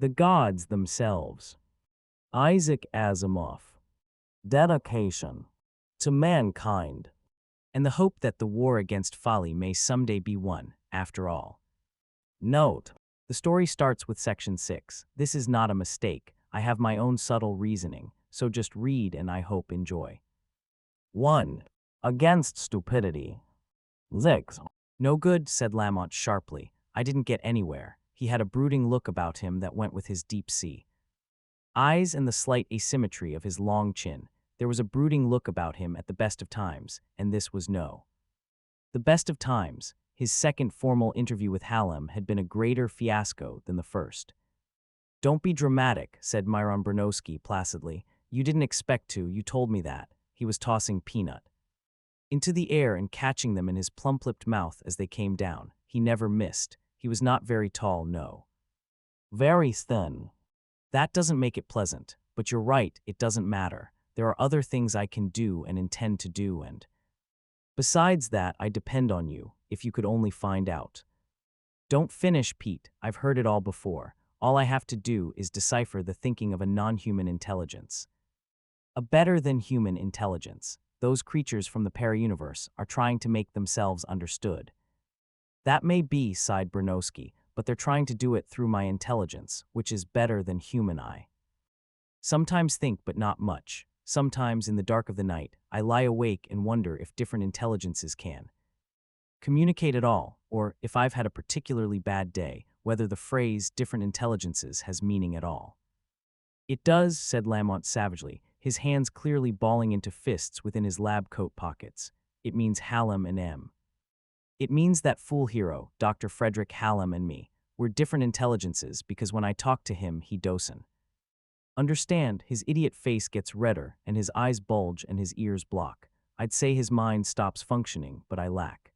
The Gods Themselves. Isaac Asimov. Dedication to mankind, and the hope that the war against folly may someday be won, after all. Note: the story starts with Section 6. This is not a mistake. I have my own subtle reasoning, so just read and I hope enjoy. 1. Against stupidity. 6. No good, said Lamont sharply. I didn't get anywhere. He had a brooding look about him that went with his deep sea eyes and the slight asymmetry of his long chin. There was a brooding look about him at the best of times, and this was no. The best of times, his second formal interview with Hallam, had been a greater fiasco than the first. Don't be dramatic, said Myron Bronowski placidly. You didn't expect to, you told me that. He was tossing peanut into the air and catching them in his plump-lipped mouth as they came down. He never missed. He was not very tall, no. Very thin. That doesn't make it pleasant, but you're right, it doesn't matter. There are other things I can do and intend to do, and besides that, I depend on you, if you could only find out. Don't finish, Pete. I've heard it all before. All I have to do is decipher the thinking of a non-human intelligence. A better-than-human intelligence. Those creatures from the para-universe are trying to make themselves understood. That may be, sighed Bronowski, but they're trying to do it through my intelligence, which is better than human eye. Sometimes think, but not much. Sometimes, in the dark of the night, I lie awake and wonder if different intelligences can communicate at all, or, if I've had a particularly bad day, whether the phrase different intelligences has meaning at all. It does, said Lamont savagely, his hands clearly balling into fists within his lab coat pockets. It means Hallam and M. It means that fool hero, Dr. Frederick Hallam, and me, we're different intelligences because when I talk to him, he doesn't understand. His idiot face gets redder, and his eyes bulge and his ears block. I'd say his mind stops functioning, but I lack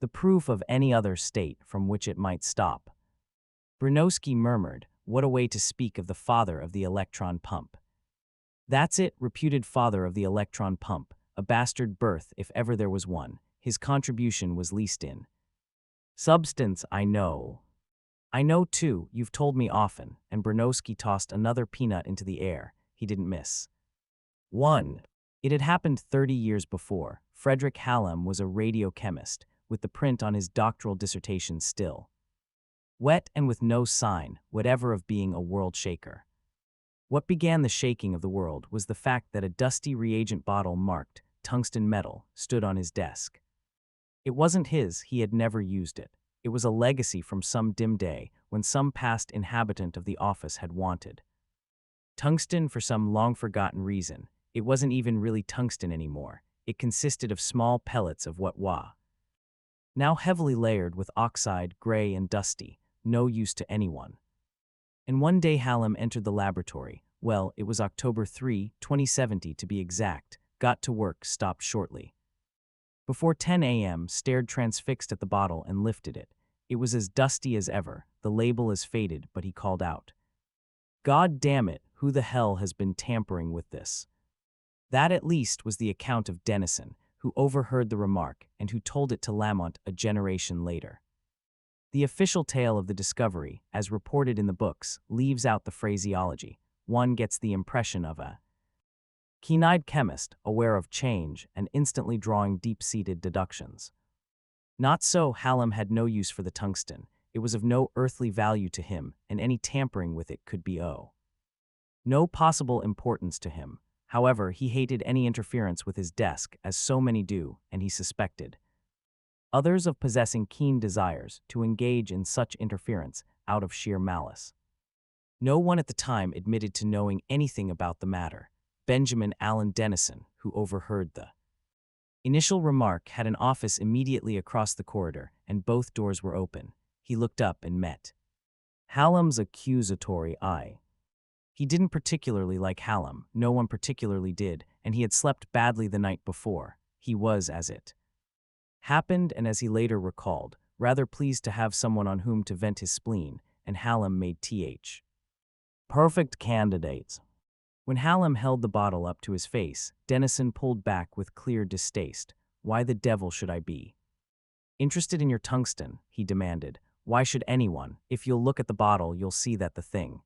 the proof of any other state from which it might stop. Bronowski murmured, what a way to speak of the father of the electron pump. That's it, reputed father of the electron pump, a bastard birth if ever there was one. His contribution was least in substance, I know. I know too, you've told me often, and Bronowski tossed another peanut into the air. He didn't miss. 1. It had happened 30 years before. Frederick Hallam was a radiochemist, with the print on his doctoral dissertation still wet and with no sign whatever of being a world shaker. What began the shaking of the world was the fact that a dusty reagent bottle marked tungsten metal stood on his desk. It wasn't his, he had never used it. It was a legacy from some dim day when some past inhabitant of the office had wanted tungsten for some long-forgotten reason. It wasn't even really tungsten anymore. It consisted of small pellets of what was now heavily layered with oxide, gray and dusty, no use to anyone. And one day Hallam entered the laboratory. Well, it was October 3, 2070 to be exact. Got to work, stopped shortly before 10 a.m., stared transfixed at the bottle and lifted it. It was as dusty as ever, the label as faded, but he called out, God damn it, who the hell has been tampering with this? That at least was the account of Dennison, who overheard the remark and who told it to Lamont a generation later. The official tale of the discovery, as reported in the books, leaves out the phraseology. One gets the impression of a keen-eyed chemist, aware of change and instantly drawing deep-seated deductions. Not so, Hallam had no use for the tungsten. It was of no earthly value to him, and any tampering with it could be no possible importance to him. However, he hated any interference with his desk, as so many do, and he suspected others of possessing keen desires to engage in such interference out of sheer malice. No one at the time admitted to knowing anything about the matter. Benjamin Allen Dennison, who overheard the initial remark, had an office immediately across the corridor, and both doors were open. He looked up and met Hallam's accusatory eye. He didn't particularly like Hallam, no one particularly did, and he had slept badly the night before. He was, as it happened, and as he later recalled, rather pleased to have someone on whom to vent his spleen, and Hallam made th. perfect candidates. When Hallam held the bottle up to his face, Dennison pulled back with clear distaste. Why the devil should I be interested in your tungsten? He demanded. Why should anyone? If you'll look at the bottle, you'll see that the thing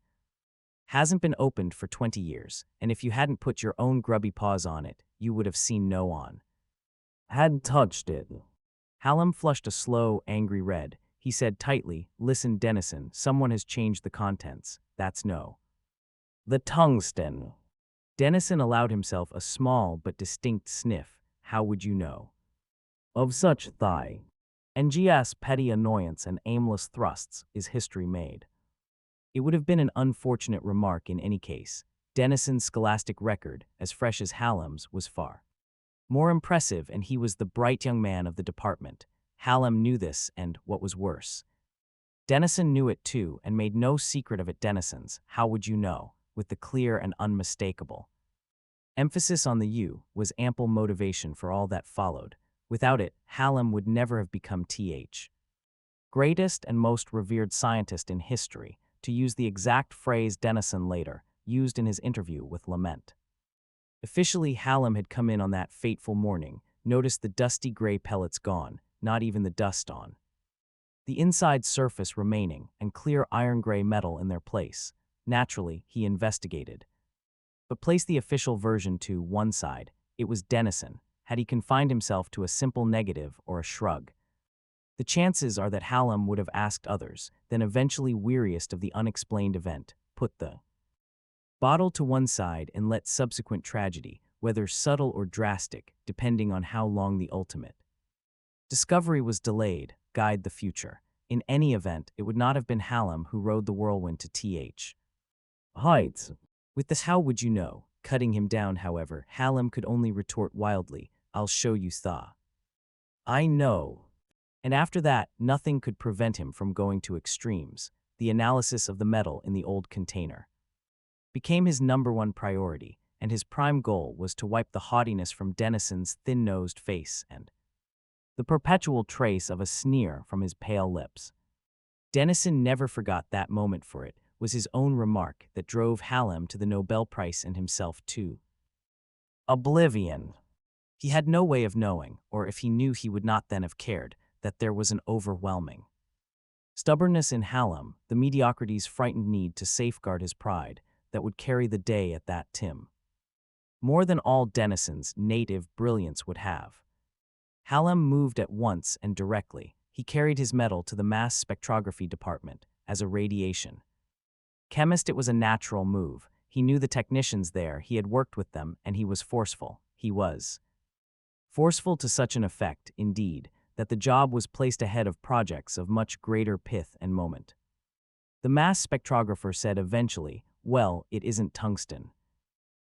hasn't been opened for 20 years, and if you hadn't put your own grubby paws on it, you would have seen no one had touched it. Hallam flushed a slow, angry red. He said tightly, "Listen, Dennison, someone has changed the contents. That's no. The tungsten." Dennison allowed himself a small but distinct sniff. How would you know? Of such thigh. NGS petty annoyance and aimless thrusts is history made. It would have been an unfortunate remark in any case. Dennison's scholastic record, as fresh as Hallam's, was far more impressive, and he was the bright young man of the department. Hallam knew this, and, what was worse, Dennison knew it too, and made no secret of it. Dennison's "how would you know," with the clear and unmistakable emphasis on the "you," was ample motivation for all that followed. Without it, Hallam would never have become Th. greatest and most revered scientist in history, to use the exact phrase Dennison later used in his interview with Lament. Officially, Hallam had come in on that fateful morning, noticed the dusty gray pellets gone, not even the dust on the inside surface remaining, and clear iron-gray metal in their place. Naturally, he investigated, but placed the official version to one side. It was Dennison. Had he confined himself to a simple negative or a shrug, the chances are that Hallam would have asked others, then eventually, weariest of the unexplained event, put the bottle to one side and let subsequent tragedy, whether subtle or drastic, depending on how long the ultimate discovery was delayed, guide the future. In any event, it would not have been Hallam who rode the whirlwind to Th. heights. With this "how would you know" cutting him down, however, Hallam could only retort wildly, "I'll show you tha. I know." And after that, nothing could prevent him from going to extremes. The analysis of the metal in the old container became his #1 priority, and his prime goal was to wipe the haughtiness from Dennison's thin-nosed face and the perpetual trace of a sneer from his pale lips. Dennison never forgot that moment, for it was his own remark that drove Hallam to the Nobel Prize and himself to oblivion. He had no way of knowing, or if he knew he would not then have cared, that there was an overwhelming stubbornness in Hallam, the mediocrity's frightened need to safeguard his pride, that would carry the day at that Tim. More than all Dennison's native brilliance would have. Hallam moved at once and directly. He carried his metal to the mass spectrography department. As a radiation chemist, it was a natural move. He knew the technicians there, he had worked with them, and he was forceful. He was forceful to such an effect, indeed, that the job was placed ahead of projects of much greater pith and moment. The mass spectrographer said eventually, "Well, it isn't tungsten."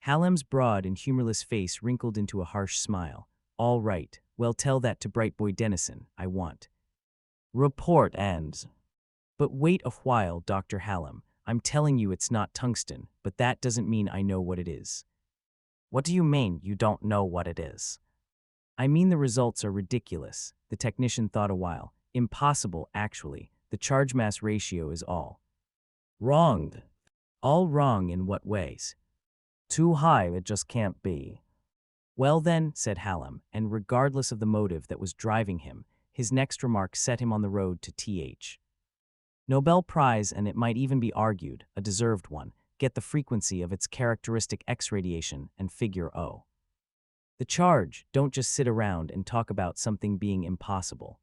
Hallam's broad and humorless face wrinkled into a harsh smile. "All right, well, tell that to Bright Boy Dennison. I want report ends." "But wait a while, Dr. Hallam. I'm telling you it's not tungsten, but that doesn't mean I know what it is." "What do you mean you don't know what it is?" "I mean the results are ridiculous." The technician thought a while. "Impossible, actually. The charge-mass ratio is all wrong." "All wrong in what ways?" "Too high, it just can't be." "Well then," said Hallam, and regardless of the motive that was driving him, his next remark set him on the road to Th. Nobel Prize, and it might even be argued, a deserved one. Get the frequency of its characteristic X radiation and figure O. The charge. Don't just sit around and talk about something being impossible.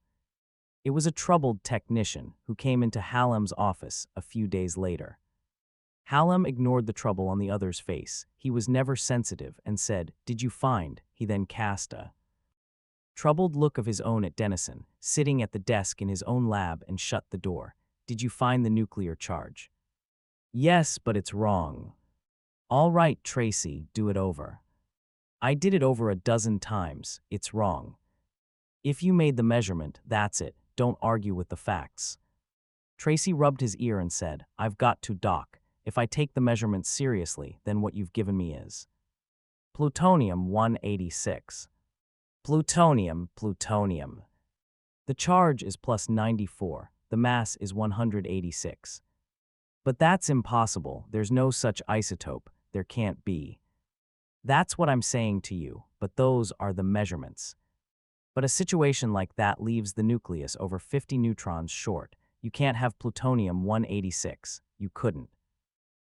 It was a troubled technician who came into Hallam's office a few days later. Hallam ignored the trouble on the other's face. He was never sensitive and said, "Did you find?" He then cast a troubled look of his own at Dennison, sitting at the desk in his own lab, and shut the door. "Did you find the nuclear charge?" "Yes, but it's wrong." "All right, Tracy, do it over." "I did it over a dozen times. It's wrong." "If you made the measurement, that's it. Don't argue with the facts." Tracy rubbed his ear and said, "I've got to, Doc. If I take the measurements seriously, then what you've given me is plutonium-186. Plutonium. The charge is plus 94. The mass is 186. But that's impossible. There's no such isotope. There can't be. That's what I'm saying to you, but those are the measurements. But a situation like that leaves the nucleus over 50 neutrons short. You can't have plutonium-186. You couldn't.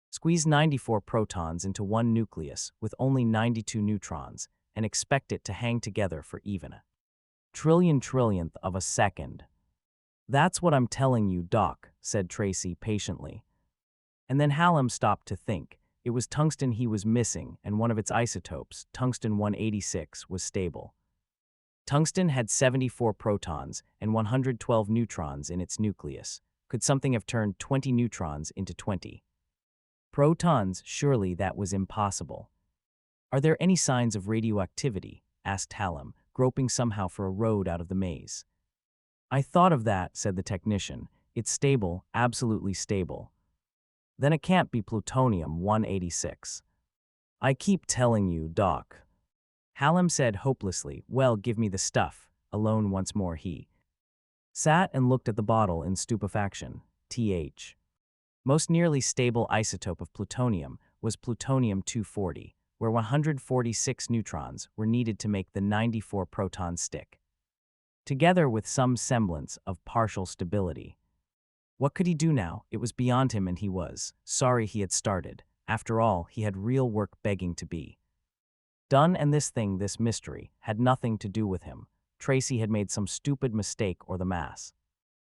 Squeeze 94 protons into one nucleus with only 92 neutrons and expect it to hang together for even a trillionth of a second. That's what I'm telling you, Doc, said Tracy patiently. And then Hallam stopped to think. It was tungsten he was missing, and one of its isotopes, tungsten-186, was stable. Tungsten had 74 protons and 112 neutrons in its nucleus. Could something have turned 20 neutrons into 20 protons? Surely that was impossible. Are there any signs of radioactivity? Asked Hallam, groping somehow for a road out of the maze. I thought of that, said the technician. It's stable, absolutely stable. Then it can't be plutonium-186. I keep telling you, Doc. Hallam said hopelessly, well, give me the stuff. Alone once more, he sat and looked at the bottle in stupefaction. Th. Most nearly stable isotope of plutonium was plutonium-240, where 146 neutrons were needed to make the 94 protons stick, together with some semblance of partial stability. What could he do now? It was beyond him, and he was sorry he had started. After all, he had real work begging to be done, and this mystery, had nothing to do with him. Tracy had made some stupid mistake, or the mass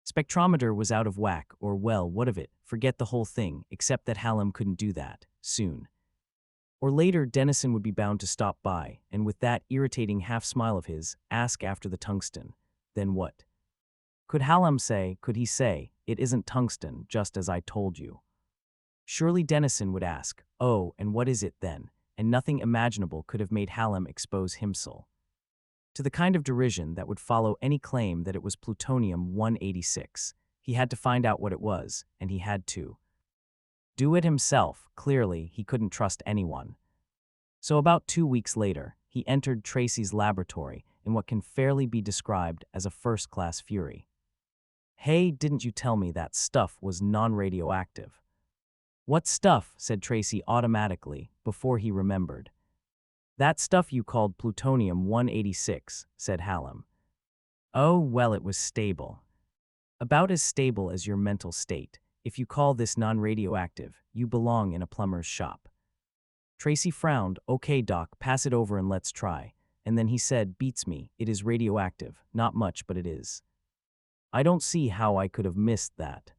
spectrometer was out of whack, or, well, what of it? Forget the whole thing, except that Hallam couldn't do that. Soon or later, Dennison would be bound to stop by, and with that irritating half-smile of his, ask after the tungsten. Then what? Could Hallam say, could he say, it isn't tungsten, just as I told you? Surely Dennison would ask, oh, and what is it then? And nothing imaginable could have made Hallam expose himself to the kind of derision that would follow any claim that it was plutonium-186. He had to find out what it was, and he had to do it himself. Clearly, he couldn't trust anyone. So about 2 weeks later, he entered Tracy's laboratory in what can fairly be described as a first-class fury. Hey, didn't you tell me that stuff was non-radioactive? What stuff? Said Tracy automatically, before he remembered. That stuff you called plutonium-186, said Hallam. Oh, well, it was stable. About as stable as your mental state. If you call this non-radioactive, you belong in a plumber's shop. Tracy frowned. Okay, Doc, pass it over and let's try. And then he said, beats me, it is radioactive. Not much, but it is. I don't see how I could have missed that.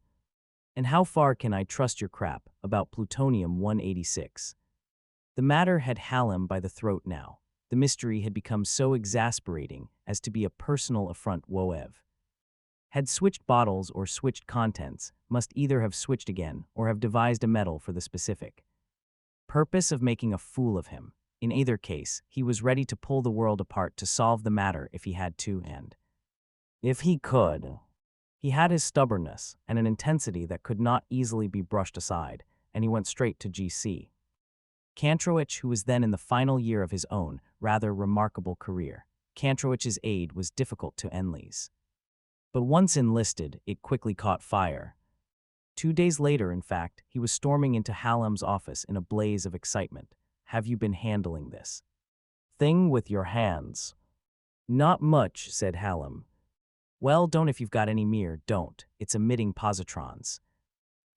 And how far can I trust your crap about plutonium-186? The matter had Hallam by the throat now. The mystery had become so exasperating as to be a personal affront. Woev had switched bottles or switched contents, must either have switched again or have devised a metal for the specific purpose of making a fool of him. In either case, he was ready to pull the world apart to solve the matter if he had to, and if he could. He had his stubbornness and an intensity that could not easily be brushed aside, and he went straight to G.C. Kantrowicz, who was then in the final year of his own rather remarkable career. Kantrowicz's aid was difficult to enlist, but once enlisted, it quickly caught fire. 2 days later, in fact, he was storming into Hallam's office in a blaze of excitement. Have you been handling this thing with your hands? Not much, said Hallam. Well, don't if you've got any mere, don't. It's emitting positrons.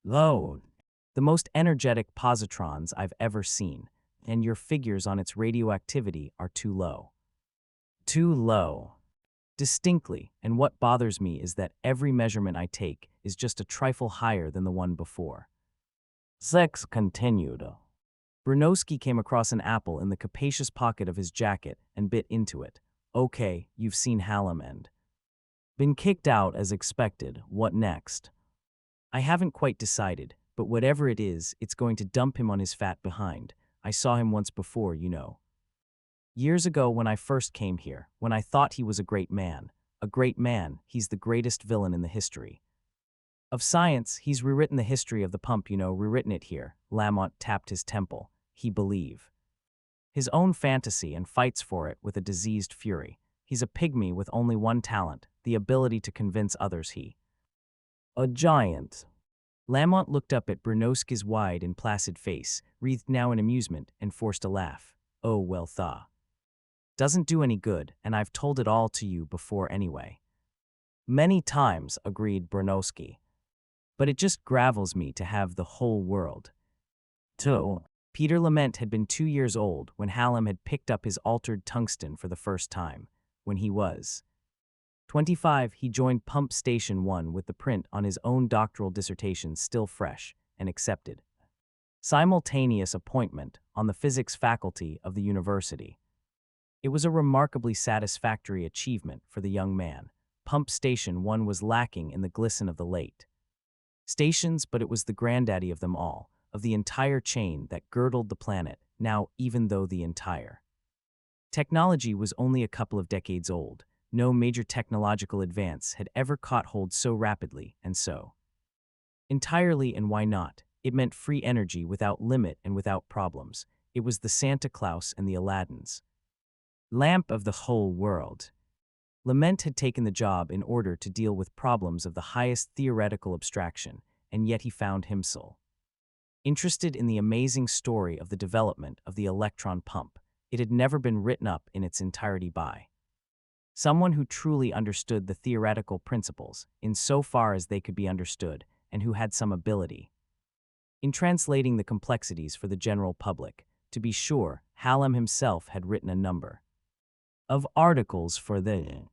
Low. The most energetic positrons I've ever seen, and your figures on its radioactivity are too low. Too low. Distinctly, and what bothers me is that every measurement I take is just a trifle higher than the one before. Sex continued. Brunowski came across an apple in the capacious pocket of his jacket and bit into it. Okay, you've seen Hallam and been kicked out as expected. What next? I haven't quite decided, but whatever it is, it's going to dump him on his fat behind. I saw him once before, you know. Years ago when I first came here, when I thought he was a great man. A great man, he's the greatest villain in the history of science. He's rewritten the history of the pump, you know, rewritten it here. Lamont tapped his temple. He believe his own fantasy and fights for it with a diseased fury. He's a pygmy with only one talent, the ability to convince others he a giant. Lamont looked up at Brunowski's wide and placid face, wreathed now in amusement, and forced a laugh. Oh, well, thaw. Doesn't do any good, and I've told it all to you before anyway. Many times, agreed Brunowski. but it just gravels me to have the whole world. 2. Peter Lement had been 2 years old when Hallam had picked up his altered tungsten for the first time. When he was 25, he joined Pump Station 1 with the print on his own doctoral dissertation still fresh and accepted simultaneous appointment on the physics faculty of the university. It was a remarkably satisfactory achievement for the young man. Pump Station 1 was lacking in the glisten of the late stations, but it was the granddaddy of them all, of the entire chain that girdled the planet, now even though the entire technology was only a couple of decades old. No major technological advance had ever caught hold so rapidly and so entirely, and why not? It meant free energy without limit and without problems. It was the Santa Claus and the Aladdin's lamp of the whole world. Lement had taken the job in order to deal with problems of the highest theoretical abstraction, and yet he found himself interested in the amazing story of the development of the electron pump. It had never been written up in its entirety by someone who truly understood the theoretical principles in so far as they could be understood, and who had some ability in translating the complexities for the general public. To be sure, Hallam himself had written a number of articles for the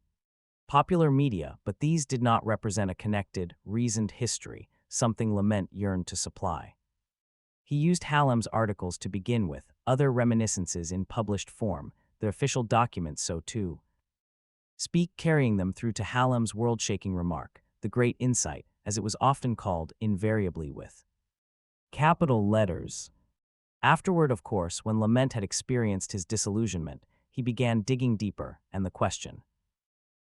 popular media, but these did not represent a connected, reasoned history, something Lement yearned to supply. He used Hallam's articles to begin with, other reminiscences in published form, the official documents so to speak, carrying them through to Hallam's world-shaking remark, the great insight, as it was often called, invariably with capital letters. Afterward, of course, when Lement had experienced his disillusionment, he began digging deeper, and the question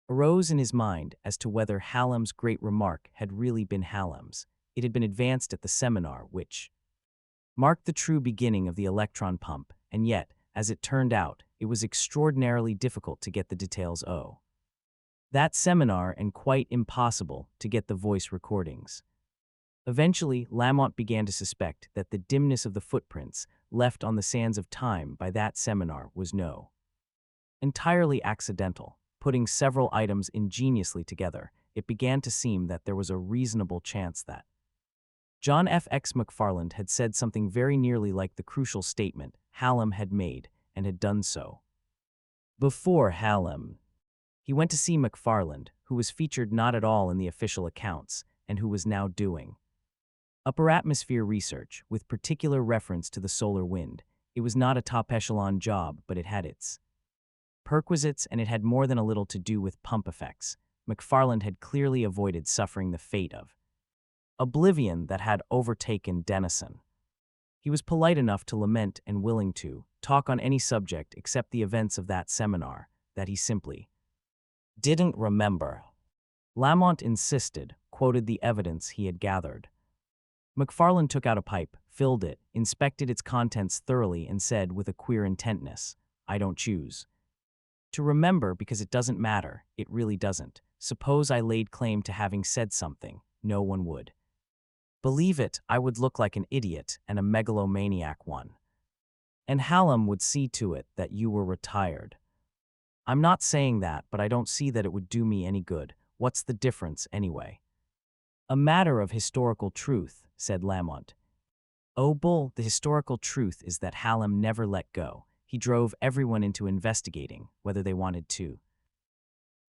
arose in his mind as to whether Hallam's great remark had really been Hallam's. It had been advanced at the seminar which marked the true beginning of the electron pump, and yet, as it turned out, it was extraordinarily difficult to get the details of that seminar and quite impossible to get the voice recordings. Eventually, Lamont began to suspect that the dimness of the footprints left on the sands of time by that seminar was no entirely accidental. Putting several items ingeniously together, it began to seem that there was a reasonable chance that John F. X. McFarland had said something very nearly like the crucial statement Hallam had made, and had done so before Hallam. He went to see McFarland, who was featured not at all in the official accounts, and who was now doing upper atmosphere research, with particular reference to the solar wind. It was not a top echelon job, but it had its perquisites, and it had more than a little to do with pump effects. McFarland had clearly avoided suffering the fate of oblivion that had overtaken Denison. He was polite enough to lament and willing to talk on any subject except the events of that seminar that he simply didn't remember. Lamont insisted, quoted the evidence he had gathered. McFarland took out a pipe, filled it, inspected its contents thoroughly, and said with a queer intentness, "I don't choose to remember because it doesn't matter. It really doesn't. Suppose I laid claim to having said something, no one would believe it. I would look like an idiot and a megalomaniac one. And Hallam would see to it that you were retired. I'm not saying that, but I don't see that it would do me any good. What's the difference, anyway?" "A matter of historical truth," said Lamont. "Oh, bull, the historical truth is that Hallam never let go. He drove everyone into investigating, whether they wanted to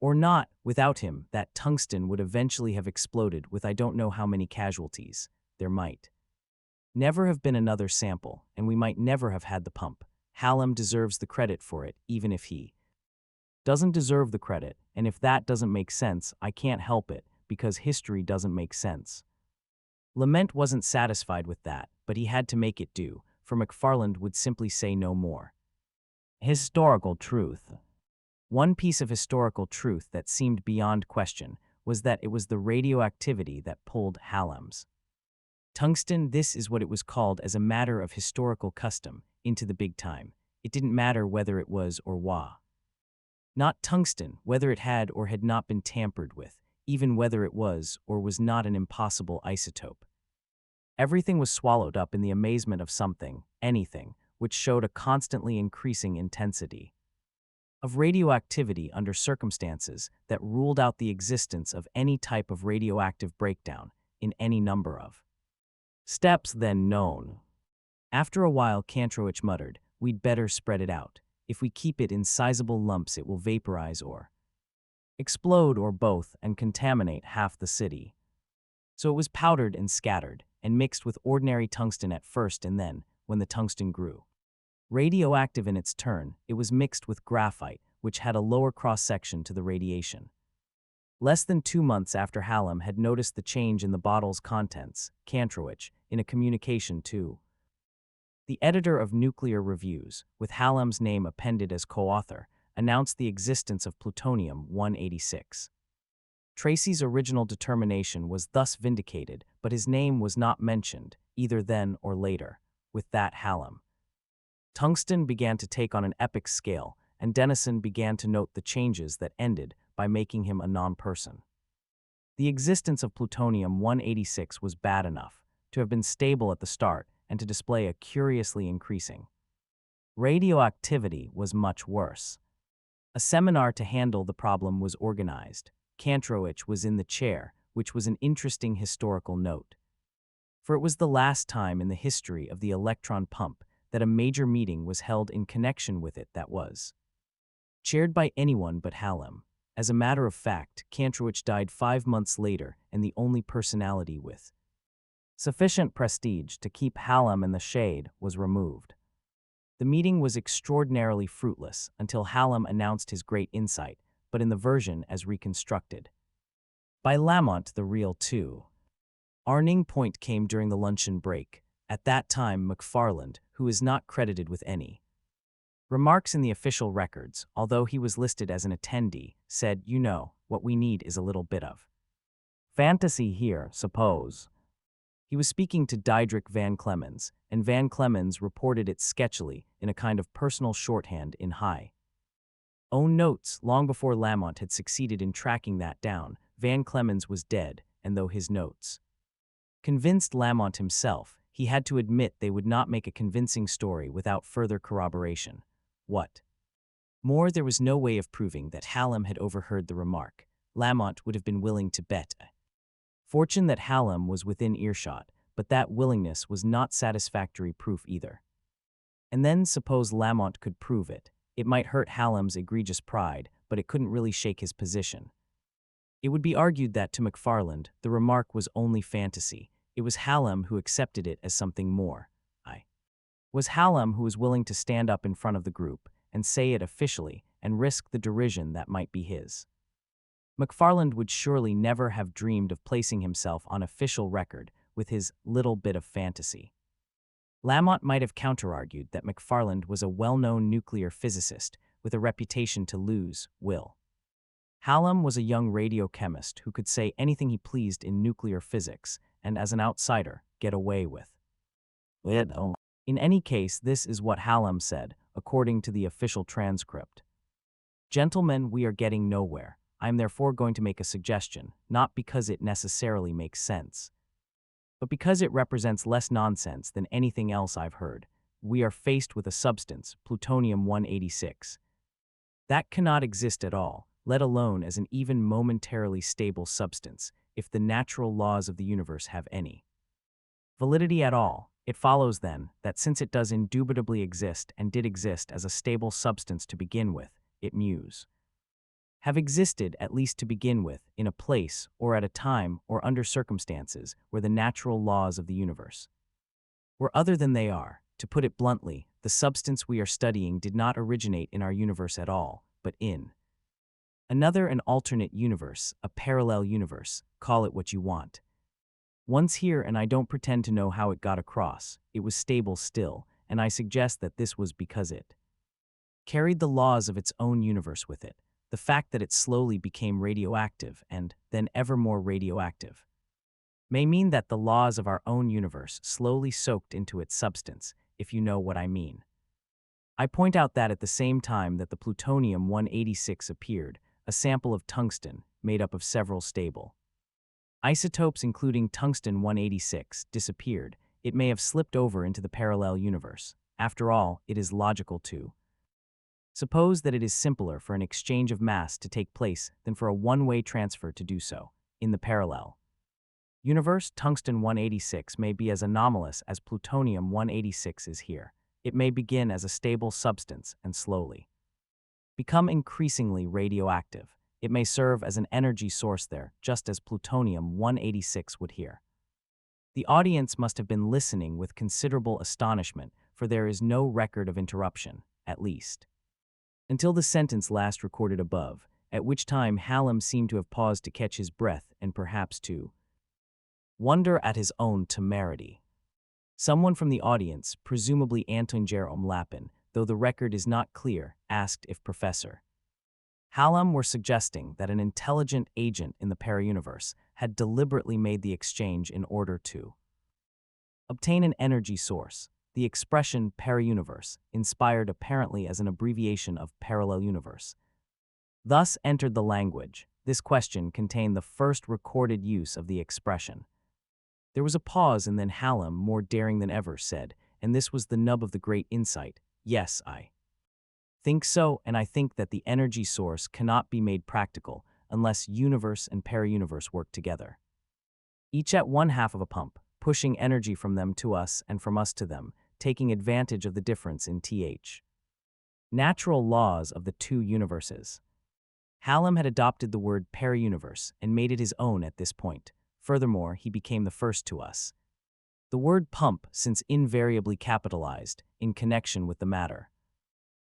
or not. Without him, that tungsten would eventually have exploded with I don't know how many casualties. There might never have been another sample, and we might never have had the pump. Hallam deserves the credit for it, even if he doesn't deserve the credit, and if that doesn't make sense, I can't help it, because history doesn't make sense." Lement wasn't satisfied with that, but he had to make it do, for McFarland would simply say no more. Historical truth. One piece of historical truth that seemed beyond question was that it was the radioactivity that pulled Hallam's tungsten, this is what it was called as a matter of historical custom, into the big time. It didn't matter whether it was or was not tungsten, whether it had or had not been tampered with, even whether it was or was not an impossible isotope. Everything was swallowed up in the amazement of something, anything, which showed a constantly increasing intensity of radioactivity under circumstances that ruled out the existence of any type of radioactive breakdown, in any number of steps then known. After a while, Kantrowicz muttered, "We'd better spread it out. If we keep it in sizable lumps, it will vaporize or explode or both and contaminate half the city." So it was powdered and scattered, and mixed with ordinary tungsten at first, and then, when the tungsten grew radioactive in its turn, it was mixed with graphite, which had a lower cross-section to the radiation. Less than 2 months after Hallam had noticed the change in the bottle's contents, Kantrowicz, in a communication to the editor of Nuclear Reviews, with Hallam's name appended as co-author, announced the existence of plutonium-186. Tracy's original determination was thus vindicated, but his name was not mentioned, either then or later, with that Hallam. Tungsten began to take on an epic scale, and Dennison began to note the changes that ended by making him a non-person. The existence of plutonium-186 was bad enough, to have been stable at the start and to display a curiously increasing radioactivity was much worse. A seminar to handle the problem was organized. Kantrowicz was in the chair, which was an interesting historical note. For it was the last time in the history of the electron pump that a major meeting was held in connection with it that was chaired by anyone but Hallam. As a matter of fact, Kantrowicz died 5 months later, and the only personality with sufficient prestige to keep Hallam in the shade was removed. The meeting was extraordinarily fruitless until Hallam announced his great insight, but in the version as reconstructed by Lamont the real too. Arning point came during the luncheon break. At that time, McFarland, who is not credited with any remarks in the official records, although he was listed as an attendee, said, "You know, what we need is a little bit of fantasy here, suppose." He was speaking to Diedrich Van Clemens, and Van Clemens reported it sketchily in a kind of personal shorthand in high own notes. Long before Lamont had succeeded in tracking that down, Van Clemens was dead, and though his notes convinced Lamont himself, he had to admit they would not make a convincing story without further corroboration. What more, there was no way of proving that Hallam had overheard the remark. Lamont would have been willing to bet a fortune that Hallam was within earshot, but that willingness was not satisfactory proof either. And then suppose Lamont could prove it. It might hurt Hallam's egregious pride, but it couldn't really shake his position. It would be argued that to McFarland, the remark was only fantasy. It was Hallam who accepted it as something more. Was Hallam who was willing to stand up in front of the group and say it officially and risk the derision that might be his. McFarland would surely never have dreamed of placing himself on official record with his little bit of fantasy. Lamont might have counter-argued that McFarland was a well-known nuclear physicist with a reputation to lose will. Hallam was a young radiochemist who could say anything he pleased in nuclear physics and, as an outsider, get away with it. In any case, this is what Hallam said, according to the official transcript. "Gentlemen, we are getting nowhere. I am therefore going to make a suggestion, not because it necessarily makes sense, but because it represents less nonsense than anything else I've heard. We are faced with a substance, plutonium-186, that cannot exist at all, let alone as an even momentarily stable substance, if the natural laws of the universe have any validity at all. It follows, then, that since it does indubitably exist and did exist as a stable substance to begin with, it must have existed, at least to begin with, in a place, or at a time, or under circumstances, where the natural laws of the universe were other than they are. To put it bluntly, the substance we are studying did not originate in our universe at all, but in another and alternate universe, a parallel universe, call it what you want. Once here, and I don't pretend to know how it got across, it was stable still, and I suggest that this was because it carried the laws of its own universe with it. The fact that it slowly became radioactive and then ever more radioactive may mean that the laws of our own universe slowly soaked into its substance, if you know what I mean. I point out that at the same time that the plutonium-186 appeared, a sample of tungsten, made up of several stable isotopes including tungsten-186, disappeared. It may have slipped over into the parallel universe. After all, it is logical to suppose that it is simpler for an exchange of mass to take place than for a one-way transfer to do so, in the parallel Universe tungsten 186 may be as anomalous as plutonium 186 is here. It may begin as a stable substance and slowly become increasingly radioactive. It may serve as an energy source there, just as plutonium 186 would here. The audience must have been listening with considerable astonishment, for there is no record of interruption, at least until the sentence last recorded above, at which time Hallam seemed to have paused to catch his breath and perhaps to wonder at his own temerity. Someone from the audience, presumably Anton Jerome Lapin, though the record is not clear, asked if Professor Hallam were suggesting that an intelligent agent in the para-universe had deliberately made the exchange in order to obtain an energy source. The expression para-universe, inspired apparently as an abbreviation of parallel universe, thus entered the language. This question contained the first recorded use of the expression. There was a pause, and then Hallam, more daring than ever, said, and this was the nub of the great insight, "Yes, I think so, and I think that the energy source cannot be made practical unless universe and para-universe work together, each at one half of a pump, pushing energy from them to us and from us to them, taking advantage of the difference in natural laws of the two universes." Hallam had adopted the word para-universe and made it his own at this point. Furthermore, he became the first to us the word pump, since invariably capitalized, in connection with the matter.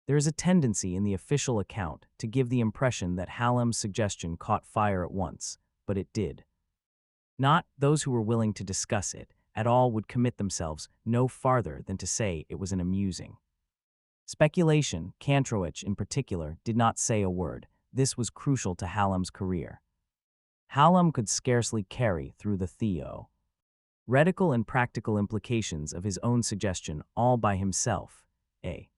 There is a tendency in the official account to give the impression that Hallam's suggestion caught fire at once, but it did not. Those who were willing to discuss it at all would commit themselves no farther than to say it was an amusing speculation. Kantrowicz, in particular, did not say a word. This was crucial to Hallam's career. Hallam could scarcely carry through the theoretical and practical implications of his own suggestion all by himself. A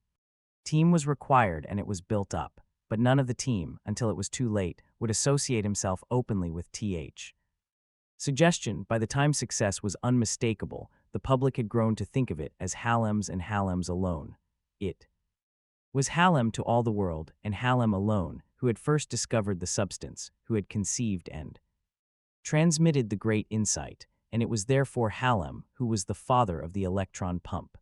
team was required, and it was built up, but none of the team, until it was too late, would associate himself openly with suggestion. By the time success was unmistakable, the public had grown to think of it as Hallam's and Hallam's alone. It was Hallam to all the world, and Hallam alone, who had first discovered the substance, who had conceived and transmitted the great insight, and it was therefore Hallam who was the father of the electron pump.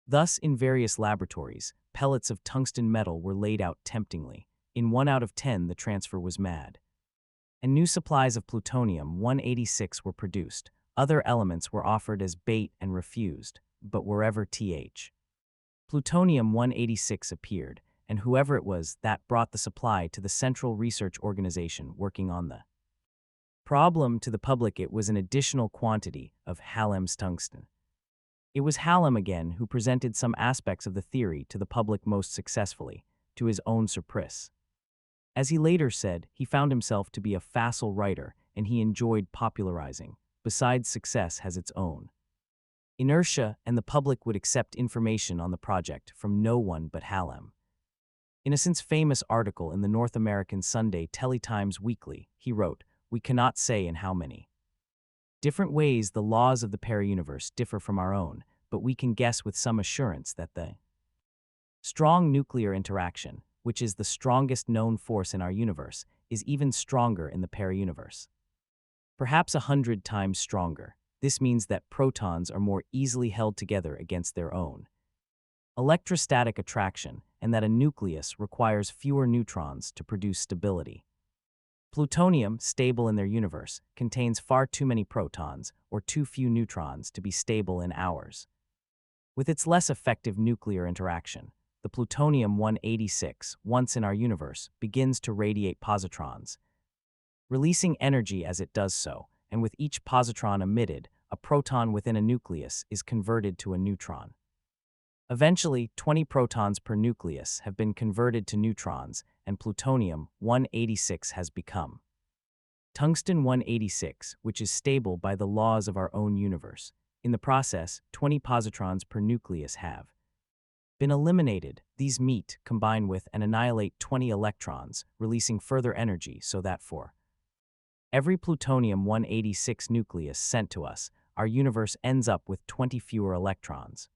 Thus, in various laboratories, pellets of tungsten metal were laid out temptingly. In 1 out of 10, the transfer was mad, and new supplies of plutonium 186 were produced. Other elements were offered as bait and refused, but wherever plutonium 186 appeared, and whoever it was, that brought the supply to the Central Research Organization working on the problem. To the public, it was an additional quantity of Hallam's tungsten. It was Hallam again who presented some aspects of the theory to the public most successfully, to his own surprise. As he later said, he found himself to be a facile writer, and he enjoyed popularizing. Besides, success has its own inertia, and the public would accept information on the project from no one but Hallam. In a since famous article in the North American Sunday Teletimes Weekly, he wrote, "We cannot say in how many different ways the laws of the para-universe differ from our own, but we can guess with some assurance that the strong nuclear interaction, which is the strongest known force in our universe, is even stronger in the para-universe. Perhaps 100 times stronger. This means that protons are more easily held together against their own electrostatic attraction, and that a nucleus requires fewer neutrons to produce stability. Plutonium, stable in their universe, contains far too many protons, or too few neutrons, to be stable in ours. With its less effective nuclear interaction, the plutonium 186, once in our universe, begins to radiate positrons, releasing energy as it does so, and with each positron emitted, a proton within a nucleus is converted to a neutron. Eventually, 20 protons per nucleus have been converted to neutrons, and plutonium 186 has become tungsten 186, which is stable by the laws of our own universe. In the process, 20 positrons per nucleus have been eliminated. These meet, combine with, and annihilate 20 electrons, releasing further energy, so that for every plutonium 186 nucleus sent to us, our universe ends up with 20 fewer electrons.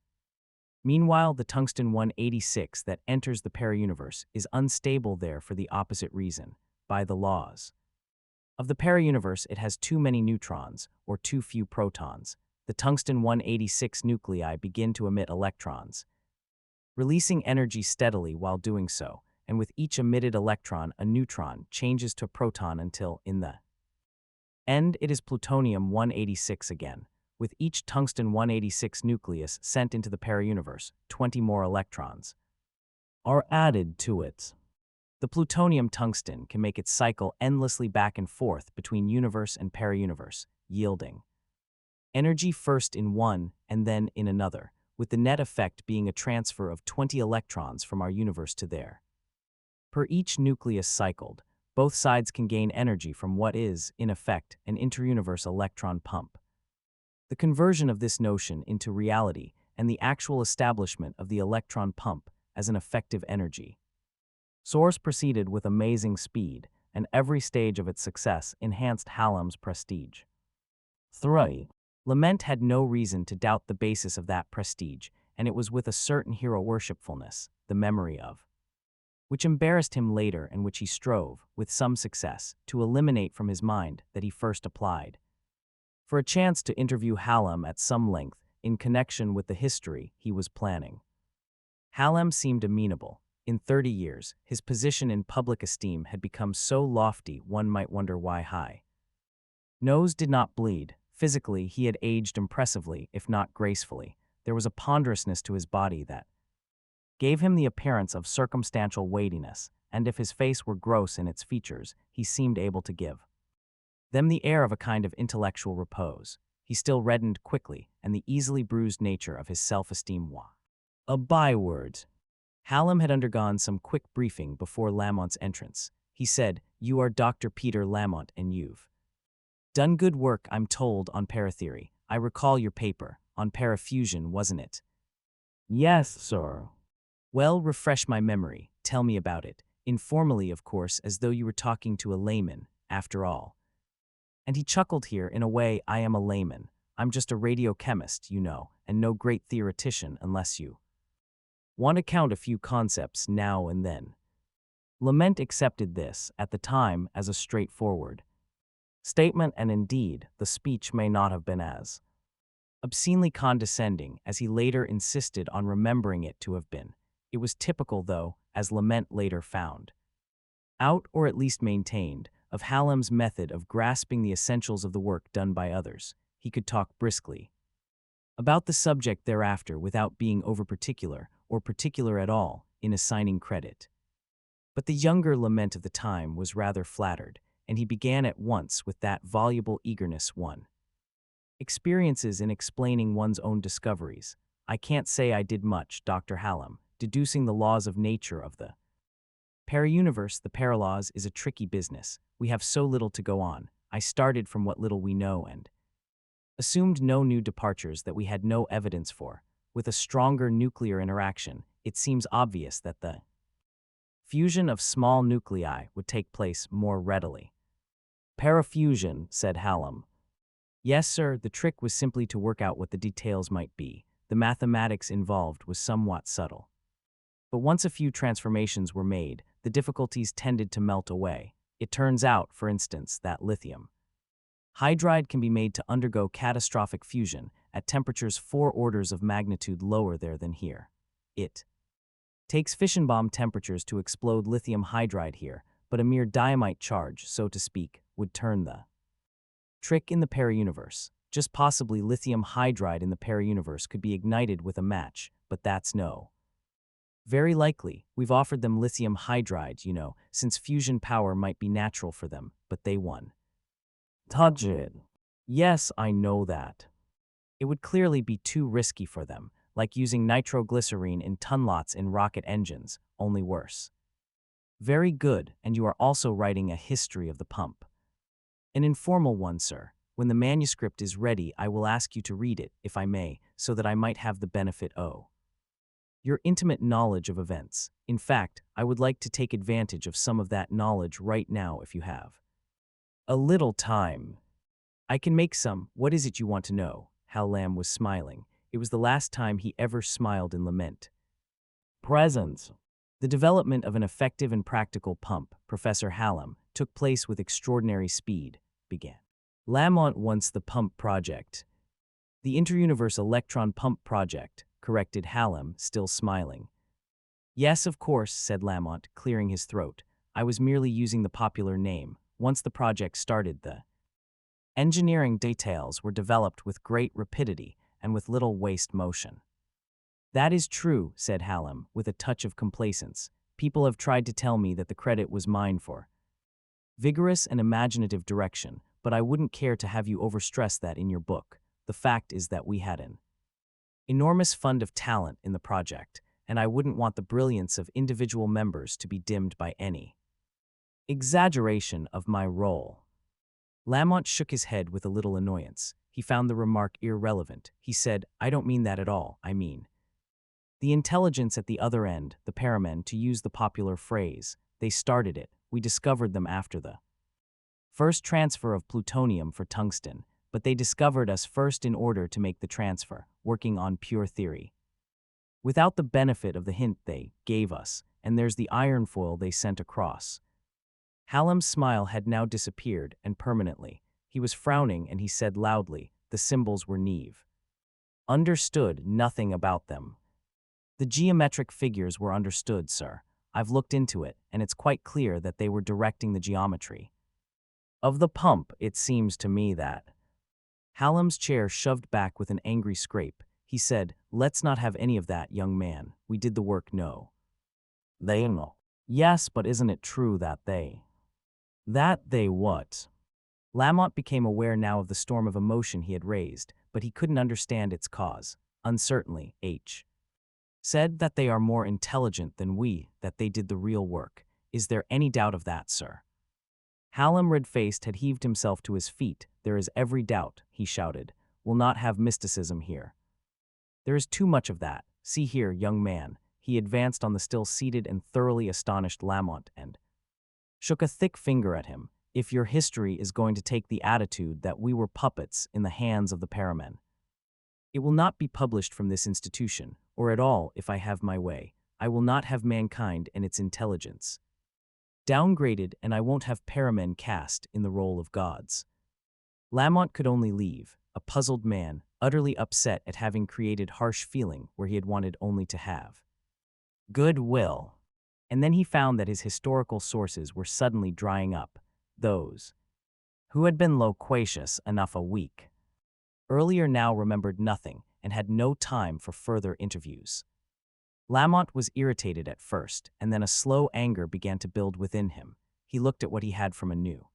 Meanwhile, the tungsten 186 that enters the para-universe is unstable there for the opposite reason, by the laws Of the para-universe, it has too many neutrons, or too few protons. The tungsten 186 nuclei begin to emit electrons, releasing energy steadily while doing so, and with each emitted electron, a neutron changes to a proton until, in the end, it is plutonium 186 again. With each tungsten 186 nucleus sent into the para-universe, 20 more electrons are added to it. The plutonium-tungsten can make its cycle endlessly back and forth between universe and para-universe, yielding energy first in one and then in another, with the net effect being a transfer of 20 electrons from our universe to there. Per each nucleus cycled, both sides can gain energy from what is, in effect, an inter-universe electron pump. The conversion of this notion into reality and the actual establishment of the electron pump as an effective energy source proceeded with amazing speed, and every stage of its success enhanced Hallam's prestige. 3. Lament had no reason to doubt the basis of that prestige, and it was with a certain hero-worshipfulness, the memory of which embarrassed him later and which he strove, with some success, to eliminate from his mind, that he first applied for a chance to interview Hallam at some length in connection with the history he was planning. Hallam seemed amenable. In 30 years, his position in public esteem had become so lofty one might wonder why high nose did not bleed. Physically, he had aged impressively, if not gracefully. There was a ponderousness to his body that gave him the appearance of circumstantial weightiness, and if his face were gross in its features, he seemed able to give them the air of a kind of intellectual repose. He still reddened quickly, and the easily bruised nature of his self-esteem was a byword. Hallam had undergone some quick briefing before Lamont's entrance. He said, "You are Dr. Peter Lamont, and you've done good work, I'm told, on paratheory. I recall your paper. On parafusion, wasn't it?" "Yes, sir." "Well, refresh my memory. Tell me about it. Informally, of course, as though you were talking to a layman, after all." And he chuckled here. "In a way, I am a layman. I'm just a radiochemist, you know, and no great theoretician unless you want to count a few concepts now and then." Lament accepted this, at the time, as a straightforward statement, and indeed, the speech may not have been as obscenely condescending as he later insisted on remembering it to have been. It was typical, though, as Lament later found out, or at least maintained, of Hallam's method of grasping the essentials of the work done by others. He could talk briskly about the subject thereafter without being over-particular, or particular at all, in assigning credit. But the younger Lament of the time was rather flattered, and he began at once with that voluble eagerness one experiences in explaining one's own discoveries. "I can't say I did much, Dr. Hallam, deducing the laws of nature of the para-universe. The para-laws is a tricky business. We have so little to go on. I started from what little we know and assumed no new departures that we had no evidence for. With a stronger nuclear interaction, it seems obvious that the fusion of small nuclei would take place more readily." "Parafusion," said Hallam. "Yes, sir, the trick was simply to work out what the details might be. The mathematics involved was somewhat subtle. But once a few transformations were made, the difficulties tended to melt away. It turns out, for instance, that lithium hydride can be made to undergo catastrophic fusion at temperatures 4 orders of magnitude lower there than here. It takes fission bomb temperatures to explode lithium hydride here, but a mere dynamite charge, so to speak, would turn the trick in the para-universe. Just possibly lithium hydride in the para-universe could be ignited with a match, but that's no. Very likely, we've offered them lithium hydride, you know, since fusion power might be natural for them, but they won. Touch it. Yes, I know that. It would clearly be too risky for them, like using nitroglycerine in ton-lots in rocket engines, only worse. Very good, and you are also writing a history of the pump. An informal one, sir. When the manuscript is ready, I will ask you to read it, if I may, so that I might have the benefit of your intimate knowledge of events. In fact, I would like to take advantage of some of that knowledge right now if you have a little time. I can make some. What is it you want to know? Hallam was smiling. It was the last time he ever smiled in Lament. Presence. The development of an effective and practical pump, Professor Hallam, took place with extraordinary speed, began. Lamont wants the pump project. The Interuniverse Electron Pump Project, corrected Hallam, still smiling. Yes, of course, said Lamont, clearing his throat. I was merely using the popular name. Once the project started, the engineering details were developed with great rapidity and with little waste motion. That is true, said Hallam, with a touch of complacence. People have tried to tell me that the credit was mine for vigorous and imaginative direction, but I wouldn't care to have you overstress that in your book. The fact is that we had an enormous fund of talent in the project, and I wouldn't want the brilliance of individual members to be dimmed by any exaggeration of my role. Lamont shook his head with a little annoyance. He found the remark irrelevant. He said, I don't mean that at all. I mean the intelligence at the other end, the paramen, to use the popular phrase. They started it. We discovered them after the first transfer of plutonium for tungsten, but they discovered us first in order to make the transfer, working on pure theory. Without the benefit of the hint they gave us, and there's the iron foil they sent across. Hallam's smile had now disappeared, and permanently. He was frowning, and he said loudly, the symbols were Neve. Understood nothing about them. The geometric figures were understood, sir. I've looked into it, and it's quite clear that they were directing the geometry of the pump. It seems to me that Hallam's chair shoved back with an angry scrape. He said, let's not have any of that, young man. We did the work, no. They know. Yes, but isn't it true that they what? Lamont became aware now of the storm of emotion he had raised, but he couldn't understand its cause. Uncertainly, H. said that they are more intelligent than we, that they did the real work. Is there any doubt of that, sir? Hallam, red-faced, had heaved himself to his feet. There is every doubt, he shouted. We'll not have mysticism here. There is too much of that. See here, young man. He advanced on the still seated and thoroughly astonished Lamont and shook a thick finger at him. If your history is going to take the attitude that we were puppets in the hands of the paramen, it will not be published from this institution, or at all if I have my way. I will not have mankind and its intelligence downgraded, and I won't have paramen cast in the role of gods. Lamont could only leave, a puzzled man, utterly upset at having created harsh feeling where he had wanted only to have goodwill. And then he found that his historical sources were suddenly drying up, those who had been loquacious enough a week earlier now remembered nothing and had no time for further interviews. Lamont was irritated at first, and then a slow anger began to build within him. He looked at what he had from a new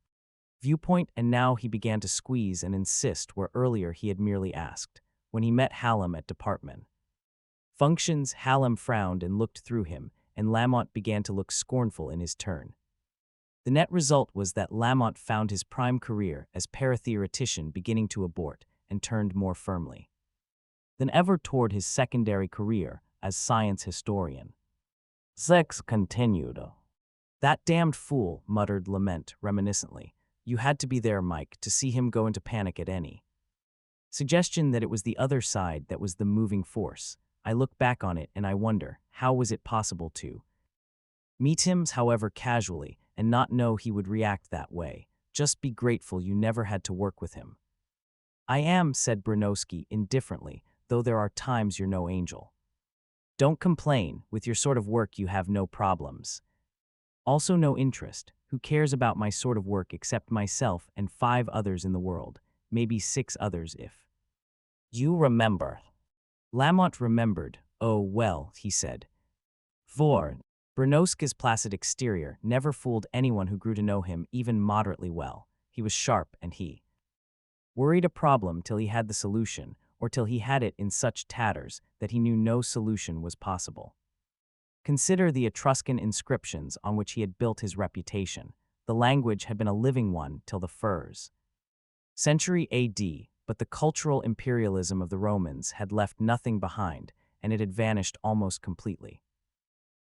viewpoint, and now he began to squeeze and insist where earlier he had merely asked. When he met Hallam at department functions, Hallam frowned and looked through him, and Lamont began to look scornful in his turn. The net result was that Lamont found his prime career as paratheoretician beginning to abort, and turned more firmly than ever toward his secondary career as science historian. Zex continued. That damned fool, muttered Lament reminiscently. You had to be there, Mike, to see him go into panic at any suggestion that it was the other side that was the moving force. I look back on it and I wonder, how was it possible to meet him, however casually, and not know he would react that way? Just be grateful you never had to work with him. I am, said Bronowski indifferently, though there are times you're no angel. Don't complain, with your sort of work you have no problems. Also no interest. Who cares about my sort of work except myself and 5 others in the world, maybe 6 others if you remember. Lamont remembered. Oh, well, he said. For Bronowski's placid exterior never fooled anyone who grew to know him even moderately well. He was sharp, and he worried a problem till he had the solution, or till he had it in such tatters that he knew no solution was possible. Consider the Etruscan inscriptions on which he had built his reputation. The language had been a living one till the first century AD, but the cultural imperialism of the Romans had left nothing behind, and it had vanished almost completely.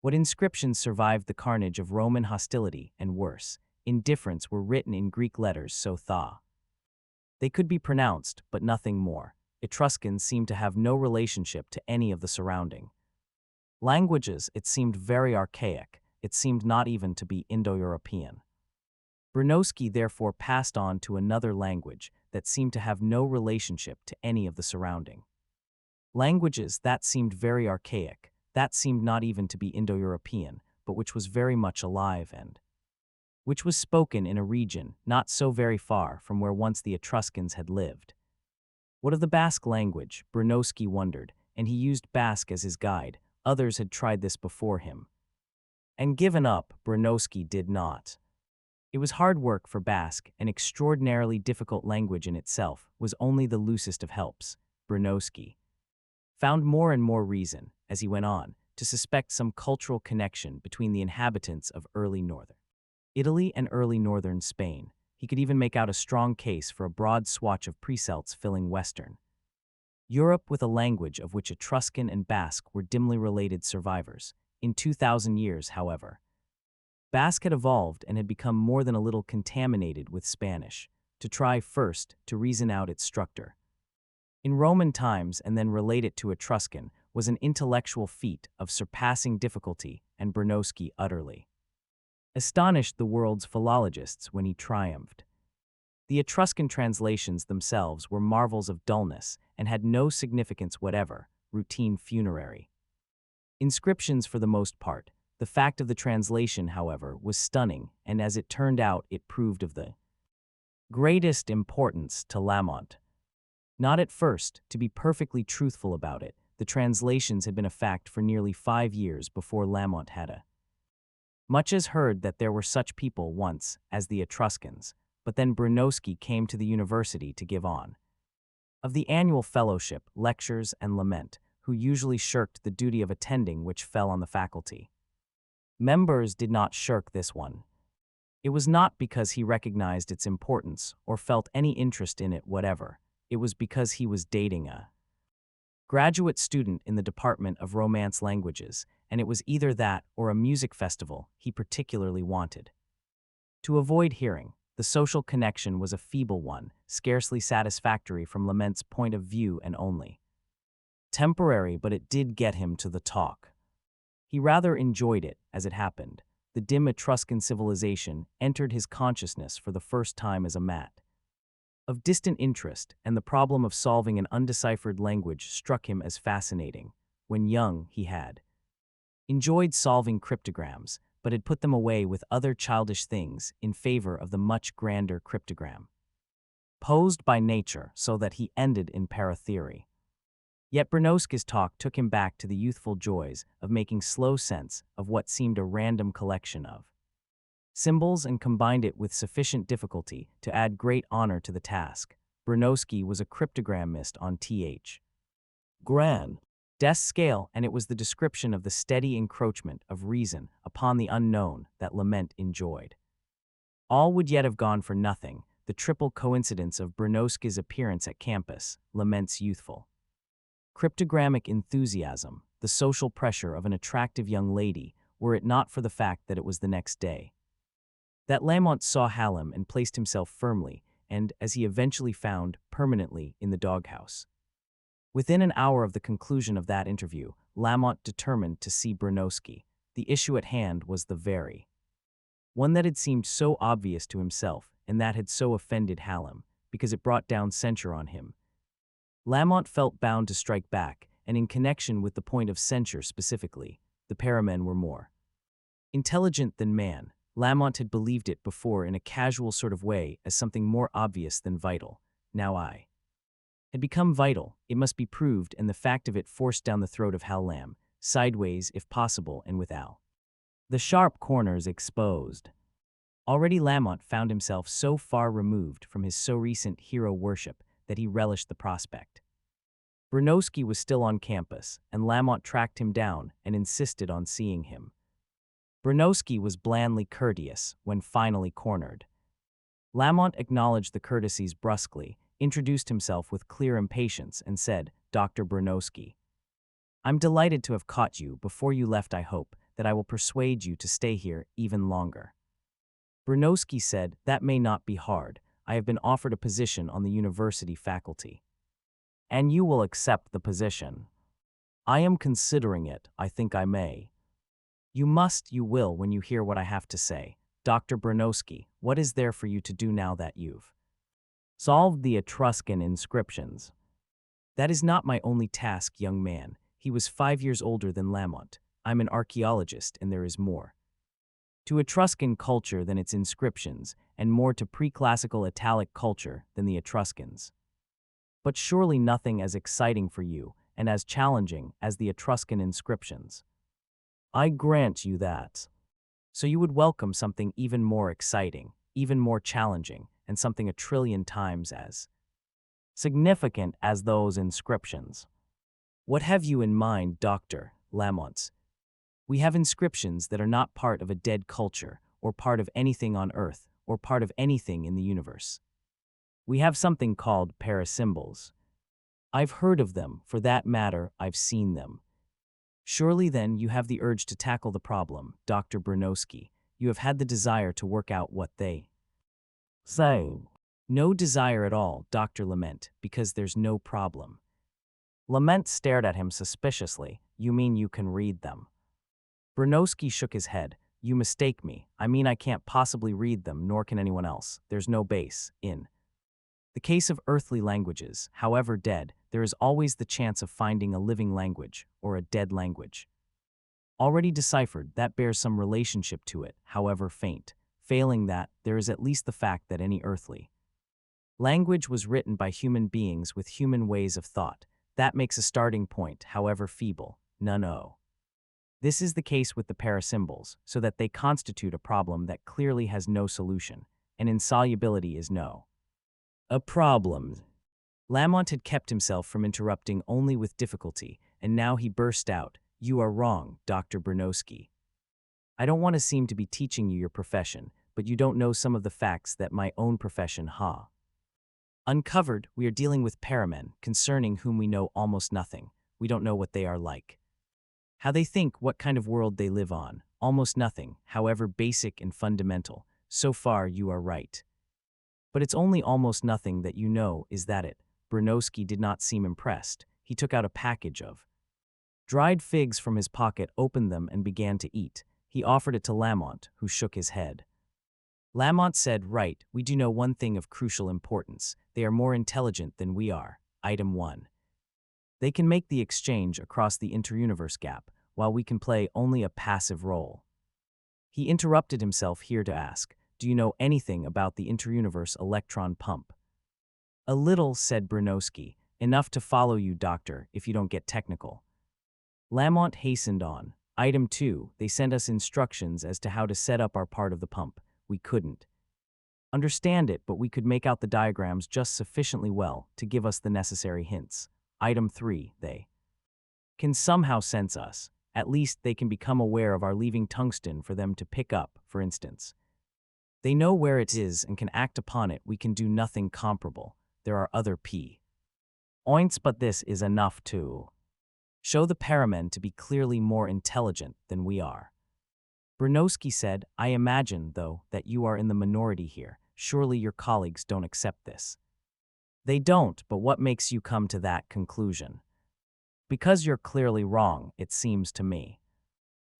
What inscriptions survived the carnage of Roman hostility and worse, indifference, were written in Greek letters so thaw. They could be pronounced, but nothing more. Etruscans seemed to have no relationship to any of the surrounding languages. It seemed very archaic. It seemed not even to be Indo-European. Bronowski therefore passed on to another language that seemed to have no relationship to any of the surrounding languages. That seemed very archaic, that seemed not even to be Indo-European, but which was very much alive and which was spoken in a region not so very far from where once the Etruscans had lived. What of the Basque language? Bronowski wondered, and he used Basque as his guide. Others had tried this before him and given up. Bronowski did not. It was hard work for Basque, an extraordinarily difficult language in itself, was only the loosest of helps. Bronowski found more and more reason, as he went on, to suspect some cultural connection between the inhabitants of early northern Italy and early northern Spain. He could even make out a strong case for a broad swatch of pre-Celts filling western Europe with a language of which Etruscan and Basque were dimly related survivors. In 2,000 years, however, Basque had evolved and had become more than a little contaminated with Spanish. To try first to reason out its structure in Roman times and then relate it to Etruscan was an intellectual feat of surpassing difficulty, and Bronowski utterly astonished the world's philologists when he triumphed. The Etruscan translations themselves were marvels of dullness and had no significance whatever, routine funerary inscriptions for the most part. The fact of the translation, however, was stunning, and as it turned out, it proved of the greatest importance to Lamont. Not at first, to be perfectly truthful about it, the translations had been a fact for nearly 5 years before Lamont had a much as heard that there were such people once as the Etruscans, but then Bronowski came to the university to give on of the annual fellowship, lectures, and lament, who usually shirked the duty of attending which fell on the faculty. Members did not shirk this one. It was not because he recognized its importance or felt any interest in it whatever. It was because he was dating a graduate student in the Department of Romance Languages, and it was either that or a music festival he particularly wanted to avoid hearing. The social connection was a feeble one, scarcely satisfactory from Lament's point of view and only temporary, but it did get him to the talk. He rather enjoyed it, as it happened. The dim Etruscan civilization entered his consciousness for the first time as a matter of distant interest, and the problem of solving an undeciphered language struck him as fascinating. When young, he had enjoyed solving cryptograms, but had put them away with other childish things in favor of the much grander cryptogram posed by nature, so that he ended in paratheory. Yet Bronowski's talk took him back to the youthful joys of making slow sense of what seemed a random collection of symbols and combined it with sufficient difficulty to add great honor to the task. Bronowski was a cryptogramist on Th. Gran. Des scale, and it was the description of the steady encroachment of reason upon the unknown that Lament enjoyed. All would yet have gone for nothing, the triple coincidence of Bronowski's appearance at campus, Lament's youthful cryptogrammic enthusiasm, the social pressure of an attractive young lady, were it not for the fact that it was the next day that Lamont saw Hallam and placed himself firmly, and, as he eventually found, permanently, in the doghouse. Within an hour of the conclusion of that interview, Lamont determined to see Bronowski. The issue at hand was the very one that had seemed so obvious to himself, and that had so offended Hallam, because it brought down censure on him. Lamont felt bound to strike back, and in connection with the point of censure specifically, the paramen were more intelligent than man. Lamont had believed it before in a casual sort of way as something more obvious than vital. Now I had become vital, it must be proved, and the fact of it forced down the throat of Hallam, sideways if possible and without the sharp corners exposed. Already Lamont found himself so far removed from his so recent hero worship that he relished the prospect. Bronowski was still on campus, and Lamont tracked him down and insisted on seeing him. Bronowski was blandly courteous when finally cornered. Lamont acknowledged the courtesies brusquely, introduced himself with clear impatience, and said, "Dr. Bronowski, I'm delighted to have caught you. Before you left, I hope that I will persuade you to stay here even longer." Bronowski said, "That may not be hard. I have been offered a position on the university faculty." "And you will accept the position?" "I am considering it. I think I may." "You must, you will, when you hear what I have to say." Dr. Bronowski, what is there for you to do now that you've solved the Etruscan inscriptions? That is not my only task, young man. He was 5 years older than Lamont. I'm an archaeologist, and there is more to Etruscan culture than its inscriptions, and more to pre-classical Italic culture than the Etruscans. But surely nothing as exciting for you, and as challenging as the Etruscan inscriptions. I grant you that. So you would welcome something even more exciting, even more challenging, and something a trillion times as significant as those inscriptions. What have you in mind, Dr. Lamont? We have inscriptions that are not part of a dead culture, or part of anything on Earth, or part of anything in the universe. We have something called parasymbols. I've heard of them, for that matter, I've seen them. Surely then you have the urge to tackle the problem, Dr. Bronowski. You have had the desire to work out what they say. No desire at all, Dr. Lament, because there's no problem. Lament stared at him suspiciously. You mean you can read them? Bronowski shook his head. You mistake me. I mean I can't possibly read them, nor can anyone else. There's no base in the case of earthly languages, however dead, there is always the chance of finding a living language, or a dead language. Already deciphered, that bears some relationship to it, however faint. Failing that, there is at least the fact that any earthly language was written by human beings with human ways of thought. That makes a starting point, however feeble. No. This is the case with the parasymbols, so that they constitute a problem that clearly has no solution, and insolubility is no a problem. Lamont had kept himself from interrupting only with difficulty, and now he burst out, You are wrong, Dr. Bronowski. I don't want to seem to be teaching you your profession, but you don't know some of the facts that my own profession uncovered. We are dealing with paramen, concerning whom we know almost nothing. We don't know what they are like, how they think, what kind of world they live on. Almost nothing, however basic and fundamental. So far you are right. But it's only almost nothing that you know, is that it? Bronowski did not seem impressed. He took out a package of dried figs from his pocket, opened them, and began to eat. He offered it to Lamont, who shook his head. Lamont said, Right, we do know one thing of crucial importance. They are more intelligent than we are. Item 1. They can make the exchange across the interuniverse gap, while we can play only a passive role. He interrupted himself here to ask, Do you know anything about the interuniverse electron pump? A little, said Bronowski. Enough to follow you, doctor, if you don't get technical. Lamont hastened on. Item 2. They sent us instructions as to how to set up our part of the pump. We couldn't understand it, but we could make out the diagrams just sufficiently well to give us the necessary hints. Item 3. They can somehow sense us. At least they can become aware of our leaving tungsten for them to pick up, for instance. They know where it is and can act upon it. We can do nothing comparable. There are other points, but this is enough to show the paramen to be clearly more intelligent than we are. Bronowski said, I imagine, though, that you are in the minority here. Surely your colleagues don't accept this. They don't, but what makes you come to that conclusion? Because you're clearly wrong, it seems to me.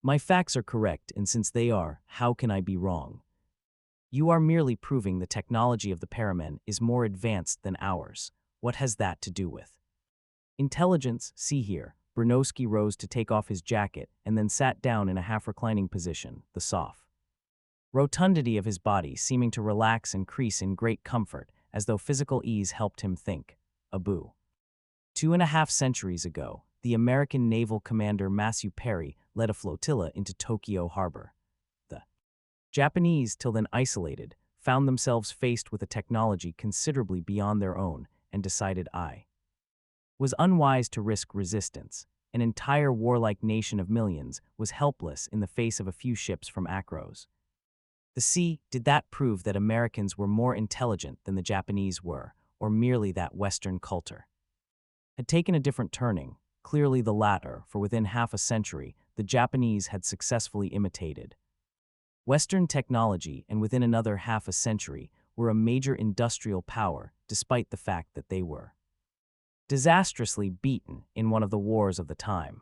My facts are correct, and since they are, how can I be wrong? You are merely proving the technology of the paramen is more advanced than ours. What has that to do with intelligence? See here. Bronowski rose to take off his jacket and then sat down in a half-reclining position, the soft rotundity of his body seeming to relax and crease in great comfort, as though physical ease helped him think. 2.5 centuries ago, the American naval commander Matthew Perry led a flotilla into Tokyo Harbor. The Japanese, till then isolated, found themselves faced with a technology considerably beyond their own and decided I was unwise to risk resistance. An entire warlike nation of millions was helpless in the face of a few ships from Akros. The sea, did that prove that Americans were more intelligent than the Japanese were, or merely that Western culture had taken a different turning? Clearly the latter, for within half a century, the Japanese had successfully imitated Western technology, and within another half a century were a major industrial power, despite the fact that they were disastrously beaten in one of the wars of the time.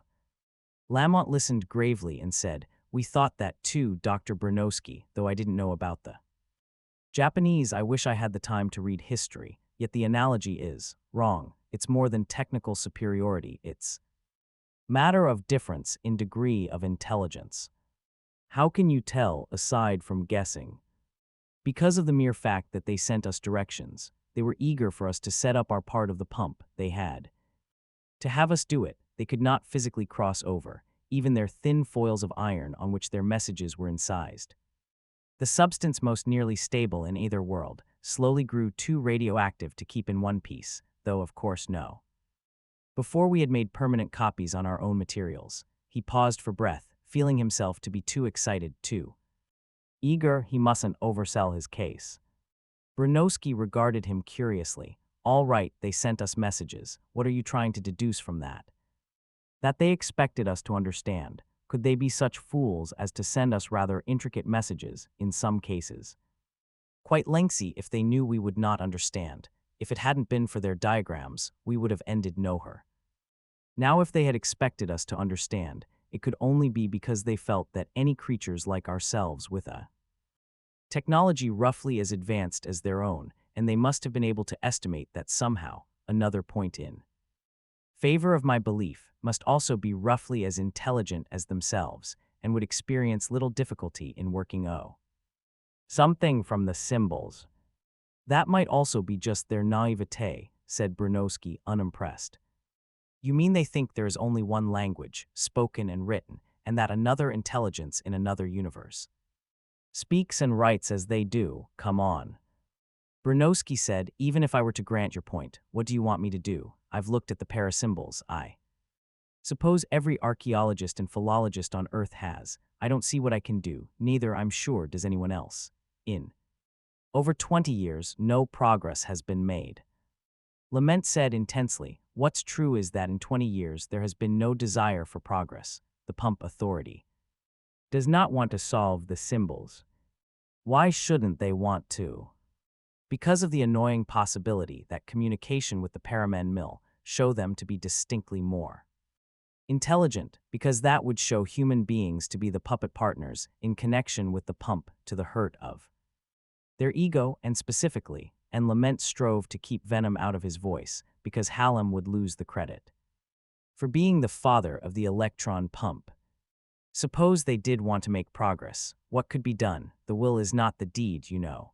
Lamont listened gravely and said, We thought that too, Dr. Bronowski, though I didn't know about the Japanese. I wish I had the time to read history, yet the analogy is wrong. It's more than technical superiority, it's matter of difference in degree of intelligence. How can you tell, aside from guessing? Because of the mere fact that they sent us directions, they were eager for us to set up our part of the pump. They had to have us do it. They could not physically cross over, even their thin foils of iron on which their messages were incised. The substance most nearly stable in either world slowly grew too radioactive to keep in one piece, though of course no. Before we had made permanent copies on our own materials, he paused for breath, feeling himself to be too excited, too eager. He mustn't oversell his case. Bronowski regarded him curiously. All right, they sent us messages. What are you trying to deduce from that? That they expected us to understand. Could they be such fools as to send us rather intricate messages, in some cases? Quite lengthy if they knew we would not understand. If it hadn't been for their diagrams, we would have ended nowhere. Now if they had expected us to understand, it could only be because they felt that any creatures like ourselves with a technology roughly as advanced as their own, and they must have been able to estimate that somehow, another point in favor of my belief, must also be roughly as intelligent as themselves, and would experience little difficulty in working something from the symbols. That might also be just their naivete, said Bronowski, unimpressed. You mean they think there is only one language, spoken and written, and that another intelligence in another universe speaks and writes as they do? Come on. Bronowski said, even if I were to grant your point, what do you want me to do? I've looked at the parasymbols. I suppose every archaeologist and philologist on Earth has. I don't see what I can do, neither, I'm sure, does anyone else. In over 20 years, no progress has been made. Lament said intensely, what's true is that in 20 years there has been no desire for progress. The pump authority does not want to solve the symbols. Why shouldn't they want to? Because of the annoying possibility that communication with the Paraman mill show them to be distinctly more intelligent, because that would show human beings to be the puppet partners in connection with the pump to the hurt of their ego, and specifically, and Lament strove to keep venom out of his voice, because Hallam would lose the credit for being the father of the electron pump. Suppose they did want to make progress, what could be done? The will is not the deed, you know.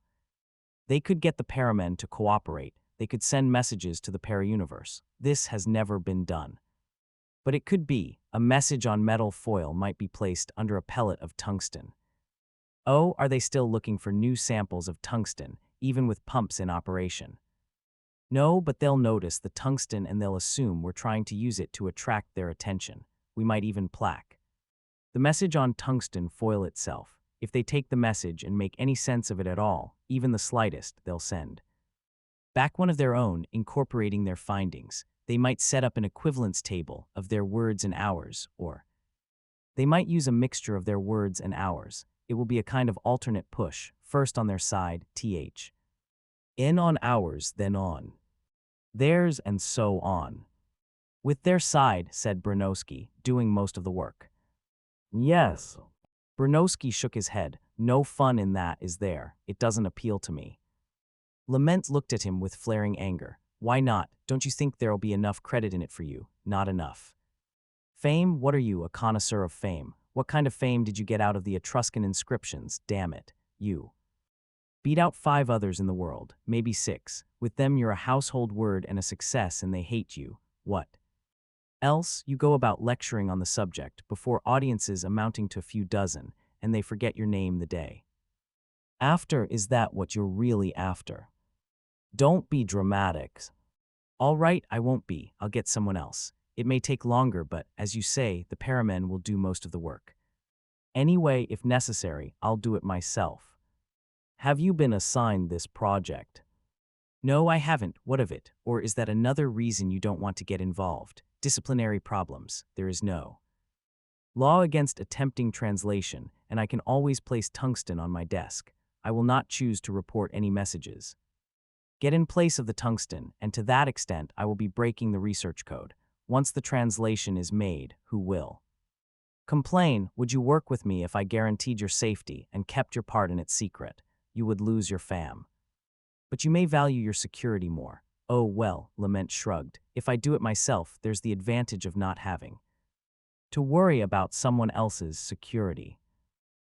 They could get the Paramen to cooperate, they could send messages to the para-universe. This has never been done. But it could be, a message on metal foil might be placed under a pellet of tungsten. Oh, are they still looking for new samples of tungsten, even with pumps in operation? No, but they'll notice the tungsten and they'll assume we're trying to use it to attract their attention. We might even plaque the message on tungsten foil itself. If they take the message and make any sense of it at all, even the slightest, they'll send back one of their own, incorporating their findings. They might set up an equivalence table of their words and ours, or they might use a mixture of their words and ours. It will be a kind of alternate push, first on their side, in on ours, then on theirs, and so on. With their side, said Bronowski, doing most of the work. Yes. Bronowski shook his head. No fun in that, is there? It doesn't appeal to me. Lament looked at him with flaring anger. Why not? Don't you think there'll be enough credit in it for you? Not enough. Fame? What are you, a connoisseur of fame? What kind of fame did you get out of the Etruscan inscriptions? Damn it. You beat out 5 others in the world, maybe 6. With them you're a household word and a success, and they hate you. What else? You go about lecturing on the subject before audiences amounting to a few dozen, and they forget your name the day after. Is that what you're really after? Don't be dramatic. All right, I won't be. I'll get someone else. It may take longer, but, as you say, the paramen will do most of the work. Anyway, if necessary, I'll do it myself. Have you been assigned this project? No, I haven't. What of it? Or is that another reason you don't want to get involved? Disciplinary problems. There is no law against attempting translation, and I can always place tungsten on my desk. I will not choose to report any messages. Get in place of the tungsten, and to that extent I will be breaking the research code. Once the translation is made, who will Complain, would you work with me if I guaranteed your safety and kept your part in it secret? You would lose your fam. But you may value your security more. Oh well, Lament shrugged. If I do it myself, there's the advantage of not having to worry about someone else's security.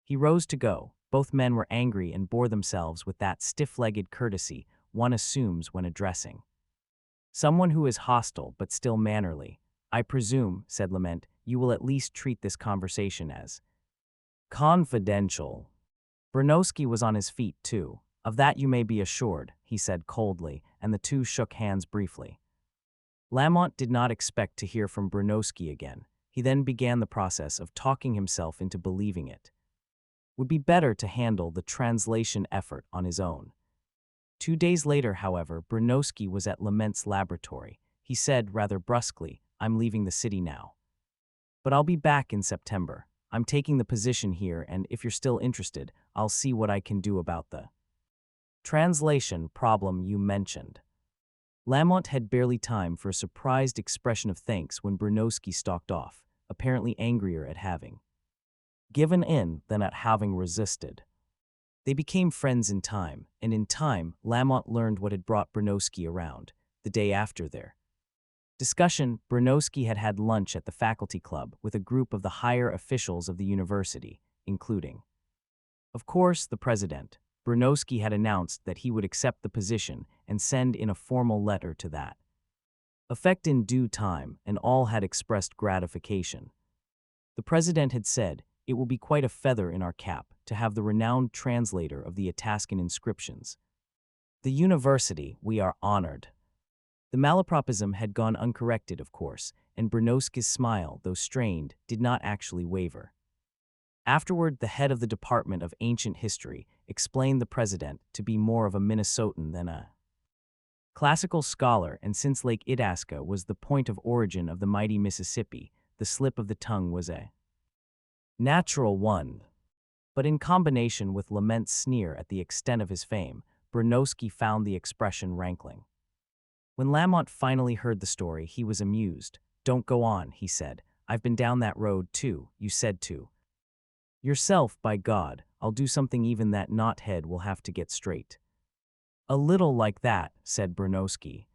He rose to go. Both men were angry and bore themselves with that stiff-legged courtesy one assumes when addressing someone who is hostile but still mannerly. I presume, said Lament, you will at least treat this conversation as confidential. Bronowski was on his feet, too. Of that you may be assured, he said coldly, and the two shook hands briefly. Lamont did not expect to hear from Bronowski again. He then began the process of talking himself into believing it would be better to handle the translation effort on his own. 2 days later, however, Bronowski was at Lament's laboratory. He said rather brusquely, I'm leaving the city now. But I'll be back in September. I'm taking the position here, and if you're still interested, I'll see what I can do about the translation problem you mentioned. Lamont had barely time for a surprised expression of thanks when Bronowski stalked off, apparently angrier at having given in than at having resisted. They became friends in time, and in time, Lamont learned what had brought Bronowski around. The day after their discussion, Bronowski had had lunch at the faculty club with a group of the higher officials of the university, including, of course, the president. Bronowski had announced that he would accept the position and send in a formal letter to that effect in due time, and all had expressed gratification. The president had said, it will be quite a feather in our cap to have the renowned translator of the Ataskan inscriptions. The university, we are honored. The malapropism had gone uncorrected, of course, and Bronowski's smile, though strained, did not actually waver. Afterward, the head of the Department of Ancient History explained the president to be more of a Minnesotan than a classical scholar, and since Lake Itasca was the point of origin of the mighty Mississippi, the slip of the tongue was a natural one. But in combination with Lament's sneer at the extent of his fame, Bronowski found the expression rankling. When Lamont finally heard the story, he was amused. Don't go on, he said. I've been down that road too, you said to yourself, by God, I'll do something even that knothead will have to get straight. A little like that, said Bronowski.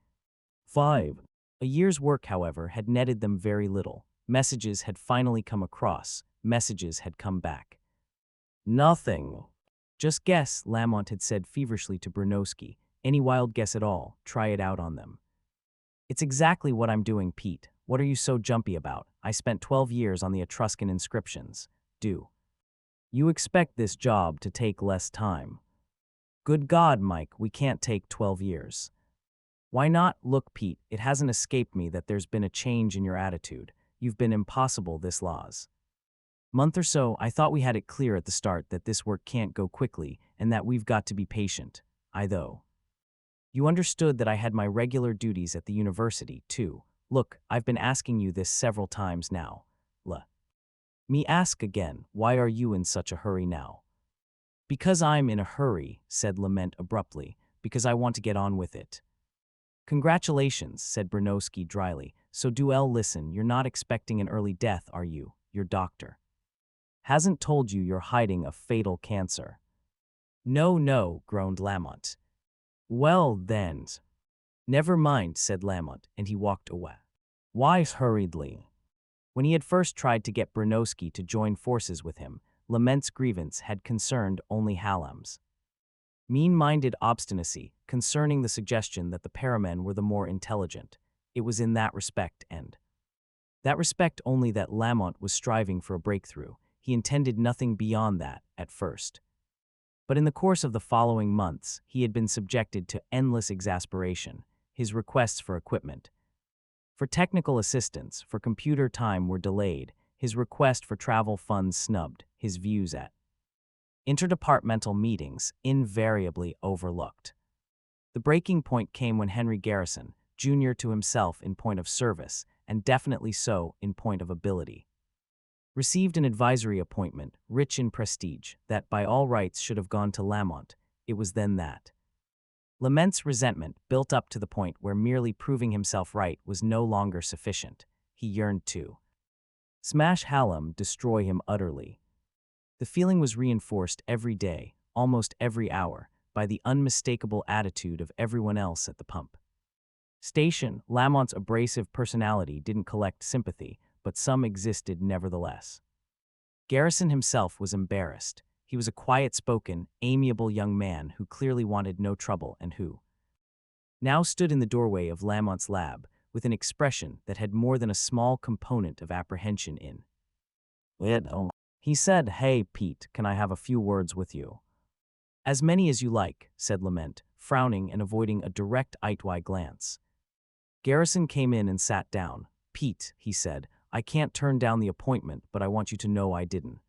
5. A year's work, however, had netted them very little. Messages had finally come across. Messages had come back. Nothing. Just guess, Lamont had said feverishly to Bronowski. Any wild guess at all, try it out on them. It's exactly what I'm doing, Pete. What are you so jumpy about? I spent 12 years on the Etruscan inscriptions. Do you expect this job to take less time? Good God, Mike, we can't take 12 years. Why not? Look, Pete, it hasn't escaped me that there's been a change in your attitude. You've been impossible this last month or so. I thought we had it clear at the start that this work can't go quickly and that we've got to be patient. Though. You understood that I had my regular duties at the university, too. Look, I've been asking you this several times now. Me ask again, why are you in such a hurry now? Because I'm in a hurry, said Lament abruptly, because I want to get on with it. Congratulations, said Bronowski dryly. So Duell, listen, you're not expecting an early death, are you? Your doctor hasn't told you you're hiding a fatal cancer. No, groaned Lamont. Well, then. Never mind, said Lamont, and he walked away. Why hurriedly? When he had first tried to get Bronowski to join forces with him, Lament's grievance had concerned only Hallam's mean-minded obstinacy concerning the suggestion that the paramen were the more intelligent. It was in that respect, and that respect only, that Lamont was striving for a breakthrough. He intended nothing beyond that at first. But in the course of the following months, he had been subjected to endless exasperation. His requests for equipment, for technical assistance, for computer time were delayed, his request for travel funds snubbed, his views at interdepartmental meetings invariably overlooked. The breaking point came when Henry Garrison, junior to himself in point of service, and definitely so in point of ability, received an advisory appointment, rich in prestige, that by all rights should have gone to Lamont. It was then that Lament's resentment built up to the point where merely proving himself right was no longer sufficient. He yearned to Smash Hallam, destroy him utterly. The feeling was reinforced every day, almost every hour, by the unmistakable attitude of everyone else at the pump. Station, Lamont's abrasive personality didn't collect sympathy, but some existed nevertheless. Garrison himself was embarrassed. He was a quiet-spoken, amiable young man who clearly wanted no trouble and who now stood in the doorway of Lamont's lab with an expression that had more than a small component of apprehension in it. He said, "Hey, Pete, can I have a few words with you?" "As many as you like," said Lament, frowning and avoiding a direct eye-to-eye glance. Garrison came in and sat down. "Pete," he said, "I can't turn down the appointment, but I want you to know I didn't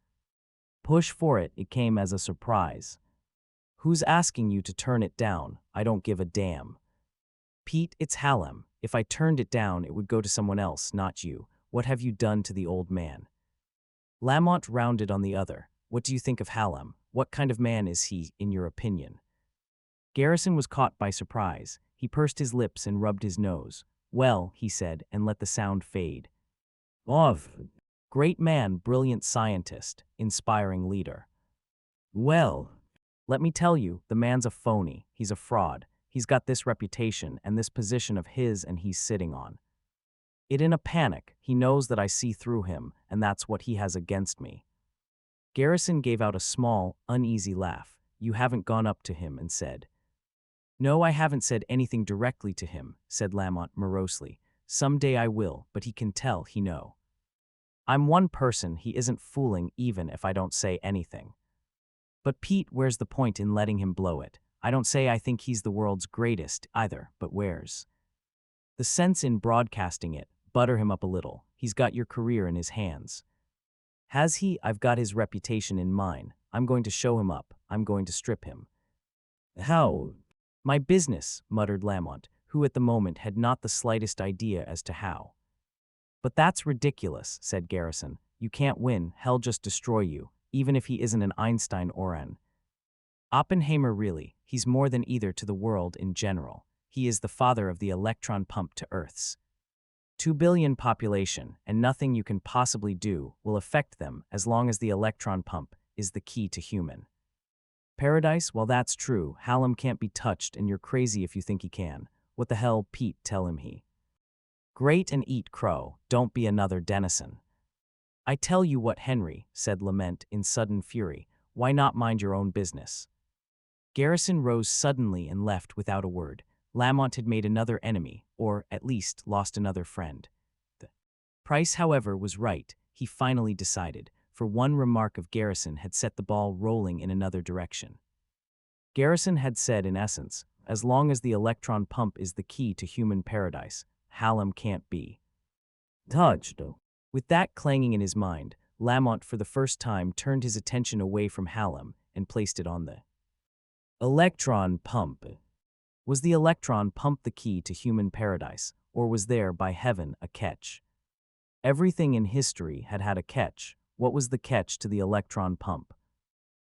push for it. It came as a surprise." "Who's asking you to turn it down? I don't give a damn." "Pete, it's Hallam. If I turned it down, it would go to someone else, not you. What have you done to the old man?" Lamont rounded on the other. "What do you think of Hallam? What kind of man is he, in your opinion?" Garrison was caught by surprise. He pursed his lips and rubbed his nose. "Well," he said, and let the sound fade. "Off. Great man, brilliant scientist, inspiring leader." "Well, let me tell you, the man's a phony. He's a fraud. He's got this reputation and this position of his and he's sitting on it in a panic. He knows that I see through him, and that's what he has against me." Garrison gave out a small, uneasy laugh. "You haven't gone up to him and said—" "No, I haven't said anything directly to him," said Lamont morosely. "Someday I will, but he can tell he know. I'm one person he isn't fooling even if I don't say anything." "But Pete, where's the point in letting him blow it? I don't say I think he's the world's greatest either, but where's the sense in broadcasting it? Butter him up a little. He's got your career in his hands." "Has he? I've got his reputation in mine. I'm going to show him up. I'm going to strip him." "How?" "My business," muttered Lamont, who at the moment had not the slightest idea as to how. "But that's ridiculous," said Garrison. "You can't win. Hell just destroy you, even if he isn't an Einstein or an Oppenheimer. Really, he's more than either to the world in general. He is the father of the electron pump to Earth's 2 billion population, and nothing you can possibly do will affect them as long as the electron pump is the key to human paradise." "Well, that's true. Hallam can't be touched, and you're crazy if you think he can." "What the hell, Pete, tell him he great and eat crow. Don't be another Dennison." "I tell you what, Henry," said Lament in sudden fury, "why not mind your own business?" Garrison rose suddenly and left without a word. Lamont had made another enemy, or, at least, lost another friend. The Price, however, was right, he finally decided, for one remark of Garrison had set the ball rolling in another direction. Garrison had said, in essence, as long as the electron pump is the key to human paradise, Hallam can't be touched. With that clanging in his mind, Lamont for the first time turned his attention away from Hallam and placed it on the electron pump. Was the electron pump the key to human paradise, or was there, by heaven, a catch? Everything in history had had a catch. What was the catch to the electron pump?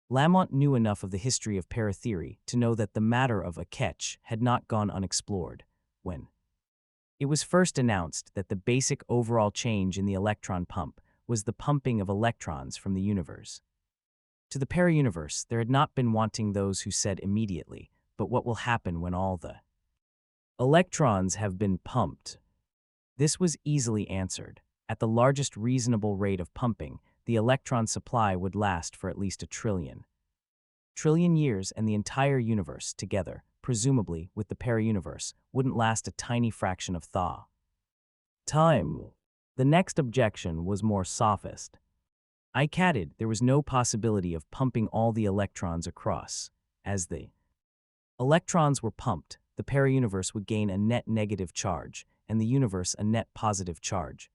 Lamont knew enough of the history of paratheory to know that the matter of a catch had not gone unexplored. When it was first announced that the basic overall change in the electron pump was the pumping of electrons from the universe to the para-universe, there had not been wanting those who said immediately, "But what will happen when all the electrons have been pumped?" This was easily answered. At the largest reasonable rate of pumping, the electron supply would last for at least 1 trillion years, and the entire universe together, presumably with the para-universe, wouldn't last a tiny fraction of time. The next objection was more sophist. I catted there was no possibility of pumping all the electrons across. As the electrons were pumped, the para-universe would gain a net negative charge, and the universe a net positive charge.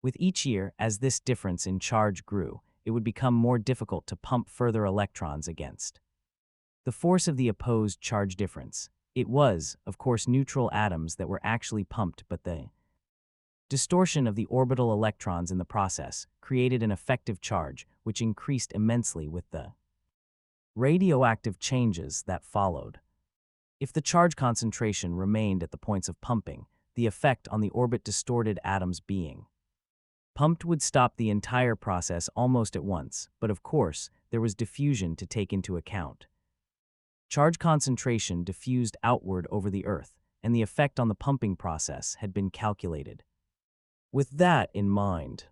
With each year, as this difference in charge grew, it would become more difficult to pump further electrons against the force of the opposed charge difference. It was, of course, neutral atoms that were actually pumped, but the distortion of the orbital electrons in the process created an effective charge which increased immensely with the radioactive changes that followed. If the charge concentration remained at the points of pumping, the effect on the orbit distorted atoms being Pumped would stop the entire process almost at once, but of course, there was diffusion to take into account. Charge concentration diffused outward over the Earth, and the effect on the pumping process had been calculated. With that in mind,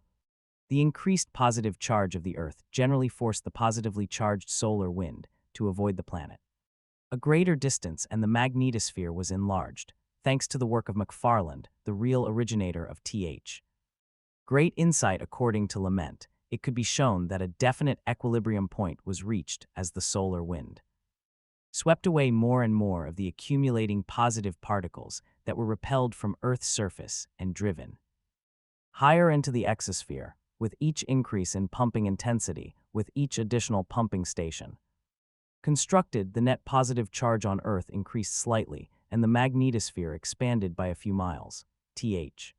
the increased positive charge of the Earth generally forced the positively charged solar wind to avoid the planet. A greater distance and the magnetosphere was enlarged, thanks to the work of McFarland, the real originator of TH. Great insight according to Lament, it could be shown that a definite equilibrium point was reached as the solar wind swept away more and more of the accumulating positive particles that were repelled from Earth's surface and driven higher into the exosphere, with each increase in pumping intensity, with each additional pumping station constructed, the net positive charge on Earth increased slightly, and the magnetosphere expanded by a few miles. Th.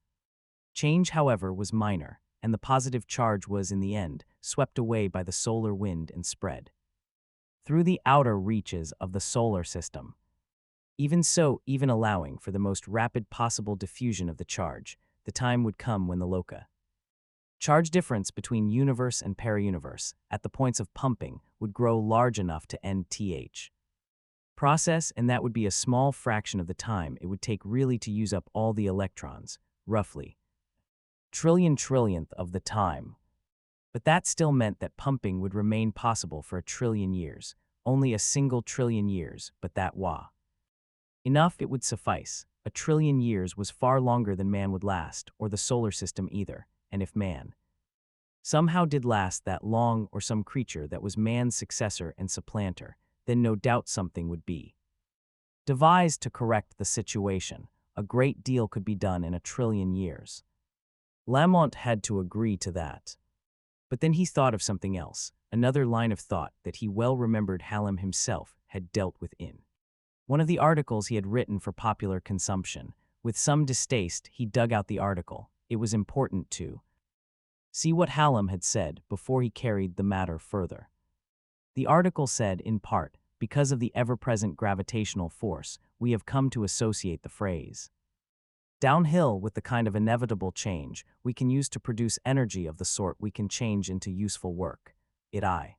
Change, however, was minor, and the positive charge was, in the end, swept away by the solar wind and spread through the outer reaches of the solar system. Even so, even allowing for the most rapid possible diffusion of the charge, the time would come when the loca charge difference between universe and periuniverse at the points of pumping would grow large enough to end Th. process, and that would be a small fraction of the time it would take really to use up all the electrons, roughly trillionth of the time. But that still meant that pumping would remain possible for 1 trillion years, only a single trillion years, but that enough it would suffice. 1 trillion years was far longer than man would last, or the solar system either, and if man somehow did last that long, or some creature that was man's successor and supplanter, then no doubt something would be devised to correct the situation. A great deal could be done in 1 trillion years. Lamont had to agree to that. But then he thought of something else, another line of thought that he well remembered Hallam himself had dealt with in one of the articles he had written for popular consumption. With some distaste, he dug out the article. It was important to see what Hallam had said before he carried the matter further. The article said, in part, because of the ever-present gravitational force, we have come to associate the phrase downhill with the kind of inevitable change we can use to produce energy of the sort we can change into useful work. The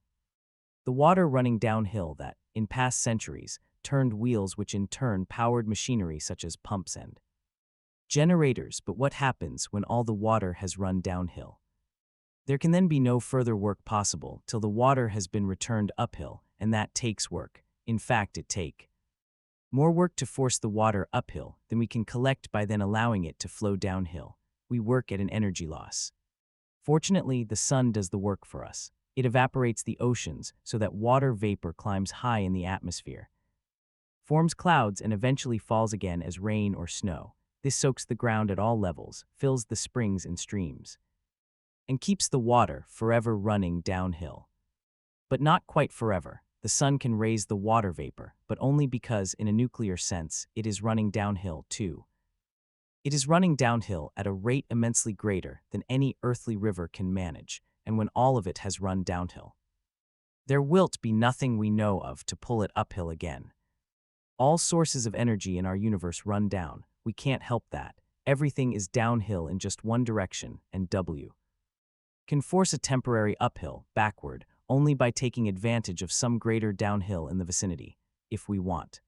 water running downhill that, in past centuries, turned wheels which in turn powered machinery such as pumps and generators. But what happens when all the water has run downhill? There can then be no further work possible till the water has been returned uphill, and that takes work. In fact, it takes more work to force the water uphill than we can collect by then allowing it to flow downhill. We work at an energy loss. Fortunately, the sun does the work for us. It evaporates the oceans so that water vapor climbs high in the atmosphere, forms clouds, and eventually falls again as rain or snow. This soaks the ground at all levels, fills the springs and streams, and keeps the water forever running downhill. But not quite forever. The sun can raise the water vapor, but only because, in a nuclear sense, it is running downhill too. It is running downhill at a rate immensely greater than any earthly river can manage, and when all of it has run downhill, there wilt be nothing we know of to pull it uphill again. All sources of energy in our universe run down. We can't help that. Everything is downhill in just one direction, and W can force a temporary uphill, backward, only by taking advantage of some greater downhill in the vicinity. If we want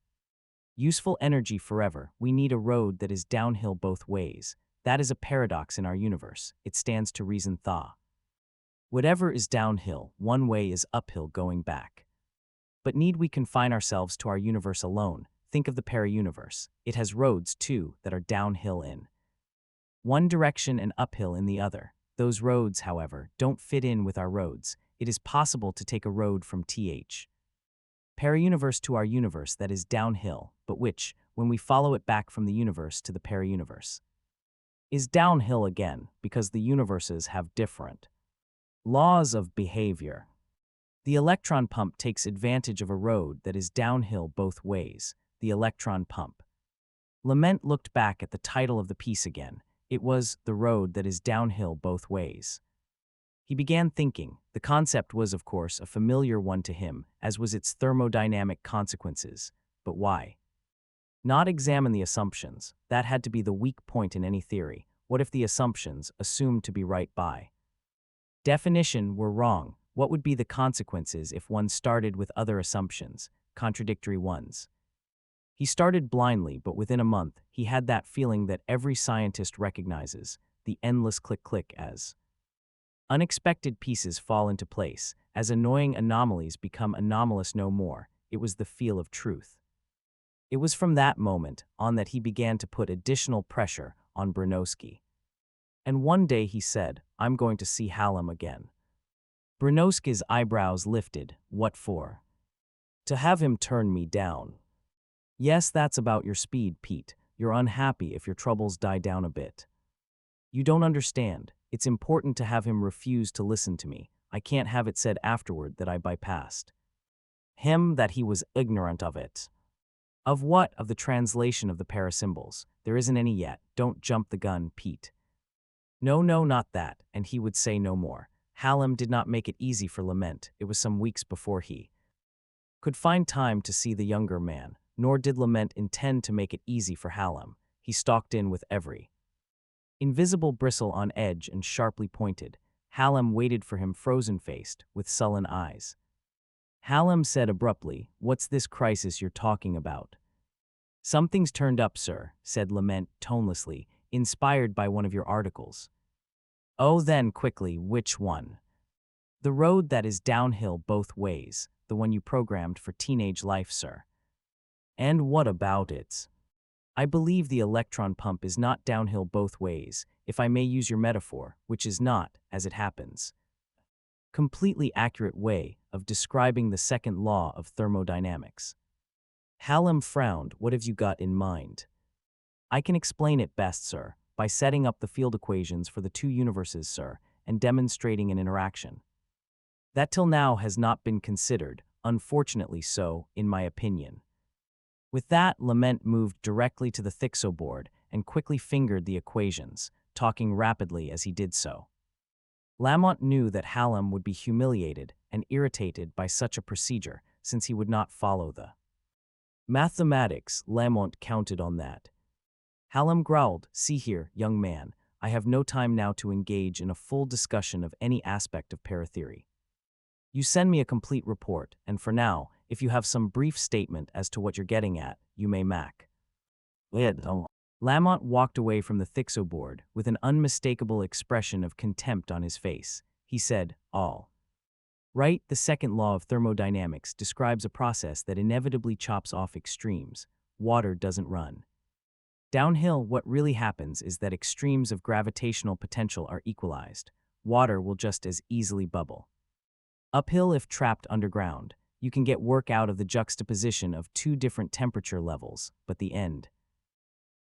useful energy forever, we need a road that is downhill both ways. That is a paradox in our universe. It stands to reason. Whatever is downhill, one way is uphill going back. But need we confine ourselves to our universe alone? Think of the peri-universe. It has roads, too, that are downhill in one direction and uphill in the other. Those roads, however, don't fit in with our roads. It is possible to take a road from Th. peri-universe to our universe that is downhill, but which, when we follow it back from the universe to the peri-universe, is downhill again, because the universes have different laws of behavior. The electron pump takes advantage of a road that is downhill both ways, the electron pump. Lament looked back at the title of the piece again. It was The Road That Is Downhill Both Ways. He began thinking. The concept was, of course, a familiar one to him, as was its thermodynamic consequences. But why not examine the assumptions? That had to be the weak point in any theory. What if the assumptions, assumed to be right by definition, were wrong? What would be the consequences if one started with other assumptions, contradictory ones? He started blindly, but within a month, he had that feeling that every scientist recognizes, the endless click-click as unexpected pieces fall into place, as annoying anomalies become anomalous no more. It was the feel of truth. It was from that moment on that he began to put additional pressure on Bronowski. And one day he said, "I'm going to see Hallam again." Bronowski's eyebrows lifted. "What for?" "To have him turn me down." "Yes, that's about your speed, Pete. You're unhappy if your troubles die down a bit." "You don't understand. It's important to have him refuse to listen to me. I can't have it said afterward that I bypassed him, that he was ignorant of it." "Of what?" "Of the translation of the parasymbols. There isn't any yet. Don't jump the gun, Pete." "No, not that," and he would say no more. Hallam did not make it easy for Lament. It was some weeks before he could find time to see the younger man, nor did Lament intend to make it easy for Hallam. He stalked in with every invisible bristle on edge and sharply pointed. Hallam waited for him frozen-faced, with sullen eyes. Hallam said abruptly, "What's this crisis you're talking about?" "Something's turned up, sir," said Lament tonelessly, "inspired by one of your articles." "Oh, then," quickly, "which one?" "The road that is downhill both ways, the one you programmed for teenage life, sir." "And what about it?" "I believe the electron pump is not downhill both ways, if I may use your metaphor, which is not, as it happens, completely accurate way of describing the second law of thermodynamics." Hallam frowned. "What have you got in mind?" "I can explain it best, sir, by setting up the field equations for the two universes, sir, and demonstrating an interaction that till now has not been considered, unfortunately so, in my opinion." With that, Lament moved directly to the Thixo board and quickly fingered the equations, talking rapidly as he did so. Lamont knew that Hallam would be humiliated and irritated by such a procedure, since he would not follow the mathematics. Lamont counted on that. Hallam growled, "See here, young man, I have no time now to engage in a full discussion of any aspect of paratheory. You send me a complete report, and for now, if you have some brief statement as to what you're getting at, you may mac." Lamont walked away from the Thixo board with an unmistakable expression of contempt on his face. He said, "All right, the second law of thermodynamics describes a process that inevitably chops off extremes. Water doesn't run downhill. What really happens is that extremes of gravitational potential are equalized. Water will just as easily bubble uphill if trapped underground. You can get work out of the juxtaposition of two different temperature levels, but the end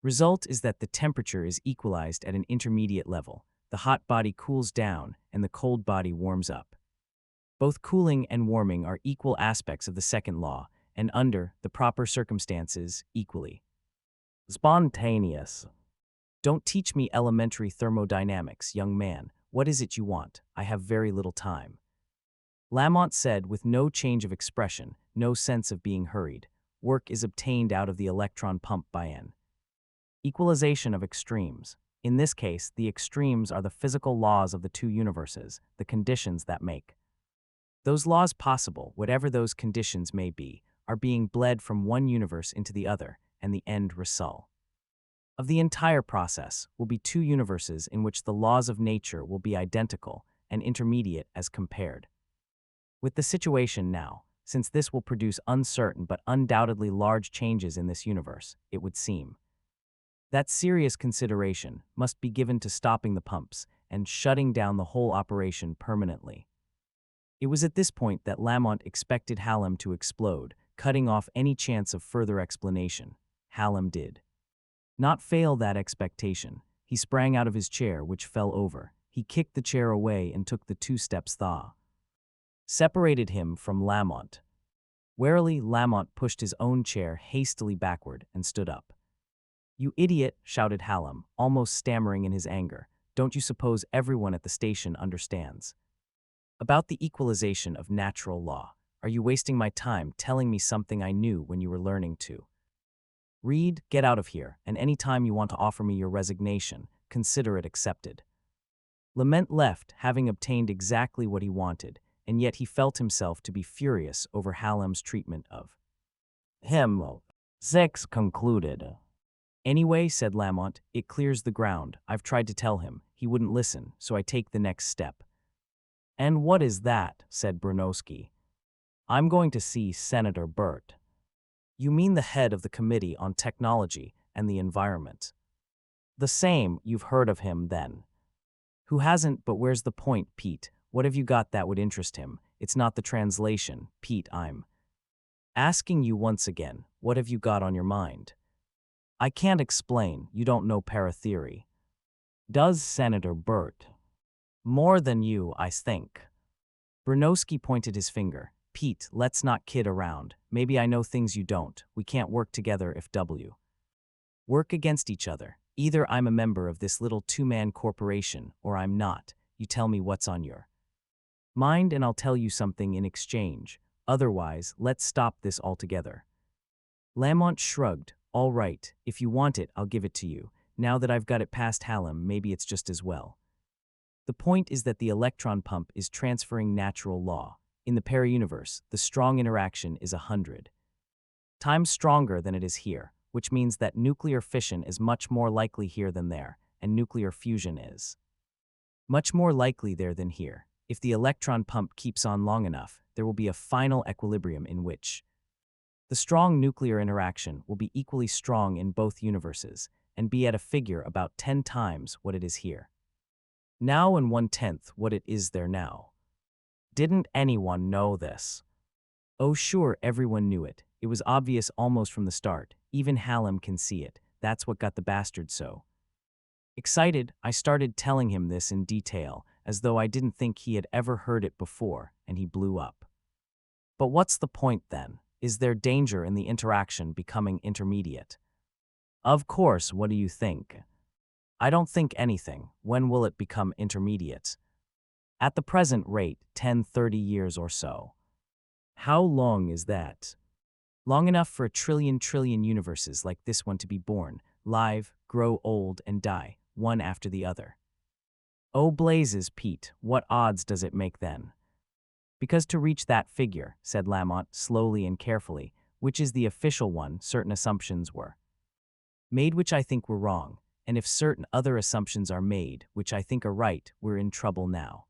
result is that the temperature is equalized at an intermediate level. The hot body cools down and the cold body warms up. Both cooling and warming are equal aspects of the second law, and under the proper circumstances, equally spontaneous. Don't teach me elementary thermodynamics, young man. What is it you want? I have very little time." Lamont said with no change of expression, no sense of being hurried. "Work is obtained out of the electron pump by an equalization of extremes. In this case, the extremes are the physical laws of the two universes, the conditions that make those laws possible, whatever those conditions may be, are being bled from one universe into the other, and the end result of the entire process will be two universes in which the laws of nature will be identical and intermediate as compared with the situation now. Since this will produce uncertain but undoubtedly large changes in this universe, it would seem that serious consideration must be given to stopping the pumps and shutting down the whole operation permanently." It was at this point that Lamont expected Hallam to explode, cutting off any chance of further explanation. Hallam did not fail that expectation. He sprang out of his chair, which fell over. He kicked the chair away and took the 2 steps that separated him from Lamont. Warily, Lamont pushed his own chair hastily backward and stood up. "You idiot," shouted Hallam, almost stammering in his anger. "Don't you suppose everyone at the station understands about the equalization of natural law? Are you wasting my time telling me something I knew when you were learning to read? Get out of here, and any time you want to offer me your resignation, consider it accepted. Lament left, having obtained exactly what he wanted, and yet he felt himself to be furious over Hallam's treatment of him. Six concluded. Anyway, said Lamont, it clears the ground. I've tried to tell him. He wouldn't listen, so I take the next step. And what is that? Said Bronowski. I'm going to see Senator Burt. You mean the head of the Committee on Technology and the Environment? The same. You've heard of him, then. Who hasn't? But where's the point, Pete? What have you got that would interest him? It's not the translation, Pete. I'm asking you once again, what have you got on your mind? I can't explain. You don't know paratheory. Does Senator Burt? More than you, I think. Bronowski pointed his finger. Pete, let's not kid around. Maybe I know things you don't. We can't work together if W. Work against each other. Either I'm a member of this little two-man corporation, or I'm not. You tell me what's on your mind and I'll tell you something in exchange. Otherwise, let's stop this altogether. Lamont shrugged. All right, if you want it, I'll give it to you. Now that I've got it past Hallam, maybe it's just as well. The point is that the electron pump is transferring natural law. In the para-universe, the strong interaction is 100 times stronger than it is here, which means that nuclear fission is much more likely here than there, and nuclear fusion is much more likely there than here. If the electron pump keeps on long enough, there will be a final equilibrium in which the strong nuclear interaction will be equally strong in both universes and be at a figure about 10 times what it is here now and 1/10 what it is there now. Didn't anyone know this? Oh sure, everyone knew it. It was obvious almost from the start. Even Hallam can see it. That's what got the bastard so excited. I started telling him this in detail, as though I didn't think he had ever heard it before, and he blew up. But what's the point then? Is there danger in the interaction becoming intermediate? Of course, what do you think? I don't think anything. When will it become intermediate? At the present rate, 10-30 years or so. How long is that? Long enough for a trillion universes like this one to be born, live, grow old, and die, one after the other. Oh blazes, Pete, what odds does it make then? Because to reach that figure, said Lamont slowly and carefully, which is the official one, certain assumptions were made which I think were wrong, and if certain other assumptions are made which I think are right, we're in trouble now.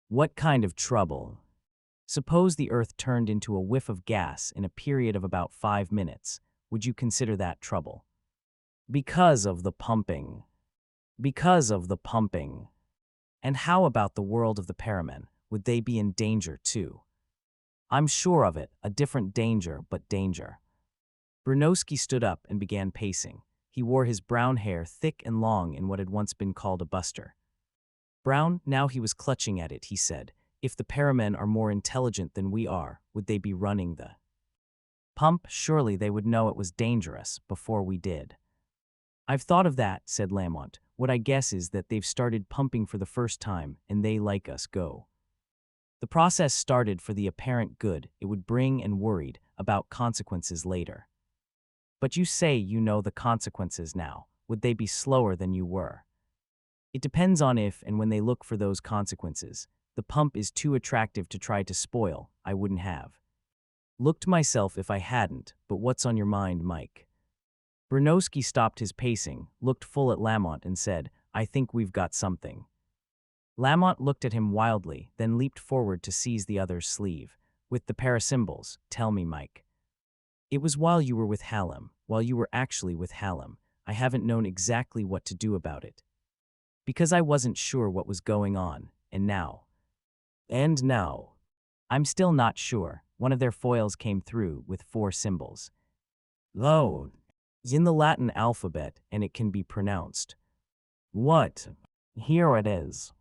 What kind of trouble? Suppose the Earth turned into a whiff of gas in a period of about 5 minutes. Would you consider that trouble? Because of the pumping. Because of the pumping. And how about the world of the paramen? Would they be in danger too? I'm sure of it, a different danger, but danger. Bronowski stood up and began pacing. He wore his brown hair thick and long in what had once been called a buster. Brown, now he was clutching at it, he said. If the paramen are more intelligent than we are, would they be running the pump? Surely they would know it was dangerous before we did. I've thought of that, said Lamont. What I guess is that they've started pumping for the first time, and they, like us, go. The process started for the apparent good it would bring and worried about consequences later. But you say you know the consequences now. Would they be slower than you were? It depends on if and when they look for those consequences. The pump is too attractive to try to spoil. I wouldn't have looked myself if I hadn't, but what's on your mind, Mike? Bronowski stopped his pacing, looked full at Lamont and said, I think we've got something. Lamont looked at him wildly, then leaped forward to seize the other's sleeve. With the parasymbols, tell me, Mike. It was while you were with Hallam, while you were actually with Hallam. I haven't known exactly what to do about it. Because I wasn't sure what was going on, and now. I'm still not sure. One of their foils came through with 4 symbols. Oh, in the Latin alphabet, and it can be pronounced. What? Here it is.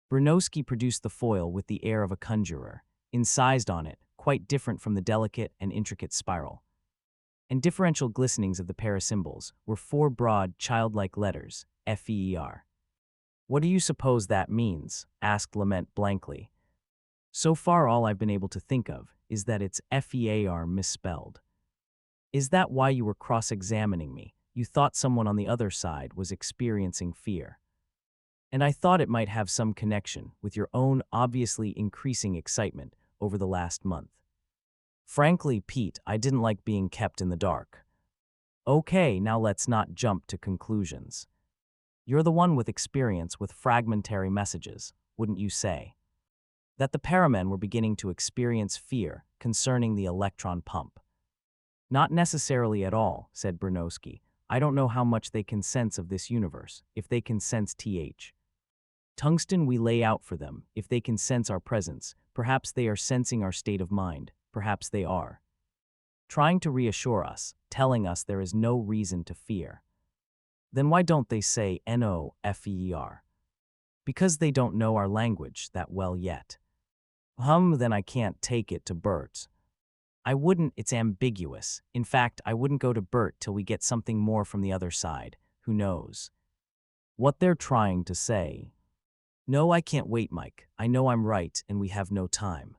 Bronowski produced the foil with the air of a conjurer, incised on it, quite different from the delicate and intricate spiral. And differential glistenings of the parasymbols were 4 broad, childlike letters, FEER. What do you suppose that means? Asked Lament blankly. So far all I've been able to think of is that it's FEAR misspelled. Is that why you were cross-examining me? you thought someone on the other side was experiencing fear. And I thought it might have some connection with your own obviously increasing excitement over the last month. Frankly, Pete, I didn't like being kept in the dark. Okay, now let's not jump to conclusions. You're the one with experience with fragmentary messages, wouldn't you say? That the paramen were beginning to experience fear concerning the electron pump. Not necessarily at all, said Bronowski. I don't know how much they can sense of this universe, if they can sense tungsten we lay out for them, if they can sense our presence, perhaps they are sensing our state of mind, perhaps they are trying to reassure us, telling us there is no reason to fear. Then why don't they say NOFER? Because they don't know our language that well yet. Then I can't take it to Bert. I wouldn't, it's ambiguous. In fact, I wouldn't go to Bert till we get something more from the other side. Who knows what they're trying to say? No, I can't wait, Mike. I know I'm right, and we have no time.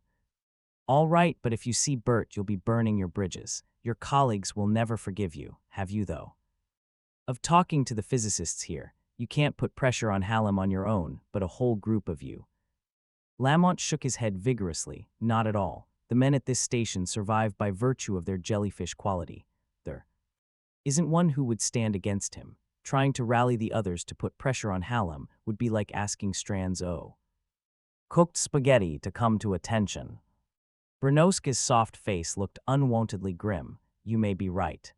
All right, but if you see Bert, you'll be burning your bridges. Your colleagues will never forgive you, have you though? Of talking to the physicists here, you can't put pressure on Hallam on your own, but a whole group of you. Lamont shook his head vigorously. Not at all. The men at this station survive by virtue of their jellyfish quality. There isn't one who would stand against him. Trying to rally the others to put pressure on Hallam would be like asking Strands O. Cooked spaghetti to come to attention. Bronowski's soft face looked unwontedly grim. You may be right.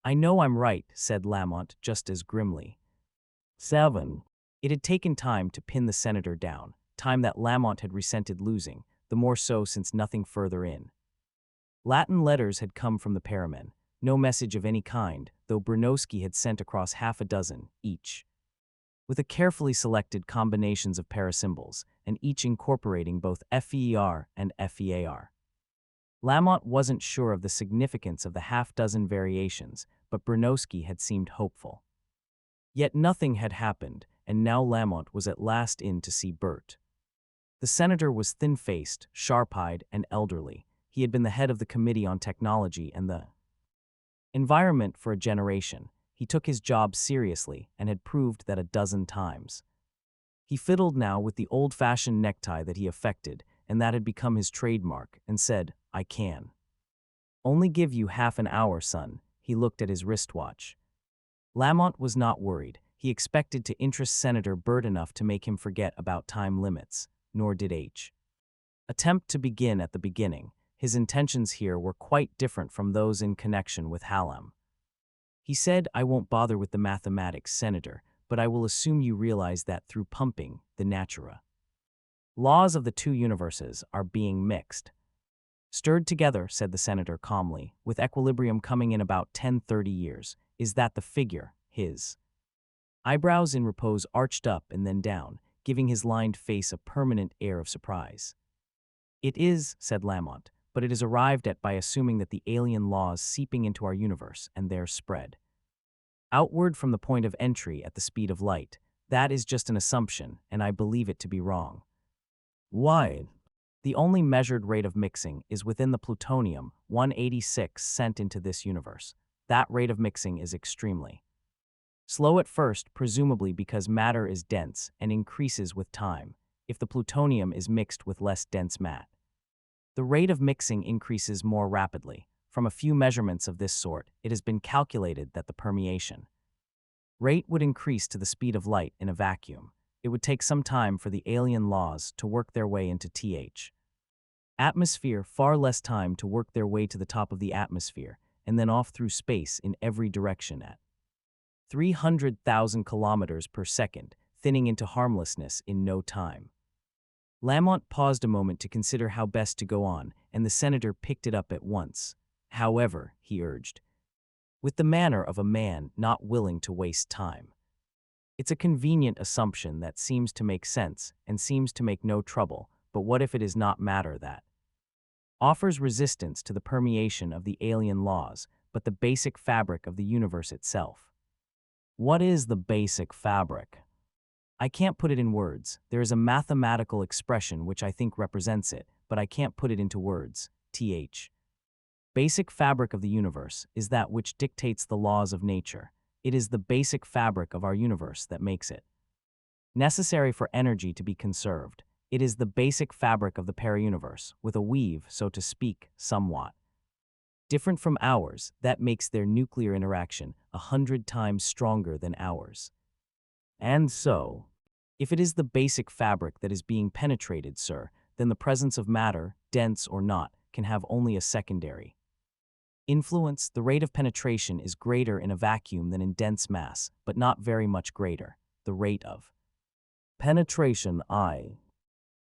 I know I'm right, said Lamont just as grimly. 7. It had taken time to pin the senator down, time that Lamont had resented losing, the more so since nothing further in Latin letters had come from the paramen, no message of any kind, though Bronowski had sent across half a dozen, each with a carefully selected combinations of parasymbols, and each incorporating both FER and FEAR. Lamont wasn't sure of the significance of the half-dozen variations, but Bronowski had seemed hopeful. Yet nothing had happened, and now Lamont was at last in to see Bert. The senator was thin-faced, sharp-eyed, and elderly. He had been the head of the Committee on Technology and the Environment for a generation. He took his job seriously and had proved that a dozen times. He fiddled now with the old-fashioned necktie that he affected, and that had become his trademark, and said, I can only give you half an hour, son. He looked at his wristwatch. Lamont was not worried. He expected to interest Senator Bert enough to make him forget about time limits, nor did H. attempt to begin at the beginning. His intentions here were quite different from those in connection with Hallam. He said, I won't bother with the mathematics, Senator, but I will assume you realize that through pumping, the natura laws of the two universes are being mixed. Stirred together, said the Senator calmly, with equilibrium coming in about 10-30 years. Is that the figure? His eyebrows in repose arched up and then down, giving his lined face a permanent air of surprise. It is, said Lamont, but it is arrived at by assuming that the alien laws seeping into our universe and there spread outward from the point of entry at the speed of light. That is just an assumption, and I believe it to be wrong. Why? The only measured rate of mixing is within the plutonium-186 sent into this universe. That rate of mixing is extremely slow at first, presumably because matter is dense and increases with time, if the plutonium is mixed with less dense matter. The rate of mixing increases more rapidly. From a few measurements of this sort, it has been calculated that the permeation rate would increase to the speed of light in a vacuum. It would take some time for the alien laws to work their way into atmosphere, far less time to work their way to the top of the atmosphere, and then off through space in every direction at 300,000 kilometers per second, thinning into harmlessness in no time. Lamont paused a moment to consider how best to go on, and the senator picked it up at once. However, he urged, with the manner of a man not willing to waste time. It's a convenient assumption that seems to make sense and seems to make no trouble, but what if it is not matter that offers resistance to the permeation of the alien laws, but the basic fabric of the universe itself? What is the basic fabric? I can't put it in words. There is a mathematical expression which I think represents it, but I can't put it into words. basic fabric of the universe is that which dictates the laws of nature. It is the basic fabric of our universe that makes it necessary for energy to be conserved. It is the basic fabric of the para-universe, with a weave, so to speak, somewhat different from ours, that makes their nuclear interaction 100 times stronger than ours. And so, if it is the basic fabric that is being penetrated, sir, then the presence of matter, dense or not, can have only a secondary influence. The rate of penetration is greater in a vacuum than in dense mass, but not very much greater. The rate of penetration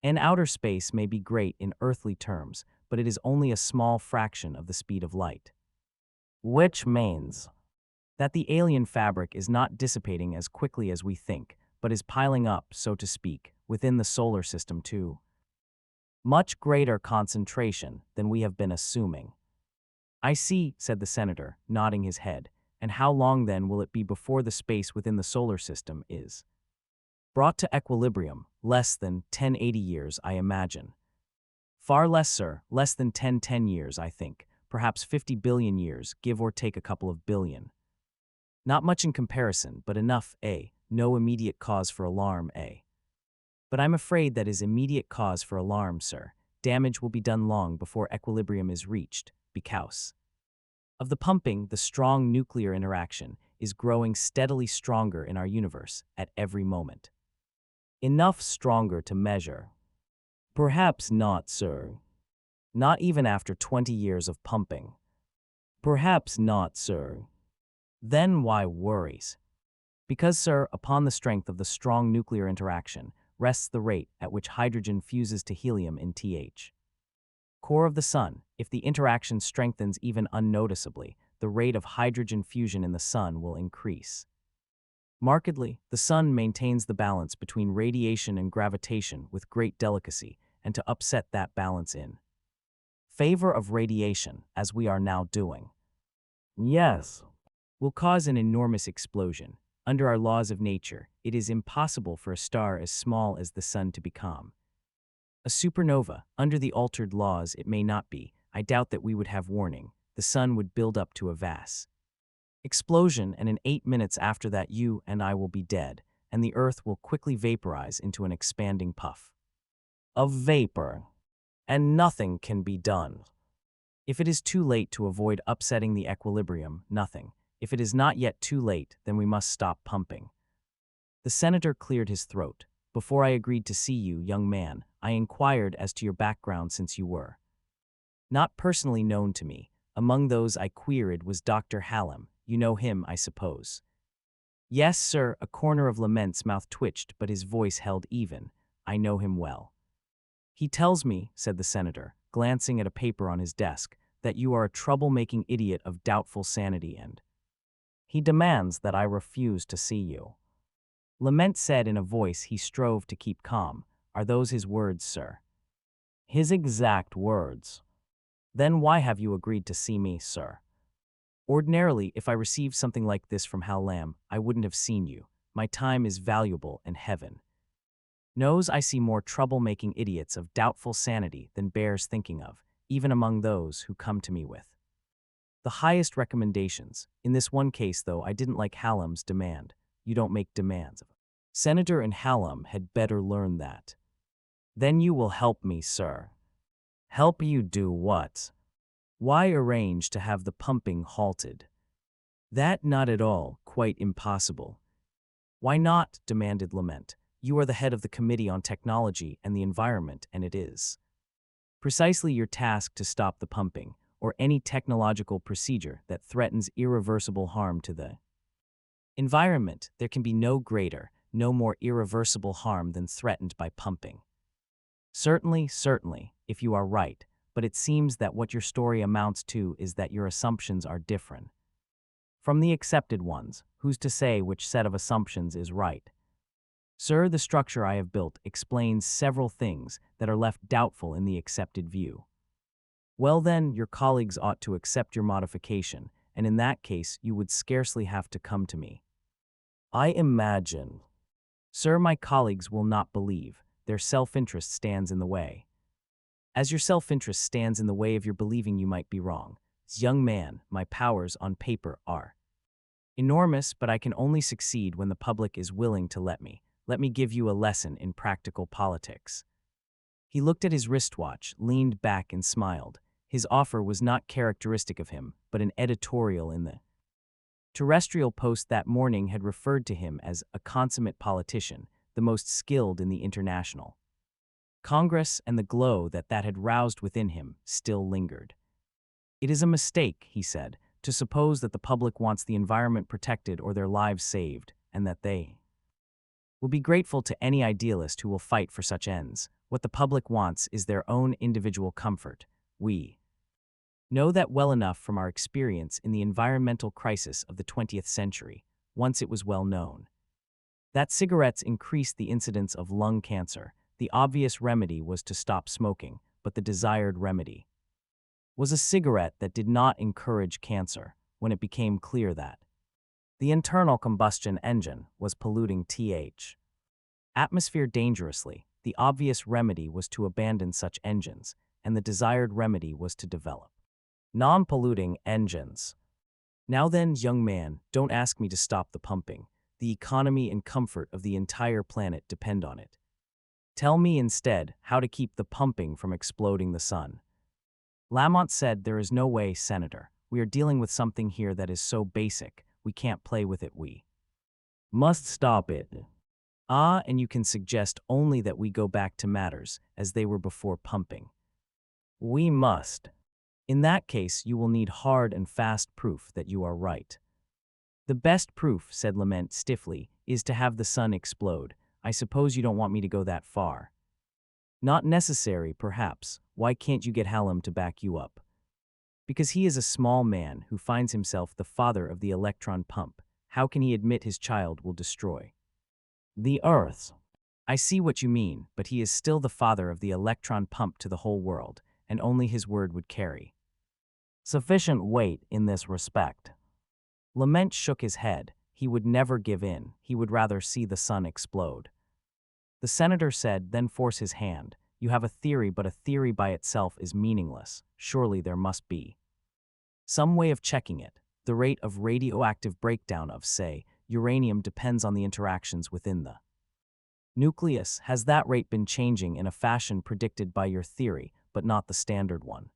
in outer space may be great in earthly terms, but it is only a small fraction of the speed of light. Which means that the alien fabric is not dissipating as quickly as we think, but is piling up, so to speak, within the solar system to much greater concentration than we have been assuming. I see, said the senator, nodding his head. And how long then will it be before the space within the solar system is brought to equilibrium? Less than 1080 years, I imagine. Far less, sir, less than 10 years, I think. Perhaps 50 billion years, give or take a couple of billion. Not much in comparison, but enough, no immediate cause for alarm, But I'm afraid that is immediate cause for alarm, sir. Damage will be done long before equilibrium is reached, because of the pumping. The strong nuclear interaction is growing steadily stronger in our universe at every moment. Enough stronger to measure. Perhaps not, sir. Not even after 20 years of pumping. Perhaps not, sir. Then why worries? Because, sir, upon the strength of the strong nuclear interaction rests the rate at which hydrogen fuses to helium in th core of the sun. If the interaction strengthens even unnoticeably, the rate of hydrogen fusion in the sun will increase markedly. The sun maintains the balance between radiation and gravitation with great delicacy, and to upset that balance in favor of radiation, as we are now doing, yes, will cause an enormous explosion. Under our laws of nature, it is impossible for a star as small as the sun to become a supernova. Under the altered laws, it may not be. I doubt that we would have warning. The sun would build up to a vast explosion, and in 8 minutes after that you and I will be dead, and the earth will quickly vaporize into an expanding puff of vapor, and nothing can be done. If it is too late to avoid upsetting the equilibrium, nothing. If it is not yet too late, then we must stop pumping. The senator cleared his throat. Before I agreed to see you, young man, I inquired as to your background, since you were not personally known to me. Among those I queried was Dr. Hallam. You know him, I suppose. Yes, sir. A corner of Lament's mouth twitched, but his voice held even. I know him well. He tells me, said the senator, glancing at a paper on his desk, that you are a trouble-making idiot of doubtful sanity, and he demands that I refuse to see you. Lament said in a voice he strove to keep calm. Are those his words, sir? His exact words. Then why have you agreed to see me, sir? Ordinarily, if I received something like this from Hal Lamb, I wouldn't have seen you. My time is valuable, and heaven knows I see more trouble-making idiots of doubtful sanity than bears thinking of, even among those who come to me with the highest recommendations. In this one case, though, I didn't like Hallam's demand. You don't make demands. Senator and Hallam had better learn that. Then you will help me, sir. Help you do what? Why, arrange to have the pumping halted. That not at all, quite impossible. Why not? Demanded Lament. You are the head of the Committee on Technology and the Environment, and it is precisely your task to stop the pumping, or any technological procedure that threatens irreversible harm to the environment. There can be no greater, no more irreversible harm than threatened by pumping. Certainly, if you are right, but it seems that what your story amounts to is that your assumptions are different from the accepted ones. Who's to say which set of assumptions is right? Sir, the structure I have built explains several things that are left doubtful in the accepted view. Well then, your colleagues ought to accept your modification, and in that case you would scarcely have to come to me. I imagine. Sir, my colleagues will not believe. Their self-interest stands in the way. As your self-interest stands in the way of your believing you might be wrong, Young man, my powers on paper are enormous, but I can only succeed when the public is willing to let me. Let me give you a lesson in practical politics. He looked at his wristwatch, leaned back and smiled. His offer was not characteristic of him, but an editorial in the Terrestrial Post that morning had referred to him as a consummate politician, the most skilled in the international Congress, and the glow that had roused within him still lingered. It is a mistake, he said, to suppose that the public wants the environment protected or their lives saved, and that they will be grateful to any idealist who will fight for such ends. What the public wants is their own individual comfort. We know that well enough from our experience in the environmental crisis of the 20th century, once it was well known that cigarettes increased the incidence of lung cancer. The obvious remedy was to stop smoking, but the desired remedy was a cigarette that did not encourage cancer. When it became clear that the internal combustion engine was polluting the atmosphere dangerously, the obvious remedy was to abandon such engines, and the desired remedy was to develop non-polluting engines. Now then, young man, don't ask me to stop the pumping. The economy and comfort of the entire planet depend on it. Tell me instead how to keep the pumping from exploding the sun. Lamont said, there is no way, Senator. We are dealing with something here that is so basic, we can't play with it. We must stop it. Ah, and you can suggest only that we go back to matters as they were before pumping. We must. In that case, you will need hard and fast proof that you are right. The best proof, said Lament stiffly, is to have the sun explode. I suppose you don't want me to go that far. Not necessary, perhaps. Why can't you get Hallam to back you up? Because he is a small man who finds himself the father of the electron pump. How can he admit his child will destroy the Earth? I see what you mean, but he is still the father of the electron pump to the whole world, and only his word would carry sufficient weight in this respect. Lament shook his head. He would never give in. He would rather see the sun explode. The senator said, then force his hand. You have a theory, but a theory by itself is meaningless. Surely there must be some way of checking it. The rate of radioactive breakdown of, say, uranium depends on the interactions within the nucleus. Has that rate been changing in a fashion predicted by your theory, but not the standard one?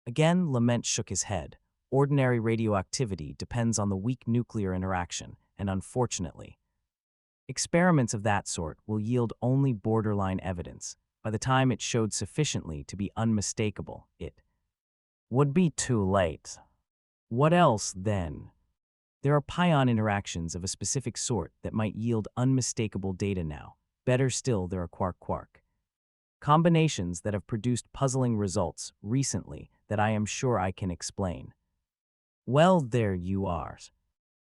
Again, Lament shook his head. Ordinary radioactivity depends on the weak nuclear interaction, and unfortunately, experiments of that sort will yield only borderline evidence. By the time it showed sufficiently to be unmistakable, it would be too late. What else, then? There are pion interactions of a specific sort that might yield unmistakable data now. Better still, there are quark-quark combinations that have produced puzzling results recently that I am sure I can explain. Well, there you are.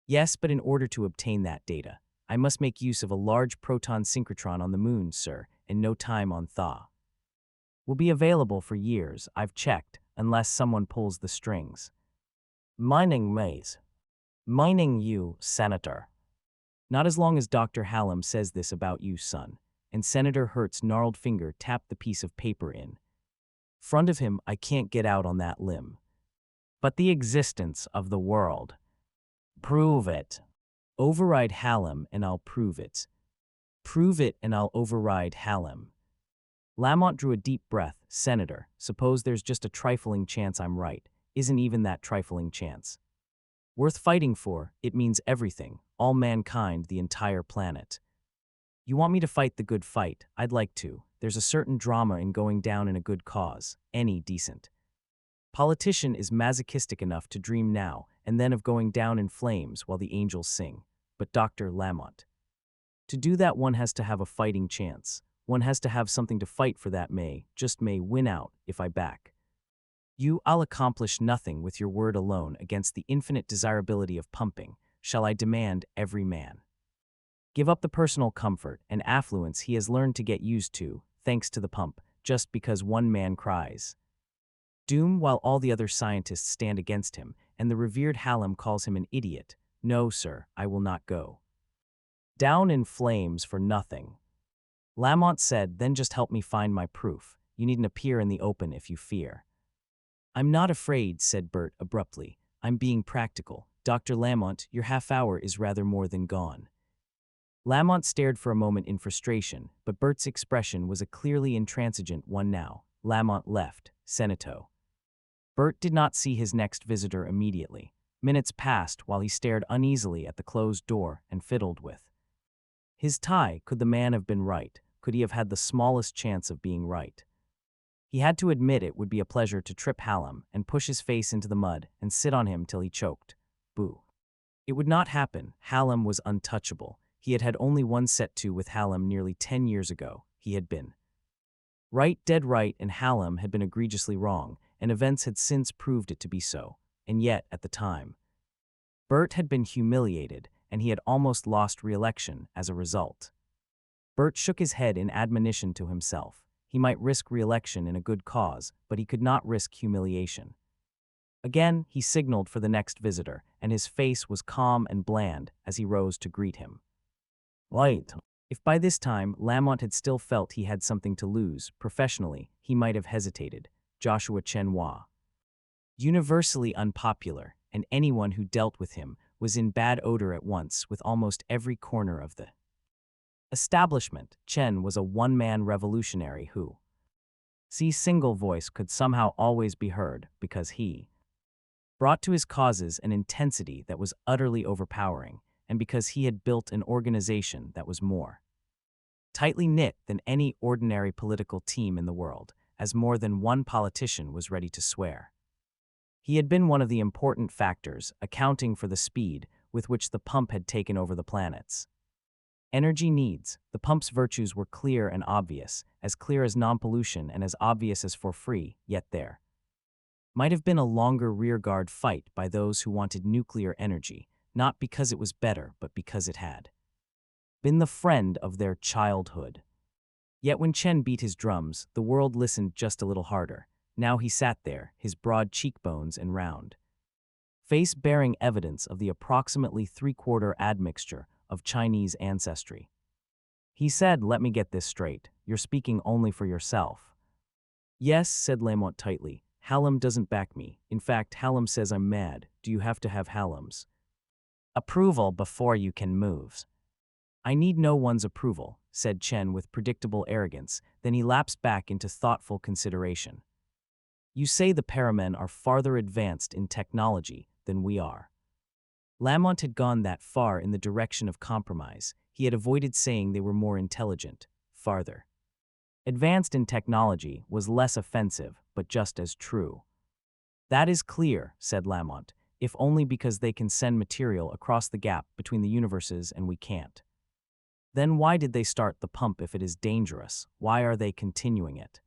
Yes, but in order to obtain that data, I must make use of a large proton synchrotron on the moon, sir, and no time on Thaw will be available for years, I've checked, unless someone pulls the strings. Mining maze. Mining you, Senator. Not as long as Dr. Hallam says this about you, son. And Senator Hertz's gnarled finger tapped the piece of paper in front of him. I can't get out on that limb. But the existence of the world. Prove it. Override Hallam and I'll prove it. Prove it and I'll override Hallam. Lamont drew a deep breath. Senator, suppose there's just a trifling chance I'm right. Isn't even that trifling chance worth fighting for? It means everything, all mankind, the entire planet. You want me to fight the good fight? I'd like to. There's a certain drama in going down in a good cause. Any decent politician is masochistic enough to dream now and then of going down in flames while the angels sing. But Dr. Lamont, to do that one has to have a fighting chance. One has to have something to fight for that just may win out if I back you. I'll accomplish nothing with your word alone against the infinite desirability of pumping. Shall I demand every man give up the personal comfort and affluence he has learned to get used to, thanks to the pump, just because one man cries doom while all the other scientists stand against him, and the revered Hallam calls him an idiot? No, sir, I will not go down in flames for nothing. Lamont said, then just help me find my proof. You needn't appear in the open if you fear I'm not afraid, said Bert abruptly. I'm being practical. Dr. Lamont, your half hour is rather more than gone. Lamont stared for a moment in frustration, but Bert's expression was a clearly intransigent one now. Lamont left, Senato. Bert did not see his next visitor immediately. Minutes passed while he stared uneasily at the closed door and fiddled with his tie. Could the man have been right? Could he have had the smallest chance of being right? He had to admit it would be a pleasure to trip Hallam and push his face into the mud and sit on him till he choked. Boo. It would not happen. Hallam was untouchable. He had had only one set-to with Hallam nearly 10 years ago. He had been right, dead right, and Hallam had been egregiously wrong, and events had since proved it to be so. And yet, at the time, Bert had been humiliated, and he had almost lost re-election as a result. Bert shook his head in admonition to himself. He might risk re-election in a good cause, but he could not risk humiliation. Again, he signaled for the next visitor, and his face was calm and bland as he rose to greet him. Wait. If by this time Lamont had still felt he had something to lose, professionally, he might have hesitated. Joshua Chenhua. Universally unpopular, and anyone who dealt with him was in bad odor at once with almost every corner of the establishment. Chen was a one-man revolutionary who, single voice could somehow always be heard because he brought to his causes an intensity that was utterly overpowering, and because he had built an organization that was more tightly knit than any ordinary political team in the world, as more than one politician was ready to swear. He had been one of the important factors accounting for the speed with which the pump had taken over the planet's energy needs. The pump's virtues were clear and obvious, as clear as non-pollution and as obvious as for free, yet there might have been a longer rearguard fight by those who wanted nuclear energy, not because it was better, but because it had been the friend of their childhood. Yet when Chen beat his drums, the world listened just a little harder. Now he sat there, his broad cheekbones and round face bearing evidence of the approximately three-quarter admixture of Chinese ancestry. He said, "Let me get this straight. You're speaking only for yourself." "Yes," said Lamont tightly. "Hallam doesn't back me. In fact, Hallam says I'm mad. Do you have to have Hallam's approval before you can move?" "I need no one's approval," said Chen with predictable arrogance. Then he lapsed back into thoughtful consideration. "You say the Paramen are farther advanced in technology than we are." Lamont had gone that far in the direction of compromise. He had avoided saying they were more intelligent. Farther advanced in technology was less offensive, but just as true. "That is clear," said Lamont, "if only because they can send material across the gap between the universes and we can't. Then why did they start the pump if it is dangerous? Why are they continuing it?"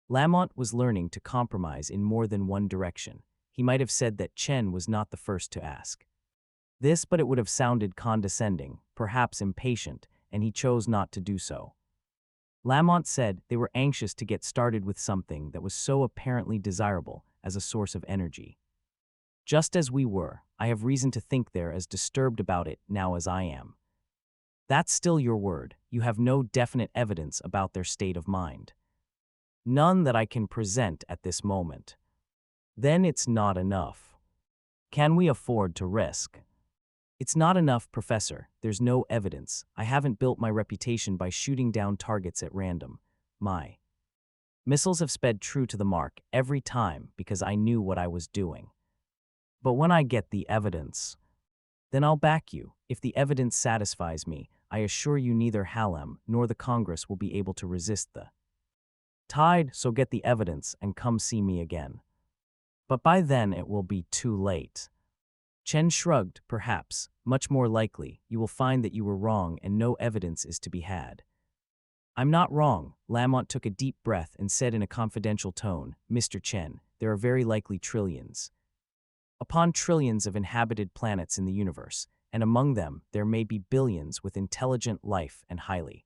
Lamont was learning to compromise in more than one direction. He might have said that Chen was not the first to ask this, but it would have sounded condescending, perhaps impatient, and he chose not to do so. Lamont said they were anxious to get started with something that was so apparently desirable as a source of energy. "Just as we were. I have reason to think they're as disturbed about it now as I am." "That's still your word. You have no definite evidence about their state of mind." "None that I can present at this moment." "Then it's not enough. Can we afford to risk?" "It's not enough, Professor. There's no evidence. I haven't built my reputation by shooting down targets at random. My missiles have sped true to the mark every time because I knew what I was doing. But when I get the evidence, then I'll back you. If the evidence satisfies me, I assure you neither Hallam nor the Congress will be able to resist the tide, so get the evidence and come see me again. But by then it will be too late." Chen shrugged. "Perhaps, much more likely, you will find that you were wrong and no evidence is to be had." "I'm not wrong." Lamont took a deep breath and said in a confidential tone, "Mr. Chen, there are very likely trillions upon trillions of inhabited planets in the universe, and among them there may be billions with intelligent life and highly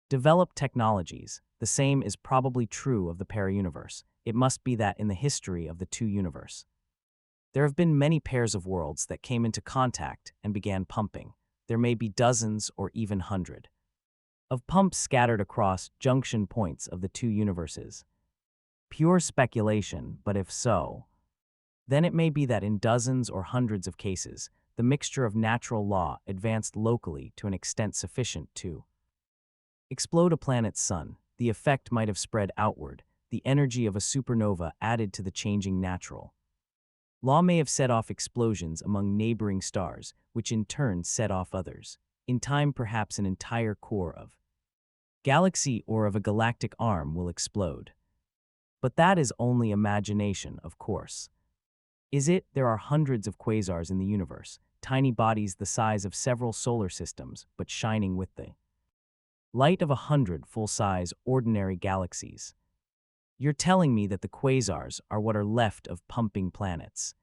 developed technologies. The same is probably true of the para-universe. It must be that in the history of the two universe, there have been many pairs of worlds that came into contact and began pumping. There may be dozens or even hundred of pumps scattered across junction points of the two universes. Pure speculation, but if so, then it may be that in dozens or hundreds of cases, the mixture of natural law advanced locally to an extent sufficient to explode a planet's sun. The effect might have spread outward, the energy of a supernova added to the changing natural law may have set off explosions among neighboring stars, which in turn set off others. In time, perhaps an entire core of galaxy or of a galactic arm will explode. But that is only imagination, of course. Is it? There are hundreds of quasars in the universe, tiny bodies the size of several solar systems, but shining with the light of 100 full-size, ordinary galaxies. You're telling me that the quasars are what are left of pumping planets.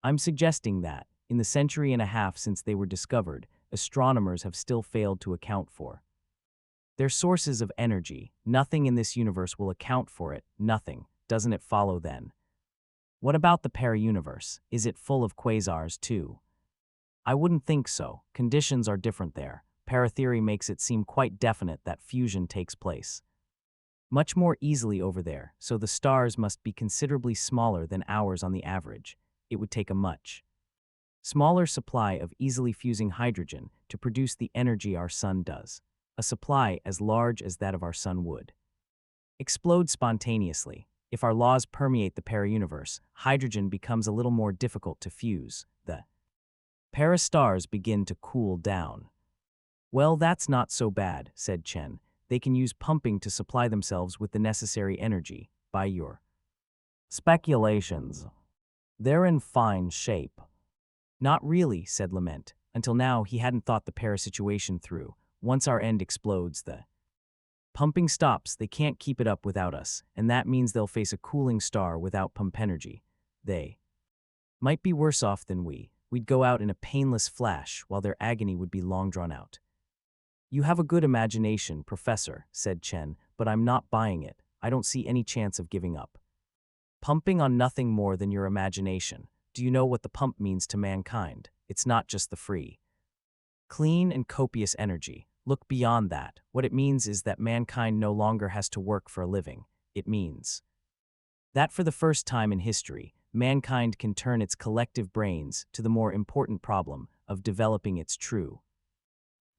I'm suggesting that, in the century and a half since they were discovered, astronomers have still failed to account for their sources of energy. Nothing in this universe will account for it, nothing. Doesn't it follow then? What about the para-universe? Is it full of quasars too? I wouldn't think so. Conditions are different there. Para-theory makes it seem quite definite that fusion takes place much more easily over there, so the stars must be considerably smaller than ours on the average. It would take a much smaller supply of easily fusing hydrogen to produce the energy our sun does, a supply as large as that of our sun would explode spontaneously. If our laws permeate the para-universe, hydrogen becomes a little more difficult to fuse. The para-stars begin to cool down. Well, that's not so bad, said Chen. They can use pumping to supply themselves with the necessary energy. By your speculations, they're in fine shape. Not really, said Lament. Until now, he hadn't thought the para situation through. Once our end explodes, the pumping stops. They can't keep it up without us, and that means they'll face a cooling star without pump energy. They might be worse off than we. We'd go out in a painless flash, while their agony would be long drawn out. You have a good imagination, Professor, said Chen, but I'm not buying it. I don't see any chance of giving up. Pumping on nothing more than your imagination. Do you know what the pump means to mankind? It's not just the free, clean and copious energy. Look beyond that. What it means is that mankind no longer has to work for a living. It means that for the first time in history, mankind can turn its collective brains to the more important problem of developing its true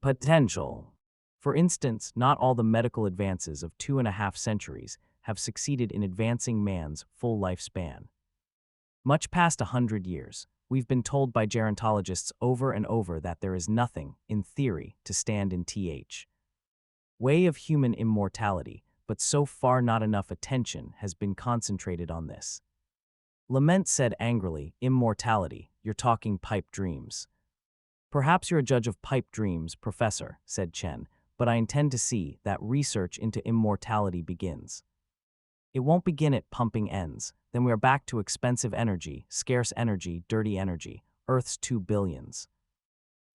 potential. For instance, not all the medical advances of 2.5 centuries have succeeded in advancing man's full lifespan. Much past 100 years, we've been told by gerontologists over and over that there is nothing, in theory, to stand in th way of human immortality, but so far not enough attention has been concentrated on this. Lament said angrily, immortality, you're talking pipe dreams. Perhaps you're a judge of pipe dreams, Professor, said Chen, but I intend to see that research into immortality begins. It won't begin at pumping ends, then we are back to expensive energy, scarce energy, dirty energy, Earth's 2 billions.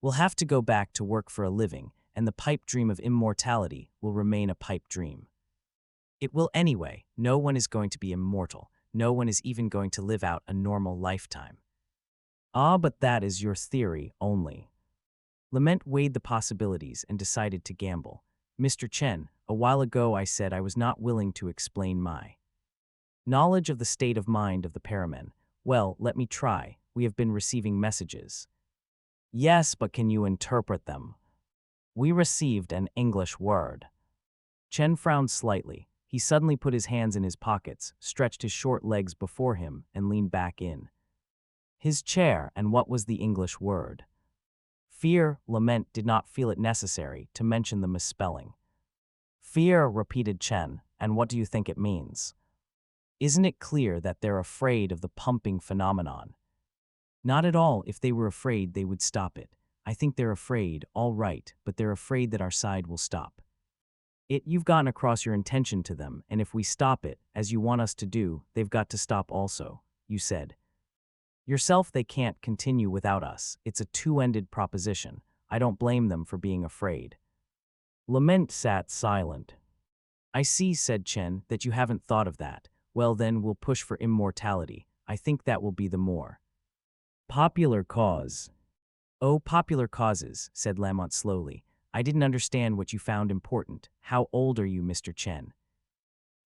We'll have to go back to work for a living, and the pipe dream of immortality will remain a pipe dream. It will anyway. No one is going to be immortal. No one is even going to live out a normal lifetime. Ah, but that is your theory only. Lament weighed the possibilities and decided to gamble. Mr. Chen, a while ago I said I was not willing to explain my knowledge of the state of mind of the paramen. Well, let me try. We have been receiving messages. Yes, but can you interpret them? We received an English word. Chen frowned slightly. He suddenly put his hands in his pockets, stretched his short legs before him, and leaned back in his chair. And what was the English word? Fear. Lament did not feel it necessary to mention the misspelling. Fear, repeated Chen, and what do you think it means? Isn't it clear that they're afraid of the pumping phenomenon? Not at all. If they were afraid, they would stop it. I think they're afraid, all right, but they're afraid that our side will stop it. You've gotten across your intention to them, and if we stop it, as you want us to do, they've got to stop also, you said. Yourself, they can't continue without us. It's a two-ended proposition. I don't blame them for being afraid. Lament sat silent. I see, said Chen, that you haven't thought of that. Well then, we'll push for immortality. I think that will be the more popular cause. Oh, popular causes, said Lamont slowly. I didn't understand what you found important. How old are you, Mr. Chen?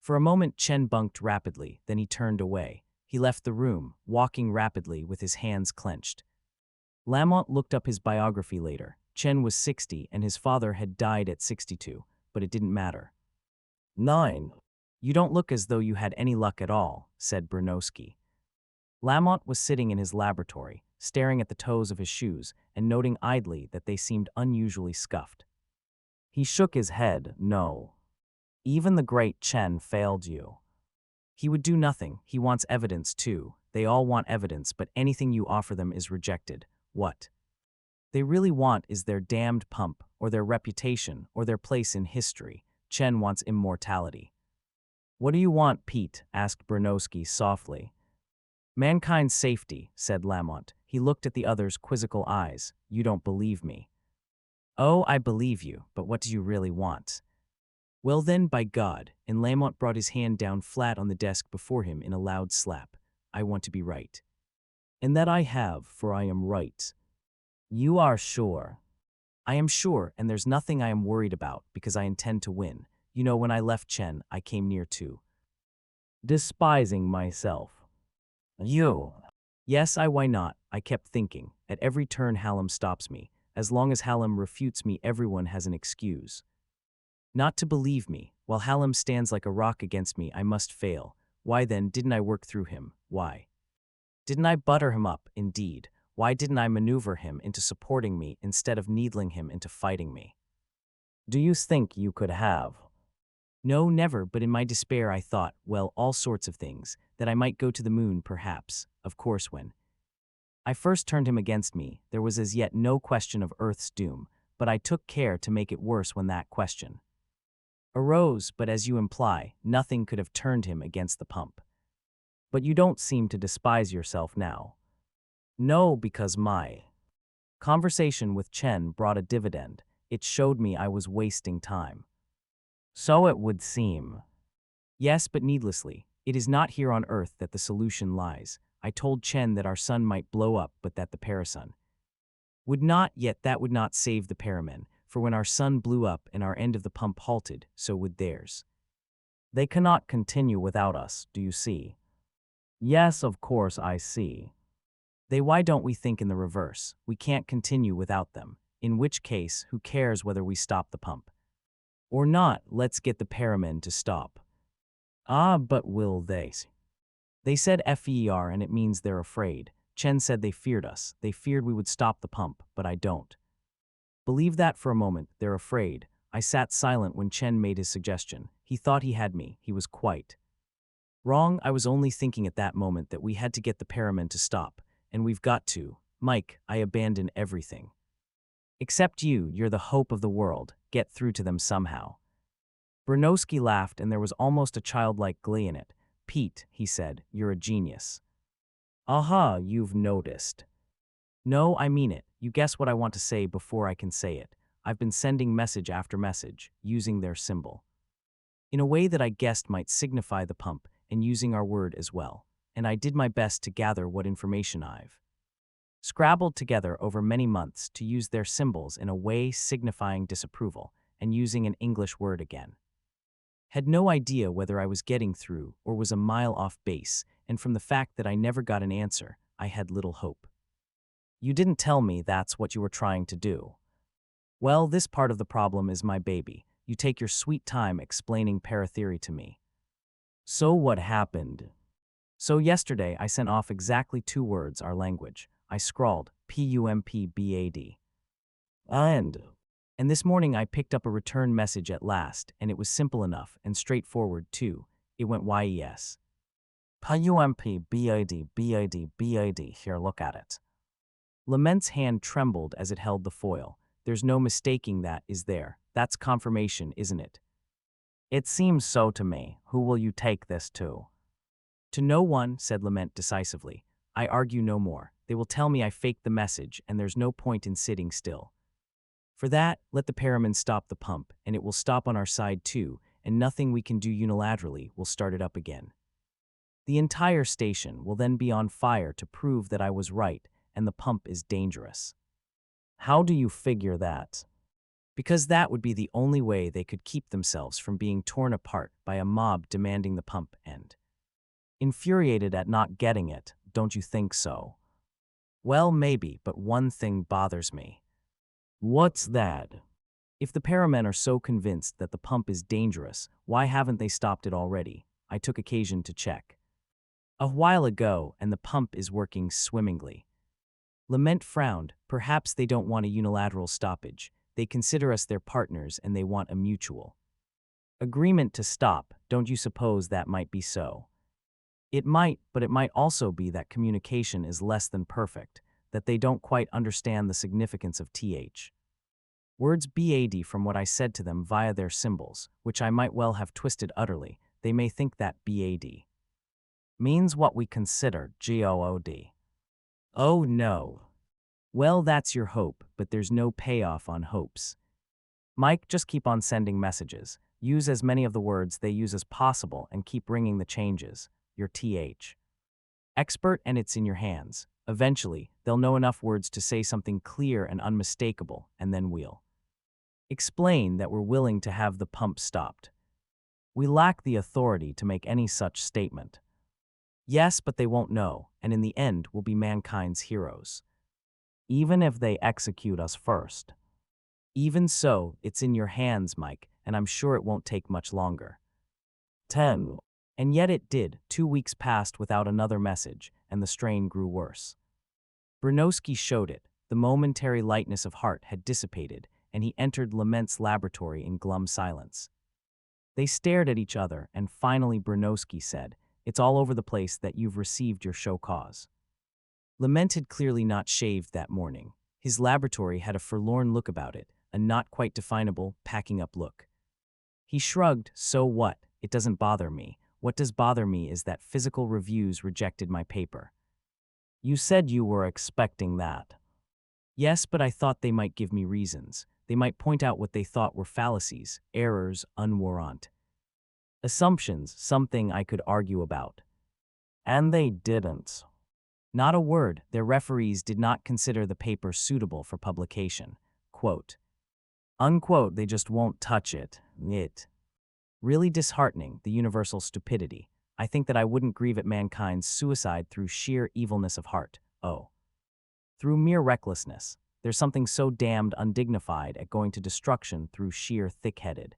For a moment Chen bunked rapidly, then he turned away. He left the room, walking rapidly with his hands clenched. Lamont looked up his biography later. Chen was 60 and his father had died at 62, but it didn't matter. 9. You don't look as though you had any luck at all, said Bernowski. Lamont was sitting in his laboratory, staring at the toes of his shoes and noting idly that they seemed unusually scuffed. He shook his head. No. Even the great Chen failed you. He would do nothing. He wants evidence too. They all want evidence, but anything you offer them is rejected. What they really want is their damned pump, or their reputation, or their place in history. Chen wants immortality. What do you want, Pete? Asked Bernowski softly. Mankind's safety, said Lamont. He looked at the other's quizzical eyes. You don't believe me. Oh, I believe you, but what do you really want? Well then, by God, and Lamont brought his hand down flat on the desk before him in a loud slap. I want to be right. And that I have, for I am right. You are sure? I am sure, and there's nothing I am worried about, because I intend to win. You know, when I left Chen, I came near to despising myself. You? Yes, why not? I kept thinking. At every turn Hallam stops me. As long as Hallam refutes me, everyone has an excuse. Not to believe me. While Hallam stands like a rock against me, I must fail. Why then didn't I work through him? Why didn't I butter him up, indeed? Why didn't I maneuver him into supporting me instead of needling him into fighting me? Do you think you could have? No, never, but in my despair I thought, well, all sorts of things, that I might go to the moon perhaps. Of course, when I first turned him against me, there was as yet no question of Earth's doom, but I took care to make it worse when that question arose, but as you imply, nothing could have turned him against the pump. But you don't seem to despise yourself now. No, because my conversation with Chen brought a dividend. It showed me I was wasting time. So it would seem. Yes, but needlessly. It is not here on Earth that the solution lies. I told Chen that our sun might blow up, but that the parasun would not, yet that would not save the paramen, for when our sun blew up and our end of the pump halted, so would theirs. They cannot continue without us, do you see? Yes, of course I see. Why don't we think in the reverse? We can't continue without them, in which case, who cares whether we stop the pump? Or not, let's get the paramen to stop. Ah, but will they? They said FER and it means they're afraid. Chen said they feared us. They feared we would stop the pump, but I don't believe that for a moment. They're afraid. I sat silent when Chen made his suggestion. He thought he had me. He was quite wrong. I was only thinking at that moment that we had to get the paramen to stop, and we've got to. Mike, I abandon everything. Except you, you're the hope of the world. Get through to them somehow. Bernowski laughed, and there was almost a childlike glee in it. Pete, he said, you're a genius. Aha, you've noticed. No, I mean it. You guess what I want to say before I can say it. I've been sending message after message, using their symbol, in a way that I guessed might signify the pump, and using our word as well. And I did my best to gather what information I've scrabbled together over many months to use their symbols in a way signifying disapproval, and using an English word again. Had no idea whether I was getting through or was a mile off base, and from the fact that I never got an answer, I had little hope. You didn't tell me that's what you were trying to do. Well, this part of the problem is my baby. You take your sweet time explaining paratheory to me. So what happened? So yesterday I sent off exactly 2 words, our language. I scrawled PUMPBAD. And this morning I picked up a return message at last, and it was simple enough and straightforward too. It went YES. PUMPBAD. Here, look at it. Lament's hand trembled as it held the foil. There's no mistaking that, is there? That's confirmation, isn't it? It seems so to me. Who will you take this to? To no one, said Lament decisively. I argue no more. They will tell me I faked the message, and there's no point in sitting still. For that, let the paramen stop the pump, and it will stop on our side too, and nothing we can do unilaterally will start it up again. The entire station will then be on fire to prove that I was right, and the pump is dangerous. How do you figure that? because that would be the only way they could keep themselves from being torn apart by a mob demanding the pump end. Infuriated at not getting it, don't you think so? Well, maybe, but one thing bothers me. What's that? If the paramen are so convinced that the pump is dangerous, why haven't they stopped it already? I took occasion to check. A while ago, and the pump is working swimmingly. Lament frowned. Perhaps they don't want a unilateral stoppage. They consider us their partners and they want a mutual agreement to stop. Don't you suppose that might be so? It might, but it might also be that communication is less than perfect, that they don't quite understand the significance of words BAD from what I said to them via their symbols, which I might well have twisted utterly. They may think that BAD means what we consider GOOD. Oh no. Well, that's your hope, but there's no payoff on hopes. Mike, just keep on sending messages. Use as many of the words they use as possible and keep ringing the changes. You're expert and it's in your hands. Eventually, they'll know enough words to say something clear and unmistakable, and then we'll explain that we're willing to have the pump stopped. We lack the authority to make any such statement. Yes, but they won't know, and in the end we'll be mankind's heroes. Even if they execute us first. Even so, it's in your hands, Mike, and I'm sure it won't take much longer. 10. And yet it did. 2 weeks passed without another message, and the strain grew worse. Bronowski showed it. The momentary lightness of heart had dissipated, and he entered Lament's laboratory in glum silence. They stared at each other, and finally Bronowski said, "It's all over the place that you've received your show cause." Lament had clearly not shaved that morning. His laboratory had a forlorn look about it, a not quite definable, packing up look. He shrugged. So what? It doesn't bother me. What does bother me is that physical reviews rejected my paper. You said you were expecting that. Yes, but I thought they might give me reasons. They might point out what they thought were fallacies, errors, unwarranted assumptions, something I could argue about. And they didn't. Not a word. Their referees did not consider the paper suitable for publication. Quote, unquote, they just won't touch it. Really disheartening, the universal stupidity. I think that I wouldn't grieve at mankind's suicide through sheer evilness of heart. Oh. Through mere recklessness. There's something so damned undignified at going to destruction through sheer thick-headed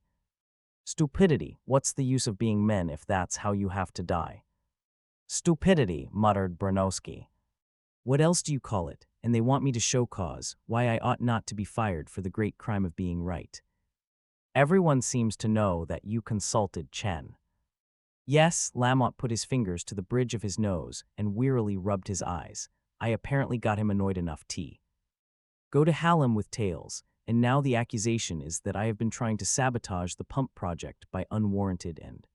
stupidity. What's the use of being men if that's how you have to die? Stupidity, muttered Bronowski. What else do you call it? And they want me to show cause, why I ought not to be fired for the great crime of being right. Everyone seems to know that you consulted Chen. Yes, Lamont put his fingers to the bridge of his nose and wearily rubbed his eyes. I apparently got him annoyed enough to go to Hallam with tales, and now the accusation is that I have been trying to sabotage the pump project by unwarranted and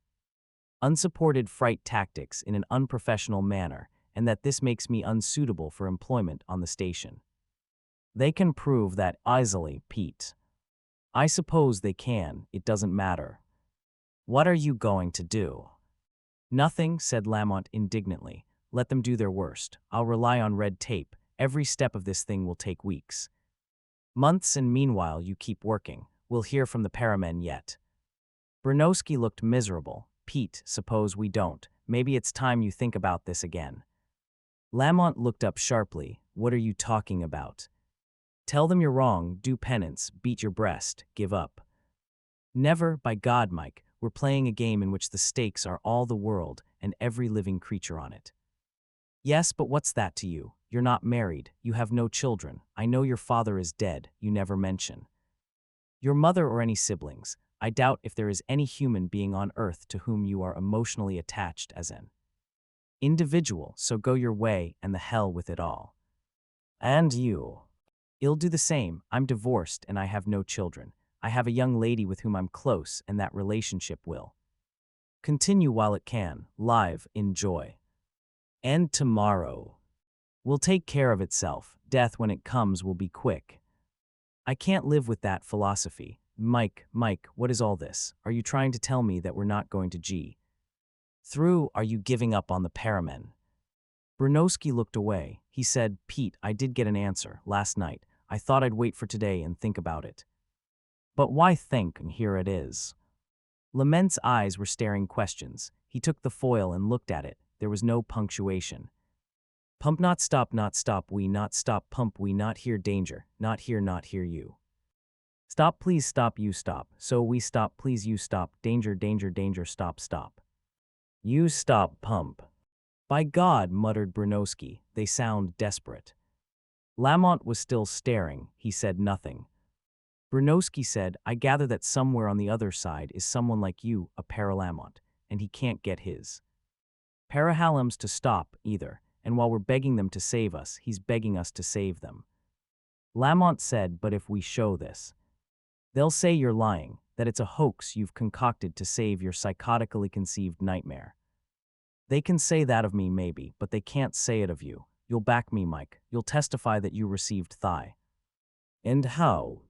unsupported fright tactics in an unprofessional manner, and that this makes me unsuitable for employment on the station. They can prove that easily, Pete. I suppose they can, it doesn't matter. What are you going to do? Nothing, said Lamont indignantly. Let them do their worst. I'll rely on red tape. Every step of this thing will take weeks. Months, and meanwhile you keep working. We'll hear from the paramen yet. Bronowski looked miserable. Pete, suppose we don't. Maybe it's time you think about this again. Lamont looked up sharply. What are you talking about? Tell them you're wrong, do penance, beat your breast, give up. Never, by God, Mike. We're playing a game in which the stakes are all the world and every living creature on it. Yes, but what's that to you? You're not married, you have no children. I know your father is dead, you never mention your mother or any siblings. I doubt if there is any human being on earth to whom you are emotionally attached as an individual, so go your way and the hell with it all. And you? I'll do the same. I'm divorced and I have no children. I have a young lady with whom I'm close, and that relationship will continue while it can. Live, enjoy. And tomorrow will take care of itself. Death, when it comes, will be quick. I can't live with that philosophy. Mike, what is all this? Are you trying to tell me that we're not going to G through? Are you giving up on the paramen? Bronowski looked away. He said, Pete, I did get an answer last night. I thought I'd wait for today and think about it. But why think, and here it is. Lament's eyes were staring questions. He took the foil and looked at it. There was no punctuation. Pump not stop, we not stop, pump we not hear danger, not hear you. Stop please stop you stop, so we stop please you stop, danger danger danger stop. You stop pump. By God, muttered Brunowski, they sound desperate. Lamont was still staring, he said nothing. Brunowski said, I gather that somewhere on the other side is someone like you, a Paralamont, and he can't get his Parahalams to stop, either, and while we're begging them to save us, he's begging us to save them. Lamont said, but if we show this, they'll say you're lying, that it's a hoax you've concocted to save your psychotically conceived nightmare. They can say that of me, maybe, but they can't say it of you. You'll back me, Mike. You'll testify that you received thigh. And how?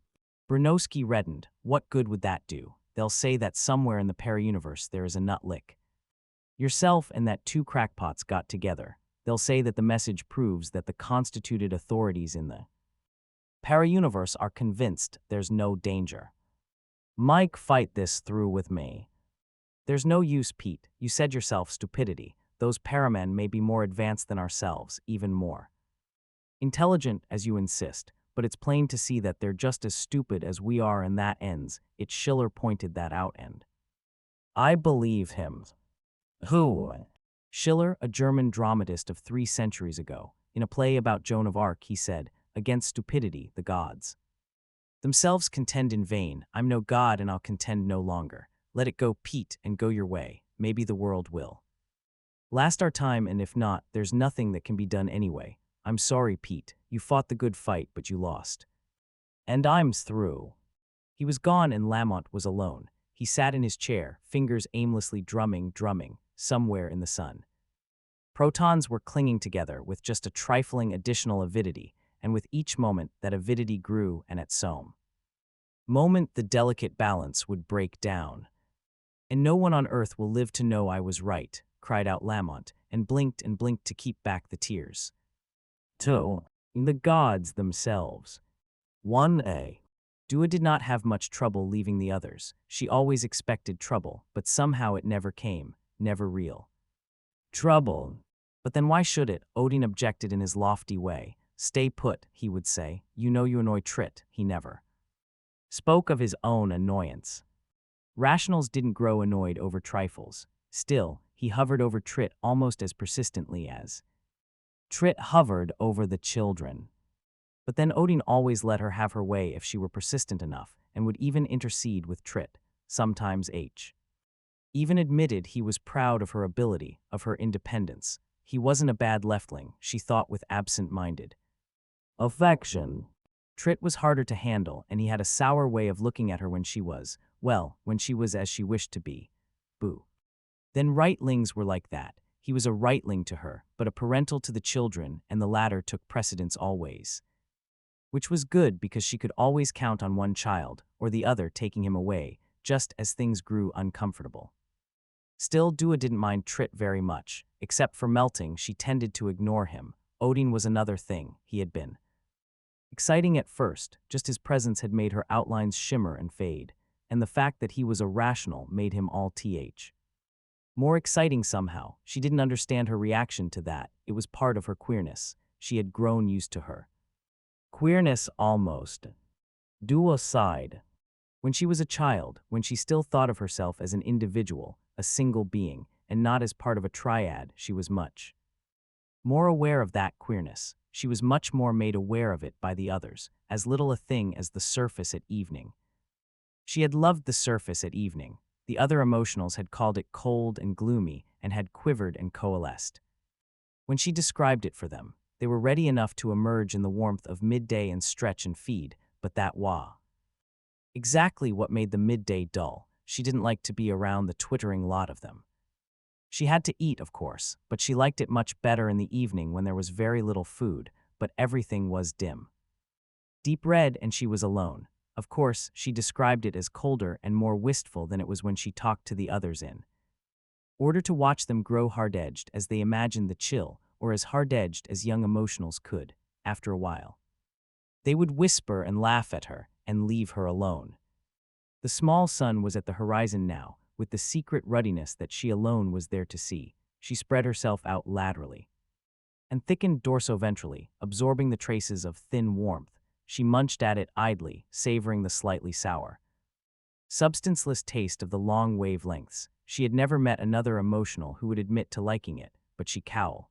Brunowski reddened. What good would that do? They'll say that somewhere in the para-universe there is a nut lick. Yourself and that two crackpots got together. They'll say that the message proves that the constituted authorities in the para-universe are convinced there's no danger. Mike, fight this through with me. There's no use, Pete. You said yourself stupidity. Those paramen may be more advanced than ourselves, even more intelligent, as you insist, but it's plain to see that they're just as stupid as we are, and that ends. It Schiller pointed that out, and I believe him. Who? Schiller, a German dramatist of 3 centuries ago. In a play about Joan of Arc, he said, against stupidity, the gods themselves contend in vain. I'm no god and I'll contend no longer. Let it go, Pete, and go your way. Maybe the world will last our time, and if not, there's nothing that can be done anyway. I'm sorry, Pete. You fought the good fight, but you lost. And I'm through. He was gone and Lamont was alone. He sat in his chair, fingers aimlessly drumming, somewhere in the sun. Protons were clinging together with just a trifling additional avidity, and with each moment that avidity grew, and at some moment the delicate balance would break down. And no one on earth will live to know I was right, cried out Lamont, and blinked to keep back the tears. 2. The gods themselves. 1a. Dua did not have much trouble leaving the others. She always expected trouble, but somehow it never came, never real trouble. But then why should it? Odin objected in his lofty way. Stay put, he would say. You know you annoy Trit. He never spoke of his own annoyance. Rationals didn't grow annoyed over trifles. Still, he hovered over Trit almost as persistently as Trit hovered over the children. But then Odin always let her have her way if she were persistent enough, and would even intercede with Trit. Sometimes H even admitted he was proud of her ability, of her independence. He wasn't a bad leftling, she thought with absent-minded affection. Trit was harder to handle, and he had a sour way of looking at her when she was as she wished to be. Boo. Then rightlings were like that. He was a rightling to her, but a parental to the children, and the latter took precedence always. Which was good because she could always count on one child, or the other taking him away, just as things grew uncomfortable. Still, Dua didn't mind Trit very much. Except for melting, she tended to ignore him. Odin was another thing. He had been exciting at first, just his presence had made her outlines shimmer and fade, and the fact that he was irrational made him all more exciting somehow. She didn't understand her reaction to that. It was part of her queerness. She had grown used to her queerness almost. Dua sighed. When she was a child, when she still thought of herself as an individual, a single being, and not as part of a triad, she was much more aware of that queerness. She was much more made aware of it by the others, as little a thing as the surface at evening. She had loved the surface at evening. The other emotionals had called it cold and gloomy, and had quivered and coalesced. When she described it for them, they were ready enough to emerge in the warmth of midday and stretch and feed, but that was exactly what made the midday dull. She didn't like to be around the twittering lot of them. She had to eat, of course, but she liked it much better in the evening when there was very little food, but everything was dim. Deep red, and she was alone. Of course, she described it as colder and more wistful than it was when she talked to the others in order to watch them grow hard-edged as they imagined the chill, or as hard-edged as young emotionals could, after a while. They would whisper and laugh at her and leave her alone. The small sun was at the horizon now, with the secret ruddiness that she alone was there to see. She spread herself out laterally and thickened dorsoventrally, absorbing the traces of thin warmth. She munched at it idly, savoring the slightly sour, substanceless taste of the long wavelengths. She had never met another emotional who would admit to liking it, but she cowled.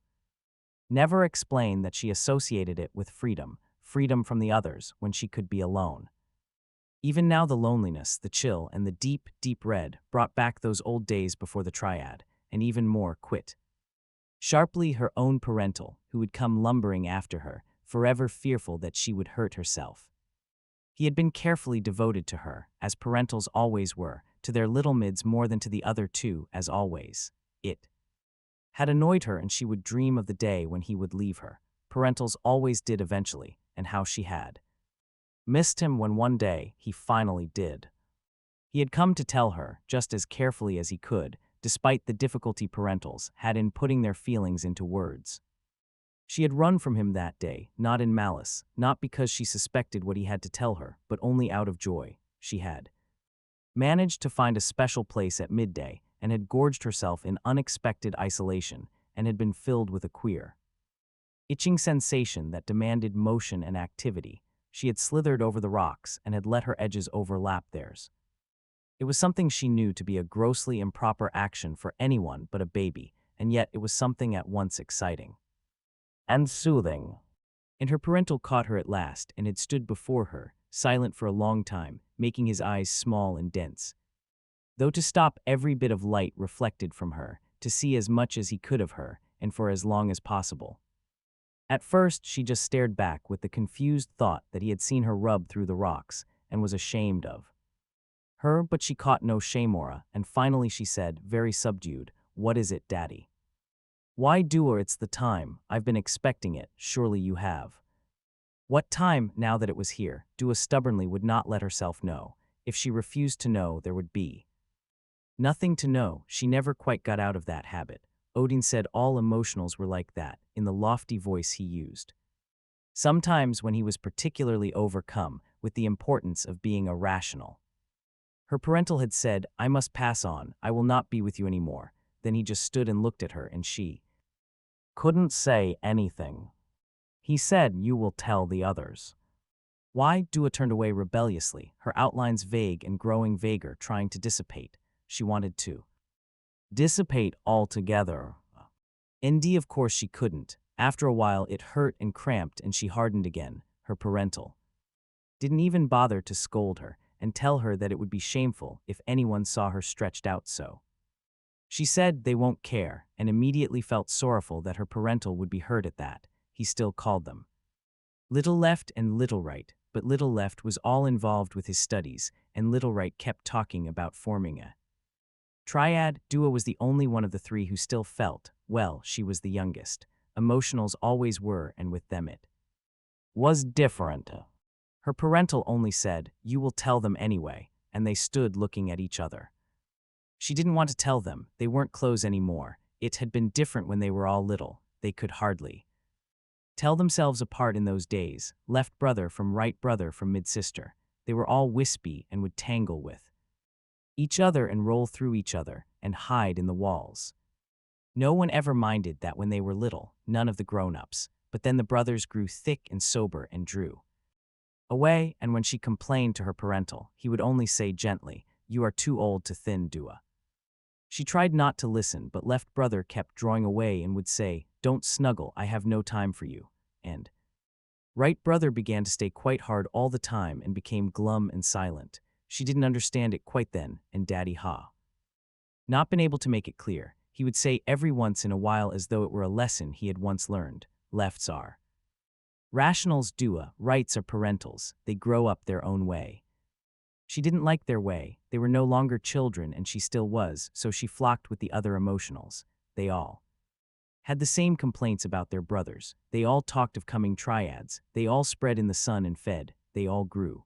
Never explained that she associated it with freedom, freedom from the others when she could be alone. Even now the loneliness, the chill, and the deep, deep red brought back those old days before the triad, and even more quit. Sharply her own parental, who would come lumbering after her, forever fearful that she would hurt herself. He had been carefully devoted to her, as parentals always were, to their little mids more than to the other two, as always. It had annoyed her, and she would dream of the day when he would leave her. Parentals always did eventually, and how she had missed him when one day he finally did. He had come to tell her, just as carefully as he could, despite the difficulty parentals had in putting their feelings into words. She had run from him that day, not in malice, not because she suspected what he had to tell her, but only out of joy. She had managed to find a special place at midday, and had gorged herself in unexpected isolation, and had been filled with a queer, itching sensation that demanded motion and activity. She had slithered over the rocks and had let her edges overlap theirs. It was something she knew to be a grossly improper action for anyone but a baby, and yet it was something at once exciting and soothing. And her parental caught her at last and had stood before her, silent for a long time, making his eyes small and dense, though to stop every bit of light reflected from her, to see as much as he could of her, and for as long as possible. At first she just stared back with the confused thought that he had seen her rub through the rocks, and was ashamed of her, but she caught no shameora, and finally she said, very subdued, "What is it, Daddy?" "Why, Dua, it's the time. I've been expecting it. Surely you have." What time, now that it was here? Dua stubbornly would not let herself know. If she refused to know, there would be nothing to know. She never quite got out of that habit. Odin said all emotionals were like that, in the lofty voice he used. Sometimes when he was particularly overcome with the importance of being irrational. Her parental had said, "I must pass on, I will not be with you anymore." Then he just stood and looked at her, and she couldn't say anything. He said, "You will tell the others." Why? Dua turned away rebelliously, her outlines vague and growing vaguer, trying to dissipate. She wanted to dissipate altogether. Indeed, of course she couldn't. After a while it hurt and cramped, and she hardened again. Her parental didn't even bother to scold her and tell her that it would be shameful if anyone saw her stretched out so. She said, "They won't care," and immediately felt sorrowful that her parental would be hurt at that. He still called them Little Left and Little Right, but Little Left was all involved with his studies, and Little Right kept talking about forming a triad. Dua was the only one of the three who still felt, well, she was the youngest. Emotionals always were, and with them it was different. Her parental only said, "You will tell them anyway," and they stood looking at each other. She didn't want to tell them. They weren't close anymore. It had been different when they were all little. They could hardly tell themselves apart in those days, left brother from right brother from mid-sister. They were all wispy and would tangle with each other and roll through each other and hide in the walls. No one ever minded that when they were little, none of the grown-ups, but then the brothers grew thick and sober and drew away, and when she complained to her parental, he would only say gently, "You are too old to thin, Dua." She tried not to listen, but left brother kept drawing away and would say, "Don't snuggle, I have no time for you," and right brother began to stay quite hard all the time and became glum and silent. She didn't understand it quite then, and Daddy not been able to make it clear. He would say every once in a while, as though it were a lesson he had once learned, "Lefts are rationals, Dua, rights are parentals, they grow up their own way." She didn't like their way. They were no longer children, and she still was, so she flocked with the other emotionals. They all had the same complaints about their brothers. They all talked of coming triads. They all spread in the sun and fed. They all grew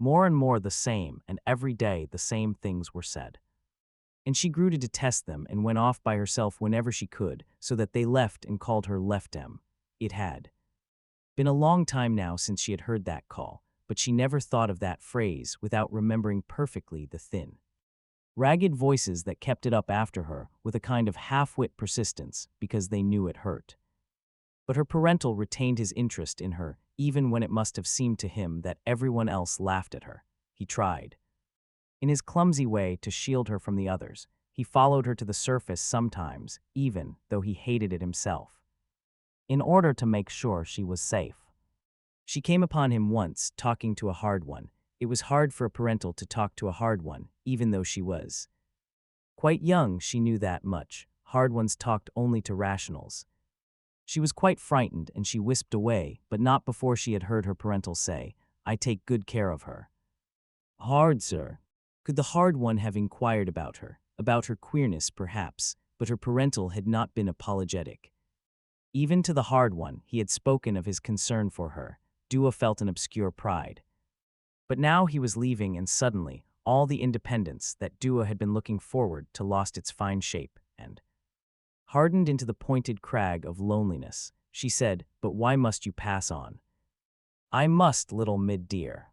more and more the same, and every day the same things were said. And she grew to detest them and went off by herself whenever she could, so that they left and called her Leftem. It had been a long time now since she had heard that call, but she never thought of that phrase without remembering perfectly the thin, ragged voices that kept it up after her with a kind of half-wit persistence because they knew it hurt. But her parental retained his interest in her even when it must have seemed to him that everyone else laughed at her. He tried, in his clumsy way, to shield her from the others. He followed her to the surface sometimes, even though he hated it himself, in order to make sure she was safe. She came upon him once, talking to a hard one. It was hard for a parental to talk to a hard one, even though she was quite young. She knew that much. Hard ones talked only to rationals. She was quite frightened, and she wisped away, but not before she had heard her parental say, "I take good care of her." "Hard, sir?" Could the hard one have inquired about her queerness perhaps, but her parental had not been apologetic. Even to the hard one, he had spoken of his concern for her. Dua felt an obscure pride. But now he was leaving, and suddenly, all the independence that Dua had been looking forward to lost its fine shape and hardened into the pointed crag of loneliness. She said, "But why must you pass on?" "I must, little mid-dear."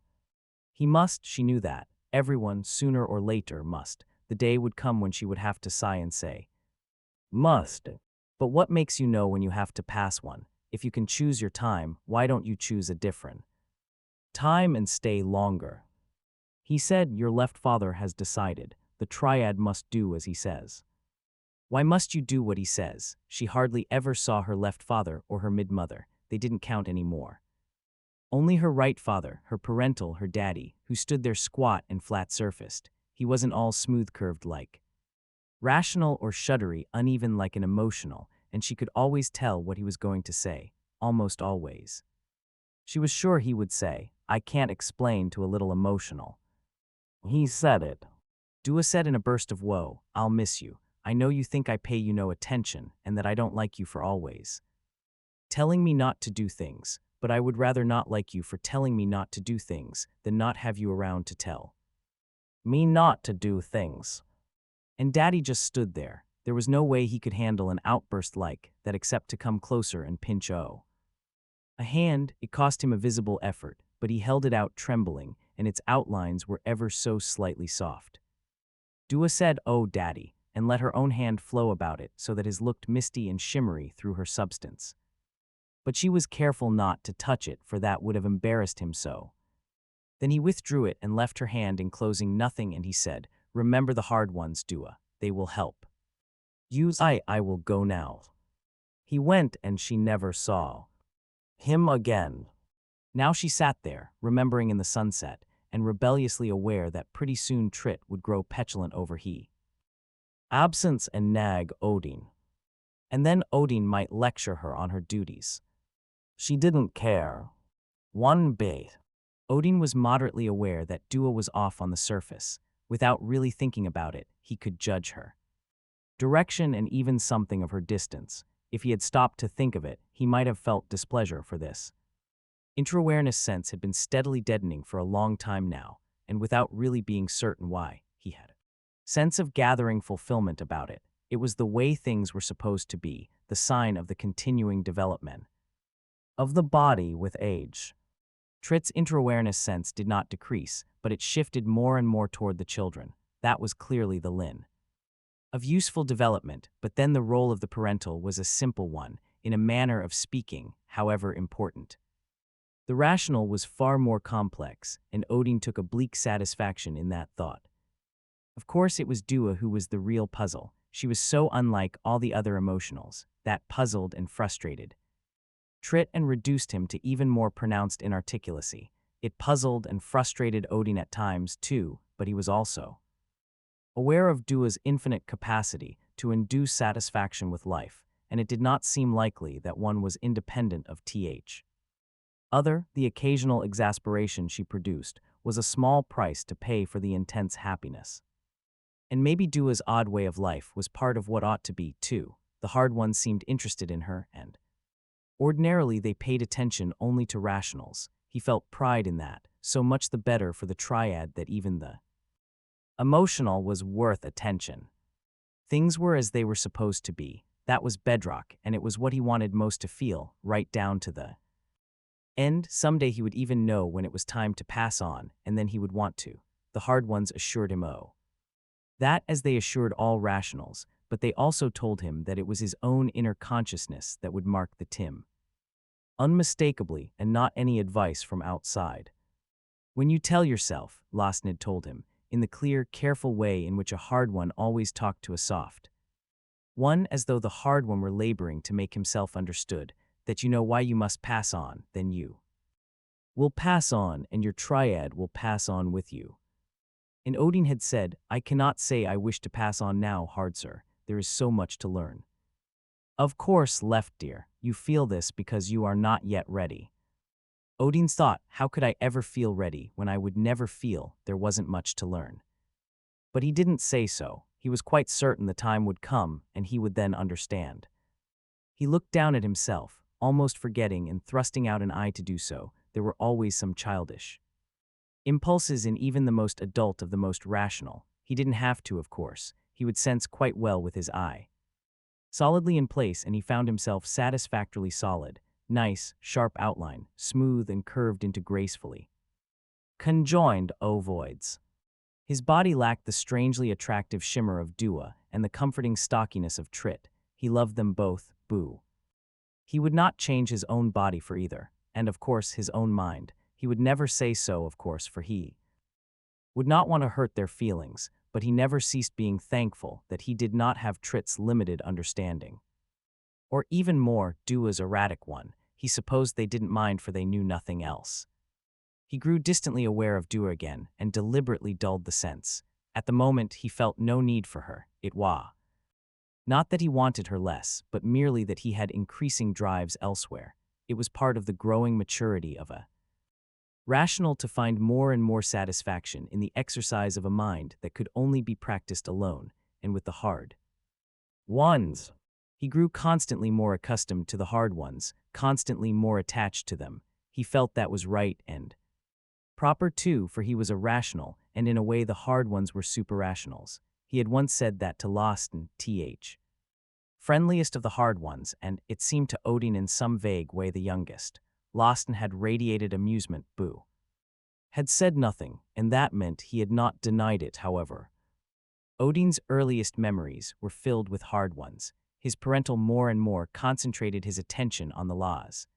He must, she knew that. Everyone, sooner or later, must. The day would come when she would have to sigh and say, "Must." But what makes you know when you have to pass one? If you can choose your time, why don't you choose a different time and stay longer? He said, "Your left father has decided. The triad must do as he says." Why must you do what he says? She hardly ever saw her left father or her mid-mother. They didn't count anymore. Only her right father, her parental, her daddy, who stood there squat and flat-surfaced. He wasn't all smooth-curved like rational or shuddery, uneven like an emotional, and she could always tell what he was going to say, almost always. She was sure he would say, "I can't explain to a little emotional." He said it. Dua said in a burst of woe, "I'll miss you. I know you think I pay you no attention and that I don't like you for always telling me not to do things, but I would rather not like you for telling me not to do things than not have you around to tell me not to do things." And Daddy just stood there. There was no way he could handle an outburst like that except to come closer and pinch a hand. It cost him a visible effort, but he held it out trembling, and its outlines were ever so slightly soft. Dua said, "Oh, Daddy," and let her own hand flow about it so that his looked misty and shimmery through her substance. But she was careful not to touch it, for that would have embarrassed him so. Then he withdrew it and left her hand enclosing nothing, and he said, "Remember the hard ones, Dua. They will help. I will go now." He went, and she never saw him again. Now she sat there, remembering in the sunset, and rebelliously aware that pretty soon Trit would grow petulant over he absence and nag Odin. And then Odin might lecture her on her duties. She didn't care one bit. Odin was moderately aware that Dua was off on the surface. Without really thinking about it, he could judge her direction and even something of her distance. If he had stopped to think of it, he might have felt displeasure for this. Intra-awareness sense had been steadily deadening for a long time now, and without really being certain why, he had sense of gathering fulfillment about it. It was the way things were supposed to be, the sign of the continuing development of the body with age. Trit's intra-awareness sense did not decrease, but it shifted more and more toward the children. That was clearly the lin of useful development, but then the role of the parental was a simple one, in a manner of speaking, however important. The rational was far more complex, and Odin took a bleak satisfaction in that thought. Of course, it was Dua who was the real puzzle. She was so unlike all the other emotionals, that puzzled and frustrated Trit and reduced him to even more pronounced inarticulacy. It puzzled and frustrated Odin at times, too, but he was also aware of Dua's infinite capacity to induce satisfaction with life, and it did not seem likely that one was independent of the occasional exasperation she produced was a small price to pay for the intense happiness. And maybe Dua's odd way of life was part of what ought to be, too. The hard ones seemed interested in her, and ordinarily they paid attention only to rationals. He felt pride in that, so much the better for the triad that even the emotional was worth attention. Things were as they were supposed to be. That was bedrock, and it was what he wanted most to feel, right down to the And someday he would even know when it was time to pass on, and then he would want to. The hard ones assured him that as they assured all rationals, but they also told him that it was his own inner consciousness that would mark the Tim. Unmistakably, and not any advice from outside. When you tell yourself, Losnid told him, in the clear, careful way in which a hard one always talked to a soft one, as though the hard one were laboring to make himself understood, that you know why you must pass on, then you will pass on, and your triad will pass on with you. And Odin had said, I cannot say I wish to pass on now, hard sir, there is so much to learn. Of course, left dear, you feel this because you are not yet ready. Odin thought, how could I ever feel ready when I would never feel there wasn't much to learn? But he didn't say so. He was quite certain the time would come and he would then understand. He looked down at himself, almost forgetting and thrusting out an eye to do so. There were always some childish impulses in even the most adult of the most rational. He didn't have to, of course. He would sense quite well with his eye. Solidly in place, and he found himself satisfactorily solid, nice, sharp outline, smooth and curved into gracefully conjoined ovoids. His body lacked the strangely attractive shimmer of Dua and the comforting stockiness of Trit. He loved them both, boo. He would not change his own body for either, and of course his own mind. He would never say so, of course, for he would not want to hurt their feelings, but he never ceased being thankful that he did not have Trit's limited understanding. Or even more, Dua's erratic one. He supposed they didn't mind for they knew nothing else. He grew distantly aware of Dua again and deliberately dulled the sense. At the moment, he felt no need for her. It was not that he wanted her less, but merely that he had increasing drives elsewhere. It was part of the growing maturity of a rational to find more and more satisfaction in the exercise of a mind that could only be practiced alone and with the hard ones. He grew constantly more accustomed to the hard ones, constantly more attached to them. He felt that was right and proper too, for he was a rational, and in a way the hard ones were super-rationals. He had once said that to Losten, friendliest of the hard ones, and, it seemed to Odin in some vague way, the youngest. Losten had radiated amusement, boo. Had said nothing, and that meant he had not denied it, however. Odin's earliest memories were filled with hard ones. His parental more and more concentrated his attention on the laws.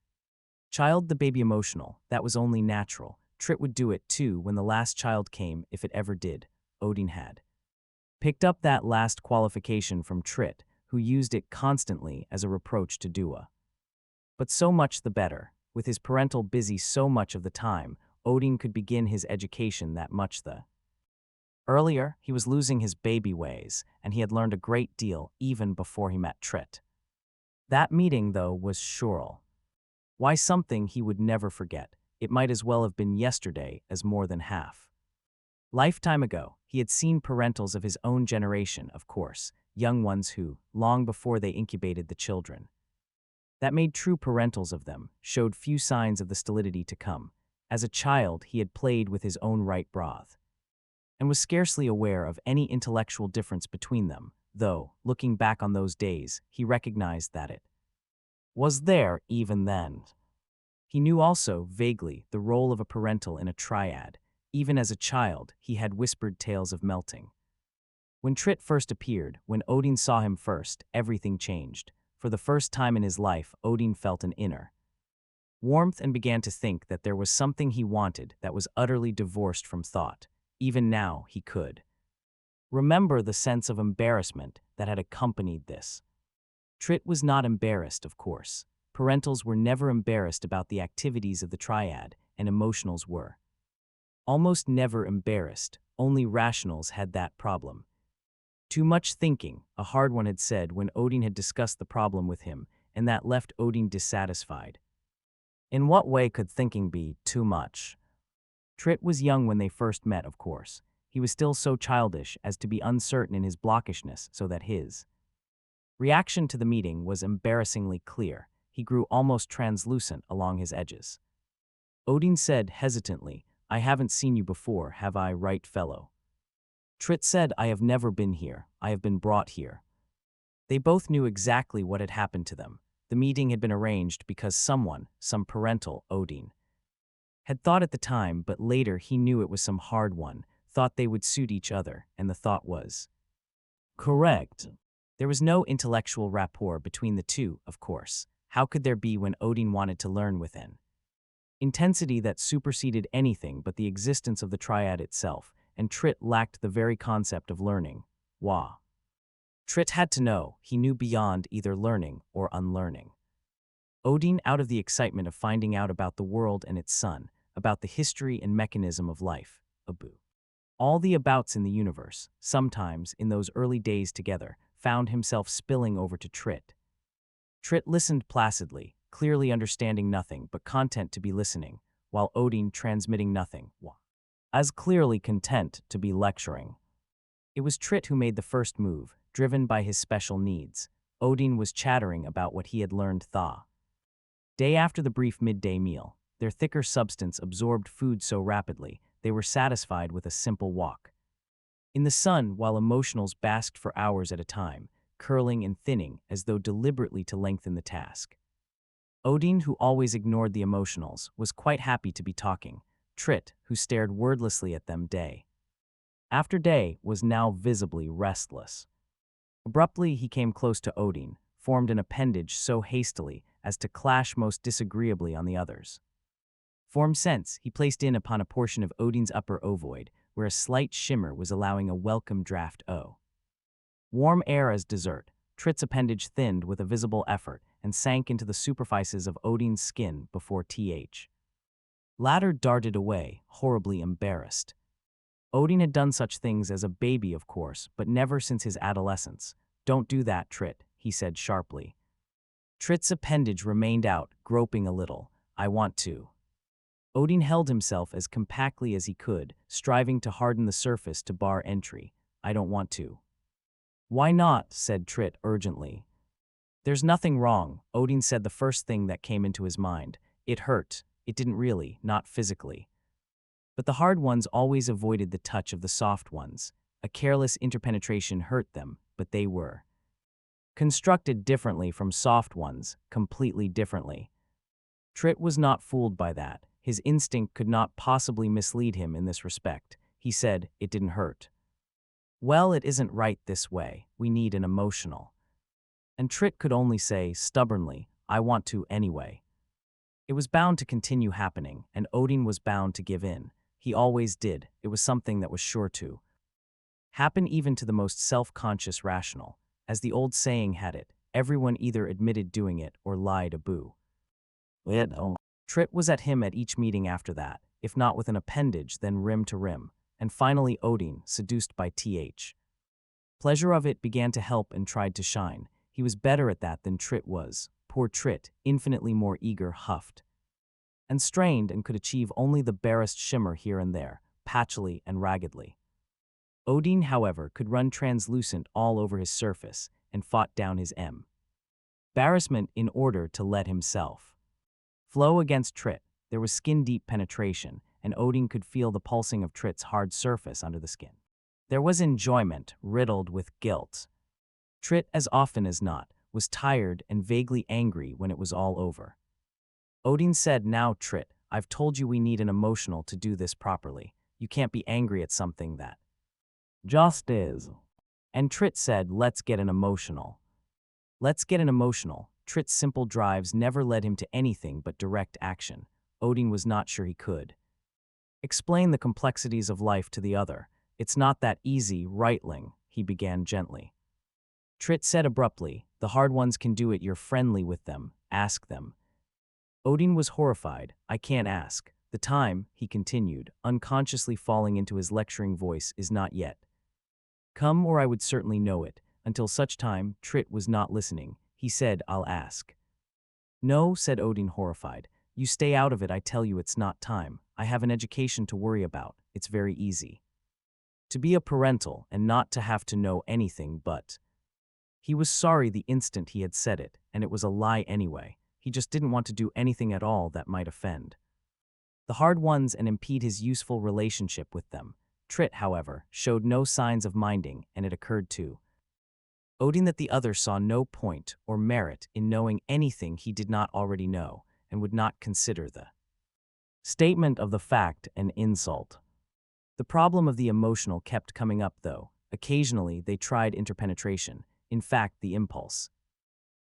Child the baby emotional, that was only natural. Trit would do it too when the last child came, if it ever did. Odin had picked up that last qualification from Trit, who used it constantly as a reproach to Dua. But so much the better. With his parental busy so much of the time, Odin could begin his education that much the earlier. He was losing his baby ways, and he had learned a great deal even before he met Trit. That meeting, though, was sure. Why, something he would never forget. It might as well have been yesterday as more than half lifetime ago. He had seen parentals of his own generation, of course, young ones who, long before they incubated the children that made true parentals of them, showed few signs of the stolidity to come. As a child, he had played with his own right broth, and was scarcely aware of any intellectual difference between them, though, looking back on those days, he recognized that it was there even then. He knew also, vaguely, the role of a parental in a triad. Even as a child, he had whispered tales of melting. When Trit first appeared, when Odin saw him first, everything changed. For the first time in his life, Odin felt an inner warmth and began to think that there was something he wanted that was utterly divorced from thought. Even now, he could remember the sense of embarrassment that had accompanied this. Trit was not embarrassed, of course. Parentals were never embarrassed about the activities of the triad, and emotionals were almost never embarrassed. Only rationals had that problem. Too much thinking, a hard one had said when Odin had discussed the problem with him, and that left Odin dissatisfied. In what way could thinking be too much? Trit was young when they first met, of course. He was still so childish as to be uncertain in his blockishness, so that his reaction to the meeting was embarrassingly clear. He grew almost translucent along his edges. Odin said hesitantly, I haven't seen you before, have I, right fellow? Trit said, I have never been here. I have been brought here. They both knew exactly what had happened to them. The meeting had been arranged because someone, some parental, Odin, had thought at the time, but later he knew it was some hard one, thought they would suit each other, and the thought was correct. There was no intellectual rapport between the two, of course. How could there be when Odin wanted to learn within intensity that superseded anything but the existence of the triad itself, and Trit lacked the very concept of learning. Wah. Trit had to know, he knew beyond either learning or unlearning. Odin, out of the excitement of finding out about the world and its son, about the history and mechanism of life, Abu. All the abouts in the universe, sometimes, in those early days together, found himself spilling over to Trit. Trit listened placidly, clearly understanding nothing but content to be listening, while Odin transmitting nothing, as clearly content to be lecturing. It was Trit who made the first move, driven by his special needs. Odin was chattering about what he had learned Tha. Day after the brief midday meal, their thicker substance absorbed food so rapidly, they were satisfied with a simple walk. In the sun, while emotionals basked for hours at a time, curling and thinning as though deliberately to lengthen the task. Odin, who always ignored the emotionals, was quite happy to be talking. Trit, who stared wordlessly at them day after day, was now visibly restless. Abruptly he came close to Odin, formed an appendage so hastily as to clash most disagreeably on the others. Form sense, he placed in upon a portion of Odin's upper ovoid, where a slight shimmer was allowing a welcome draft warm air as dessert. Trit's appendage thinned with a visible effort and sank into the superfices of Odin's skin before latter darted away, horribly embarrassed. Odin had done such things as a baby, of course, but never since his adolescence. Don't do that, Trit, he said sharply. Trit's appendage remained out, groping a little. I want to. Odin held himself as compactly as he could, striving to harden the surface to bar entry. I don't want to. Why not? Said Trit urgently. There's nothing wrong, Odin said the first thing that came into his mind. It hurt. It didn't really, not physically. But the hard ones always avoided the touch of the soft ones. A careless interpenetration hurt them, but they were constructed differently from soft ones, completely differently. Trit was not fooled by that. His instinct could not possibly mislead him in this respect. He said, it didn't hurt. Well, it isn't right this way. We need an emotional. And Trit could only say, stubbornly, I want to anyway. It was bound to continue happening, and Odin was bound to give in. He always did. It was something that was sure to happen even to the most self-conscious rational. As the old saying had it, everyone either admitted doing it or lied a boo. Trit was at him at each meeting after that, if not with an appendage, then rim to rim. And finally Odin, seduced by pleasure of it, began to help and tried to shine. He was better at that than Trit was. Poor Trit, infinitely more eager, huffed and strained and could achieve only the barest shimmer here and there, patchily and raggedly. Odin, however, could run translucent all over his surface and fought down his embarrassment in order to let himself flow against Trit. There was skin-deep penetration, and Odin could feel the pulsing of Trit's hard surface under the skin. There was enjoyment, riddled with guilt. Trit, as often as not, was tired and vaguely angry when it was all over. Odin said, now, Trit, I've told you we need an emotional to do this properly. You can't be angry at something that just is. And Trit said, let's get an emotional. Let's get an emotional. Trit's simple drives never led him to anything but direct action. Odin was not sure he could explain the complexities of life to the other. It's not that easy, rightling, he began gently. Trit said abruptly, the hard ones can do it, you're friendly with them, ask them. Odin was horrified. I can't ask. The time, he continued, unconsciously falling into his lecturing voice, is not yet come, or I would certainly know it. Until such time, Trit was not listening. He said, I'll ask. No, said Odin, horrified. You stay out of it, I tell you, it's not time. I have an education to worry about. It's very easy to be a parental and not to have to know anything but. He was sorry the instant he had said it, and it was a lie anyway. He just didn't want to do anything at all that might offend the hard ones and impede his useful relationship with them. Trit, however, showed no signs of minding, and it occurred to Odin that the other saw no point or merit in knowing anything he did not already know, and would not consider the statement of the fact an insult. The problem of the emotional kept coming up though. Occasionally they tried interpenetration. In fact, the impulse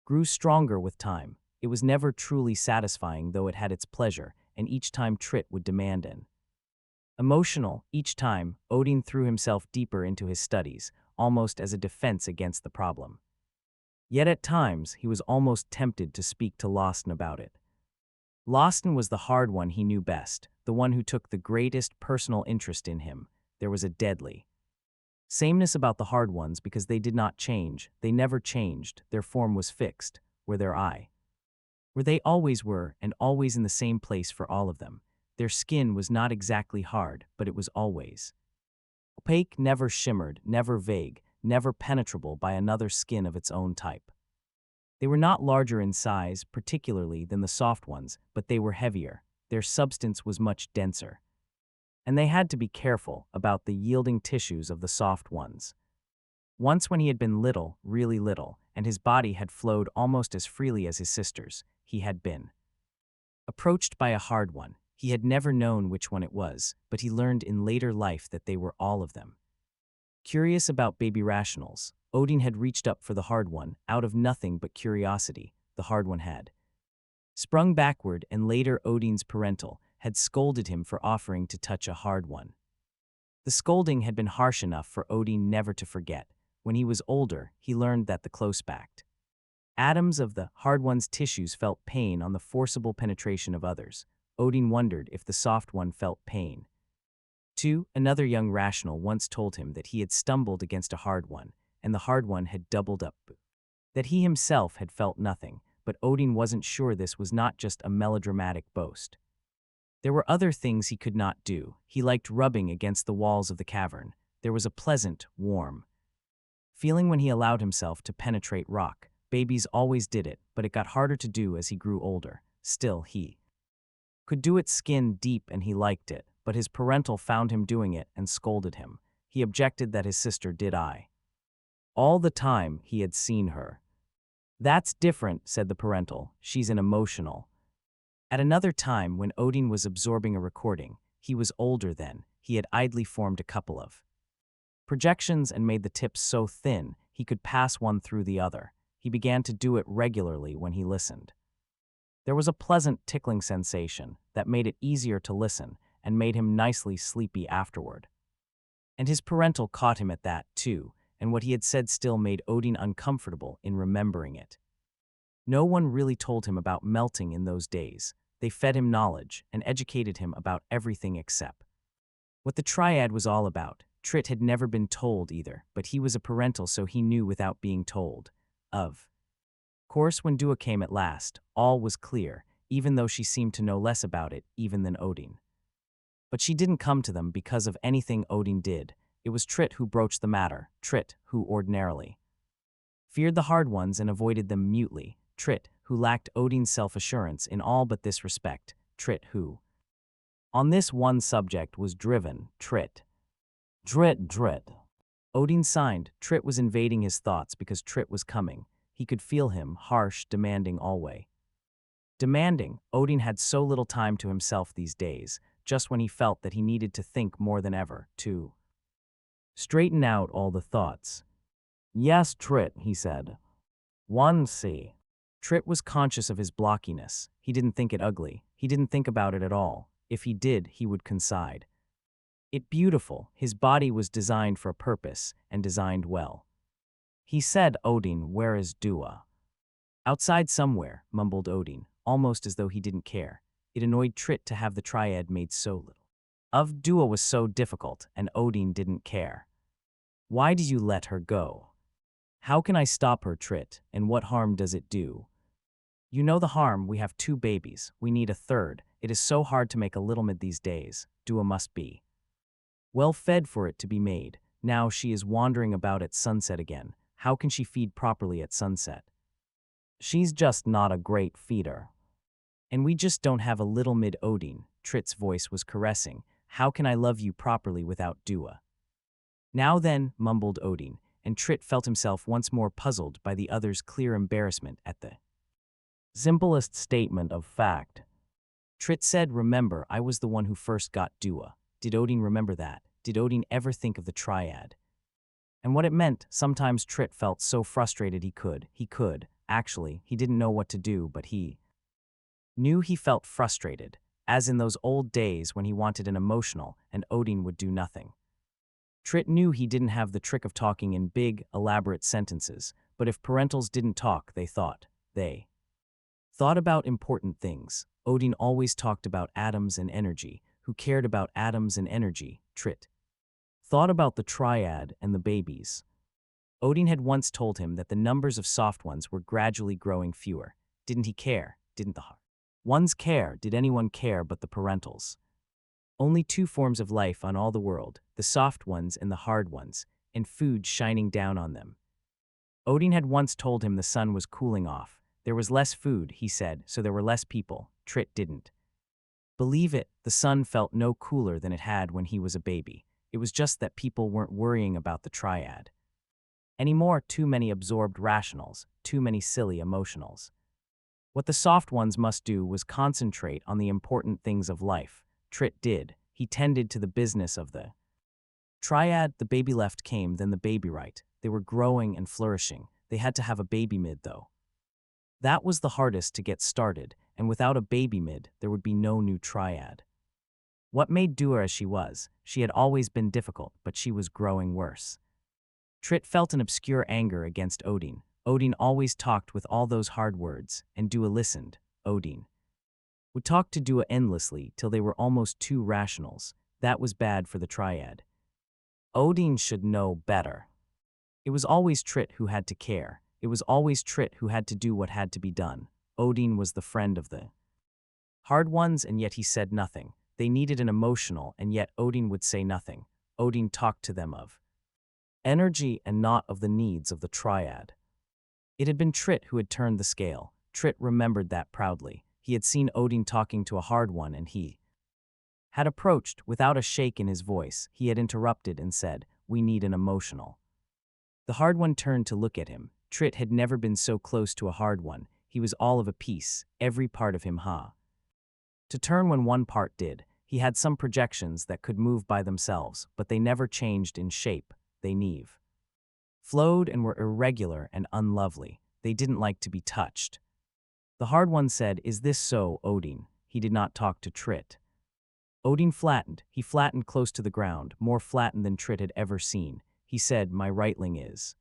grew stronger with time. It was never truly satisfying, though it had its pleasure, and each time Trit would demand an emotional. Each time, Odin threw himself deeper into his studies, almost as a defense against the problem. Yet at times, he was almost tempted to speak to Losten about it. Losten was the hard one he knew best, the one who took the greatest personal interest in him. There was a deadly sameness about the hard ones because they did not change, they never changed, their form was fixed, where their eye, where they always were, and always in the same place for all of them. Their skin was not exactly hard, but it was always opaque, never shimmered, never vague, never penetrable by another skin of its own type. They were not larger in size, particularly, than the soft ones, but they were heavier. Their substance was much denser. And they had to be careful about the yielding tissues of the soft ones. Once when he had been little, really little, and his body had flowed almost as freely as his sister's, he had been approached by a hard one. He had never known which one it was, but he learned in later life that they were all of them. Curious about baby rationals, Odin had reached up for the hard one, out of nothing but curiosity. The hard one had sprung backward, and later Odin's parental had scolded him for offering to touch a hard one. The scolding had been harsh enough for Odin never to forget. When he was older, he learned that the close-backed atoms of the hard one's tissues felt pain on the forcible penetration of others. Odin wondered if the soft one felt pain. 2. Another young rational once told him that he had stumbled against a hard one, and the hard one had doubled up. That he himself had felt nothing, but Odin wasn't sure this was not just a melodramatic boast. There were other things he could not do. He liked rubbing against the walls of the cavern. There was a pleasant, warm feeling when he allowed himself to penetrate rock. Babies always did it, but it got harder to do as he grew older. Still, he could do it skin deep, and he liked it, but his parental found him doing it and scolded him. He objected that his sister did all the time he had seen her. That's different, said the parental. She's an emotional. At another time, when Odin was absorbing a recording, he was older then, he had idly formed a couple of projections and made the tips so thin he could pass one through the other. He began to do it regularly when he listened. There was a pleasant tickling sensation that made it easier to listen and made him nicely sleepy afterward. And his parental caught him at that, too, and what he had said still made Odin uncomfortable in remembering it. No one really told him about melting in those days. They fed him knowledge and educated him about everything except what the triad was all about. Trit had never been told either, but he was a parental, so he knew without being told. Of course, when Dua came at last, all was clear, even though she seemed to know less about it even than Odin. But she didn't come to them because of anything Odin did. It was Trit who broached the matter, Trit, who ordinarily feared the hard ones and avoided them mutely, Trit, who lacked Odin's self-assurance in all but this respect, Trit, who on this one subject was driven, Trit. Odin signed. Trit was invading his thoughts because Trit was coming. He could feel him, harsh, demanding always. Demanding, Odin had so little time to himself these days, just when he felt that he needed to think more than ever, to straighten out all the thoughts. Yes, Trit, he said. 1C. Trit was conscious of his blockiness. He didn't think it ugly. He didn't think about it at all. If he did, he would concede it beautiful. His body was designed for a purpose, and designed well. He said, Odin, where is Dua? Outside somewhere, mumbled Odin, almost as though he didn't care. It annoyed Trit to have the triad made so little of Dua was so difficult, and Odin didn't care. Why did you let her go? How can I stop her, Trit, and what harm does it do? You know the harm. We have 2 babies. We need a third. It is so hard to make a little mid these days. Dua must be well fed for it to be made. Now she is wandering about at sunset again. How can she feed properly at sunset? She's just not a great feeder. And we just don't have a little mid. Odin. Trit's voice was caressing. How can I love you properly without Dua? Now then, mumbled Odin, and Trit felt himself once more puzzled by the other's clear embarrassment at the simplest statement of fact. Trit said, "Remember, I was the one who first got Dua." Did Odin remember that? Did Odin ever think of the triad? And what it meant? Sometimes Trit felt so frustrated he could. Actually, he didn't know what to do, but he knew he felt frustrated, as in those old days when he wanted an emotional and Odin would do nothing. Trit knew he didn't have the trick of talking in big, elaborate sentences, but if parentals didn't talk, they thought about important things. Odin always talked about atoms and energy. Who cared about atoms and energy? Trit thought about the triad and the babies. Odin had once told him that the numbers of soft ones were gradually growing fewer. Didn't he care? Didn't the hard ones care? Did anyone care but the parentals? Only two forms of life on all the world, the soft ones and the hard ones, and food shining down on them. Odin had once told him the sun was cooling off. There was less food, he said, so there were less people. Trit didn't believe it. The sun felt no cooler than it had when he was a baby. It was just that people weren't worrying about the triad anymore. Too many absorbed rationals, too many silly emotionals. What the soft ones must do was concentrate on the important things of life. Trit did. He tended to the business of the triad. The baby left came, then the baby right. They were growing and flourishing. They had to have a baby mid, though. That was the hardest to get started, and without a baby mid, there would be no new triad. What made Dua as she was? She had always been difficult, but she was growing worse. Trit felt an obscure anger against Odin. Odin always talked with all those hard words, and Dua listened. Odin would talk to Dua endlessly till they were almost two rationals. That was bad for the triad. Odin should know better. It was always Trit who had to care. It was always Trit who had to do what had to be done. Odin was the friend of the hard ones, and yet he said nothing. They needed an emotional, and yet Odin would say nothing. Odin talked to them of energy and not of the needs of the triad. It had been Trit who had turned the scale. Trit remembered that proudly. He had seen Odin talking to a hard one, and he had approached without a shake in his voice. He had interrupted and said, "We need an emotional." The hard one turned to look at him. Trit had never been so close to a hard one. He was all of a piece, every part of him to turn when one part did. He had some projections that could move by themselves, but they never changed in shape. They flowed and were irregular and unlovely. They didn't like to be touched. The hard one said, "Is this so, Odin?" He did not talk to Trit. Odin flattened. He flattened close to the ground, more flattened than Trit had ever seen. He said, "My rightling is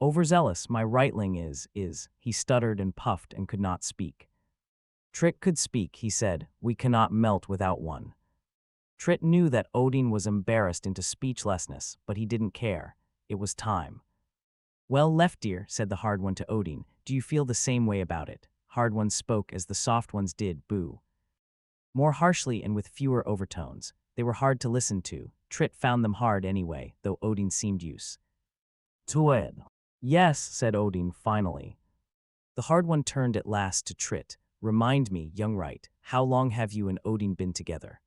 overzealous. My rightling is. He stuttered and puffed and could not speak. Trit could speak. He said, "We cannot melt without one." Trit knew that Odin was embarrassed into speechlessness, but he didn't care. It was time. "Well, Leftir," said the hard one to Odin, "do you feel the same way about it?" Hard ones spoke as the soft ones did, boo. More harshly and with fewer overtones. They were hard to listen to. Trit found them hard anyway, though Odin seemed used to it. "Yes," said Odin finally. The hard one turned at last to Trit. "Remind me, young right, how long have you and Odin been together?"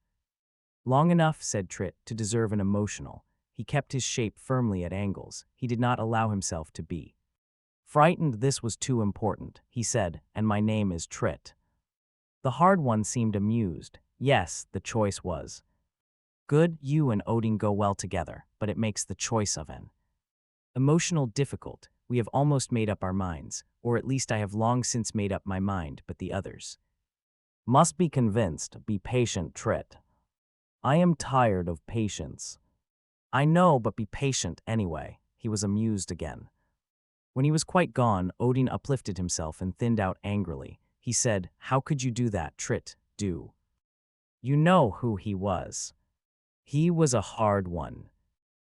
"Long enough," said Trit, "to deserve an emotional." He kept his shape firmly at angles. He did not allow himself to be frightened. "This was too important," he said, "and my name is Trit." The hard one seemed amused. "Yes, the choice was good. You and Odin go well together, but it makes the choice of an emotional difficult. We have almost made up our minds, or at least I have long since made up my mind, but the others must be convinced. Be patient, Trit." "I am tired of patience." "I know, but be patient anyway." He was amused again. When he was quite gone, Odin uplifted himself and thinned out angrily. He said, "How could you do that, Trit? Do you know who he was? He was a hard one.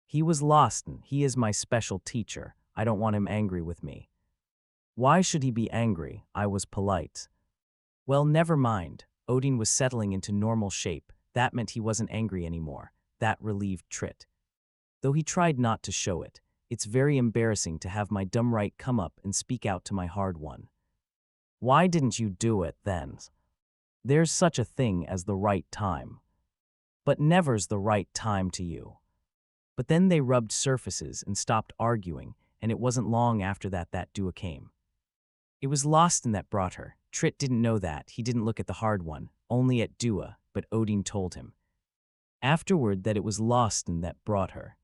He was lost, and he is my special teacher. I don't want him angry with me." "Why should he be angry? I was polite." "Well, never mind." Odin was settling into normal shape. That meant he wasn't angry anymore. That relieved Trit, though he tried not to show it. "It's very embarrassing to have my dumb right come up and speak out to my hard one." "Why didn't you do it then?" "There's such a thing as the right time." "But never's the right time to you." But then they rubbed surfaces and stopped arguing, and it wasn't long after that that Dua came. It was Losten that brought her. Trit didn't know that. He didn't look at the hard one, only at Dua, but Odin told him afterward that it was Losten that brought her.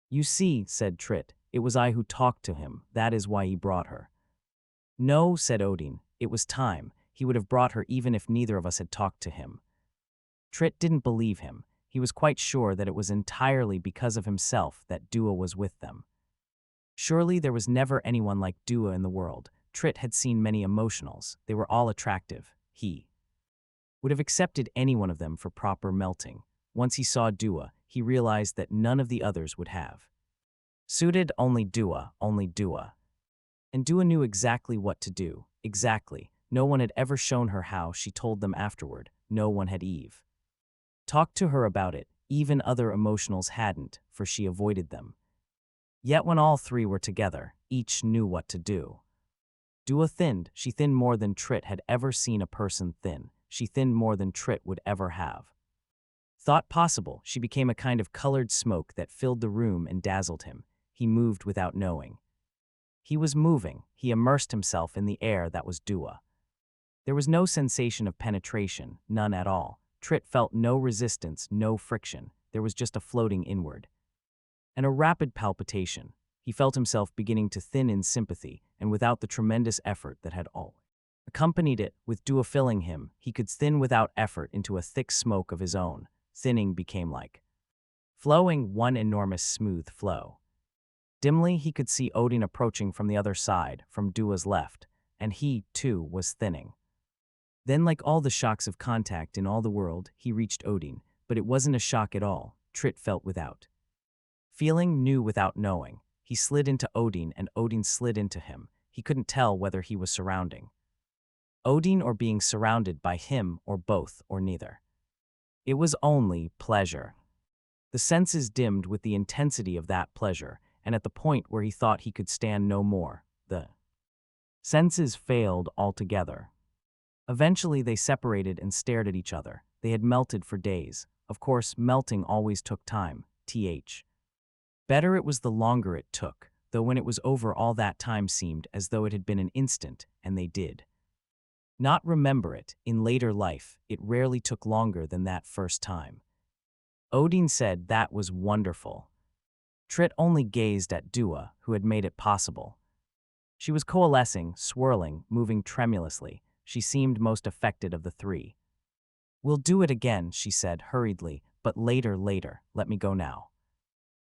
You see, said Trit, it was I who talked to him. That is why he brought her. No, said Odin, it was time. He would have brought her even if neither of us had talked to him. Trit didn't believe him. He was quite sure that it was entirely because of himself that Dua was with them. Surely there was never anyone like Dua in the world. Trit had seen many emotionals. They were all attractive. He would have accepted any one of them for proper melting. Once he saw Dua, he realized that none of the others would have suited only Dua. And Dua knew exactly what to do. Exactly. No one had ever shown her how. She told them afterward. No one had Eve talked to her about it. Even other emotionals hadn't, for she avoided them. Yet when all three were together, each knew what to do. Dua thinned. She thinned more than Trit had ever seen a person thin. She thinned more than Trit would ever have thought possible. She became a kind of colored smoke that filled the room and dazzled him. He moved without knowing. He was moving. He immersed himself in the air that was Dua. There was no sensation of penetration, none at all. Trit felt no resistance, no friction. There was just a floating inward and a rapid palpitation. He felt himself beginning to thin in sympathy, and without the tremendous effort that had all accompanied it, with Dua filling him, he could thin without effort into a thick smoke of his own. Thinning became like flowing, one enormous smooth flow. Dimly he could see Odin approaching from the other side, from Dua's left, and he, too, was thinning. Then, like all the shocks of contact in all the world, he reached Odin, but it wasn't a shock at all. Trit felt without feeling, knew without knowing. He slid into Odin and Odin slid into him. He couldn't tell whether he was surrounding Odin or being surrounded by him, or both, or neither. It was only pleasure. The senses dimmed with the intensity of that pleasure, and at the point where he thought he could stand no more, the senses failed altogether. Eventually they separated and stared at each other. They had melted for days. Of course, melting always took time. Better it was the longer it took, though when it was over all that time seemed as though it had been an instant, and they did not remember it. In later life, it rarely took longer than that first time. Odin said that was wonderful. Trit only gazed at Dua, who had made it possible. She was coalescing, swirling, moving tremulously. She seemed most affected of the three. We'll do it again, she said hurriedly, but later, let me go now.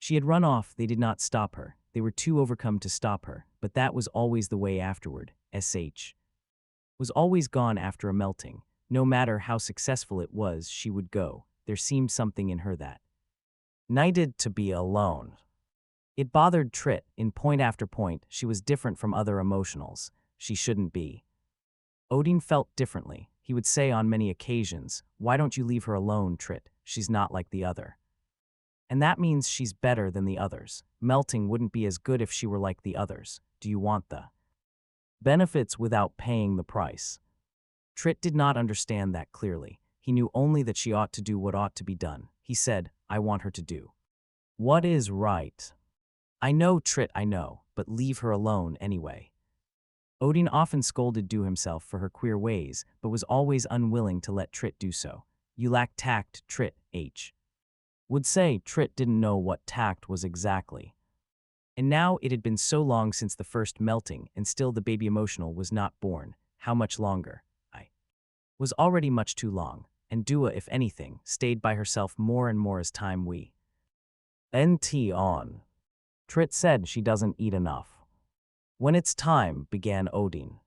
She had run off. They did not stop her. They were too overcome to stop her, but that was always the way afterward. Was always gone after a melting. No matter how successful it was, she would go. There seemed something in her that needed to be alone. It bothered Trit. In point after point, she was different from other emotionals. She shouldn't be. Odin felt differently. He would say on many occasions, "Why don't you leave her alone, Trit? She's not like the other. And that means she's better than the others. Melting wouldn't be as good if she were like the others. Do you want the benefits without paying the price?" Trit did not understand that clearly. He knew only that she ought to do what ought to be done. He said, "I want her to do what is right." "I know, Trit, I know, but leave her alone anyway." Odin often scolded Dua himself for her queer ways, but was always unwilling to let Trit do so. "You lack tact, Trit," would say. Trit didn't know what tact was exactly. And now it had been so long since the first melting, and still the baby emotional was not born. How much longer? I was already much too long, and Dua, if anything, stayed by herself more and more as time went on. Trit said she doesn't eat enough. "When it's time," began Odin.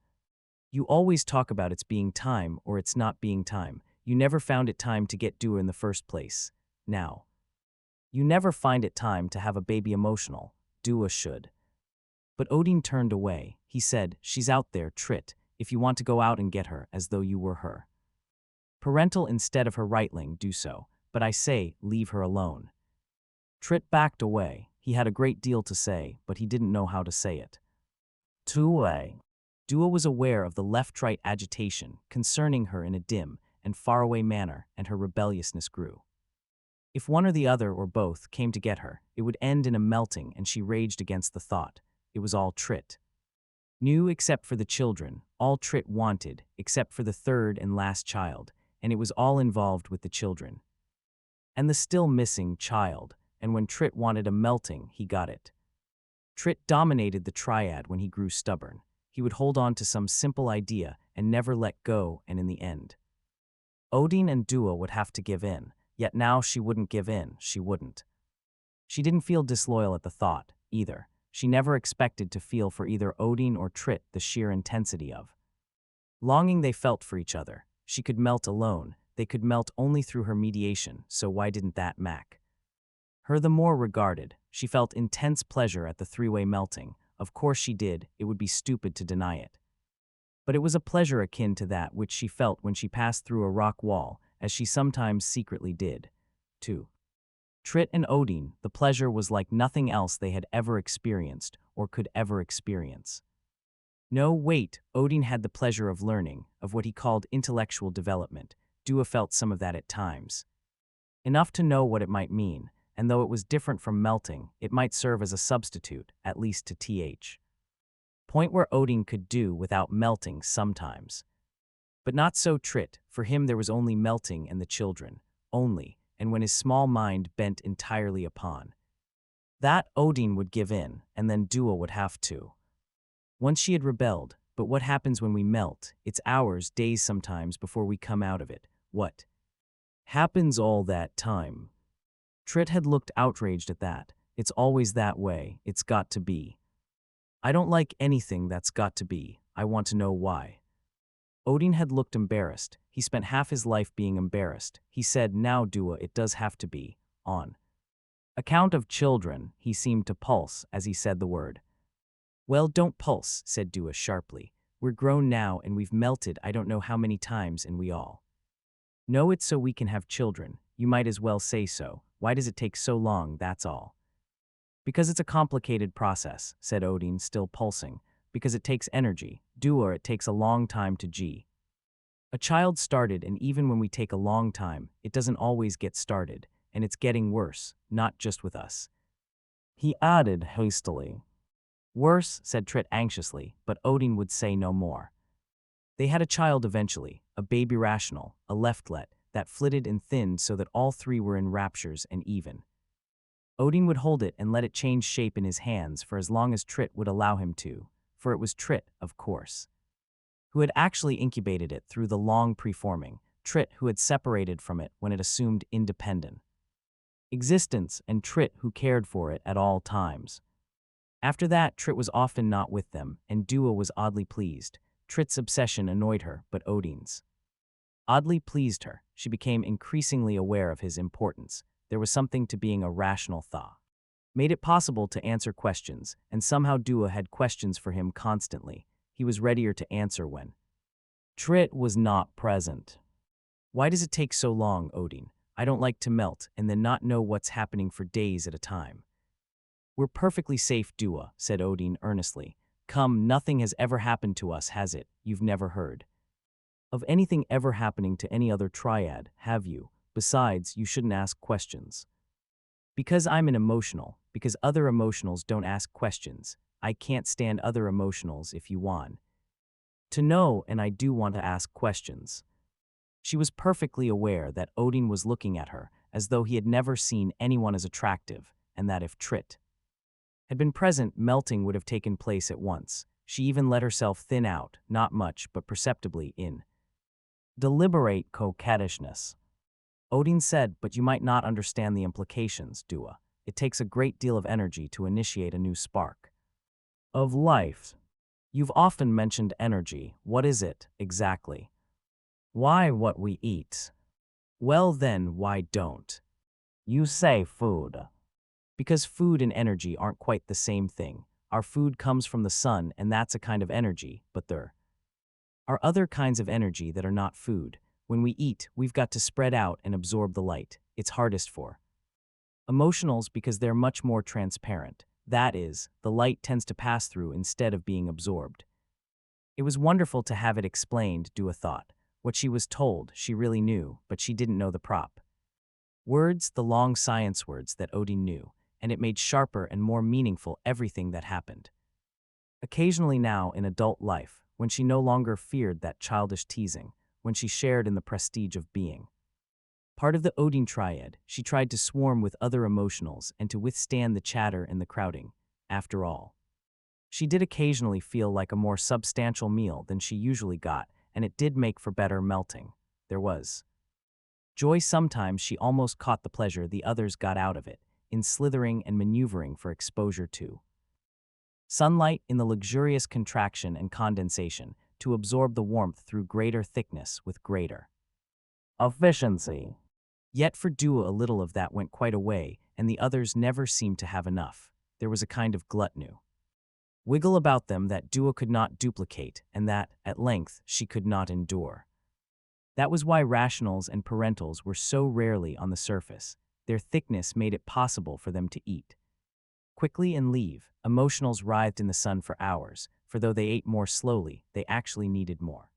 "You always talk about it's being time or it's not being time. You never found it time to get Dua in the first place. Now you never find it time to have a baby emotional. Dua should." But Odin turned away. He said, "She's out there, Trit, if you want to go out and get her, as though you were her parental instead of her rightling, do so. But I say, leave her alone." Trit backed away. He had a great deal to say, but he didn't know how to say it. Dua was aware of the left-right agitation concerning her in a dim and faraway manner, and her rebelliousness grew. If one or the other or both came to get her, it would end in a melting, and she raged against the thought. It was all Trit knew except for the children, all Trit wanted except for the third and last child, and it was all involved with the children. And the still missing child, and when Trit wanted a melting, he got it. Trit dominated the triad when he grew stubborn. He would hold on to some simple idea and never let go, and in the end, Odin and Dua would have to give in, yet now she wouldn't give in, she wouldn't. She didn't feel disloyal at the thought, either. She never expected to feel for either Odin or Trit the sheer intensity of longing they felt for each other. She could melt alone, they could melt only through her mediation, so why didn't that make her the more regarded? She felt intense pleasure at the three-way melting. Of course she did, it would be stupid to deny it. But it was a pleasure akin to that which she felt when she passed through a rock wall, as she sometimes secretly did. 2. Trit and Odin, the pleasure was like nothing else they had ever experienced or could ever experience. No, wait, Odin had the pleasure of learning, of what he called intellectual development. Dua felt some of that at times. Enough to know what it might mean, and though it was different from melting, it might serve as a substitute, at least to th. Point where Odin could do without melting sometimes. But not so Trit, for him there was only melting and the children, only, and when his small mind bent entirely upon that, Odin would give in, and then Dua would have to. Once she had rebelled, but what happens when we melt? It's hours, days sometimes before we come out of it. What happens all that time? Trit had looked outraged at that. It's always that way, it's got to be. I don't like anything that's got to be, I want to know why. Odin had looked embarrassed. He spent half his life being embarrassed. He said, now Dua, it does have to be. On account of children, he seemed to pulse as he said the word. Well, don't pulse, said Dua sharply. We're grown now and we've melted I don't know how many times and we all know it's so we can have children. You might as well say so. Why does it take so long, that's all? Because it's a complicated process, said Odin, still pulsing. Because it takes energy. Dua, it takes a long time to g. A child started, and even when we take a long time, it doesn't always get started, and it's getting worse, not just with us. He added hastily. Worse, said Trit anxiously, but Odin would say no more. They had a child eventually, a baby rational, a leftlet, that flitted and thinned so that all three were in raptures and even. Odin would hold it and let it change shape in his hands for as long as Trit would allow him to, for it was Trit, of course, who had actually incubated it through the long preforming, Trit who had separated from it when it assumed independent existence, and Trit who cared for it at all times. After that, Trit was often not with them, and Dua was oddly pleased. Trit's obsession annoyed her, but Odin's oddly pleased her. She became increasingly aware of his importance. There was something to being a rational thought. Made it possible to answer questions, and somehow Dua had questions for him constantly. He was readier to answer when Trit was not present. Why does it take so long, Odin? I don't like to melt and then not know what's happening for days at a time. We're perfectly safe, Dua, said Odin earnestly. Come, nothing has ever happened to us, has it? You've never heard of anything ever happening to any other triad, have you? Besides, you shouldn't ask questions. Because I'm an emotional, because other emotionals don't ask questions. I can't stand other emotionals if you want to know, and I do want to ask questions. She was perfectly aware that Odin was looking at her as though he had never seen anyone as attractive, and that if Trit had been present, melting would have taken place at once. She even let herself thin out, not much, but perceptibly, in deliberate coquettishness. Odin said, but you might not understand the implications, Dua. It takes a great deal of energy to initiate a new spark of life. You've often mentioned energy. What is it, exactly? Why, what we eat. Well then, why don't you say food? Because food and energy aren't quite the same thing. Our food comes from the sun, and that's a kind of energy, but there are other kinds of energy that are not food. When we eat, we've got to spread out and absorb the light. It's hardest for emotionals because they're much more transparent. That is, the light tends to pass through instead of being absorbed. It was wonderful to have it explained, Dua thought. What she was told, she really knew, but she didn't know the prop Words, the long science words that Odin knew, and it made sharper and more meaningful everything that happened. Occasionally now, in adult life, when she no longer feared that childish teasing, when she shared in the prestige of being part of the Odin triad, she tried to swarm with other emotionals and to withstand the chatter and the crowding. After all, she did occasionally feel like a more substantial meal than she usually got, and it did make for better melting. There was joy sometimes she almost caught the pleasure the others got out of it, in slithering and maneuvering for exposure to sunlight, in the luxurious contraction and condensation, to absorb the warmth through greater thickness with greater efficiency. Yet for Dua a little of that went quite away, and the others never seemed to have enough. There was a kind of gluttony wiggle about them that Dua could not duplicate, and that, at length, she could not endure. That was why rationals and parentals were so rarely on the surface. Their thickness made it possible for them to eat quickly and leave. Emotionals writhed in the sun for hours, for though they ate more slowly, they actually needed more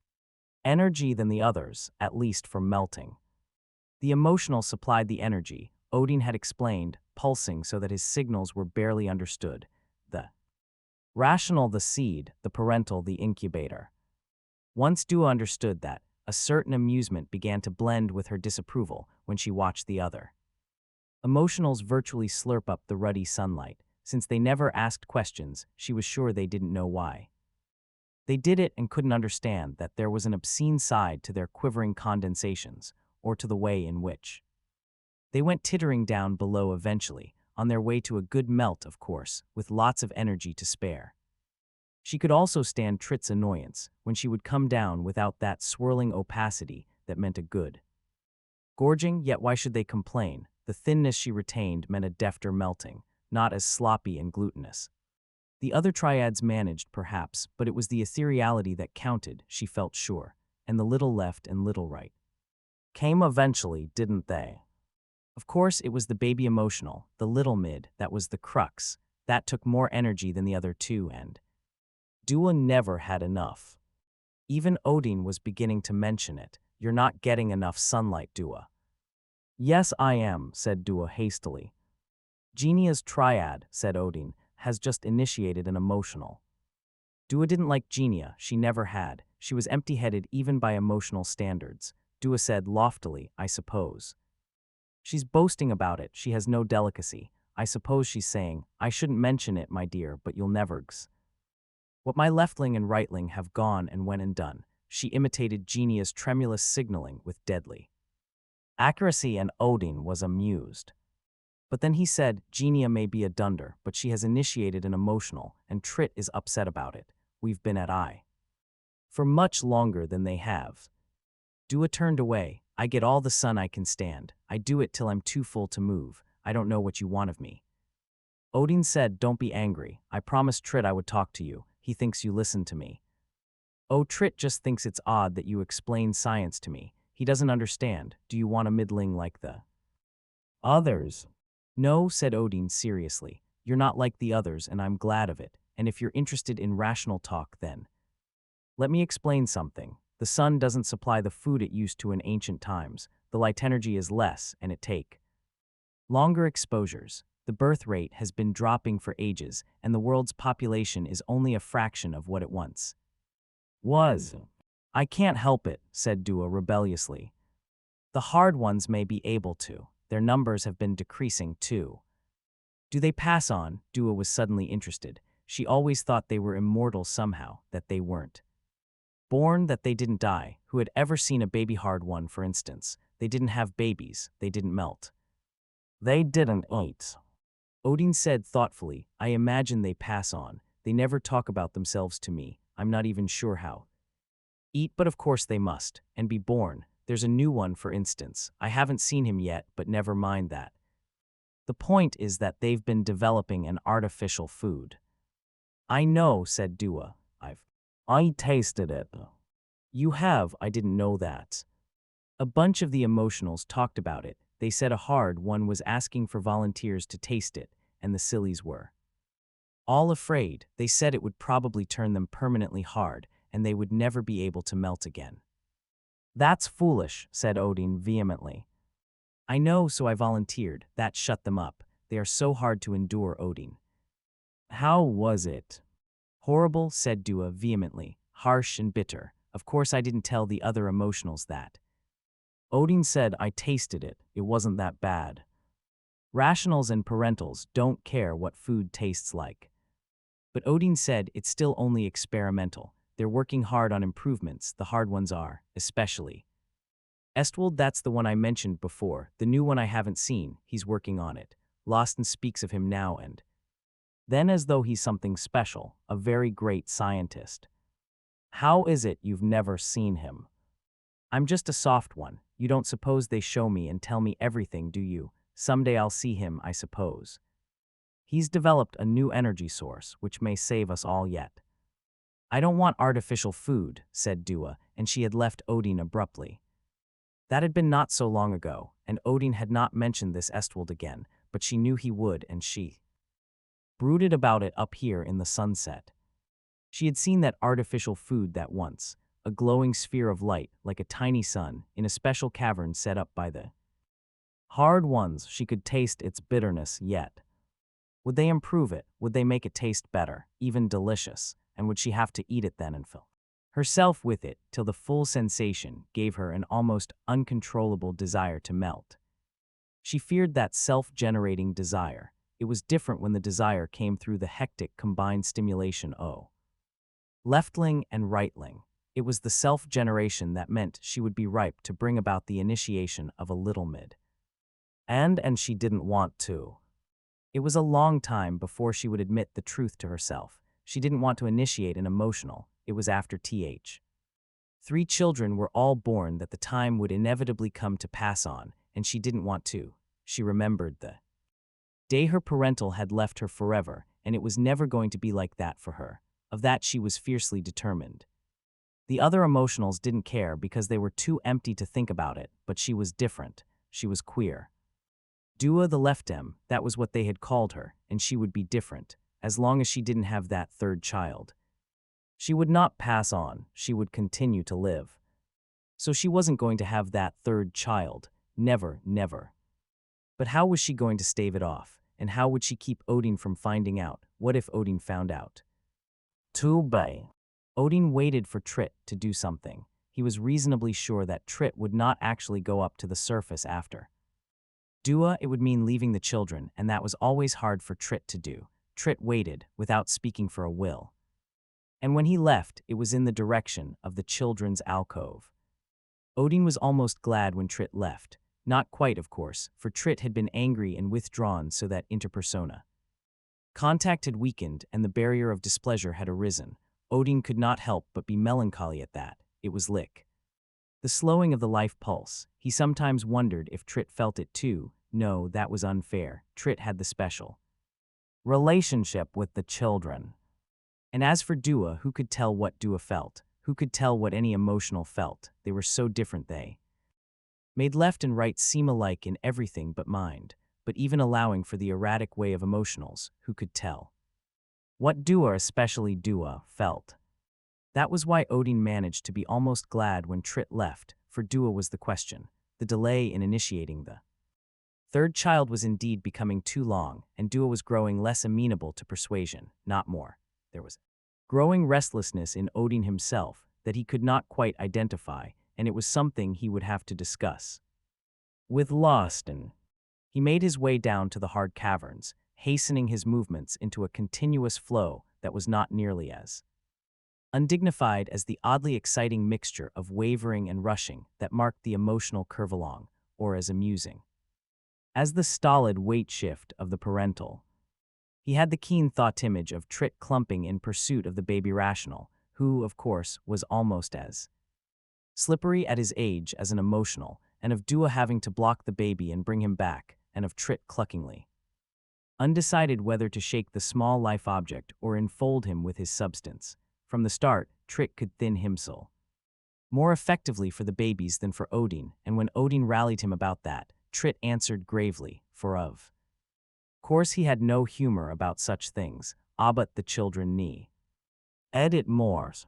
energy than the others, at least for melting. The emotional supplied the energy, Odin had explained, pulsing so that his signals were barely understood. The rational the seed, the parental the incubator. Once Dua understood that, a certain amusement began to blend with her disapproval when she watched the other emotionals virtually slurp up the ruddy sunlight. Since they never asked questions, she was sure they didn't know why. They did it and couldn't understand that there was an obscene side to their quivering condensations, or to the way in which they went tittering down below eventually, on their way to a good melt, of course, with lots of energy to spare. She could also stand Trit's annoyance when she would come down without that swirling opacity that meant a good gorging, yet why should they complain? The thinness she retained meant a defter melting, not as sloppy and glutinous. The other triads managed, perhaps, but it was the ethereality that counted, she felt sure, and the little left and little right came eventually, didn't they? Of course, it was the baby emotional, the little mid, that was the crux. That took more energy than the other two, and Dua never had enough. Even Odin was beginning to mention it. You're not getting enough sunlight, Dua. Yes, I am, said Dua hastily. Genia's triad, said Odin, has just initiated an emotional. Dua didn't like Genia, she never had. She was empty-headed even by emotional standards. Dua said loftily, I suppose. She's boasting about it, she has no delicacy. I suppose she's saying, I shouldn't mention it, my dear, but you'll never's. What my leftling and rightling have gone and went and done. She imitated Genia's tremulous signaling with deadly accuracy, and Odin was amused. But then he said, Genia may be a dunder, but she has initiated an emotional, and Trit is upset about it. We've been at I for much longer than they have. Dua turned away. I get all the sun I can stand. I do it till I'm too full to move. I don't know what you want of me. Odin said, don't be angry. I promised Trit I would talk to you. He thinks you listen to me. Oh, Trit just thinks it's odd that you explain science to me. He doesn't understand. Do you want a middling like the others? No, said Odin seriously. You're not like the others, and I'm glad of it. And if you're interested in rational talk, then let me explain something. The sun doesn't supply the food it used to in ancient times. The light energy is less, and it take longer exposures. The birth rate has been dropping for ages, and the world's population is only a fraction of what it once was. I can't help it, said Dua rebelliously. The hard ones may be able to. Their numbers have been decreasing too. Do they pass on? Dua was suddenly interested. She always thought they were immortal somehow, that they weren't born, that they didn't die. Who had ever seen a baby hard one, for instance? They didn't have babies. They didn't melt. They didn't eat. Odin said thoughtfully, I imagine they pass on. They never talk about themselves to me. I'm not even sure how. Eat, but of course they must. And be born. There's a new one, for instance. I haven't seen him yet, but never mind that. The point is that they've been developing an artificial food. I know, said Dua. I tasted it. You have? I didn't know that. A bunch of the emotionals talked about it. They said a hard one was asking for volunteers to taste it, and the sillies were all afraid. They said it would probably turn them permanently hard, and they would never be able to melt again. That's foolish, said Odin vehemently. I know, so I volunteered. That shut them up. They are so hard to endure, Odin. How was it? Horrible, said Dua vehemently, harsh and bitter. Of course I didn't tell the other emotionals that. Odin said, I tasted it. It wasn't that bad. Rationals and parentals don't care what food tastes like. But Odin said it's still only experimental. They're working hard on improvements, the hard ones are, especially. Estwold, that's the one I mentioned before, the new one I haven't seen, he's working on it. Lawson speaks of him now and then as though he's something special, a very great scientist. How is it you've never seen him? I'm just a soft one. You don't suppose they show me and tell me everything, do you? Someday I'll see him, I suppose. He's developed a new energy source, which may save us all yet. I don't want artificial food, said Dua, and she had left Odin abruptly. That had been not so long ago, and Odin had not mentioned this Estwold again, but she knew he would, and she brooded about it up here in the sunset. She had seen that artificial food that once, a glowing sphere of light like a tiny sun in a special cavern set up by the hard ones. She could taste its bitterness yet. Would they improve it? Would they make it taste better, even delicious? And would she have to eat it then and fill herself with it till the full sensation gave her an almost uncontrollable desire to melt? She feared that self-generating desire. It was different when the desire came through the hectic combined stimulation leftling and rightling. It was the self-generation that meant she would be ripe to bring about the initiation of a little mid. And she didn't want to. It was a long time before she would admit the truth to herself. She didn't want to initiate an emotional. It was after 3 children were all born that the time would inevitably come to pass on, and she didn't want to. She remembered the day her parental had left her forever, and it was never going to be like that for her. Of that she was fiercely determined. The other emotionals didn't care because they were too empty to think about it, but she was different. She was queer. Dua the Leftem, that was what they had called her, and she would be different, as long as she didn't have that third child. She would not pass on, she would continue to live. So she wasn't going to have that third child, never, never. But how was she going to stave it off, and how would she keep Odin from finding out? What if Odin found out? Too bad. Odin waited for Tritt to do something. He was reasonably sure that Tritt would not actually go up to the surface after Dua. It would mean leaving the children, and that was always hard for Tritt to do. Tritt waited, without speaking for a will. And when he left, it was in the direction of the children's alcove. Odin was almost glad when Tritt left. Not quite, of course, for Tritt had been angry and withdrawn so that interpersona contact had weakened and the barrier of displeasure had arisen. Odin could not help but be melancholy at that. It was Lick. The slowing of the life pulse. He sometimes wondered if Tritt felt it too. No, that was unfair. Tritt had the special relationship with the children. And as for Dua, who could tell what Dua felt? Who could tell what any emotional felt? They were so different. They made left and right seem alike in everything but mind, but even allowing for the erratic way of emotionals, who could tell what Dua, especially Dua, felt? That was why Odin managed to be almost glad when Tritt left, for Dua was the question. The delay in initiating the third child was indeed becoming too long, and Dua was growing less amenable to persuasion, not more. There was growing restlessness in Odin himself that he could not quite identify, and it was something he would have to discuss with Lawson. He made his way down to the hard caverns, hastening his movements into a continuous flow that was not nearly as undignified as the oddly exciting mixture of wavering and rushing that marked the emotional curve along, or as amusing as the stolid weight shift of the parental. He had the keen thought image of Tritt clumping in pursuit of the baby rational, who, of course, was almost as slippery at his age as an emotional, and of Dua having to block the baby and bring him back, and of Tritt cluckingly undecided whether to shake the small life object or enfold him with his substance. From the start, Tritt could thin himself more effectively for the babies than for Odin, and when Odin rallied him about that, Tritt answered gravely, for of course he had no humor about such things, but the children nie. Edit Moores.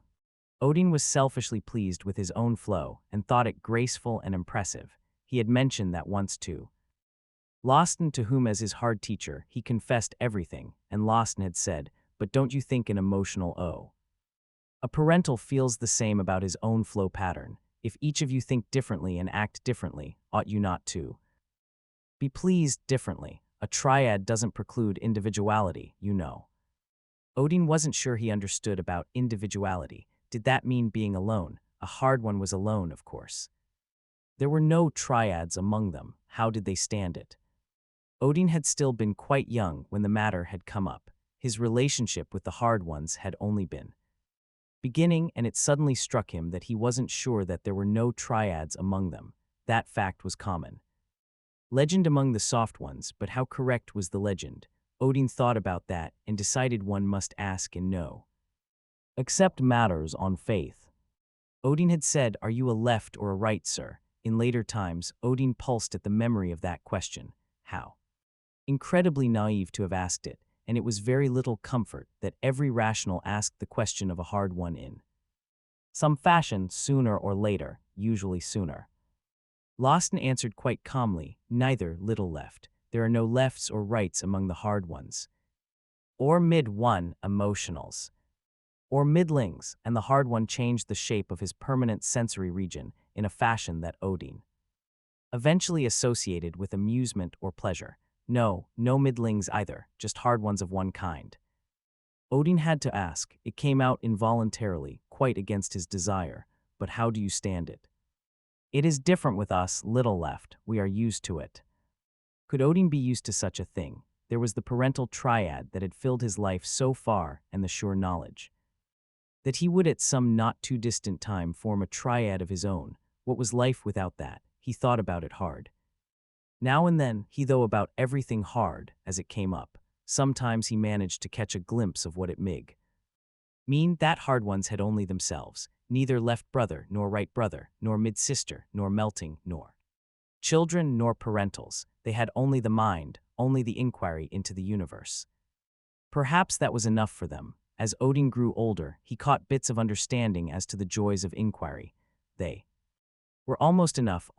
Odin was selfishly pleased with his own flow and thought it graceful and impressive. He had mentioned that once too. Lawson, to whom as his hard teacher, he confessed everything, and Lawson had said, "But don't you think an emotional O? A parental feels the same about his own flow pattern. If each of you think differently and act differently, ought you not to be pleased differently? A triad doesn't preclude individuality, you know." Odin wasn't sure he understood about individuality. Did that mean being alone? A hard one was alone, of course. There were no triads among them. How did they stand it? Odin had still been quite young when the matter had come up. His relationship with the hard ones had only been beginning, and it suddenly struck him that he wasn't sure that there were no triads among them. That fact was common. Legend among the soft ones, but how correct was the legend? Odin thought about that and decided one must ask and know. Accept matters on faith. Odin had said, "Are you a left or a right, sir?" In later times, Odin pulsed at the memory of that question. How incredibly naive to have asked it, and it was very little comfort that every rational asked the question of a hard one in some fashion sooner or later, usually sooner. Lawson answered quite calmly, "Neither, little left. There are no lefts or rights among the hard ones. Or mid-one emotionals. Or middlings," and the hard one changed the shape of his permanent sensory region in a fashion that Odin eventually associated with amusement or pleasure. No middlings either, just hard ones of one kind. Odin had to ask. It came out involuntarily, quite against his desire. "But how do you stand it?" "It is different with us, little left. We are used to it." Could Odin be used to such a thing? There was the parental triad that had filled his life so far, and the sure knowledge that he would at some not too distant time form a triad of his own. What was life without that? He thought about it hard. Now and then, he thought about everything hard as it came up. Sometimes he managed to catch a glimpse of what it mean that hard ones had only themselves, neither left brother, nor right brother, nor mid-sister, nor melting, nor children, nor parentals. They had only the mind, only the inquiry into the universe. Perhaps that was enough for them. As Odin grew older, he caught bits of understanding as to the joys of inquiry. They were almost enough,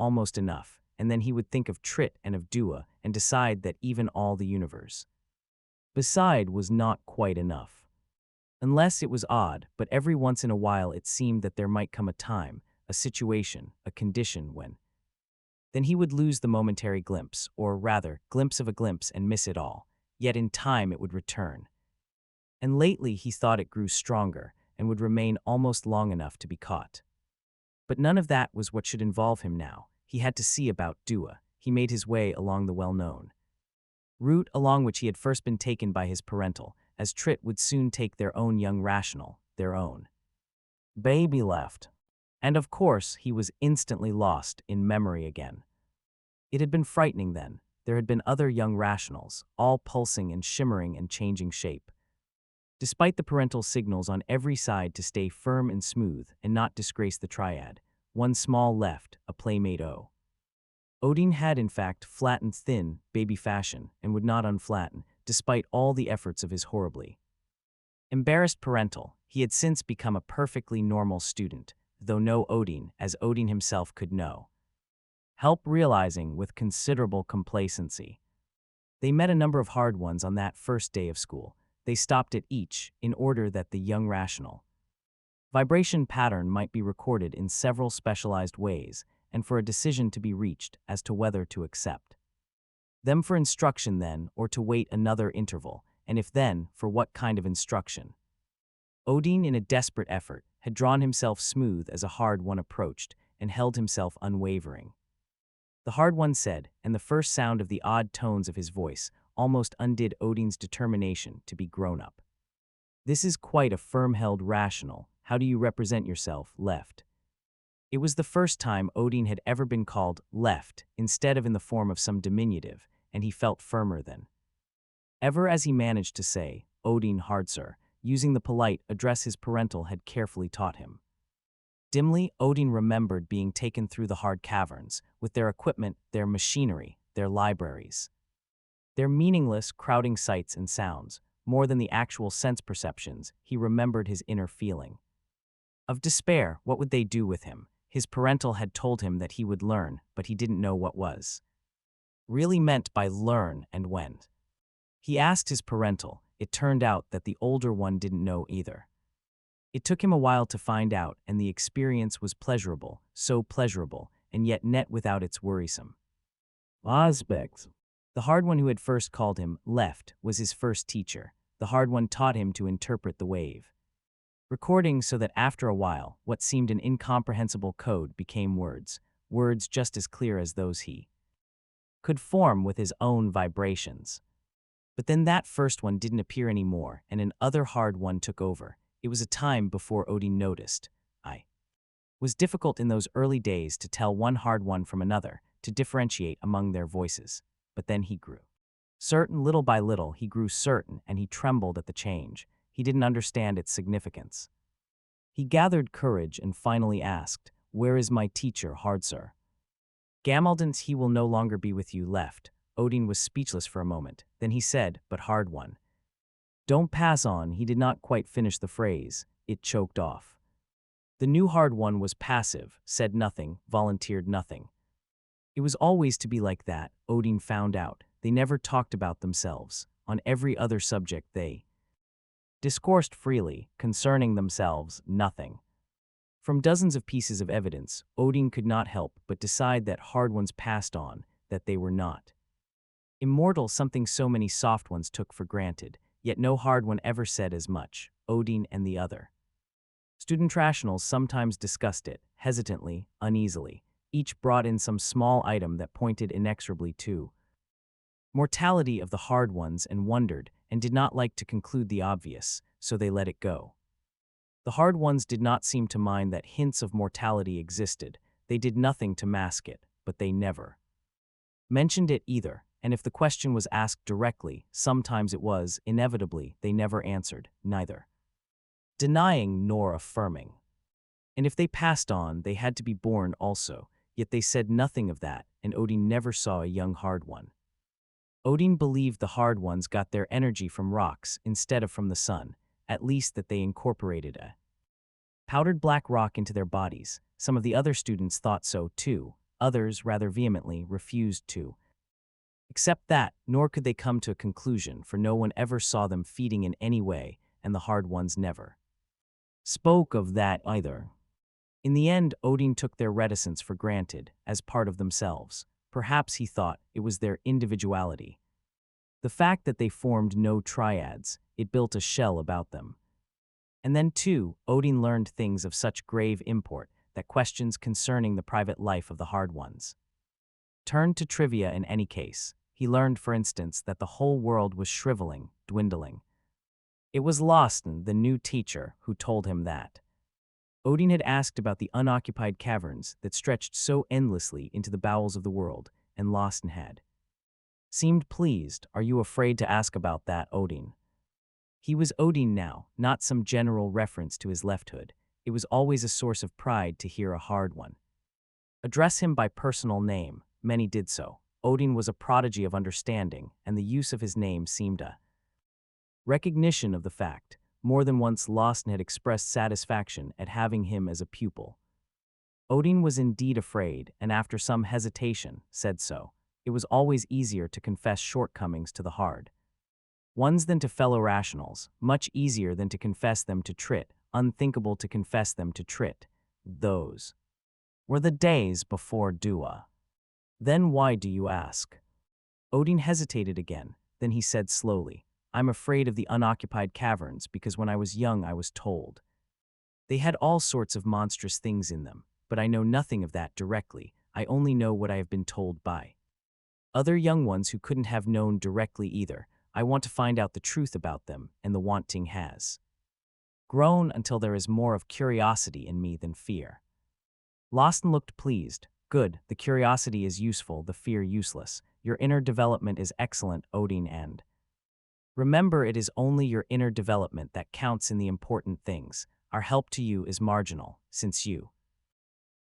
and then he would think of Trit and of Dua and decide that even all the universe beside was not quite enough. Unless it was odd, but every once in a while it seemed that there might come a time, a situation, a condition when then he would lose the momentary glimpse, or rather, glimpse of a glimpse and miss it all. Yet in time it would return. And lately he thought it grew stronger and would remain almost long enough to be caught. But none of that was what should involve him now. He had to see about Dua. He made his way along the well-known route along which he had first been taken by his parental, as Trit would soon take their own young rational, their own baby left. And of course, he was instantly lost in memory again. It had been frightening then. There had been other young rationals, all pulsing and shimmering and changing shape. Despite the parental signals on every side to stay firm and smooth and not disgrace the triad, one small left, a playmate O. Odin had in fact flattened thin, baby fashion, and would not unflatten, despite all the efforts of his horribly embarrassed parental. He had since become a perfectly normal student, though no Odin, as Odin himself could know, help realizing with considerable complacency. They met a number of hard ones on that first day of school. They stopped at each, in order that the young rational vibration pattern might be recorded in several specialized ways, and for a decision to be reached as to whether to accept them for instruction then, or to wait another interval, and if then, for what kind of instruction. Odin, in a desperate effort, had drawn himself smooth as a hard one approached, and held himself unwavering. The hard one said, and the first sound of the odd tones of his voice almost undid Odin's determination to be grown up. "This is quite a firm-held rational. How do you represent yourself, left?" It was the first time Odin had ever been called left, instead of in the form of some diminutive, and he felt firmer than ever as he managed to say, "Odin Hardsir," using the polite address his parental had carefully taught him. Dimly, Odin remembered being taken through the hard caverns, with their equipment, their machinery, their libraries, their meaningless, crowding sights and sounds. More than the actual sense perceptions, he remembered his inner feeling of despair. What would they do with him? His parental had told him that he would learn, but he didn't know what was really meant by learn and when. He asked his parental. It turned out that the older one didn't know either. It took him a while to find out, and the experience was pleasurable, so pleasurable, and yet net without its worrisome aspects. The hard one who had first called him left was his first teacher. The hard one taught him to interpret the wave, recording so that after a while, what seemed an incomprehensible code became words, words just as clear as those he could form with his own vibrations. But then that first one didn't appear anymore, and an other hard one took over. It was a time before Odin noticed. It was difficult in those early days to tell one hard one from another, to differentiate among their voices. But then he grew certain. Little by little, he grew certain, and he trembled at the change. He didn't understand its significance. He gathered courage and finally asked, "Where is my teacher, hard sir?" Gamaldens, he will no longer be with you, left. Odin was speechless for a moment. Then he said, "But hard one, don't pass on." He did not quite finish the phrase. It choked off. The new hard one was passive, said nothing, volunteered nothing. It was always to be like that, Odin found out. They never talked about themselves. On every other subject they discoursed freely, concerning themselves, nothing. From dozens of pieces of evidence, Odin could not help but decide that hard ones passed on, that they were not immortal, something so many soft ones took for granted, yet no hard one ever said as much. Odin and the other student rationals sometimes discussed it, hesitantly, uneasily. Each brought in some small item that pointed inexorably to mortality of the hard ones and wondered, and did not like to conclude the obvious, so they let it go. The hard ones did not seem to mind that hints of mortality existed. They did nothing to mask it, but they never mentioned it either, and if the question was asked directly, sometimes it was, inevitably, they never answered, neither denying nor affirming. And if they passed on, they had to be born also, yet they said nothing of that, and Odin never saw a young hard one. Odin believed the hard ones got their energy from rocks instead of from the sun, at least that they incorporated a powdered black rock into their bodies. Some of the other students thought so too. Others, rather vehemently, refused to accept that, nor could they come to a conclusion, for no one ever saw them feeding in any way, and the hard ones never spoke of that either. In the end, Odin took their reticence for granted, as part of themselves. Perhaps he thought it was their individuality. The fact that they formed no triads, it built a shell about them. And then, too, Odin learned things of such grave import that questions concerning the private life of the hard ones turned to trivia in any case. He learned, for instance, that the whole world was shriveling, dwindling. It was Losten, the new teacher, who told him that. Odin had asked about the unoccupied caverns that stretched so endlessly into the bowels of the world, and Losten had seemed pleased. "Are you afraid to ask about that, Odin?" He was Odin now, not some general reference to his lefthood. It was always a source of pride to hear a hard one address him by personal name. Many did so. Odin was a prodigy of understanding, and the use of his name seemed a recognition of the fact. More than once Losten had expressed satisfaction at having him as a pupil. Odin was indeed afraid, and after some hesitation, said so. It was always easier to confess shortcomings to the hard ones than to fellow rationals, much easier than to confess them to Trit, unthinkable to confess them to Trit. Those were the days before Dua. "Then why do you ask?" Odin hesitated again, then he said slowly, "I'm afraid of the unoccupied caverns because when I was young I was told they had all sorts of monstrous things in them, but I know nothing of that directly. I only know what I have been told by other young ones who couldn't have known directly either. I want to find out the truth about them, and the wanting has grown until there is more of curiosity in me than fear." Losten looked pleased. "Good, the curiosity is useful, the fear useless. Your inner development is excellent, Odin, and remember, it is only your inner development that counts in the important things. Our help to you is marginal, since you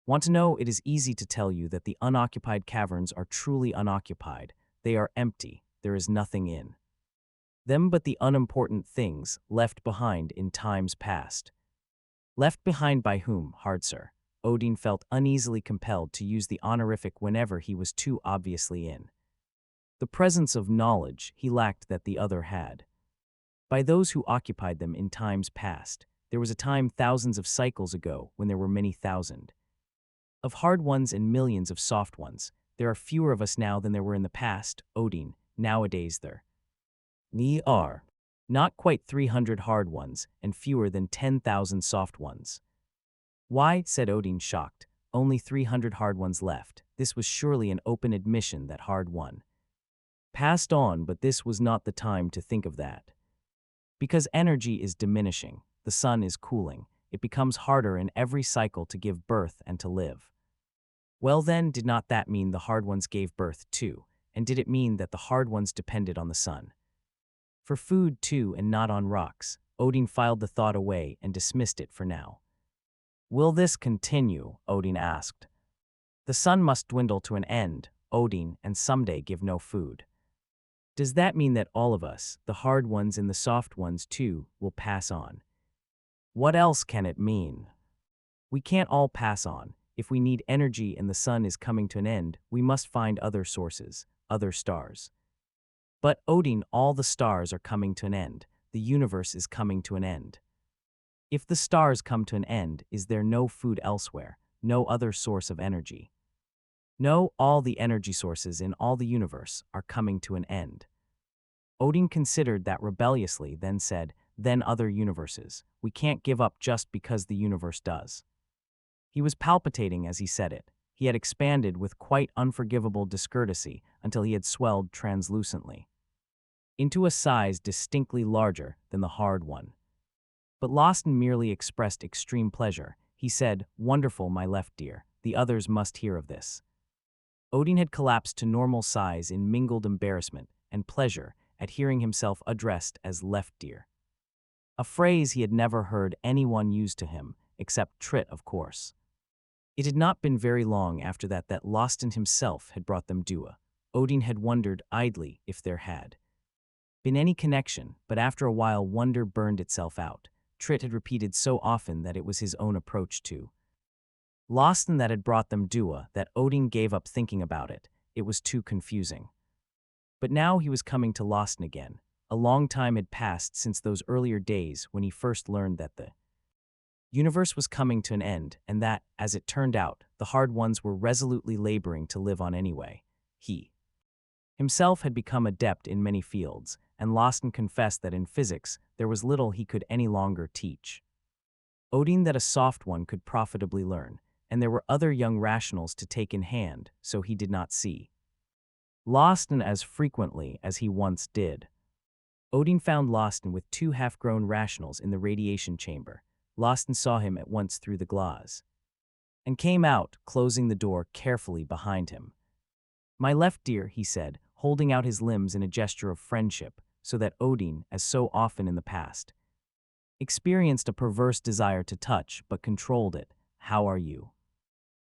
want to know. It is easy to tell you that the unoccupied caverns are truly unoccupied. They are empty, there is nothing in them but the unimportant things left behind in times past." "Left behind by whom, hard sir?" Odin felt uneasily compelled to use the honorific whenever he was too obviously in the presence of knowledge he lacked that the other had. By those who occupied them in times past, there was a time thousands of cycles ago when there were many thousand of hard ones and millions of soft ones. There are fewer of us now than there were in the past, Odin. Nowadays there are not quite 300 hard ones and fewer than 10,000 soft ones. Why, said Odin, shocked, only 300 hard ones left. This was surely an open admission that hard one passed on, but this was not the time to think of that. Because energy is diminishing, the sun is cooling, it becomes harder in every cycle to give birth and to live. Well then, did not that mean the hard ones gave birth too, and did it mean that the hard ones depended on the sun for food too and not on rocks? Odin filed the thought away and dismissed it for now. Will this continue? Odin asked. The sun must dwindle to an end, Odin, and someday give no food. Does that mean that all of us, the hard ones and the soft ones too, will pass on? What else can it mean? We can't all pass on. If we need energy and the sun is coming to an end, we must find other sources, other stars. But Odin, all the stars are coming to an end. The universe is coming to an end. If the stars come to an end, is there no food elsewhere, no other source of energy? No, all the energy sources in all the universe are coming to an end. Odin considered that rebelliously, then said, then other universes. We can't give up just because the universe does. He was palpitating as he said it. He had expanded with quite unforgivable discourtesy until he had swelled translucently into a size distinctly larger than the hard one. But Lawson merely expressed extreme pleasure. He said, wonderful, my left dear. The others must hear of this. Odin had collapsed to normal size in mingled embarrassment and pleasure at hearing himself addressed as left dear. A phrase he had never heard anyone use to him, except Trit, of course. It had not been very long after that that Lawson himself had brought them Dua. Odin had wondered idly if there had been any connection, but after a while wonder burned itself out. Trit had repeated so often that it was his own approach to Lawson that had brought them Dua that Odin gave up thinking about it. It was too confusing. But now he was coming to Lawson again. A long time had passed since those earlier days when he first learned that the universe was coming to an end, and that, as it turned out, the hard ones were resolutely laboring to live on anyway. He himself had become adept in many fields, and Lawson confessed that in physics there was little he could any longer teach Odin that a soft one could profitably learn, and there were other young rationals to take in hand, so he did not see Lawson as frequently as he once did. Odin found Lawson with 2 half-grown rationals in the radiation chamber. Lawson saw him at once through the glass and came out, closing the door carefully behind him. My left dear, he said, holding out his limbs in a gesture of friendship, so that Odin, as so often in the past, experienced a perverse desire to touch but controlled it. How are you?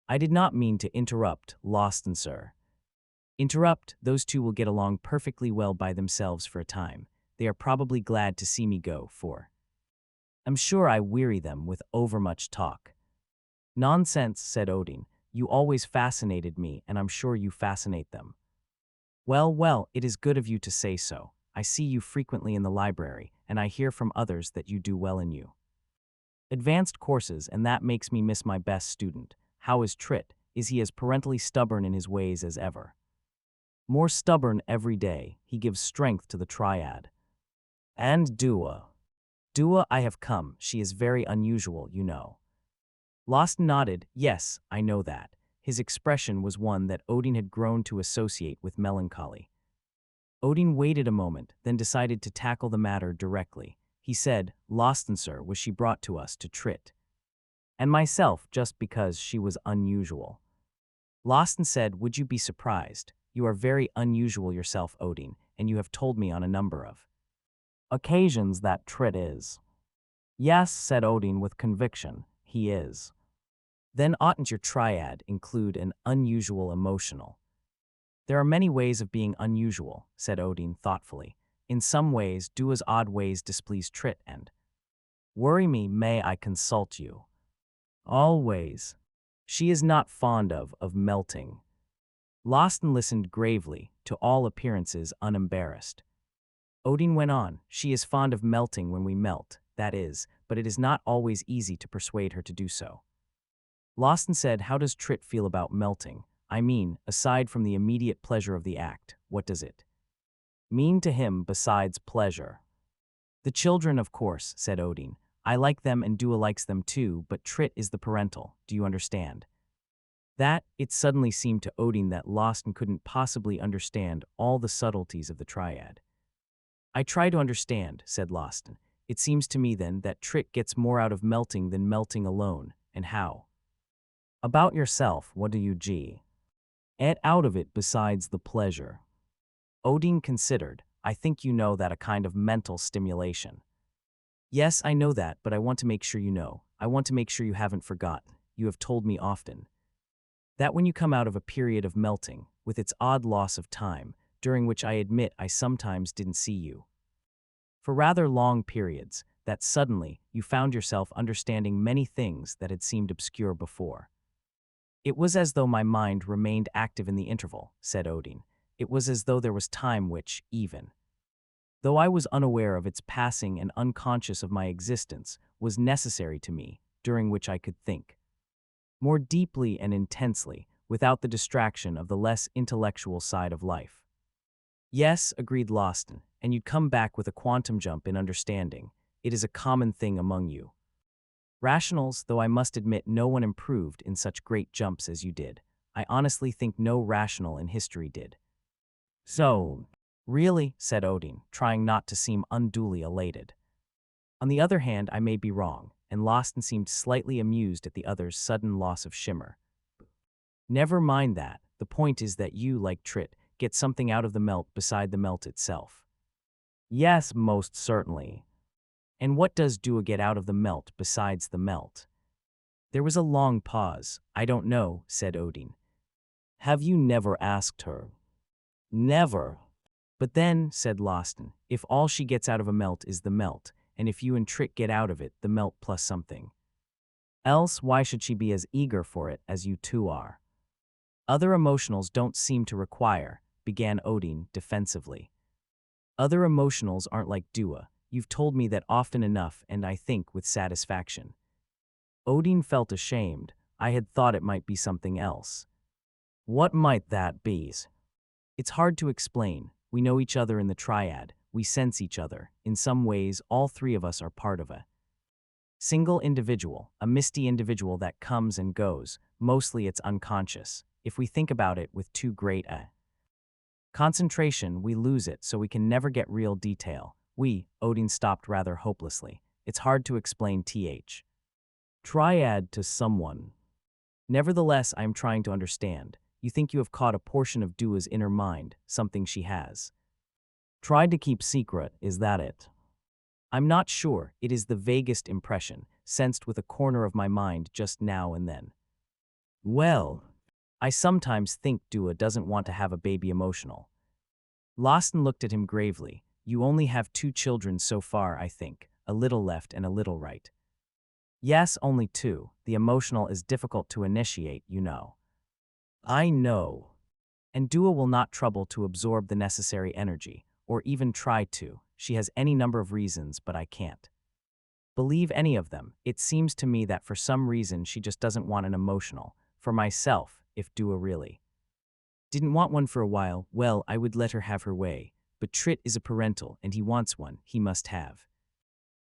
I did not mean to interrupt, Lawson, sir. Interrupt, those two will get along perfectly well by themselves for a time. They are probably glad to see me go, for I'm sure I weary them with overmuch talk. Nonsense, said Odin. You always fascinated me, and I'm sure you fascinate them. Well, well, it is good of you to say so. I see you frequently in the library, and I hear from others that you do well in you advanced courses, and that makes me miss my best student. How is Trit? Is he as parentally stubborn in his ways as ever? More stubborn every day. He gives strength to the triad. And Dua. Dua, I have come. She is very unusual, you know. Lawson nodded. Yes, I know that. His expression was one that Odin had grown to associate with melancholy. Odin waited a moment, then decided to tackle the matter directly. He said, Lawson, sir, was she brought to us to Trit? And myself, just because she was unusual. Lawson said, would you be surprised? You are very unusual yourself, Odin, and you have told me on a number of occasions that Trit is. Yes, said Odin with conviction, he is. Then oughtn't your triad include an unusual emotional? There are many ways of being unusual, said Odin thoughtfully. In some ways, Dua's odd ways displease Trit and worry me. May I consult you? Always. She is not fond of melting. Losten listened gravely, to all appearances unembarrassed. Odin went on, she is fond of melting when we melt, that is, but it is not always easy to persuade her to do so. Losten said, how does Trit feel about melting? I mean, aside from the immediate pleasure of the act, what does it mean to him besides pleasure? The children, of course, said Odin. I like them and Dua likes them too, but Trit is the parental, do you understand? That, it suddenly seemed to Odin that Losten couldn't possibly understand all the subtleties of the triad. I try to understand, said Losten. It seems to me then that Trit gets more out of melting than melting alone, and how? About yourself, what do you get out of it besides the pleasure? Odin considered, I think you know that a kind of mental stimulation. Yes, I know that, but I want to make sure you know. I want to make sure you haven't forgotten. You have told me often that when you come out of a period of melting, with its odd loss of time, during which I admit I sometimes didn't see you for rather long periods, that suddenly you found yourself understanding many things that had seemed obscure before. It was as though my mind remained active in the interval, said Odin. It was as though there was time which, even though I was unaware of its passing and unconscious of my existence, was necessary to me, during which I could think more deeply and intensely, without the distraction of the less intellectual side of life. Yes, agreed Losten, and you'd come back with a quantum jump in understanding. It is a common thing among you rationals, though I must admit no one improved in such great jumps as you did. I honestly think no rational in history did. So, really, said Odin, trying not to seem unduly elated. On the other hand, I may be wrong, and Losten seemed slightly amused at the other's sudden loss of shimmer. Never mind that, the point is that you, like Trit, get something out of the melt beside the melt itself. Yes, most certainly. And what does Dua get out of the melt besides the melt? There was a long pause. I don't know, said Odin. Have you never asked her? Never. But then, said Losten, if all she gets out of a melt is the melt, and if you and Trit get out of it the melt plus something else, why should she be as eager for it as you two are? Other emotionals don't seem to require, began Odin defensively. Other emotionals aren't like Dua. You've told me that often enough, and I think with satisfaction. Odin felt ashamed. I had thought it might be something else. What might that be? It's hard to explain. We know each other in the triad. We sense each other. In some ways, all three of us are part of a single individual, a misty individual that comes and goes. Mostly it's unconscious. If we think about it with too great a concentration, we lose it, so we can never get real detail. Odin stopped rather hopelessly. It's hard to explain triad to someone. Nevertheless, I am trying to understand. You think you have caught a portion of Dua's inner mind, something she has tried to keep secret, is that it? I'm not sure. It is the vaguest impression, sensed with a corner of my mind just now and then. Well, I sometimes think Dua doesn't want to have a baby emotional. Losten looked at him gravely. You only have 2 children so far, I think, a little left and a little right. Yes, only 2. The emotional is difficult to initiate, you know. I know. And Dua will not trouble to absorb the necessary energy, or even try to. She has any number of reasons, but I can't believe any of them. It seems to me that for some reason she just doesn't want an emotional. For myself, if Dua really didn't want one for a while, well, I would let her have her way. But Trit is a parental, and he wants one. He must have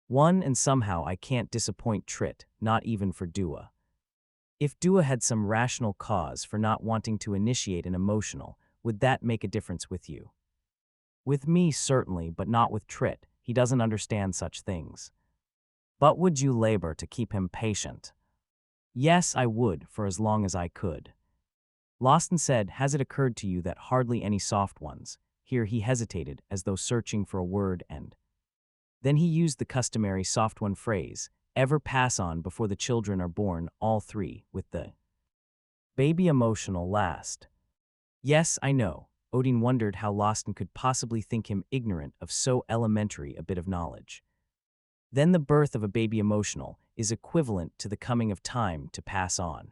one, and somehow I can't disappoint Trit, not even for Dua. If Dua had some rational cause for not wanting to initiate an emotional, would that make a difference with you? With me, certainly, but not with Trit. He doesn't understand such things. But would you labor to keep him patient? Yes, I would, for as long as I could. Losten said, has it occurred to you that hardly any soft ones? Here he hesitated, as though searching for a word, and then he used the customary soft one phrase, ever pass on before the children are born, all 3, with the baby emotional last. Yes, I know. Odin wondered how Losten could possibly think him ignorant of so elementary a bit of knowledge. Then the birth of a baby emotional is equivalent to the coming of time to pass on.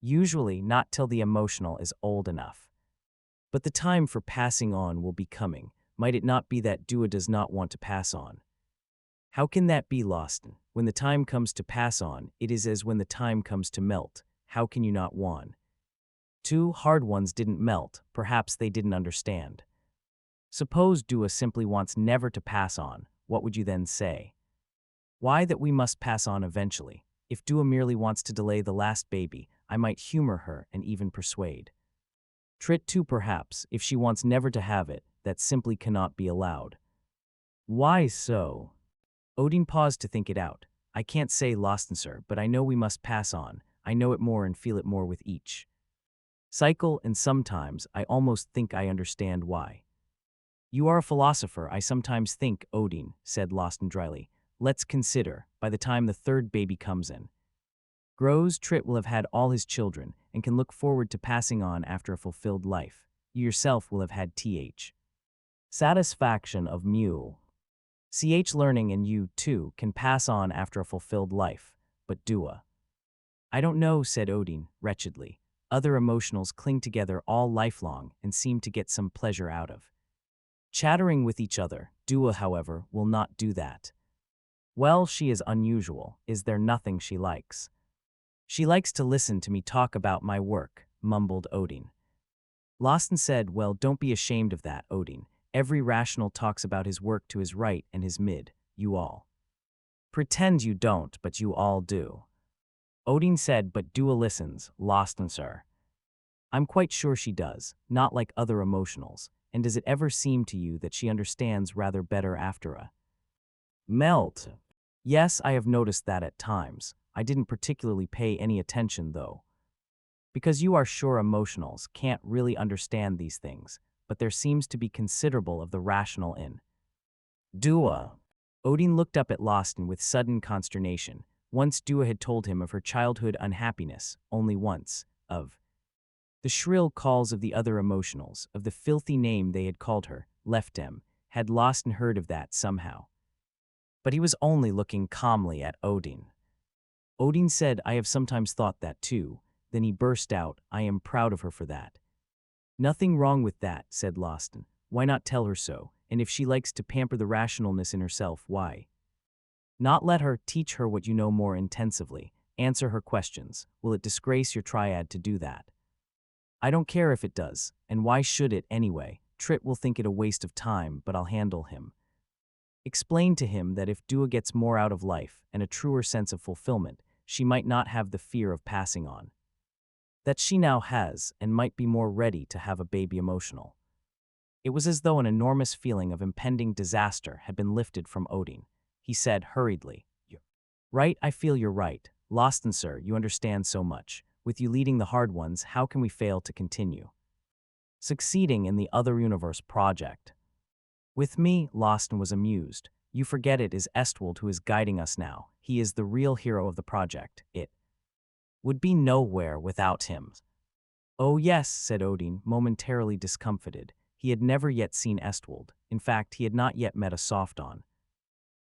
Usually not till the emotional is old enough. But the time for passing on will be coming. Might it not be that Dua does not want to pass on? How can that be, Lawson? When the time comes to pass on, it is as when the time comes to melt. How can you not want? Two hard ones didn't melt, perhaps they didn't understand. Suppose Dua simply wants never to pass on, what would you then say? Why that we must pass on eventually? If Dua merely wants to delay the last baby, I might humor her and even persuade. Trit too perhaps, if she wants never to have it, that simply cannot be allowed. Why so? Odin paused to think it out. I can't say, Lawson sir, but I know we must pass on. I know it more and feel it more with each cycle, and sometimes I almost think I understand why. You are a philosopher, I sometimes think, Odin, said Lawson dryly. Let's consider, by the time the third baby comes in, grows, Trit will have had all his children and can look forward to passing on after a fulfilled life. You yourself will have had satisfaction of mule. Learning, and you, too, can pass on after a fulfilled life. But Dua? I don't know, said Odin, wretchedly. Other emotionals cling together all lifelong and seem to get some pleasure out of chattering with each other. Dua, however, will not do that. Well, she is unusual. Is there nothing she likes? She likes to listen to me talk about my work, mumbled Odin. Lawson said, well, don't be ashamed of that, Odin. Every rational talks about his work to his right and his mid. You all pretend you don't, but you all do. Odin said, but Dua listens, Lawson sir. I'm quite sure she does, not like other emotionals. And does it ever seem to you that she understands rather better after a melt? Yes, I have noticed that at times. I didn't particularly pay any attention, though. Because you are sure emotionals can't really understand these things, but there seems to be considerable of the rational in Dua. Odin looked up at Lawson with sudden consternation. Once Dua had told him of her childhood unhappiness, only once, of the shrill calls of the other emotionals, of the filthy name they had called her, Leftem. Had Lawson heard of that somehow? But he was only looking calmly at Odin. Odin said, I have sometimes thought that too. Then he burst out, I am proud of her for that. Nothing wrong with that, said Lawson. Why not tell her so? And if she likes to pamper the rationalness in herself, why not let her? Teach her what you know more intensively. Answer her questions. Will it disgrace your triad to do that? I don't care if it does, and why should it anyway? Trit will think it a waste of time, but I'll handle him. Explain to him that if Dua gets more out of life and a truer sense of fulfillment, she might not have the fear of passing on that she now has, and might be more ready to have a baby emotional. It was as though an enormous feeling of impending disaster had been lifted from Odin. He said hurriedly, You're right, I feel you're right. Lawson sir, you understand so much. With you leading the hard ones, how can we fail to continue succeeding in the Other Universe project? With me, Lawson was amused. You forget it is Estwold who is guiding us now. He is the real hero of the project. It would be nowhere without him. Oh yes, said Odin, momentarily discomfited. He had never yet seen Estwold. In fact, he had not yet met a Softon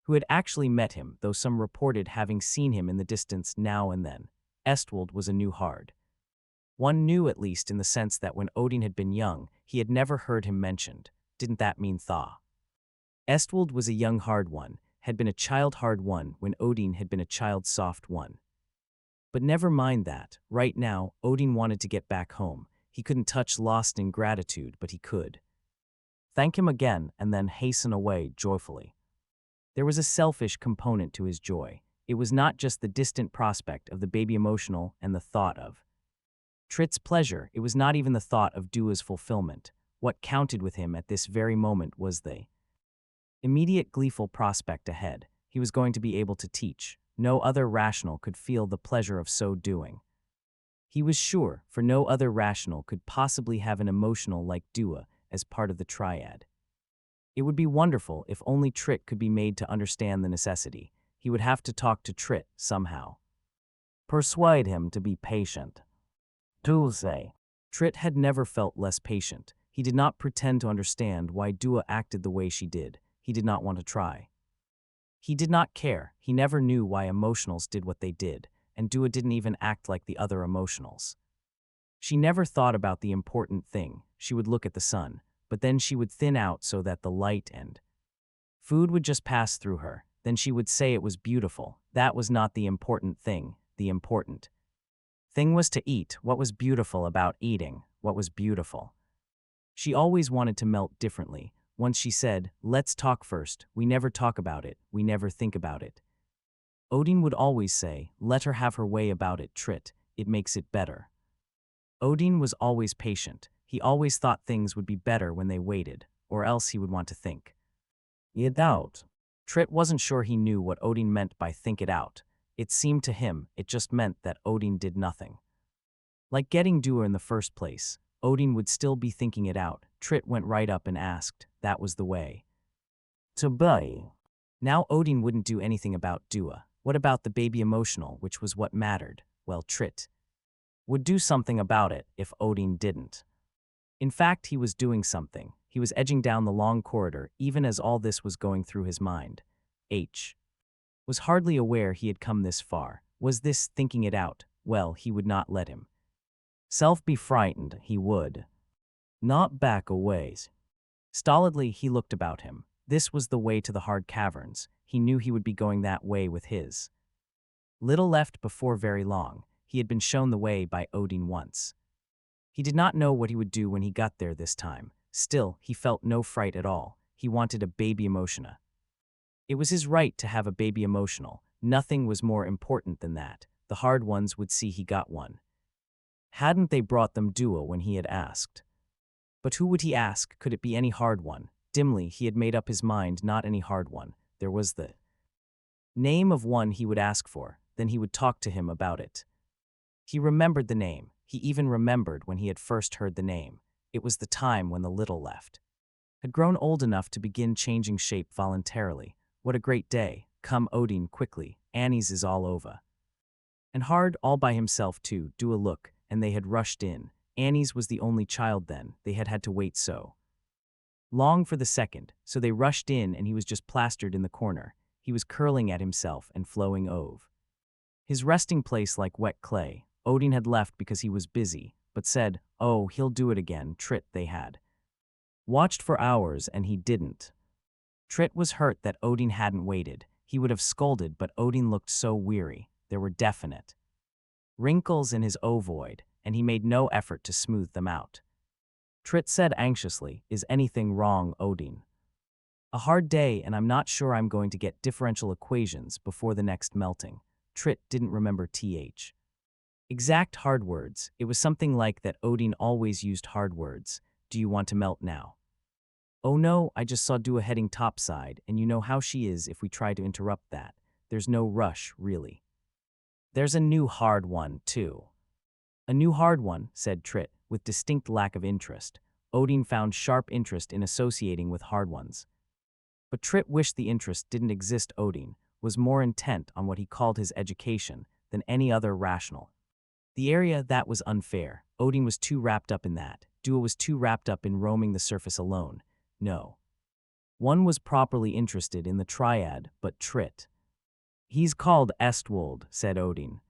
who had actually met him, though some reported having seen him in the distance now and then. Estwold was a new hard one, knew at least in the sense that when Odin had been young, he had never heard him mentioned. Didn't that mean Thaw? Estwold was a young hard one, had been a child hard one when Odin had been a child soft one. But never mind that. Right now, Odin wanted to get back home. He couldn't touch Lost in gratitude, but he could thank him again and then hasten away joyfully. There was a selfish component to his joy. It was not just the distant prospect of the baby emotional and the thought of Trit's pleasure. It was not even the thought of Dua's fulfillment. What counted with him at this very moment was the immediate gleeful prospect ahead. He was going to be able to teach. No other rational could feel the pleasure of so doing. He was sure, for no other rational could possibly have an emotional like Dua as part of the triad. It would be wonderful if only Trit could be made to understand the necessity. He would have to talk to Trit somehow. Persuade him to be patient. Tuesday. Trit had never felt less patient. He did not pretend to understand why Dua acted the way she did. He did not want to try. He did not care. He never knew why emotionals did what they did, and Dua didn't even act like the other emotionals. She never thought about the important thing. She would look at the sun, but then she would thin out so that the light and food would just pass through her. Then she would say it was beautiful. That was not the important thing. The important thing was to eat. What was beautiful about eating? What was beautiful? She always wanted to melt differently. Once she said, "Let's talk first." We never talk about it. We never think about it. Odin would always say, "Let her have her way about it, Trit. It makes it better." Odin was always patient. He always thought things would be better when they waited, or else he would want to think it out. Trit wasn't sure he knew what Odin meant by think it out. It seemed to him it just meant that Odin did nothing. Like getting Dua in the first place, Odin would still be thinking it out. Trit went right up and asked, "That was the way to be." Now Odin wouldn't do anything about Dua. What about the baby emotional, which was what mattered? Well, Trit would do something about it if Odin didn't. In fact, he was doing something. He was edging down the long corridor even as all this was going through his mind. H was hardly aware he had come this far. Was this thinking it out? Well, he would not let him self be frightened. He would not back away. Stolidly, he looked about him. This was the way to the hard caverns. He knew he would be going that way with his little left before very long. He had been shown the way by Odin once. He did not know what he would do when he got there this time. Still, he felt no fright at all. He wanted a baby emotiona. It was his right to have a baby emotional. Nothing was more important than that. The hard ones would see he got one. Hadn't they brought them Dua when he had asked? But who would he ask? Could it be any hard one? Dimly, he had made up his mind, not any hard one. There was the name of one he would ask for. Then he would talk to him about it. He remembered the name. He even remembered when he had first heard the name. It was the time when the little left had grown old enough to begin changing shape voluntarily. What a great day. Come, Odin, quickly. Annie's is all over. And hard, all by himself too. Do a look. And they had rushed in. Annie's was the only child then. They had had to wait so long for the second. So they rushed in and he was just plastered in the corner. He was curling at himself and flowing over his resting place like wet clay. Odin had left because he was busy, but said, "Oh, he'll do it again." Trit they had watched for hours and he didn't. Trit was hurt that Odin hadn't waited. He would have scolded, but Odin looked so weary. There were definite wrinkles in his ovoid, and he made no effort to smooth them out. Trit said anxiously, "Is anything wrong, Odin?" "A hard day, and I'm not sure I'm going to get differential equations before the next melting." Trit didn't remember exact hard words. It was something like that. Odin always used hard words. "Do you want to melt now?" "Oh no, I just saw Dua heading topside, and you know how she is if we try to interrupt that. There's no rush, really." "There's a new hard one, too." "A new hard one," said Trit, with distinct lack of interest. Odin found sharp interest in associating with hard ones. But Trit wished the interest didn't exist. Odin was more intent on what he called his education than any other rational. The area, that was unfair. Odin was too wrapped up in that. Dua was too wrapped up in roaming the surface alone. No one was properly interested in the triad but Trit. "He's called Estwold," said Odin.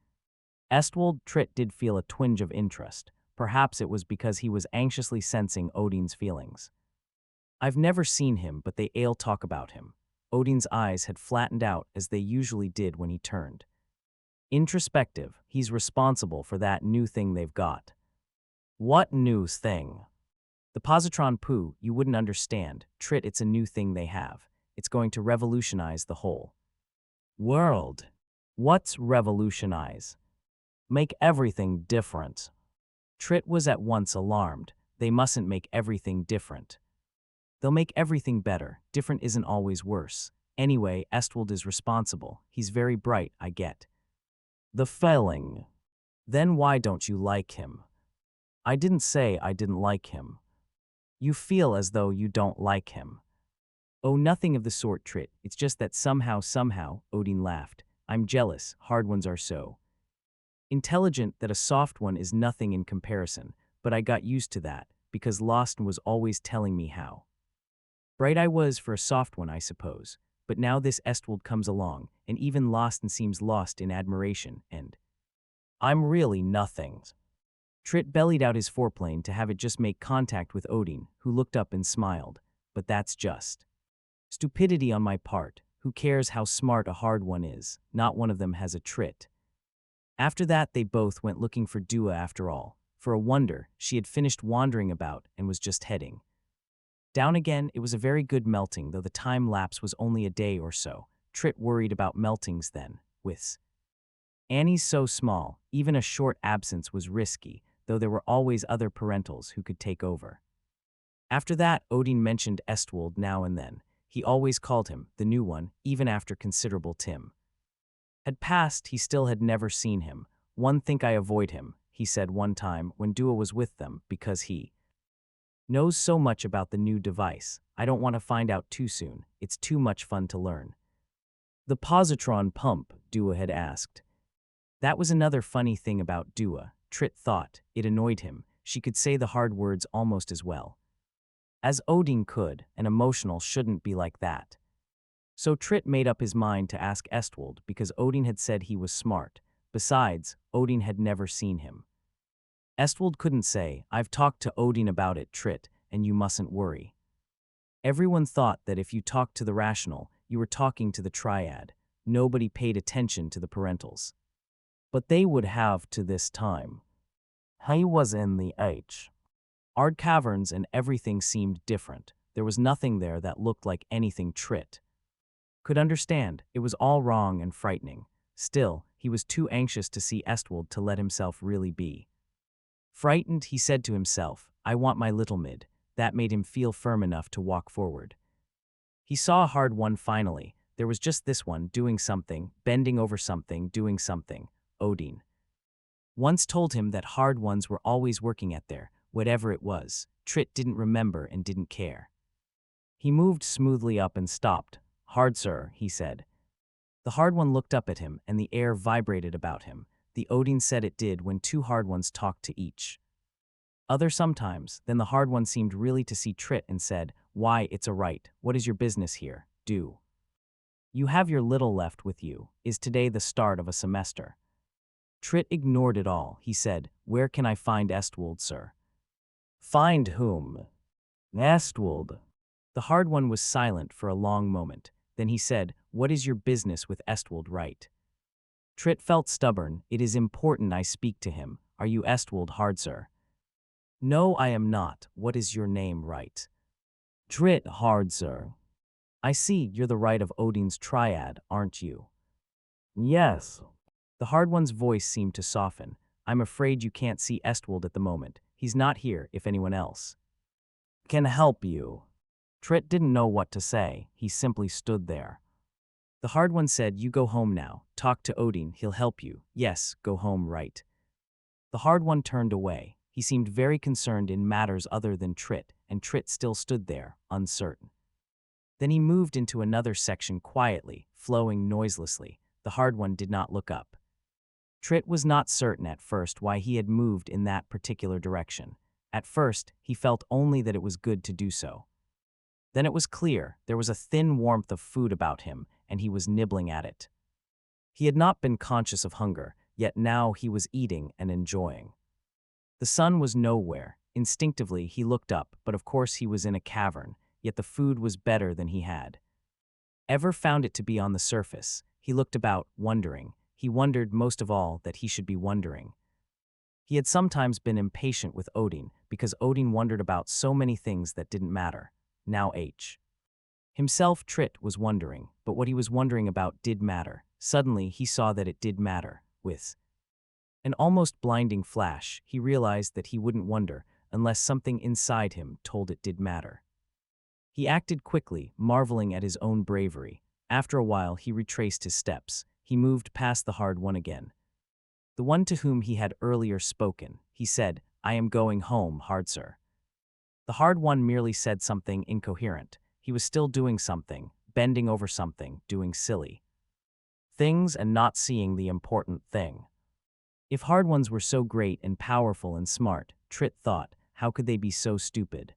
Estwold. Trit did feel a twinge of interest. Perhaps it was because he was anxiously sensing Odin's feelings. "I've never seen him, but they all talk about him." Odin's eyes had flattened out as they usually did when he turned introspective. "He's responsible for that new thing they've got." "What new thing?" "The positron poo. You wouldn't understand. Trit, it's a new thing they have. It's going to revolutionize the whole world." "What's revolutionize?" "Make everything different." Trit was at once alarmed. They mustn't make everything different. They'll make everything better. Different isn't always worse. Anyway, Estwold is responsible. He's very bright, I get the feeling. "Then why don't you like him?" "I didn't say I didn't like him." "You feel as though you don't like him." "Oh, nothing of the sort, Trit. It's just that somehow, Odin laughed. "I'm jealous. Hard ones are so intelligent that a soft one is nothing in comparison, but I got used to that, because Lawson was always telling me how bright I was for a soft one, I suppose. But now this Estwold comes along, and even Lawson seems lost in admiration, and I'm really nothing." Trit bellied out his foreplane to have it just make contact with Odin, who looked up and smiled. But that's just stupidity on my part. Who cares how smart a hard one is? Not one of them has a Trit. After that, they both went looking for Dua after all. For a wonder, she had finished wandering about and was just heading down again. It was a very good melting, though the time lapse was only a day or so. Trit worried about meltings then. With Annie's so small, even a short absence was risky, though there were always other parentals who could take over. After that, Odin mentioned Estwold now and then. He always called him the new one, even after considerable time had passed. He still had never seen him. One think I avoid him, he said one time when Dua was with them, because he knows so much about the new device. I don't want to find out too soon. It's too much fun to learn. The positron pump, Dua had asked. That was another funny thing about Dua. Trit thought it annoyed him. She could say the hard words almost as well as Odin could, and emotional shouldn't be like that. So Trit made up his mind to ask Estwold because Odin had said he was smart. Besides, Odin had never seen him. Estwold couldn't say, I've talked to Odin about it, Trit, and you mustn't worry. Everyone thought that if you talked to the rational, you were talking to the triad. Nobody paid attention to the parentals. But they would have to this time. He was in the Ard caverns and everything seemed different. There was nothing there that looked like anything Trit could understand. It was all wrong and frightening. Still, he was too anxious to see Estwold to let himself really be frightened. He said to himself, I want my little mid. That made him feel firm enough to walk forward. He saw a hard one finally. There was just this one, doing something, bending over something, doing something. Odin once told him that hard ones were always working at their whatever it was. Trit didn't remember and didn't care. He moved smoothly up and stopped. Hard, sir, he said. The hard one looked up at him, and the air vibrated about him. The Odin said it did when two hard ones talked to each other sometimes. Then the hard one seemed really to see Trit and said, Why, it's a right. What is your business here? Do you have your little left with you? Is today the start of a semester? Trit ignored it all. He said, Where can I find Estwold, sir? Find whom? Estwold. The hard one was silent for a long moment. Then he said, What is your business with Estwold, right? Trit felt stubborn. It is important I speak to him. Are you Estwold, hard, sir? No, I am not. What is your name, right? Trit, hard, sir. I see, you're the right of Odin's triad, aren't you? Yes. The hard one's voice seemed to soften. I'm afraid you can't see Estwold at the moment. He's not here if anyone else can help you. Trit didn't know what to say. He simply stood there. The hard one said, You go home now. Talk to Odin, he'll help you. Yes, go home, right. The hard one turned away. He seemed very concerned in matters other than Trit, and Trit still stood there, uncertain. Then he moved into another section quietly, flowing noiselessly. The hard one did not look up. Trit was not certain at first why he had moved in that particular direction. At first, he felt only that it was good to do so. Then it was clear there was a thin warmth of food about him, and he was nibbling at it. He had not been conscious of hunger, yet now he was eating and enjoying. The sun was nowhere. Instinctively, he looked up, but of course he was in a cavern, yet the food was better than he had ever found it to be on the surface. He looked about, wondering. He wondered most of all that he should be wondering. He had sometimes been impatient with Odin, because Odin wondered about so many things that didn't matter. Now himself, Trit, was wondering, but what he was wondering about did matter. Suddenly, he saw that it did matter. With an almost blinding flash, he realized that he wouldn't wonder unless something inside him told it did matter. He acted quickly, marveling at his own bravery. After a while, he retraced his steps. He moved past the hard one again. The one to whom he had earlier spoken. He said, I am going home, hard sir. The hard one merely said something incoherent. He was still doing something, bending over something, doing silly things and not seeing the important thing. If hard ones were so great and powerful and smart, Trit thought, how could they be so stupid?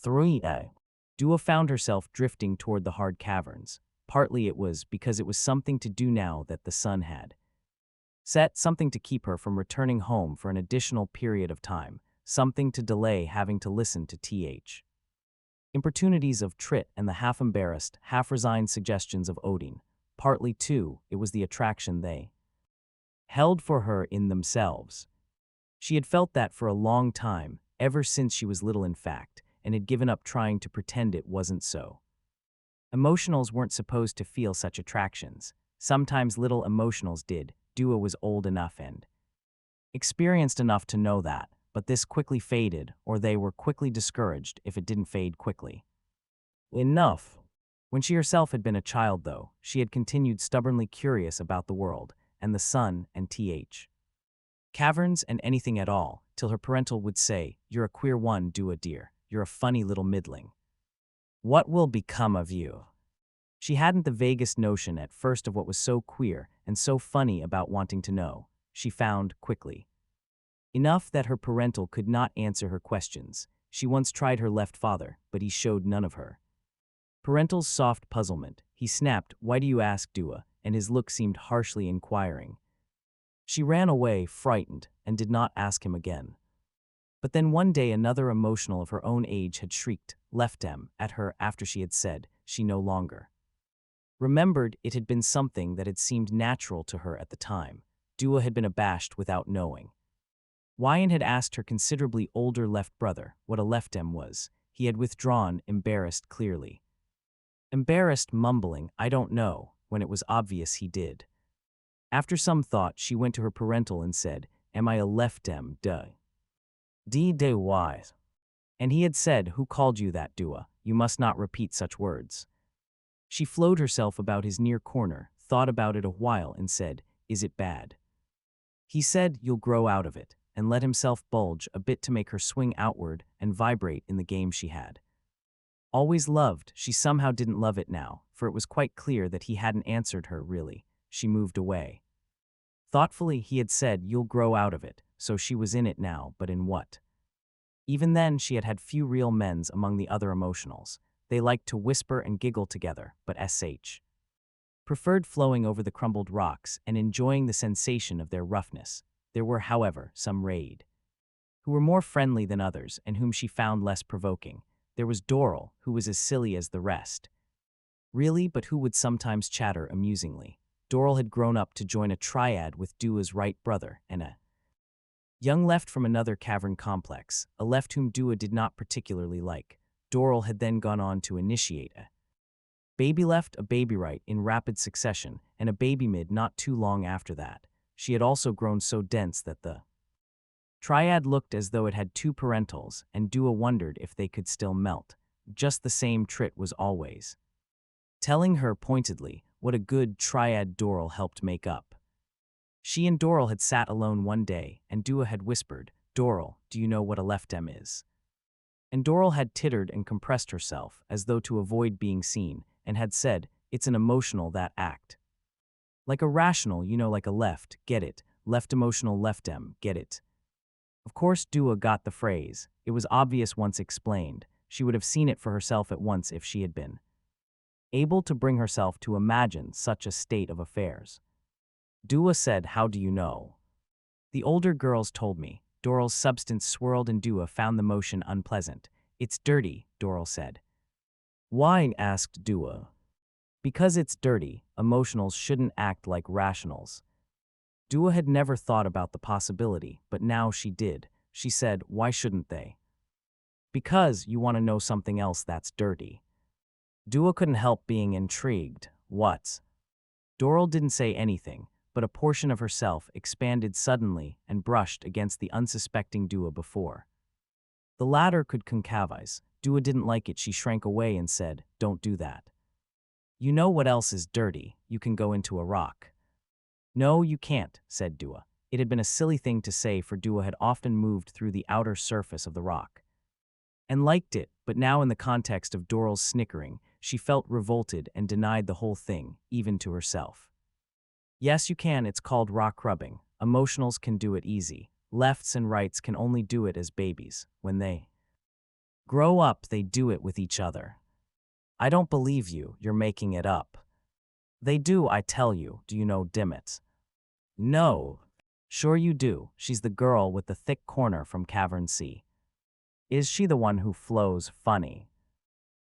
3a. Dua found herself drifting toward the hard caverns. Partly it was because it was something to do now that the sun had Set something to keep her from returning home for an additional period of time, something to delay having to listen to th. Importunities of Trit and the half-embarrassed, half-resigned suggestions of Odin. Partly, too, it was the attraction they held for her in themselves. She had felt that for a long time, ever since she was little in fact, and had given up trying to pretend it wasn't so. Emotionals weren't supposed to feel such attractions. Sometimes little emotionals did. Dua was old enough and experienced enough to know that, but this quickly faded, or they were quickly discouraged if it didn't fade quickly. Enough. When she herself had been a child, though, she had continued stubbornly curious about the world, and the sun, and th. caverns, and anything at all, till her parental would say, "You're a queer one, Dua dear. You're a funny little middling. What will become of you?" She hadn't the vaguest notion at first of what was so queer and so funny about wanting to know. She found, quickly enough, that her parental could not answer her questions. She once tried her left father, but he showed none of her parental's soft puzzlement. He snapped, "Why do you ask, Dua?" and his look seemed harshly inquiring. She ran away, frightened, and did not ask him again. But then one day another emotional of her own age had shrieked, left him, at her after she had said she no longer remembered. It had been something that had seemed natural to her at the time. Dua had been abashed without knowing. Wyan had asked her considerably older left brother what a leftem was. He had withdrawn, embarrassed clearly. Embarrassed, mumbling, "I don't know," when it was obvious he did. After some thought, she went to her parental and said, "Am I a leftem, duh? D wise?" And he had said, "Who called you that, Dua? You must not repeat such words." She flowed herself about his near corner, thought about it a while, and said, "Is it bad?" He said, "You'll grow out of it," and let himself bulge a bit to make her swing outward and vibrate in the game she had always loved. She somehow didn't love it now, for it was quite clear that he hadn't answered her, really. She moved away. Thoughtfully, he had said, "You'll grow out of it," so she was in it now, but in what? Even then, she had had few real men's among the other emotionals. They liked to whisper and giggle together, but preferred flowing over the crumbled rocks and enjoying the sensation of their roughness. There were, however, some who were more friendly than others and whom she found less provoking. There was Doral, who was as silly as the rest. Really, but who would sometimes chatter amusingly. Doral had grown up to join a triad with Dua's right brother and a young left from another cavern complex, a left whom Dua did not particularly like. Doral had then gone on to initiate a baby left, a baby right in rapid succession, and a baby mid not too long after that. She had also grown so dense that the triad looked as though it had two parentals, and Dua wondered if they could still melt. Just the same Trit was always telling her pointedly what a good triad Doral helped make up. She and Doral had sat alone one day, and Dua had whispered, "Doral, do you know what a leftem is?" And Doral had tittered and compressed herself, as though to avoid being seen, and had said, "It's an emotional that act. Like a rational, like a left, get it, left emotional leftem, get it." Of course Dua got the phrase. It was obvious once explained. She would have seen it for herself at once if she had been able to bring herself to imagine such a state of affairs. Dua said, "How do you know?" "The older girls told me." Doral's substance swirled and Dua found the motion unpleasant. "It's dirty," Doral said. "Why?" asked Dua. "Because it's dirty. Emotionals shouldn't act like rationals." Dua had never thought about the possibility, but now she did. She said, "Why shouldn't they?" "Because you want to know something else that's dirty." Dua couldn't help being intrigued. "What's?" Doral didn't say anything, but a portion of herself expanded suddenly and brushed against the unsuspecting Dua before the latter could concavise. Dua didn't like it. She shrank away and said, "Don't do that." "You know what else is dirty? You can go into a rock." "No, you can't," said Dua. It had been a silly thing to say, for Dua had often moved through the outer surface of the rock and liked it, but now in the context of Doral's snickering, she felt revolted and denied the whole thing, even to herself. "Yes, you can. It's called rock rubbing. Emotionals can do it easy. Lefts and rights can only do it as babies. When they grow up, they do it with each other." "I don't believe you. You're making it up." "They do, I tell you. Do you know Dimmits?" No. Sure you do. She's the girl with the thick corner from Cavern C. Is she the one who flows funny?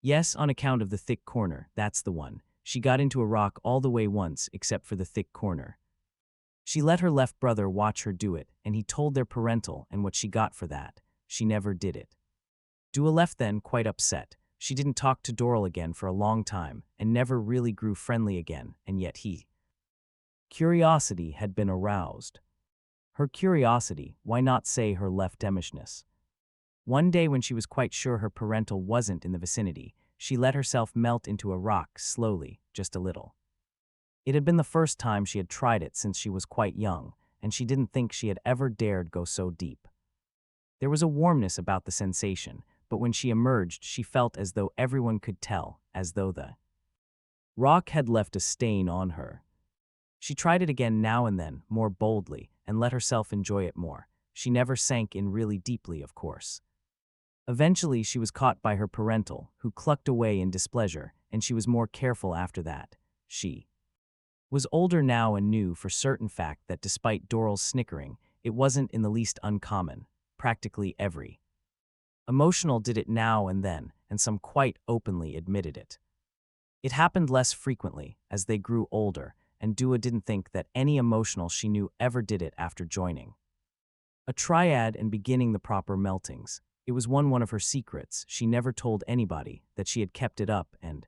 Yes, on account of the thick corner, that's the one. She got into a rock all the way once except for the thick corner. She let her left brother watch her do it, and he told their parental, and what she got for that. She never did it. Dua left then, quite upset. She didn't talk to Doral again for a long time, and never really grew friendly again, and yet curiosity had been aroused. Her curiosity, why not say her left-demishness? One day when she was quite sure her parental wasn't in the vicinity, she let herself melt into a rock slowly, just a little. It had been the first time she had tried it since she was quite young, and she didn't think she had ever dared go so deep. There was a warmness about the sensation, but when she emerged she felt as though everyone could tell, as though the rock had left a stain on her. She tried it again now and then, more boldly, and let herself enjoy it more. She never sank in really deeply, of course. Eventually she was caught by her parental, who clucked away in displeasure, and she was more careful after that. She was older now and knew for certain fact that despite Doral's snickering, it wasn't in the least uncommon. Practically every emotional did it now and then, and some quite openly admitted it. It happened less frequently as they grew older, and Dua didn't think that any emotional she knew ever did it after joining a triad and beginning the proper meltings. It was one of her secrets. She never told anybody that she had kept it up, and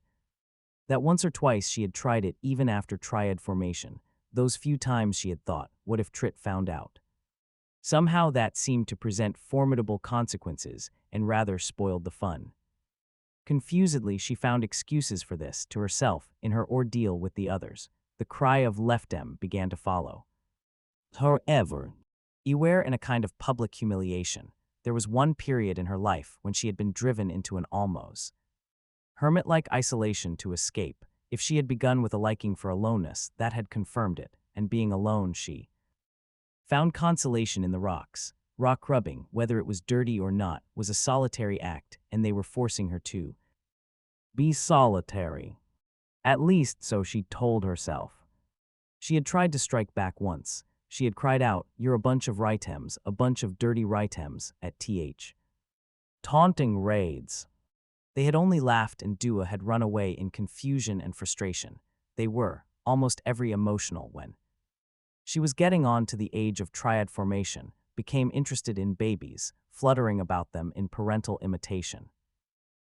that once or twice she had tried it even after triad formation. Those few times she had thought, what if Trit found out? Somehow that seemed to present formidable consequences and rather spoiled the fun. Confusedly she found excuses for this to herself in her ordeal with the others. The cry of leftem began to follow. However, aware in a kind of public humiliation, there was one period in her life when she had been driven into an almost hermit-like isolation to escape. If she had begun with a liking for aloneness, that had confirmed it, and being alone she found consolation in the rocks. Rock rubbing, whether it was dirty or not, was a solitary act, and they were forcing her to be solitary. At least so she told herself. She had tried to strike back once. She had cried out, "You're a bunch of ritems, a bunch of dirty ritems," at taunting raids. They had only laughed, and Dua had run away in confusion and frustration. They were, almost every emotional when she was getting on to the age of triad formation, became interested in babies, fluttering about them in parental imitation,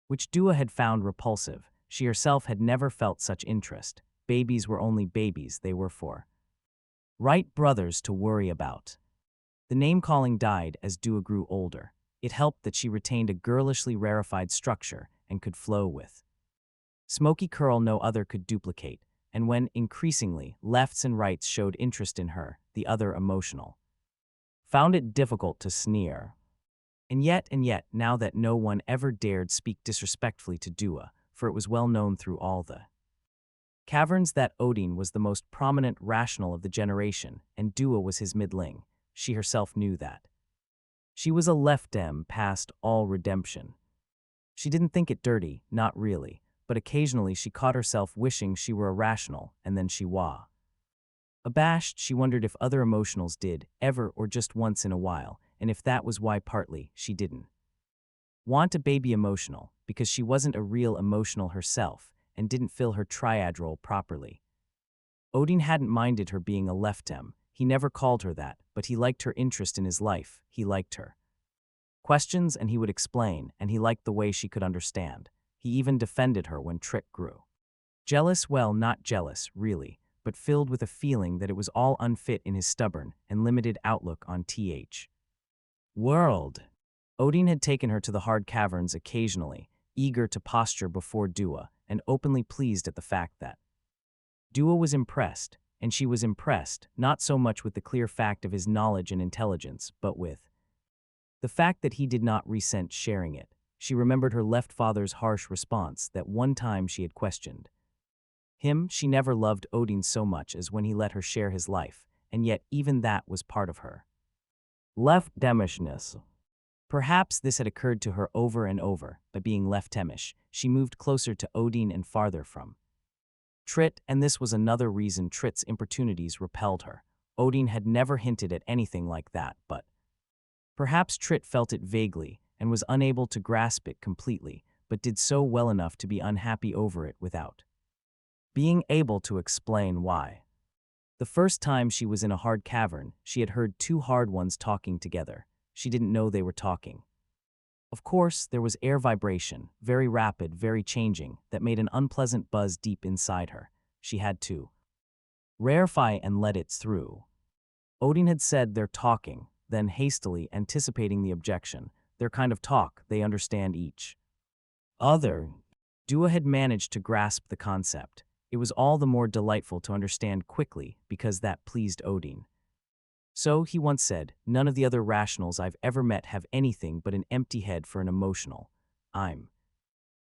which Dua had found repulsive. She herself had never felt such interest. Babies were only babies, they were for right brothers to worry about. The name-calling died as Dua grew older. It helped that she retained a girlishly rarefied structure and could flow with smoky curl no other could duplicate, and when, increasingly, lefts and rights showed interest in her, the other emotional found it difficult to sneer. And yet, now that no one ever dared speak disrespectfully to Dua, for it was well known through all the caverns that Odin was the most prominent rational of the generation, and Dua was his middling. She herself knew that. She was a leftem past all redemption. She didn't think it dirty, not really, but occasionally she caught herself wishing she were a rational, and then she was abashed. She wondered if other emotionals did, ever or just once in a while, and if that was why partly she didn't want a baby emotional, because she wasn't a real emotional herself and didn't fill her triad role properly. Odin hadn't minded her being a leftem. He never called her that, but he liked her interest in his life. He liked her questions, and he would explain, and he liked the way she could understand. He even defended her when Trick grew jealous. Well, not jealous, really, but filled with a feeling that it was all unfit in his stubborn and limited outlook on world. Odin had taken her to the hard caverns occasionally, eager to posture before Dua, and openly pleased at the fact that Dua was impressed, and she was impressed, not so much with the clear fact of his knowledge and intelligence, but with the fact that he did not resent sharing it. She remembered her left father's harsh response that one time she had questioned him. She never loved Odin so much as when he let her share his life, and yet even that was part of her left-demishness. Perhaps this had occurred to her over and over. By being left-temish, she moved closer to Odin and farther from Trit, and this was another reason Trit's importunities repelled her. Odin had never hinted at anything like that, but perhaps Trit felt it vaguely and was unable to grasp it completely, but did so well enough to be unhappy over it without being able to explain why. The first time she was in a hard cavern, she had heard two hard ones talking together. She didn't know they were talking. Of course, there was air vibration, very rapid, very changing, that made an unpleasant buzz deep inside her. She had to rarefy and let it through. Odin had said they're talking, then hastily anticipating the objection. Their kind of talk, they understand each other. Dua had managed to grasp the concept. It was all the more delightful to understand quickly because that pleased Odin. So, he once said, none of the other rationals I've ever met have anything but an empty head for an emotional. I'm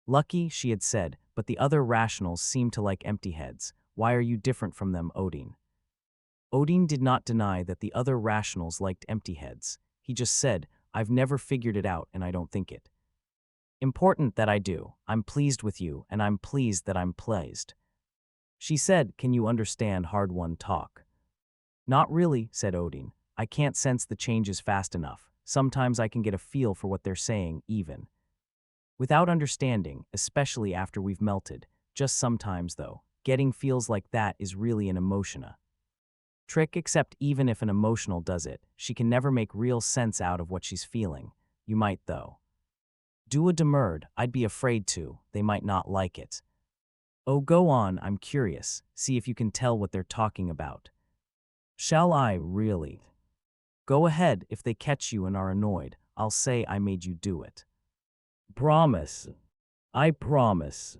lucky, she had said, but the other rationals seem to like empty heads. Why are you different from them, Odin? Odin did not deny that the other rationals liked empty heads. He just said, I've never figured it out and I don't think it important that I do. I'm pleased with you and I'm pleased that I'm pleased. She said, can you understand hard one talk? Not really, said Odin. I can't sense the changes fast enough. Sometimes I can get a feel for what they're saying, even without understanding, especially after we've melted. Just sometimes, though, getting feels like that is really an emotiona trick, except even if an emotional does it, she can never make real sense out of what she's feeling. You might, though. Dua demurred. I'd be afraid to. They might not like it. Oh, go on, I'm curious. See if you can tell what they're talking about. Shall I, really? Go ahead. If they catch you and are annoyed, I'll say I made you do it. Promise. I promise.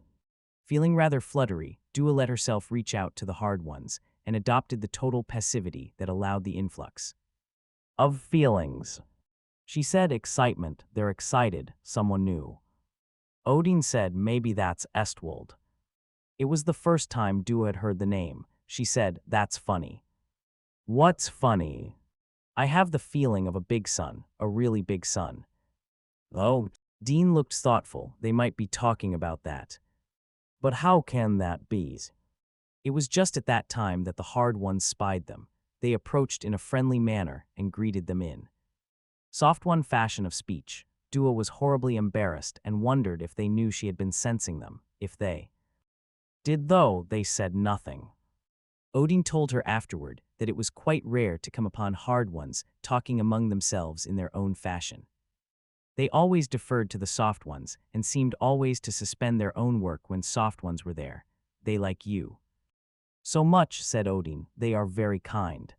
Feeling rather fluttery, Dua let herself reach out to the hard ones and adopted the total passivity that allowed the influx of feelings. She said excitement. They're excited, someone new. Odin said maybe that's Estwold. It was the first time Dua had heard the name. She said, that's funny. What's funny? I have the feeling of a big sun, a really big sun. Oh, Dean looked thoughtful. They might be talking about that. But how can that be? It was just at that time that the hard ones spied them. They approached in a friendly manner and greeted them in soft one fashion of speech. Dua was horribly embarrassed and wondered if they knew she had been sensing them. If they did, though, they said nothing. Odin told her afterward that it was quite rare to come upon hard ones talking among themselves in their own fashion. They always deferred to the soft ones and seemed always to suspend their own work when soft ones were there. They like you so much, said Odin. They are very kind.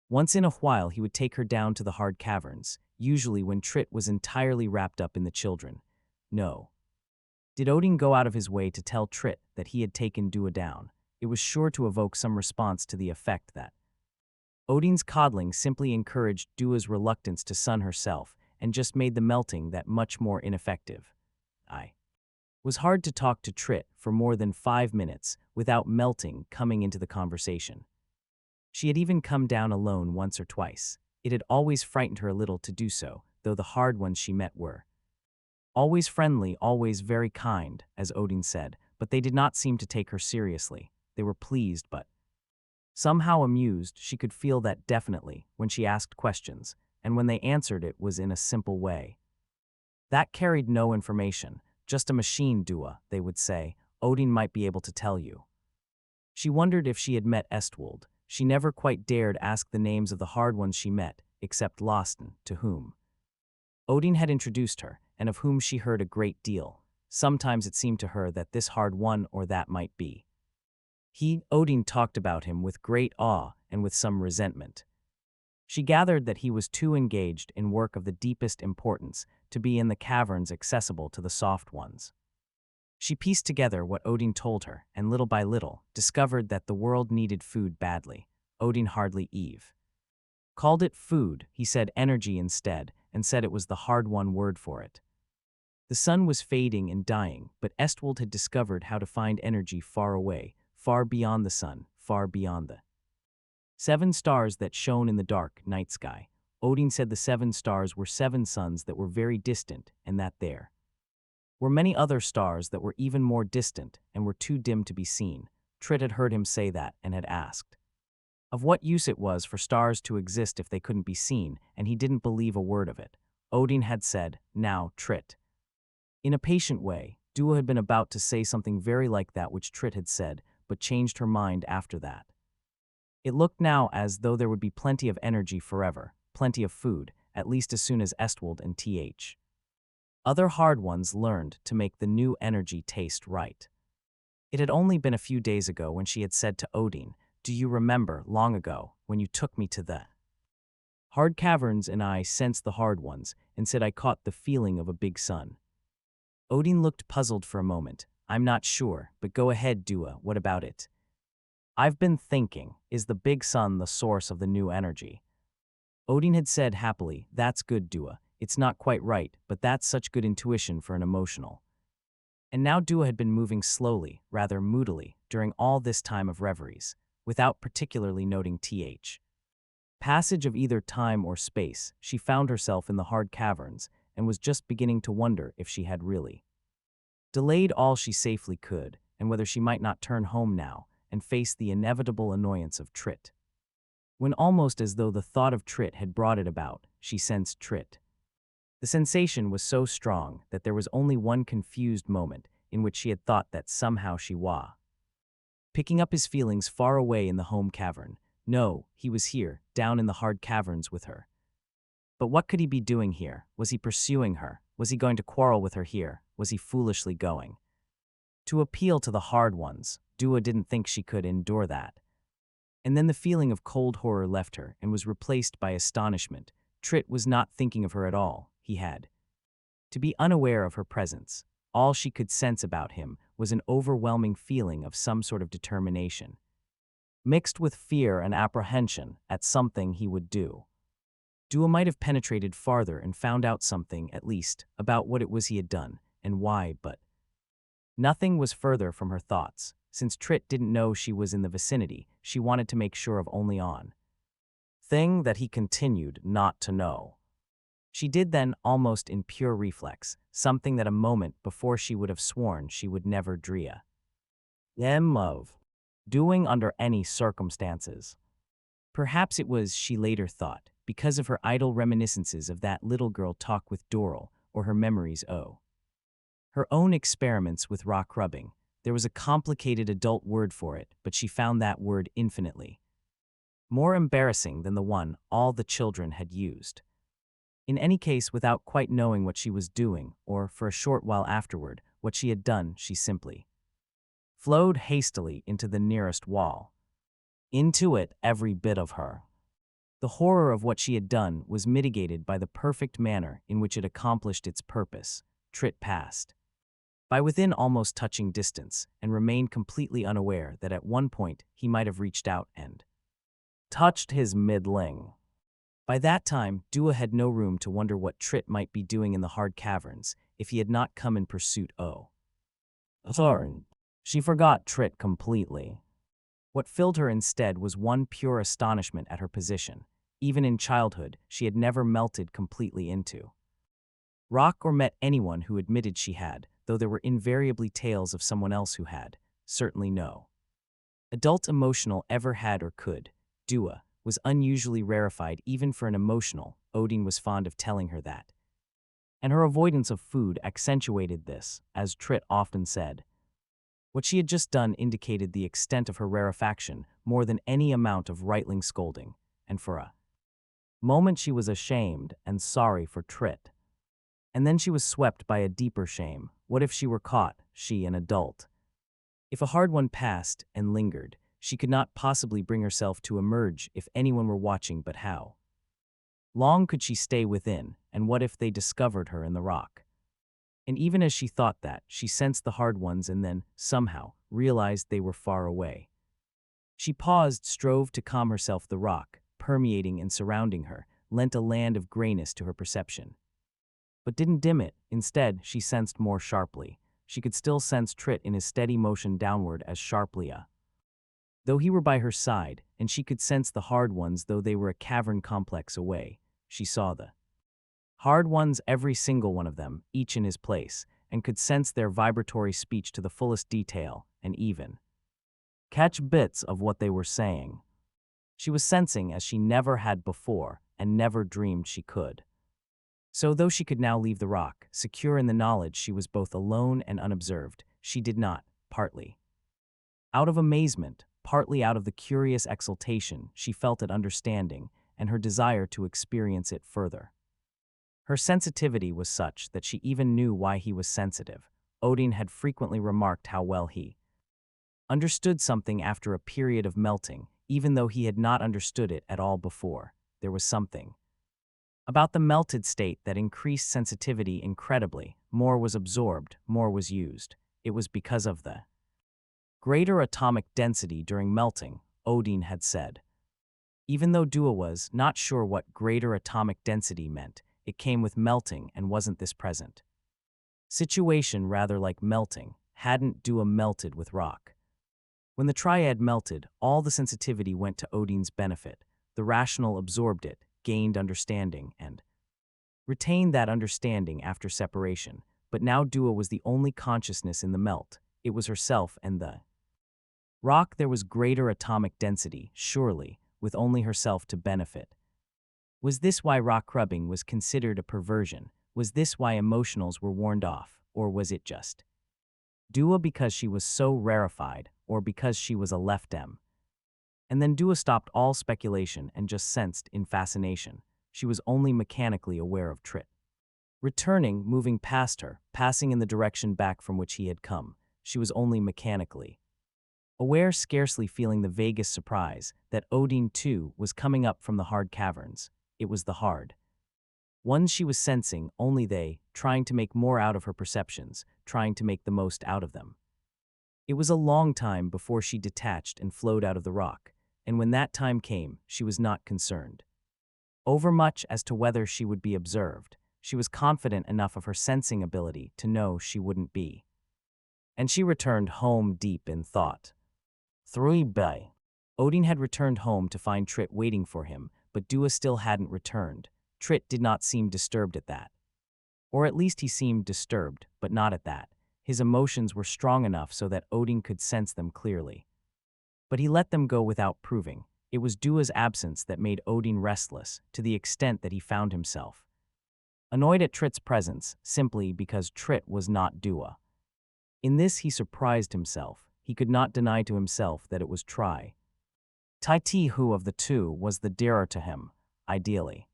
Once in a while he would take her down to the hard caverns, usually when Trit was entirely wrapped up in the children. No. Did Odin go out of his way to tell Trit that he had taken Dua down? It was sure to evoke some response to the effect that Odin's coddling simply encouraged Dua's reluctance to sun herself and just made the melting that much more ineffective. It was hard to talk to Trit for more than 5 minutes without melting coming into the conversation. She had even come down alone once or twice. It had always frightened her a little to do so, though the hard ones she met were always friendly, always very kind, as Odin said, but they did not seem to take her seriously. They were pleased, but somehow amused. She could feel that definitely when she asked questions, and when they answered it was in a simple way. That carried no information, just a machine, Dua, they would say. Odin might be able to tell you. She wondered if she had met Estwold. She never quite dared ask the names of the hard ones she met, except Losten, to whom Odin had introduced her, and of whom she heard a great deal. Sometimes it seemed to her that this hard one or that might be Odin talked about him with great awe and with some resentment. She gathered that he was too engaged in work of the deepest importance to be in the caverns accessible to the soft ones. She pieced together what Odin told her, and little by little discovered that the world needed food badly. Odin hardly called it food. He said energy instead, and said it was the hard one word for it. The sun was fading and dying, but Estwold had discovered how to find energy far away, far beyond the sun, far beyond the 7 stars that shone in the dark night sky. Odin said the 7 stars were 7 suns that were very distant, and that there were many other stars that were even more distant and were too dim to be seen. Trit had heard him say that and had asked Of what use it was for stars to exist if they couldn't be seen, and he didn't believe a word of it. Odin had said, "Now, Trit." In a patient way, Dua had been about to say something very like that which Trit had said, but changed her mind after that. It looked now as though there would be plenty of energy forever, plenty of food, at least as soon as Estwald and Th. Other hard ones learned to make the new energy taste right. It had only been a few days ago when she had said to Odin, "Do you remember, long ago, when you took me to the hard caverns and I sensed the hard ones, and said I caught the feeling of a big sun?" Odin looked puzzled for a moment. "I'm not sure, but go ahead, Dua, what about it?" "I've been thinking, is the big sun the source of the new energy?" Odin had said happily, "That's good, Dua. It's not quite right, but that's such good intuition for an emotional." And now Dua had been moving slowly, rather moodily, during all this time of reveries, without particularly noting Th. Passage of either time or space. She found herself in the hard caverns, and was just beginning to wonder if she had really delayed all she safely could, and whether she might not turn home now and face the inevitable annoyance of Trit. When almost as though the thought of Trit had brought it about, she sensed Trit. The sensation was so strong that there was only one confused moment in which she had thought that somehow she was picking up his feelings far away in the home cavern. No, he was here, down in the hard caverns with her. But what could he be doing here? Was he pursuing her? Was he going to quarrel with her here? Was he foolishly going to appeal to the hard ones? Dua didn't think she could endure that. And then the feeling of cold horror left her and was replaced by astonishment. Trit was not thinking of her at all. He had to be unaware of her presence. All she could sense about him was an overwhelming feeling of some sort of determination, mixed with fear and apprehension at something he would do. Dua might have penetrated farther and found out something, at least, about what it was he had done, and why, but nothing was further from her thoughts. Since Trit didn't know she was in the vicinity, she wanted to make sure of only one thing that he continued not to know. She did then, almost in pure reflex, something that a moment before she would have sworn she would never dream of doing under any circumstances. Perhaps it was, she later thought, because of her idle reminiscences of that little girl talk with Doral, or her memories of her own experiments with rock rubbing. There was a complicated adult word for it, but she found that word infinitely more embarrassing than the one all the children had used. In any case, without quite knowing what she was doing, or for a short while afterward, what she had done, she simply flowed hastily into the nearest wall. Into it, every bit of her. The horror of what she had done was mitigated by the perfect manner in which it accomplished its purpose. Trit passed by within almost touching distance, and remained completely unaware that at one point he might have reached out and touched his midling. By that time, Dua had no room to wonder what Trit might be doing in the hard caverns if he had not come in pursuit of her. She forgot Trit completely. What filled her instead was one pure astonishment at her position. Even in childhood, she had never melted completely into rock or met anyone who admitted she had, though there were invariably tales of someone else who had. Certainly no adult emotional ever had or could. Dua was unusually rarefied even for an emotional. Odin was fond of telling her that. And her avoidance of food accentuated this, as Trit often said. What she had just done indicated the extent of her rarefaction more than any amount of rightling scolding, and for a moment she was ashamed and sorry for Trit. And then she was swept by a deeper shame. What if she were caught, she an adult? If a hard one passed and lingered, she could not possibly bring herself to emerge if anyone were watching, but how long could she stay within, and what if they discovered her in the rock? And even as she thought that, she sensed the hard ones and then, somehow, realized they were far away. She paused, strove to calm herself. The rock, permeating and surrounding her, lent a land of grayness to her perception, but didn't dim it. Instead, she sensed more sharply. She could still sense Trit in his steady motion downward as sharply though he were by her side, and she could sense the hard ones though they were a cavern complex away. She saw the hard ones, every single one of them, each in his place, and could sense their vibratory speech to the fullest detail, and even catch bits of what they were saying. She was sensing as she never had before and never dreamed she could. So though she could now leave the rock, secure in the knowledge she was both alone and unobserved, she did not, partly out of amazement, partly out of the curious exultation she felt at understanding and her desire to experience it further. Her sensitivity was such that she even knew why he was sensitive. Odin had frequently remarked how well he understood something after a period of melting, even though he had not understood it at all before. There was something about the melted state that increased sensitivity incredibly. More was absorbed, more was used. It was because of the greater atomic density during melting, Odin had said. Even though Dua was not sure what greater atomic density meant, it came with melting and wasn't this present situation rather like melting. Hadn't Dua melted with rock? When the triad melted, all the sensitivity went to Odin's benefit. The rational absorbed it, gained understanding, and retained that understanding after separation. But now Dua was the only consciousness in the melt. It was herself and the rock. There was greater atomic density, surely, with only herself to benefit. Was this why rock rubbing was considered a perversion? Was this why emotionals were warned off? Or was it just Dua because she was so rarefied, or because she was a leftem? And then Dua stopped all speculation and just sensed in fascination. She was only mechanically aware of Trit returning, moving past her, passing in the direction back from which he had come. She was only mechanically aware, scarcely feeling the vaguest surprise that Odin, too, was coming up from the hard caverns. It was the hard ones she was sensing, only they, trying to make more out of her perceptions, trying to make the most out of them. It was a long time before she detached and flowed out of the rock, and when that time came, she was not concerned overmuch as to whether she would be observed. She was confident enough of her sensing ability to know she wouldn't be. And she returned home deep in thought. 3 Bay. Odin had returned home to find Trit waiting for him, but Dua still hadn't returned. Trit did not seem disturbed at that. Or at least he seemed disturbed, but not at that. His emotions were strong enough so that Odin could sense them clearly. But he let them go without proving. It was Dua's absence that made Odin restless, to the extent that he found himself annoyed at Trit's presence, simply because Trit was not Dua. In this he surprised himself. He could not deny to himself that it was Tri. Tai who of the two was the dearer to him, ideally.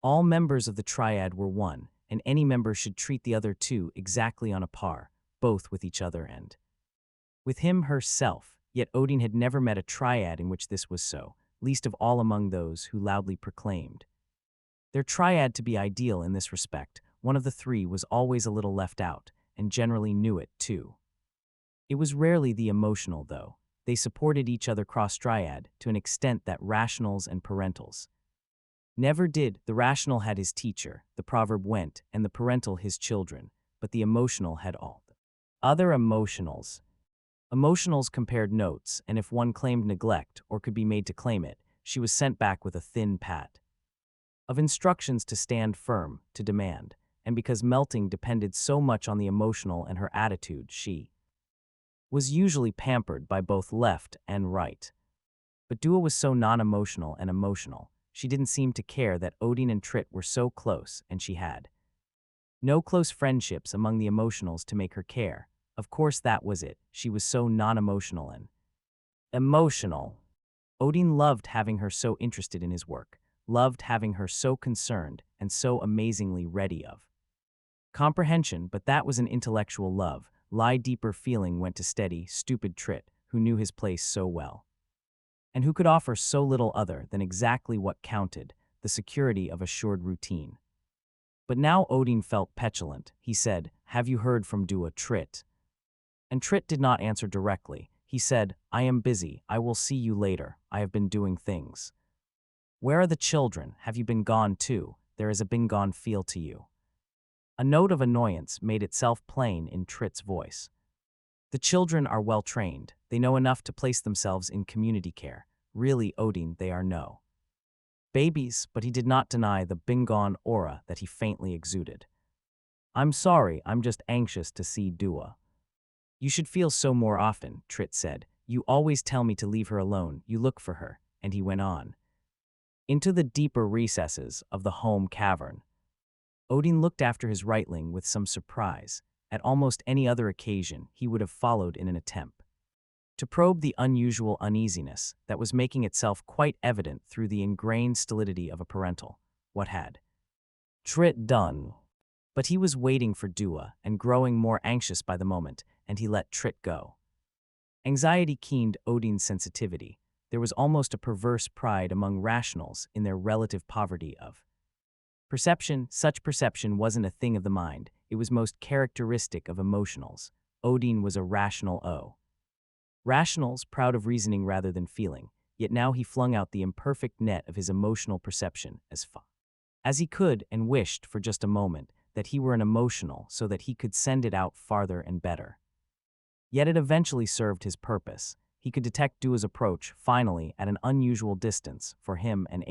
All members of the triad were one, and any member should treat the other two exactly on a par, both with each other and with him herself. Yet Odin had never met a triad in which this was so, least of all among those who loudly proclaimed their triad to be ideal in this respect. One of the three was always a little left out, and generally knew it, too. It was rarely the emotional, though. They supported each other cross-triad to an extent that rationals and parentals never did. The rational had his teacher, the proverb went, and the parental his children, but the emotional had all other emotionals. Emotionals compared notes, and if one claimed neglect or could be made to claim it, she was sent back with a thin pat of instructions to stand firm, to demand, and because melting depended so much on the emotional and her attitude, she was usually pampered by both left and right. But Dua was so non-emotional and emotional. She didn't seem to care that Odin and Trit were so close, and she had no close friendships among the emotionals to make her care. Of course that was it. She was so non-emotional and emotional. Odin loved having her so interested in his work, loved having her so concerned and so amazingly ready of comprehension, but that was an intellectual love. Lie deeper feeling went to steady, stupid Trit, who knew his place so well, and who could offer so little other than exactly what counted, the security of assured routine. But now Odin felt petulant. He said, "Have you heard from Dua, Trit?" And Trit did not answer directly. He said, "I am busy. I will see you later. I have been doing things." "Where are the children? Have you been gone too? There is a been gone feel to you." A note of annoyance made itself plain in Trit's voice. "The children are well trained. They know enough to place themselves in community care. Really, Odin, they are no babies," but he did not deny the been gone aura that he faintly exuded. "I'm sorry, I'm just anxious to see Dua." "You should feel so more often," Trit said. "You always tell me to leave her alone. You look for her. and he went on. Into the deeper recesses of the home cavern. Odin looked after his rightling with some surprise. At almost any other occasion, he would have followed in an attempt to probe the unusual uneasiness that was making itself quite evident through the ingrained stolidity of a parental. What had Trit done? But he was waiting for Dua and growing more anxious by the moment, and he let Trit go. Anxiety keened Odin's sensitivity. There was almost a perverse pride among rationals in their relative poverty of perception. Such perception wasn't a thing of the mind, it was most characteristic of emotionals. Odin was a rational Rationals, proud of reasoning rather than feeling, yet now he flung out the imperfect net of his emotional perception as far as he could and wished for just a moment that he were an emotional so that he could send it out farther and better. Yet it eventually served his purpose. He could detect Dua's approach, finally, at an unusual distance for him, and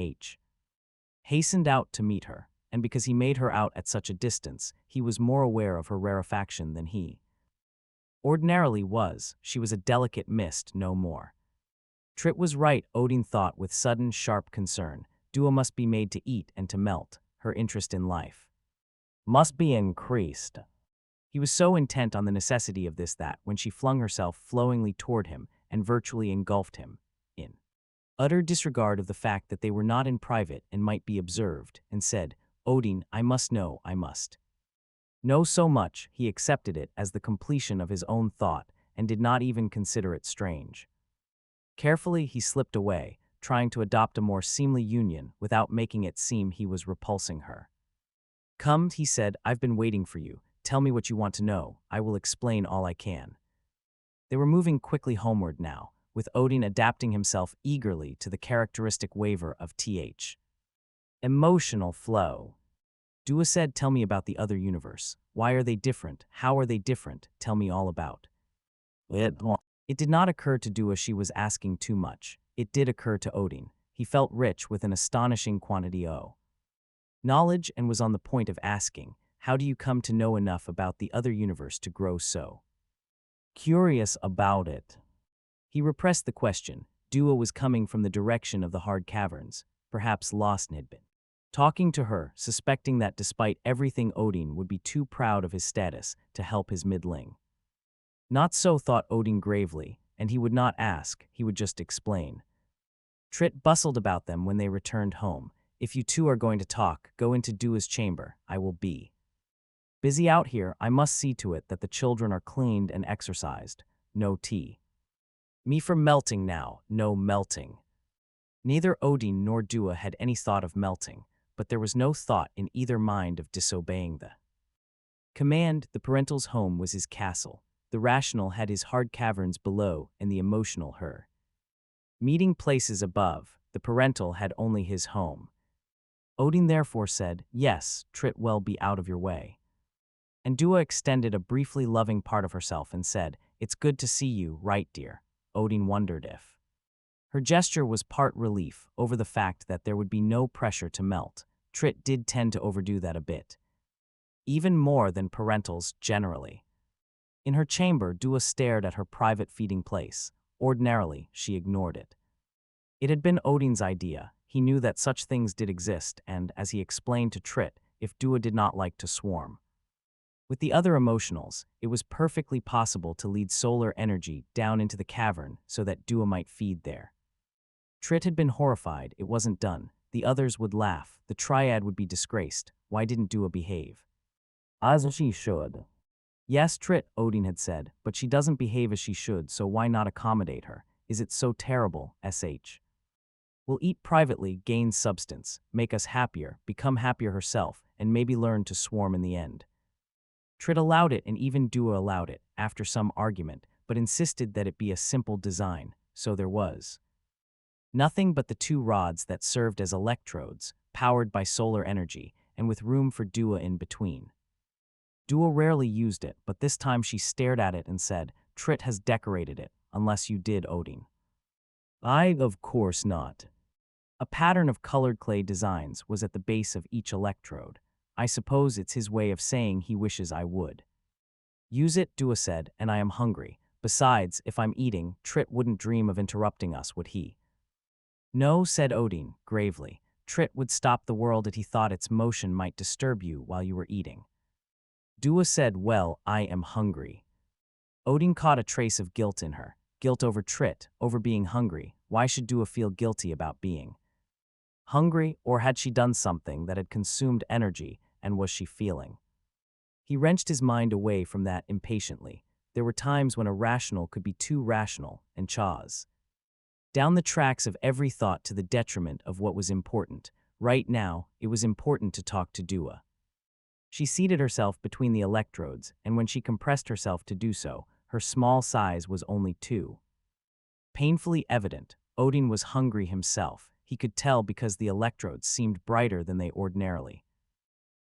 hastened out to meet her, and because he made her out at such a distance, he was more aware of her rarefaction than he ordinarily was. She was a delicate mist, no more. Trit was right, Odin thought with sudden, sharp concern. Dua must be made to eat and to melt. Her interest in life must be increased. He was so intent on the necessity of this that, when she flung herself flowingly toward him and virtually engulfed him, in utter disregard of the fact that they were not in private and might be observed, and said, "Odin, I must know, I must know so much," he accepted it as the completion of his own thought and did not even consider it strange. Carefully he slipped away, trying to adopt a more seemly union without making it seem he was repulsing her. "Come," he said, "I've been waiting for you. Tell me what you want to know. I will explain all I can." They were moving quickly homeward now, with Odin adapting himself eagerly to the characteristic waver of th. Emotional flow. Dua said, "Tell me about the other universe. Why are they different? How are they different? Tell me all about it." It did not occur to Dua she was asking too much. It did occur to Odin. He felt rich with an astonishing quantity of knowledge and was on the point of asking, "How do you come to know enough about the other universe to grow so curious about it?" He repressed the question. Dua was coming from the direction of the hard caverns, perhaps lost, and had been talking to her, suspecting that despite everything Odin would be too proud of his status to help his middling. Not so, thought Odin gravely, and he would not ask, he would just explain. Trit bustled about them when they returned home. "If you two are going to talk, go into Dua's chamber. I will be busy out here. I must see to it that the children are cleaned and exercised. No tea. Me for melting now, no melting." Neither Odin nor Dua had any thought of melting, but there was no thought in either mind of disobeying the command. The parental's home was his castle. The rational had his hard caverns below and the emotional her meeting places above. The parental had only his home. Odin therefore said, "Yes, Trit, well, be out of your way." And Dua extended a briefly loving part of herself and said, "It's good to see you, right, dear?" Odin wondered if her gesture was part relief over the fact that there would be no pressure to melt. Trit did tend to overdo that a bit, even more than parentals generally. In her chamber, Dua stared at her private feeding place. Ordinarily, she ignored it. It had been Odin's idea. He knew that such things did exist, and, as he explained to Trit, if Dua did not like to swarm with the other emotionals, it was perfectly possible to lead solar energy down into the cavern so that Dua might feed there. Trit had been horrified. It wasn't done. The others would laugh. The triad would be disgraced. Why didn't Dua behave as she should? "Yes, Trit," Odin had said, "but she doesn't behave as she should, so why not accommodate her? Is it so terrible, sh? We'll eat privately, gain substance, make us happier, become happier herself, and maybe learn to swarm in the end." Trit allowed it, and even Dua allowed it, after some argument, but insisted that it be a simple design, so there was nothing but the two rods that served as electrodes, powered by solar energy, and with room for Dua in between. Dua rarely used it, but this time she stared at it and said, "Trit has decorated it, unless you did, Odin." "I, of course not." A pattern of colored clay designs was at the base of each electrode. "I suppose it's his way of saying he wishes I would use it," Dua said, "and I am hungry. Besides, if I'm eating, Trit wouldn't dream of interrupting us, would he?" No, said Odin, gravely. Trit would stop the world if he thought its motion might disturb you while you were eating. Dua said, well, I am hungry. Odin caught a trace of guilt in her. Guilt over Trit, over being hungry. Why should Dua feel guilty about being hungry, or had she done something that had consumed energy, and was she feeling? He wrenched his mind away from that impatiently. There were times when a rational could be too rational, and Chaz down the tracks of every thought to the detriment of what was important. Right now, it was important to talk to Dua. She seated herself between the electrodes, and when she compressed herself to do so, her small size was only 2. Painfully evident, Odin was hungry himself. He could tell because the electrodes seemed brighter than they ordinarily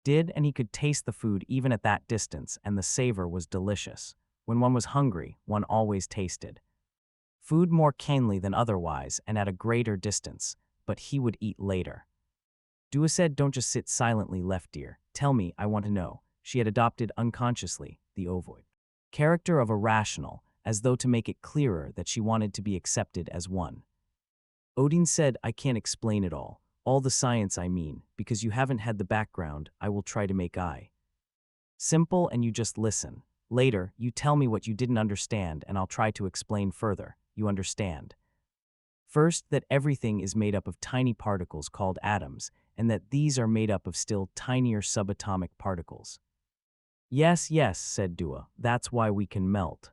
did, and he could taste the food even at that distance, and the savor was delicious. When one was hungry, one always tasted food more keenly than otherwise and at a greater distance, but he would eat later. Dua said, don't just sit silently, left dear. Tell me, I want to know. She had adopted unconsciously the ovoid character of a rational, as though to make it clearer that she wanted to be accepted as one. Odin said, I can't explain it all the science I mean, because you haven't had the background. I will try to make simple and you just listen. Later, you tell me what you didn't understand and I'll try to explain further. You understand? First, that everything is made up of tiny particles called atoms, and that these are made up of still tinier subatomic particles. Yes, said Dua, that's why we can melt.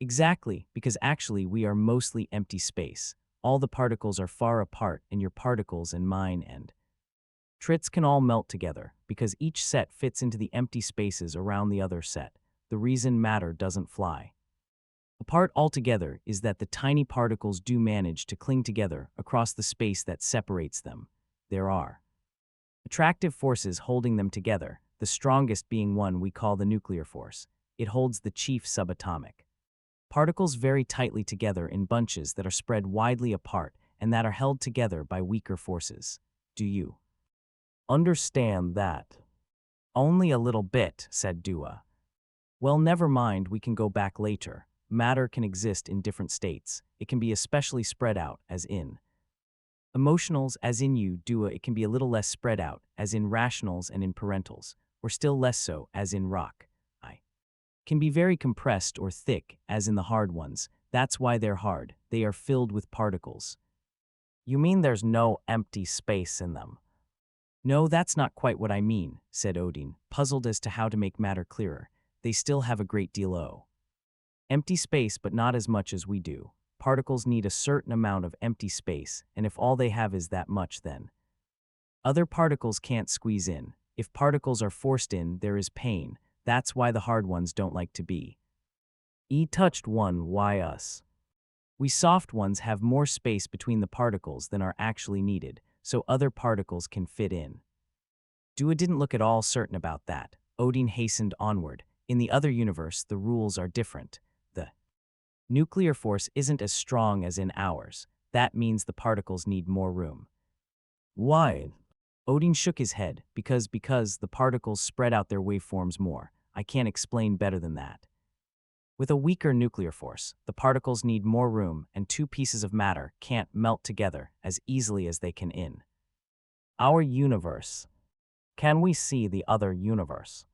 Exactly, because actually we are mostly empty space. All the particles are far apart, and your particles and mine and Trit's can all melt together, because each set fits into the empty spaces around the other set. The reason matter doesn't fly apart altogether is that the tiny particles do manage to cling together across the space that separates them. There are attractive forces holding them together, the strongest being one we call the nuclear force. It holds the chief subatomic particles very tightly together in bunches that are spread widely apart and that are held together by weaker forces. Do you understand that? Only a little bit, said Dua. Well, never mind, we can go back later. Matter can exist in different states. It can be especially spread out, as in emotionals, as in you, Dua. It can be a little less spread out, as in rationals and in parentals, or still less so, as in rock. I can be very compressed or thick, as in the hard ones. That's why they're hard. They are filled with particles. You mean there's no empty space in them? No, that's not quite what I mean, said Odin, puzzled as to how to make matter clearer. They still have a great deal of empty space, but not as much as we do. Particles need a certain amount of empty space, and if all they have is that much, then other particles can't squeeze in. If particles are forced in, there is pain. That's why the hard ones don't like to be touched. Why us? We soft ones have more space between the particles than are actually needed, so other particles can fit in. Dua didn't look at all certain about that. Odin hastened onward. In the other universe, the rules are different. The nuclear force isn't as strong as in ours. That means the particles need more room. Why? Odin shook his head. Because the particles spread out their waveforms more. I can't explain better than that. With a weaker nuclear force, the particles need more room, and two pieces of matter can't melt together as easily as they can in our universe. Can we see the other universe?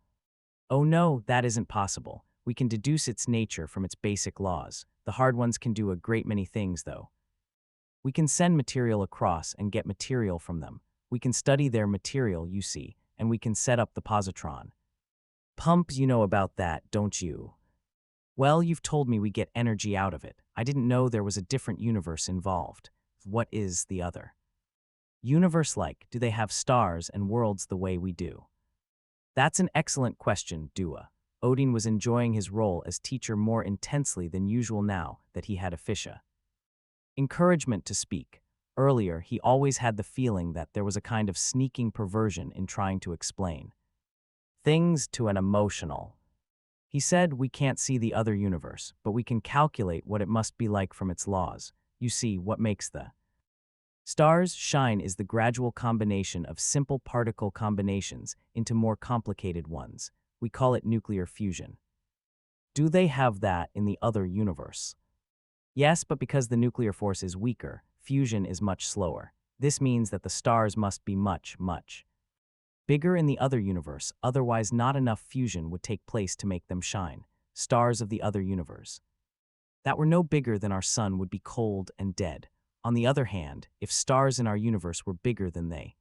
Oh no, that isn't possible. We can deduce its nature from its basic laws. The hard ones can do a great many things, though. We can send material across and get material from them. We can study their material, you see, and we can set up the positron pumps. You know about that, don't you? Well, you've told me we get energy out of it. I didn't know there was a different universe involved. What is the other universe like? Do they have stars and worlds the way we do? That's an excellent question, Dua. Odin was enjoying his role as teacher more intensely than usual now that he had Fisha encouragement to speak. Earlier, he always had the feeling that there was a kind of sneaking perversion in trying to explain things to an emotional. He said, we can't see the other universe, but we can calculate what it must be like from its laws. You see, what makes the stars shine is the gradual combination of simple particle combinations into more complicated ones. We call it nuclear fusion. Do they have that in the other universe? Yes, but because the nuclear force is weaker, fusion is much slower. This means that the stars must be much, much bigger in the other universe, otherwise not enough fusion would take place to make them shine. Stars of the other universe that were no bigger than our sun would be cold and dead. On the other hand, if stars in our universe were bigger than they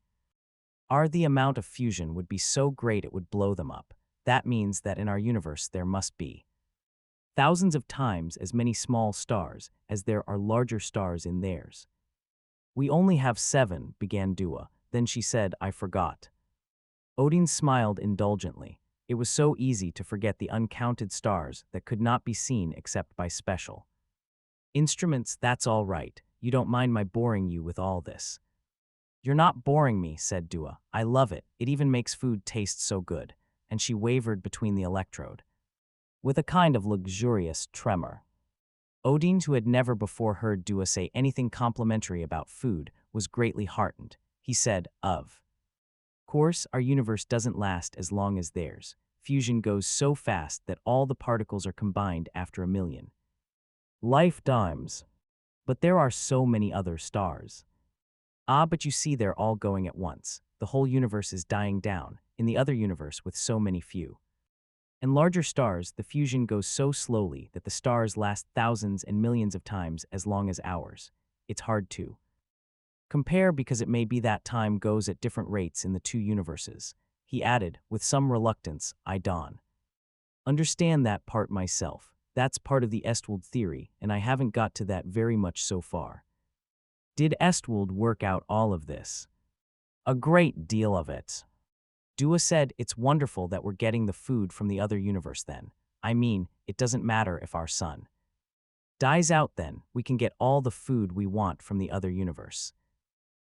are, the amount of fusion would be so great it would blow them up. That means that in our universe there must be thousands of times as many small stars as there are larger stars in theirs. We only have 7, began Dua. Then she said, I forgot. Odin smiled indulgently. It was so easy to forget the uncounted stars that could not be seen except by special instruments. That's all right. You don't mind my boring you with all this. You're not boring me, said Dua. I love it. It even makes food taste so good. And she wavered between the electrode with a kind of luxurious tremor. Odin, who had never before heard Dua say anything complimentary about food, was greatly heartened. He said, Of course, our universe doesn't last as long as theirs. Fusion goes so fast that all the particles are combined after 1,000,000 lifetimes. But there are so many other stars. Ah, but you see, they're all going at once. The whole universe is dying down. In the other universe with so many few and larger stars, the fusion goes so slowly that the stars last thousands and millions of times as long as ours. It's hard to compare because it may be that time goes at different rates in the two universes. He added, with some reluctance, I don't understand that part myself. That's part of the Estwold theory, and I haven't got to that very much so far. Did Estwold work out all of this? A great deal of it. Dua said, it's wonderful that we're getting the food from the other universe then. I mean, it doesn't matter if our sun dies out then, we can get all the food we want from the other universe.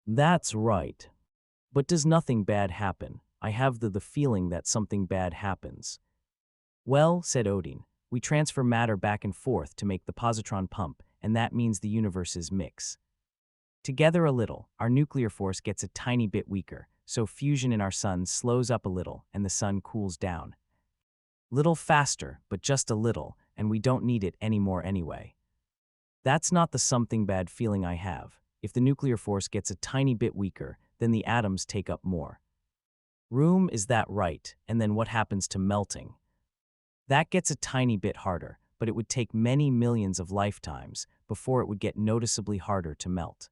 That's right. But does nothing bad happen? I have the feeling that something bad happens. Well, said Odin, we transfer matter back and forth to make the positron pump, and that means the universes mix together a little. Our nuclear force gets a tiny bit weaker, so fusion in our sun slows up a little and the sun cools down. Little faster, but just a little, and we don't need it anymore anyway. That's not the something bad feeling I have. If the nuclear force gets a tiny bit weaker, then the atoms take up more room. Is that right? And then what happens to melting? That gets a tiny bit harder, but it would take many millions of lifetimes before it would get noticeably harder to melt.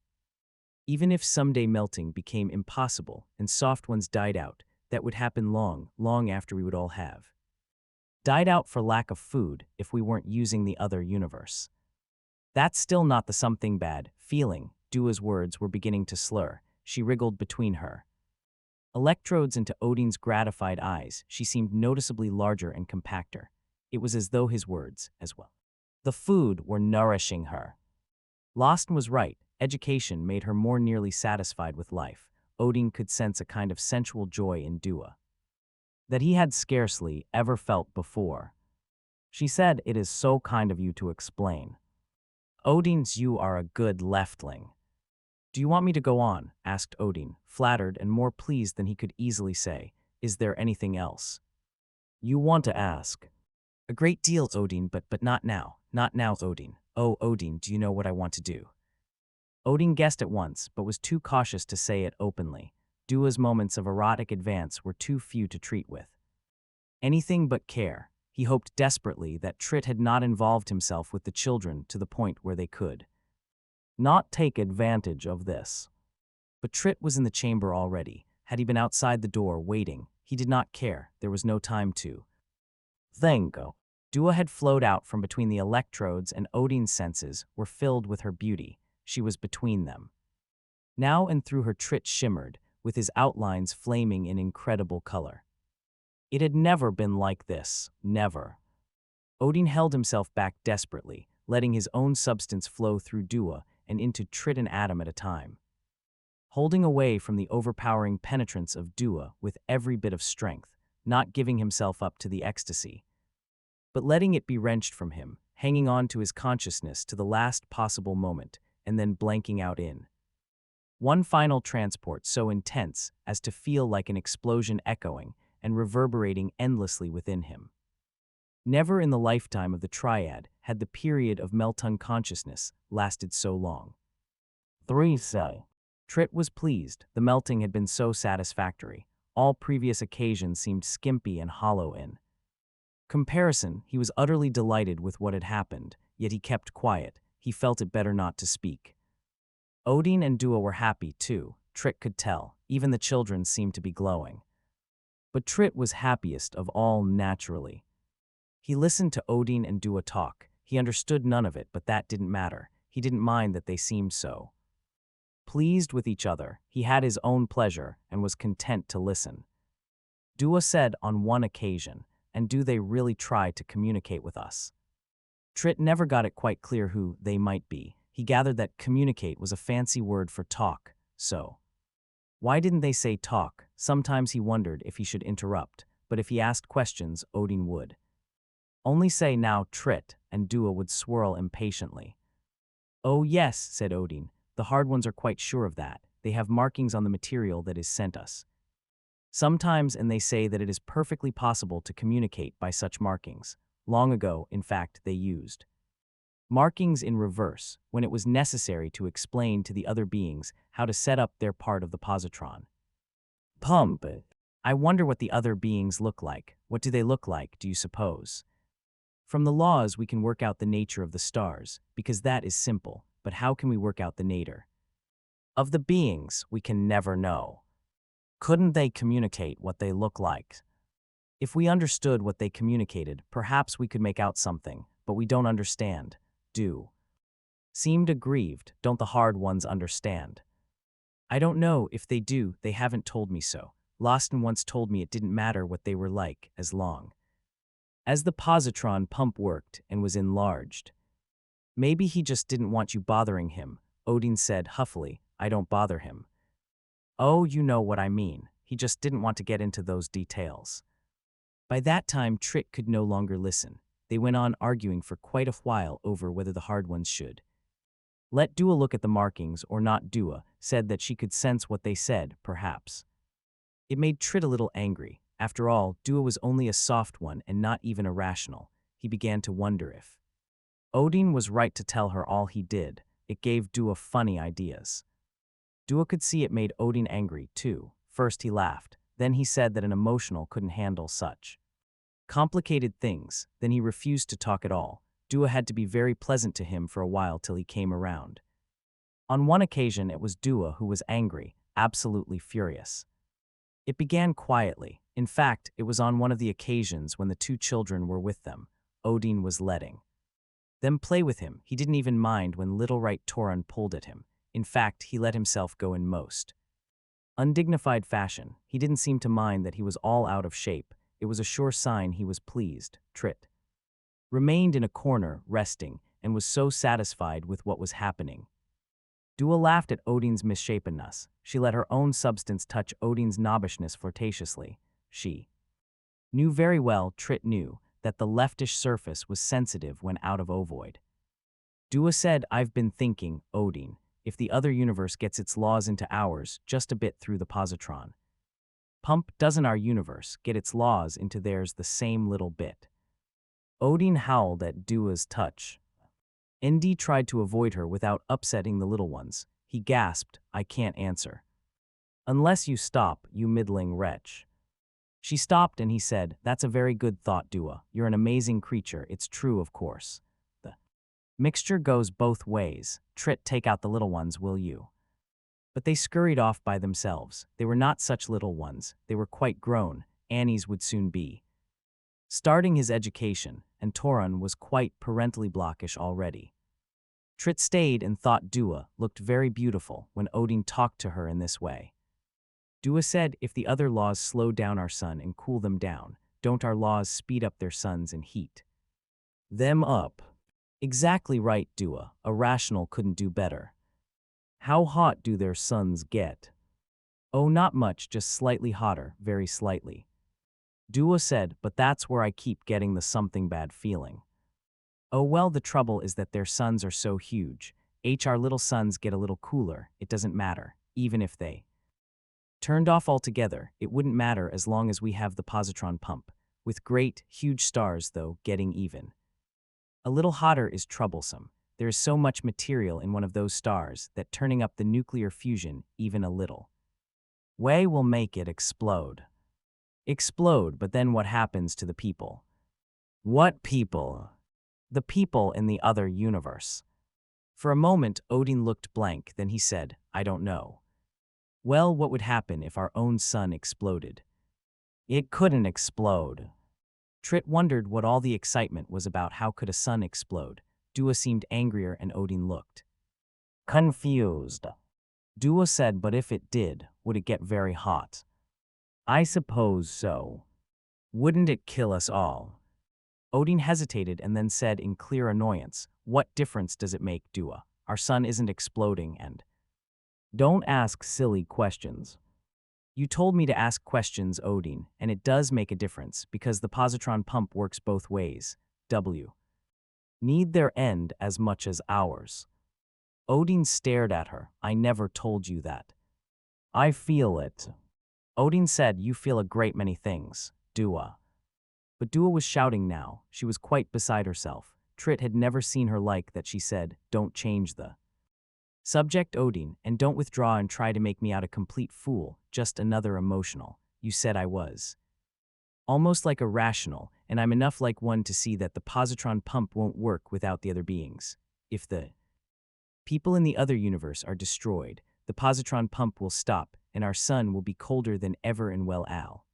Even if someday melting became impossible and soft ones died out, that would happen long, long after we would all have died out for lack of food if we weren't using the other universe. That's still not the something bad feeling. Dua's words were beginning to slur. She wriggled between her electrodes into Odin's gratified eyes. She seemed noticeably larger and compacter. It was as though his words, as well the food, were nourishing her. Lawson was right. Education made her more nearly satisfied with life. Odin could sense a kind of sensual joy in Dua that he had scarcely ever felt before. She said, it is so kind of you to explain. Odin's, you are a good leftling. Do you want me to go on? Asked Odin, flattered and more pleased than he could easily say. Is there anything else you want to ask? A great deal, Odin, but not now. Not now, Odin. Oh, Odin, do you know what I want to do? Odin guessed at once, but was too cautious to say it openly. Dua's moments of erotic advance were too few to treat with anything but care. He hoped desperately that Trit had not involved himself with the children to the point where they could not take advantage of this. But Trit was in the chamber already. Had he been outside the door waiting, he did not care. There was no time to think. Dua had flowed out from between the electrodes, and Odin's senses were filled with her beauty. She was between them. Now and through her Trit shimmered, with his outlines flaming in incredible color. It had never been like this, never. Odin held himself back desperately, letting his own substance flow through Dua and into Trit an atom at a time. Holding away from the overpowering penetrance of Dua with every bit of strength, not giving himself up to the ecstasy, but letting it be wrenched from him, hanging on to his consciousness to the last possible moment, and then blanking out in one final transport so intense as to feel like an explosion echoing and reverberating endlessly within him. Never in the lifetime of the triad had the period of melt unconsciousness lasted so long. 3 say. Trit was pleased. The melting had been so satisfactory. All previous occasions seemed skimpy and hollow in comparison. He was utterly delighted with what had happened, yet he kept quiet. He felt it better not to speak. Odin and Dua were happy too. Trit could tell. Even the children seemed to be glowing. But Trit was happiest of all naturally. He listened to Odin and Dua talk. He understood none of it, but that didn't matter. He didn't mind that they seemed so pleased with each other. He had his own pleasure and was content to listen. Dua said on one occasion, "And do they really try to communicate with us?" Trit never got it quite clear who they might be. He gathered that communicate was a fancy word for talk, so why didn't they say talk? Sometimes he wondered if he should interrupt, but if he asked questions, Odin would only say now Trit, and Dua would swirl impatiently. "Oh yes," said Odin, "the hard ones are quite sure of that. They have markings on the material that is sent us. Sometimes, and they say that it is perfectly possible to communicate by such markings. Long ago, in fact, they used markings in reverse, when it was necessary to explain to the other beings how to set up their part of the positron. Pump. I wonder what the other beings look like. What do they look like, do you suppose? From the laws we can work out the nature of the stars, because that is simple, but how can we work out the nature of the beings? We can never know. Couldn't they communicate what they look like? If we understood what they communicated, perhaps we could make out something, but we don't understand. Do seemed aggrieved. Don't the hard ones understand? I don't know if they do. They haven't told me so. Lawson once told me it didn't matter what they were like, as long as the positron pump worked and was enlarged. Maybe he just didn't want you bothering him, Odin said huffily. I don't bother him. Oh, you know what I mean. He just didn't want to get into those details. By that time, Trit could no longer listen. They went on arguing for quite a while over whether the hard ones should let Dua look at the markings or not. Dua said that she could sense what they said, perhaps. It made Trit a little angry. After all, Dua was only a soft one and not even irrational. He began to wonder if Odin was right to tell her all he did. It gave Dua funny ideas. Dua could see it made Odin angry, too. First he laughed. Then he said that an emotional couldn't handle such complicated things. Then he refused to talk at all. Dua had to be very pleasant to him for a while till he came around. On one occasion it was Dua who was angry, absolutely furious. It began quietly. In fact, it was on one of the occasions when the two children were with them. Odin was letting them play with him. He didn't even mind when little right Toran pulled at him. In fact, he let himself go in most undignified fashion. He didn't seem to mind that he was all out of shape. It was a sure sign he was pleased. Trit remained in a corner, resting, and was so satisfied with what was happening. Dua laughed at Odin's misshapenness. She let her own substance touch Odin's knobbishness flirtatiously. She knew very well, Trit knew, that the leftish surface was sensitive when out of ovoid. Dua said, I've been thinking, Odin, if the other universe gets its laws into ours just a bit through the positron pump, doesn't our universe get its laws into theirs the same little bit? Odin howled at Dua's touch. Nd tried to avoid her without upsetting the little ones. He gasped, I can't answer. Unless you stop, you middling wretch. She stopped and he said, that's a very good thought, Dua. You're an amazing creature. It's true, of course. The mixture goes both ways. Trit, take out the little ones, will you? But they scurried off by themselves. They were not such little ones. They were quite grown. Annie's would soon be starting his education, and Toran was quite parentally blockish already. Trit stayed and thought Dua looked very beautiful when Odin talked to her in this way. Dua said, if the other laws slow down our sun and cool them down, don't our laws speed up their suns and heat them up? Exactly right, Dua. A rational couldn't do better. How hot do their suns get? Oh, not much, just slightly hotter, very slightly. Dua said, but that's where I keep getting the something bad feeling. Oh well, the trouble is that their suns are so huge. Our little suns get a little cooler, it doesn't matter. Even if they turned off altogether, it wouldn't matter as long as we have the positron pump. With great, huge stars, though, getting even a little hotter is troublesome. There is so much material in one of those stars that turning up the nuclear fusion even a little way will make it explode. Explode, but then what happens to the people? What people? The people in the other universe. For a moment, Odin looked blank, then he said, I don't know. Well, what would happen if our own sun exploded? It couldn't explode. Trit wondered what all the excitement was about. How could a sun explode? Dua seemed angrier and Odin looked confused. Dua said, but if it did, would it get very hot? I suppose so. Wouldn't it kill us all? Odin hesitated and then said in clear annoyance, what difference does it make, Dua? Our sun isn't exploding and… Don't ask silly questions. You told me to ask questions, Odin, and it does make a difference because the positron pump works both ways. W. Need their end as much as ours. Odin stared at her. I never told you that. I feel it. Odin said, you feel a great many things, Dua. But Dua was shouting now. She was quite beside herself. Trit had never seen her like that. She said, don't change the subject, Odin, and don't withdraw and try to make me out a complete fool, just another emotional. You said I was almost like irrational, and I'm enough like one to see that the positron pump won't work without the other beings. If the people in the other universe are destroyed, the positron pump will stop, and our sun will be colder than ever and well Al.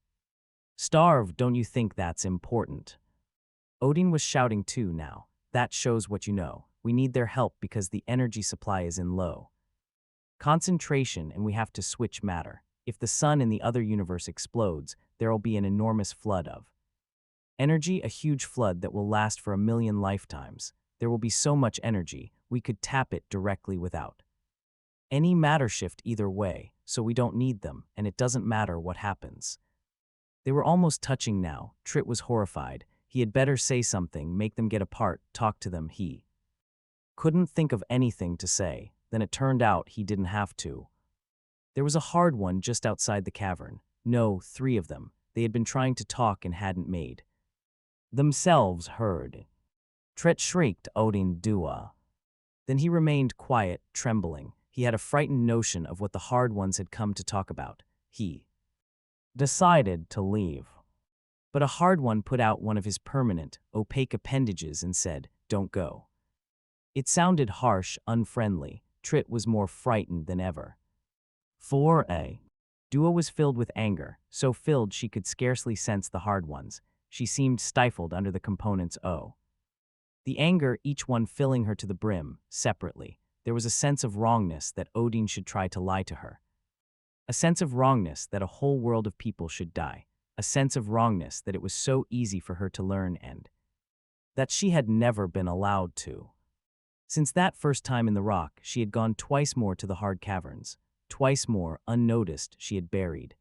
Starve, don't you think that's important? Odin was shouting too now. That shows what you know. We need their help because the energy supply is in low concentration and we have to switch matter. If the sun in the other universe explodes, there will be an enormous flood of energy, a huge flood that will last for 1,000,000 lifetimes. There will be so much energy, we could tap it directly without any matter shift either way, so we don't need them, and it doesn't matter what happens. They were almost touching now. Trit was horrified. He had better say something, make them get apart, talk to them. He couldn't think of anything to say. Then it turned out he didn't have to. There was a hard one just outside the cavern. No, 3 of them. They had been trying to talk and hadn't made themselves heard. Tret shrieked, Odin, Dua. Then he remained quiet, trembling. He had a frightened notion of what the hard ones had come to talk about. He decided to leave. But a hard one put out one of his permanent, opaque appendages and said, don't go. It sounded harsh, unfriendly. Trit was more frightened than ever. 4a. Dua was filled with anger, so filled she could scarcely sense the hard ones. She seemed stifled under the components O. The anger, each one filling her to the brim, separately. There was a sense of wrongness that Odin should try to lie to her. A sense of wrongness that a whole world of people should die. A sense of wrongness that it was so easy for her to learn and that she had never been allowed to. Since that first time in the rock, she had gone twice more to the hard caverns. Twice more, unnoticed, she had buried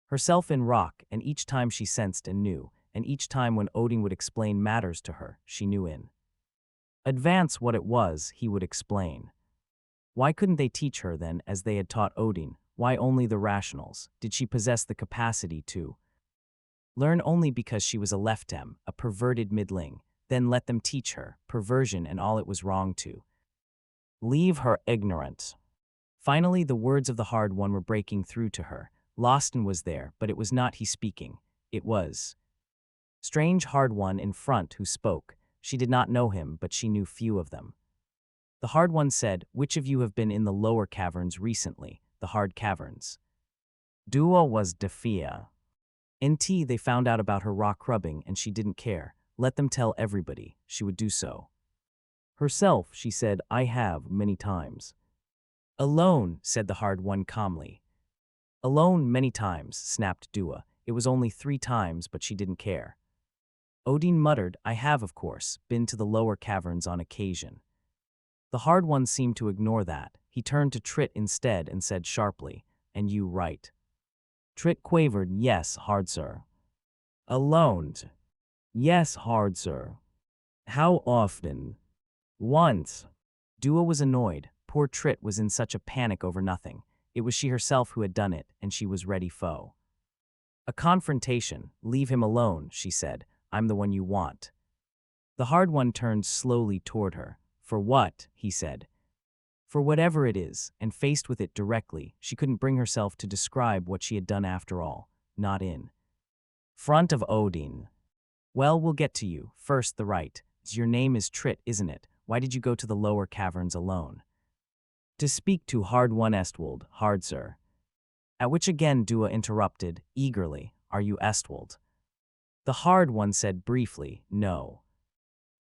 herself in rock, and each time she sensed and knew, and each time when Odin would explain matters to her, she knew in advance what it was he would explain. Why couldn't they teach her then as they had taught Odin? Why only the rationals? Did she possess the capacity to learn only because she was a leftem, a perverted midling? Then let them teach her, perversion and all it was wrong to leave her ignorant. Finally, the words of the hard one were breaking through to her. Loston was there, but it was not he speaking. It was strange hard one in front who spoke. She did not know him, but she knew few of them. The hard one said, which of you have been in the lower caverns recently, the hard caverns? Dua was Defia. NT, they found out about her rock rubbing and she didn't care. Let them tell everybody. She would do so. Herself, she said, I have many times. Alone, said the hard one calmly. Alone many times, snapped Dua. It was only 3 times, but she didn't care. Odin muttered, I have, of course, been to the lower caverns on occasion. The hard one seemed to ignore that. He turned to Trit instead and said sharply, and you right. Trit quavered, yes, hard sir. Alone. Yes, hard sir. How often? Once. Dua was annoyed. Poor Trit was in such a panic over nothing. It was she herself who had done it, and she was ready foe. A confrontation. Leave him alone, she said. I'm the one you want. The hard one turned slowly toward her. For what? He said. For whatever it is, and faced with it directly, she couldn't bring herself to describe what she had done after all, not in front of Odin. Well, we'll get to you. First, the right. Your name is Trit, isn't it? Why did you go to the lower caverns alone? To speak to Hard One Estwold, hard sir. At which again Dua interrupted, eagerly, Are you Estwold? The Hard One said briefly, No.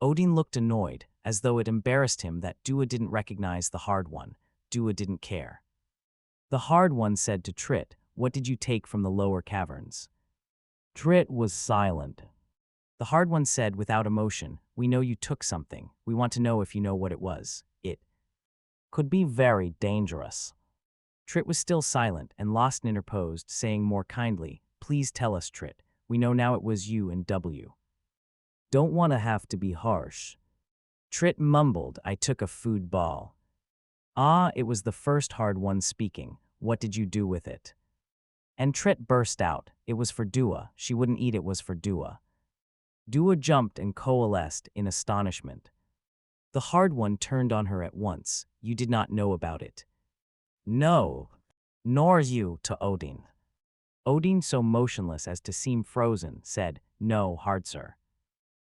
Odin looked annoyed, as though it embarrassed him that Dua didn't recognize the Hard One. Dua didn't care. The Hard One said to Trit, What did you take from the lower caverns? Trit was silent. The Hard One said without emotion, We know you took something. We want to know if you know what it was. It could be very dangerous. Trit was still silent, and Lawson interposed, saying more kindly, Please tell us, Trit. We know now it was you and W. Don't want to have to be harsh. Trit mumbled, I took a food ball. Ah, it was the first Hard One speaking. What did you do with it? And Trit burst out, It was for Dua. She wouldn't eat it was for Dua. Dua jumped and coalesced in astonishment. The Hard One turned on her at once. You did not know about it. No, nor you to Odin. Odin, so motionless as to seem frozen, said, No, hard sir.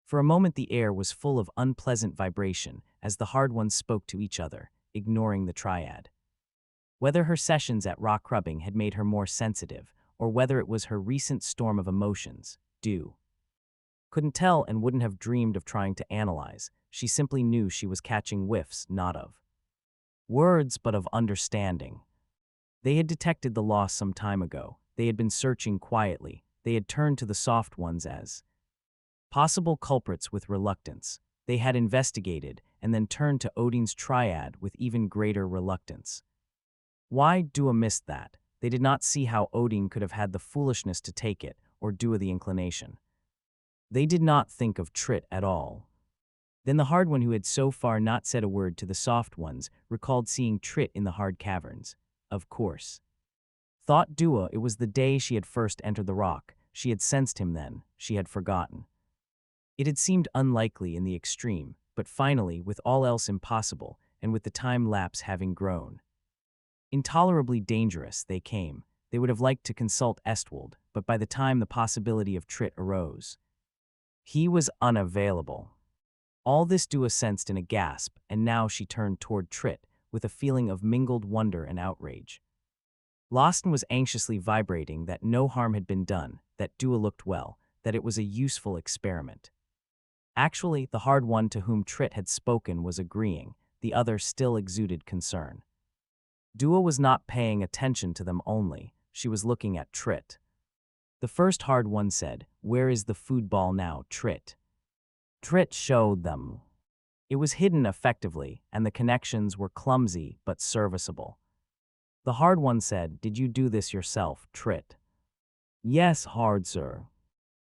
For a moment the air was full of unpleasant vibration as the Hard Ones spoke to each other, ignoring the triad. Whether her sessions at rock crubbing had made her more sensitive, or whether it was her recent storm of emotions, Due couldn't tell and wouldn't have dreamed of trying to analyze. She simply knew she was catching whiffs not of words but of understanding. They had detected the loss some time ago. They had been searching quietly. They had turned to the soft ones as possible culprits with reluctance. They had investigated and then turned to Odin's triad with even greater reluctance. Why Dua missed that? They did not see how Odin could have had the foolishness to take it, or Dua the inclination. They did not think of Trit at all. Then the Hard One, who had so far not said a word to the soft ones, recalled seeing Trit in the hard caverns. Of course. Thought Dua, it was the day she had first entered the rock. She had sensed him then. She had forgotten. It had seemed unlikely in the extreme, but finally, with all else impossible, and with the time lapse having grown intolerably dangerous, they came. They would have liked to consult Estwold, but by the time the possibility of Trit arose, he was unavailable. All this Dua sensed in a gasp, and now she turned toward Trit with a feeling of mingled wonder and outrage. Lawson was anxiously vibrating that no harm had been done, that Dua looked well, that it was a useful experiment. Actually, the Hard One to whom Trit had spoken was agreeing. The other still exuded concern. Dua was not paying attention to them only. She was looking at Trit. The first Hard One said, Where is the food ball now, Trit? Trit showed them. It was hidden effectively, and the connections were clumsy but serviceable. The Hard One said, Did you do this yourself, Trit? Yes, hard sir.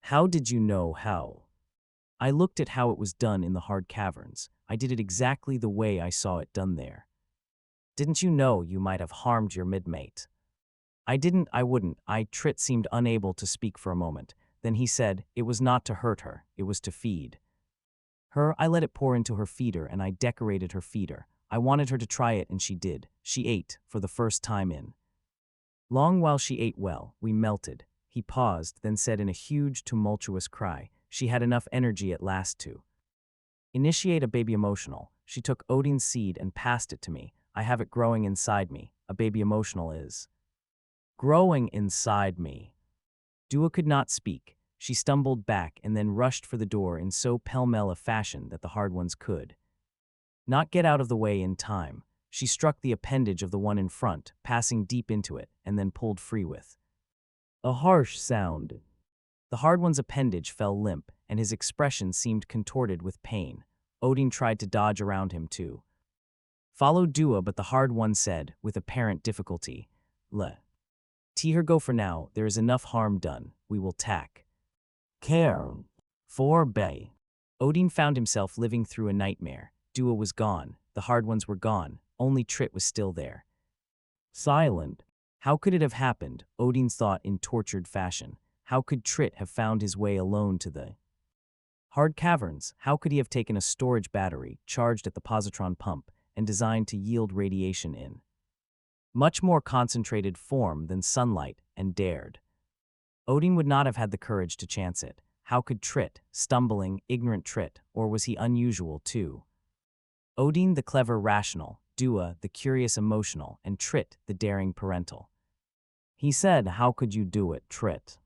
How did you know how? I looked at how it was done in the hard caverns. I did it exactly the way I saw it done there. Didn't you know you might have harmed your midmate? I didn't, I wouldn't. Trit seemed unable to speak for a moment. Then he said, It was not to hurt her, it was to feed her. I let it pour into her feeder and I decorated her feeder. I wanted her to try it and she did. She ate, for the first time in long while she ate well, we melted. He paused, then said in a huge, tumultuous cry, She had enough energy at last to initiate a baby emotional. She took Odin's seed and passed it to me. I have it growing inside me. A baby emotional is growing inside me. Dua could not speak. She stumbled back and then rushed for the door in so pell-mell a fashion that the Hard Ones could not get out of the way in time. She struck the appendage of the one in front, passing deep into it, and then pulled free with a harsh sound. The Hard One's appendage fell limp, and his expression seemed contorted with pain. Odin tried to dodge around him too. Followed Dua, but the Hard One said, with apparent difficulty, Let her go for now. There is enough harm done. We will tack care for Bay. Odin found himself living through a nightmare. Dua was gone. The Hard Ones were gone. Only Trit was still there. Silent. How could it have happened? Odin thought in tortured fashion. How could Trit have found his way alone to the Hard caverns, how could he have taken a storage battery charged at the positron pump and designed to yield radiation in much more concentrated form than sunlight and dared? Odin would not have had the courage to chance it. How could Trit, stumbling, ignorant Trit, or was he unusual too? Odin the clever rational, Dua the curious emotional, and Trit the daring parental. He said, "How could you do it, Trit?"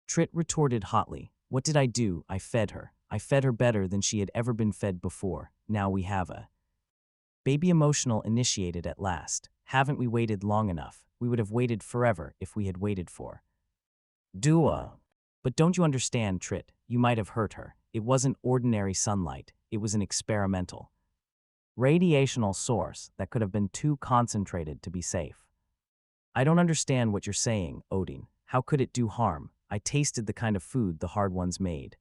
Trit retorted hotly, "What did I do? I fed her. I fed her better than she had ever been fed before. Now we have a baby." Emotional initiated at last. Haven't we waited long enough? We would have waited forever if we had waited for Dua. But don't you understand, Trit? You might have hurt her. It wasn't ordinary sunlight. It was an experimental radiational source that could have been too concentrated to be safe. I don't understand what you're saying, Odin. How could it do harm? I tasted the kind of food the hard ones made.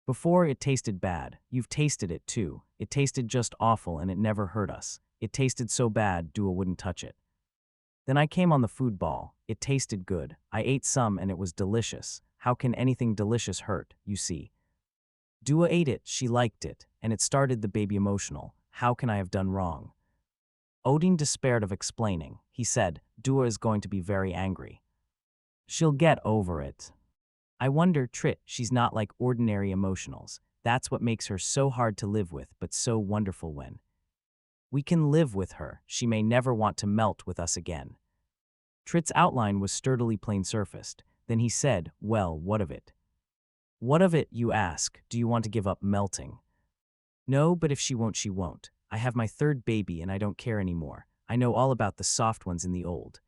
Before it tasted bad. You've tasted it too. It tasted just awful and it never hurt us. It tasted so bad Dua wouldn't touch it. Then I came on the food ball. It tasted good. I ate some and it was delicious. How can anything delicious hurt, you see? Dua ate it, she liked it, and it started the baby emotional. How can I have done wrong? Odin despaired of explaining. He said, Dua is going to be very angry. She'll get over it. I wonder, Trit, she's not like ordinary emotionals. That's what makes her so hard to live with, but so wonderful when we can live with her. She may never want to melt with us again. Trit's outline was sturdily plain-surfaced. Then he said, well, what of it? What of it, you ask? Do you want to give up melting? No, but if she won't, she won't. I have my third baby and I don't care anymore. I know all about the soft ones in the old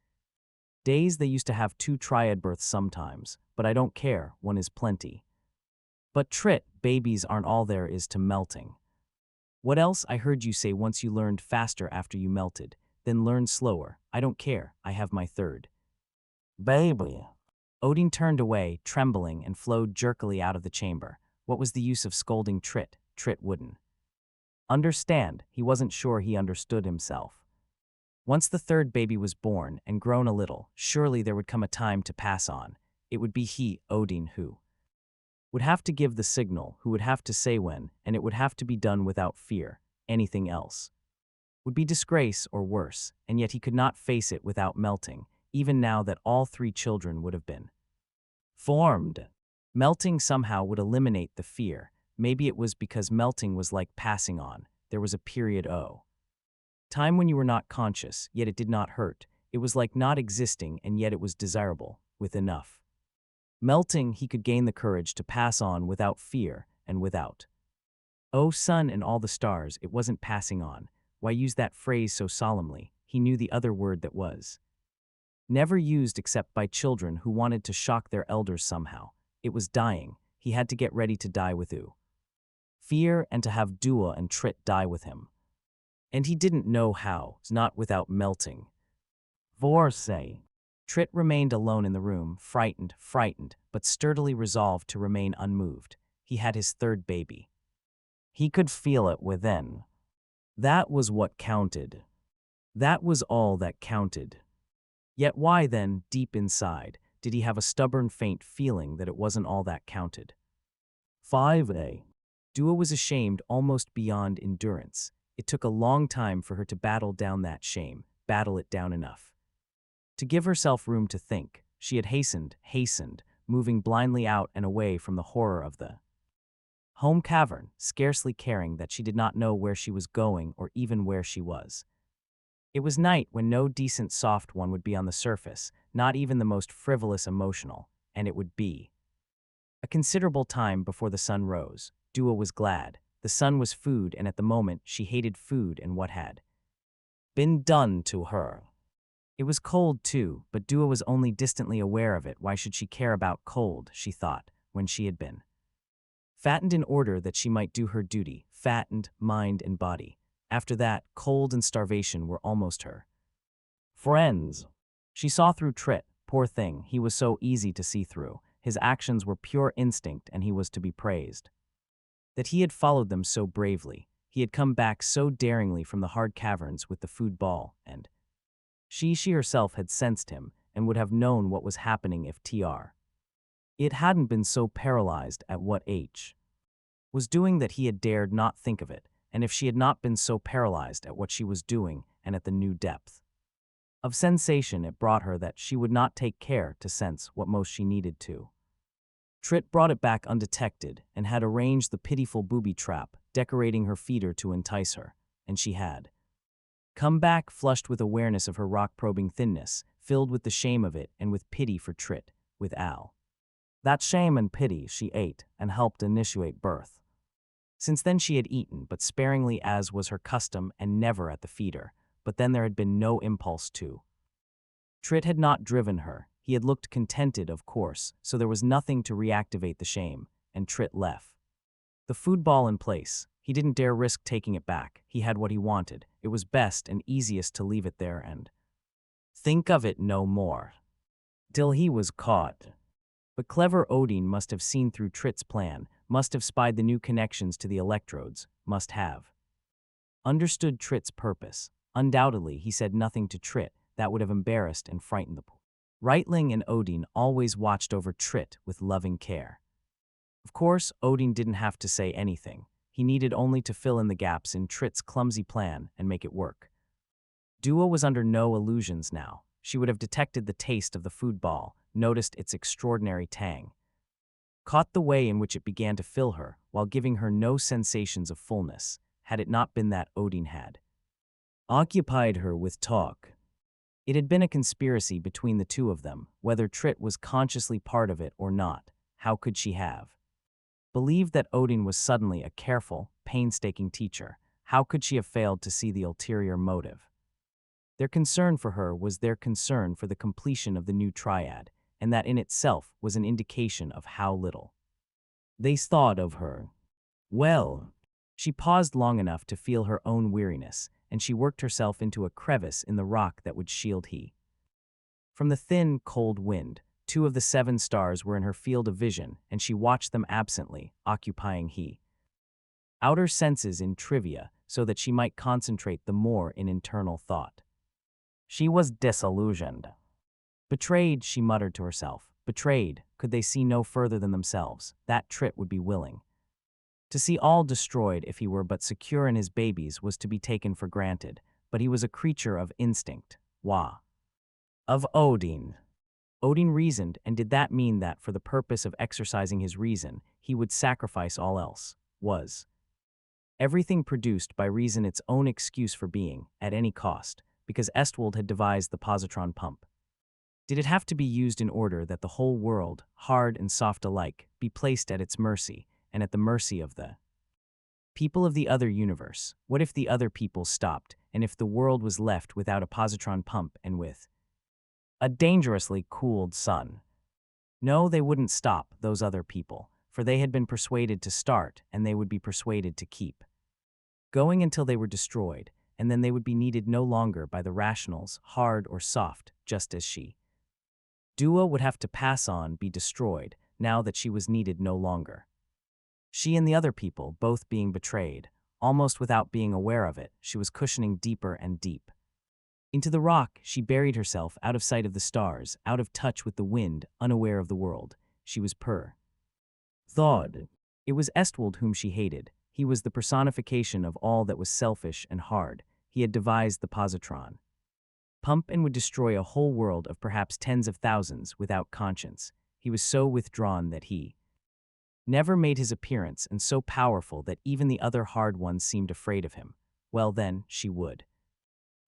days. They used to have 2 triad births sometimes, but I don't care, one is plenty. But Trit, babies aren't all there is to melting. What else? I heard you say once you learned faster after you melted, then learn slower. I don't care, I have my third baby. Odin turned away, trembling, and flowed jerkily out of the chamber. What was the use of scolding Trit? Trit wouldn't understand. He wasn't sure he understood himself. Once the third baby was born and grown a little, surely there would come a time to pass on. It would be he, Odin, who would have to give the signal, who would have to say when, and it would have to be done without fear. Anything else would be disgrace or worse, and yet he could not face it without melting, even now that all 3 children would have been formed. Melting somehow would eliminate the fear. Maybe it was because melting was like passing on. There was a period time when you were not conscious, yet it did not hurt. It was like not existing, and yet it was desirable, with enough melting he could gain the courage to pass on without fear and without. Oh, sun and all the stars, it wasn't passing on. Why use that phrase so solemnly? He knew the other word that was never used except by children who wanted to shock their elders somehow. It was dying. He had to get ready to die with fear and to have Dua and Trit die with him. And he didn't know how, not without melting. Vorse. Trit remained alone in the room, frightened, but sturdily resolved to remain unmoved. He had his third baby. He could feel it within. That was what counted. That was all that counted. Yet why then, deep inside, did he have a stubborn, faint feeling that it wasn't all that counted? 5a. Dua was ashamed almost beyond endurance. It took a long time for her to battle down that shame, battle it down enough to give herself room to think. She had hastened, moving blindly out and away from the horror of the home cavern, scarcely caring that she did not know where she was going or even where she was. It was night when no decent soft one would be on the surface, not even the most frivolous emotional, and it would be a considerable time before the sun rose. Dua was glad. The sun was food, and at the moment she hated food and what had been done to her. It was cold too, but Dua was only distantly aware of it. Why should she care about cold, she thought, when she had been fattened in order that she might do her duty, fattened, mind and body. After that, cold and starvation were almost her friends. She saw through Trit. Poor thing, he was so easy to see through. His actions were pure instinct, and he was to be praised. That he had followed them so bravely. He had come back so daringly from the hard caverns with the food ball, and she herself had sensed him and would have known what was happening if Tr. It hadn't been so paralyzed at what was doing that he had dared not think of it, and if she had not been so paralyzed at what she was doing and at the new depth of sensation it brought her that she would not take care to sense what most she needed to. Trit brought it back undetected and had arranged the pitiful booby trap, decorating her feeder to entice her, and she had come back flushed with awareness of her rock-probing thinness, filled with the shame of it and with pity for Trit, with Al. That shame and pity she ate and helped initiate birth. Since then she had eaten, but sparingly as was her custom and never at the feeder, but then there had been no impulse to. Trit had not driven her, he had looked contented of course, so there was nothing to reactivate the shame, and Trit left the food ball in place. He didn't dare risk taking it back, he had what he wanted, it was best and easiest to leave it there and think of it no more. Till he was caught. But clever Odin must have seen through Trit's plan, must have spied the new connections to the electrodes, must have understood Trit's purpose. Undoubtedly, he said nothing to Trit that would have embarrassed and frightened the Reitling, and Odin always watched over Trit with loving care. Of course, Odin didn't have to say anything. He needed only to fill in the gaps in Trit's clumsy plan and make it work. Dua was under no illusions now. She would have detected the taste of the food ball, noticed its extraordinary tang, caught the way in which it began to fill her, while giving her no sensations of fullness, had it not been that Odin had occupied her with talk. It had been a conspiracy between the two of them, whether Trit was consciously part of it or not. How could she have believed that Odin was suddenly a careful, painstaking teacher? How could she have failed to see the ulterior motive? Their concern for her was their concern for the completion of the new triad, and that in itself was an indication of how little they thought of her. Well, she paused long enough to feel her own weariness, and she worked herself into a crevice in the rock that would shield he. From the thin, cold wind, 2 of the 7 stars were in her field of vision, and she watched them absently, occupying he outer senses in trivia, so that she might concentrate the more in internal thought. She was disillusioned. Betrayed, she muttered to herself. Betrayed, could they see no further than themselves? That Trit would be willing to see all destroyed if he were but secure in his babies was to be taken for granted, but he was a creature of instinct. Wah. Of Odin. Odin reasoned, and did that mean that, for the purpose of exercising his reason, he would sacrifice all else? Was everything produced by reason its own excuse for being, at any cost, because Estwold had devised the positron pump? Did it have to be used in order that the whole world, hard and soft alike, be placed at its mercy, and at the mercy of the people of the other universe? What if the other people stopped, and if the world was left without a positron pump and with a dangerously cooled sun? No, they wouldn't stop, those other people, for they had been persuaded to start, and they would be persuaded to keep going until they were destroyed, and then they would be needed no longer by the rationals, hard or soft, just as she. Dua would have to pass on, be destroyed, now that she was needed no longer. She and the other people both being betrayed, almost without being aware of it, she was cushioning deeper and deep. Into the rock, she buried herself, out of sight of the stars, out of touch with the wind, unaware of the world. She was thawed. It was Estwold whom she hated. He was the personification of all that was selfish and hard. He had devised the positron pump and would destroy a whole world of perhaps tens of thousands without conscience. He was so withdrawn that he never made his appearance, and so powerful that even the other hard ones seemed afraid of him. Well then, she would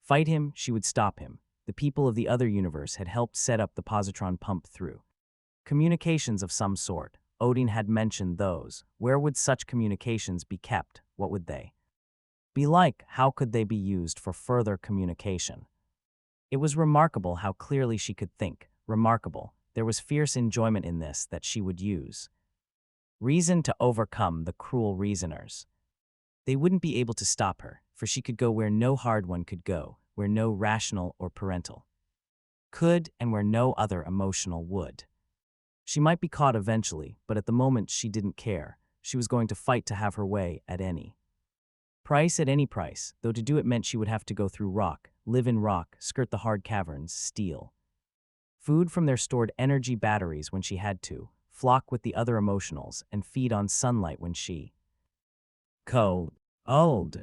fight him, she would stop him. The people of the other universe had helped set up the positron pump through communications of some sort. Odin had mentioned those. Where would such communications be kept? What would they be like? How could they be used for further communication? It was remarkable how clearly she could think. Remarkable. There was fierce enjoyment in this, that she would use reason to overcome the cruel reasoners. They wouldn't be able to stop her, for she could go where no hard one could go, where no rational or parental could, and where no other emotional would. She might be caught eventually, but at the moment she didn't care. She was going to fight to have her way at any price, though to do it meant she would have to go through rock, live in rock, skirt the hard caverns, steal food from their stored energy batteries when she had to, flock with the other emotionals, and feed on sunlight when she cold, old.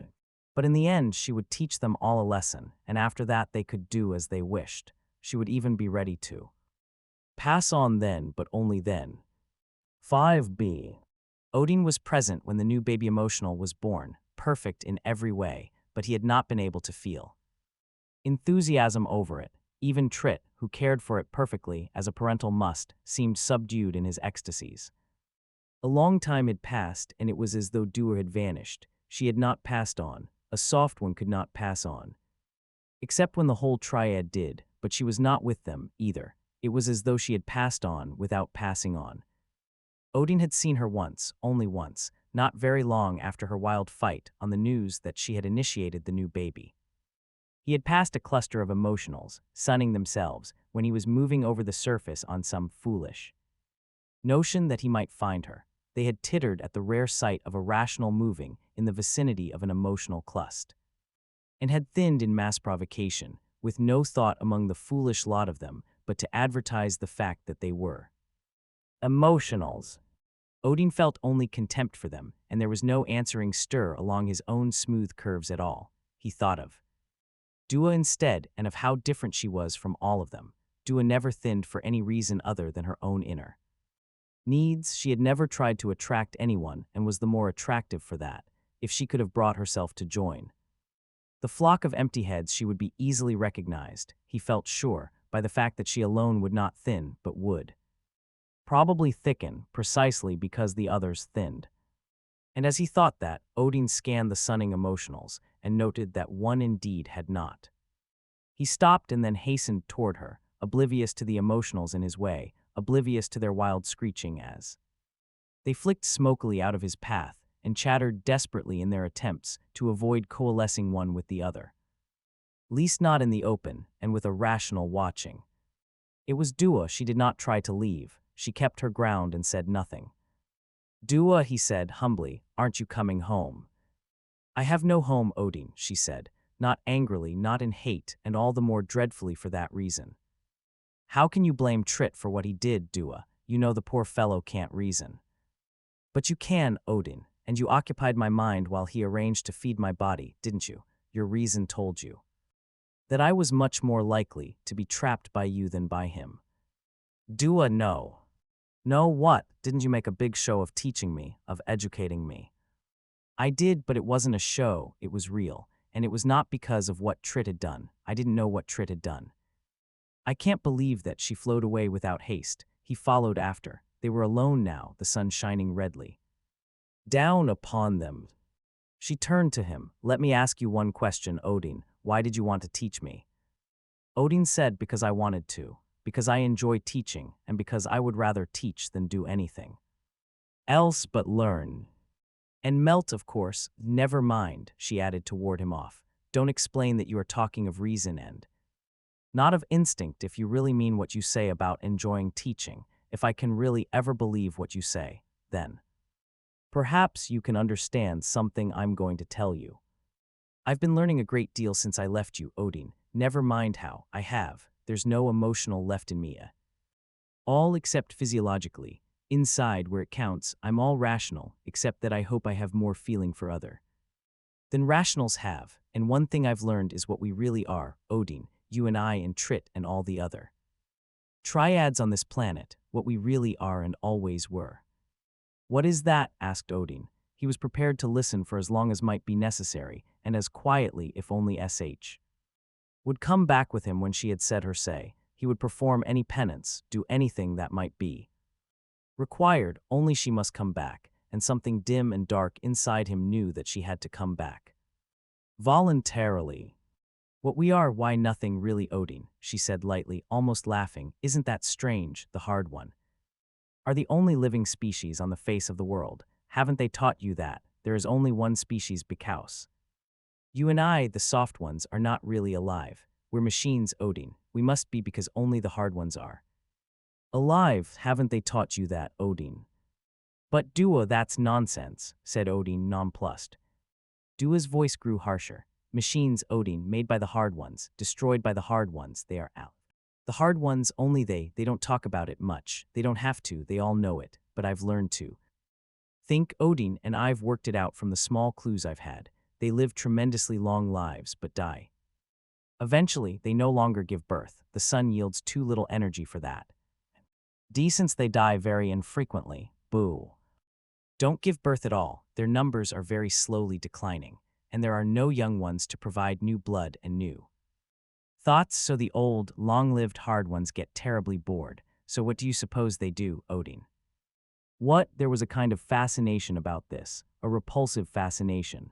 But in the end, she would teach them all a lesson, and after that they could do as they wished. She would even be ready to pass on then, but only then. 5b. Odin was present when the new baby emotional was born, perfect in every way, but he had not been able to feel enthusiasm over it. Even Trit, who cared for it perfectly, as a parental must, seemed subdued in his ecstasies. A long time had passed, and it was as though Dua had vanished. She had not passed on. A soft one could not pass on. Except when the whole triad did, but she was not with them, either. It was as though she had passed on without passing on. Odin had seen her once, only once, not very long after her wild fight, on the news that she had initiated the new baby. He had passed a cluster of emotionals, sunning themselves, when he was moving over the surface on some foolish notion that he might find her. They had tittered at the rare sight of a rational moving in the vicinity of an emotional cluster, and had thinned in mass provocation, with no thought among the foolish lot of them but to advertise the fact that they were emotionals. Odin felt only contempt for them, and there was no answering stir along his own smooth curves at all. He thought of Dua instead, and of how different she was from all of them. Dua never thinned for any reason other than her own inner needs. She had never tried to attract anyone and was the more attractive for that, if she could have brought herself to join the flock of empty heads. She would be easily recognized, he felt sure, by the fact that she alone would not thin but would probably thicken, precisely because the others thinned. And as he thought that, Odin scanned the sunning emotionals and noted that one indeed had not. He stopped and then hastened toward her, oblivious to the emotionals in his way, oblivious to their wild screeching as they flicked smokily out of his path and chattered desperately in their attempts to avoid coalescing one with the other. Least not in the open, and with a rational watching. It was Dua. She did not try to leave. She kept her ground and said nothing. Dua, he said humbly, aren't you coming home? I have no home, Odin, she said, not angrily, not in hate, and all the more dreadfully for that reason. How can you blame Trit for what he did, Dua? You know the poor fellow can't reason. But you can, Odin, and you occupied my mind while he arranged to feed my body, didn't you? Your reason told you that I was much more likely to be trapped by you than by him. Dua, no. No, what? Didn't you make a big show of teaching me, of educating me? I did, but it wasn't a show, it was real, and it was not because of what Trit had done. I didn't know what Trit had done. I can't believe that. She flowed away without haste. He followed after. They were alone now, the sun shining redly down upon them. She turned to him. Let me ask you one question, Odin. Why did you want to teach me? Odin said, because I wanted to. Because I enjoy teaching, and because I would rather teach than do anything else but learn. And melt, of course. Never mind, she added to ward him off. Don't explain that you are talking of reason and not of instinct if you really mean what you say about enjoying teaching. If I can really ever believe what you say, then perhaps you can understand something I'm going to tell you. I've been learning a great deal since I left you, Odin. Never mind how, I have. There's no emotional left in me. All except physiologically. Inside, where it counts, I'm all rational, except that I hope I have more feeling for other than rationals have. And one thing I've learned is what we really are, Odin, you and I and Trit and all the other triads on this planet, what we really are and always were. What is that? Asked Odin. He was prepared to listen for as long as might be necessary, and as quietly if only SH would come back with him when she had said her say. He would perform any penance, do anything that might be required, only she must come back, and something dim and dark inside him knew that she had to come back voluntarily. What we are, why nothing really, Odin, she said lightly, almost laughing. Isn't that strange? The hard one are the only living species on the face of the world. Haven't they taught you that? There is only one species, because you and I, the soft ones, are not really alive. We're machines, Odin. We must be, because only the hard ones are alive. Haven't they taught you that, Odin? But Dua, that's nonsense, said Odin, nonplussed. Dua's voice grew harsher. Machines, Odin, made by the hard ones, destroyed by the hard ones, they are out. The hard ones, only they don't talk about it much. They don't have to, they all know it, but I've learned to Think Odin and I've worked it out from the small clues I've had. They live tremendously long lives, but die. Eventually, they no longer give birth. The sun yields too little energy for that. Since they die very infrequently. Boo. Don't give birth at all. Their numbers are very slowly declining, and there are no young ones to provide new blood and new thoughts, so the old, long-lived hard ones get terribly bored. So what do you suppose they do, Odin? What? There was a kind of fascination about this, a repulsive fascination.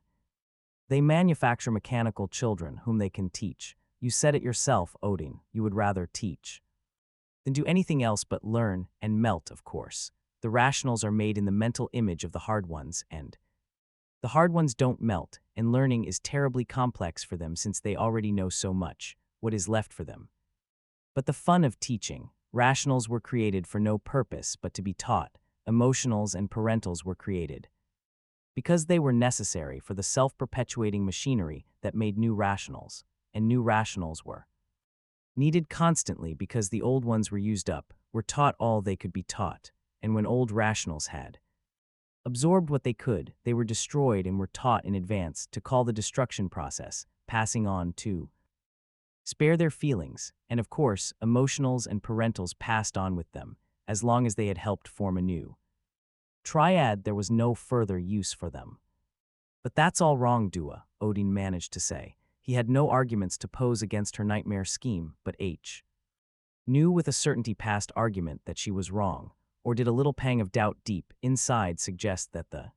They manufacture mechanical children whom they can teach. You said it yourself, Odin. You would rather teach than do anything else but learn and melt, of course. The rationals are made in the mental image of the hard ones, and the hard ones don't melt, and learning is terribly complex for them since they already know so much. What is left for them? But the fun of teaching. Rationals were created for no purpose but to be taught. Emotionals and parentals were created because they were necessary for the self-perpetuating machinery that made new rationals, and new rationals were needed constantly because the old ones were used up, were taught all they could be taught, and when old rationals had absorbed what they could, they were destroyed and were taught in advance to call the destruction process, passing on to spare their feelings, and of course, emotionals and parentals passed on with them, as long as they had helped form a new triad. There was no further use for them. But that's all wrong, Dua, Odin managed to say. He had no arguments to pose against her nightmare scheme, but knew with a certainty past argument that she was wrong, or did a little pang of doubt deep inside suggest that the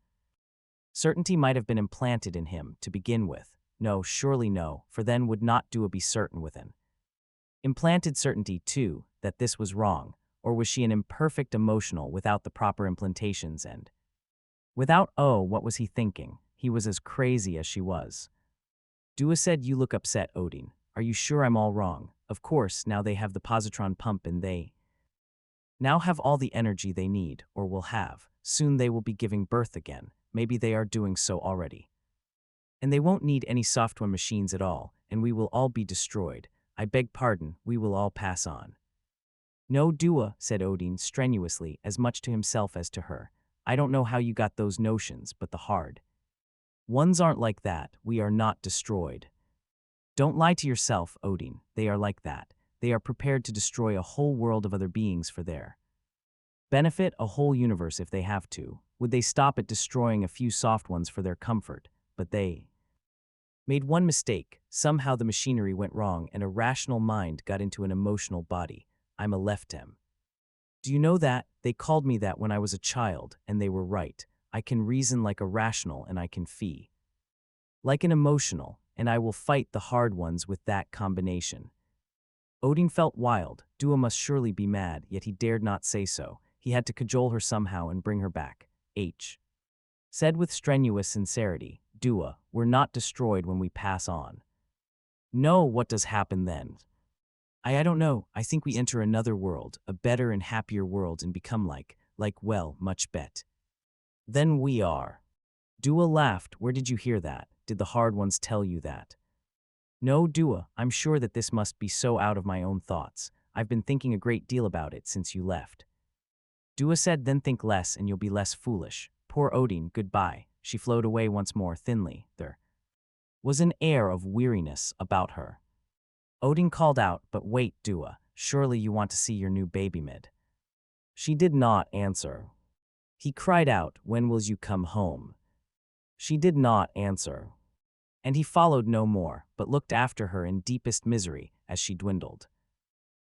certainty might have been implanted in him to begin with? No, surely no, for then would not Dua be certain with an implanted certainty too that this was wrong, or was she an imperfect emotional without the proper implantations and without, oh, what was he thinking? He was as crazy as she was. Dua said, you look upset, Odin. Are you sure I'm all wrong? Of course, now they have the positron pump and they now have all the energy they need, or will have. Soon they will be giving birth again. Maybe they are doing so already. And they won't need any software machines at all, and we will all be destroyed. I beg pardon, we will all pass on. No, Dua, said Odin strenuously, as much to himself as to her. I don't know how you got those notions, but the hard ones aren't like that. We are not destroyed. Don't lie to yourself, Odin. They are like that. They are prepared to destroy a whole world of other beings for their benefit, a whole universe if they have to. Would they stop at destroying a few soft ones for their comfort? But they made one mistake. Somehow the machinery went wrong and a rational mind got into an emotional body. I'm a leftem. Do you know that? They called me that when I was a child, and they were right. I can reason like a rational and I can feel like an emotional, and I will fight the hard ones with that combination. Odin felt wild. Dua must surely be mad, yet he dared not say so. He had to cajole her somehow and bring her back. Said with strenuous sincerity, Dua, we're not destroyed when we pass on. No, what does happen then? I don't know. I think we enter another world, a better and happier world, and become well, much bet. Then we are. Dua laughed. Where did you hear that? Did the hard ones tell you that? No, Dua, I'm sure that this must be so out of my own thoughts. I've been thinking a great deal about it since you left. Dua said, then think less and you'll be less foolish. Poor Odin, goodbye. She flowed away once more thinly. There was an air of weariness about her. Odin called out, but wait, Dua, surely you want to see your new baby mid. She did not answer. He cried out, when will you come home? She did not answer. And he followed no more, but looked after her in deepest misery as she dwindled.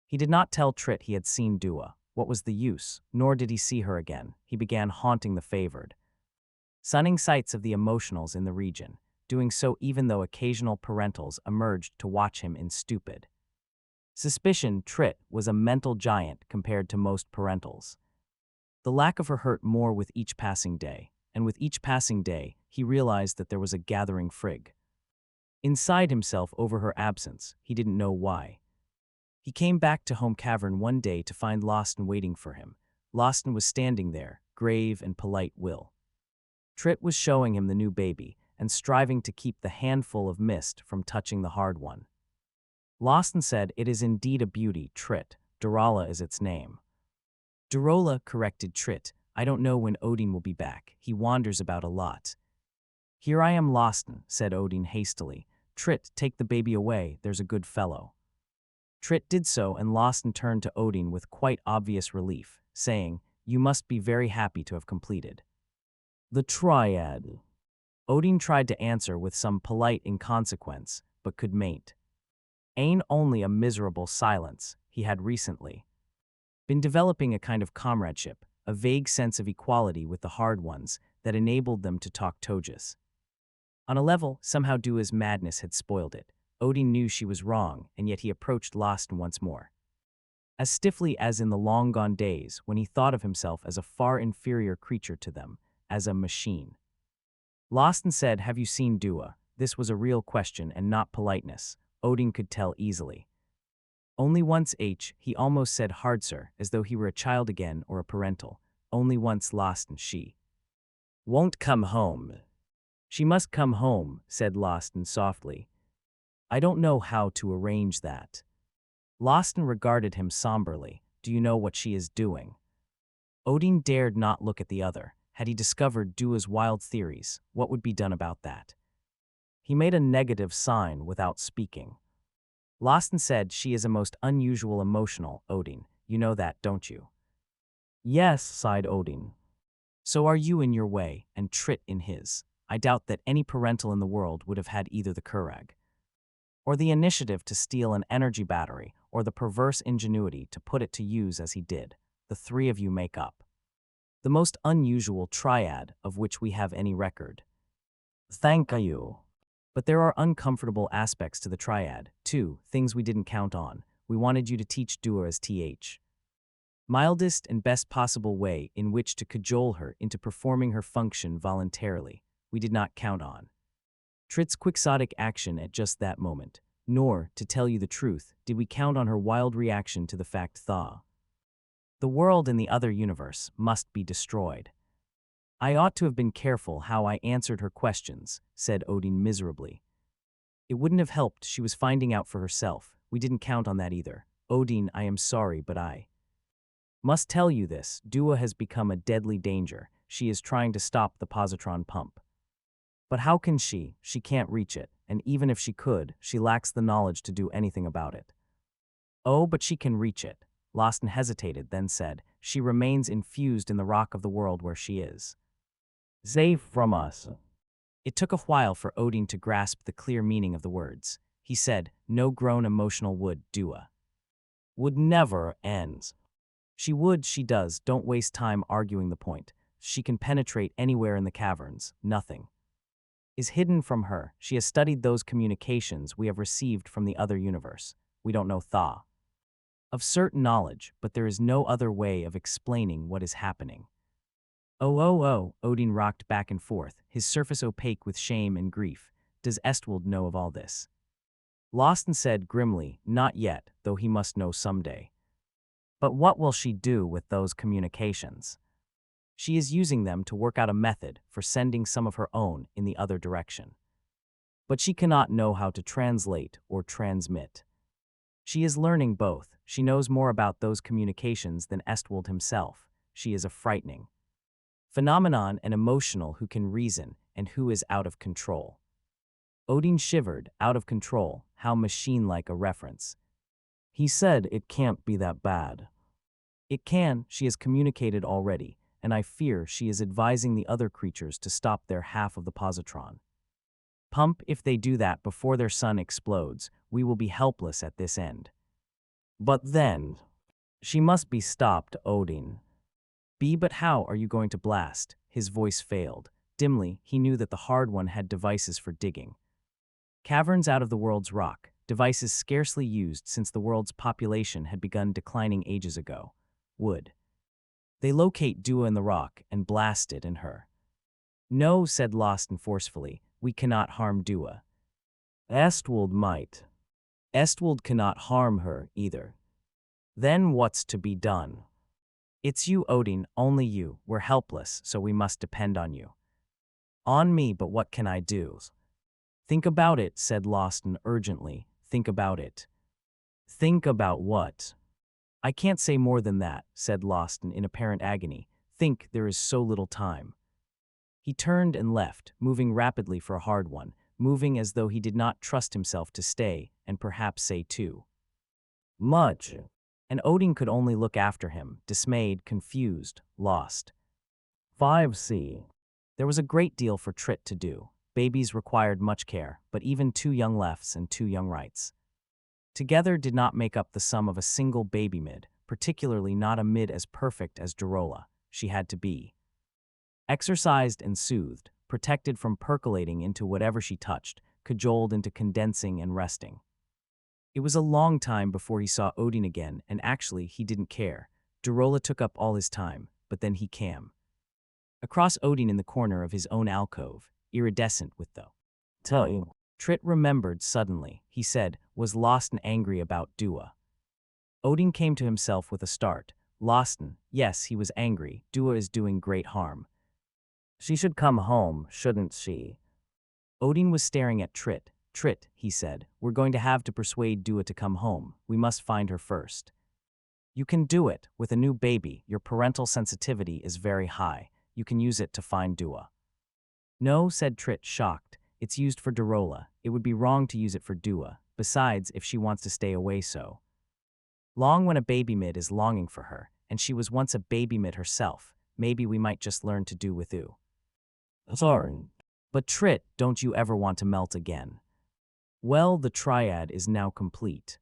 He did not tell Trit he had seen Dua. What was the use? Nor did he see her again. He began haunting the favored, sunning sights of the emotionals in the region, doing so even though occasional parentals emerged to watch him in stupid suspicion. Trit was a mental giant compared to most parentals. The lack of her hurt more with each passing day, and with each passing day, he realized that there was a gathering frig inside himself over her absence. He didn't know why. He came back to Home Cavern one day to find Lawson waiting for him. Lawson was standing there, grave and polite. Trit was showing him the new baby and striving to keep the handful of mist from touching the hard one. Lawson said, it is indeed a beauty, Trit. Durala is its name. Durola, corrected Trit. I don't know when Odin will be back. He wanders about a lot. Here I am lost, said Odin hastily. Trit, take the baby away, there's a good fellow. Trit did so, and Losten turned to Odin with quite obvious relief, saying, You must be very happy to have completed the triad. Odin tried to answer with some polite inconsequence, but could mate. Ain't only a miserable silence. He had recently been developing a kind of comradeship, a vague sense of equality with the hard ones that enabled them to talk Tojas. On a level, somehow Dua's madness had spoiled it. Odin knew she was wrong, and yet he approached Losten once more. As stiffly as in the long-gone days when he thought of himself as a far inferior creature to them, as a machine. Losten said, Have you seen Dua? This was a real question and not politeness. Odin could tell easily. Only once he almost said hardsir, as though he were a child again or a parental. Only once Losten she won't come home. She must come home, said Losten softly. I don't know how to arrange that. Losten regarded him somberly. Do you know what she is doing? Odin dared not look at the other. Had he discovered Dua's wild theories, what would be done about that? He made a negative sign without speaking. Losten said, She is a most unusual emotional, Odin. You know that, don't you? Yes, sighed Odin. So are you in your way, and Trit in his. I doubt that any parental in the world would have had either the courage or the initiative to steal an energy battery, or the perverse ingenuity to put it to use as he did. The three of you make up the most unusual triad of which we have any record. Thank you. But there are uncomfortable aspects to the triad, too, things we didn't count on. We wanted you to teach Dua as mildest and best possible way in which to cajole her into performing her function voluntarily. We did not count on Trit's quixotic action at just that moment, nor, to tell you the truth, did we count on her wild reaction to the fact the world in the other universe must be destroyed. I ought to have been careful how I answered her questions, said Odin miserably. It wouldn't have helped, she was finding out for herself. We didn't count on that either. Odin, I am sorry, but I must tell you this. Dua has become a deadly danger. She is trying to stop the positron pump. But how can she? She can't reach it, and even if she could, she lacks the knowledge to do anything about it. Oh, but she can reach it. Losten hesitated, then said, She remains infused in the rock of the world where she is safe from us. It took a while for Odin to grasp the clear meaning of the words. He said, No grown emotional Dua would never end. She would, she does, don't waste time arguing the point. She can penetrate anywhere in the caverns, nothing is hidden from her. She has studied those communications we have received from the other universe. We don't know of certain knowledge, but there is no other way of explaining what is happening. Oh, Odin rocked back and forth, his surface opaque with shame and grief. Does Estwold know of all this? Losten said grimly, Not yet, though he must know someday. But what will she do with those communications? She is using them to work out a method for sending some of her own in the other direction. But she cannot know how to translate or transmit. She is learning both. She knows more about those communications than Estwold himself. She is a frightening phenomenon, and emotional who can reason and who is out of control. Odin shivered. Out of control, how machine-like a reference. He said it can't be that bad. It can, she has communicated already, and I fear she is advising the other creatures to stop their half of the positron pump. If they do that before their sun explodes, we will be helpless at this end. But then, she must be stopped, Odin. But how are you going to blast? His voice failed. Dimly, he knew that the hard one had devices for digging caverns out of the world's rock, devices scarcely used since the world's population had begun declining ages ago. Would they locate Dua in the rock and blast it in her? No, said Losten forcefully, we cannot harm Dua. Estwold might. Estwold cannot harm her either. Then what's to be done? It's you, Odin, only you. We're helpless, so we must depend on you. On me, but what can I do? Think about it, said Losten urgently. Think about it. Think about what? I can't say more than that, said Losten in apparent agony. Think there is so little time. He turned and left, moving rapidly for a hard one, moving as though he did not trust himself to stay and perhaps say too much. And Odin could only look after him, dismayed, confused, lost. 5C. There was a great deal for Trit to do. Babies required much care, but even 2 young lefts and 2 young rights together did not make up the sum of a single baby mid, particularly not a mid as perfect as Durola. She had to be exercised and soothed, protected from percolating into whatever she touched, cajoled into condensing and resting. It was a long time before he saw Odin again, and actually he didn't care. Durola took up all his time, but then he came across Odin in the corner of his own alcove, iridescent with the tell you. Trit remembered suddenly, he said, was lost and angry about Dua. Odin came to himself with a start. Losten, yes, he was angry. Dua is doing great harm. She should come home, shouldn't she? Odin was staring at Trit. Trit, he said, we're going to have to persuade Dua to come home. We must find her first. You can do it. With a new baby, your parental sensitivity is very high. You can use it to find Dua. No, said Trit, shocked. It's used for Durola. It would be wrong to use it for Dua. Besides, if she wants to stay away so long when a baby mid is longing for her, and she was once a baby mid herself, maybe we might just learn to do with U. Sorry. But Trit, don't you ever want to melt again? Well, the triad is now complete.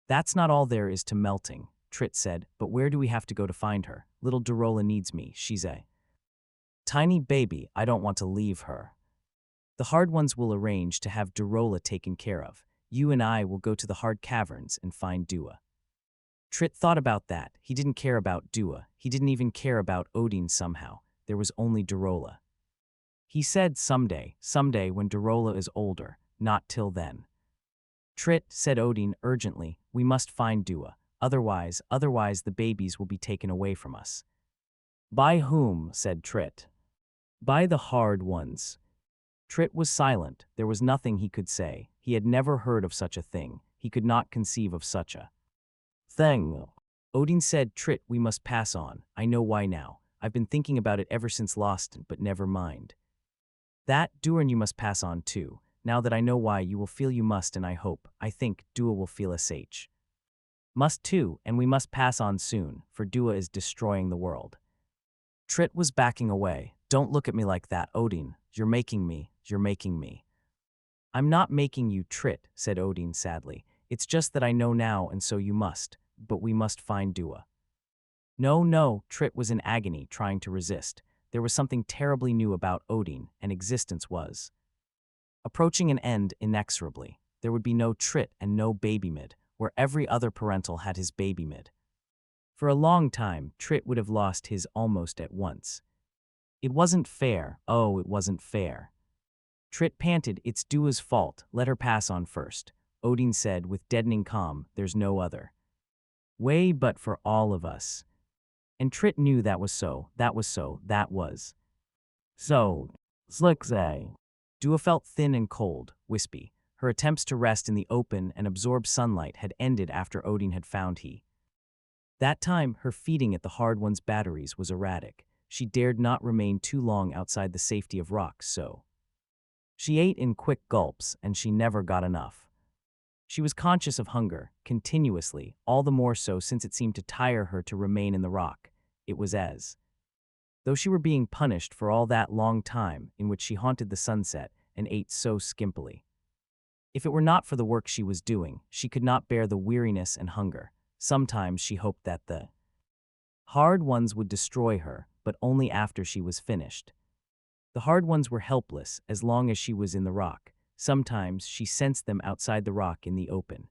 That's not all there is to melting, Trit said, but where do we have to go to find her? Little Durola needs me, she's a tiny baby, I don't want to leave her. The hard ones will arrange to have Durola taken care of. You and I will go to the hard caverns and find Dua. Trit thought about that. He didn't care about Dua. He didn't even care about Odin somehow. There was only Durola. He said someday when Durola is older, not till then. Trit, said Odin urgently, we must find Dua. Otherwise the babies will be taken away from us. By whom? Said Trit. By the hard ones. Trit was silent. There was nothing he could say. He had never heard of such a thing. He could not conceive of such a thing. Odin said, Trit, we must pass on. I know why now. I've been thinking about it ever since Lost, but never mind. That, Durin, you must pass on too. Now that I know why, you will feel you must, and I think, Dua will feel sh. Must too, and we must pass on soon, for Dua is destroying the world. Trit was backing away. Don't look at me like that, Odin. You're making me. I'm not making you, Trit, said Odin sadly. It's just that I know now, and so you must. But we must find Dua. No, Trit was in agony, trying to resist. There was something terribly new about Odin, and existence was approaching an end inexorably. There would be no Trit and no baby mid, where every other parental had his baby mid. For a long time, Trit would have lost his almost at once. It wasn't fair. Oh, it wasn't fair. Trit panted, it's Dua's fault. Let her pass on first. Odin said with deadening calm, there's no other way but for all of us. And Trit knew that was so. So, Slickzay. Dua felt thin and cold, wispy. Her attempts to rest in the open and absorb sunlight had ended after Odin had found he. That time, her feeding at the hard one's batteries was erratic. She dared not remain too long outside the safety of rocks, so she ate in quick gulps, and she never got enough. She was conscious of hunger, continuously, all the more so since it seemed to tire her to remain in the rock. It was as though she were being punished for all that long time in which she haunted the sunset and ate so skimpily. If it were not for the work she was doing, she could not bear the weariness and hunger. Sometimes she hoped that the hard ones would destroy her, but only after she was finished. The hard ones were helpless as long as she was in the rock. Sometimes she sensed them outside the rock in the open.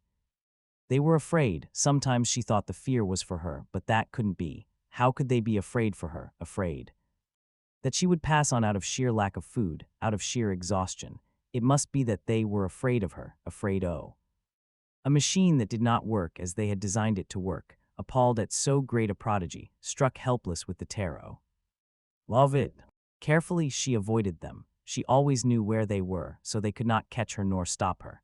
They were afraid. Sometimes she thought the fear was for her, but that couldn't be. How could they be afraid for her? Afraid that she would pass on out of sheer lack of food, out of sheer exhaustion. It must be that they were afraid of her, afraid a machine that did not work as they had designed it to work, appalled at so great a prodigy, struck helpless with the tarot. Love it. Carefully she avoided them. She always knew where they were, so they could not catch her nor stop her.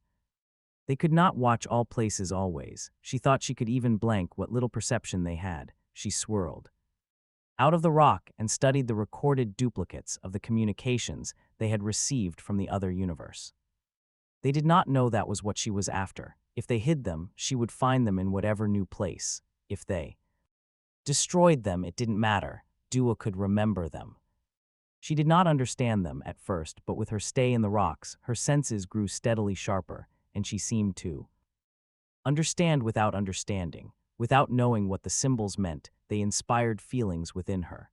They could not watch all places always. She thought she could even blank what little perception they had. She swirled out of the rock and studied the recorded duplicates of the communications they had received from the other universe. They did not know that was what she was after. If they hid them, she would find them in whatever new place. If they destroyed them, it didn't matter. Dua could remember them. She did not understand them at first, but with her stay in the rocks, her senses grew steadily sharper, and she seemed to understand without understanding. Without knowing what the symbols meant, they inspired feelings within her.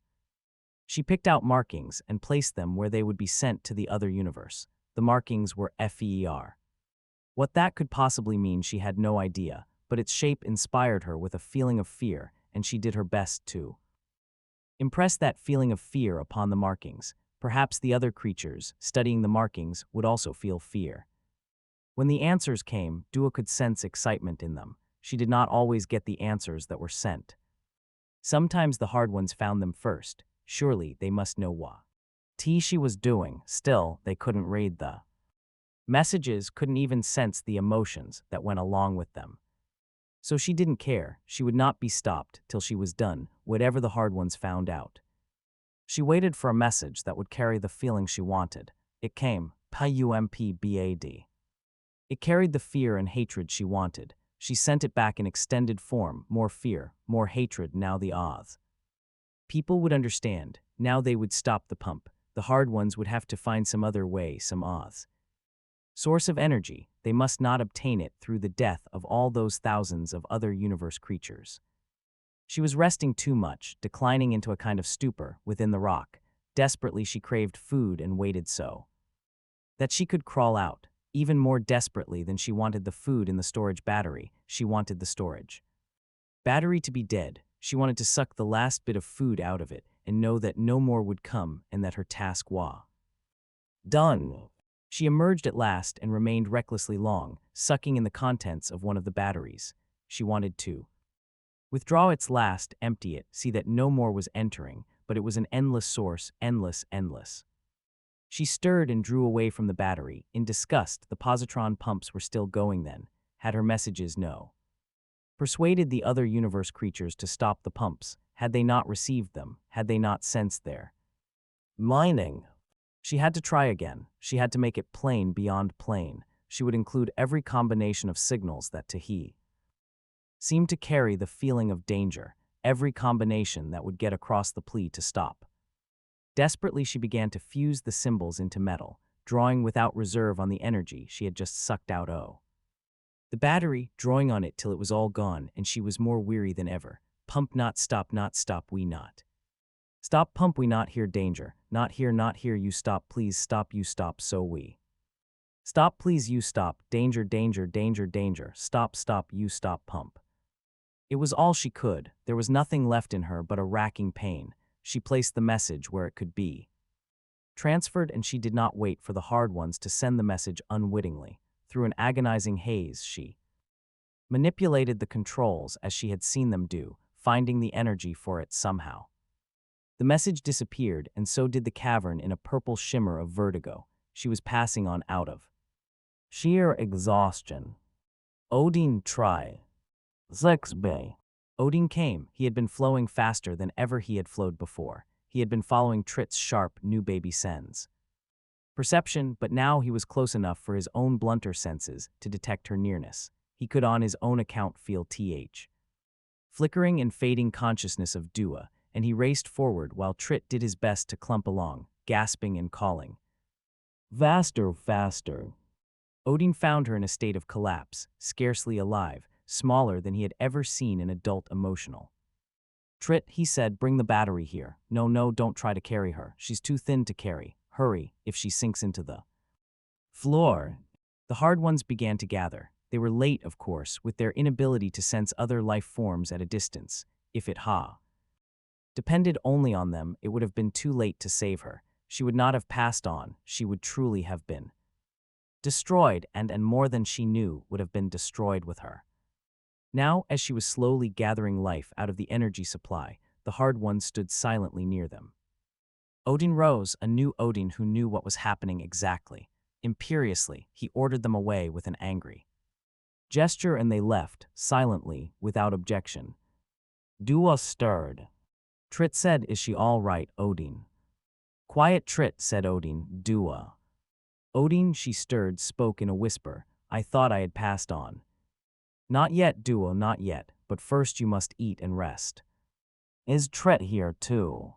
She picked out markings and placed them where they would be sent to the other universe. The markings were FER. What that could possibly mean she had no idea, but its shape inspired her with a feeling of fear, and she did her best to impress that feeling of fear upon the markings. Perhaps the other creatures, studying the markings, would also feel fear. When the answers came, Dua could sense excitement in them. She did not always get the answers that were sent. Sometimes the hard ones found them first. Surely they must know what she was doing. Still, they couldn't read the messages, couldn't even sense the emotions that went along with them. So she didn't care. She would not be stopped till she was done, whatever the hard ones found out. She waited for a message that would carry the feeling she wanted. It came, PUMPBAD. It carried the fear and hatred she wanted. She sent it back in extended form, more fear, more hatred, now the odds. People would understand. Now they would stop the pump. The hard ones would have to find some other way, some odds. Source of energy, they must not obtain it through the death of all those thousands of other universe creatures. She was resting too much, declining into a kind of stupor within the rock. Desperately she craved food and waited so that she could crawl out. Even more desperately than she wanted the food in the storage battery, she wanted the storage battery to be dead. She wanted to suck the last bit of food out of it and know that no more would come and that her task was done. She emerged at last and remained recklessly long, sucking in the contents of one of the batteries. She wanted to withdraw its last, empty it, see that no more was entering, but it was an endless source, endless, endless. She stirred and drew away from the battery. In disgust, the positron pumps were still going then. Had her messages no persuaded the other universe creatures to stop the pumps? Had they not received them? Had they not sensed their mining? She had to try again. She had to make it plain beyond plain. She would include every combination of signals that to he seemed to carry the feeling of danger, every combination that would get across the plea to stop. Desperately she began to fuse the symbols into metal, drawing without reserve on the energy she had just sucked out. The battery, drawing on it till it was all gone, and she was more weary than ever. Pump not stop, we not. Stop pump, we not hear danger. Not here you stop, please stop, you stop, so we. Stop please, you stop, danger, danger, danger, danger, stop, you stop, pump. It was all she could. There was nothing left in her but a racking pain. She placed the message where it could be transferred, and she did not wait for the hard ones to send the message unwittingly. Through an agonizing haze, she manipulated the controls as she had seen them do, finding the energy for it somehow. The message disappeared, and so did the cavern in a purple shimmer of vertigo. She was passing on out of sheer exhaustion. Odin try. Zexbay. Odin came. He had been flowing faster than ever he had flowed before. He had been following Tritt's sharp, new baby sense perception, but now he was close enough for his own blunter senses to detect her nearness. He could on his own account feel flickering and fading consciousness of Dua, and he raced forward while Tritt did his best to clump along, gasping and calling. Faster, faster. Odin found her in a state of collapse, scarcely alive, smaller than he had ever seen an adult emotional. Tritt, he said, bring the battery here. No, don't try to carry her. She's too thin to carry. Hurry, if she sinks into the floor. The hard ones began to gather. They were late, of course, with their inability to sense other life forms at a distance. If it depended only on them, it would have been too late to save her. She would not have passed on. She would truly have been destroyed, and more than she knew would have been destroyed with her. Now, as she was slowly gathering life out of the energy supply, the hard ones stood silently near them. Odin rose, a new Odin who knew what was happening exactly. Imperiously, he ordered them away with an angry gesture, and they left, silently, without objection. Dua stirred. Trit said, "Is she all right, Odin?" "Quiet, Trit," said Odin. "Dua." Odin, she stirred, spoke in a whisper. "I thought I had passed on." "Not yet, Dua, not yet, but first you must eat and rest." "Is Trit here too?"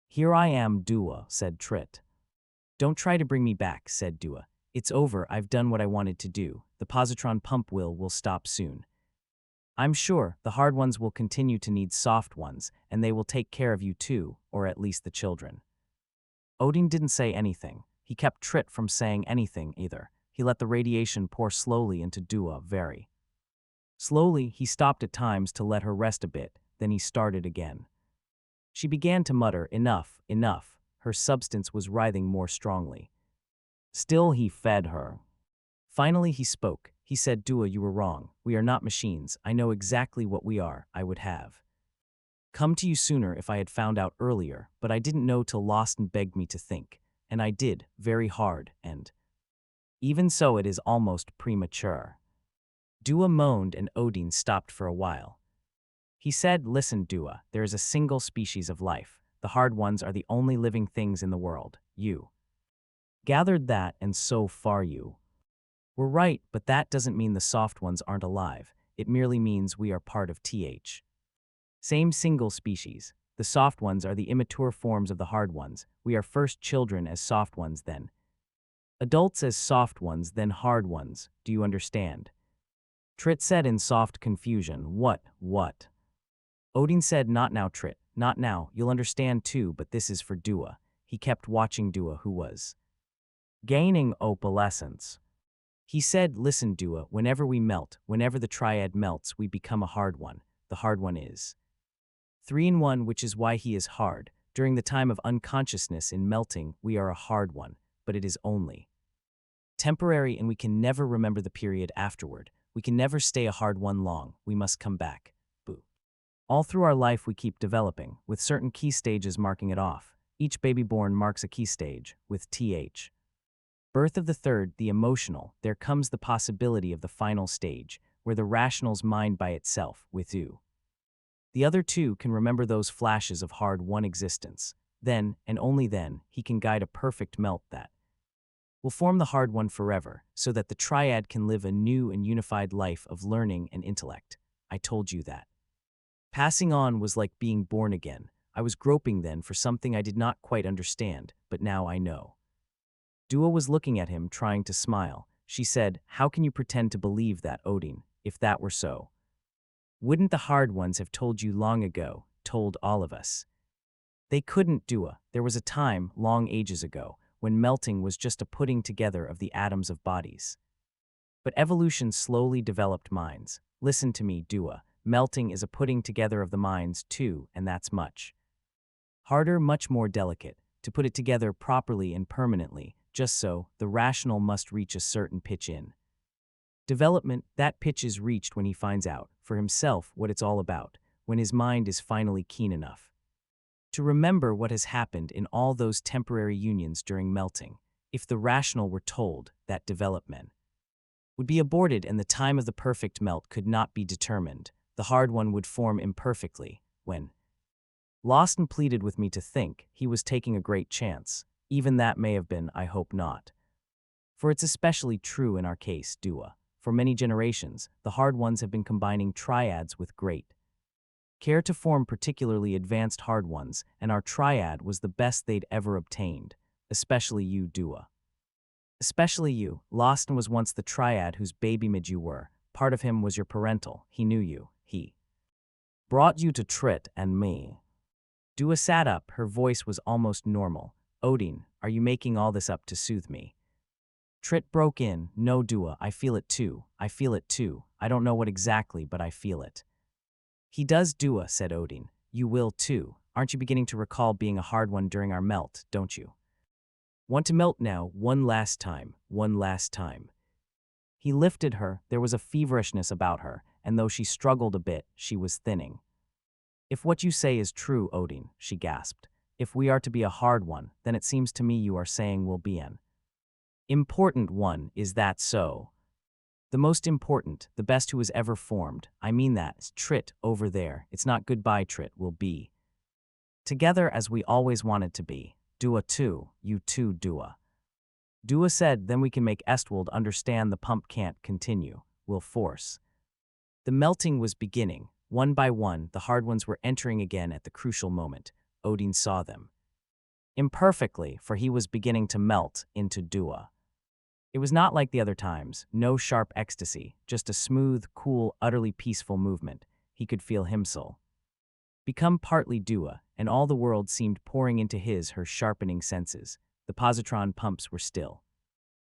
"Here I am, Dua," said Trit. "Don't try to bring me back," said Dua. "It's over, I've done what I wanted to do. The positron pump will stop soon. I'm sure the hard ones will continue to need soft ones, and they will take care of you too, or at least the children." Odin didn't say anything. He kept Trit from saying anything either. He let the radiation pour slowly into Dua very slowly. He stopped at times to let her rest a bit, then he started again. She began to mutter, "Enough, enough." Her substance was writhing more strongly. Still he fed her. Finally he spoke. He said, "Dua, you were wrong. We are not machines. I know exactly what we are. I would have come to you sooner if I had found out earlier, but I didn't know till Lawson begged me to think. And I did, very hard, and even so it is almost premature." Dua moaned and Odin stopped for a while. He said, "Listen, Dua, there is a single species of life. The hard ones are the only living things in the world. You gathered that, and so far you were right, but that doesn't mean the soft ones aren't alive. It merely means we are part of th. Same single species. The soft ones are the immature forms of the hard ones. We are first children as soft ones, then adults as soft ones, then hard ones. Do you understand?" Trit said in soft confusion, What? Odin said, "Not now, Trit, not now. You'll understand too, but this is for Dua." He kept watching Dua, who was gaining opalescence. He said, "Listen, Dua, whenever we melt, whenever the triad melts, we become a hard one. The hard one is 3-in-1, which is why he is hard. During the time of unconsciousness in melting, we are a hard one, but it is only temporary, and we can never remember the period afterward. We can never stay a hard one long. We must come back. Boo. All through our life we keep developing, with certain key stages marking it off. Each baby born marks a key stage, with th. Birth of the third, the emotional, there comes the possibility of the final stage, where the rational's mind by itself, with you. The other two can remember those flashes of hard one existence. Then, and only then, he can guide a perfect melt that will form the hard one forever, so that the triad can live a new and unified life of learning and intellect. I told you that passing on was like being born again. I was groping then for something I did not quite understand, but now I know. Dua was looking at him, trying to smile. She said, "How can you pretend to believe that, Odin? If that were so, wouldn't the hard ones have told you long ago, told all of us?" "They couldn't, Dua. There was a time, long ages ago, when melting was just a putting together of the atoms of bodies. But evolution slowly developed minds. Listen to me, Dua. Melting is a putting together of the minds too, and that's much harder, much more delicate. To put it together properly and permanently, just so, the rational must reach a certain pitch in development. That pitch is reached when he finds out, for himself, what it's all about, when his mind is finally keen enough to remember what has happened in all those temporary unions during melting. If the rational were told that development would be aborted and the time of the perfect melt could not be determined, the hard one would form imperfectly. When Lawson pleaded with me to think, he was taking a great chance. Even that may have been, I hope not. For it's especially true in our case, Dua. For many generations, the hard ones have been combining triads with great care to form particularly advanced hard ones, and our triad was the best they'd ever obtained. Especially you, Dua. Especially you. Lawson was once the triad whose baby-mid you were. Part of him was your parental. He knew you. He brought you to Trit and me." Dua sat up. Her voice was almost normal. "Odin, are you making all this up to soothe me?" Trit broke in, "No, Dua, I feel it too. I feel it too. I don't know what exactly, but I feel it." "He does, Dua," said Odin. "You will too. Aren't you beginning to recall being a hard one during our melt, don't you? Want to melt now, one last time, one last time." He lifted her. There was a feverishness about her, and though she struggled a bit, she was thinning. "If what you say is true, Odin," she gasped, "if we are to be a hard one, then it seems to me you are saying we'll be an important one. Is that so?" "The most important, the best who was ever formed. I mean that. Trit, over there. It's not goodbye, Trit, will be Together as we always wanted to be. Dua too, you too, Dua. Dua said, then we can make Estwold understand the pump can't continue, will force. The melting was beginning. One by one, the hard ones were entering again at the crucial moment. Odin saw them. Imperfectly, for he was beginning to melt into Dua. It was not like the other times, no sharp ecstasy, just a smooth, cool, utterly peaceful movement. He could feel himself become partly Dua, and all the world seemed pouring into her sharpening senses. The positron pumps were still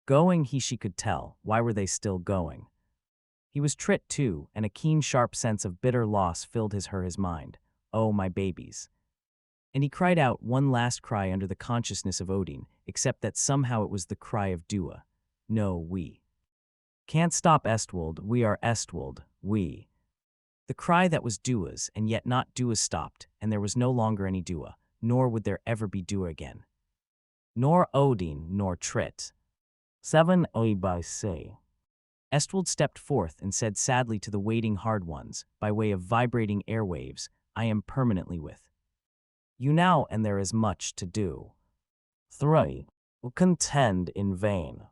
going, she could tell. Why were they still going? He was trit too, and a keen, sharp sense of bitter loss filled his mind. Oh, my babies. And he cried out one last cry under the consciousness of Odin, except that somehow it was the cry of Dua. No, we can't stop Estwold, we are Estwold, we. The cry that was Dua's, and yet not Dua's, stopped, and there was no longer any Dua, nor would there ever be Dua again. Nor Odin, nor Trit. 7 by say. Estwold stepped forth and said sadly to the waiting hard ones, by way of vibrating airwaves, I am permanently with you now, and there is much to do. 3. Contend in vain.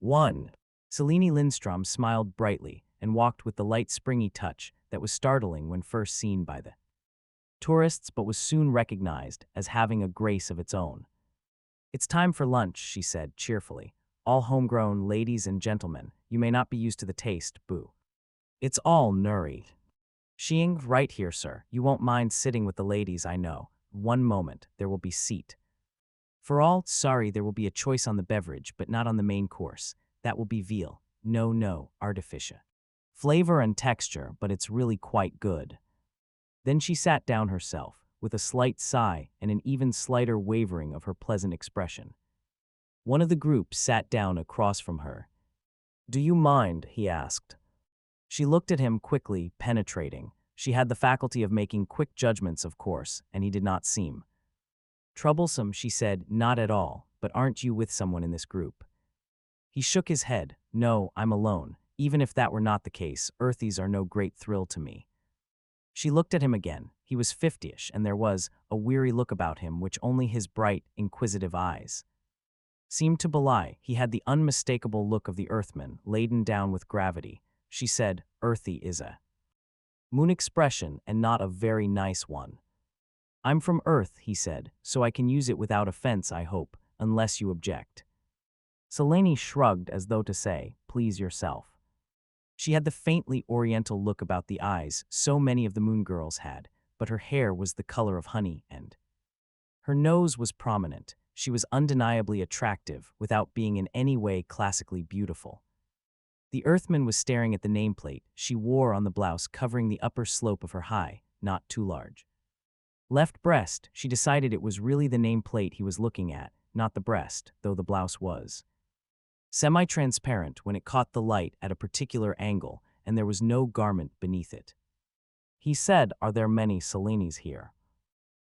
1. Selene Lindstrom smiled brightly and walked with the light springy touch that was startling when first seen by the tourists but was soon recognized as having a grace of its own. It's time for lunch, she said cheerfully. All homegrown ladies and gentlemen, you may not be used to the taste, boo. It's all nuri. Sheing, right here, sir. You won't mind sitting with the ladies, I know. One moment, there will be seat. For all, sorry, there will be a choice on the beverage, but not on the main course. That will be veal. No, artificial flavor and texture, but it's really quite good. Then she sat down herself, with a slight sigh and an even slighter wavering of her pleasant expression. One of the group sat down across from her. Do you mind? He asked. She looked at him quickly, penetrating. She had the faculty of making quick judgments, of course, and he did not seem troublesome. She said, not at all, but aren't you with someone in this group? He shook his head. No, I'm alone. Even if that were not the case, earthies are no great thrill to me. She looked at him again. He was 50-ish, and there was a weary look about him which only his bright, inquisitive eyes seemed to belie. He had the unmistakable look of the earthman, laden down with gravity. She said, earthy is a moon expression, and not a very nice one. I'm from Earth, he said, so I can use it without offense, I hope, unless you object. Selene shrugged as though to say, please yourself. She had the faintly oriental look about the eyes so many of the moon girls had, but her hair was the color of honey, and her nose was prominent. She was undeniably attractive without being in any way classically beautiful. The earthman was staring at the nameplate she wore on the blouse, covering the upper slope of her high, not too large left breast. She decided it was really the nameplate he was looking at, not the breast, though the blouse was semi-transparent when it caught the light at a particular angle, and there was no garment beneath it. He said, are there many Selenes here?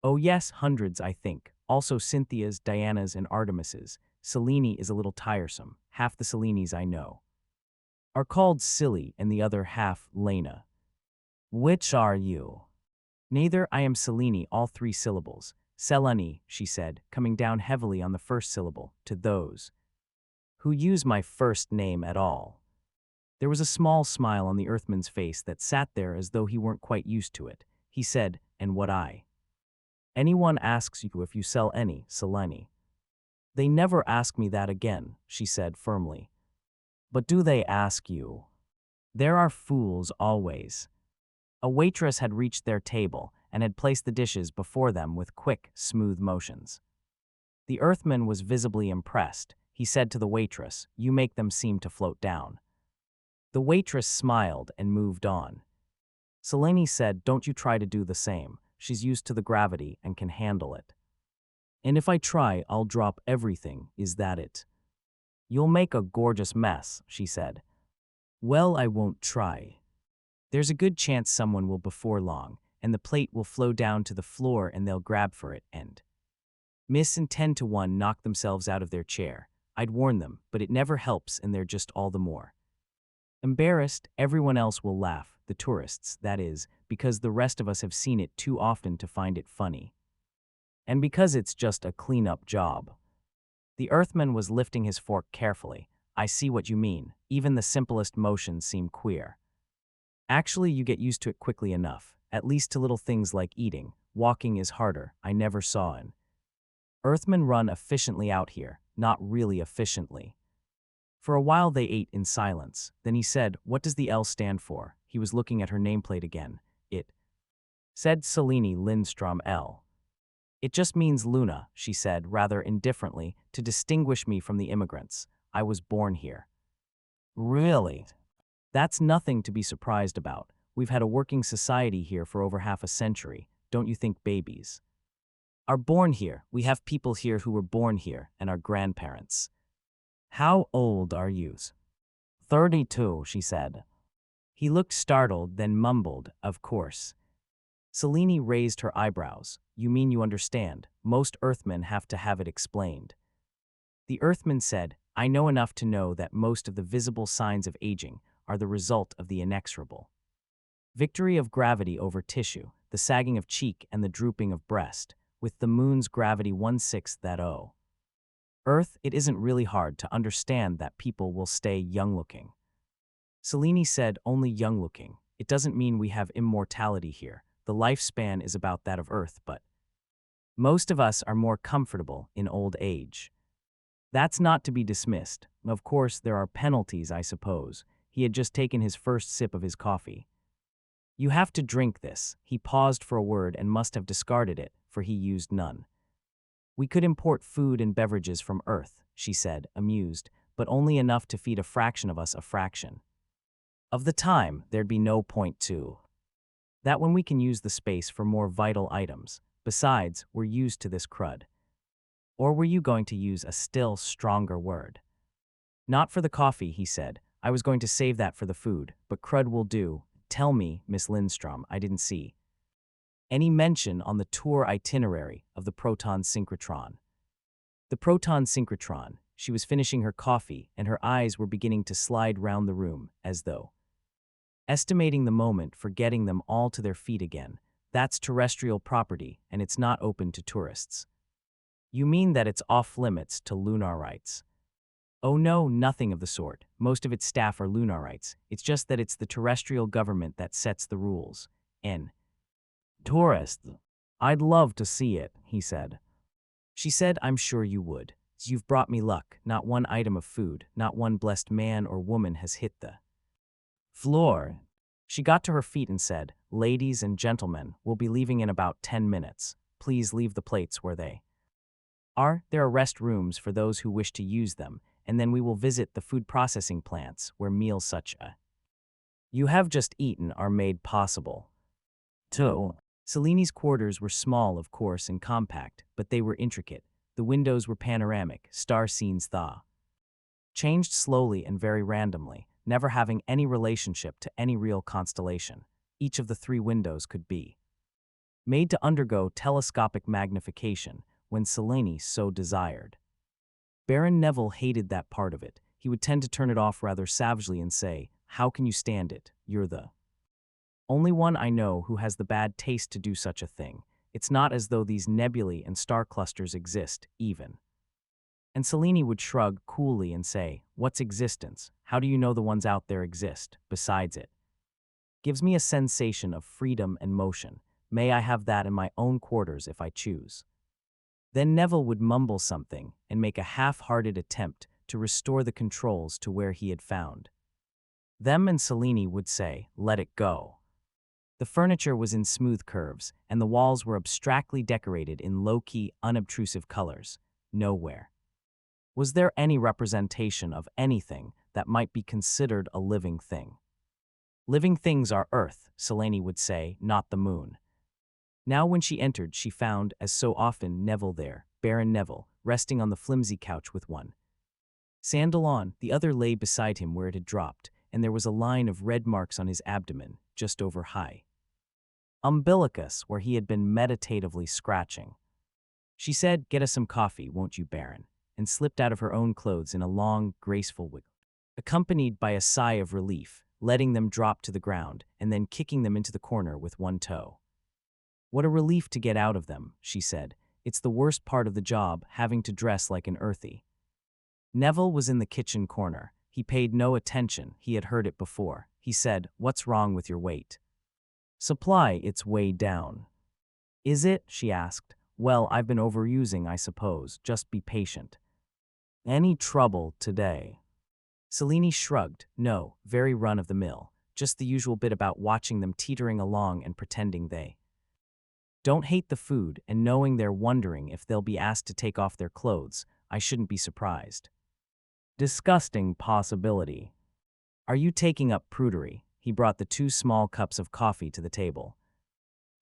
Oh yes, hundreds, I think. Also Cynthias, Dianas, and Artemises. Selene is a little tiresome. Half the Selenes I know are called Silly, and the other half Lena. Which are you? Neither, I am Selene, all 3 syllables. Selene, she said, coming down heavily on the first syllable, to those who use my first name at all. There was a small smile on the earthman's face that sat there as though he weren't quite used to it. He said, and what I? Anyone asks you if you sell any, Selene. They never ask me that again, she said firmly. But do they ask you? There are fools always. A waitress had reached their table and had placed the dishes before them with quick, smooth motions. The earthman was visibly impressed. He said to the waitress, you make them seem to float down. The waitress smiled and moved on. Selene said, don't you try to do the same. She's used to the gravity and can handle it. And if I try, I'll drop everything, is that it? You'll make a gorgeous mess, she said. Well, I won't try. There's a good chance someone will before long, and the plate will flow down to the floor and they'll grab for it and miss, and 10 to 1 knock themselves out of their chair. I'd warn them, but it never helps, and they're just all the more embarrassed. Everyone else will laugh, the tourists, that is, because the rest of us have seen it too often to find it funny. And because it's just a cleanup job. The Earthman was lifting his fork carefully. I see what you mean. Even the simplest motions seem queer. Actually, you get used to it quickly enough, at least to little things like eating. Walking is harder. I never saw an Earthmen run efficiently out here, not really efficiently. For a while they ate in silence. Then he said, "What does the L stand for?" He was looking at her nameplate again. It said Selene Lindstrom L. "It just means Luna," she said, rather indifferently, "to distinguish me from the immigrants. I was born here." Really? That's nothing to be surprised about. We've had a working society here for over half a century. Don't you think babies are born here? We have people here who were born here, and our grandparents. How old are you? 32, she said. He looked startled, then mumbled, "Of course." Selene raised her eyebrows. "You mean you understand? Most Earthmen have to have it explained." The Earthman said, "I know enough to know that most of the visible signs of aging are the result of the inexorable victory of gravity over tissue, the sagging of cheek and the drooping of breast, with the moon's gravity 1/6 that o. Earth, it isn't really hard to understand that people will stay young-looking." Selene said, "Only young-looking. It doesn't mean we have immortality here. The lifespan is about that of Earth, but most of us are more comfortable in old age. That's not to be dismissed. Of course, there are penalties, I suppose." He had just taken his first sip of his coffee. "You have to drink this." He paused for a word and must have discarded it, for he used none. "We could import food and beverages from Earth," she said, amused, "but only enough to feed a fraction of us a fraction of the time. There'd be no point to that when we can use the space for more vital items. Besides, we're used to this crud." Or were you going to use a still stronger word? "Not for the coffee," he said. "I was going to save that for the food, but crud will do. Tell me, Miss Lindstrom, I didn't see any mention on the tour itinerary of the proton synchrotron." The proton synchrotron. She was finishing her coffee, and her eyes were beginning to slide round the room, as though estimating the moment for getting them all to their feet again. "That's terrestrial property, and it's not open to tourists." "You mean that it's off-limits to Lunarites?" "Oh no, nothing of the sort. Most of its staff are Lunarites. It's just that it's the terrestrial government that sets the rules. And tourists. I'd love to see it," he said. She said, "I'm sure you would. You've brought me luck. Not one item of food, not one blessed man or woman has hit the floor." She got to her feet and said, "Ladies and gentlemen, we'll be leaving in about 10 minutes. Please leave the plates where they are. There are rest rooms for those who wish to use them, and then we will visit the food processing plants where meals such as you have just eaten are made possible." Too. Selene's quarters were small, of course, and compact, but they were intricate. The windows were panoramic, star scenes changed slowly and very randomly, never having any relationship to any real constellation. Each of the 3 windows could be made to undergo telescopic magnification when Selene so desired. Baron Neville hated that part of it. He would tend to turn it off rather savagely and say, "How can you stand it? You're the only one I know who has the bad taste to do such a thing. It's not as though these nebulae and star clusters exist, even." And Selene would shrug coolly and say, "What's existence? How do you know the ones out there exist? Besides, it gives me a sensation of freedom and motion. May I have that in my own quarters if I choose?" Then Neville would mumble something and make a half-hearted attempt to restore the controls to where he had found them, and Selene would say, "Let it go." The furniture was in smooth curves, and the walls were abstractly decorated in low-key, unobtrusive colors. Nowhere was there any representation of anything that might be considered a living thing. "Living things are Earth," Selene would say, "not the moon." Now when she entered, she found, as so often, Neville there, Baron Neville, resting on the flimsy couch with one sandal on. The other lay beside him where it had dropped, and there was a line of red marks on his abdomen, just over high umbilicus, where he had been meditatively scratching. She said, "Get us some coffee, won't you, Baron?" and slipped out of her own clothes in a long, graceful wiggle, accompanied by a sigh of relief, letting them drop to the ground and then kicking them into the corner with one toe. "What a relief to get out of them," she said. It's the worst part of the job, having to dress like an earthy. Neville was in the kitchen corner. He paid no attention. He had heard it before. He said, "What's wrong with your weight?" "Supply, it's way down." "Is it?" she asked. "Well, I've been overusing, I suppose. Just be patient." "Any trouble today?" Selene shrugged. "No, very run-of-the-mill. Just the usual bit about watching them teetering along and pretending they don't hate the food and knowing they're wondering if they'll be asked to take off their clothes. I shouldn't be surprised." "Disgusting possibility." "Are you taking up prudery?" He brought the 2 small cups of coffee to the table.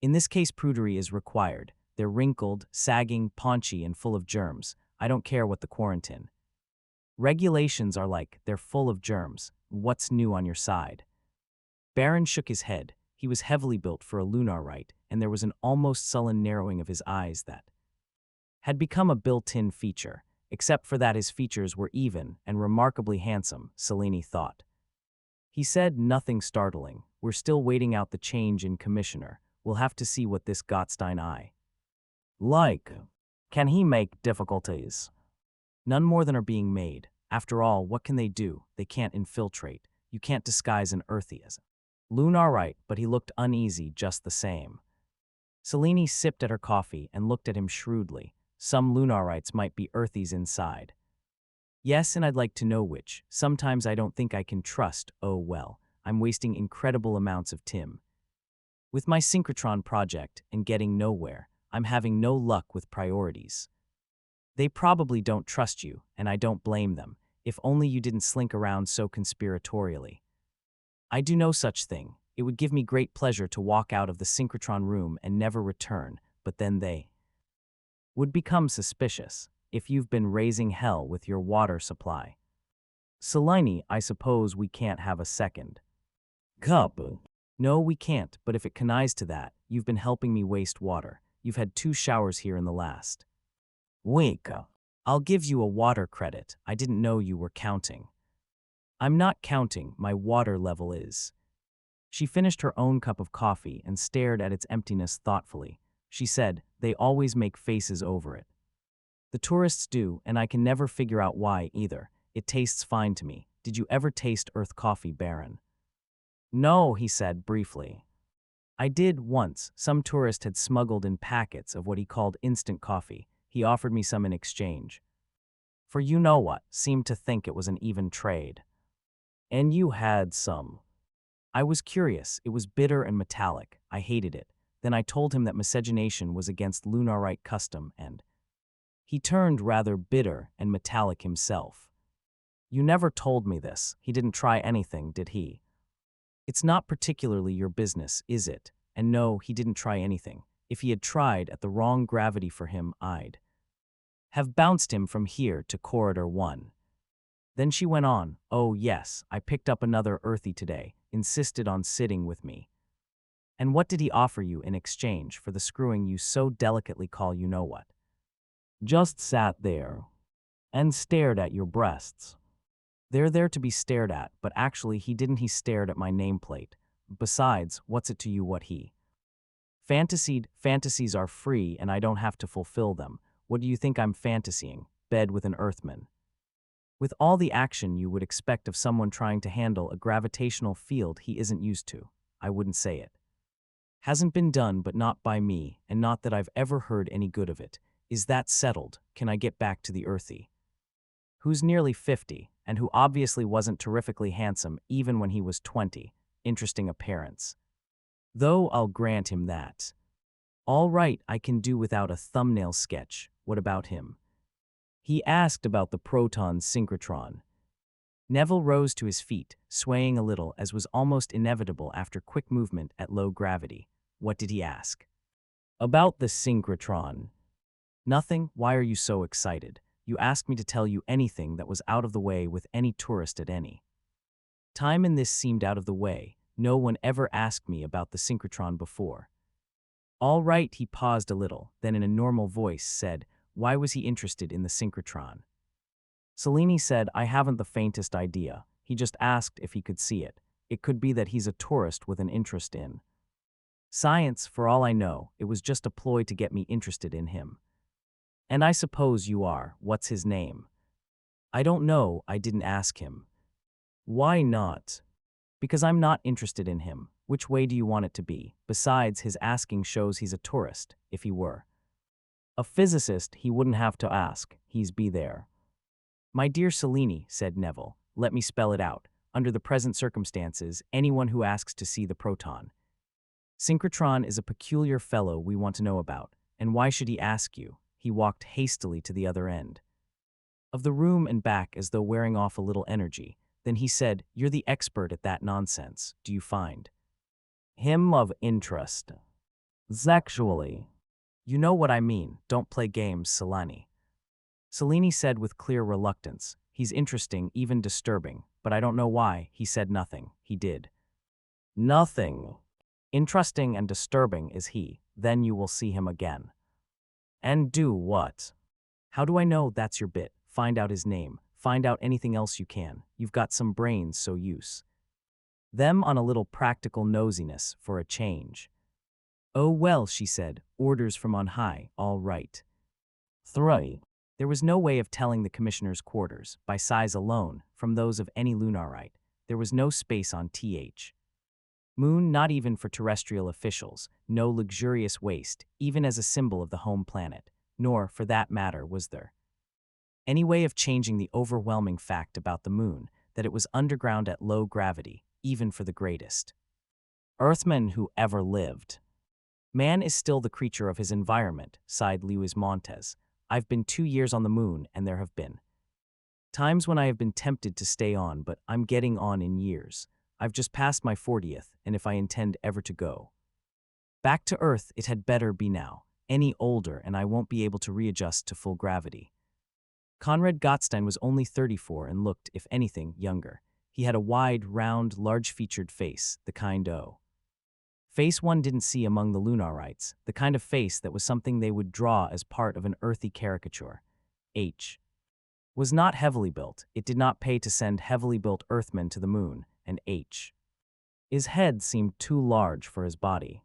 "In this case, prudery is required. They're wrinkled, sagging, paunchy, and full of germs. I don't care what the quarantine regulations are like, they're full of germs. What's new on your side?" Baron shook his head. He was heavily built for a Lunarite, and there was an almost sullen narrowing of his eyes that had become a built-in feature. Except for that, his features were even and remarkably handsome, Selene thought. He said nothing startling. "We're still waiting out the change in commissioner. We'll have to see what this Gottstein eye like. Can he make difficulties?" "None more than are being made. After all, what can they do? They can't infiltrate. You can't disguise an earthy as a Lunarite," but he looked uneasy just the same. Selene sipped at her coffee and looked at him shrewdly. "Some Lunarites might be earthies inside." "Yes, and I'd like to know which. Sometimes I don't think I can trust. Oh well, I'm wasting incredible amounts of Tim with my synchrotron project and getting nowhere. I'm having no luck with priorities. They probably don't trust you, and I don't blame them. If only you didn't slink around so conspiratorially." "I do no such thing. It would give me great pleasure to walk out of the synchrotron room and never return, but then they would become suspicious. If you've been raising hell with your water supply." "Selene, I suppose we can't have a second cup." "No, we can't, but if it connives to that, you've been helping me waste water. You've had 2 showers here in the last week." "I'll give you a water credit. I didn't know you were counting." "I'm not counting, my water level is." She finished her own cup of coffee and stared at its emptiness thoughtfully. She said, "They always make faces over it. The tourists do, and I can never figure out why either. It tastes fine to me. Did you ever taste Earth coffee, Baron?" "No," he said briefly. "I did once. Some tourist had smuggled in packets of what he called instant coffee. He offered me some in exchange for you-know-what, seemed to think it was an even trade. And you had some." "I was curious. It was bitter and metallic. I hated it. Then I told him that miscegenation was against Lunarite custom, and he turned rather bitter and metallic himself." "You never told me this. He didn't try anything, did he?" "It's not particularly your business, is it? And no, he didn't try anything. If he had tried at the wrong gravity for him, I'd have bounced him from here to Corridor 1. Then she went on, "Oh yes, I picked up another earthy today, insisted on sitting with me." "And what did he offer you in exchange for the screwing you so delicately call you-know-what?" "Just sat there and stared at your breasts." "They're there to be stared at, but actually he stared at my nameplate. Besides, what's it to you what he fantasied? Fantasies are free and I don't have to fulfill them. What do you think I'm fantasying? Bed with an Earthman. With all the action you would expect of someone trying to handle a gravitational field he isn't used to. I wouldn't say it hasn't been done, but not by me, and not that I've ever heard any good of it. Is that settled? Can I get back to the earthy who's nearly 50, and who obviously wasn't terrifically handsome even when he was 20, interesting appearance. Though I'll grant him that. All right, I can do without a thumbnail sketch. What about him?" He asked about the proton synchrotron. Neville rose to his feet, swaying a little as was almost inevitable after quick movement at low gravity. What did he ask? "About the synchrotron." "Nothing. Why are you so excited? You asked me to tell you anything that was out of the way with any tourist at any time, and this seemed out of the way. No one ever asked me about the synchrotron before." "All right," he paused a little, then in a normal voice said, "Why was he interested in the synchrotron?" Selene said, "I haven't the faintest idea. He just asked if he could see it. It could be that he's a tourist with an interest in science. For all I know, it was just a ploy to get me interested in him." And I suppose you are. What's his name? I don't know, I didn't ask him. Why not? Because I'm not interested in him. Which way do you want it to be? Besides, his asking shows he's a tourist, if he were. A physicist, he wouldn't have to ask. He's be there. My dear Selene, said Neville, let me spell it out. Under the present circumstances, anyone who asks to see the proton. Synchrotron is a peculiar fellow we want to know about, and why should he ask you? He walked hastily to the other end of the room and back as though wearing off a little energy. Then he said, you're the expert at that nonsense, do you find him of interest? Sexually. You know what I mean, don't play games, Selene. Selene said with clear reluctance, he's interesting, even disturbing, but I don't know why. He said nothing. He did. Nothing. Interesting and disturbing is he, then you will see him again. And do what? How do I know that's your bit? Find out his name. Find out anything else you can. You've got some brains, so use them on a little practical nosiness for a change. Oh well, she said, orders from on high, all right. 3. There was no way of telling the commissioner's quarters, by size alone, from those of any Lunarite. There was no space on TH. Moon, not even for terrestrial officials, no luxurious waste, even as a symbol of the home planet, nor, for that matter, was there any way of changing the overwhelming fact about the moon, that it was underground at low gravity, even for the greatest Earthmen who ever lived. Man is still the creature of his environment, sighed Luis Montes. I've been 2 years on the moon, and there have been times when I have been tempted to stay on, but I'm getting on in years. I've just passed my 40th, and if I intend ever to go back to Earth, it had better be now. Any older, and I won't be able to readjust to full gravity. Conrad Gottstein was only 34 and looked, if anything, younger. He had a wide, round, large-featured face, the kind face one didn't see among the Lunarites, the kind of face that was something they would draw as part of an earthy caricature. H. was not heavily built. It did not pay to send heavily built Earthmen to the moon, and H. his head seemed too large for his body.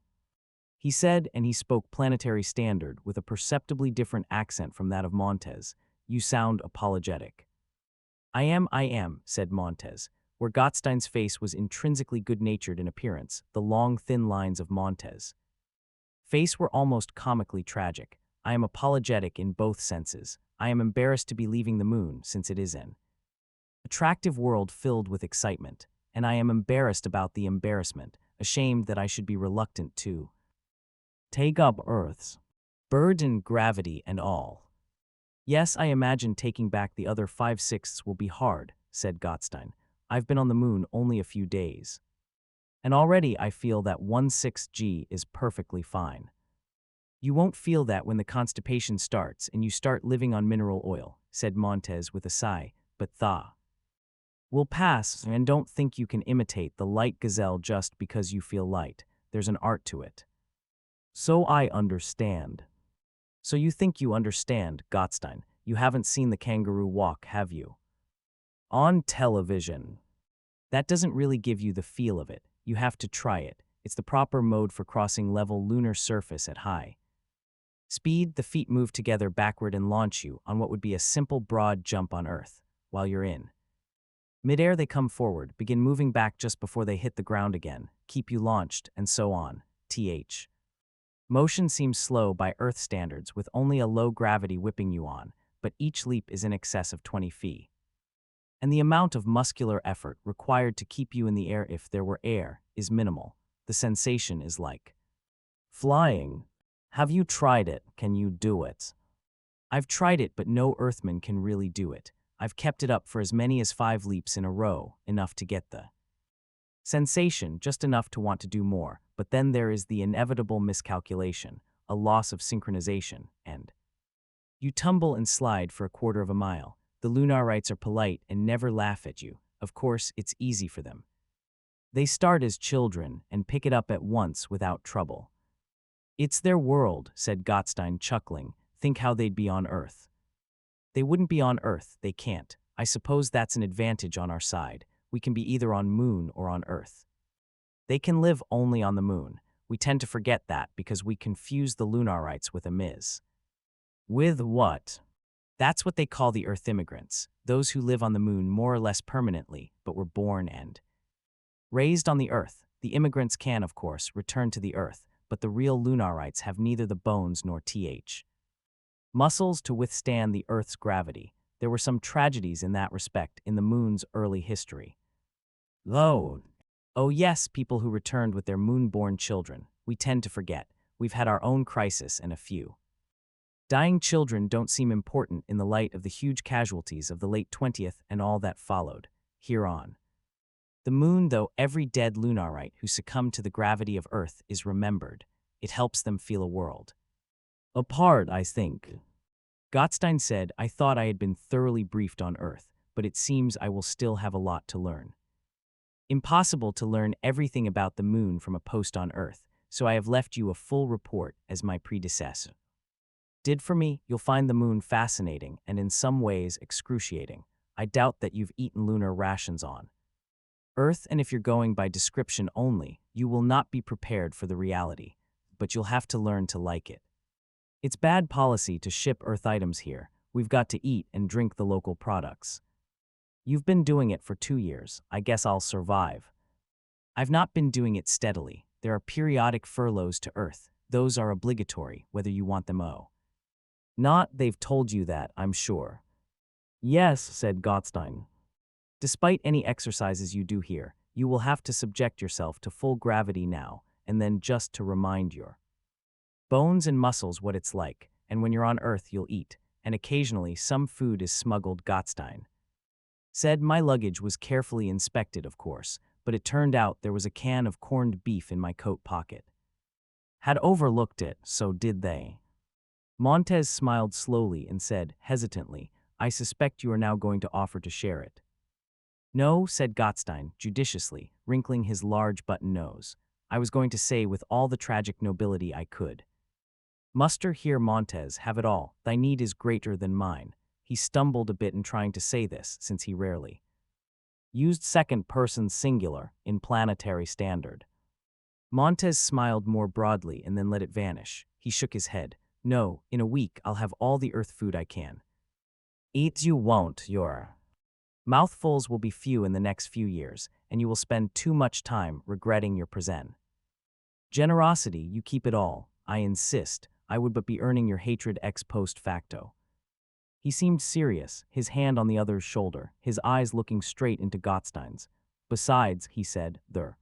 He said, and he spoke planetary standard with a perceptibly different accent from that of Montes, you sound apologetic. I am, said Montes, where Gottstein's face was intrinsically good-natured in appearance, the long, thin lines of Montes' face were almost comically tragic. I am apologetic in both senses. I am embarrassed to be leaving the moon, since it is an attractive world filled with excitement, and I am embarrassed about the embarrassment, ashamed that I should be reluctant to take up Earth's burden, gravity, and all. Yes, I imagine taking back the other 5/6 will be hard, said Gottstein. I've been on the moon only a few days, and already I feel that 1/6 is perfectly fine. You won't feel that when the constipation starts and you start living on mineral oil, said Montes with a sigh, but tha will pass, and don't think you can imitate the light gazelle just because you feel light. There's an art to it. So I understand. So you think you understand, Gottstein. You haven't seen the kangaroo walk, have you? On television. That doesn't really give you the feel of it. You have to try it. It's the proper mode for crossing level lunar surface at high speed. The feet move together backward and launch you on what would be a simple broad jump on Earth. While you're in midair, they come forward, begin moving back just before they hit the ground again, keep you launched, and so on. Th. Motion seems slow by Earth standards, with only a low gravity whipping you on, but each leap is in excess of 20 feet. And the amount of muscular effort required to keep you in the air, if there were air, is minimal. The sensation is like flying. Have you tried it? Can you do it? I've tried it, but no Earthman can really do it. I've kept it up for as many as 5 leaps in a row, enough to get the sensation, just enough to want to do more, but then there is the inevitable miscalculation, a loss of synchronization, and you tumble and slide for a quarter of a mile. The Lunarites are polite and never laugh at you. Of course, it's easy for them. They start as children and pick it up at once without trouble. It's their world, said Gottstein, chuckling. Think how they'd be on Earth. They wouldn't be on Earth, they can't. I suppose that's an advantage on our side. We can be either on Moon or on Earth. They can live only on the Moon. We tend to forget that because we confuse the Lunarites with a Ms. With what? That's what they call the Earth immigrants, those who live on the moon more or less permanently, but were born and raised on the Earth. The immigrants can, of course, return to the Earth, but the real Lunarites have neither the bones nor muscles to withstand the Earth's gravity. There were some tragedies in that respect in the moon's early history. Oh yes, people who returned with their moon-born children. We tend to forget. We've had our own crisis and a few. Dying children don't seem important in the light of the huge casualties of the late 20th and all that followed. Here on the moon, though, every dead Lunarite who succumbed to the gravity of Earth is remembered. It helps them feel a world apart, I think. Gottstein said, I thought I had been thoroughly briefed on Earth, but it seems I will still have a lot to learn. Impossible to learn everything about the moon from a post on Earth, so I have left you a full report as my predecessor did for me. You'll find the moon fascinating and in some ways excruciating. I doubt that you've eaten lunar rations on Earth, and if you're going by description only, you will not be prepared for the reality, but you'll have to learn to like it. It's bad policy to ship Earth items here. We've got to eat and drink the local products. You've been doing it for 2 years. I guess I'll survive. I've not been doing it steadily. There are periodic furloughs to Earth. Those are obligatory, whether you want them or not. They've told you that, I'm sure. Yes, said Gottstein. Despite any exercises you do here, you will have to subject yourself to full gravity now, and then just to remind your bones and muscles what it's like, and when you're on Earth you'll eat, and occasionally some food is smuggled. Gottstein said my luggage was carefully inspected, of course, but it turned out there was a can of corned beef in my coat pocket. Had overlooked it, so did they. Montez smiled slowly and said, hesitantly, I suspect you are now going to offer to share it. No, said Gottstein, judiciously, wrinkling his large button nose. I was going to say with all the tragic nobility I could. Muster here, Montez, have it all. Thy need is greater than mine. He stumbled a bit in trying to say this, since he rarely used second-person singular in planetary standard. Montez smiled more broadly and then let it vanish. He shook his head. No, in a week I'll have all the Earth food I can eat. You won't. Your mouthfuls will be few in the next few years, and you will spend too much time regretting your present generosity. You keep it all. I insist. I would but be earning your hatred ex post facto. He seemed serious, his hand on the other's shoulder, his eyes looking straight into Gottstein's. Besides, he said, there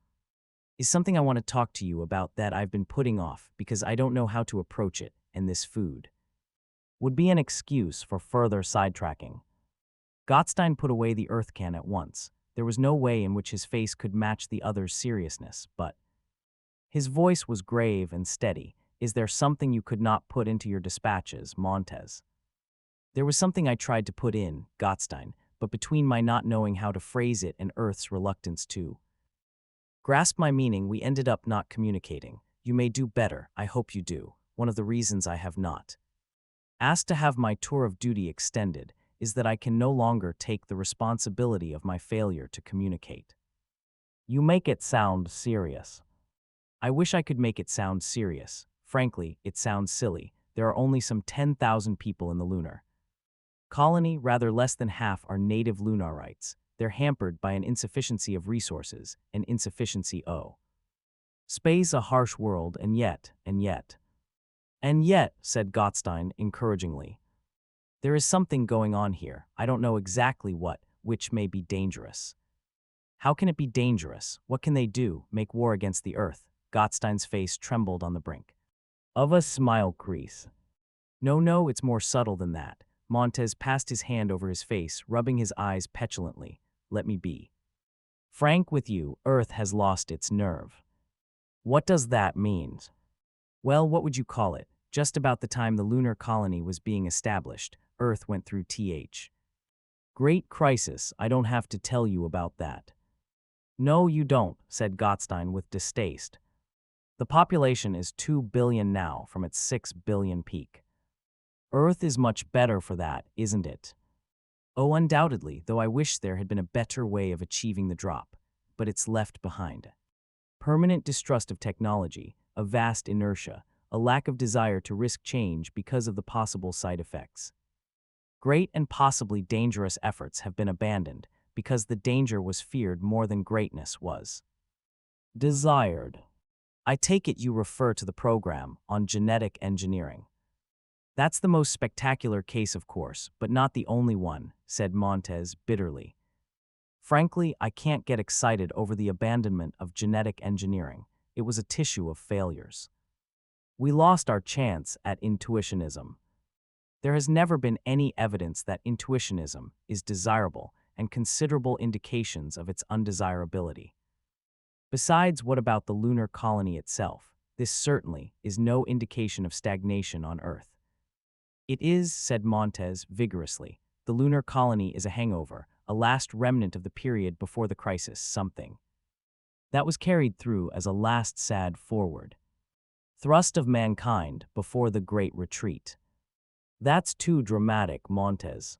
is something I want to talk to you about that I've been putting off because I don't know how to approach it, and this food would be an excuse for further sidetracking. Gottstein put away the Earth can at once. There was no way in which his face could match the other's seriousness, but his voice was grave and steady. Is there something you could not put into your dispatches, Montez? There was something I tried to put in, Gottstein, but between my not knowing how to phrase it and Earth's reluctance to grasp my meaning, we ended up not communicating. You may do better, I hope you do. One of the reasons I have not asked to have my tour of duty extended is that I can no longer take the responsibility of my failure to communicate. You make it sound serious. I wish I could make it sound serious. Frankly, it sounds silly. There are only some 10,000 people in the lunar colony. Rather less than half are native Lunarites. They're hampered by an insufficiency of resources, an insufficiency o' space, a harsh world, and yet, said Gottstein encouragingly. There is something going on here. I don't know exactly what, which may be dangerous. How can it be dangerous? What can they do? Make war against the Earth? Gottstein's face trembled on the brink of a smile crease. No, it's more subtle than that. Montez passed his hand over his face, rubbing his eyes petulantly. Let me be frank with you. Earth has lost its nerve. What does that mean? Well, what would you call it? Just about the time the lunar colony was being established, Earth went through great crisis. I don't have to tell you about that. No, you don't, said Gottstein with distaste. The population is 2 billion now from its 6 billion peak. Earth is much better for that, isn't it? Oh, undoubtedly, though I wish there had been a better way of achieving the drop. But it's left behind permanent distrust of technology, a vast inertia, a lack of desire to risk change because of the possible side effects. Great and possibly dangerous efforts have been abandoned because the danger was feared more than greatness was desired. I take it you refer to the program on genetic engineering. That's the most spectacular case, of course, but not the only one, said Montez bitterly. Frankly, I can't get excited over the abandonment of genetic engineering. It was a tissue of failures. We lost our chance at intuitionism. There has never been any evidence that intuitionism is desirable and considerable indications of its undesirability. Besides, what about the lunar colony itself? This certainly is no indication of stagnation on Earth. It is, said Montez vigorously. The lunar colony is a hangover, a last remnant of the period before the crisis, something that was carried through as a last sad forward thrust of mankind before the Great Retreat. That's too dramatic, Montez.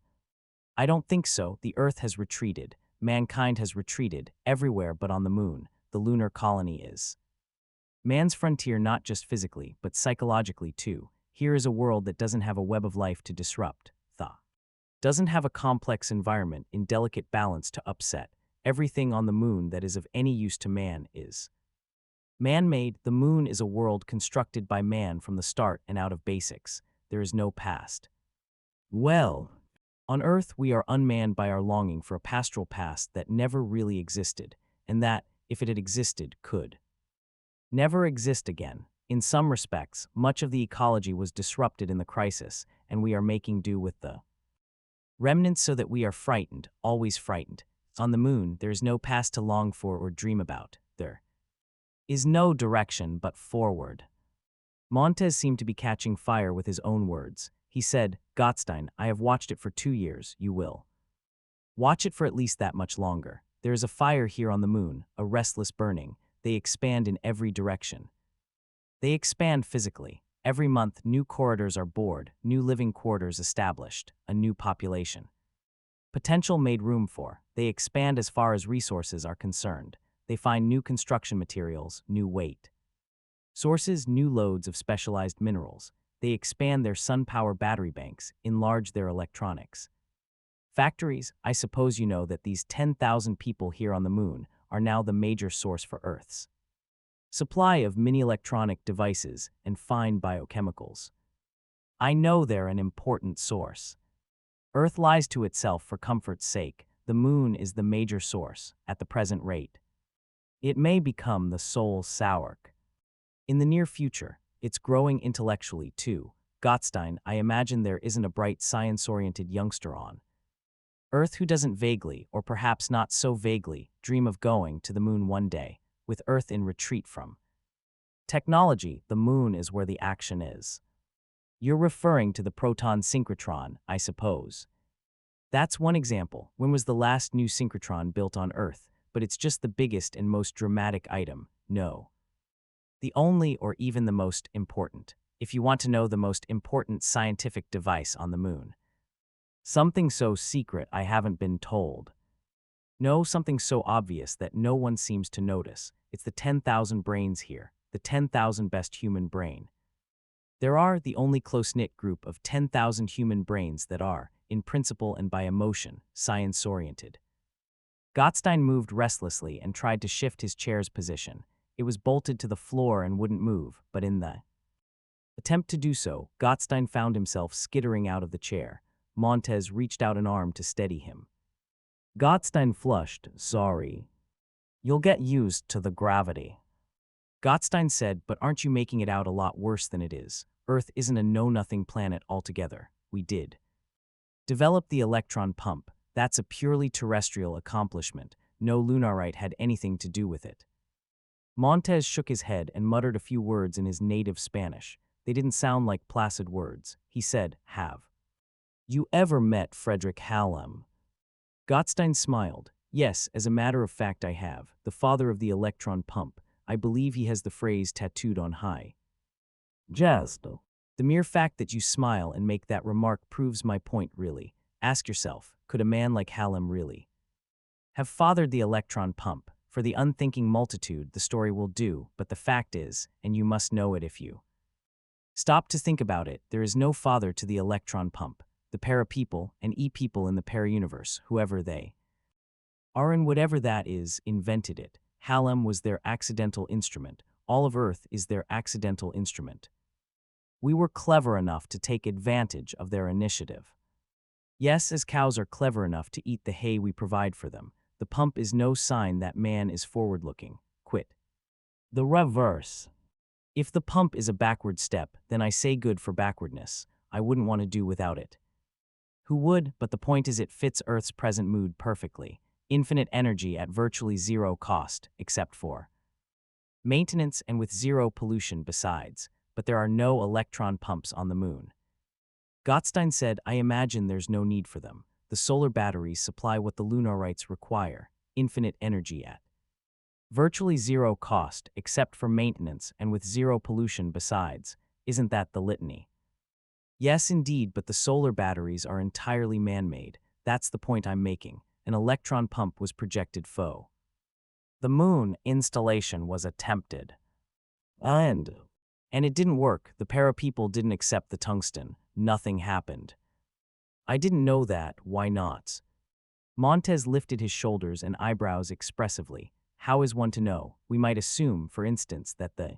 I don't think so. The Earth has retreated. Mankind has retreated everywhere but on the moon. The lunar colony is man's frontier, not just physically, but psychologically too. Here is a world that doesn't have a web of life to disrupt, doesn't have a complex environment in delicate balance to upset. Everything on the moon that is of any use to man is man-made. The moon is a world constructed by man from the start and out of basics. There is no past. Well, on Earth we are unmanned by our longing for a pastoral past that never really existed, and that, if it had existed, could never exist again. In some respects, much of the ecology was disrupted in the crisis, and we are making do with the remnants so that we are frightened, always frightened. On the moon, there is no past to long for or dream about. There is no direction but forward. Montez seemed to be catching fire with his own words. He said, Gottstein, I have watched it for 2 years. You will watch it for at least that much longer. There is a fire here on the moon, a restless burning. They expand in every direction. They expand physically. Every month, new corridors are bored, new living quarters established, a new population. Potential made room for. They expand as far as resources are concerned. They find new construction materials, new weight sources, new loads of specialized minerals. They expand their sun power battery banks, enlarge their electronics factories. I suppose you know that these 10,000 people here on the moon are now the major source for Earth's supply of mini electronic devices and fine biochemicals. I know they're an important source. Earth lies to itself for comfort's sake. The moon is the major source at the present rate. It may become the sole source. In the near future, it's growing intellectually too. Gottstein, I imagine there isn't a bright science-oriented youngster on Earth who doesn't vaguely, or perhaps not so vaguely, dream of going to the moon one day. With Earth in retreat from technology, the moon is where the action is. You're referring to the proton synchrotron, I suppose. That's one example. When was the last new synchrotron built on Earth? But it's just the biggest and most dramatic item. No. The only or even the most important. If you want to know the most important scientific device on the moon. Something so secret I haven't been told. No, something so obvious that no one seems to notice. It's the 10,000 brains here, the 10,000 best human brain. There are the only close-knit group of 10,000 human brains that are, in principle and by emotion, science-oriented. Gottstein moved restlessly and tried to shift his chair's position. It was bolted to the floor and wouldn't move, but in the attempt to do so, Gottstein found himself skittering out of the chair. Montez reached out an arm to steady him. Gottstein flushed. Sorry. You'll get used to the gravity. Gottstein said, but aren't you making it out a lot worse than it is? Earth isn't a know-nothing planet altogether. We did develop the electron pump. That's a purely terrestrial accomplishment. No Lunarite had anything to do with it. Montez shook his head and muttered a few words in his native Spanish. They didn't sound like placid words. He said, Have you ever met Frederick Hallam? Gottstein smiled. Yes, as a matter of fact I have. The father of the electron pump. I believe he has the phrase tattooed on high. Just. The mere fact that you smile and make that remark proves my point, really. Ask yourself, could a man like Hallam really have fathered the electron pump? For the unthinking multitude, the story will do, but the fact is, and you must know it if you Stop to think about it. There is no father to the electron pump. The para-people and e-people in the para-universe, whoever they are and whatever that is, invented it. Hallam was their accidental instrument. All of Earth is their accidental instrument. We were clever enough to take advantage of their initiative. Yes, as cows are clever enough to eat the hay we provide for them, the pump is no sign that man is forward-looking. Quit. The reverse. If the pump is a backward step, then I say good for backwardness. I wouldn't want to do without it. Who would? But the point is it fits Earth's present mood perfectly. Infinite energy at virtually zero cost, except for maintenance and with zero pollution besides. But there are no electron pumps on the moon. Gottstein said, I imagine there's no need for them. The solar batteries supply what the lunarites require, infinite energy at virtually zero cost, except for maintenance and with zero pollution besides. Isn't that the litany? Yes, indeed, but the solar batteries are entirely man-made. That's the point I'm making. An electron pump was projected faux. The moon installation was attempted. And it didn't work. The para-people didn't accept the tungsten. Nothing happened. I didn't know that. Why not? Montez lifted his shoulders and eyebrows expressively. How is one to know? We might assume, for instance, that the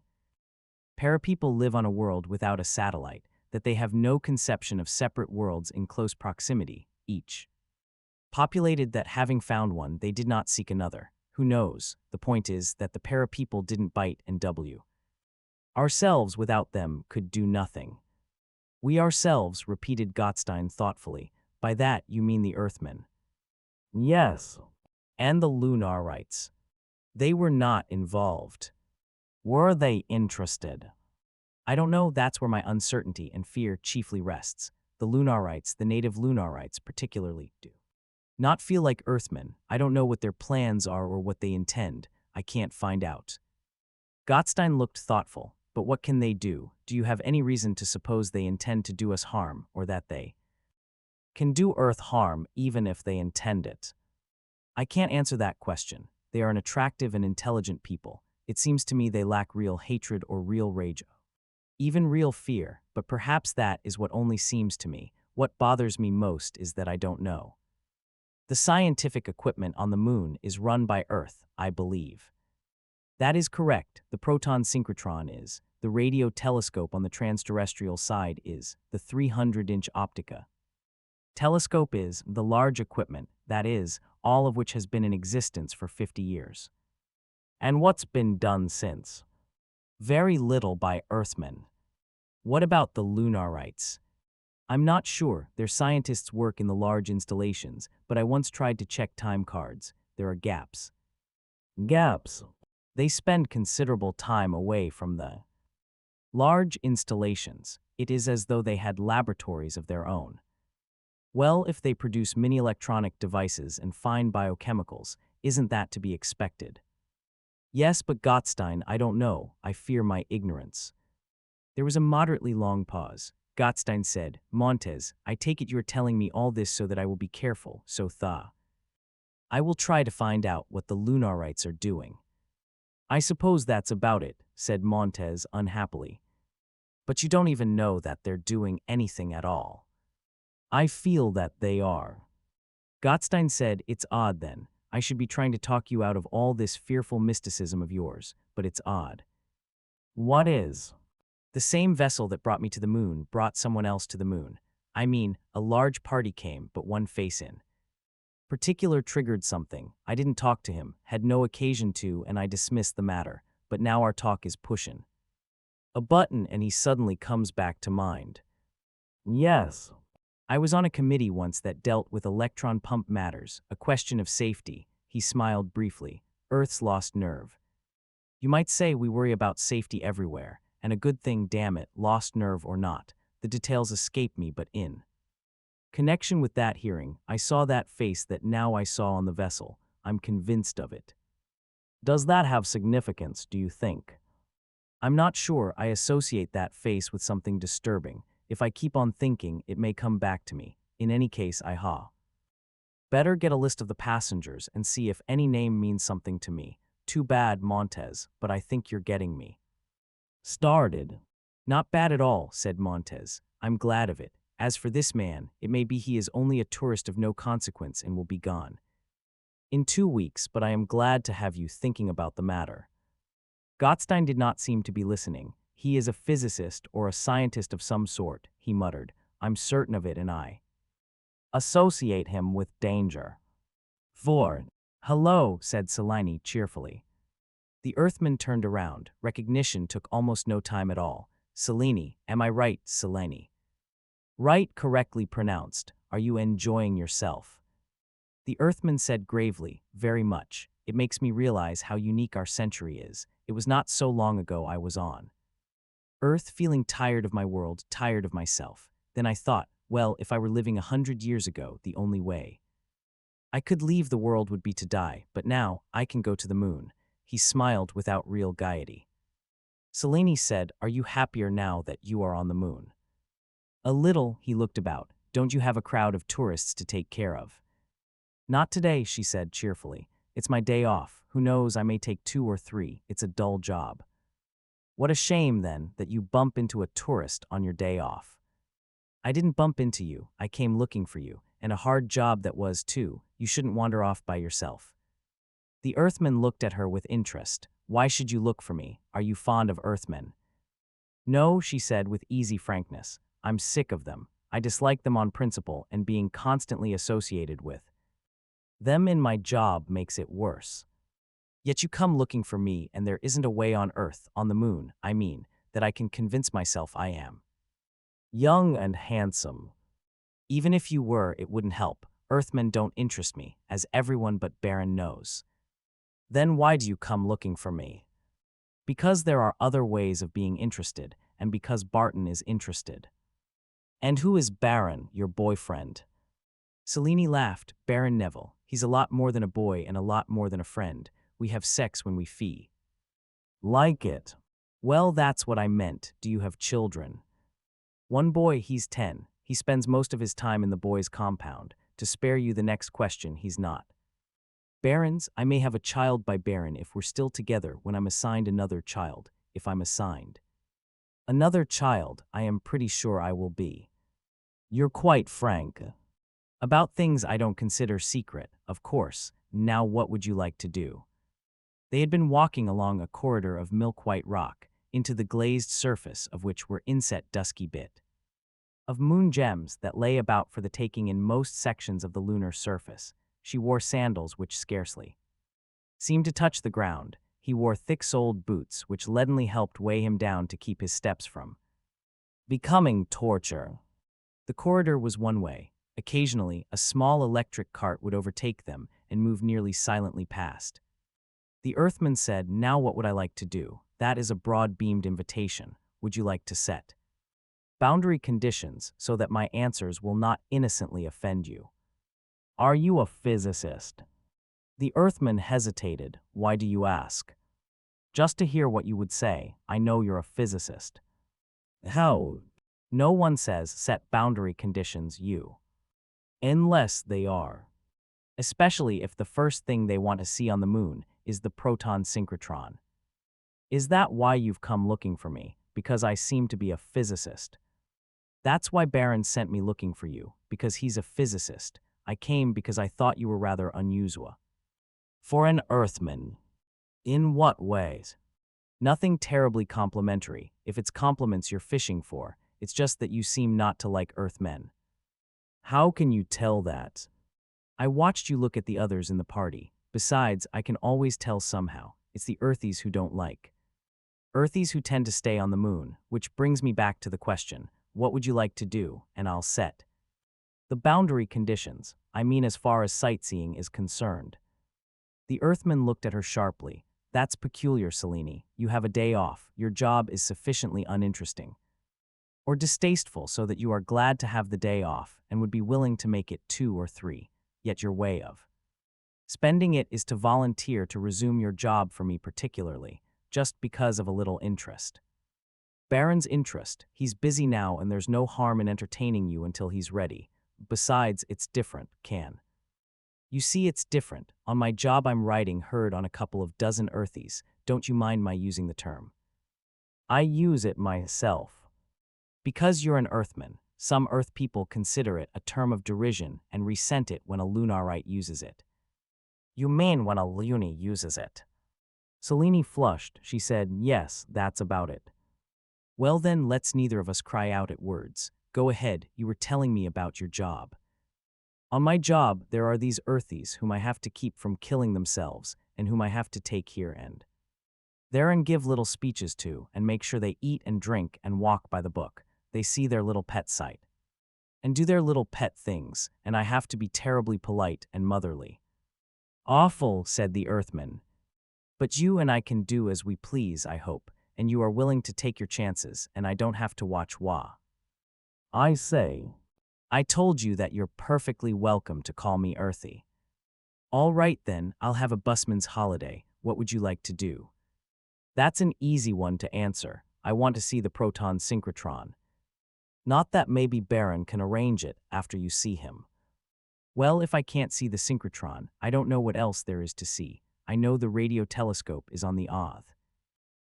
para-people live on a world without a satellite, that they have no conception of separate worlds in close proximity, each populated, that having found one, they did not seek another. Who knows? The point is that the para-people didn't bite and ourselves without them could do nothing. We ourselves, repeated Gottstein thoughtfully. By that you mean the Earthmen. Yes. And the Lunarites. They were not involved. Were they interested? I don't know. That's where my uncertainty and fear chiefly rests. The Lunarites, the native Lunarites particularly, do not feel like Earthmen. I don't know what their plans are or what they intend. I can't find out. Gottstein looked thoughtful. But what can they do? Do you have any reason to suppose they intend to do us harm, or that they can do Earth harm even if they intend it? I can't answer that question. They are an attractive and intelligent people. It seems to me they lack real hatred or real rage, even real fear, but perhaps that is what only seems to me. What bothers me most is that I don't know. The scientific equipment on the moon is run by Earth, I believe. That is correct. The proton synchrotron is. The radio telescope on the transterrestrial side is. The 300-inch optica telescope is. The large equipment, that is, all of which has been in existence for 50 years. And what's been done since? Very little by Earthmen. What about the Lunarites? I'm not sure. Their scientists work in the large installations, but I once tried to check time cards. There are gaps. Gaps? They spend considerable time away from the large installations. It is as though they had laboratories of their own. Well, if they produce mini-electronic devices and fine biochemicals, isn't that to be expected? Yes, but Gottstein, I don't know. I fear my ignorance. There was a moderately long pause. Gottstein said, Montez, I take it you're telling me all this so that I will be careful, so I will try to find out what the Lunarites are doing. I suppose that's about it, said Montez unhappily. But you don't even know that they're doing anything at all. I feel that they are. Gottstein said, it's odd then. I should be trying to talk you out of all this fearful mysticism of yours, but it's odd. What is? The same vessel that brought me to the moon brought someone else to the moon. I mean, a large party came, but one face in particular triggered something. I didn't talk to him, had no occasion to, and I dismissed the matter. But now our talk is pushin' a button and he suddenly comes back to mind. Yes. I was on a committee once that dealt with electron pump matters, a question of safety. He smiled briefly. Earth's lost nerve. You might say we worry about safety everywhere, and a good thing, damn it, lost nerve or not. The details escape me, but in connection with that hearing, I saw that face that now I saw on the vessel. I'm convinced of it. Does that have significance, do you think? I'm not sure. I associate that face with something disturbing. If I keep on thinking, it may come back to me. In any case, better get a list of the passengers and see if any name means something to me. Too bad, Montez, but I think you're getting me started. Not bad at all, said Montez. I'm glad of it. As for this man, it may be he is only a tourist of no consequence and will be gone in 2 weeks, but I am glad to have you thinking about the matter. Gottstein did not seem to be listening. He is a physicist or a scientist of some sort, he muttered. I'm certain of it, and I associate him with danger. For, hello, said Selene cheerfully. The Earthman turned around. Recognition took almost no time at all. Selene, am I right, Selene? Right, correctly pronounced. Are you enjoying yourself? The Earthman said gravely, very much. It makes me realize how unique our century is. It was not so long ago I was on Earth, feeling tired of my world, tired of myself. Then I thought, well, if I were living 100 years ago, the only way I could leave the world would be to die, but now I can go to the moon. He smiled without real gaiety. Selene said, are you happier now that you are on the moon? A little, he looked about. Don't you have a crowd of tourists to take care of? Not today, she said cheerfully. It's my day off. Who knows, I may take 2 or 3. It's a dull job. What a shame, then, that you bump into a tourist on your day off. I didn't bump into you. I came looking for you. And a hard job that was, too. You shouldn't wander off by yourself. The Earthman looked at her with interest. Why should you look for me? Are you fond of Earthmen? No, she said with easy frankness. I'm sick of them. I dislike them on principle, and being constantly associated with them in my job makes it worse. Yet you come looking for me, and there isn't a way on Earth, on the moon, I mean, that I can convince myself I am young and handsome. Even if you were, it wouldn't help. Earthmen don't interest me, as everyone but Baron knows. Then why do you come looking for me? Because there are other ways of being interested, and because Barton is interested. And who is Baron, your boyfriend? Selene laughed. Baron Neville. He's a lot more than a boy and a lot more than a friend. We have sex when we fee. Like it. Well, that's what I meant. Do you have children? One boy, he's 10. He spends most of his time in the boys' compound. To spare you the next question, he's not. Barons, I may have a child by Baron if we're still together when I'm assigned another child, if I'm assigned another child, I am pretty sure I will be. You're quite frank. About things I don't consider secret, of course. Now what would you like to do? They had been walking along a corridor of milk-white rock, into the glazed surface of which were inset dusky bit of moon gems that lay about for the taking in most sections of the lunar surface. She wore sandals which scarcely seemed to touch the ground. He wore thick-soled boots which leadenly helped weigh him down to keep his steps from becoming torture. The corridor was one way. Occasionally, a small electric cart would overtake them and move nearly silently past. The Earthman said, now what would I like to do? That is a broad-beamed invitation. Would you like to set boundary conditions so that my answers will not innocently offend you? Are you a physicist? The Earthman hesitated. Why do you ask? Just to hear what you would say. I know you're a physicist. How? No one says set boundary conditions, you. Unless they are. Especially if the first thing they want to see on the moon is the proton synchrotron. Is that why you've come looking for me? Because I seem to be a physicist. That's why Baron sent me looking for you, because he's a physicist. I came because I thought you were rather unusual. For an Earthman. In what ways? Nothing terribly complimentary. If it's compliments you're fishing for, it's just that you seem not to like Earthmen. How can you tell that? I watched you look at the others in the party. Besides, I can always tell somehow. It's the Earthies who don't like Earthies who tend to stay on the moon, which brings me back to the question, what would you like to do? And I'll set the boundary conditions. I mean as far as sightseeing is concerned. The Earthman looked at her sharply. That's peculiar, Selene. You have a day off. Your job is sufficiently uninteresting or distasteful so that you are glad to have the day off and would be willing to make it 2 or 3. Yet your way of spending it is to volunteer to resume your job for me particularly, just because of a little interest. Baron's interest. He's busy now and there's no harm in entertaining you until he's ready. Besides, it's different, Can. You see, it's different. On my job I'm writing herd on a couple of dozen Earthies. Don't you mind my using the term? I use it myself. Because you're an Earthman, some Earth people consider it a term of derision and resent it when a Lunarite uses it. You mean when a Luni uses it? Selene flushed. She said, yes, that's about it. Well then, let's neither of us cry out at words. Go ahead, you were telling me about your job. On my job, there are these Earthies whom I have to keep from killing themselves and whom I have to take here and there and give little speeches to and make sure they eat and drink and walk by the book. They see their little pet sight and do their little pet things, and I have to be terribly polite and motherly. Awful, said the Earthman. But you and I can do as we please, I hope, and you are willing to take your chances, and I don't have to watch Wah. I say, I told you that you're perfectly welcome to call me Earthy. All right then, I'll have a busman's holiday. What would you like to do? That's an easy one to answer. I want to see the proton synchrotron. Not that maybe Baron can arrange it after you see him. Well, if I can't see the synchrotron, I don't know what else there is to see. I know the radio telescope is on the oth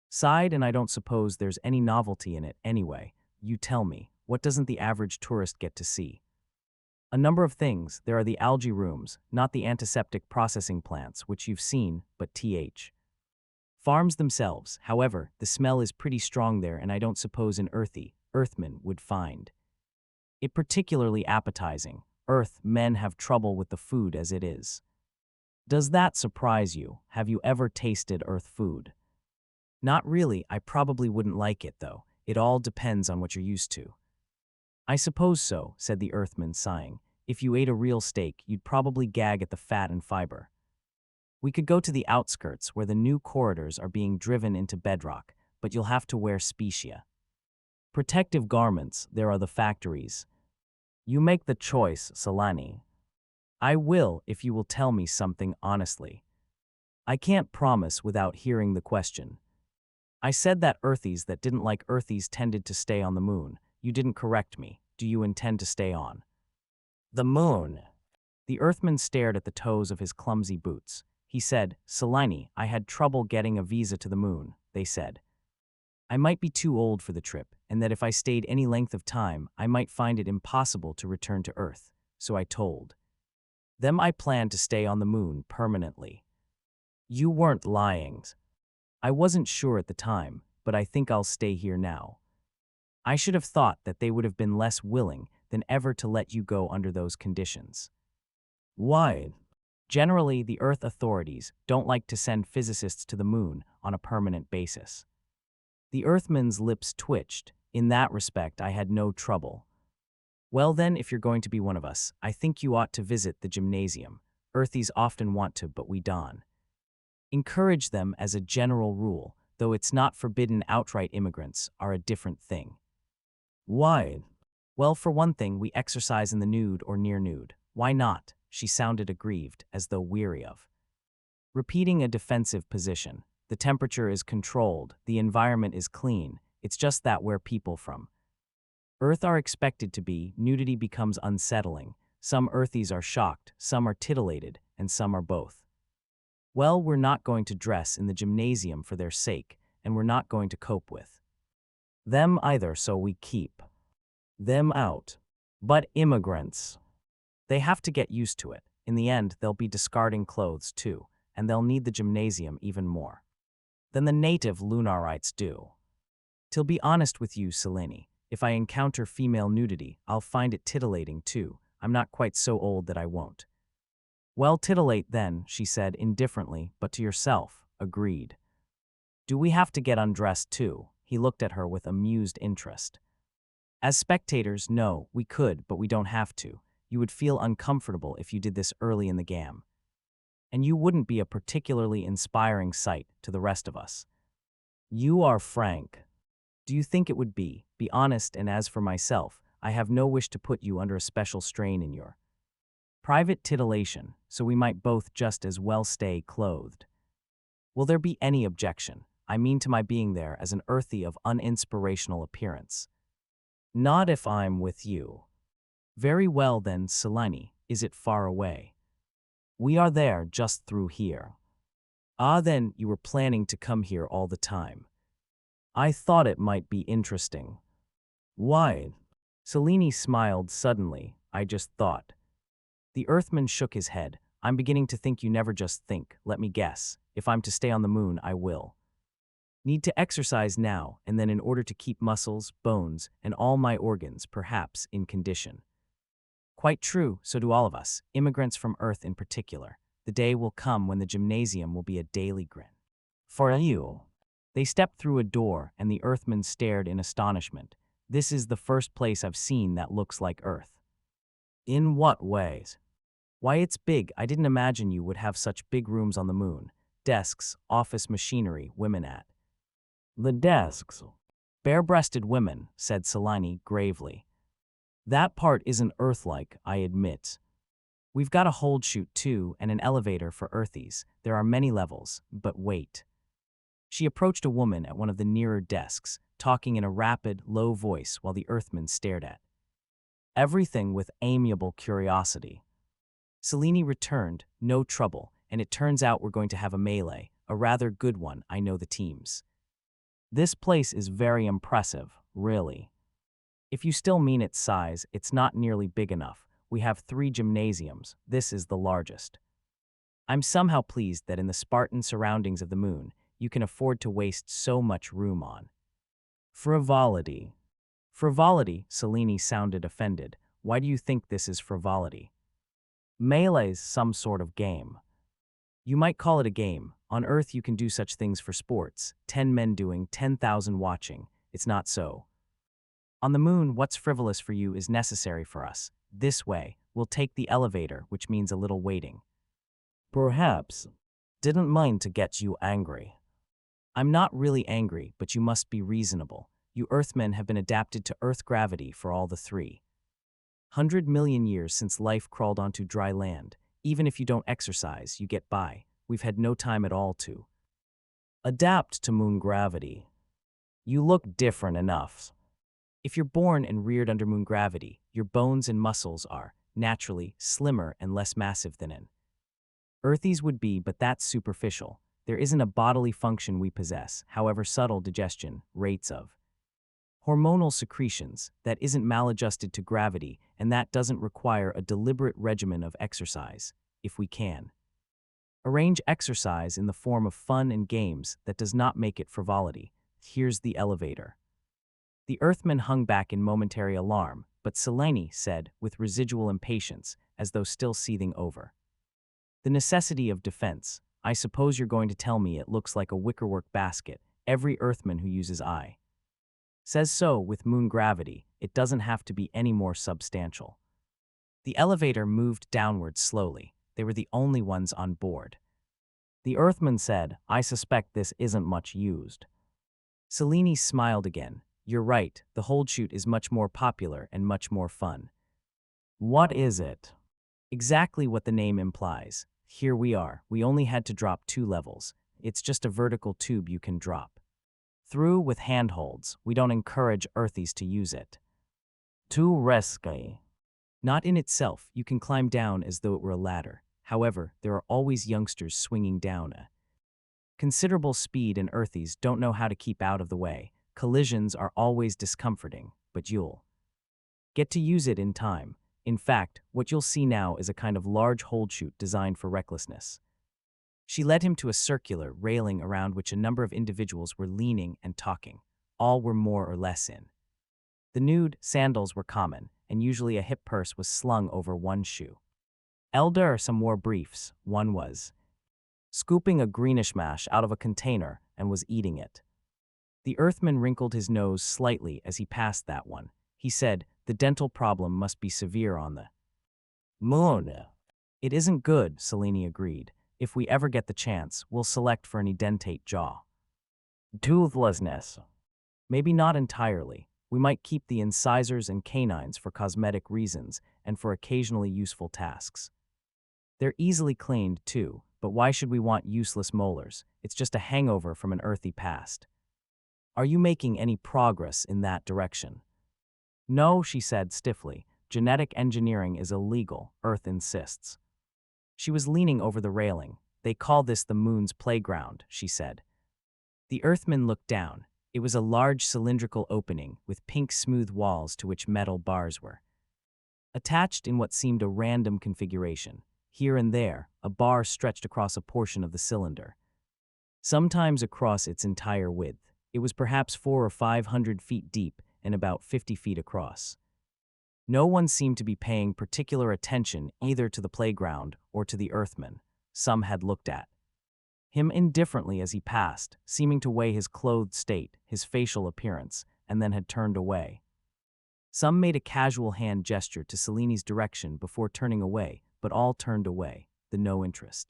side, and I don't suppose there's any novelty in it anyway. You tell me, what doesn't the average tourist get to see? A number of things. There are the algae rooms, not the antiseptic processing plants, which you've seen, but farms themselves. However, the smell is pretty strong there, and I don't suppose an Earthman would find it particularly appetizing. Earthmen have trouble with the food as it is. Does that surprise you? Have you ever tasted Earth food? Not really. I probably wouldn't like it, though. It all depends on what you're used to. I suppose so, said the Earthman, sighing. If you ate a real steak, you'd probably gag at the fat and fiber. We could go to the outskirts where the new corridors are being driven into bedrock, but you'll have to wear specia protective garments. There are the factories. You make the choice, Selene. I will, if you will tell me something honestly. I can't promise without hearing the question. I said that Earthies that didn't like Earthies tended to stay on the moon. You didn't correct me. Do you intend to stay on the moon? The Earthman stared at the toes of his clumsy boots. He said, Selene, I had trouble getting a visa to the moon, they said. I might be too old for the trip, and that if I stayed any length of time, I might find it impossible to return to Earth. So I told them I planned to stay on the moon permanently. You weren't lying. I wasn't sure at the time, but I think I'll stay here now. I should have thought that they would have been less willing than ever to let you go under those conditions. Why? Generally, the Earth authorities don't like to send physicists to the moon on a permanent basis. The Earthman's lips twitched. In that respect, I had no trouble. Well then, if you're going to be one of us, I think you ought to visit the gymnasium. Earthies often want to, but we don't encourage them as a general rule, though it's not forbidden. Outright immigrants are a different thing. Why? Well, for one thing, we exercise in the nude or near nude. Why not? She sounded aggrieved, as though weary of repeating a defensive position. The temperature is controlled, the environment is clean. It's just that where people from Earth are expected to be, nudity becomes unsettling. Some Earthies are shocked, some are titillated, and some are both. Well, we're not going to dress in the gymnasium for their sake, and we're not going to cope with them either, so we keep them out. But immigrants, they have to get used to it. In the end, they'll be discarding clothes too, and they'll need the gymnasium even more than the native Lunarites do. To be honest with you, Selene, if I encounter female nudity, I'll find it titillating too. I'm not quite so old that I won't. Well, titillate then, she said indifferently, but to yourself. Agreed. Do we have to get undressed too? He looked at her with amused interest. As spectators, no, we could, but we don't have to. You would feel uncomfortable if you did this early in the game. And you wouldn't be a particularly inspiring sight to the rest of us. You are frank. Do you think it would be? Be honest, and as for myself, I have no wish to put you under a special strain in your private titillation, so we might both just as well stay clothed. Will there be any objection? I mean to my being there as an Earthie of uninspirational appearance. Not if I'm with you. Very well then, Selene, is it far away? We are there just through here. Ah, then, you were planning to come here all the time. I thought it might be interesting. Why? Selene smiled suddenly. I just thought. The Earthman shook his head. I'm beginning to think you never just think. Let me guess. If I'm to stay on the moon, I will. Need to exercise now, and then in order to keep muscles, bones, and all my organs, perhaps, in condition. Quite true, so do all of us, immigrants from Earth in particular. The day will come when the gymnasium will be a daily grin. For you. They stepped through a door, and the Earthman stared in astonishment. This is the first place I've seen that looks like Earth. In what ways? Why, it's big. I didn't imagine you would have such big rooms on the moon. Desks, office machinery, women at. The desks. Bare-breasted women, said Selene gravely. That part isn't Earth-like, I admit. We've got a hold chute too, and an elevator for Earthies. There are many levels, but wait. She approached a woman at one of the nearer desks, talking in a rapid, low voice while the Earthman stared at everything with amiable curiosity. Selene returned, no trouble, and it turns out we're going to have a melee, a rather good one, I know the teams. This place is very impressive, really. If you still mean its size, it's not nearly big enough. We have 3 gymnasiums. This is the largest. I'm somehow pleased that in the Spartan surroundings of the moon, you can afford to waste so much room on. Frivolity. Frivolity, Selene sounded offended. Why do you think this is frivolity? Melee's some sort of game. You might call it a game. On Earth you can do such things for sports. 10 men doing, 10,000 watching. It's not so. On the moon, what's frivolous for you is necessary for us. This way, we'll take the elevator, which means a little waiting. Perhaps. Didn't mean to get you angry. I'm not really angry, but you must be reasonable. You Earthmen have been adapted to Earth gravity for all the 300 million years since life crawled onto dry land. Even if you don't exercise, you get by. We've had no time at all to adapt to moon gravity. You look different enough. If you're born and reared under moon gravity, your bones and muscles are, naturally, slimmer and less massive than an Earthies would be, but that's superficial. There isn't a bodily function we possess, however subtle digestion, rates of hormonal secretions, that isn't maladjusted to gravity, and that doesn't require a deliberate regimen of exercise, if we can arrange exercise in the form of fun and games that does not make it frivolity. Here's the elevator. The Earthman hung back in momentary alarm, but Selene said, with residual impatience, as though still seething over the necessity of defense, I suppose you're going to tell me it looks like a wickerwork basket. Every Earthman who uses I says so. With moon gravity, it doesn't have to be any more substantial. The elevator moved downward slowly. They were the only ones on board. The Earthman said, I suspect this isn't much used. Selene smiled again. You're right, the hold chute is much more popular and much more fun. What is it? Exactly what the name implies. Here we are. We only had to drop 2 levels. It's just a vertical tube you can drop through with handholds. We don't encourage Earthies to use it. Too risky. Not in itself. You can climb down as though it were a ladder. However, there are always youngsters swinging down a considerable speed, and Earthies don't know how to keep out of the way. Collisions are always discomforting, but you'll get to use it in time. In fact, what you'll see now is a kind of large hold chute designed for recklessness. She led him to a circular railing around which a number of individuals were leaning and talking. All were more or less in the nude. Sandals were common, and usually a hip purse was slung over one shoe. Elder, some wore briefs. One was scooping a greenish mash out of a container and was eating it. The Earthman wrinkled his nose slightly as he passed that one. He said, the dental problem must be severe on the moon. It isn't good, Selene agreed. If we ever get the chance, we'll select for an edentate jaw. Toothlessness. Maybe not entirely. We might keep the incisors and canines for cosmetic reasons and for occasionally useful tasks. They're easily cleaned, too, but why should we want useless molars? It's just a hangover from an earthy past. Are you making any progress in that direction? No, she said stiffly. Genetic engineering is illegal, Earth insists. She was leaning over the railing. They call this the moon's playground, she said. The Earthman looked down. It was a large cylindrical opening with pink smooth walls to which metal bars were attached in what seemed a random configuration. Here and there, a bar stretched across a portion of the cylinder, sometimes across its entire width. It was perhaps 400 or 500 feet deep and about 50 feet across. No one seemed to be paying particular attention either to the playground or to the Earthman. Some had looked at him indifferently as he passed, seeming to weigh his clothed state, his facial appearance, and then had turned away. Some made a casual hand gesture to Cellini's direction before turning away, but all turned away, the no interest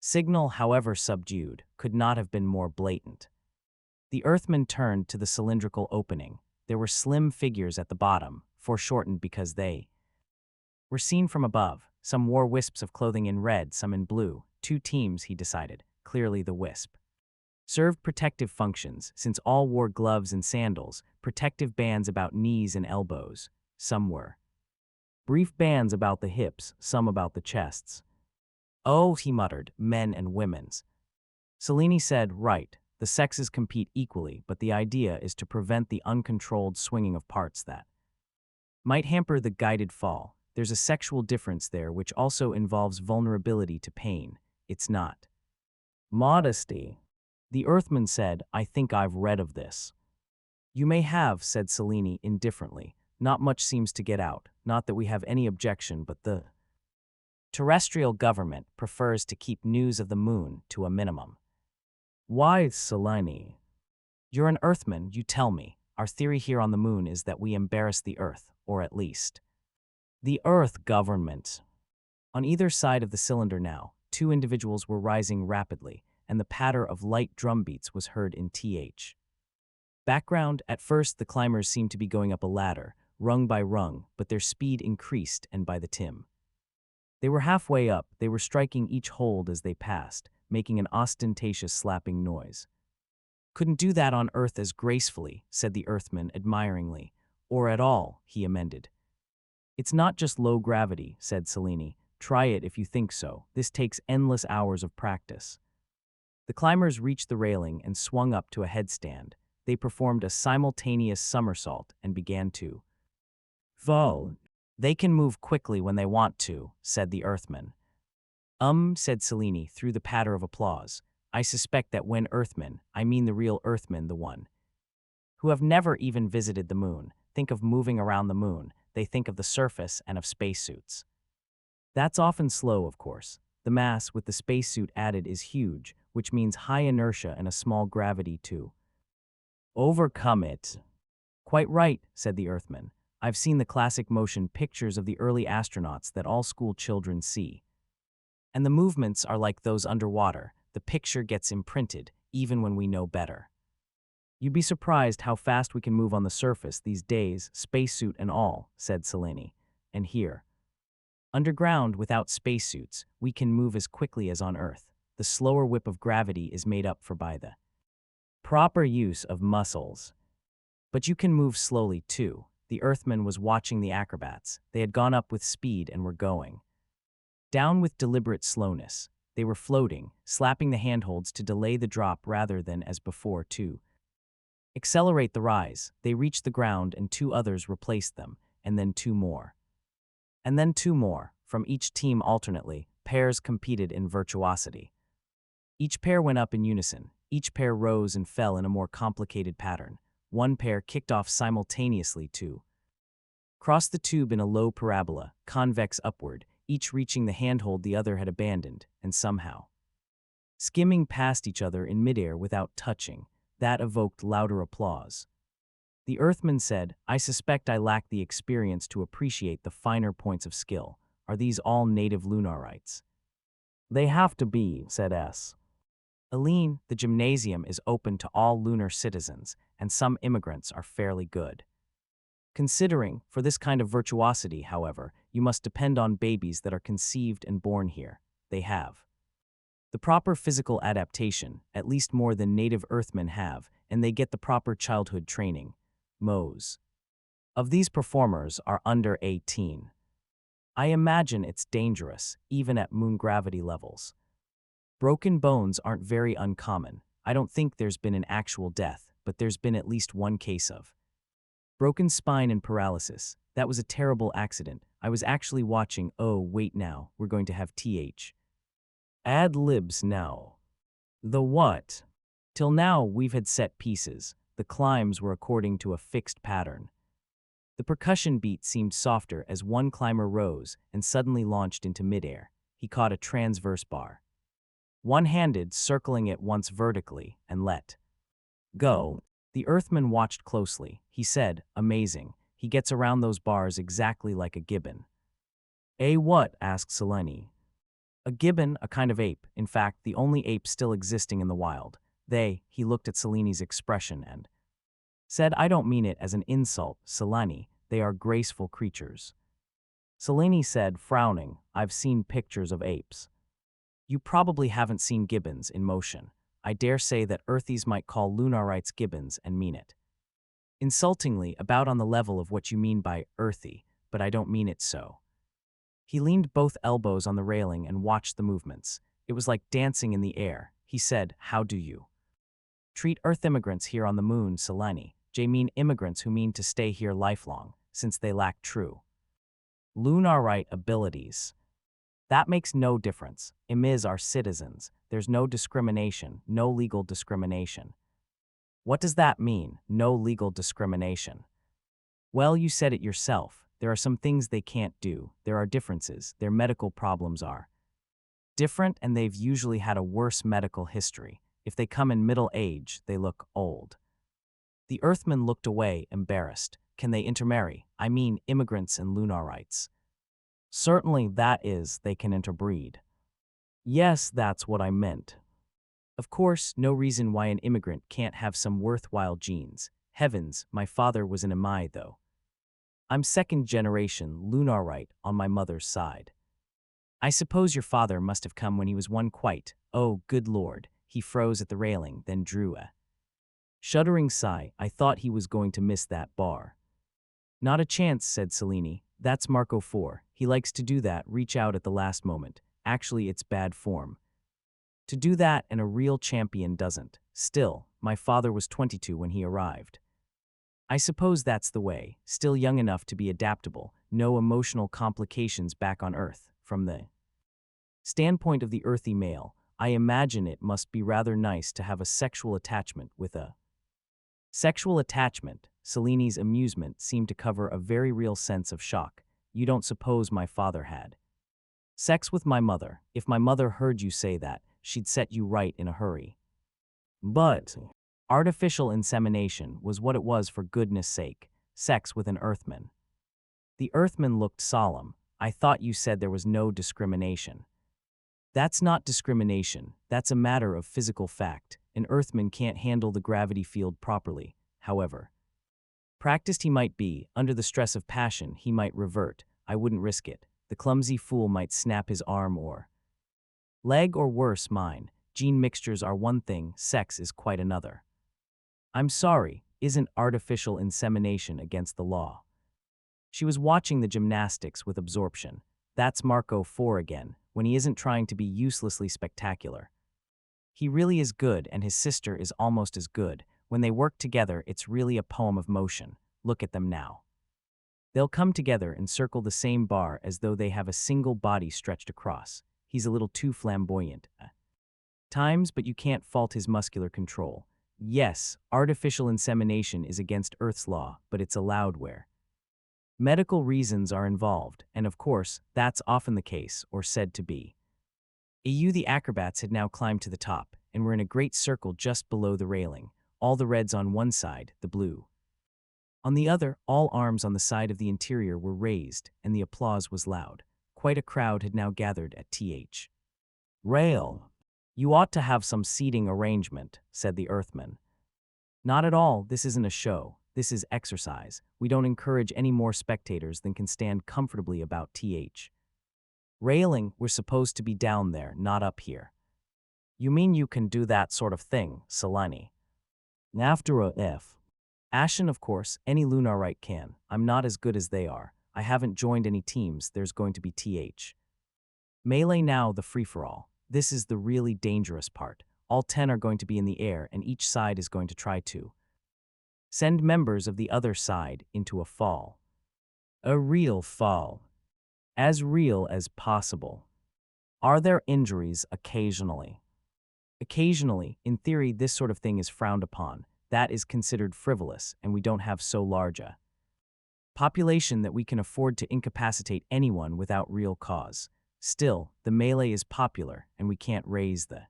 signal, however subdued, could not have been more blatant. The Earthman turned to the cylindrical opening. There were slim figures at the bottom, foreshortened because they were seen from above. Some wore wisps of clothing in red, some in blue. 2 teams, he decided. Clearly the wisp served protective functions, since all wore gloves and sandals, protective bands about knees and elbows. Some were brief bands about the hips, some about the chests. Oh, he muttered, men and women's. Cellini said, right, the sexes compete equally, but the idea is to prevent the uncontrolled swinging of parts that might hamper the guided fall. There's a sexual difference there which also involves vulnerability to pain. It's not modesty. The Earthman said, I think I've read of this. You may have, said Cellini indifferently. Not much seems to get out. Not that we have any objection, but the terrestrial government prefers to keep news of the moon to a minimum. Why, Cellini? You're an Earthman, you tell me. Our theory here on the moon is that we embarrass the Earth, or at least the Earth government. On either side of the cylinder now, 2 individuals were rising rapidly, and the patter of light drum beats was heard in th. Background. At first, the climbers seemed to be going up a ladder, rung by rung, but their speed increased, and by the time they were halfway up, they were striking each hold as they passed, making an ostentatious slapping noise. Couldn't do that on Earth as gracefully, said the Earthman admiringly. Or at all, he amended. It's not just low gravity, said Cellini. Try it if you think so. This takes endless hours of practice. The climbers reached the railing and swung up to a headstand. They performed a simultaneous somersault and began to fall. They can move quickly when they want to, said the Earthman. Said Cellini through the patter of applause. I suspect that when Earthmen, I mean the real Earthmen, the one who have never even visited the moon, think of moving around the moon, they think of the surface and of spacesuits. That's often slow, of course. The mass with the spacesuit added is huge, which means high inertia and a small gravity to overcome it. Quite right, said the Earthman. I've seen the classic motion pictures of the early astronauts that all school children see. And the movements are like those underwater. The picture gets imprinted, even when we know better. You'd be surprised how fast we can move on the surface these days, spacesuit and all, said Cellini. And here, underground, without spacesuits, we can move as quickly as on Earth. The slower whip of gravity is made up for by the proper use of muscles. But you can move slowly, too. The Earthman was watching the acrobats. They had gone up with speed and were going down with deliberate slowness. They were floating, slapping the handholds to delay the drop rather than, as before, to accelerate the rise. They reached the ground and 2 others replaced them, and then 2 more. And then 2 more. From each team alternately, pairs competed in virtuosity. Each pair went up in unison. Each pair rose and fell in a more complicated pattern. One pair kicked off simultaneously to cross the tube in a low parabola, convex upward, each reaching the handhold the other had abandoned, and somehow skimming past each other in midair without touching. That evoked louder applause. The Earthman said, I suspect I lack the experience to appreciate the finer points of skill. Are these all native Lunarites? They have to be, said S. Aline, the gymnasium is open to all lunar citizens, and some immigrants are fairly good. Considering, for this kind of virtuosity, however, you must depend on babies that are conceived and born here. They have the proper physical adaptation, at least more than native Earthmen have, and they get the proper childhood training. Most of these performers are under 18. I imagine it's dangerous, even at moon gravity levels. Broken bones aren't very uncommon. I don't think there's been an actual death, but there's been at least one case of broken spine and paralysis. That was a terrible accident. I was actually watching. Oh, wait now, we're going to have ad libs now. The what? Till now, we've had set pieces. The climbs were according to a fixed pattern. The percussion beat seemed softer as one climber rose and suddenly launched into midair. He caught a transverse bar. One-handed, circling it once vertically, and let go. The Earthman watched closely. He said, amazing. He gets around those bars exactly like a gibbon. A what? Asked Selene. A gibbon, a kind of ape. In fact, the only ape still existing in the wild. He looked at Selene's expression and said, I don't mean it as an insult, Selene. They are graceful creatures. Selene said, frowning, I've seen pictures of apes. You probably haven't seen gibbons in motion. I dare say that Earthies might call Lunarites gibbons and mean it insultingly, about on the level of what you mean by earthy, but I don't mean it so. He leaned both elbows on the railing and watched the movements. It was like dancing in the air. He said, how do you treat Earth immigrants here on the moon, Selene? Mean immigrants who mean to stay here lifelong, since they lack true Lunarite abilities. That makes no difference. Emirs are citizens. There's no discrimination, no legal discrimination. What does that mean, no legal discrimination? Well, you said it yourself. There are some things they can't do. There are differences. Their medical problems are different, and they've usually had a worse medical history. If they come in middle age, they look old. The Earthman looked away, embarrassed. Can they intermarry? I mean, immigrants and Lunarites. Certainly, that is, they can interbreed. Yes, that's what I meant. Of course, no reason why an immigrant can't have some worthwhile genes. Heavens, my father was an Emai, though. I'm second-generation Lunarite on my mother's side. I suppose your father must have come when he was one quite. Oh, good Lord. He froze at the railing, then drew a shuddering sigh. I thought he was going to miss that bar. Not a chance, said Selene. That's Marco 4. He likes to do that, reach out at the last moment. Actually, it's bad form to do that, and a real champion doesn't. Still, my father was 22 when he arrived. I suppose that's the way, still young enough to be adaptable, no emotional complications back on Earth. From the standpoint of the earthy male, I imagine it must be rather nice to have a sexual attachment with a sexual attachment. Selene's amusement seemed to cover a very real sense of shock. You don't suppose my father had sex with my mother? If my mother heard you say that, she'd set you right in a hurry. But artificial insemination was what it was, for goodness sake. Sex with an Earthman. The Earthman looked solemn. I thought you said there was no discrimination. That's not discrimination. That's a matter of physical fact. An Earthman can't handle the gravity field properly. However practiced he might be, under the stress of passion he might revert. I wouldn't risk it. The clumsy fool might snap his arm or leg, or worse, mine. Gene mixtures are one thing, sex is quite another. I'm sorry, isn't artificial insemination against the law? She was watching the gymnastics with absorption. That's Marco 4 again, when he isn't trying to be uselessly spectacular. He really is good, and his sister is almost as good. When they work together, it's really a poem of motion. Look at them now. They'll come together and circle the same bar as though they have a single body stretched across. He's a little too flamboyant times, but you can't fault his muscular control. Yes, artificial insemination is against Earth's law, but it's allowed where medical reasons are involved, and of course, that's often the case, or said to be. The acrobats had now climbed to the top, and were in a great circle just below the railing, all the reds on one side, the blue on the other. All arms on the side of the interior were raised, and the applause was loud. Quite a crowd had now gathered at rail. You ought to have some seating arrangement, said the Earthman. Not at all. This isn't a show. This is exercise. We don't encourage any more spectators than can stand comfortably about railing. We're supposed to be down there, not up here. You mean you can do that sort of thing, Selene? After a F. Ashen, of course, any Lunarite can. I'm not as good as they are. I haven't joined any teams. There's going to be melee now, the free-for-all. This is the really dangerous part. All 10 are going to be in the air, and each side is going to try to Send members of the other side into a fall. A real fall. As real as possible. Are there injuries occasionally? Occasionally, in theory, this sort of thing is frowned upon. That is considered frivolous, and we don't have so large a population that we can afford to incapacitate anyone without real cause. Still, the melee is popular, and we can't raise the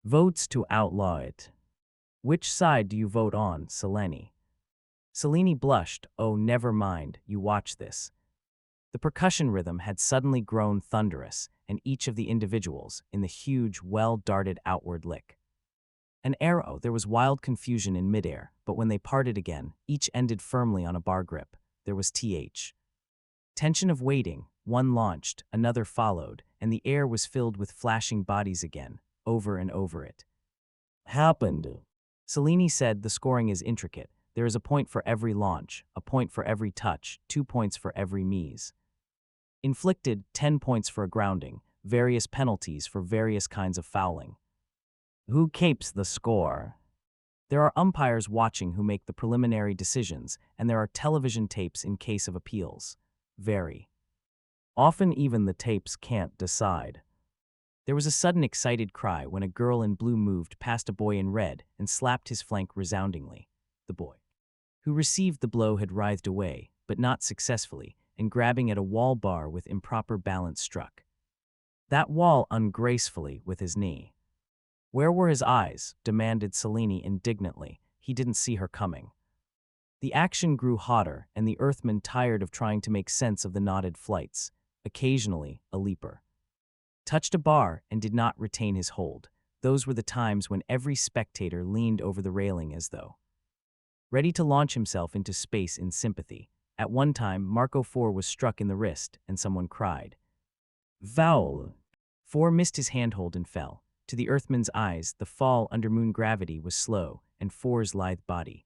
votes to outlaw it. Which side do you vote on, Selene? Selene blushed. Oh, never mind, you watch this. The percussion rhythm had suddenly grown thunderous, and each of the individuals, in the huge well darted outward lick. An arrow, there was wild confusion in midair, but when they parted again, each ended firmly on a bar grip. There was tension of waiting. One launched, another followed, and the air was filled with flashing bodies again, over and over it. Happened. Selene said, the scoring is intricate. There is a point for every launch, a point for every touch, 2 points for every miss. Inflicted, 10 points for a grounding, various penalties for various kinds of fouling. Who keeps the score? There are umpires watching who make the preliminary decisions, and there are television tapes in case of appeals. Very often even the tapes can't decide. There was a sudden excited cry when a girl in blue moved past a boy in red and slapped his flank resoundingly. The boy who received the blow had writhed away, but not successfully, and grabbing at a wall bar with improper balance struck that wall ungracefully with his knee. Where were his eyes? Demanded Selene indignantly. He didn't see her coming. The action grew hotter, and the Earthman tired of trying to make sense of the knotted flights. Occasionally, a leaper touched a bar and did not retain his hold. Those were the times when every spectator leaned over the railing as though ready to launch himself into space in sympathy. At one time, Marco 4 was struck in the wrist, and someone cried, "Foul!" 4 missed his handhold and fell. To the Earthman's eyes, the fall under moon gravity was slow, and 4's lithe body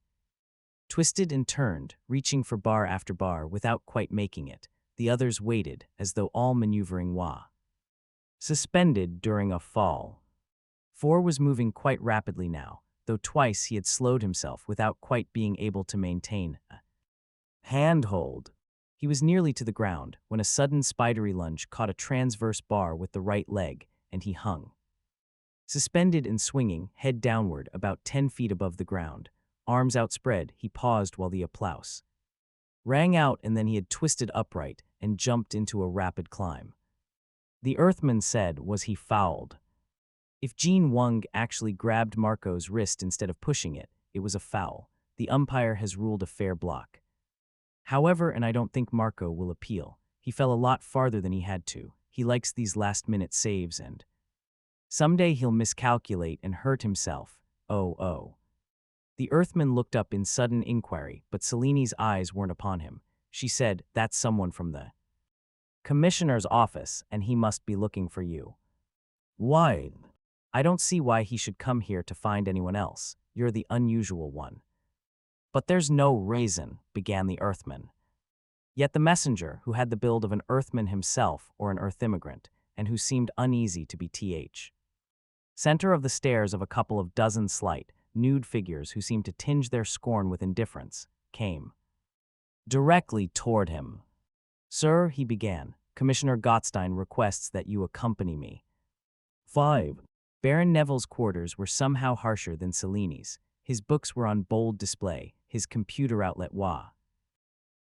twisted and turned, reaching for bar after bar without quite making it. The others waited, as though all maneuvering were suspended during a fall. 4 was moving quite rapidly now, though twice he had slowed himself without quite being able to maintain a handhold. He was nearly to the ground when a sudden spidery lunge caught a transverse bar with the right leg, and he hung suspended and swinging, head downward, about 10 feet above the ground. Arms outspread, he paused while the applause rang out, and then he had twisted upright and jumped into a rapid climb. The Earthman said, was he fouled? If Jean Wang actually grabbed Marco's wrist instead of pushing it, it was a foul. The umpire has ruled a fair block. However, and I don't think Marco will appeal. He fell a lot farther than he had to. He likes these last-minute saves, and someday he'll miscalculate and hurt himself. Oh. The Earthman looked up in sudden inquiry, but Selene's eyes weren't upon him. She said, that's someone from the commissioner's office, and he must be looking for you. Why? I don't see why he should come here to find anyone else. You're the unusual one. But there's no reason, began the Earthman. Yet the messenger, who had the build of an Earthman himself or an Earth immigrant, and who seemed uneasy to be center of the stares of a couple of dozen slight, nude figures who seemed to tinge their scorn with indifference, came directly toward him. Sir, he began, Commissioner Gottstein requests that you accompany me. 5. Baron Neville's quarters were somehow harsher than Selene's. His books were on bold display, his computer outlet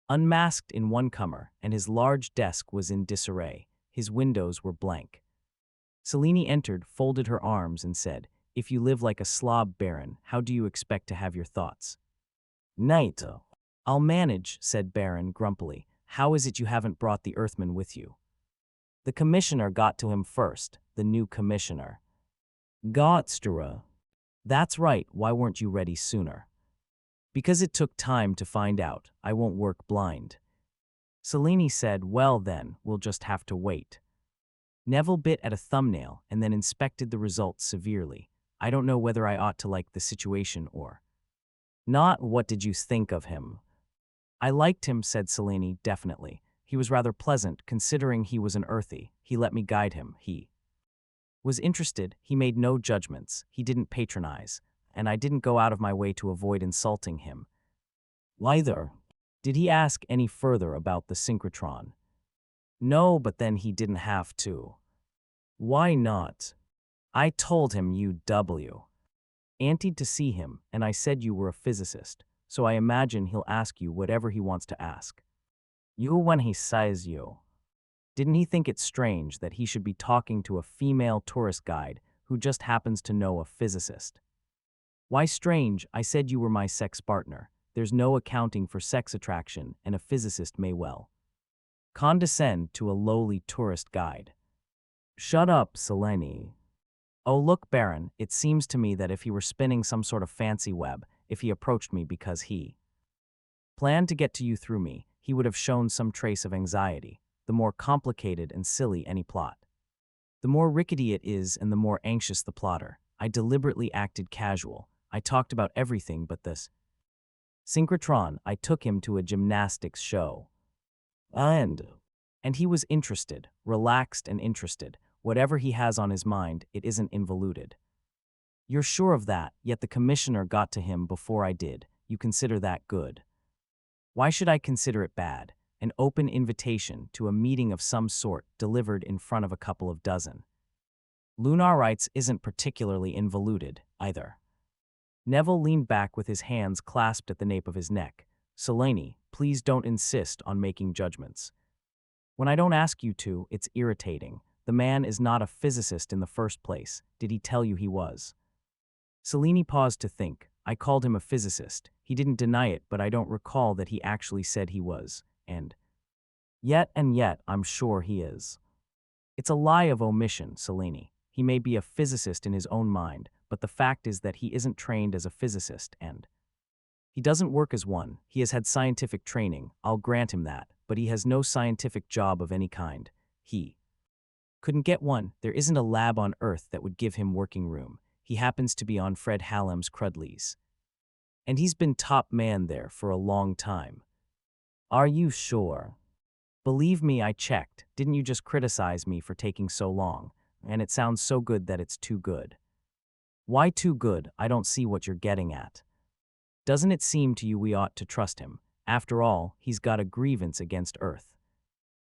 unmasked in one corner, and his large desk was in disarray. His windows were blank. Selene entered, folded her arms, and said, if you live like a slob, Baron, how do you expect to have your thoughts? Night. I'll manage, said Baron grumpily. How is it you haven't brought the Earthman with you? The commissioner got to him first, the new commissioner. Gottstra. That's right, why weren't you ready sooner? Because it took time to find out. I won't work blind. Selene said, well then, we'll just have to wait. Neville bit at a thumbnail and then inspected the results severely. I don't know whether I ought to like the situation or not. What did you think of him? I liked him, said Selene definitely. He was rather pleasant, considering he was an earthy. He let me guide him. He was interested. He made no judgments. He didn't patronize. and I didn't go out of my way to avoid insulting him. Either. Did he ask any further about the synchrotron? No, but then he didn't have to. Why not? I told him you anted to see him, and I said you were a physicist, so I imagine he'll ask you whatever he wants to ask. You when he says you. Didn't he think it strange that he should be talking to a female tourist guide who just happens to know a physicist? Why strange? I said you were my sex partner. There's no accounting for sex attraction, and a physicist may well condescend to a lowly tourist guide. Shut up, Selene. Oh, look, Baron, it seems to me that if he were spinning some sort of fancy web, if he approached me because he planned to get to you through me, he would have shown some trace of anxiety. The more complicated and silly any plot, the more rickety it is and the more anxious the plotter. I deliberately acted casual. I talked about everything but this synchrotron. I took him to a gymnastics show. And he was interested, relaxed and interested. Whatever he has on his mind, it isn't involuted. You're sure of that, yet the commissioner got to him before I did. You consider that good? Why should I consider it bad? An open invitation to a meeting of some sort delivered in front of a couple of dozen Lunarites isn't particularly involuted, either. Neville leaned back with his hands clasped at the nape of his neck. Selene, please don't insist on making judgments. When I don't ask you to, it's irritating. The man is not a physicist in the first place. Did he tell you he was? Selene paused to think. I called him a physicist. He didn't deny it, but I don't recall that he actually said he was. And yet, I'm sure he is. It's a lie of omission, Selene. He may be a physicist in his own mind, but the fact is that he isn't trained as a physicist, and he doesn't work as one. He has had scientific training, I'll grant him that, but he has no scientific job of any kind. He couldn't get one. There isn't a lab on Earth that would give him working room. He happens to be on Fred Hallam's Crudleys. And he's been top man there for a long time. Are you sure? Believe me, I checked. Didn't you just criticize me for taking so long? And it sounds so good that it's too good. Why too good? I don't see what you're getting at. Doesn't it seem to you we ought to trust him? After all, he's got a grievance against Earth.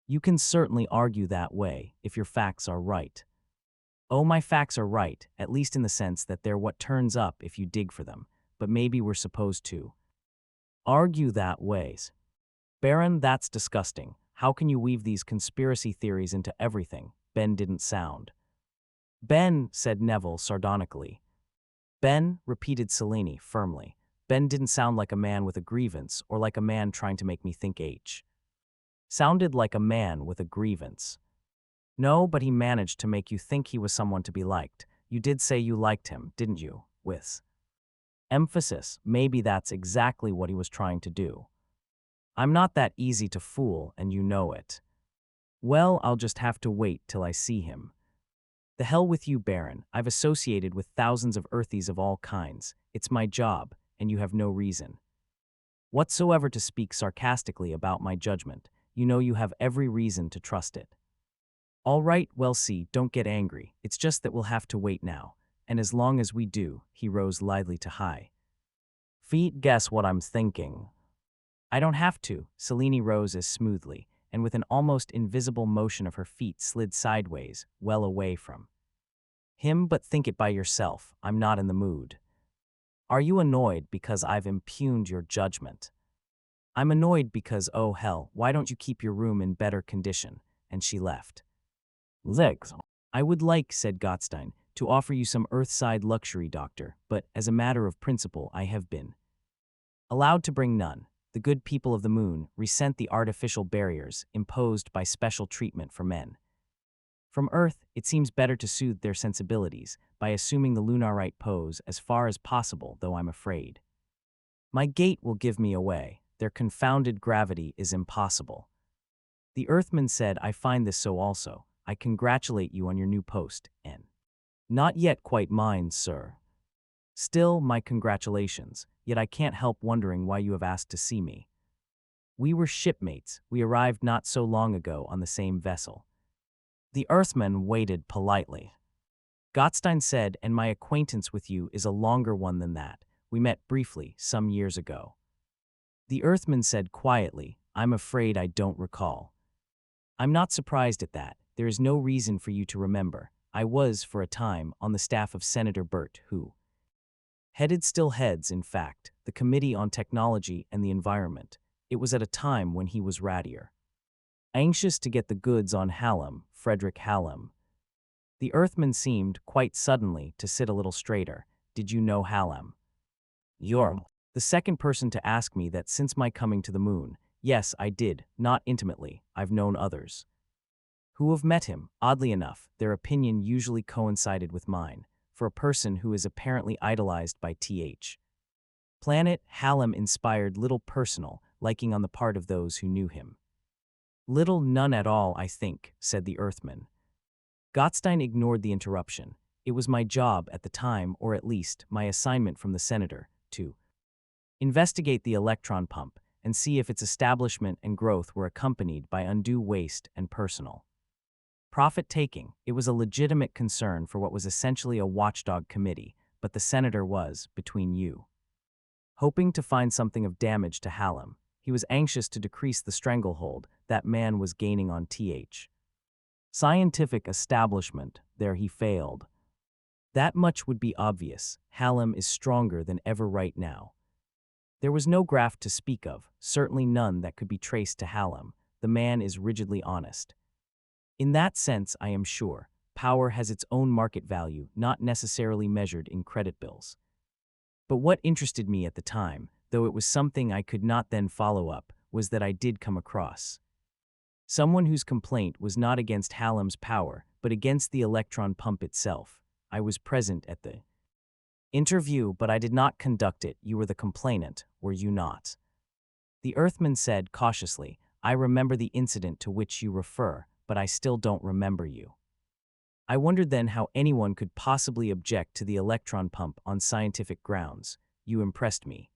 You can certainly argue that way, if your facts are right. Oh, my facts are right, at least in the sense that they're what turns up if you dig for them, but maybe we're supposed to argue that way. Baron, that's disgusting. How can you weave these conspiracy theories into everything? Ben didn't sound. Ben, said Neville sardonically. Ben, repeated Selene firmly. Ben didn't sound like a man with a grievance or like a man trying to make me think H. Sounded like a man with a grievance. No, but he managed to make you think he was someone to be liked. You did say you liked him, didn't you? With emphasis. Maybe that's exactly what he was trying to do. I'm not that easy to fool, and you know it. Well, I'll just have to wait till I see him. The hell with you, Baron. I've associated with thousands of Earthies of all kinds. It's my job, and you have no reason whatsoever to speak sarcastically about my judgment. You know you have every reason to trust it. All right, well, see, don't get angry. It's just that we'll have to wait now. And as long as we do, he rose lightly to high feet. Guess what I'm thinking? I don't have to. Selene rose as smoothly, and with an almost invisible motion of her feet slid sideways, well away from him. But think it by yourself. I'm not in the mood. Are you annoyed because I've impugned your judgment? I'm annoyed because, oh hell, why don't you keep your room in better condition? And she left. Legs. I would like, said Gottstein, to offer you some earthside luxury, doctor, but as a matter of principle I have been allowed to bring none. The good people of the moon resent the artificial barriers imposed by special treatment for men. From Earth, it seems better to soothe their sensibilities by assuming the Lunarite pose as far as possible, though I'm afraid my gait will give me away. Their confounded gravity is impossible. The Earthman said, I find this so also. I congratulate you on your new post, N. Not yet quite mine, sir. Still, my congratulations, yet I can't help wondering why you have asked to see me. We were shipmates. We arrived not so long ago on the same vessel. The Earthman waited politely. Gottstein said, and my acquaintance with you is a longer one than that. We met briefly, some years ago. The Earthman said quietly, I'm afraid I don't recall. I'm not surprised at that. There is no reason for you to remember. I was, for a time, on the staff of Senator Burt, who headed still heads, in fact, the Committee on Technology and the Environment. It was at a time when he was rattier. Anxious to get the goods on Hallam, Frederick Hallam. The Earthman seemed, quite suddenly, to sit a little straighter. Did you know Hallam? You're the second person to ask me that since my coming to the moon. Yes, I did, not intimately. I've known others who have met him. Oddly enough, their opinion usually coincided with mine. For a person who is apparently idolized by Th. Planet, Hallam inspired little personal liking on the part of those who knew him. Little, none at all, I think, said the Earthman. Gottstein ignored the interruption. It was my job at the time, or at least my assignment from the senator, to investigate the electron pump and see if its establishment and growth were accompanied by undue waste and personal profit-taking. It was a legitimate concern for what was essentially a watchdog committee, but the senator was, between you, hoping to find something of damage to Hallam. He was anxious to decrease the stranglehold that man was gaining on Th. Scientific establishment. There he failed. That much would be obvious. Hallam is stronger than ever right now. There was no graft to speak of, certainly none that could be traced to Hallam. The man is rigidly honest. In that sense, I am sure, power has its own market value, not necessarily measured in credit bills. But what interested me at the time, though it was something I could not then follow up, was that I did come across someone whose complaint was not against Hallam's power, but against the electron pump itself. I was present at the interview, but I did not conduct it. You were the complainant, were you not? The Earthman said cautiously, I remember the incident to which you refer, but I still don't remember you. I wondered then how anyone could possibly object to the electron pump on scientific grounds. You impressed me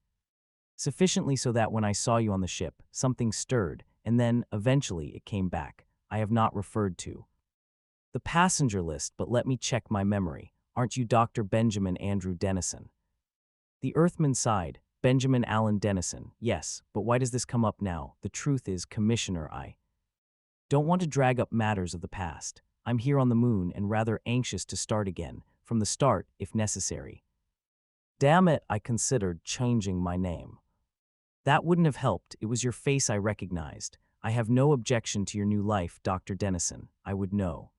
sufficiently so that when I saw you on the ship, something stirred, and then, eventually, it came back. I have not referred to the passenger list, but let me check my memory. Aren't you Dr. Benjamin Andrew Dennison? The Earthman sighed. Benjamin Allen Dennison. Yes, but why does this come up now? The truth is, Commissioner, I don't want to drag up matters of the past. I'm here on the moon and rather anxious to start again, from the start, if necessary. Damn it, I considered changing my name. That wouldn't have helped. It was your face I recognized. I have no objection to your new life, Dr. Dennison. I would no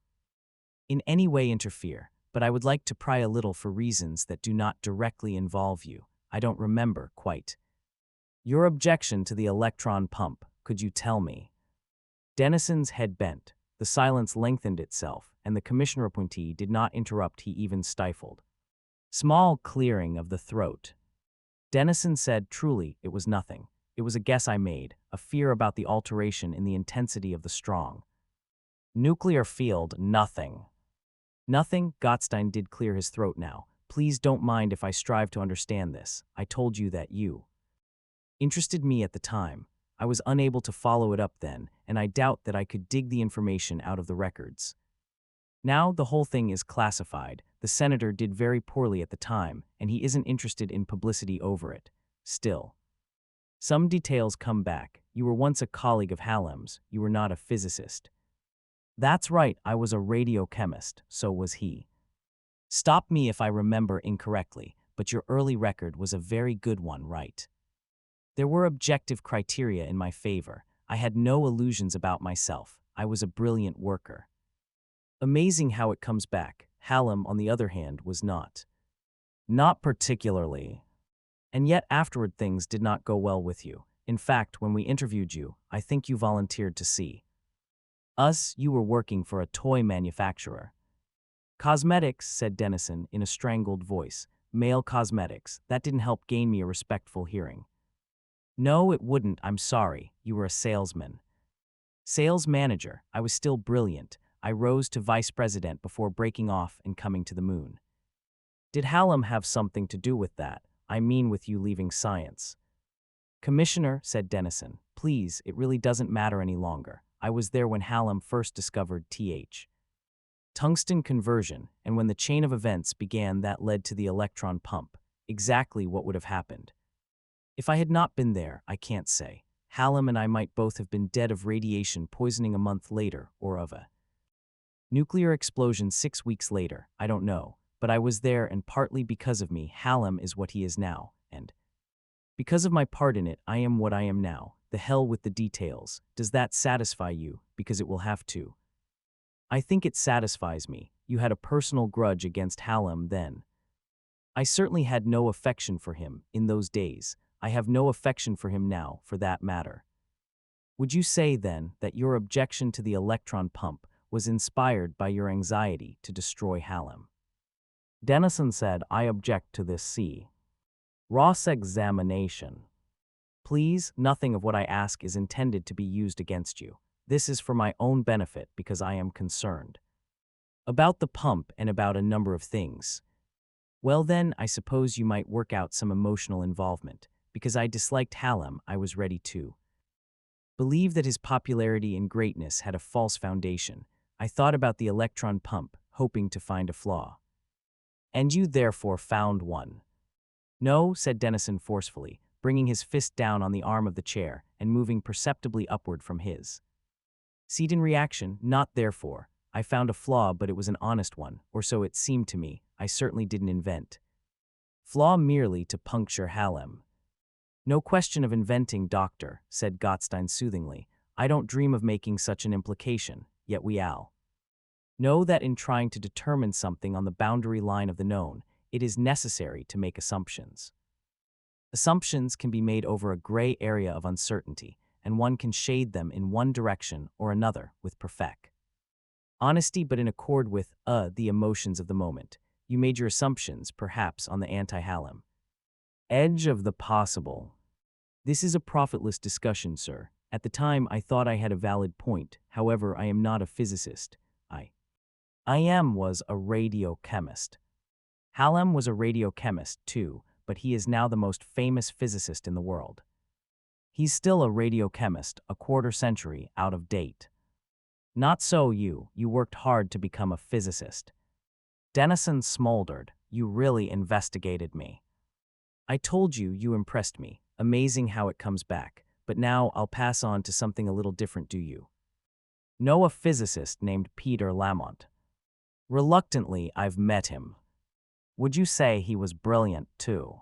in any way interfere, but I would like to pry a little for reasons that do not directly involve you. I don't remember, quite. Your objection to the electron pump, could you tell me? Dennison's head bent. The silence lengthened itself, and the commissioner appointee did not interrupt. He even stifled small clearing of the throat. Dennison said, truly, it was nothing. It was a guess I made, a fear about the alteration in the intensity of the strong nuclear field. Nothing. Nothing. Gottstein did clear his throat now. Please don't mind if I strive to understand this. I told you that you interested me at the time. I was unable to follow it up then, and I doubt that I could dig the information out of the records. Now the whole thing is classified. The senator did very poorly at the time, and he isn't interested in publicity over it. Still, some details come back. You were once a colleague of Hallam's. You were not a physicist. That's right, I was a radiochemist. So was he. Stop me if I remember incorrectly, but your early record was a very good one, right? There were objective criteria in my favor. I had no illusions about myself. I was a brilliant worker. Amazing how it comes back. Hallam, on the other hand, was not. Not particularly. And yet afterward things did not go well with you. In fact, when we interviewed you, I think you volunteered to see us. You were working for a toy manufacturer. Cosmetics, said Dennison in a strangled voice. Male cosmetics. That didn't help gain me a respectful hearing. No, it wouldn't. I'm sorry. You were a salesman. Sales manager. I was still brilliant. I rose to vice president before breaking off and coming to the moon. Did Hallam have something to do with that? I mean with you leaving science. Commissioner, said Dennison, please, it really doesn't matter any longer. I was there when Hallam first discovered Th. Tungsten conversion, and when the chain of events began that led to the electron pump, exactly what would have happened. If I had not been there, I can't say. Hallam and I might both have been dead of radiation poisoning a month later, or of a nuclear explosion 6 weeks later, I don't know, but I was there, and partly because of me, Hallam is what he is now, and because of my part in it, I am what I am now. The hell with the details. Does that satisfy you? Because it will have to. I think it satisfies me. You had a personal grudge against Hallam then. I certainly had no affection for him in those days. I have no affection for him now, for that matter. Would you say, then, that your objection to the electron pump was inspired by your anxiety to destroy Hallam? Dennison said, I object to this C. Ross examination. Please, nothing of what I ask is intended to be used against you. This is for my own benefit because I am concerned about the pump and about a number of things. Well then, I suppose you might work out some emotional involvement. Because I disliked Hallam, I was ready to believe that his popularity and greatness had a false foundation. I thought about the electron pump, hoping to find a flaw. And you therefore found one. No, said Dennison forcefully, bringing his fist down on the arm of the chair and moving perceptibly upward from his seat in reaction. Not therefore. I found a flaw, but it was an honest one, or so it seemed to me. I certainly didn't invent flaw merely to puncture Hallam. No question of inventing, doctor, said Gottstein soothingly. I don't dream of making such an implication, yet we all know that in trying to determine something on the boundary line of the known, it is necessary to make assumptions. Assumptions can be made over a gray area of uncertainty, and one can shade them in one direction or another with perfect honesty, but in accord with the emotions of the moment. You made your assumptions, perhaps, on the anti-Hallam edge of the possible. This is a profitless discussion, sir. At the time, I thought I had a valid point. However, I am not a physicist. was a radiochemist. Hallam was a radiochemist, too, but he is now the most famous physicist in the world. He's still a radiochemist, a quarter century out of date. Not so you worked hard to become a physicist. Dennison smoldered. You really investigated me. I told you you impressed me. Amazing how it comes back. But now I'll pass on to something a little different. Do you know a physicist named Peter Lamont? Reluctantly, I've met him. Would you say he was brilliant, too?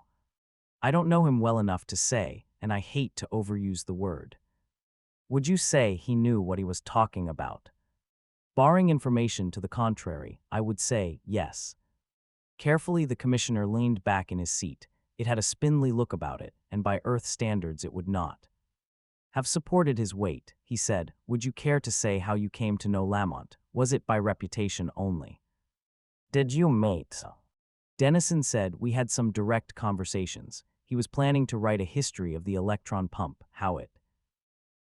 I don't know him well enough to say, and I hate to overuse the word. Would you say he knew what he was talking about? Barring information to the contrary, I would say yes. Carefully, the commissioner leaned back in his seat. It had a spindly look about it, and by Earth standards it would not have supported his weight. He said, would you care to say how you came to know Lamont? Was it by reputation only? Did you meet? Dennison said, we had some direct conversations. He was planning to write a history of the electron pump, how it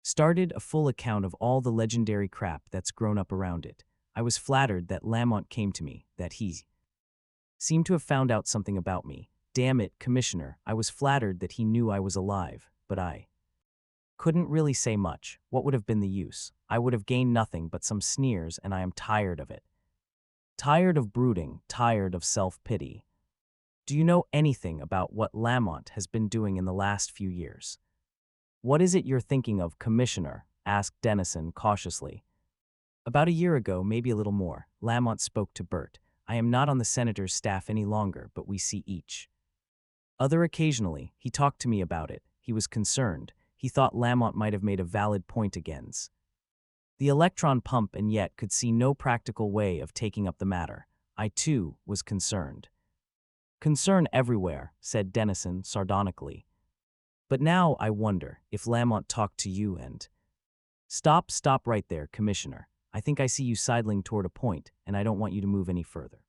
started, a full account of all the legendary crap that's grown up around it. I was flattered that Lamont came to me, that he seemed to have found out something about me. Damn it, Commissioner, I was flattered that he knew I was alive, but I couldn't really say much. What would have been the use? I would have gained nothing but some sneers, and I am tired of it. Tired of brooding, tired of self-pity. Do you know anything about what Lamont has been doing in the last few years? What is it you're thinking of, Commissioner? Asked Dennison cautiously. About a year ago, maybe a little more, Lamont spoke to Bert. I am not on the senator's staff any longer, but we see each other occasionally. He talked to me about it. He was concerned. He thought Lamont might have made a valid point against the electron pump and yet could see no practical way of taking up the matter. I, too, was concerned. Concern everywhere, said Dennison sardonically. But now I wonder if Lamont talked to you and… Stop right there, Commissioner. I think I see you sidling toward a point, and I don't want you to move any further.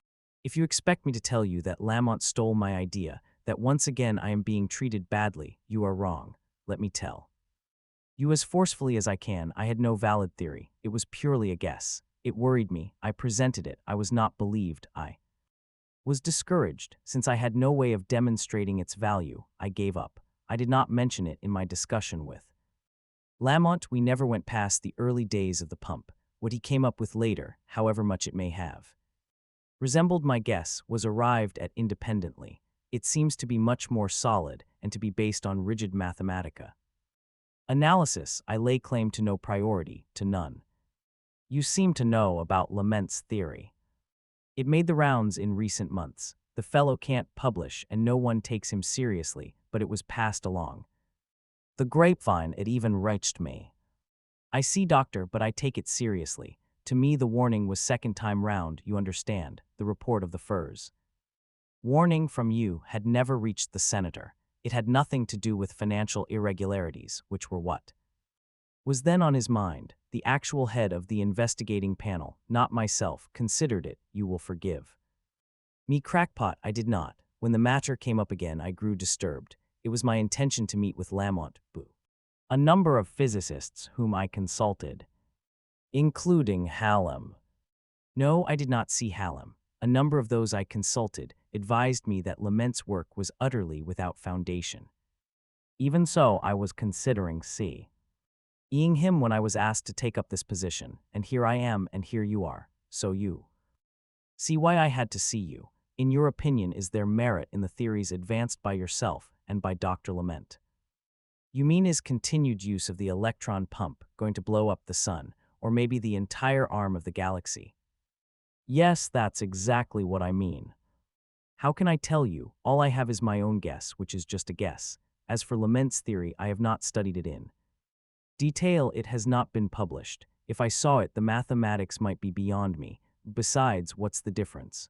If you expect me to tell you that Lamont stole my idea, that once again I am being treated badly, you are wrong. Let me tell you as forcefully as I can, I had no valid theory. It was purely a guess. It worried me. I presented it. I was not believed. I was discouraged. Since I had no way of demonstrating its value, I gave up. I did not mention it in my discussion with Lamont. We never went past the early days of the pump. what he came up with later, however much it may have resembled my guess, was arrived at independently. It seems to be much more solid and to be based on rigid mathematica. Analysis, I lay claim to no priority, to none. You seem to know about Lament's theory. It made the rounds in recent months. The fellow can't publish and no one takes him seriously, but it was passed along. The grapevine, it even reached me. I see, doctor, but I take it seriously. To me the warning was second time round, you understand, the report of the furs. Warning from you had never reached the senator. It had nothing to do with financial irregularities, which were what was then on his mind. The actual head of the investigating panel, not myself, considered it, you will forgive. Me crackpot, I did not. When the matter came up again, I grew disturbed. It was my intention to meet with Lamont, a number of physicists whom I consulted, including Hallam. No, I did not see Hallam. A number of those I consulted advised me that Lament's work was utterly without foundation. Even so, I was considering seeing him when I was asked to take up this position, and here I am and here you are, so you see why I had to see you. In your opinion, is there merit in the theories advanced by yourself and by Dr. Lament? You mean his continued use of the electron pump going to blow up the sun, or maybe the entire arm of the galaxy? Yes, that's exactly what I mean. How can I tell you? All I have is my own guess, which is just a guess. As for Lament's theory, I have not studied it in detail. It has not been published. If I saw it, the mathematics might be beyond me. Besides, what's the difference?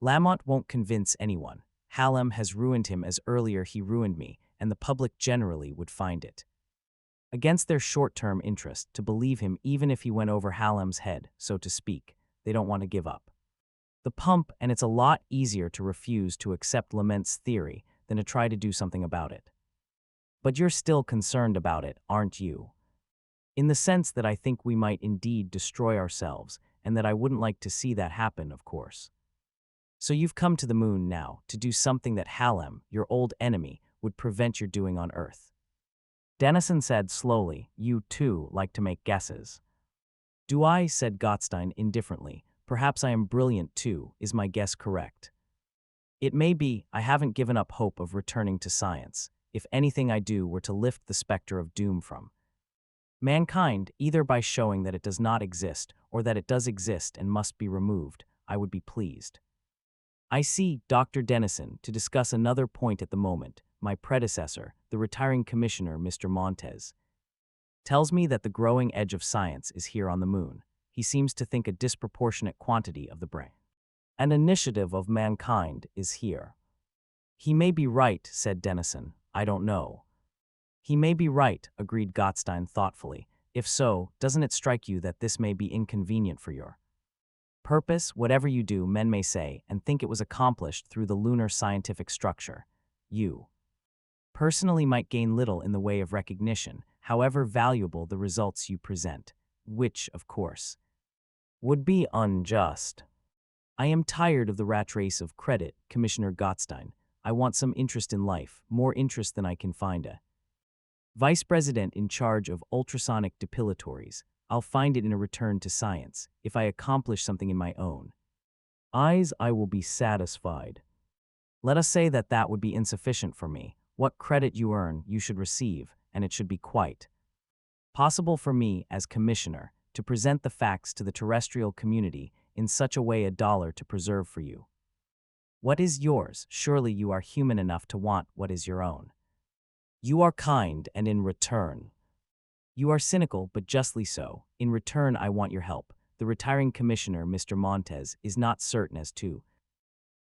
Lamont won't convince anyone. Hallam has ruined him as earlier he ruined me, and the public generally would find it against their short-term interest to believe him even if he went over Hallam's head, so to speak. They don't want to give up the pump, and it's a lot easier to refuse to accept Lament's theory than to try to do something about it. But you're still concerned about it, aren't you? In the sense that I think we might indeed destroy ourselves, and that I wouldn't like to see that happen, of course. So you've come to the moon now to do something that Hallam, your old enemy, would prevent your doing on Earth. Dennison said slowly, you too like to make guesses. Do I? Said Gottstein indifferently. Perhaps I am brilliant too. Is my guess correct? It may be. I haven't given up hope of returning to science. If anything I do were to lift the specter of doom from mankind, either by showing that it does not exist or that it does exist and must be removed, I would be pleased. I see, Dr. Dennison, to discuss another point at the moment. My predecessor, the retiring commissioner, Mr. Montez, tells me that the growing edge of science is here on the moon. He seems to think a disproportionate quantity of the brain and initiative of mankind is here. He may be right, said Dennison. I don't know. He may be right, agreed Gottstein thoughtfully. If so, doesn't it strike you that this may be inconvenient for your purpose? Whatever you do, men may say, and think it was accomplished through the lunar scientific structure. You personally might gain little in the way of recognition, however valuable the results you present, which, of course, would be unjust. I am tired of the rat race of credit, Commissioner Gottstein. I want some interest in life, more interest than I can find a vice president in charge of ultrasonic depilatories. I'll find it in a return to science. If I accomplish something in my own eyes, I will be satisfied. Let us say that that would be insufficient for me. What credit you earn, you should receive, and it should be quite possible for me, as commissioner, to present the facts to the terrestrial community in such a way $1 to preserve for you what is yours. Surely you are human enough to want what is your own. You are kind, and in return, you are cynical, but justly so. In return, I want your help. The retiring commissioner, Mr. Montez, is not certain as to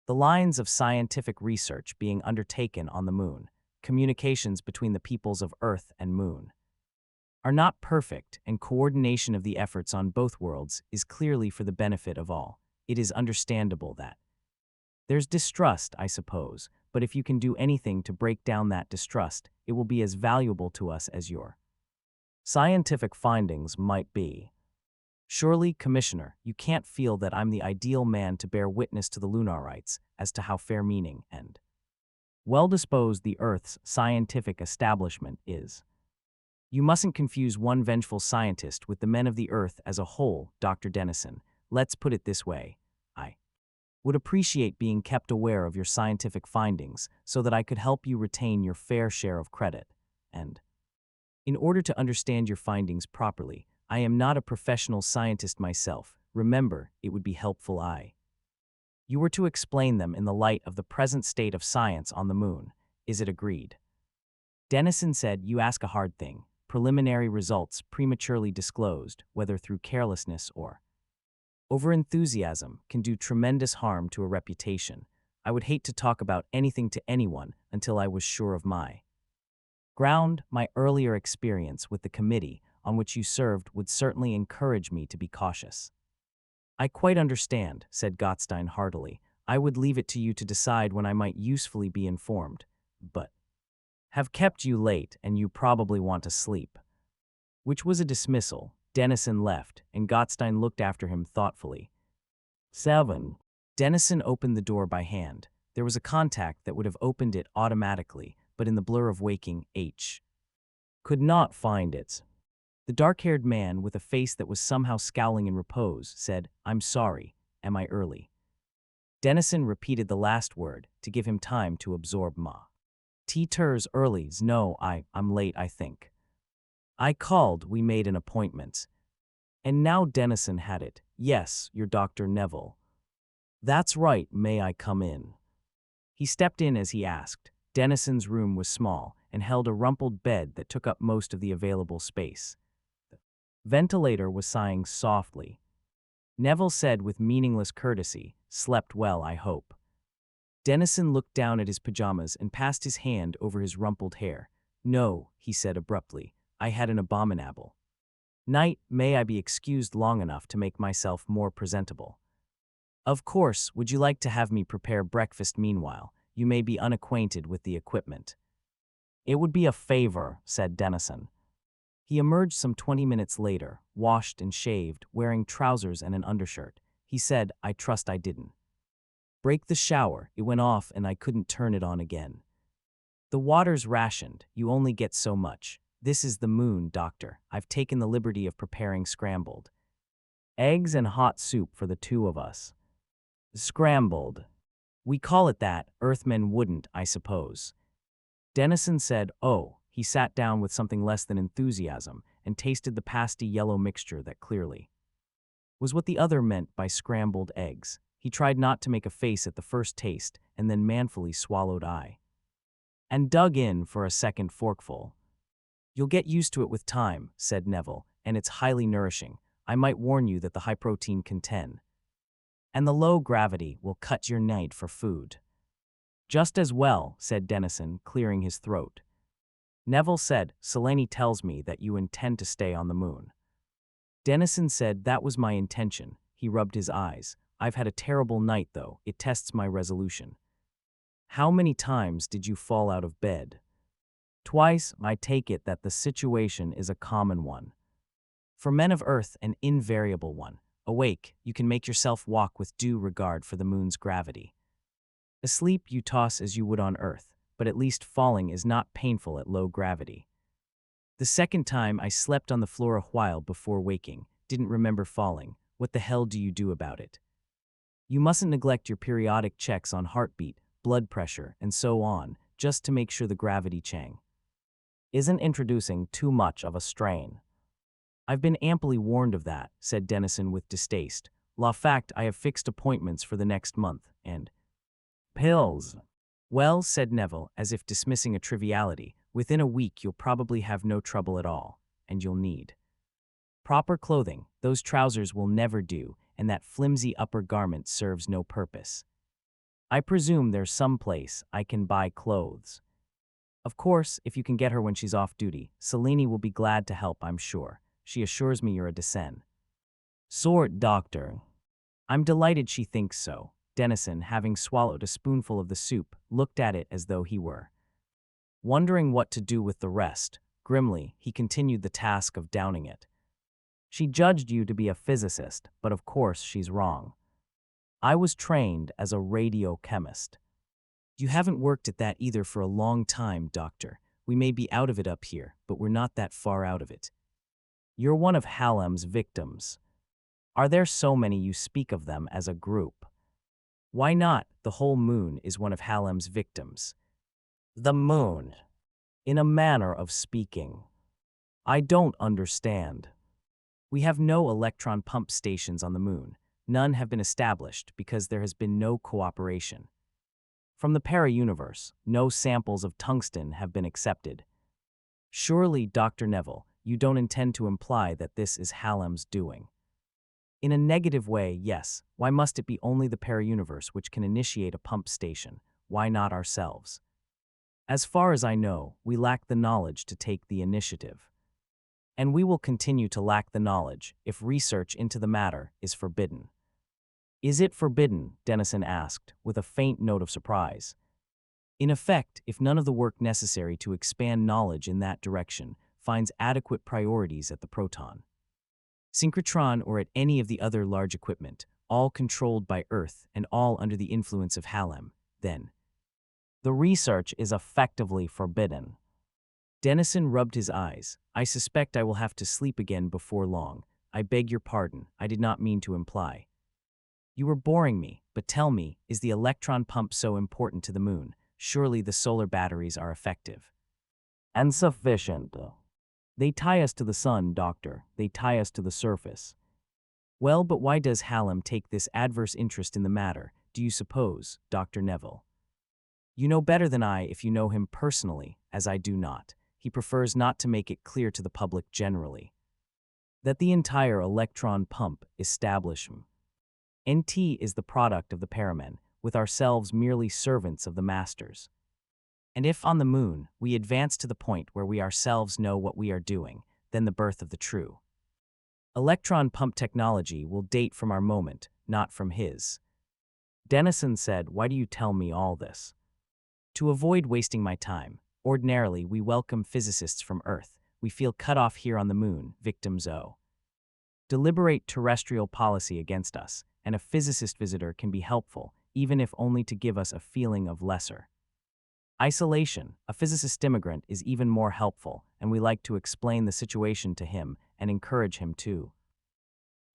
the lines of scientific research being undertaken on the moon. Communications between the peoples of Earth and Moon are not perfect, and coordination of the efforts on both worlds is clearly for the benefit of all. It is understandable that there's distrust, I suppose, but if you can do anything to break down that distrust, it will be as valuable to us as your scientific findings might be. Surely, Commissioner, you can't feel that I'm the ideal man to bear witness to the Lunarites as to how fair-meaning and well-disposed the Earth's scientific establishment is. You mustn't confuse one vengeful scientist with the men of the Earth as a whole, Dr. Dennison. Let's put it this way. I would appreciate being kept aware of your scientific findings so that I could help you retain your fair share of credit. And in order to understand your findings properly, I am not a professional scientist myself. Remember, it would be helpful you were to explain them in the light of the present state of science on the moon. Is it agreed? Dennison said, you ask a hard thing. Preliminary results prematurely disclosed, whether through carelessness or overenthusiasm, can do tremendous harm to a reputation. I would hate to talk about anything to anyone until I was sure of my ground. My earlier experience with the committee on which you served would certainly encourage me to be cautious. I quite understand, said Gottstein heartily. I would leave it to you to decide when I might usefully be informed. But have kept you late and you probably want to sleep. Which was a dismissal. Dennison left, and Gottstein looked after him thoughtfully. 7. Dennison opened the door by hand. There was a contact that would have opened it automatically, but in the blur of waking, H could not find it. The dark-haired man, with a face that was somehow scowling in repose, said, I'm sorry, am I early? Dennison repeated the last word to give him time to absorb ma. T-Ters early's, no, I'm late, I think. I called, we made an appointment. And now Dennison had it. Yes, you're Dr. Neville. That's right, may I come in? He stepped in as he asked. Dennison's room was small and held a rumpled bed that took up most of the available space. The ventilator was sighing softly. Neville said with meaningless courtesy, slept well, I hope. Dennison looked down at his pajamas and passed his hand over his rumpled hair. No, he said abruptly, I had an abominable night. May I be excused long enough to make myself more presentable? Of course, would you like to have me prepare breakfast meanwhile? You may be unacquainted with the equipment. It would be a favor, said Dennison. He emerged some 20 minutes later, washed and shaved, wearing trousers and an undershirt. He said, I trust I didn't break the shower. It went off and I couldn't turn it on again. The water's rationed. You only get so much. This is the moon, doctor. I've taken the liberty of preparing scrambled eggs and hot soup for the two of us. Scrambled. We call it that. Earthmen wouldn't, I suppose. Dennison said, oh. He sat down with something less than enthusiasm and tasted the pasty yellow mixture that clearly was what the other meant by scrambled eggs. He tried not to make a face at the first taste and then manfully swallowed and dug in for a second forkful. You'll get used to it with time, said Neville, and it's highly nourishing. I might warn you that the high protein content and the low gravity will cut your night for food. Just as well, said Dennison, clearing his throat. Neville said, Selene tells me that you intend to stay on the moon. Dennison said, that was my intention. He rubbed his eyes. I've had a terrible night, though. It tests my resolution. How many times did you fall out of bed? Twice. I take it that the situation is a common one. For men of Earth, an invariable one. Awake, you can make yourself walk with due regard for the moon's gravity. Asleep, you toss as you would on Earth, but at least falling is not painful at low gravity. The second time I slept on the floor a while before waking, didn't remember falling. What the hell do you do about it? You mustn't neglect your periodic checks on heartbeat, blood pressure, and so on, just to make sure the gravity chang isn't introducing too much of a strain. I've been amply warned of that, said Dennison with distaste. La fact, I have fixed appointments for the next month, and pills. Well, said Neville, as if dismissing a triviality, within a week you'll probably have no trouble at all, and you'll need proper clothing. Those trousers will never do, and that flimsy upper garment serves no purpose. I presume there's some place I can buy clothes. Of course, if you can get her when she's off duty, Selene will be glad to help, I'm sure. She assures me you're a decent sort, doctor. I'm delighted she thinks so. Dennison, having swallowed a spoonful of the soup, looked at it as though he were wondering what to do with the rest. Grimly, he continued the task of downing it. She judged you to be a physicist, but of course she's wrong. I was trained as a radiochemist. You haven't worked at that either for a long time, doctor. We may be out of it up here, but we're not that far out of it. You're one of Halem's victims. Are there so many you speak of them as a group? Why not? The whole moon is one of Halem's victims. The moon. In a manner of speaking. I don't understand. We have no electron pump stations on the moon. None have been established because there has been no cooperation. From the para-universe, no samples of tungsten have been accepted. Surely, Dr. Neville, you don't intend to imply that this is Halem's doing. In a negative way, yes. Why must it be only the para-universe which can initiate a pump station? Why not ourselves? As far as I know, we lack the knowledge to take the initiative. And we will continue to lack the knowledge if research into the matter is forbidden. Is it forbidden? Dennison asked, with a faint note of surprise. In effect, if none of the work necessary to expand knowledge in that direction finds adequate priorities at the proton, synchrotron, or at any of the other large equipment, all controlled by Earth and all under the influence of Halem, then the research is effectively forbidden. Dennison rubbed his eyes. I suspect I will have to sleep again before long. I beg your pardon, I did not mean to imply. You were boring me, but tell me, is the electron pump so important to the moon? Surely the solar batteries are effective. And sufficient. They tie us to the sun, Doctor. They tie us to the surface. Well, but why does Halem take this adverse interest in the matter, do you suppose, Dr. Neville? You know better than I if you know him personally, as I do not. He prefers not to make it clear to the public generally that the entire electron pump establishment NT is the product of the paramen, with ourselves merely servants of the masters. And if on the moon we advance to the point where we ourselves know what we are doing, then the birth of the true electron pump technology will date from our moment, not from his. Dennison said, why do you tell me all this? To avoid wasting my time. Ordinarily, we welcome physicists from Earth. We feel cut off here on the moon, victims owe. Deliberate terrestrial policy against us, and a physicist visitor can be helpful, even if only to give us a feeling of lesser isolation. A physicist immigrant is even more helpful, and we like to explain the situation to him and encourage him to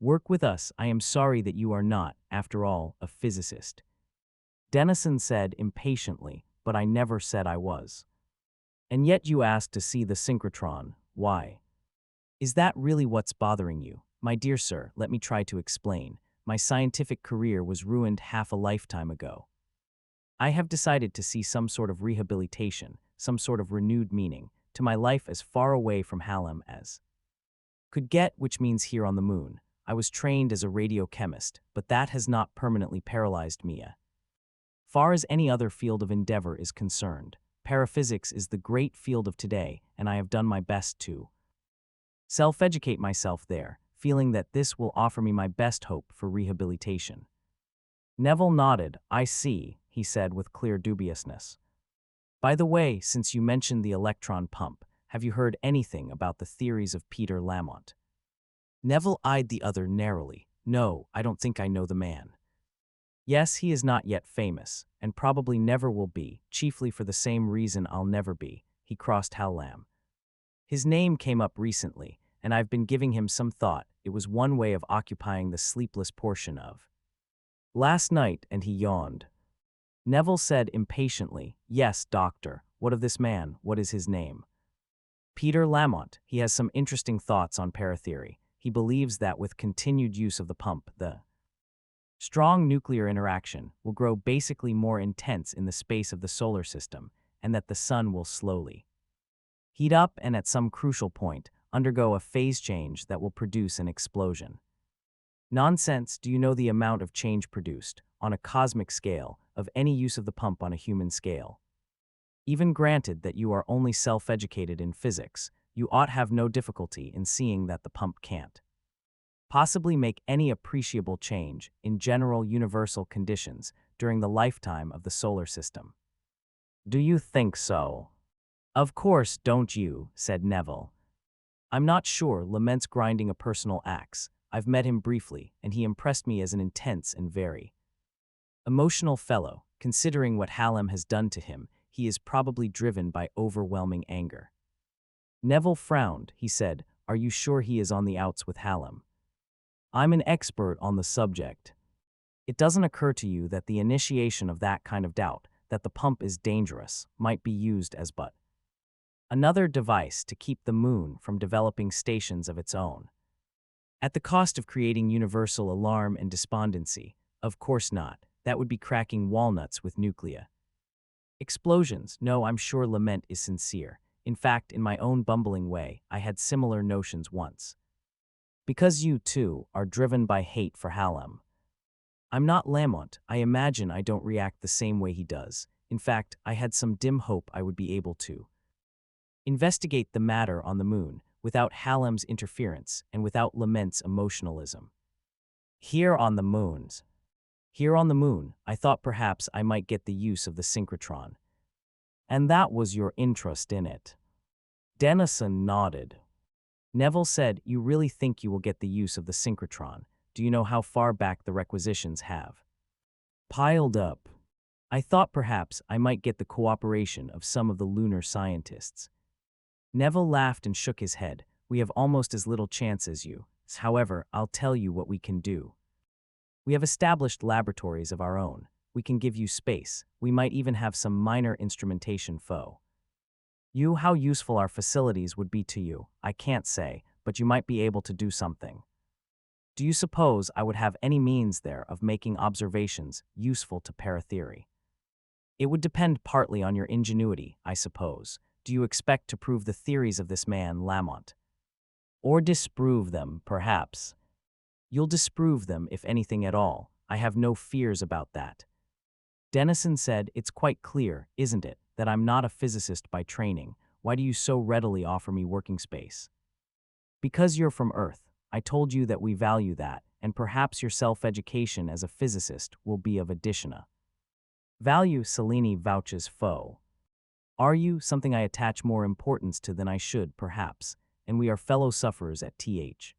work with us. I am sorry that you are not, after all, a physicist. Dennison said impatiently, but I never said I was. And yet you asked to see the synchrotron. Why? Is that really what's bothering you? My dear sir, let me try to explain. My scientific career was ruined half a lifetime ago. I have decided to see some sort of rehabilitation, some sort of renewed meaning, to my life as far away from Halem as could get, which means here on the moon. I was trained as a radiochemist, but that has not permanently paralyzed me as far as any other field of endeavor is concerned. Paraphysics is the great field of today, and I have done my best to self-educate myself there, feeling that this will offer me my best hope for rehabilitation. Neville nodded. I see, he said with clear dubiousness. By the way, since you mentioned the electron pump, have you heard anything about the theories of Peter Lamont? Neville eyed the other narrowly. No, I don't think I know the man. Yes, he is not yet famous, and probably never will be, chiefly for the same reason I'll never be. He crossed Halem. His name came up recently, and I've been giving him some thought. It was one way of occupying the sleepless portion of last night, and he yawned. Neville said impatiently, yes, doctor, what of this man? What is his name? Peter Lamont. He has some interesting thoughts on paratheory. He believes that with continued use of the pump, the strong nuclear interaction will grow basically more intense in the space of the solar system, and that the sun will slowly heat up and at some crucial point undergo a phase change that will produce an explosion. Nonsense. Do you know the amount of change produced, on a cosmic scale, of any use of the pump on a human scale? Even granted that you are only self-educated in physics, you ought have no difficulty in seeing that the pump can't possibly make any appreciable change in general universal conditions during the lifetime of the solar system. Do you think so? Of course, don't you, said Neville. I'm not sure. Laments grinding a personal axe. I've met him briefly, and he impressed me as an intense and very emotional fellow. Considering what Halem has done to him, he is probably driven by overwhelming anger. Neville frowned. He said, "Are you sure he is on the outs with Hallam?" "I'm an expert on the subject." "It doesn't occur to you that the initiation of that kind of doubt, that the pump is dangerous, might be used as but another device to keep the moon from developing stations of its own? At the cost of creating universal alarm and despondency? Of course not. That would be cracking walnuts with nuclei. Explosions. No, I'm sure lament is sincere. In fact, in my own bumbling way, I had similar notions once. Because you, too, are driven by hate for Hallam. I'm not Lamont. I imagine I don't react the same way he does. In fact, I had some dim hope I would be able to investigate the matter on the moon, without Hallam's interference and without Lament's emotionalism. Here on the moon, I thought perhaps I might get the use of the synchrotron. And that was your interest in it? Dennison nodded. Neville said, "You really think you will get the use of the synchrotron? Do you know how far back the requisitions have piled up? I thought perhaps I might get the cooperation of some of the lunar scientists." Neville laughed and shook his head. "We have almost as little chance as you. However, I'll tell you what we can do. We have established laboratories of our own. We can give you space. We might even have some minor instrumentation how useful our facilities would be to you, I can't say, but you might be able to do something. Do you suppose I would have any means there of making observations useful to paratheory? It would depend partly on your ingenuity, I suppose. Do you expect to prove the theories of this man, Lamont? Or disprove them, perhaps? You'll disprove them, if anything at all. I have no fears about that." Dennison said, "It's quite clear, isn't it, that I'm not a physicist by training. Why do you so readily offer me working space?" "Because you're from Earth. I told you that we value that, and perhaps your self-education as a physicist will be of additional value." Selene vouches foe. "Are you? Something I attach more importance to than I should, perhaps, and we are fellow sufferers at Th.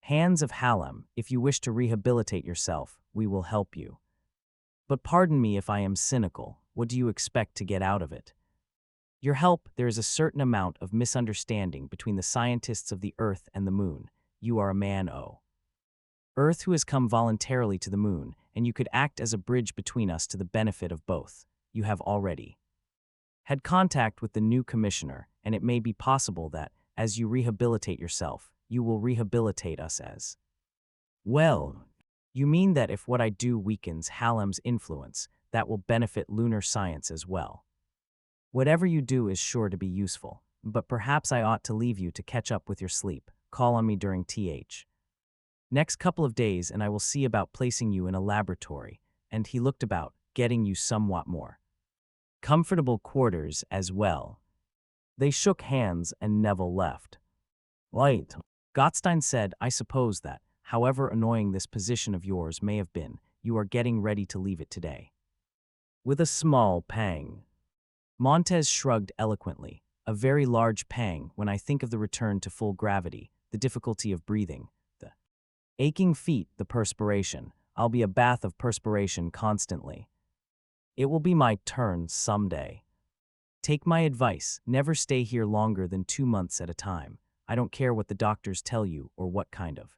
Hands of Hallam. If you wish to rehabilitate yourself, we will help you. But pardon me if I am cynical. What do you expect to get out of it? Your help. There is a certain amount of misunderstanding between the scientists of the Earth and the moon. You are a man o' Earth who has come voluntarily to the moon, and you could act as a bridge between us to the benefit of both. You have already had contact with the new commissioner, and it may be possible that, as you rehabilitate yourself, you will rehabilitate us as well. You mean that if what I do weakens Hallam's influence, that will benefit lunar science as well? Whatever you do is sure to be useful, but perhaps I ought to leave you to catch up with your sleep. Call on me during Th. Next couple of days and I will see about placing you in a laboratory, and he looked about, getting you somewhat more comfortable quarters as well. They shook hands and Neville left. "Right," Gottstein said, "I suppose that, however annoying this position of yours may have been, you are getting ready to leave it today." With a small pang. Montez shrugged eloquently. "A very large pang when I think of the return to full gravity, the difficulty of breathing, the aching feet, the perspiration. I'll be a bath of perspiration constantly. It will be my turn someday. Take my advice, never stay here longer than 2 months at a time. I don't care what the doctors tell you or what kind of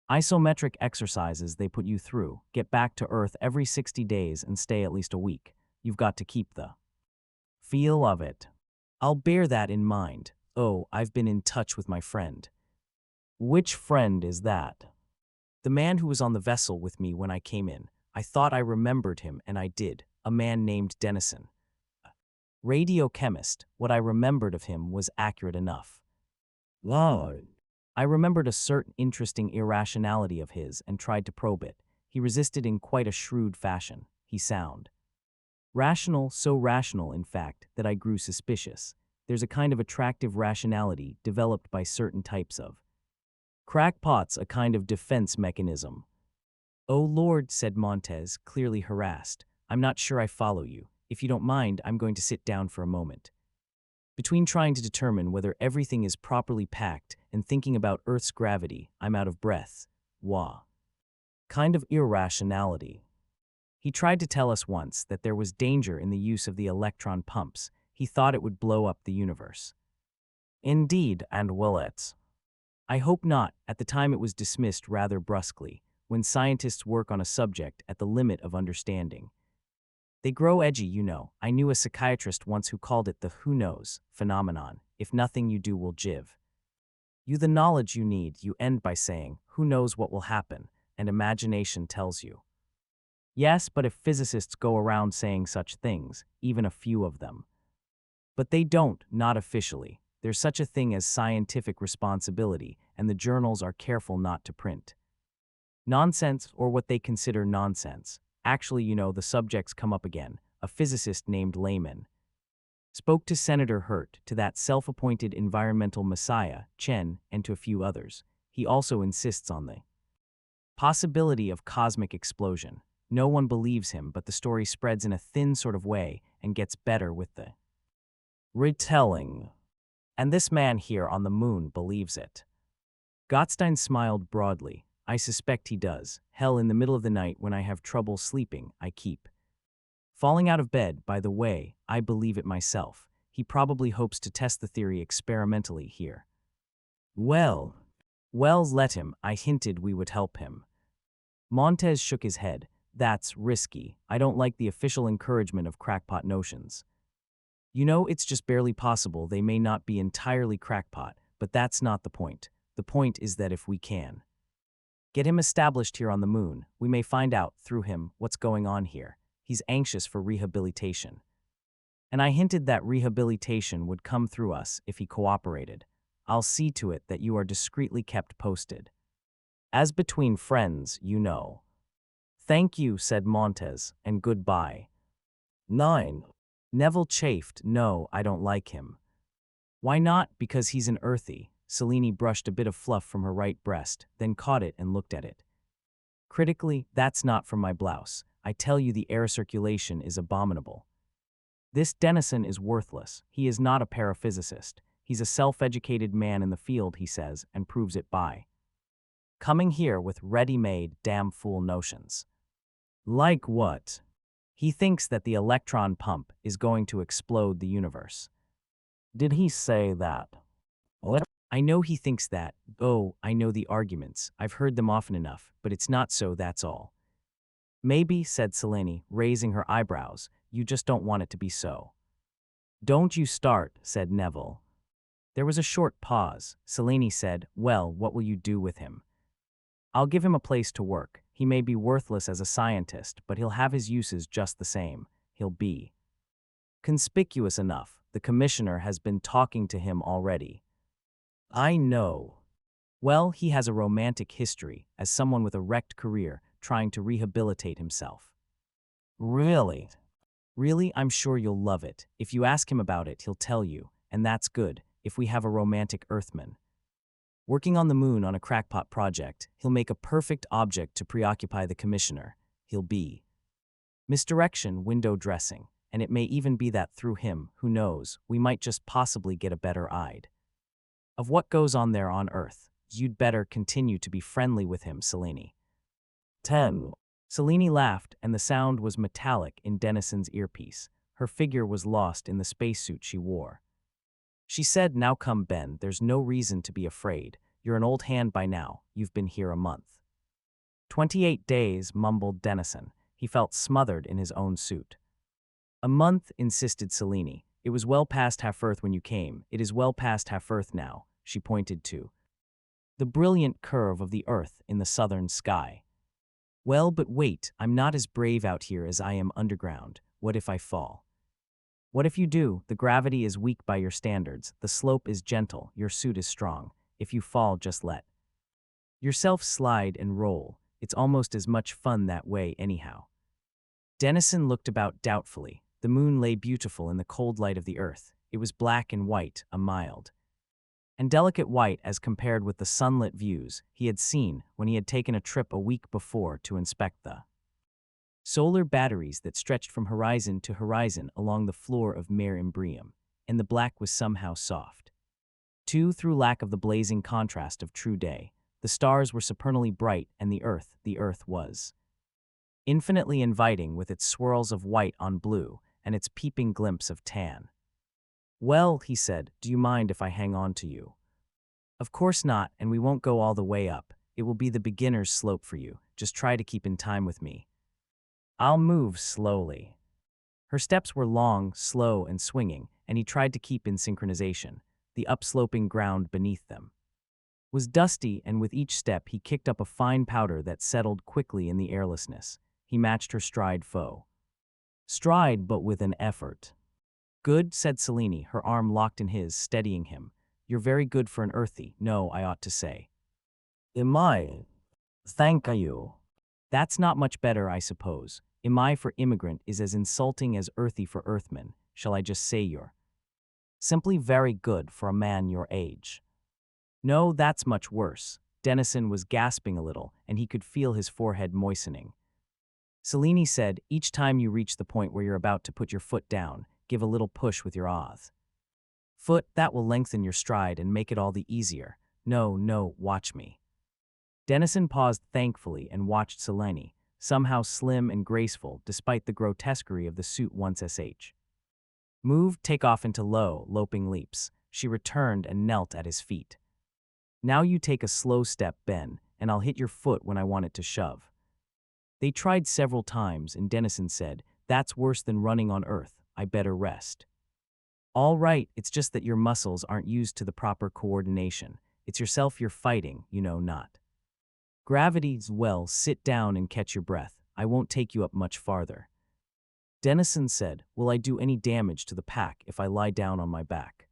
isometric exercises they put you through. Get back to Earth every 60 days and stay at least a week. You've got to keep the feel of it." "I'll bear that in mind. Oh, I've been in touch with my friend." "Which friend is that?" "The man who was on the vessel with me when I came in. I thought I remembered him, and I did. A man named Dennison. Radiochemist. What I remembered of him was accurate enough. Lord. I remembered a certain interesting irrationality of his and tried to probe it. He resisted in quite a shrewd fashion. He sound rational, so rational, in fact, that I grew suspicious. There's a kind of attractive rationality developed by certain types of crackpots, a kind of defense mechanism." "Oh Lord," said Montez, clearly harassed. "I'm not sure I follow you. If you don't mind, I'm going to sit down for a moment." Between trying to determine whether everything is properly packed and thinking about Earth's gravity, I'm out of breath. Wah. Kind of irrationality. He tried to tell us once that there was danger in the use of the electron pumps. He thought it would blow up the universe. Indeed, and will it? I hope not. At the time it was dismissed rather brusquely, when scientists work on a subject at the limit of understanding. They grow edgy, you know. I knew a psychiatrist once who called it the who knows phenomenon. If nothing you do will jiv you the knowledge you need, you end by saying, who knows what will happen, and imagination tells you. Yes, but if physicists go around saying such things, even a few of them. But they don't, not officially. There's such a thing as scientific responsibility, and the journals are careful not to print nonsense, or what they consider nonsense. Actually, you know, the subjects come up again. A physicist named Lehman spoke to Senator Hurt, to that self-appointed environmental messiah, Chen, and to a few others. He also insists on the possibility of cosmic explosion. No one believes him, but the story spreads in a thin sort of way and gets better with the retelling. And this man here on the moon believes it. Gottstein smiled broadly. I suspect he does. Hell, in the middle of the night when I have trouble sleeping, I keep falling out of bed. By the way, I believe it myself. He probably hopes to test the theory experimentally here. Well, let him. I hinted we would help him. Montez shook his head. That's risky. I don't like the official encouragement of crackpot notions. You know, it's just barely possible they may not be entirely crackpot, but that's not the point. The point is that if we can get him established here on the moon, we may find out, through him, what's going on here. He's anxious for rehabilitation. And I hinted that rehabilitation would come through us if he cooperated. I'll see to it that you are discreetly kept posted. As between friends, you know. Thank you, said Montez, and goodbye. 9. Neville chafed. No, I don't like him. Why not? Because he's an earthy. Selene brushed a bit of fluff from her right breast, then caught it and looked at it critically. That's not from my blouse. I tell you, the air circulation is abominable. This Dennison is worthless. He is not a paraphysicist. He's a self-educated man in the field, he says, and proves it by coming here with ready-made damn fool notions. Like what? He thinks that the electron pump is going to explode the universe. Did he say that? What? I know he thinks that. Oh, I know the arguments. I've heard them often enough, but it's not so, that's all. Maybe, said Selene, raising her eyebrows, you just don't want it to be so. Don't you start, said Neville. There was a short pause. Selene said, well, what will you do with him? I'll give him a place to work. He may be worthless as a scientist, but he'll have his uses just the same. He'll be conspicuous enough. The commissioner has been talking to him already. I know. Well, he has a romantic history, as someone with a wrecked career, trying to rehabilitate himself. Really? Really, I'm sure you'll love it. If you ask him about it, he'll tell you, and that's good, if we have a romantic Earthman working on the moon on a crackpot project, he'll make a perfect object to preoccupy the commissioner. He'll be misdirection window dressing, and it may even be that through him, who knows, we might just possibly get a better idea of what goes on there on Earth. You'd better continue to be friendly with him, Selene. 10. Selene laughed, and the sound was metallic in Dennison's earpiece. Her figure was lost in the spacesuit she wore. She said, now come, Ben, there's no reason to be afraid. You're an old hand by now. You've been here a month. 28 days, mumbled Dennison. He felt smothered in his own suit. A month, insisted Selene. It was well past half-Earth when you came. It is well past half-Earth now, she pointed to the brilliant curve of the Earth in the southern sky. Well, but wait, I'm not as brave out here as I am underground. What if I fall? What if you do? The gravity is weak by your standards. The slope is gentle. Your suit is strong. If you fall, just let yourself slide and roll. It's almost as much fun that way anyhow. Dennison looked about doubtfully. The moon lay beautiful in the cold light of the Earth. It was black and white, a mild and delicate white as compared with the sunlit views he had seen when he had taken a trip a week before to inspect the solar batteries that stretched from horizon to horizon along the floor of Mare Imbrium, and the black was somehow soft. Too, through lack of the blazing contrast of true day, the stars were supernally bright, and the Earth was infinitely inviting with its swirls of white on blue and its peeping glimpse of tan. "Well," he said, "do you mind if I hang on to you?" "Of course not, and we won't go all the way up. It will be the beginner's slope for you. Just try to keep in time with me." "I'll move slowly." Her steps were long, slow, and swinging, and he tried to keep in synchronization. The upsloping ground beneath them was dusty, and with each step he kicked up a fine powder that settled quickly in the airlessness. He matched her stride, but with an effort. "Good," said Selene, her arm locked in his, steadying him. "You're very good for an earthy. No, I ought to say." "Am I? Thank you." "That's not much better, I suppose. Am I for immigrant is as insulting as earthy for earthman. Shall I just say you're simply very good for a man your age?" "No, that's much worse." Dennison was gasping a little, and he could feel his forehead moistening. Selene said, "Each time you reach the point where you're about to put your foot down, give a little push with your foot. That will lengthen your stride and make it all the easier. No, watch me." Dennison paused thankfully and watched Selene, somehow slim and graceful despite the grotesquerie of the suit once moved, take off into low, loping leaps. She returned and knelt at his feet. "Now you take a slow step, Ben, and I'll hit your foot when I want it to shove." They tried several times, and Dennison said, "That's worse than running on Earth. I better rest." "All right, it's just that your muscles aren't used to the proper coordination. It's yourself you're fighting, not gravity's. Well, sit down and catch your breath. I won't take you up much farther." Dennison said, "Will I do any damage to the pack if I lie down on my back?"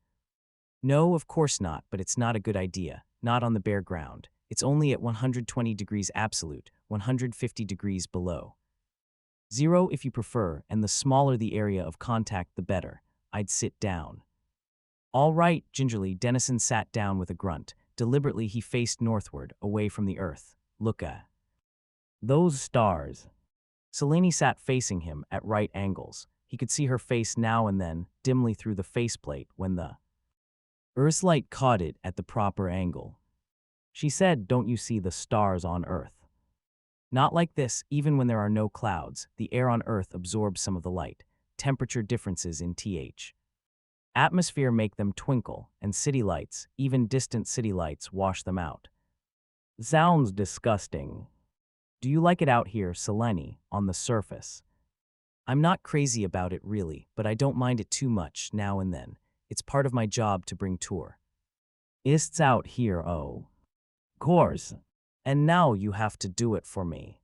"No, of course not, but it's not a good idea. Not on the bare ground. It's only at 120 degrees absolute, 150 degrees below zero if you prefer, and the smaller the area of contact the better. I'd sit down." "All right." Gingerly, Dennison sat down with a grunt. Deliberately, he faced northward, away from the earth. "Look at those stars." Selene sat facing him at right angles. He could see her face now and then, dimly through the faceplate, when the Earth's light caught it at the proper angle. She said, "Don't you see the stars on Earth? Not like this. Even when there are no clouds, the air on Earth absorbs some of the light. Temperature differences in atmosphere make them twinkle, and city lights, even distant city lights, wash them out." "Sounds disgusting." "Do you like it out here, Selene, on the surface?" "I'm not crazy about it really, but I don't mind it too much now and then. It's part of my job to bring tour "It's out here, oh. Course. And now you have to do it for me."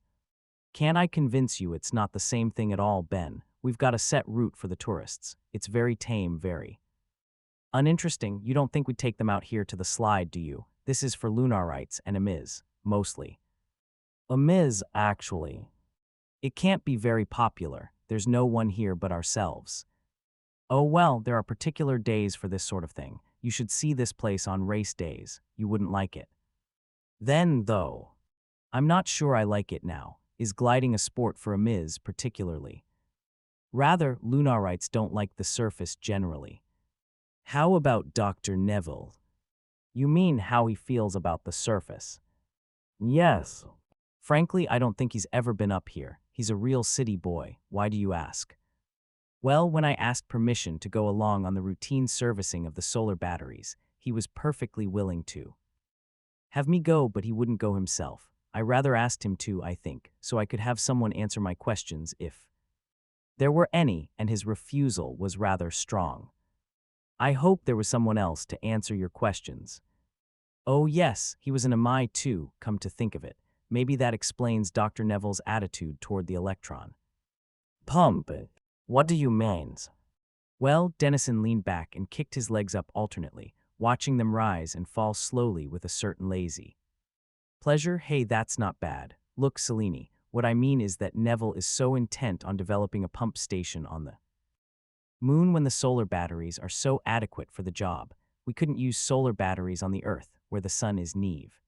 "Can't I convince you it's not the same thing at all, Ben? We've got a set route for the tourists. It's very tame, very uninteresting. You don't think we'd take them out here to the slide, do you? This is for Lunarites and Amiz, mostly." "Amiz, actually. It can't be very popular. There's no one here but ourselves." "Oh well, there are particular days for this sort of thing. You should see this place on race days. You wouldn't like it." "Then, though." "I'm not sure I like it now. Is gliding a sport for Amiz particularly?" "Rather, Lunarites don't like the surface generally." "How about Dr. Neville?" "You mean how he feels about the surface?" "Yes." "Frankly, I don't think he's ever been up here. He's a real city boy. Why do you ask?" "Well, when I asked permission to go along on the routine servicing of the solar batteries, he was perfectly willing to have me go, but he wouldn't go himself. I rather asked him to, I think, so I could have someone answer my questions if there were any, and his refusal was rather strong." "I hope there was someone else to answer your questions." "Oh yes, he was an MI too, come to think of it. Maybe that explains Dr. Neville's attitude toward the electron pump. What do you mean?" "Well," Dennison leaned back and kicked his legs up alternately, watching them rise and fall slowly with a certain lazy pleasure. "Hey, that's not bad. Look, Selene, what I mean is that Neville is so intent on developing a pump station on the moon when the solar batteries are so adequate for the job. We couldn't use solar batteries on the Earth, where the sun is neve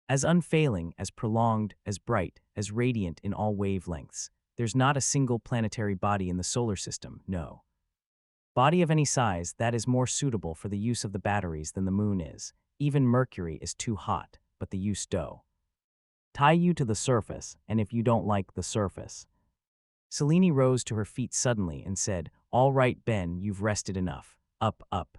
as unfailing, as prolonged, as bright, as radiant in all wavelengths. There's not a single planetary body in the solar system, no body of any size, that is more suitable for the use of the batteries than the moon is. Even Mercury is too hot, but the use Tie you to the surface, and if you don't like the surface. Selene rose to her feet suddenly and said, "All right, Ben, you've rested enough. Up, up."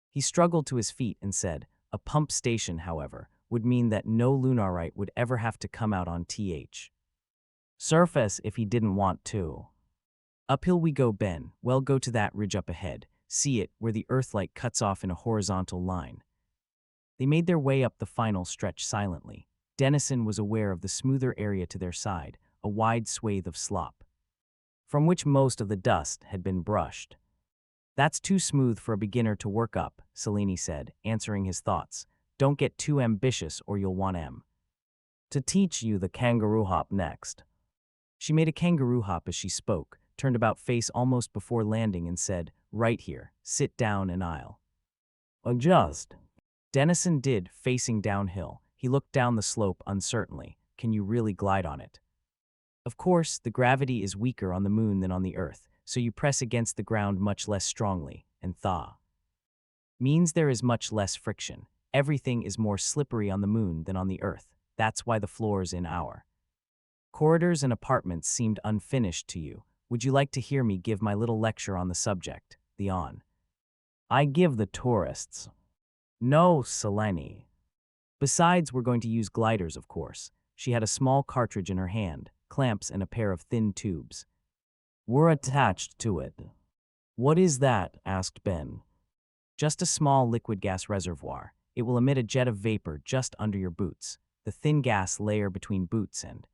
He struggled to his feet and said, "A pump station, however, would mean that no Lunarite would ever have to come out on th. surface if he didn't want to." "Uphill we go, Ben. Well, go to that ridge up ahead. See it, where the Earthlight cuts off in a horizontal line." They made their way up the final stretch silently. Dennison was aware of the smoother area to their side, a wide swathe of slop, from which most of the dust had been brushed. "That's too smooth for a beginner to work up," Selene said, answering his thoughts. "Don't get too ambitious or you'll want to teach you the kangaroo hop next." She made a kangaroo hop as she spoke, turned about face almost before landing and said, "Right here, sit down and I'll adjust." Dennison did, facing downhill. He looked down the slope uncertainly. "Can you really glide on it?" "Of course, the gravity is weaker on the moon than on the Earth, so you press against the ground much less strongly, and thaw means there is much less friction. Everything is more slippery on the moon than on the Earth. That's why the floors in our corridors and apartments seemed unfinished to you. Would you like to hear me give my little lecture on the subject, the on I give the tourists?" "No, Selene. Besides, we're going to use gliders, of course." She had a small cartridge in her hand, clamps and a pair of thin tubes were attached to it. "What is that?" asked Ben. "Just a small liquid gas reservoir. It will emit a jet of vapor just under your boots. The thin gas layer between boots and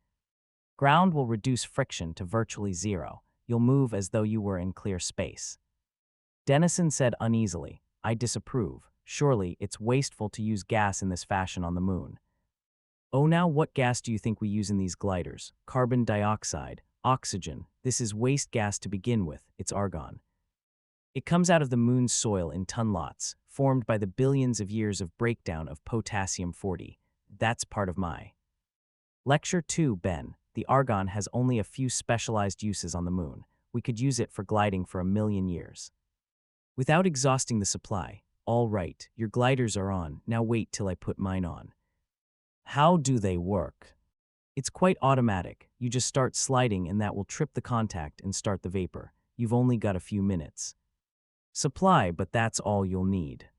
ground will reduce friction to virtually zero. You'll move as though you were in clear space." Dennison said uneasily, "I disapprove. Surely it's wasteful to use gas in this fashion on the moon." "Oh, now what gas do you think we use in these gliders? Carbon dioxide, oxygen. This is waste gas to begin with. It's argon. It comes out of the moon's soil in ton lots, formed by the billions of years of breakdown of potassium-40. That's part of my lecture too, Ben. The argon has only a few specialized uses on the moon. We could use it for gliding for 1,000,000 years without exhausting the supply." "All right, your gliders are on. Now wait till I put mine on." "How do they work?" "It's quite automatic. You just start sliding and that will trip the contact and start the vapor. You've only got a few minutes supply, but that's all you'll need."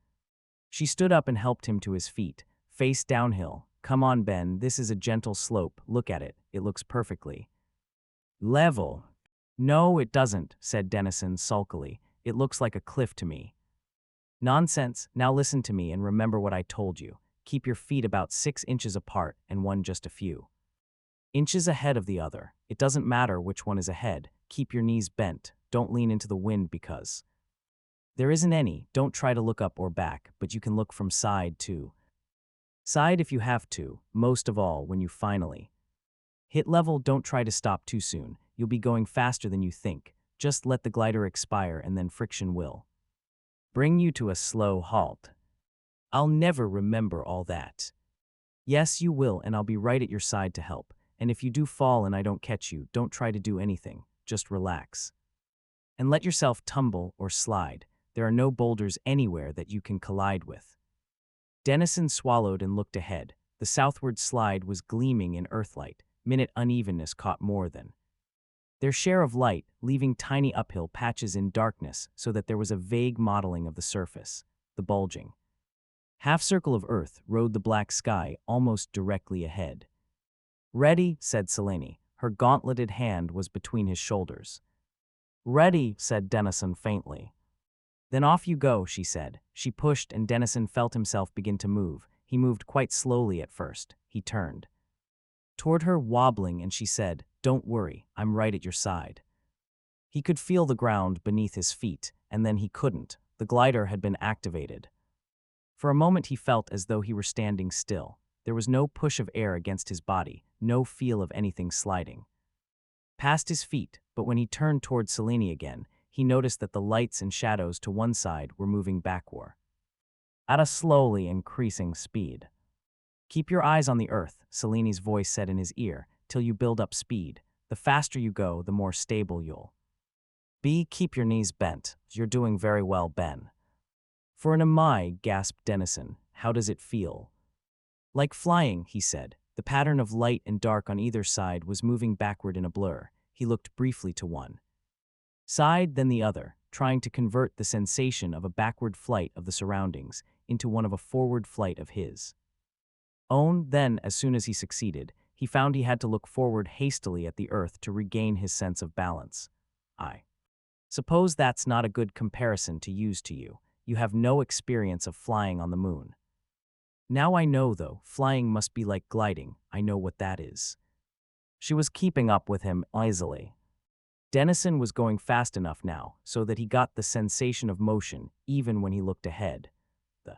She stood up and helped him to his feet, face downhill. "Come on, Ben, this is a gentle slope. Look at it. It looks perfectly level." "No, it doesn't," said Dennison sulkily. "It looks like a cliff to me." "Nonsense. Now listen to me and remember what I told you. Keep your feet about 6 inches apart and one just a few inches ahead of the other. It doesn't matter which one is ahead. Keep your knees bent. Don't lean into the wind because there isn't any. Don't try to look up or back, but you can look from side to side if you have to, most of all when you finally hit level. Don't try to stop too soon. You'll be going faster than you think. Just let the glider expire and then friction will bring you to a slow halt." "I'll never remember all that." "Yes, you will, and I'll be right at your side to help. And if you do fall and I don't catch you, don't try to do anything. Just relax and let yourself tumble or slide. There are no boulders anywhere that you can collide with." Dennison swallowed and looked ahead. The southward slide was gleaming in earthlight. Minute unevenness caught more than their share of light, leaving tiny uphill patches in darkness so that there was a vague modeling of the surface. The bulging half-circle of Earth rode the black sky almost directly ahead. "Ready," said Selene. Her gauntleted hand was between his shoulders. "Ready," said Dennison faintly. "Then off you go," she said. She pushed and Dennison felt himself begin to move. He moved quite slowly at first. He turned toward her, wobbling, and she said, "Don't worry, I'm right at your side." He could feel the ground beneath his feet, and then he couldn't. The glider had been activated. For a moment he felt as though he were standing still. There was no push of air against his body, no feel of anything sliding past his feet, but when he turned toward Selene again, he noticed that the lights and shadows to one side were moving backward at a slowly increasing speed. "Keep your eyes on the Earth," Selene's voice said in his ear, "till you build up speed. The faster you go, the more stable you'll be. Keep your knees bent. You're doing very well, Ben." "For an MI," gasped Dennison. "How does it feel?" "Like flying," he said. The pattern of light and dark on either side was moving backward in a blur. He looked briefly to one side, then the other, trying to convert the sensation of a backward flight of the surroundings into one of a forward flight of his own. Then, as soon as he succeeded, he found he had to look forward hastily at the earth to regain his sense of balance. I suppose that's not a good comparison to use to you. You have no experience of flying on the moon. Now I know, though, flying must be like gliding. I know what that is. She was keeping up with him easily. Dennison was going fast enough now so that he got the sensation of motion even when he looked ahead. The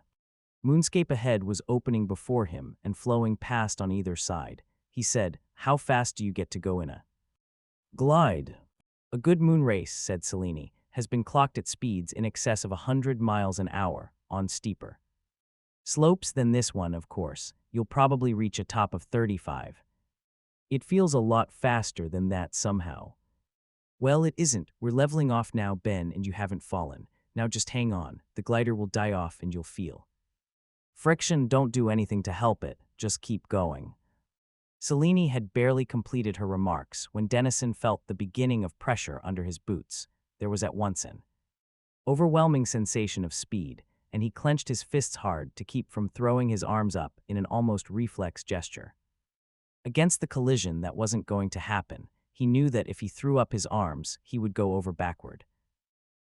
moonscape ahead was opening before him and flowing past on either side. He said, "How fast do you get to go in a glide?" "A good moon race," said Selene, "has been clocked at speeds in excess of 100 miles an hour on steeper slopes than this one, of course. You'll probably reach a top of 35. It feels a lot faster than that somehow." "Well, it isn't. We're leveling off now, Ben, and you haven't fallen. Now just hang on. The glider will die off and you'll feel friction. Don't do anything to help it. Just keep going." Selene had barely completed her remarks when Dennison felt the beginning of pressure under his boots. There was at once an overwhelming sensation of speed, and he clenched his fists hard to keep from throwing his arms up in an almost reflex gesture. Against the collision that wasn't going to happen, he knew that if he threw up his arms, he would go over backward.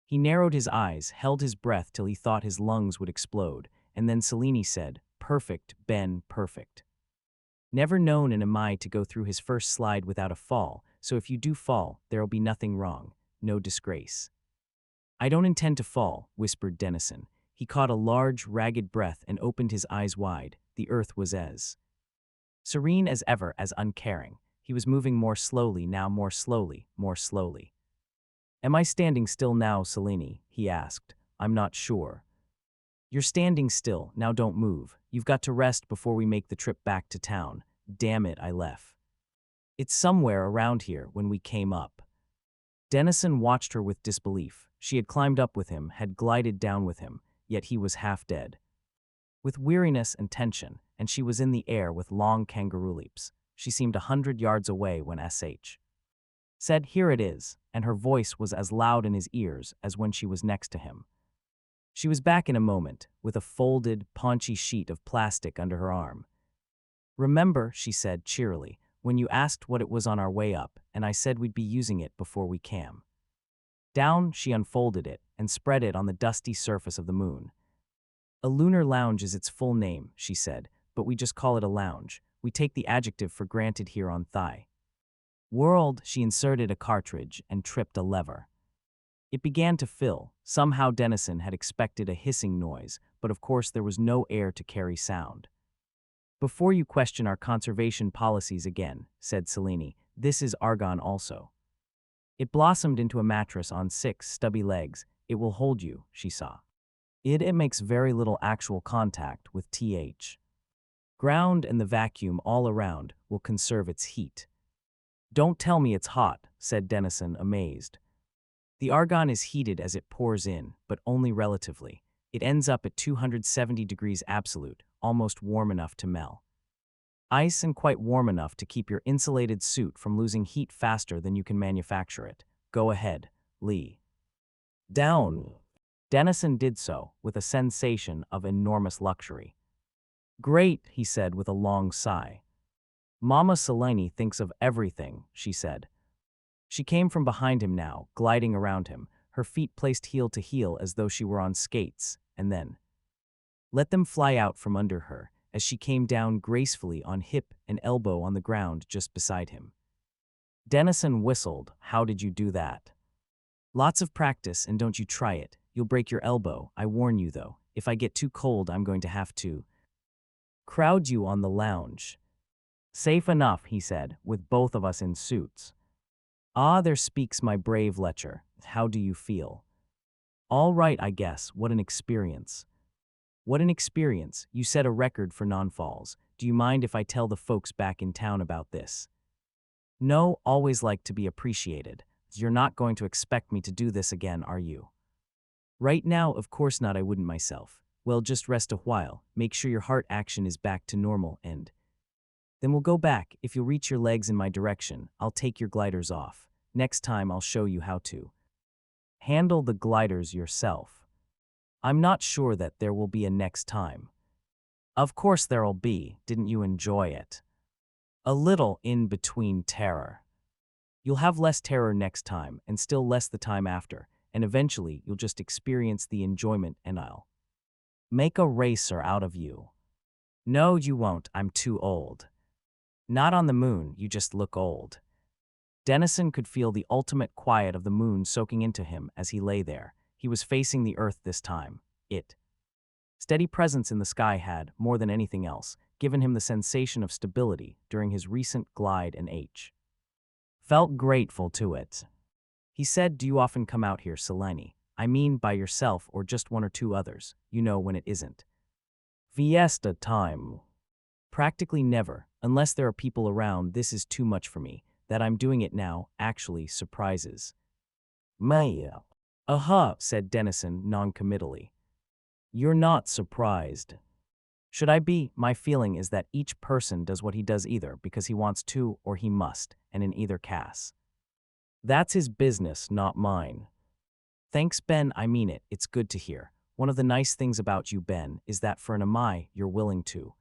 He narrowed his eyes, held his breath till he thought his lungs would explode, and then Selene said, "Perfect, Ben, perfect. Never known an Amai to go through his first slide without a fall, so if you do fall, there'll be nothing wrong, no disgrace." "I don't intend to fall," whispered Dennison. He caught a large, ragged breath and opened his eyes wide. The earth was as serene as ever, as uncaring. He was moving more slowly now, more slowly, more slowly. "Am I standing still now, Selene?" he asked. "I'm not sure." "You're standing still. Now don't move. You've got to rest before we make the trip back to town. Damn it, I left it's somewhere around here when we came up." Dennison watched her with disbelief. She had climbed up with him, had glided down with him, yet he was half dead with weariness and tension, and she was in the air with long kangaroo leaps. She seemed 100 yards away when SH said, "Here it is," and her voice was as loud in his ears as when she was next to him. She was back in a moment, with a folded, paunchy sheet of plastic under her arm. "Remember," she said cheerily, "when you asked what it was on our way up, and I said we'd be using it before we came down?" She unfolded it and spread it on the dusty surface of the moon. "A lunar lounge is its full name," she said, "but we just call it a lounge. We take the adjective for granted here on Thigh World." She inserted a cartridge and tripped a lever. It began to fill. Somehow Dennison had expected a hissing noise, but of course there was no air to carry sound. "Before you question our conservation policies again," said Selene, "this is argon also." It blossomed into a mattress on 6 stubby legs. "It will hold you," she saw. It makes very little actual contact with th ground, and the vacuum all around will conserve its heat." "Don't tell me it's hot," said Dennison, amazed. "The argon is heated as it pours in, but only relatively. It ends up at 270 degrees absolute, almost warm enough to melt ice and quite warm enough to keep your insulated suit from losing heat faster than you can manufacture it. Go ahead, Lee. Down." Dennison did so, with a sensation of enormous luxury. "Great," he said with a long sigh. "Mama Selene thinks of everything," she said. She came from behind him now, gliding around him, her feet placed heel to heel as though she were on skates, and then let them fly out from under her as she came down gracefully on hip and elbow on the ground just beside him. Dennison whistled. "How did you do that?" "Lots of practice, and don't you try it. You'll break your elbow. I warn you, though. If I get too cold, I'm going to have to crowd you on the lounge." "Safe enough," he said, "with both of us in suits." "Ah, there speaks my brave lecher. How do you feel?" "All right, I guess. What an experience." "What an experience. You set a record for non-falls. Do you mind if I tell the folks back in town about this?" "No, always like to be appreciated. You're not going to expect me to do this again, are you?" "Right now, of course not. I wouldn't myself." "Well, just rest a while. Make sure your heart action is back to normal and Then we'll go back. If you'll reach your legs in my direction, I'll take your gliders off. Next time I'll show you how to handle the gliders yourself. I'm not sure that there will be a next time. Of course there'll be. Didn't you enjoy it? A little in between terror. You'll have less terror next time and still less the time after, and eventually you'll just experience the enjoyment and I'll make a racer out of you. No, you won't. I'm too old. Not on the moon, you just look old. Dennison could feel the ultimate quiet of the moon soaking into him as he lay there. He was facing the earth this time. Steady presence in the sky had, more than anything else, given him the sensation of stability during his recent glide and felt grateful to it. He said, "Do you often come out here, Selene? I mean by yourself or just one or two others, you know when it isn't." "Fiesta time." "Practically never, unless there are people around. This is too much for me. That I'm doing it now actually surprises." "Maya." Said Dennison non-committally. "You're not surprised." "Should I be? My feeling is that each person does what he does either because he wants to or he must, and in either case. That's his business, not mine." "Thanks, Ben, I mean it. It's good to hear. One of the nice things about you, Ben, is that for an Amai, you're willing to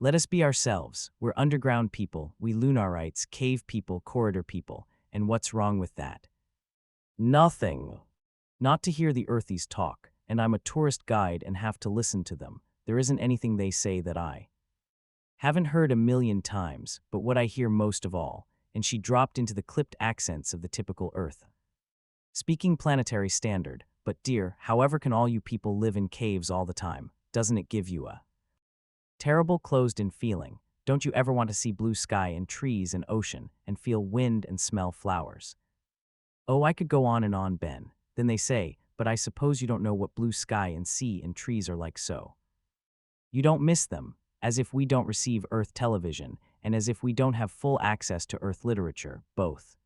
let us be ourselves. We're underground people, we Lunarites, cave people, corridor people, and what's wrong with that? Nothing. Not to hear the Earthies talk, and I'm a tourist guide and have to listen to them. There isn't anything they say that I haven't heard a million times, but what I hear most of all," and she dropped into the clipped accents of the typical Earth speaking planetary standard. "But dear, however can all you people live in caves all the time? Doesn't it give you a terrible closed-in feeling? Don't you ever want to see blue sky and trees and ocean and feel wind and smell flowers?" "Oh, I could go on and on, Ben." Then they say, "But I suppose you don't know what blue sky and sea and trees are like, so you don't miss them," as if we don't receive Earth television and as if we don't have full access to Earth literature, both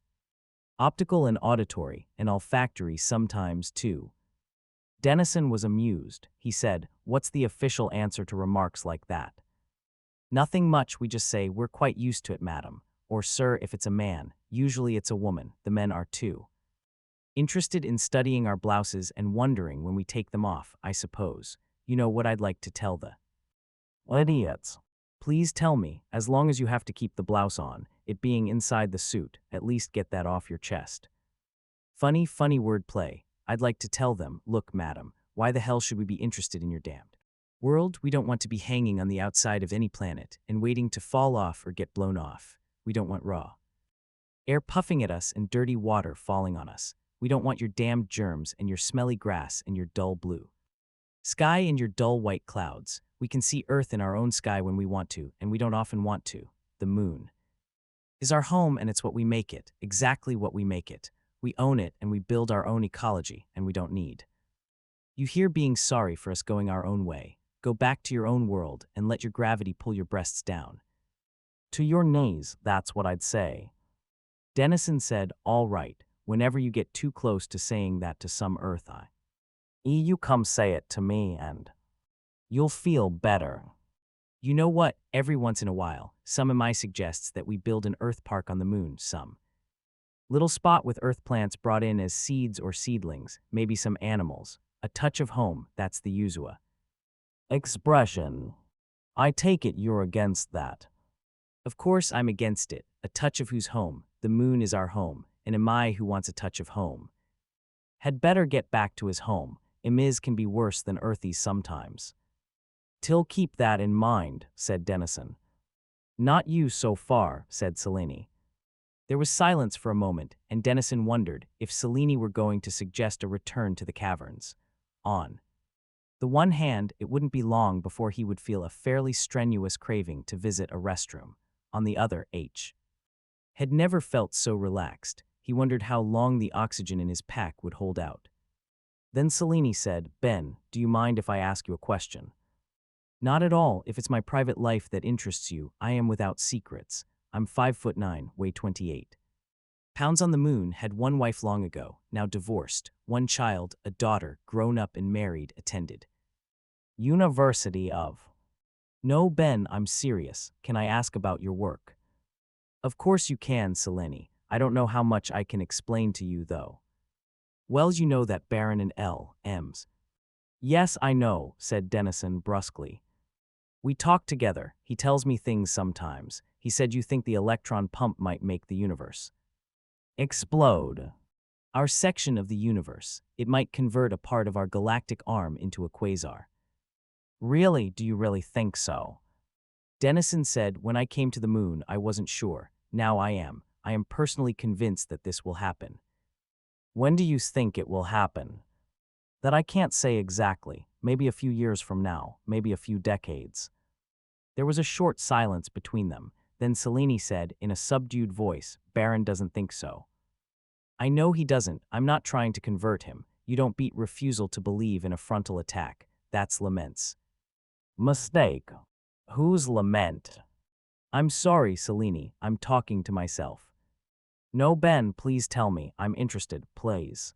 optical and auditory, and olfactory sometimes too. Dennison was amused. He said, "What's the official answer to remarks like that?" "Nothing much, we just say, 'We're quite used to it, madam,' or 'Sir,' if it's a man. Usually it's a woman. The men are too interested in studying our blouses and wondering when we take them off, I suppose. You know what I'd like to tell the idiots?" "Please tell me, as long as you have to keep the blouse on, it being inside the suit, at least get that off your chest." Funny word play. I'd like to tell them, "Look, madam, why the hell should we be interested in your damned world? We don't want to be hanging on the outside of any planet and waiting to fall off or get blown off. We don't want raw air puffing at us and dirty water falling on us. We don't want your damned germs and your smelly grass and your dull blue sky and your dull white clouds. We can see Earth in our own sky when we want to, and we don't often want to. The moon is our home, and it's what we make it, exactly what we make it. We own it, and we build our own ecology, and we don't need you here being sorry for us going our own way. Go back to your own world and let your gravity pull your breasts down to your knees, that's what I'd say." Dennison said, "All right, whenever you get too close to saying that to some Earth you come say it to me and you'll feel better. You know what? Every once in a while, some of my suggests that we build an Earth park on the moon, some little spot with Earth plants brought in as seeds or seedlings, maybe some animals. A touch of home, that's the usual expression. I take it you're against that." "Of course I'm against it. A touch of whose home? The moon is our home, and am I who wants a touch of home? Had better get back to his home. Emiz can be worse than Earthies sometimes." "Till keep that in mind," said Dennison. "Not you so far," said Selene. There was silence for a moment, and Dennison wondered if Selene were going to suggest a return to the caverns. On the one hand, it wouldn't be long before he would feel a fairly strenuous craving to visit a restroom. On the other, had never felt so relaxed. He wondered how long the oxygen in his pack would hold out. Then Selene said, "Ben, do you mind if I ask you a question?" "Not at all. If it's my private life that interests you, I am without secrets. I'm 5'9", weigh 28 pounds on the moon, had one wife long ago, now divorced, one child, a daughter, grown up and married, attended University of No, Ben, I'm serious. Can I ask about your work? Of course you can, Selene. I don't know how much I can explain to you, though. Well, you know that Baron and L.M.s. Yes, I know, said Dennison brusquely. We talk together. He tells me things sometimes. He said you think the electron pump might make the universe explode. Our section of the universe. It might convert a part of our galactic arm into a quasar. Really? Do you really think so? Dennison said, when I came to the moon, I wasn't sure. Now I am. I am personally convinced that this will happen. When do you think it will happen? That I can't say exactly. Maybe a few years from now, maybe a few decades. There was a short silence between them. Then Selene said, in a subdued voice, Baron doesn't think so. I know he doesn't. I'm not trying to convert him. You don't beat refusal to believe in a frontal attack. That's laments. Mistake. Whose lament? I'm sorry, Selene. I'm talking to myself. No, Ben, please tell me. I'm interested, please.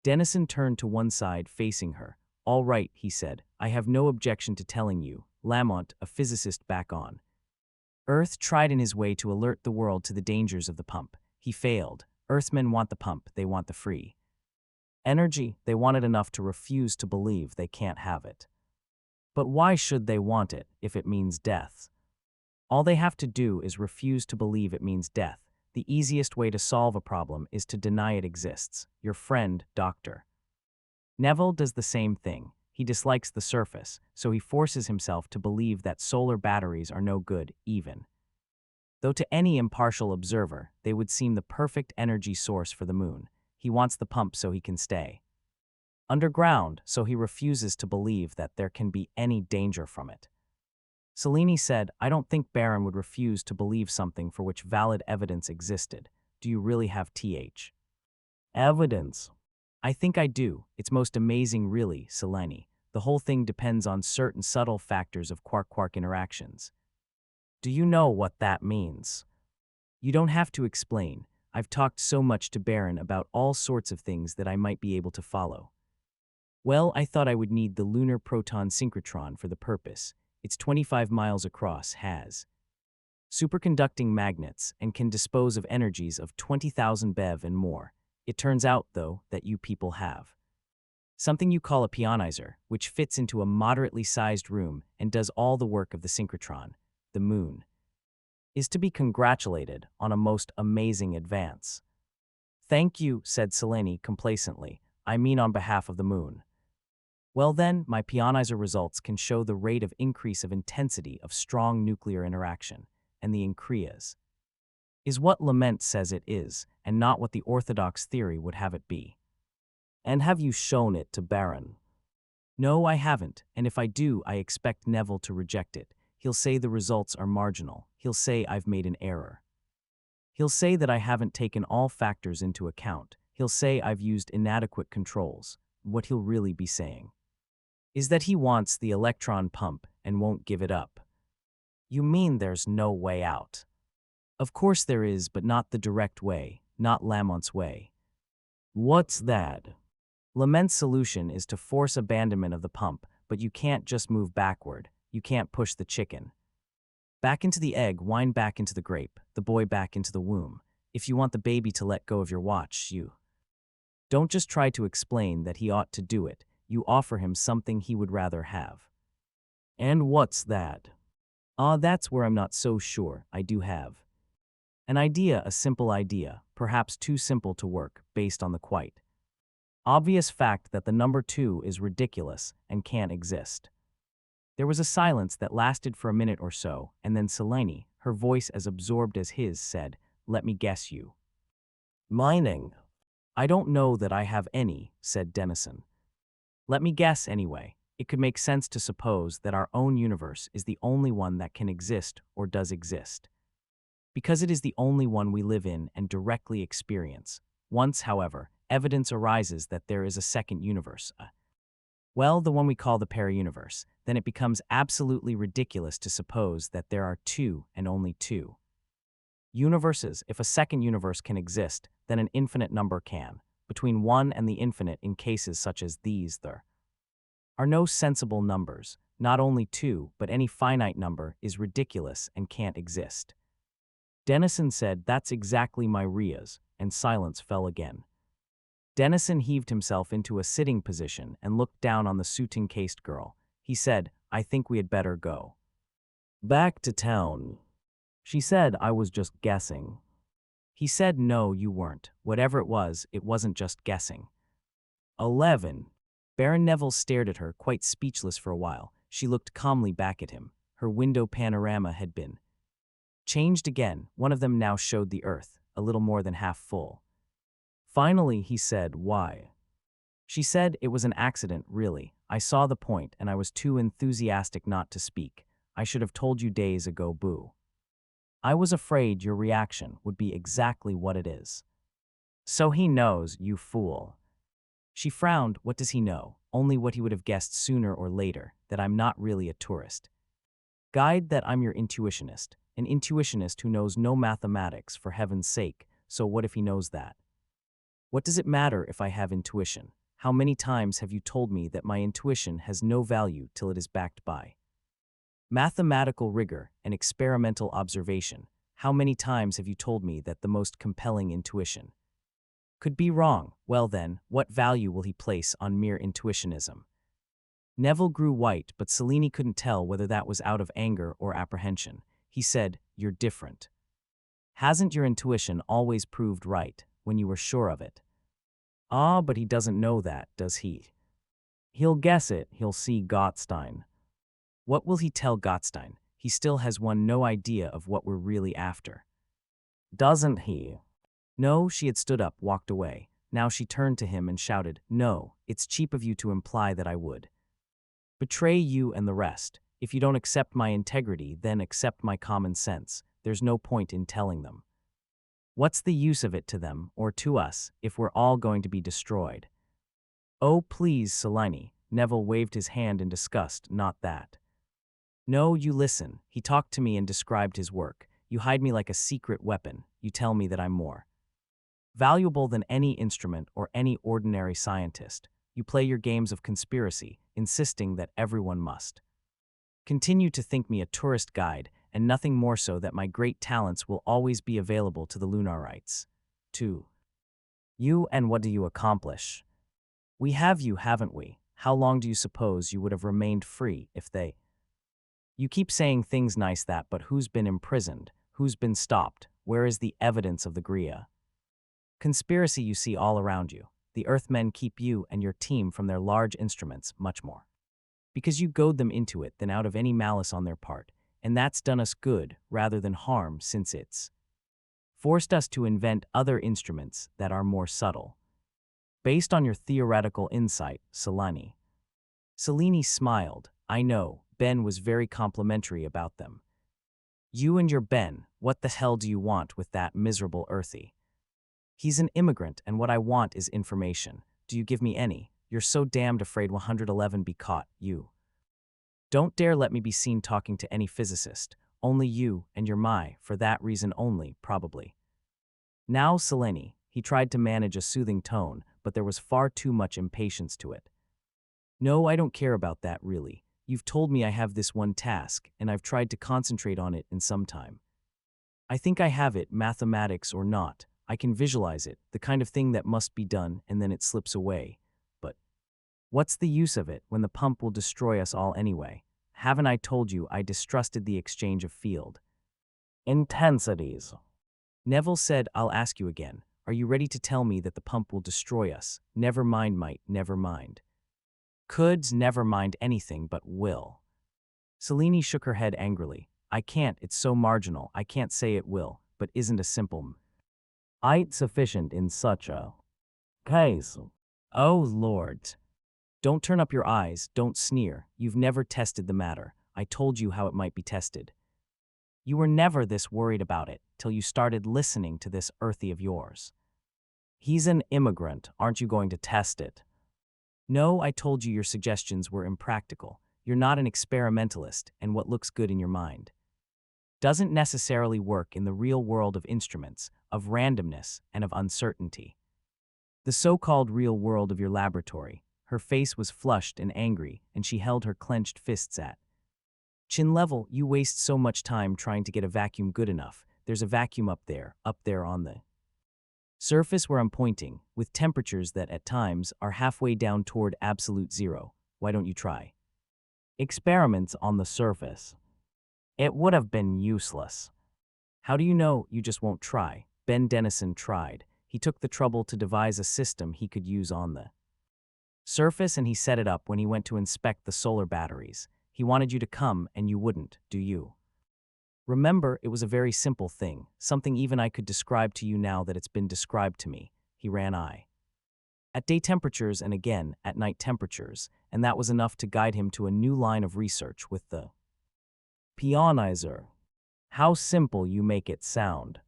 Dennison turned to one side, facing her. All right, he said. I have no objection to telling you. Lamont, a physicist, back on Earth, tried in his way to alert the world to the dangers of the pump. He failed. Earthmen want the pump. They want the free energy. They want it enough to refuse to believe they can't have it. But why should they want it if it means death? All they have to do is refuse to believe it means death. The easiest way to solve a problem is to deny it exists. Your friend, Dr. Neville, does the same thing. He dislikes the surface, so he forces himself to believe that solar batteries are no good, even though to any impartial observer, they would seem the perfect energy source for the moon. He wants the pump so he can stay underground, so he refuses to believe that there can be any danger from it. Selene said, I don't think Baron would refuse to believe something for which valid evidence existed. Do you really have evidence? I think I do. It's most amazing, really, Selene. The whole thing depends on certain subtle factors of quark-quark interactions. Do you know what that means? You don't have to explain. I've talked so much to Baron about all sorts of things that I might be able to follow. Well, I thought I would need the lunar proton synchrotron for the purpose. It's 25 miles across, has superconducting magnets, and can dispose of energies of 20,000 BeV and more. It turns out, though, that you people have something you call a pionizer, which fits into a moderately sized room and does all the work of the synchrotron. The moon is to be congratulated on a most amazing advance. Thank you, said Selene complacently. I mean on behalf of the moon. Well then, my pionizer results can show the rate of increase of intensity of strong nuclear interaction, and the increase is what Lament says it is, and not what the orthodox theory would have it be. And have you shown it to Baron? No, I haven't, and if I do, I expect Neville to reject it. He'll say the results are marginal. He'll say I've made an error. He'll say that I haven't taken all factors into account. He'll say I've used inadequate controls. What he'll really be saying is that he wants the electron pump and won't give it up. You mean there's no way out? Of course there is, but not the direct way, not Lamont's way. What's that? Lament's solution is to force abandonment of the pump, but you can't just move backward. You can't push the chicken back into the egg, wine back into the grape, the boy back into the womb. If you want the baby to let go of your watch, you don't just try to explain that he ought to do it. You offer him something he would rather have. And what's that? That's where I'm not so sure. I do have an idea, a simple idea, perhaps too simple to work, based on the quite obvious fact that the number 2 is ridiculous and can't exist. There was a silence that lasted for a minute or so, and then Selene, her voice as absorbed as his, said, Let me guess you. Mining. I don't know that I have any, said Dennison. Let me guess anyway. It could make sense to suppose that our own universe is the only one that can exist or does exist, because it is the only one we live in and directly experience. Once, however, evidence arises that there is a second universe, the one we call the para-universe, then it becomes absolutely ridiculous to suppose that there are 2 and only 2 universes. If a second universe can exist, then an infinite number can. Between 1 and the infinite in cases such as these, there are no sensible numbers. not only 2, but any finite number, is ridiculous and can't exist. Dennison said, "That's exactly my Ria's," and silence fell again. Dennison heaved himself into a sitting position and looked down on the suit-encased girl. He said, "I think we had better go back to town." She said, "I was just guessing." He said, "No, you weren't. Whatever it wasn't just guessing." 11. Baron Neville stared at her, quite speechless for a while. She looked calmly back at him. Her window panorama had been changed again. One of them now showed the earth, a little more than half full. Finally, he said, "Why?" She said, "It was an accident, really. I saw the point, and I was too enthusiastic not to speak. I should have told you days ago, boo. I was afraid your reaction would be exactly what it is." "So he knows, you fool." She frowned. "What does he know?" "Only what he would have guessed sooner or later, that I'm not really a tourist guide, that I'm your intuitionist. An intuitionist who knows no mathematics, for heaven's sake. So what if he knows that? What does it matter if I have intuition? How many times have you told me that my intuition has no value till it is backed by mathematical rigor and experimental observation? How many times have you told me that the most compelling intuition could be wrong? Well then, what value will he place on mere intuitionism?" Neville grew white, but Cellini couldn't tell whether that was out of anger or apprehension. He said, "You're different. Hasn't your intuition always proved right, when you were sure of it?" "Ah, but he doesn't know that, does he?" "He'll guess it. He'll see Gottstein." "What will he tell Gottstein? He still has no idea of what we're really after." "Doesn't he?" No, she had stood up, walked away. Now she turned to him and shouted, "No, it's cheap of you to imply that I would betray you and the rest. If you don't accept my integrity, then accept my common sense. There's no point in telling them. What's the use of it to them, or to us, if we're all going to be destroyed?" "Oh, please, Cellini." Neville waved his hand in disgust. "Not that." "No, you listen. He talked to me and described his work. You hide me like a secret weapon. You tell me that I'm more valuable than any instrument or any ordinary scientist. You play your games of conspiracy, insisting that everyone must continue to think me a tourist guide, and nothing more so, that my great talents will always be available to the Lunarites. To you, and what do you accomplish? We have you, haven't we? How long do you suppose you would have remained free if they... You keep saying things nice that, but who's been imprisoned? Who's been stopped? Where is the evidence of the Gria conspiracy you see all around you? The Earthmen keep you and your team from their large instruments, much more because you goad them into it than out of any malice on their part, and that's done us good rather than harm, since it's forced us to invent other instruments that are more subtle. Based on your theoretical insight, Cellini." Cellini smiled. "I know, Ben was very complimentary about them." "You and your Ben, what the hell do you want with that miserable earthy? He's an immigrant, and what I want is information. Do you give me any? You're so damned afraid 111 be caught, you don't dare let me be seen talking to any physicist. Only you and your for that reason only, probably." "Now, Cellini," he tried to manage a soothing tone, but there was far too much impatience to it. "No, I don't care about that, really. You've told me I have this one task, and I've tried to concentrate on it in some time. I think I have it, mathematics or not. I can visualize it, the kind of thing that must be done, and then it slips away. But what's the use of it when the pump will destroy us all anyway? Haven't I told you I distrusted the exchange of field intensities?" Neville said, "I'll ask you again. Are you ready to tell me that the pump will destroy us? Never mind might, never mind coulds, never mind anything but will." Cellini shook her head angrily. "I can't, it's so marginal. I can't say it will, but isn't a simple "I'd sufficient in such a case." "Oh, Lord. Don't turn up your eyes, don't sneer. You've never tested the matter. I told you how it might be tested. You were never this worried about it, till you started listening to this earthy of yours. He's an immigrant, aren't you going to test it?" "No, I told you your suggestions were impractical. You're not an experimentalist, and what looks good in your mind doesn't necessarily work in the real world of instruments, of randomness, and of uncertainty. The so-called real world of your laboratory, Her face was flushed and angry, and she held her clenched fists at chin level. You waste so much time trying to get a vacuum good enough. There's a vacuum up there on the surface where I'm pointing, with temperatures that at times are halfway down toward absolute zero. Why don't you try experiments on the surface? It would have been useless. How do you know? You just won't try. Ben Dennison tried. He took the trouble to devise a system he could use on the surface, and he set it up when he went to inspect the solar batteries. He wanted you to come, and you wouldn't, do you? Remember, it was a very simple thing, something even I could describe to you now that it's been described to me. He ran at day temperatures and again at night temperatures, and that was enough to guide him to a new line of research with the pionizer. How simple you make it sound.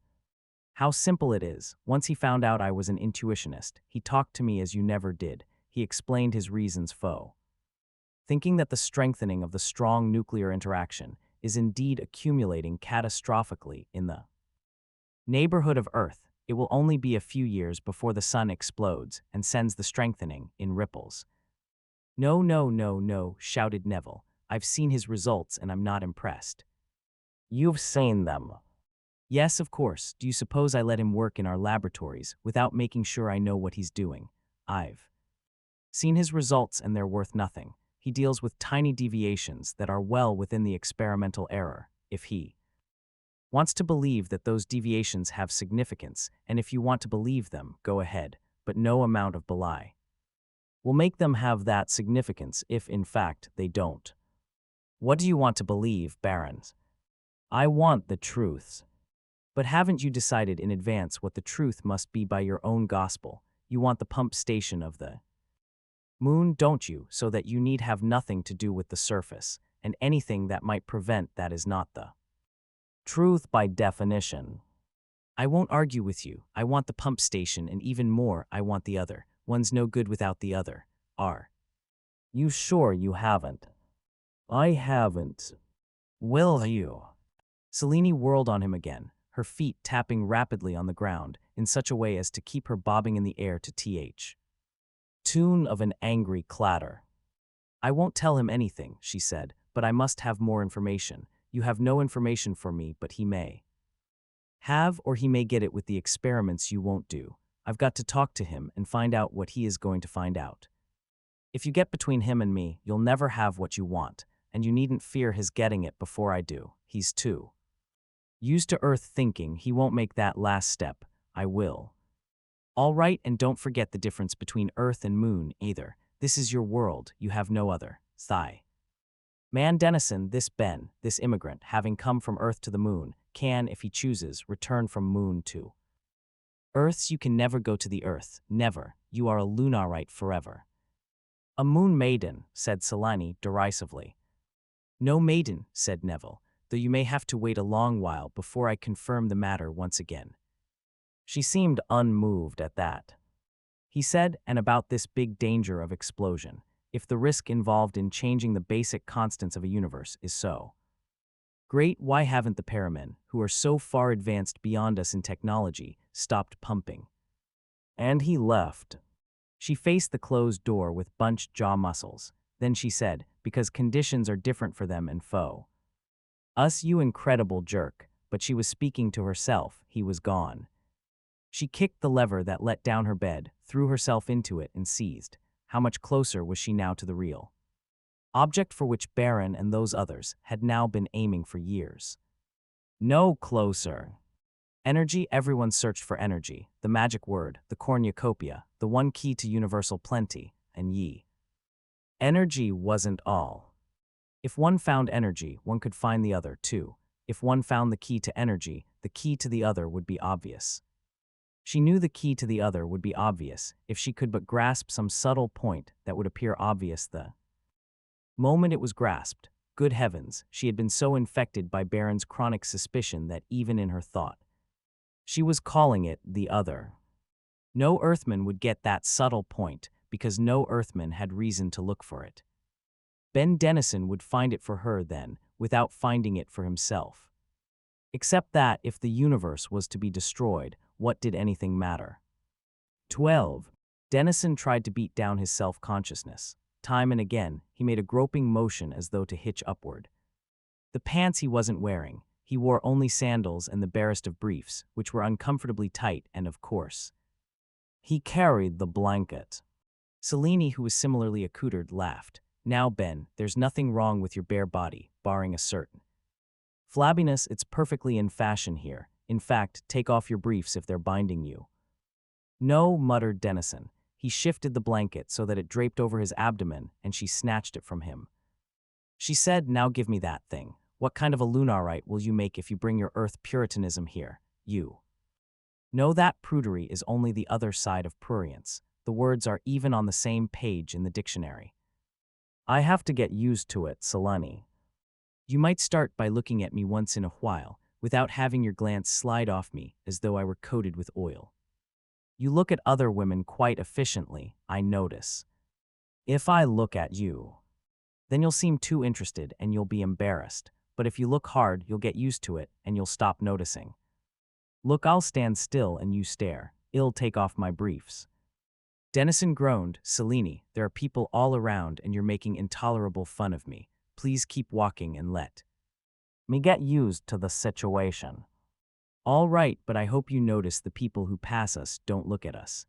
How simple it is. Once he found out I was an intuitionist, he talked to me as you never did. He explained his reasons for thinking that the strengthening of the strong nuclear interaction is indeed accumulating catastrophically in the neighborhood of Earth. It will only be a few years before the sun explodes and sends the strengthening in ripples. No, no, no, no, shouted Neville. I've seen his results and I'm not impressed. You've seen them? Yes, of course. Do you suppose I let him work in our laboratories without making sure I know what he's doing? I've seen his results and they're worth nothing. He deals with tiny deviations that are well within the experimental error. If he wants to believe that those deviations have significance, and if you want to believe them, go ahead, but no amount of belie will make them have that significance if, in fact, they don't. What do you want to believe, Barons? I want the truths. But haven't you decided in advance what the truth must be by your own gospel? You want the pump station of the moon, don't you, so that you need have nothing to do with the surface, and anything that might prevent that is not the truth by definition. I won't argue with you. I want the pump station, and even more, I want the other. One's no good without the other. Are you sure you haven't? I haven't. Will you? Selene whirled on him again, her feet tapping rapidly on the ground in such a way as to keep her bobbing in the air to th. Tune of an angry clatter. I won't tell him anything, she said, but I must have more information. You have no information for me, but he may have, or he may get it with the experiments you won't do. I've got to talk to him and find out what he is going to find out. If you get between him and me, you'll never have what you want, and you needn't fear his getting it before I do. He's too used to Earth thinking. He won't make that last step. I will. All right, and don't forget the difference between Earth and Moon, either. This is your world, you have no other. Sigh. Man Dennison, this Ben, this immigrant, having come from Earth to the Moon, can, if he chooses, return from Moon to Earth's. You can never go to the Earth, never. You are a Lunarite forever. A Moon Maiden, said Selene derisively. No maiden, said Neville, though you may have to wait a long while before I confirm the matter once again. She seemed unmoved at that. He said, and about this big danger of explosion, if the risk involved in changing the basic constants of a universe is so great, why haven't the paramen, who are so far advanced beyond us in technology, stopped pumping? And he left. She faced the closed door with bunched jaw muscles. Then she said, because conditions are different for them and foe us, you incredible jerk. But she was speaking to herself. He was gone. She kicked the lever that let down her bed, threw herself into it, and seized. How much closer was she now to the real object for which Baron and those others had now been aiming for years? No closer. Energy. Everyone searched for energy, the magic word, the cornucopia, the one key to universal plenty, and energy wasn't all. If one found energy, one could find the other too. If one found the key to energy, the key to the other would be obvious. She knew the key to the other would be obvious if she could but grasp some subtle point that would appear obvious the moment it was grasped. Good heavens, she had been so infected by Baron's chronic suspicion that even in her thought, she was calling it the other. No Earthman would get that subtle point because no Earthman had reason to look for it. Ben Dennison would find it for her then, without finding it for himself. Except that if the universe was to be destroyed, what did anything matter? 12. Dennison tried to beat down his self-consciousness. Time and again, he made a groping motion as though to hitch upward. The pants he wasn't wearing. He wore only sandals and the barest of briefs, which were uncomfortably tight and of course. He carried the blanket. Selene, who was similarly accoutred, laughed. Now, Ben, there's nothing wrong with your bare body, barring a certain flabbiness. It's perfectly in fashion here. In fact, take off your briefs if they're binding you. No, muttered Dennison. He shifted the blanket so that it draped over his abdomen, and she snatched it from him. She said, now give me that thing. What kind of a Lunarite will you make if you bring your earth puritanism here, you? No, that prudery is only the other side of prurience. The words are even on the same page in the dictionary. I have to get used to it, Selene. You might start by looking at me once in a while, without having your glance slide off me as though I were coated with oil. You look at other women quite efficiently, I notice. If I look at you, then you'll seem too interested and you'll be embarrassed. But if you look hard, you'll get used to it and you'll stop noticing. Look, I'll stand still and you stare. I'll take off my briefs. Dennison groaned. Selene, there are people all around and you're making intolerable fun of me. Please keep walking and let me get used to the situation. All right, but I hope you notice the people who pass us don't look at us.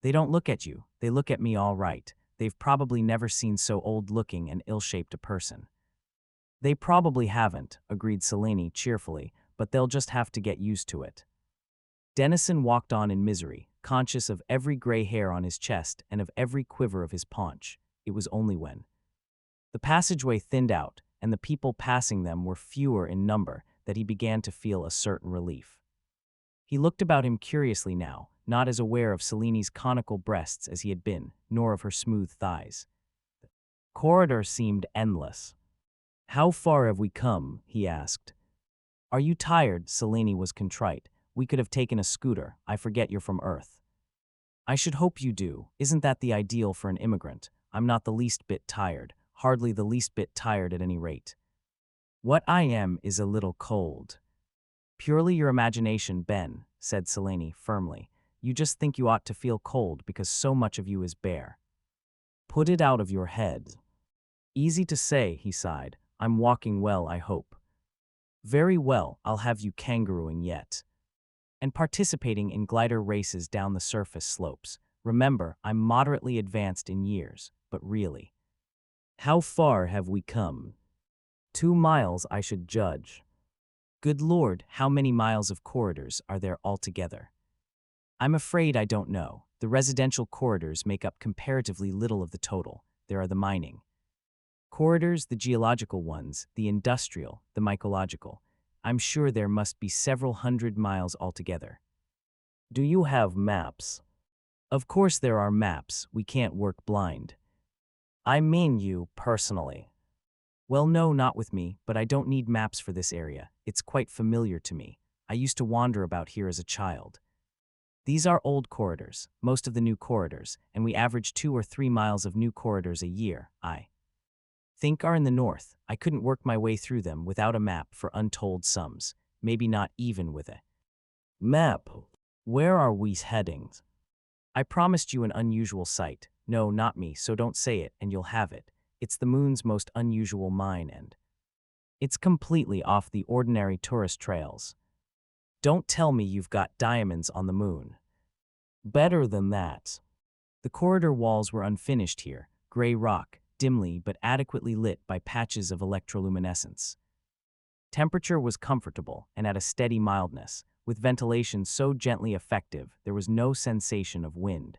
They don't look at you, they look at me, all right. They've probably never seen so old-looking and ill-shaped a person. They probably haven't, agreed Selene cheerfully, but they'll just have to get used to it. Dennison walked on in misery, conscious of every gray hair on his chest and of every quiver of his paunch. It was only when the passageway thinned out and the people passing them were fewer in number that he began to feel a certain relief. He looked about him curiously now, not as aware of Selene's conical breasts as he had been, nor of her smooth thighs. The corridor seemed endless. How far have we come? He asked. Are you tired? Selene was contrite. We could have taken a scooter. I forget you're from Earth. I should hope you do. Isn't that the ideal for an immigrant? I'm not the least bit tired, hardly the least bit tired at any rate. What I am is a little cold. Purely your imagination, Ben, said Selene firmly. You just think you ought to feel cold because so much of you is bare. Put it out of your head. Easy to say, he sighed. I'm walking well, I hope. Very well, I'll have you kangarooing yet. And participating in glider races down the surface slopes. Remember, I'm moderately advanced in years, but really. How far have we come? 2 miles, I should judge. Good Lord, how many miles of corridors are there altogether? I'm afraid I don't know. The residential corridors make up comparatively little of the total. There are the mining corridors, the geological ones, the industrial, the mycological. I'm sure there must be several hundred miles altogether. Do you have maps? Of course there are maps. We can't work blind. I mean you, personally. Well, no, not with me, but I don't need maps for this area. It's quite familiar to me. I used to wander about here as a child. These are old corridors, most of the new corridors, and we average 2 or 3 miles of new corridors a year. I think are in the north. I couldn't work my way through them without a map for untold sums, maybe not even with a map. Where are we heading? I promised you an unusual sight. No, not me, so don't say it and you'll have it. It's the moon's most unusual mine and it's completely off the ordinary tourist trails. Don't tell me you've got diamonds on the moon. Better than that. The corridor walls were unfinished here, gray rock, dimly but adequately lit by patches of electroluminescence. Temperature was comfortable and at a steady mildness, with ventilation so gently effective there was no sensation of wind.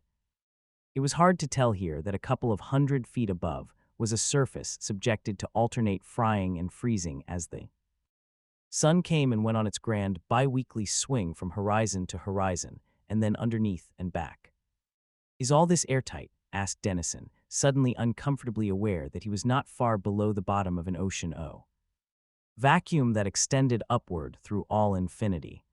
It was hard to tell here that a couple of 100 feet above was a surface subjected to alternate frying and freezing as the sun came and went on its grand bi-weekly swing from horizon to horizon, and then underneath and back. Is all this airtight? Asked Dennison, suddenly uncomfortably aware that he was not far below the bottom of an ocean vacuum that extended upward through all infinity.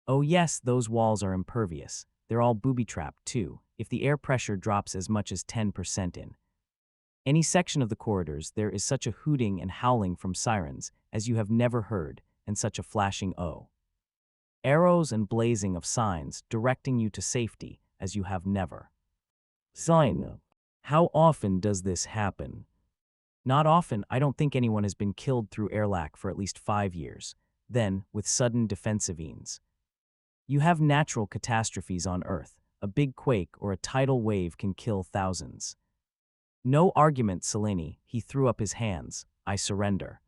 Oh yes, those walls are impervious. They're all booby-trapped too, if the air pressure drops as much as 10% in any section of the corridors, there is such a hooting and howling from sirens as you have never heard, and such a flashing arrows and blazing of signs directing you to safety as you have never Sign. How often does this happen? Not often. I don't think anyone has been killed through airlack for at least 5 years. Then, with sudden defensive ease. You have natural catastrophes on Earth. A big quake or a tidal wave can kill thousands. No argument, Selene. He threw up his hands. I surrender.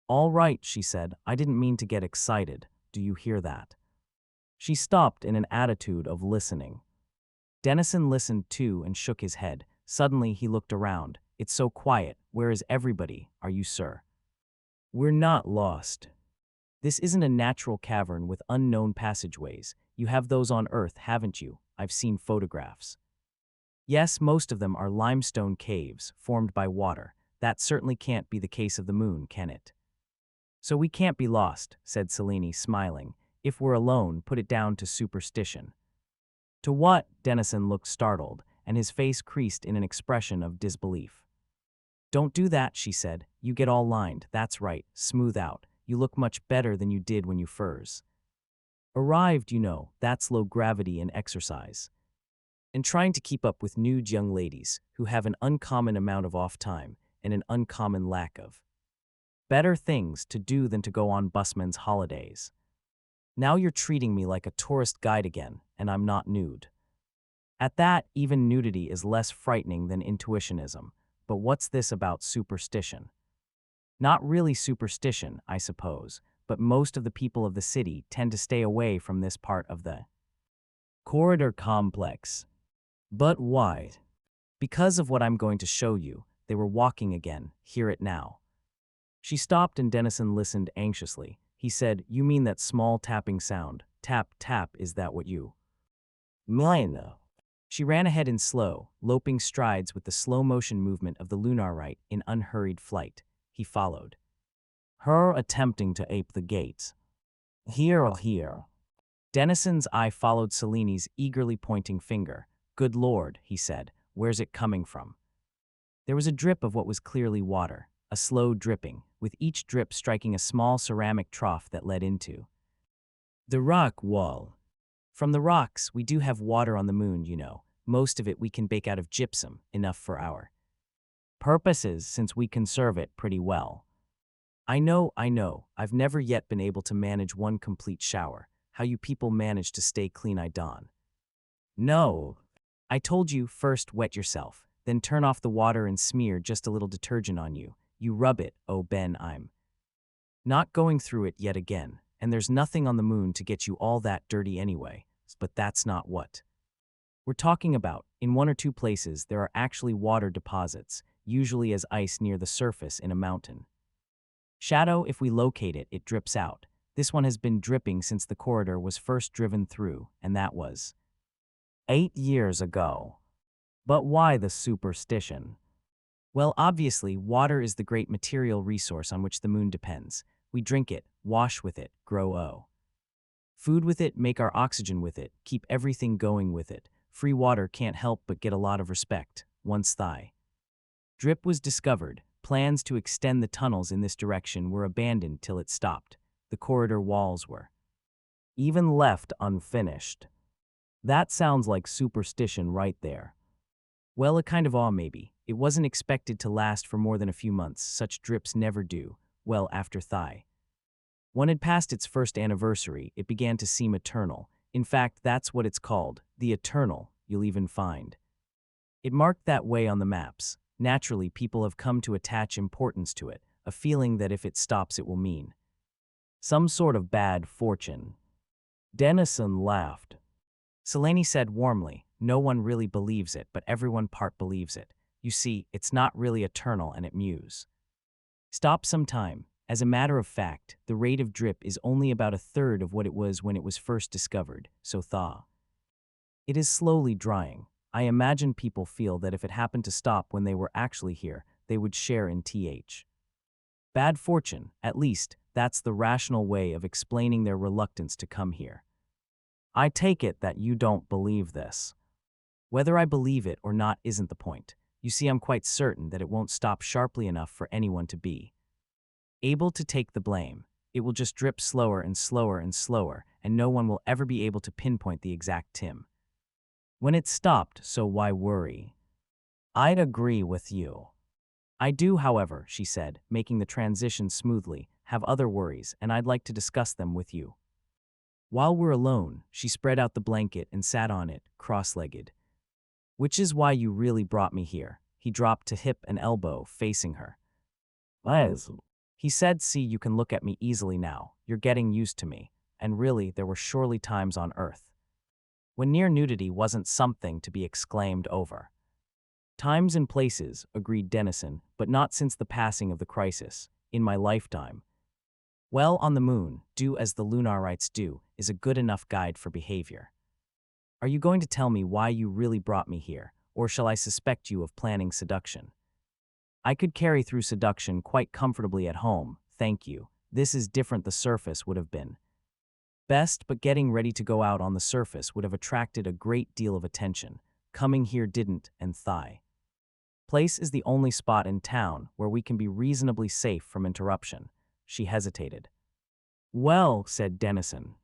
All right, she said. I didn't mean to get excited. Do you hear that? She stopped in an attitude of listening. Dennison listened too and shook his head. Suddenly he looked around. It's so quiet. Where is everybody? Are you sir? We're not lost. This isn't a natural cavern with unknown passageways. You have those on Earth, haven't you? I've seen photographs. Yes, most of them are limestone caves formed by water. That certainly can't be the case of the moon, can it? So we can't be lost, said Selene, smiling. If we're alone, put it down to superstition. To what? Dennison looked startled, and his face creased in an expression of disbelief. Don't do that, she said. You get all lined. That's right. Smooth out. You look much better than you did when you first arrived, you know. That's low gravity and exercise. And trying to keep up with nude young ladies who have an uncommon amount of off time and an uncommon lack of better things to do than to go on busman's holidays. Now you're treating me like a tourist guide again, and I'm not nude. At that, even nudity is less frightening than intuitionism. But what's this about superstition? Not really superstition, I suppose, but most of the people of the city tend to stay away from this part of the corridor complex. But why? Because of what I'm going to show you. They were walking again. Hear it now. She stopped and Dennison listened anxiously. He said, You mean that small tapping sound? Tap, tap, is that what you mean? She ran ahead in slow, loping strides with the slow-motion movement of the Lunarite in unhurried flight. He followed. Her attempting to ape the gates. Here. Dennison's eye followed Selene's eagerly pointing finger. Good Lord, he said. Where's it coming from? There was a drip of what was clearly water, a slow dripping, with each drip striking a small ceramic trough that led into the rock wall. From the rocks, we do have water on the moon, you know. Most of it we can bake out of gypsum, enough for our purposes since we conserve it pretty well. I know. I've never yet been able to manage one complete shower. How you people manage to stay clean, I don't know. I told you, first wet yourself, then turn off the water and smear just a little detergent on you. You rub it, oh Ben, I'm not going through it yet again, and there's nothing on the moon to get you all that dirty anyway, but that's not what we're talking about. In one or two places, there are actually water deposits, usually as ice near the surface in a mountain shadow. If we locate it, it drips out. This one has been dripping since the corridor was first driven through, and that was 8 years ago. But why the superstition? Well, obviously, water is the great material resource on which the moon depends. We drink it, wash with it, grow food with it, make our oxygen with it, keep everything going with it. Free water can't help but get a lot of respect. Once the drip was discovered, plans to extend the tunnels in this direction were abandoned till it stopped. The corridor walls were even left unfinished. That sounds like superstition right there. Well, a kind of awe maybe. It wasn't expected to last for more than a few months. Such drips never do. Well, after one had passed its first anniversary, it began to seem eternal. In fact, that's what it's called, the eternal, you'll even find it marked that way on the maps. Naturally, people have come to attach importance to it, a feeling that if it stops it will mean some sort of bad fortune. Dennison laughed. Selene said warmly, No one really believes it, but everyone part believes it. You see, it's not really eternal and it muse. Stop some time. As a matter of fact, the rate of drip is only about a third of what it was when it was first discovered, so it is slowly drying. I imagine people feel that if it happened to stop when they were actually here, they would share in bad fortune. At least, that's the rational way of explaining their reluctance to come here. I take it that you don't believe this. Whether I believe it or not isn't the point. You see, I'm quite certain that it won't stop sharply enough for anyone to be able to take the blame. It will just drip slower and slower and slower, and no one will ever be able to pinpoint the exact time. When it stopped, so why worry? I'd agree with you. I do, however, she said, making the transition smoothly, have other worries, and I'd like to discuss them with you. While we're alone, she spread out the blanket and sat on it, cross-legged. Which is why you really brought me here. He dropped to hip and elbow, facing her. Liz. He said, see, you can look at me easily now. You're getting used to me. And really, there were surely times on Earth when near nudity wasn't something to be exclaimed over. Times and places, agreed Dennison, but not since the passing of the crisis, in my lifetime. Well, on the moon, do as the Lunarites do, is a good enough guide for behavior. Are you going to tell me why you really brought me here, or shall I suspect you of planning seduction? I could carry through seduction quite comfortably at home, thank you. This is different the surface would have been. Best, but getting ready to go out on the surface would have attracted a great deal of attention. Coming here didn't, and thigh. Place is the only spot in town where we can be reasonably safe from interruption. She hesitated. Well, said Dennison.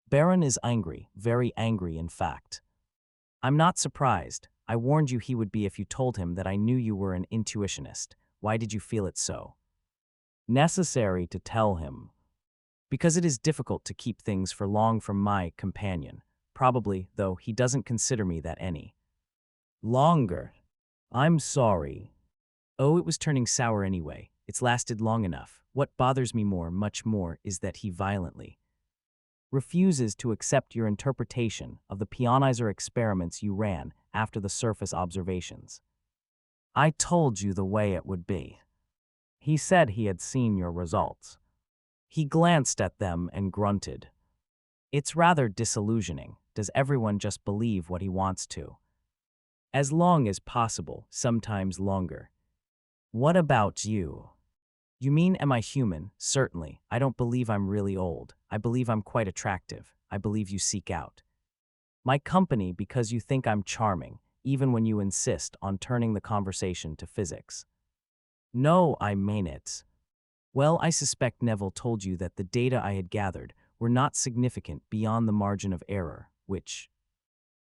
Baron is angry, very angry in fact. I'm not surprised. I warned you he would be if you told him that I knew you were an intuitionist. Why did you feel it so necessary to tell him? Because it is difficult to keep things for long from my companion. Probably, though, he doesn't consider me that any longer. I'm sorry. Oh, it was turning sour anyway. It's lasted long enough. What bothers me much more, is that he violently refuses to accept your interpretation of the pionizer experiments you ran after the surface observations. I told you the way it would be. He said he had seen your results. He glanced at them and grunted. It's rather disillusioning. Does everyone just believe what he wants to? As long as possible, sometimes longer. What about you? You mean, am I human? Certainly. I don't believe I'm really old. I believe I'm quite attractive. I believe you seek out my company because you think I'm charming, even when you insist on turning the conversation to physics. No, I mean it. Well, I suspect Neville told you that the data I had gathered were not significant beyond the margin of error, which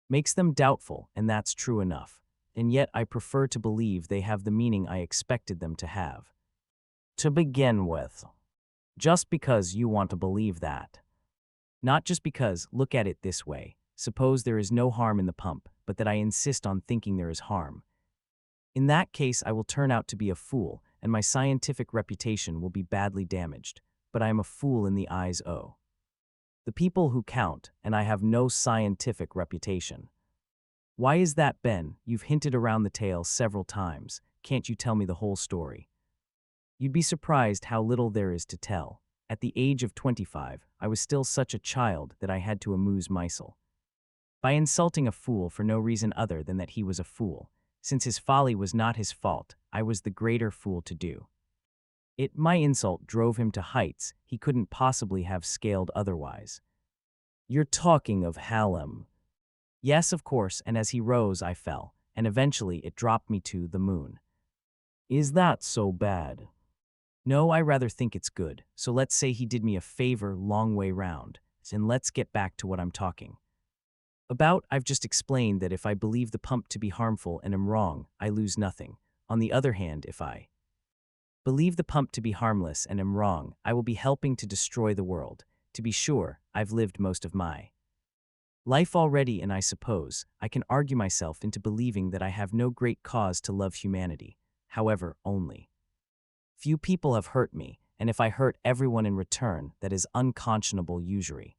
makes them doubtful, and that's true enough. And yet I prefer to believe they have the meaning I expected them to have. To begin with. Just because you want to believe that. Not just because, look at it this way. Suppose there is no harm in the pump, but that I insist on thinking there is harm. In that case, I will turn out to be a fool, and my scientific reputation will be badly damaged. But I am a fool in the eyes of the people who count, and I have no scientific reputation. Why is that, Ben? You've hinted around the tale several times. Can't you tell me the whole story? You'd be surprised how little there is to tell. At the age of 25, I was still such a child that I had to amuse myself by insulting a fool for no reason other than that he was a fool. Since his folly was not his fault, I was the greater fool to do it. My insult drove him to heights he couldn't possibly have scaled otherwise. You're talking of Hallam. Yes, of course, and as he rose I fell, and eventually it dropped me to the moon. Is that so bad? No, I rather think it's good, so let's say he did me a favor long way round, and let's get back to what I'm talking about. I've just explained that if I believe the pump to be harmful and am wrong, I lose nothing. On the other hand, if I believe the pump to be harmless and am wrong, I will be helping to destroy the world. To be sure, I've lived most of my life already, and I suppose I can argue myself into believing that I have no great cause to love humanity. However, only few people have hurt me, and if I hurt everyone in return, that is unconscionable usury.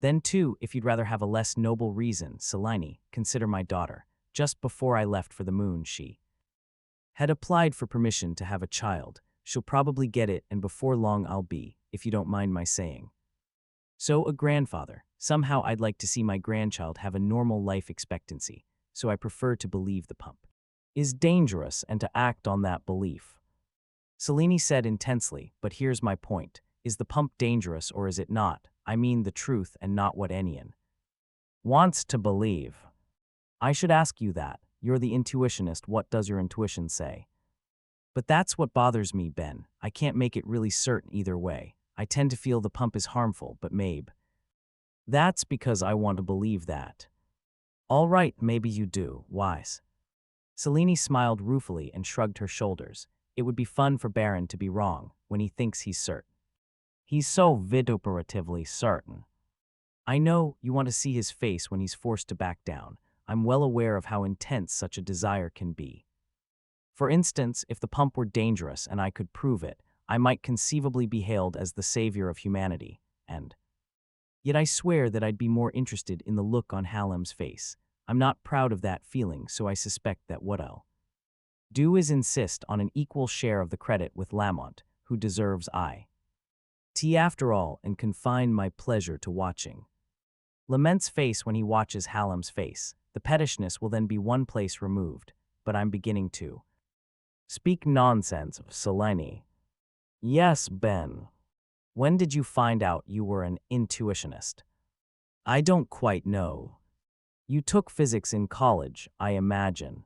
Then too, if you'd rather have a less noble reason, Selene, consider my daughter. Just before I left for the moon, she had applied for permission to have a child. She'll probably get it, and before long I'll be, if you don't mind my saying so, a grandfather. Somehow I'd like to see my grandchild have a normal life expectancy, so I prefer to believe the pump is dangerous and to act on that belief. Selene said intensely, but here's my point. Is the pump dangerous or is it not? I mean the truth and not what anyone wants to believe. I should ask you that. You're the intuitionist. What does your intuition say? But that's what bothers me, Ben. I can't make it really certain either way. I tend to feel the pump is harmful, but maybe that's because I want to believe that. All right, maybe you do, wise. Selene smiled ruefully and shrugged her shoulders. It would be fun for Baron to be wrong when he thinks he's certain. He's so vituperatively certain. I know you want to see his face when he's forced to back down. I'm well aware of how intense such a desire can be. For instance, if the pump were dangerous and I could prove it, I might conceivably be hailed as the savior of humanity, and yet I swear that I'd be more interested in the look on Hallam's face. I'm not proud of that feeling, so I suspect that what I'll do is insist on an equal share of the credit with Lamont, who deserves it after all, and confine my pleasure to watching Lament's face when he watches Hallam's face. The pettishness will then be one place removed, but I'm beginning to speak nonsense, Selene. Yes, Ben. When did you find out you were an intuitionist? I don't quite know. You took physics in college, I imagine.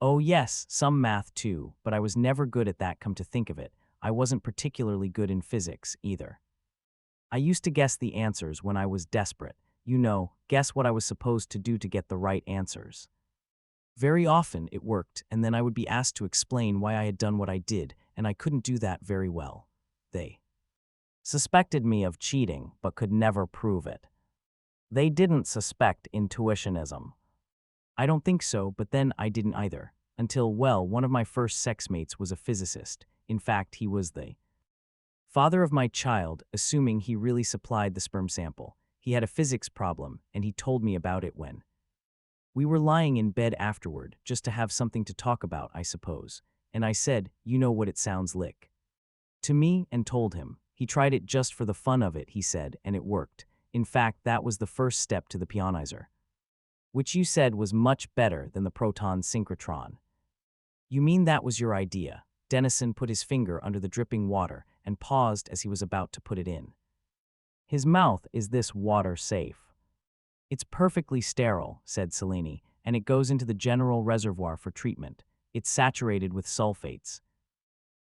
Oh yes, some math too, but I was never good at that, come to think of it. I wasn't particularly good in physics, either. I used to guess the answers when I was desperate. You know, guess what I was supposed to do to get the right answers. Very often it worked, and then I would be asked to explain why I had done what I did, and I couldn't do that very well. They suspected me of cheating, but could never prove it. They didn't suspect intuitionism. I don't think so, but then I didn't either. Until, well, one of my first sex mates was a physicist. In fact, he was the father of my child, assuming he really supplied the sperm sample. He had a physics problem, and he told me about it when we were lying in bed afterward, just to have something to talk about, I suppose. And I said, you know what it sounds like to me, and told him. He tried it just for the fun of it, he said, and it worked. In fact, that was the first step to the pionizer, which you said was much better than the proton synchrotron. You mean that was your idea? Dennison put his finger under the dripping water and paused as he was about to put it in his mouth. Is this water safe? It's perfectly sterile, said Selene, and it goes into the general reservoir for treatment. It's saturated with sulfates,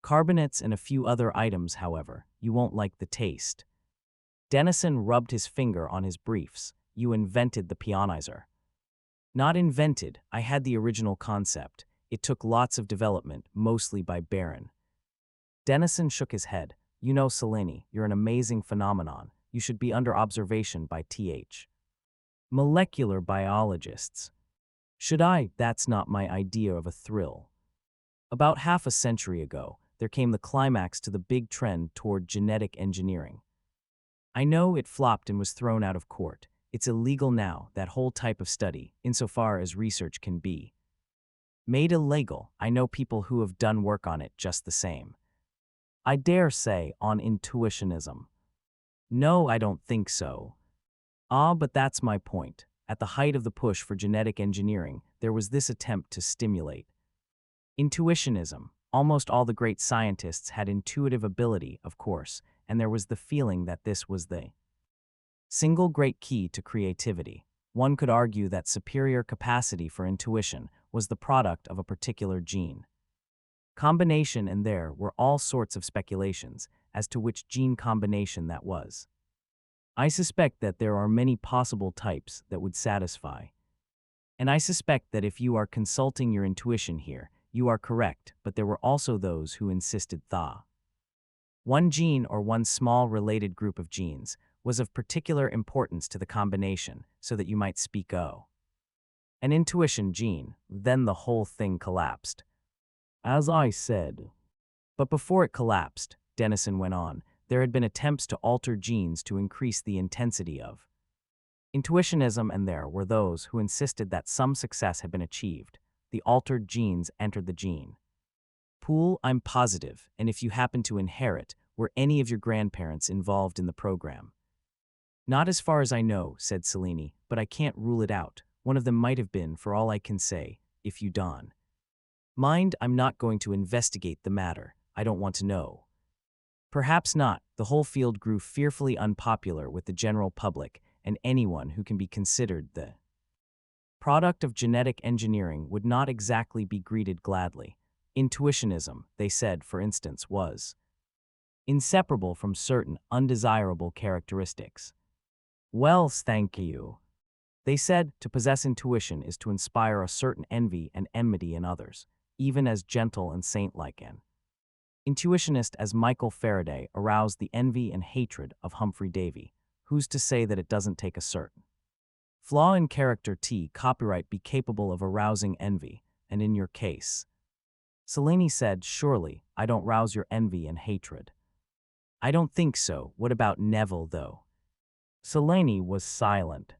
carbonates, and a few other items, however. You won't like the taste. Dennison rubbed his finger on his briefs. You invented the pionizer. Not invented, I had the original concept. It took lots of development, mostly by Baron. Dennison shook his head. You know, Selene, you're an amazing phenomenon. You should be under observation by molecular biologists. Should I? That's not my idea of a thrill. About half a century ago, there came the climax to the big trend toward genetic engineering. I know it flopped and was thrown out of court. It's illegal now, that whole type of study, insofar as research can be made illegal. I know people who have done work on it just the same. I dare say on intuitionism. No, I don't think so. But that's my point. At the height of the push for genetic engineering, there was this attempt to stimulate intuitionism. Almost all the great scientists had intuitive ability, of course, and there was the feeling that this was the single great key to creativity. One could argue that superior capacity for intuition was the product of a particular gene combination, and there were all sorts of speculations as to which gene combination that was. I suspect that there are many possible types that would satisfy. And I suspect that if you are consulting your intuition here, you are correct, but there were also those who insisted one gene or one small related group of genes was of particular importance to the combination, so that you might speak an intuition gene. Then the whole thing collapsed. As I said. But before it collapsed, Dennison went on, there had been attempts to alter genes to increase the intensity of intuitionism, and there were those who insisted that some success had been achieved. The altered genes entered the gene pool, I'm positive, and if you happen to inherit, were any of your grandparents involved in the program? Not as far as I know, said Selene, but I can't rule it out. One of them might have been, for all I can say, if you don't mind. I'm not going to investigate the matter. I don't want to know. Perhaps not. The whole field grew fearfully unpopular with the general public, and anyone who can be considered the product of genetic engineering would not exactly be greeted gladly. Intuitionism, they said, for instance, was inseparable from certain undesirable characteristics. Well, thank you. They said to possess intuition is to inspire a certain envy and enmity in others, even as gentle and saint-like an intuitionist as Michael Faraday aroused the envy and hatred of Humphrey Davy. Who's to say that it doesn't take a certain flaw in character copyright be capable of arousing envy, and in your case? Selene said, surely, I don't rouse your envy and hatred. I don't think so. What about Neville, though? Selene was silent.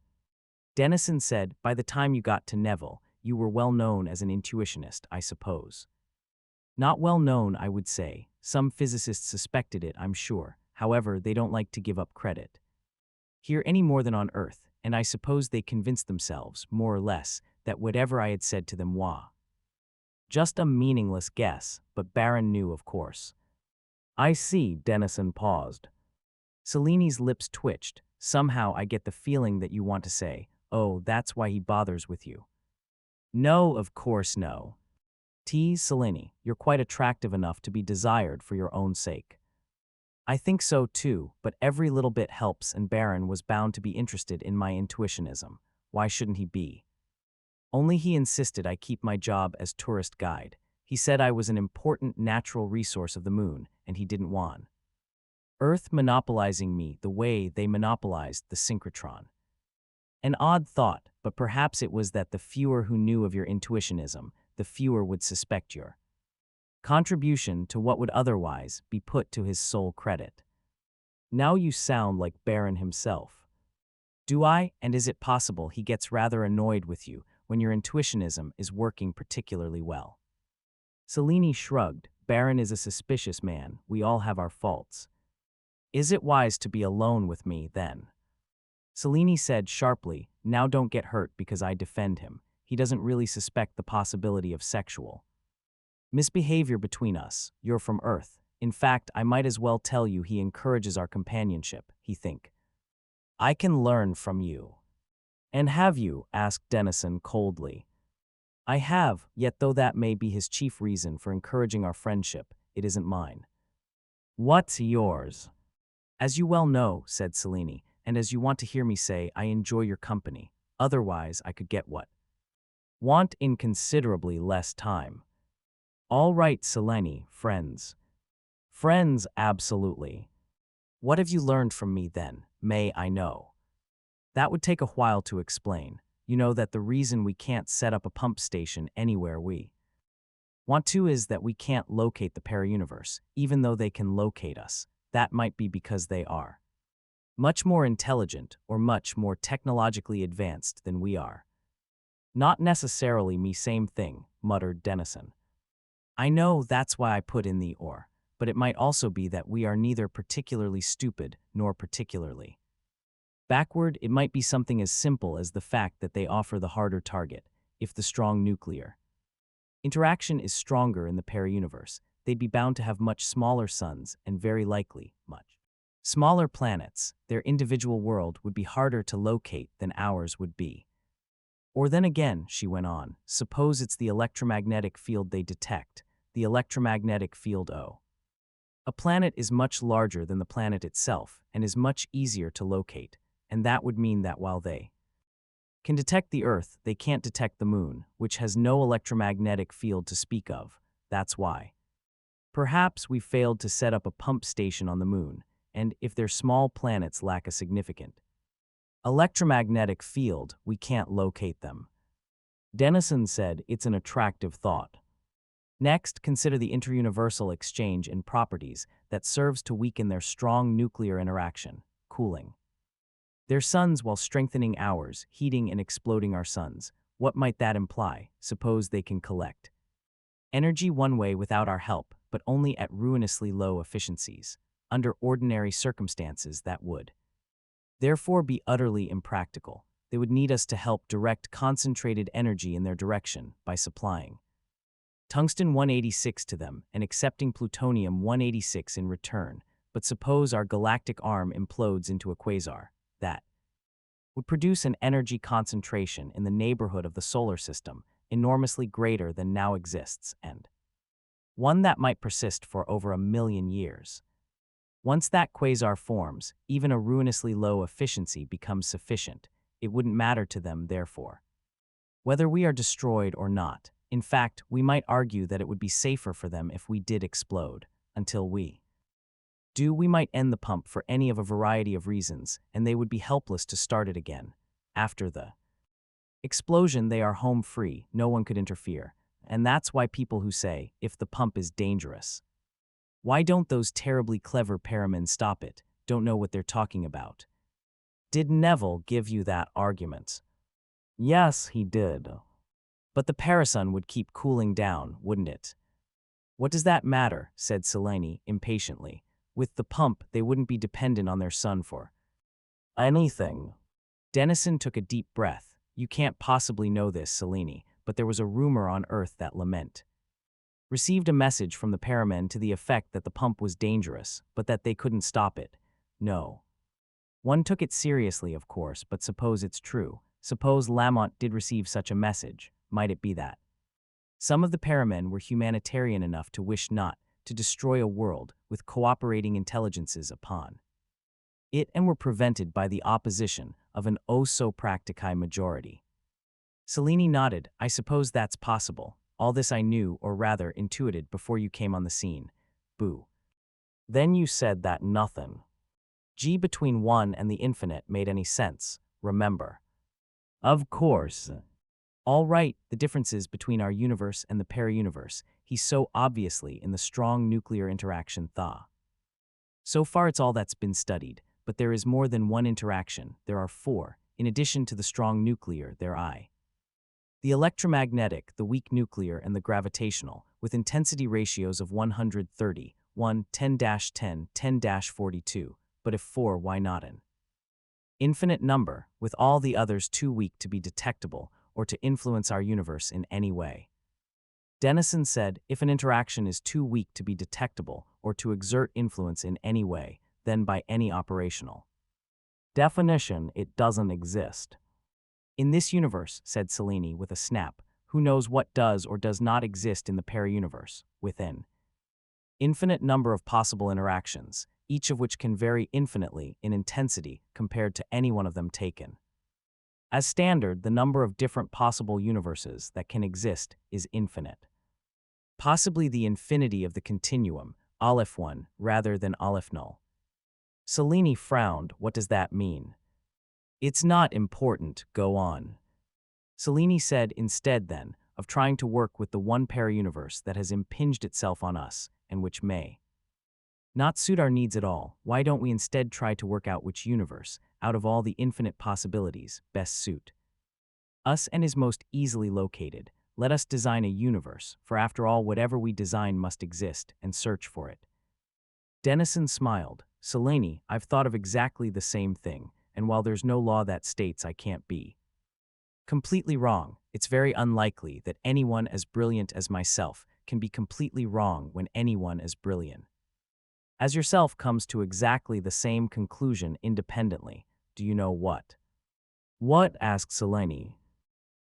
Dennison said, by the time you got to Neville, you were well known as an intuitionist, I suppose. Not well known, I would say. Some physicists suspected it, I'm sure. However, they don't like to give up credit here any more than on Earth, and I suppose they convinced themselves, more or less, that whatever I had said to them was just a meaningless guess, but Baron knew, of course. I see, Dennison paused. Selene's lips twitched. Somehow I get the feeling that you want to say, oh, that's why he bothers with you. No, of course no. Selene, you're quite attractive enough to be desired for your own sake. I think so too, but every little bit helps, and Baron was bound to be interested in my intuitionism. Why shouldn't he be? Only he insisted I keep my job as tourist guide. He said I was an important natural resource of the moon, and he didn't want Earth monopolizing me the way they monopolized the synchrotron. An odd thought, but perhaps it was that the fewer who knew of your intuitionism, the fewer would suspect your contribution to what would otherwise be put to his sole credit. Now you sound like Baron himself. Do I? And is it possible he gets rather annoyed with you when your intuitionism is working particularly well? Selene shrugged. Baron is a suspicious man. We all have our faults. Is it wise to be alone with me, then? Selene said sharply, now don't get hurt because I defend him. He doesn't really suspect the possibility of sexual misbehavior between us. You're from Earth. In fact, I might as well tell you he encourages our companionship, he think. I can learn from you. And have you? Asked Dennison coldly. I have, yet though that may be his chief reason for encouraging our friendship, it isn't mine. What's yours? As you well know, said Selene, and as you want to hear me say, I enjoy your company. Otherwise, I could get what want in considerably less time. All right, Selene, friends. Friends, absolutely. What have you learned from me then, may I know? That would take a while to explain. You know that the reason we can't set up a pump station anywhere we want to is that we can't locate the parauniverse, even though they can locate us. That might be because they are much more intelligent or much more technologically advanced than we are. Not necessarily me, same thing, muttered Dennison. I know, that's why I put in the or, but it might also be that we are neither particularly stupid nor particularly backward. It might be something as simple as the fact that they offer the harder target. If the strong nuclear interaction is stronger in the parauniverse, they'd be bound to have much smaller suns and very likely much smaller planets. Their individual world would be harder to locate than ours would be. Or then again, she went on, suppose it's the electromagnetic field they detect, the electromagnetic field O. A planet is much larger than the planet itself and is much easier to locate, and that would mean that while they can detect the Earth, they can't detect the Moon, which has no electromagnetic field to speak of. That's why perhaps we failed to set up a pump station on the Moon, and if their small planets lack a significant electromagnetic field, we can't locate them. Dennison said it's an attractive thought. Next, consider the interuniversal exchange in properties that serves to weaken their strong nuclear interaction, cooling their suns while strengthening ours, heating and exploding our suns. What might that imply? Suppose they can collect energy one way without our help, but only at ruinously low efficiencies. Under ordinary circumstances, that would therefore be utterly impractical. They would need us to help direct concentrated energy in their direction by supplying tungsten-186 to them and accepting plutonium-186 in return. But suppose our galactic arm implodes into a quasar. That would produce an energy concentration in the neighborhood of the solar system enormously greater than now exists, and one that might persist for over 1 million years. Once that quasar forms, even a ruinously low efficiency becomes sufficient. It wouldn't matter to them, therefore. Whether we are destroyed or not, in fact, we might argue that it would be safer for them if we did explode, until we do. We might end the pump for any of a variety of reasons, and they would be helpless to start it again. After the explosion, they are home free, no one could interfere. And that's why people who say, if the pump is dangerous, why don't those terribly clever paramen stop it, don't know what they're talking about. Did Neville give you that argument? Yes, he did. But the parasun would keep cooling down, wouldn't it? What does that matter? Said Selene impatiently. With the pump, they wouldn't be dependent on their sun for anything. Dennison took a deep breath. You can't possibly know this, Selene, but there was a rumor on Earth that Lament received a message from the paramen to the effect that the pump was dangerous, but that they couldn't stop it. No. One took it seriously, of course, but suppose it's true. Suppose Lamont did receive such a message. Might it be that some of the paramen were humanitarian enough to wish not to destroy a world with cooperating intelligences upon it and were prevented by the opposition of an oh-so-practici majority? Selene nodded. I suppose that's possible. All this I knew, or rather intuited, before you came on the scene. Boo. Then you said that nothing G between 1 and the infinite made any sense, remember? Of course. All right, the differences between our universe and the para-universe. He's so obviously in the strong nuclear interaction thaw. So far it's all that's been studied, but there is more than one interaction. There are 4. In addition to the strong nuclear, there are the electromagnetic, the weak nuclear, and the gravitational, with intensity ratios of 130, 1, 10-10, 10-42. But if 4, why not an infinite number, with all the others too weak to be detectable or to influence our universe in any way? Dennison said, if an interaction is too weak to be detectable or to exert influence in any way, then by any operational definition, it doesn't exist. In this universe, said Selene with a snap, who knows what does or does not exist in the para-universe, within infinite number of possible interactions, each of which can vary infinitely in intensity compared to any one of them taken. As standard, the number of different possible universes that can exist is infinite. Possibly the infinity of the continuum, Aleph 1, rather than Aleph null. Selene frowned. What does that mean? It's not important, go on. Selene said, instead then, of trying to work with the one para-universe that has impinged itself on us, and which may not suit our needs at all, why don't we instead try to work out which universe, out of all the infinite possibilities, best suit us and is most easily located? Let us design a universe, for after all whatever we design must exist, and search for it. Dennison smiled. Selene, I've thought of exactly the same thing, and while there's no law that states I can't be completely wrong, it's very unlikely that anyone as brilliant as myself can be completely wrong when anyone as brilliant as yourself comes to exactly the same conclusion independently. Do you know what? What? Asked Selene.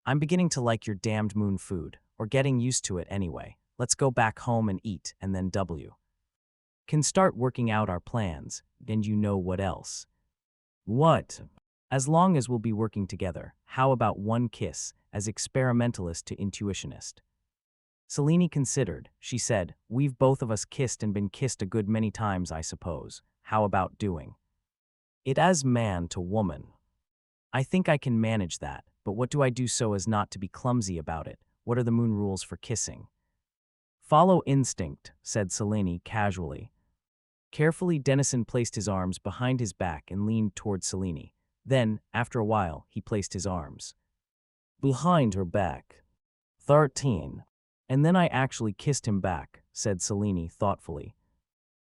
I'm beginning to like your damned moon food, or getting used to it anyway. Let's go back home and eat, and then can start working out our plans, and you know what else? What? As long as we'll be working together, how about one kiss, as experimentalist to intuitionist? Selene considered. She said, we've both of us kissed and been kissed a good many times, I suppose. How about doing it as man to woman? I think I can manage that, but what do I do so as not to be clumsy about it? What are the moon rules for kissing? Follow instinct, said Selene casually. Carefully, Dennison placed his arms behind his back and leaned toward Selene. Then, after a while, he placed his arms behind her back. 13. And then I actually kissed him back, said Selene thoughtfully.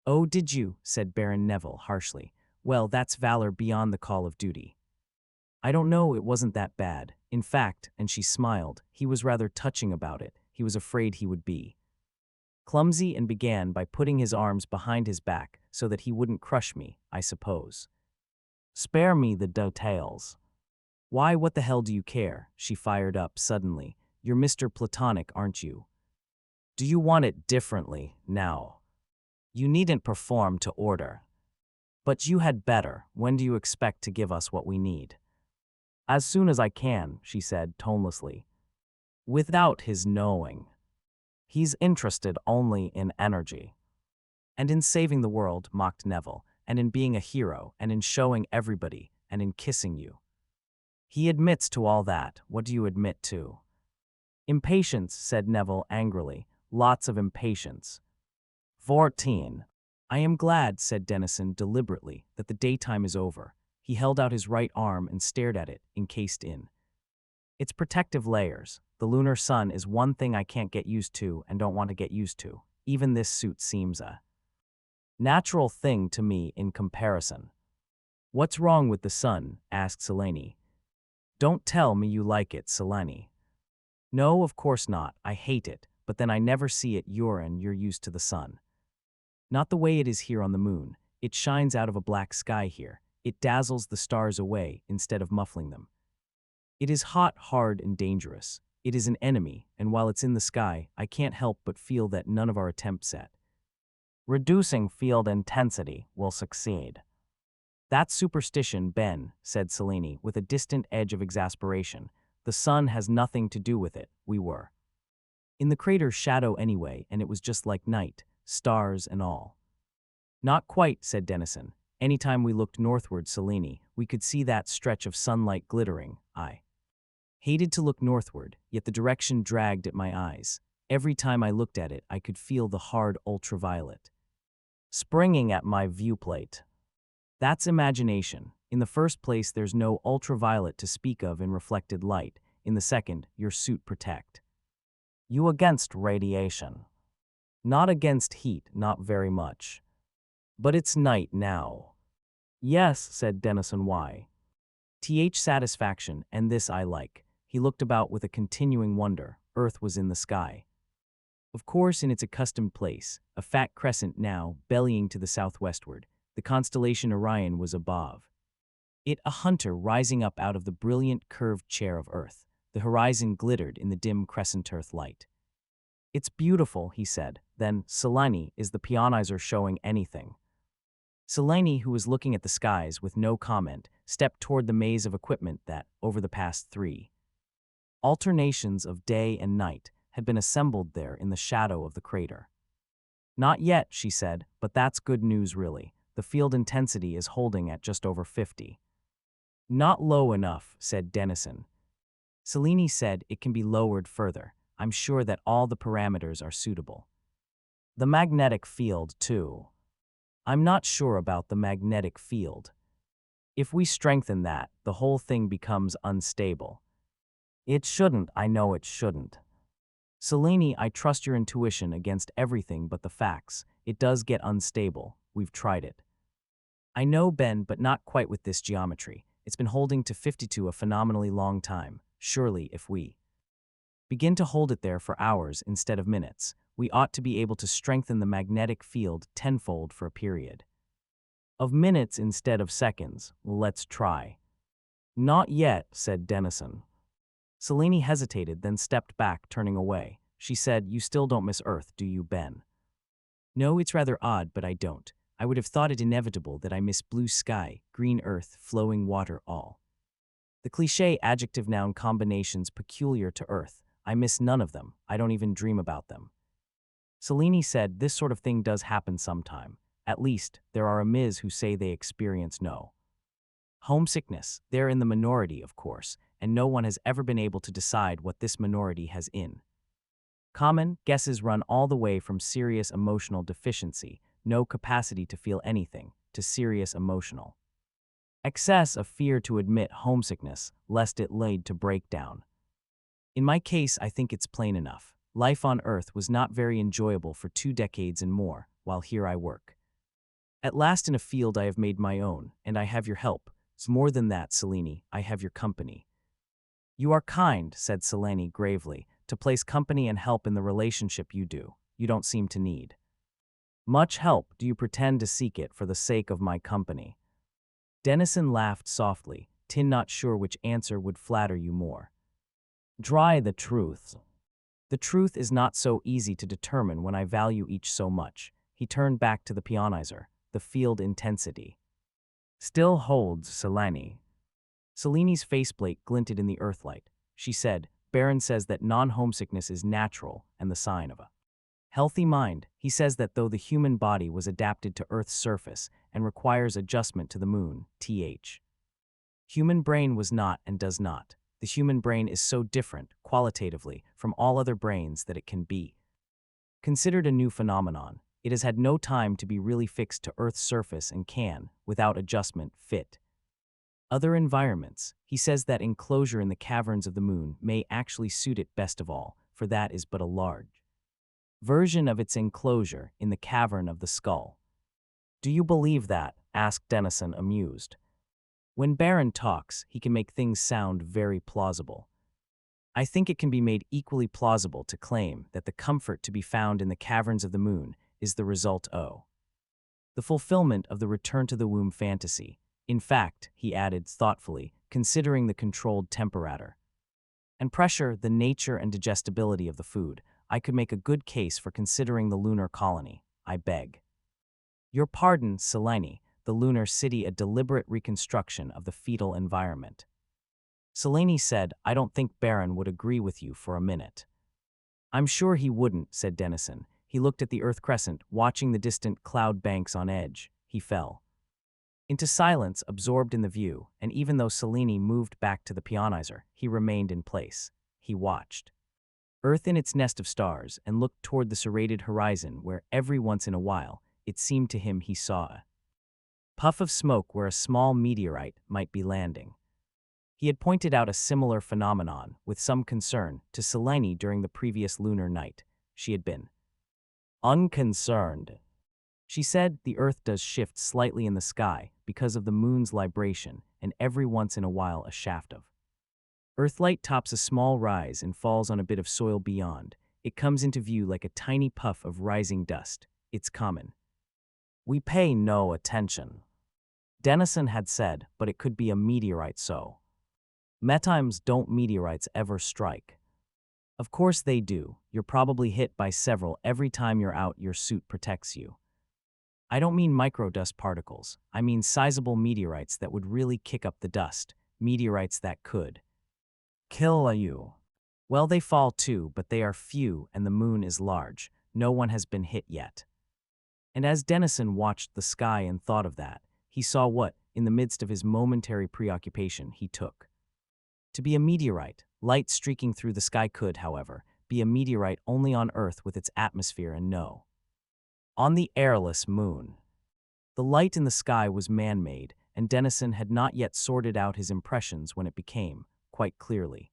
Oh, did you? Said Baron Neville harshly. Well, that's valor beyond the call of duty. I don't know, it wasn't that bad. In fact, and she smiled, he was rather touching about it. He was afraid he would be clumsy and began by putting his arms behind his back so that he wouldn't crush me, I suppose. Spare me the details. Why, what the hell do you care? She fired up suddenly. You're Mr. Platonic, aren't you? Do you want it differently now? You needn't perform to order. But you had better. When do you expect to give us what we need? As soon as I can, she said tonelessly. Without his knowing. He's interested only in energy. And in saving the world, mocked Neville, and in being a hero, and in showing everybody, and in kissing you. He admits to all that. What do you admit to? Impatience, said Neville angrily. Lots of impatience. 14. I am glad, said Dennison deliberately, that the daytime is over. He held out his right arm and stared at it, encased in its protective layers. The lunar sun is one thing I can't get used to and don't want to get used to. Even this suit seems a natural thing to me in comparison. What's wrong with the sun? Asked Selene. Don't tell me you like it, Selene. No, of course not. I hate it, but then I never see it. You're used to the sun. Not the way it is here on the moon. It shines out of a black sky here. It dazzles the stars away instead of muffling them. It is hot, hard, and dangerous. It is an enemy, and while it's in the sky, I can't help but feel that none of our attempts at reducing field intensity will succeed. That's superstition, Ben, said Selene with a distant edge of exasperation. The sun has nothing to do with it. We were in the crater's shadow anyway, and it was just like night, stars and all. Not quite, said Dennison. Anytime we looked northward, Selene, we could see that stretch of sunlight glittering. I hated to look northward, yet the direction dragged at my eyes. Every time I looked at it, I could feel the hard ultraviolet springing at my viewplate. That's imagination. In the first place, there's no ultraviolet to speak of in reflected light. In the second, your suit protect you against radiation. Not against heat, not very much. But it's night now. Yes, said Dennison. Why? Satisfaction, and this I like. He looked about with a continuing wonder. Earth was in the sky. Of course, in its accustomed place, a fat crescent now, bellying to the southwestward. The constellation Orion was above it, a hunter rising up out of the brilliant curved chair of Earth. The horizon glittered in the dim crescent Earth light. It's beautiful, he said. Then, Selene, is the pionizer showing anything? Selene, who was looking at the skies with no comment, stepped toward the maze of equipment that, over the past 3 alternations of day and night, had been assembled there in the shadow of the crater. Not yet, she said, but that's good news really. The field intensity is holding at just over 50. Not low enough, said Dennison. Selene said it can be lowered further. I'm sure that all the parameters are suitable. The magnetic field, too. I'm not sure about the magnetic field. If we strengthen that, the whole thing becomes unstable. It shouldn't, I know it shouldn't. Selene, I trust your intuition against everything but the facts. It does get unstable. We've tried it. I know, Ben, but not quite with this geometry. It's been holding to 52 a phenomenally long time. Surely, if we begin to hold it there for hours instead of minutes, we ought to be able to strengthen the magnetic field tenfold for a period of minutes instead of seconds. Let's try. Not yet, said Dennison. Selene hesitated, then stepped back, turning away. She said, You still don't miss Earth, do you, Ben? No, it's rather odd, but I don't. I would have thought it inevitable that I miss blue sky, green earth, flowing water, all the cliché adjective-noun combinations peculiar to Earth. I miss none of them. I don't even dream about them. Selene said, This sort of thing does happen sometime. At least, there are a Ms. who say they experience no homesickness. They're in the minority, of course, and no one has ever been able to decide what this minority has in common. Guesses run all the way from serious emotional deficiency, no capacity to feel anything, to serious emotional excess of fear to admit homesickness, lest it lead to breakdown. In my case, I think it's plain enough. Life on Earth was not very enjoyable for 2 decades and more, while here I work at last in a field I have made my own, and I have your help. It's more than that, Selene, I have your company. You are kind, said Selene gravely, to place company and help in the relationship you do. You don't seem to need much help. Do you pretend to seek it for the sake of my company? Dennison laughed softly, not sure which answer would flatter you more. Dry the truth. The truth is not so easy to determine when I value each so much. He turned back to the pionizer. The field intensity still holds, Selene. Seleni's faceplate glinted in the earthlight. She said, Baron says that non-homesickness is natural and the sign of a healthy mind. He says that though the human body was adapted to Earth's surface and requires adjustment to the moon, human brain was not and does not. The human brain is so different, qualitatively, from all other brains that it can be considered a new phenomenon. It has had no time to be really fixed to Earth's surface and can, without adjustment, fit other environments. He says that enclosure in the caverns of the moon may actually suit it best of all, for that is but a large version of its enclosure in the cavern of the skull. Do you believe that? Asked Dennison, amused. When Baron talks, he can make things sound very plausible. I think it can be made equally plausible to claim that the comfort to be found in the caverns of the moon is the result of the fulfillment of the return to the womb fantasy. In fact, he added thoughtfully, considering the controlled temperature and pressure, the nature and digestibility of the food, I could make a good case for considering the lunar colony. I beg your pardon, Selene, the lunar city a deliberate reconstruction of the fetal environment. Selene said, I don't think Baron would agree with you for a minute. I'm sure he wouldn't, said Dennison. He looked at the Earth crescent, watching the distant cloud banks on edge. He fell into silence, absorbed in the view, and even though Selene moved back to the pionizer, he remained in place. He watched Earth in its nest of stars and looked toward the serrated horizon where every once in a while, it seemed to him he saw a puff of smoke where a small meteorite might be landing. He had pointed out a similar phenomenon with some concern to Selene during the previous lunar night. She had been unconcerned. She said, the Earth does shift slightly in the sky because of the moon's libration, and every once in a while a shaft of Earthlight tops a small rise and falls on a bit of soil beyond. It comes into view like a tiny puff of rising dust. It's common. We pay no attention, Dennison had said, but it could be a meteorite so. Metimes don't meteorites ever strike? Of course they do. You're probably hit by several every time you're out. Your suit protects you. I don't mean microdust particles. I mean sizable meteorites that would really kick up the dust. Meteorites that could kill you. Well, they fall too, but they are few and the moon is large. No one has been hit yet. And as Dennison watched the sky and thought of that, he saw what, in the midst of his momentary preoccupation, he took to be a meteorite. Light streaking through the sky could, however, be a meteorite only on Earth with its atmosphere and no on the airless moon. The light in the sky was man-made, and Dennison had not yet sorted out his impressions when it became, quite clearly,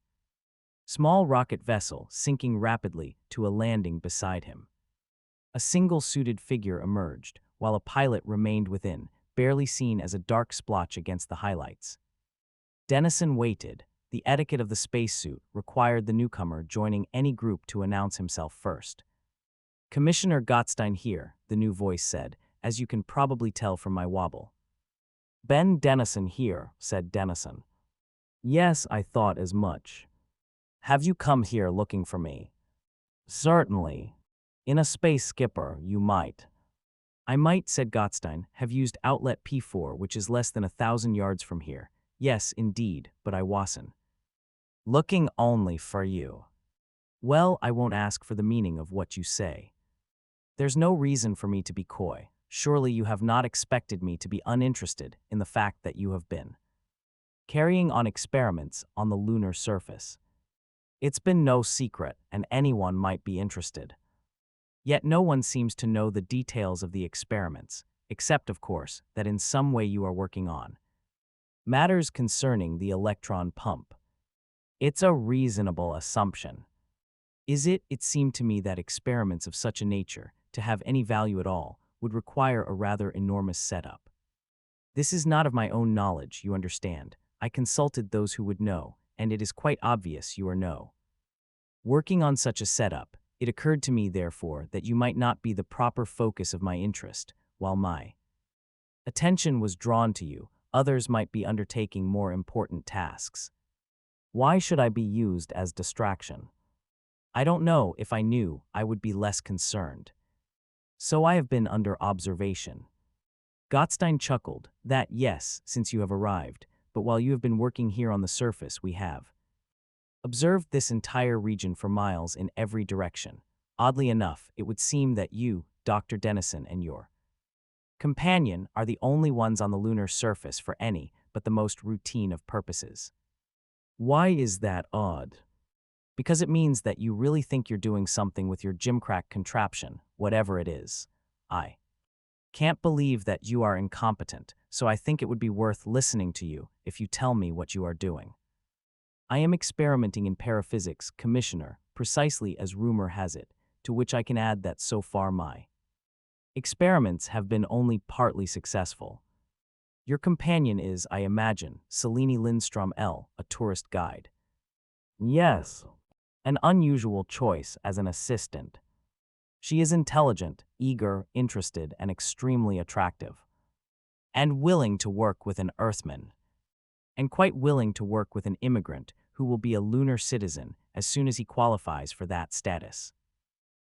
small rocket vessel sinking rapidly to a landing beside him. A single suited figure emerged, while a pilot remained within, barely seen as a dark splotch against the highlights. Dennison waited. The etiquette of the spacesuit required the newcomer joining any group to announce himself first. Commissioner Gottstein here, the new voice said, as you can probably tell from my wobble. Ben Dennison here, said Dennison. Yes, I thought as much. Have you come here looking for me? Certainly. In a space skipper, you might. I might, said Gottstein, have used outlet P4, which is less than 1,000 yards from here. Yes, indeed, but I wasn't looking only for you. Well, I won't ask for the meaning of what you say. There's no reason for me to be coy. Surely you have not expected me to be uninterested in the fact that you have been carrying on experiments on the lunar surface. It's been no secret, and anyone might be interested. Yet no one seems to know the details of the experiments, except, of course, that in some way you are working on matters concerning the electron pump. It's a reasonable assumption. Is it? It seemed to me that experiments of such a nature, to have any value at all, would require a rather enormous setup. This is not of my own knowledge, you understand. I consulted those who would know, and it is quite obvious you are no working on such a setup. It occurred to me, therefore, that you might not be the proper focus of my interest. While my attention was drawn to you, others might be undertaking more important tasks. Why should I be used as distraction? I don't know. If I knew, I would be less concerned. So I have been under observation. Gottstein chuckled. That, yes, since you have arrived, but while you have been working here on the surface, we have observed this entire region for miles in every direction. Oddly enough, it would seem that you, Dr. Dennison, and your companion are the only ones on the lunar surface for any but the most routine of purposes. Why is that odd? Because it means that you really think you're doing something with your gimcrack contraption, whatever it is. I can't believe that you are incompetent, so I think it would be worth listening to you if you tell me what you are doing. I am experimenting in paraphysics, Commissioner, precisely as rumor has it, to which I can add that so far my experiments have been only partly successful. Your companion is, I imagine, Selene Lindstrom L., a tourist guide. Yes. An unusual choice as an assistant. She is intelligent, eager, interested, and extremely attractive. And willing to work with an Earthman. And quite willing to work with an immigrant who will be a lunar citizen as soon as he qualifies for that status.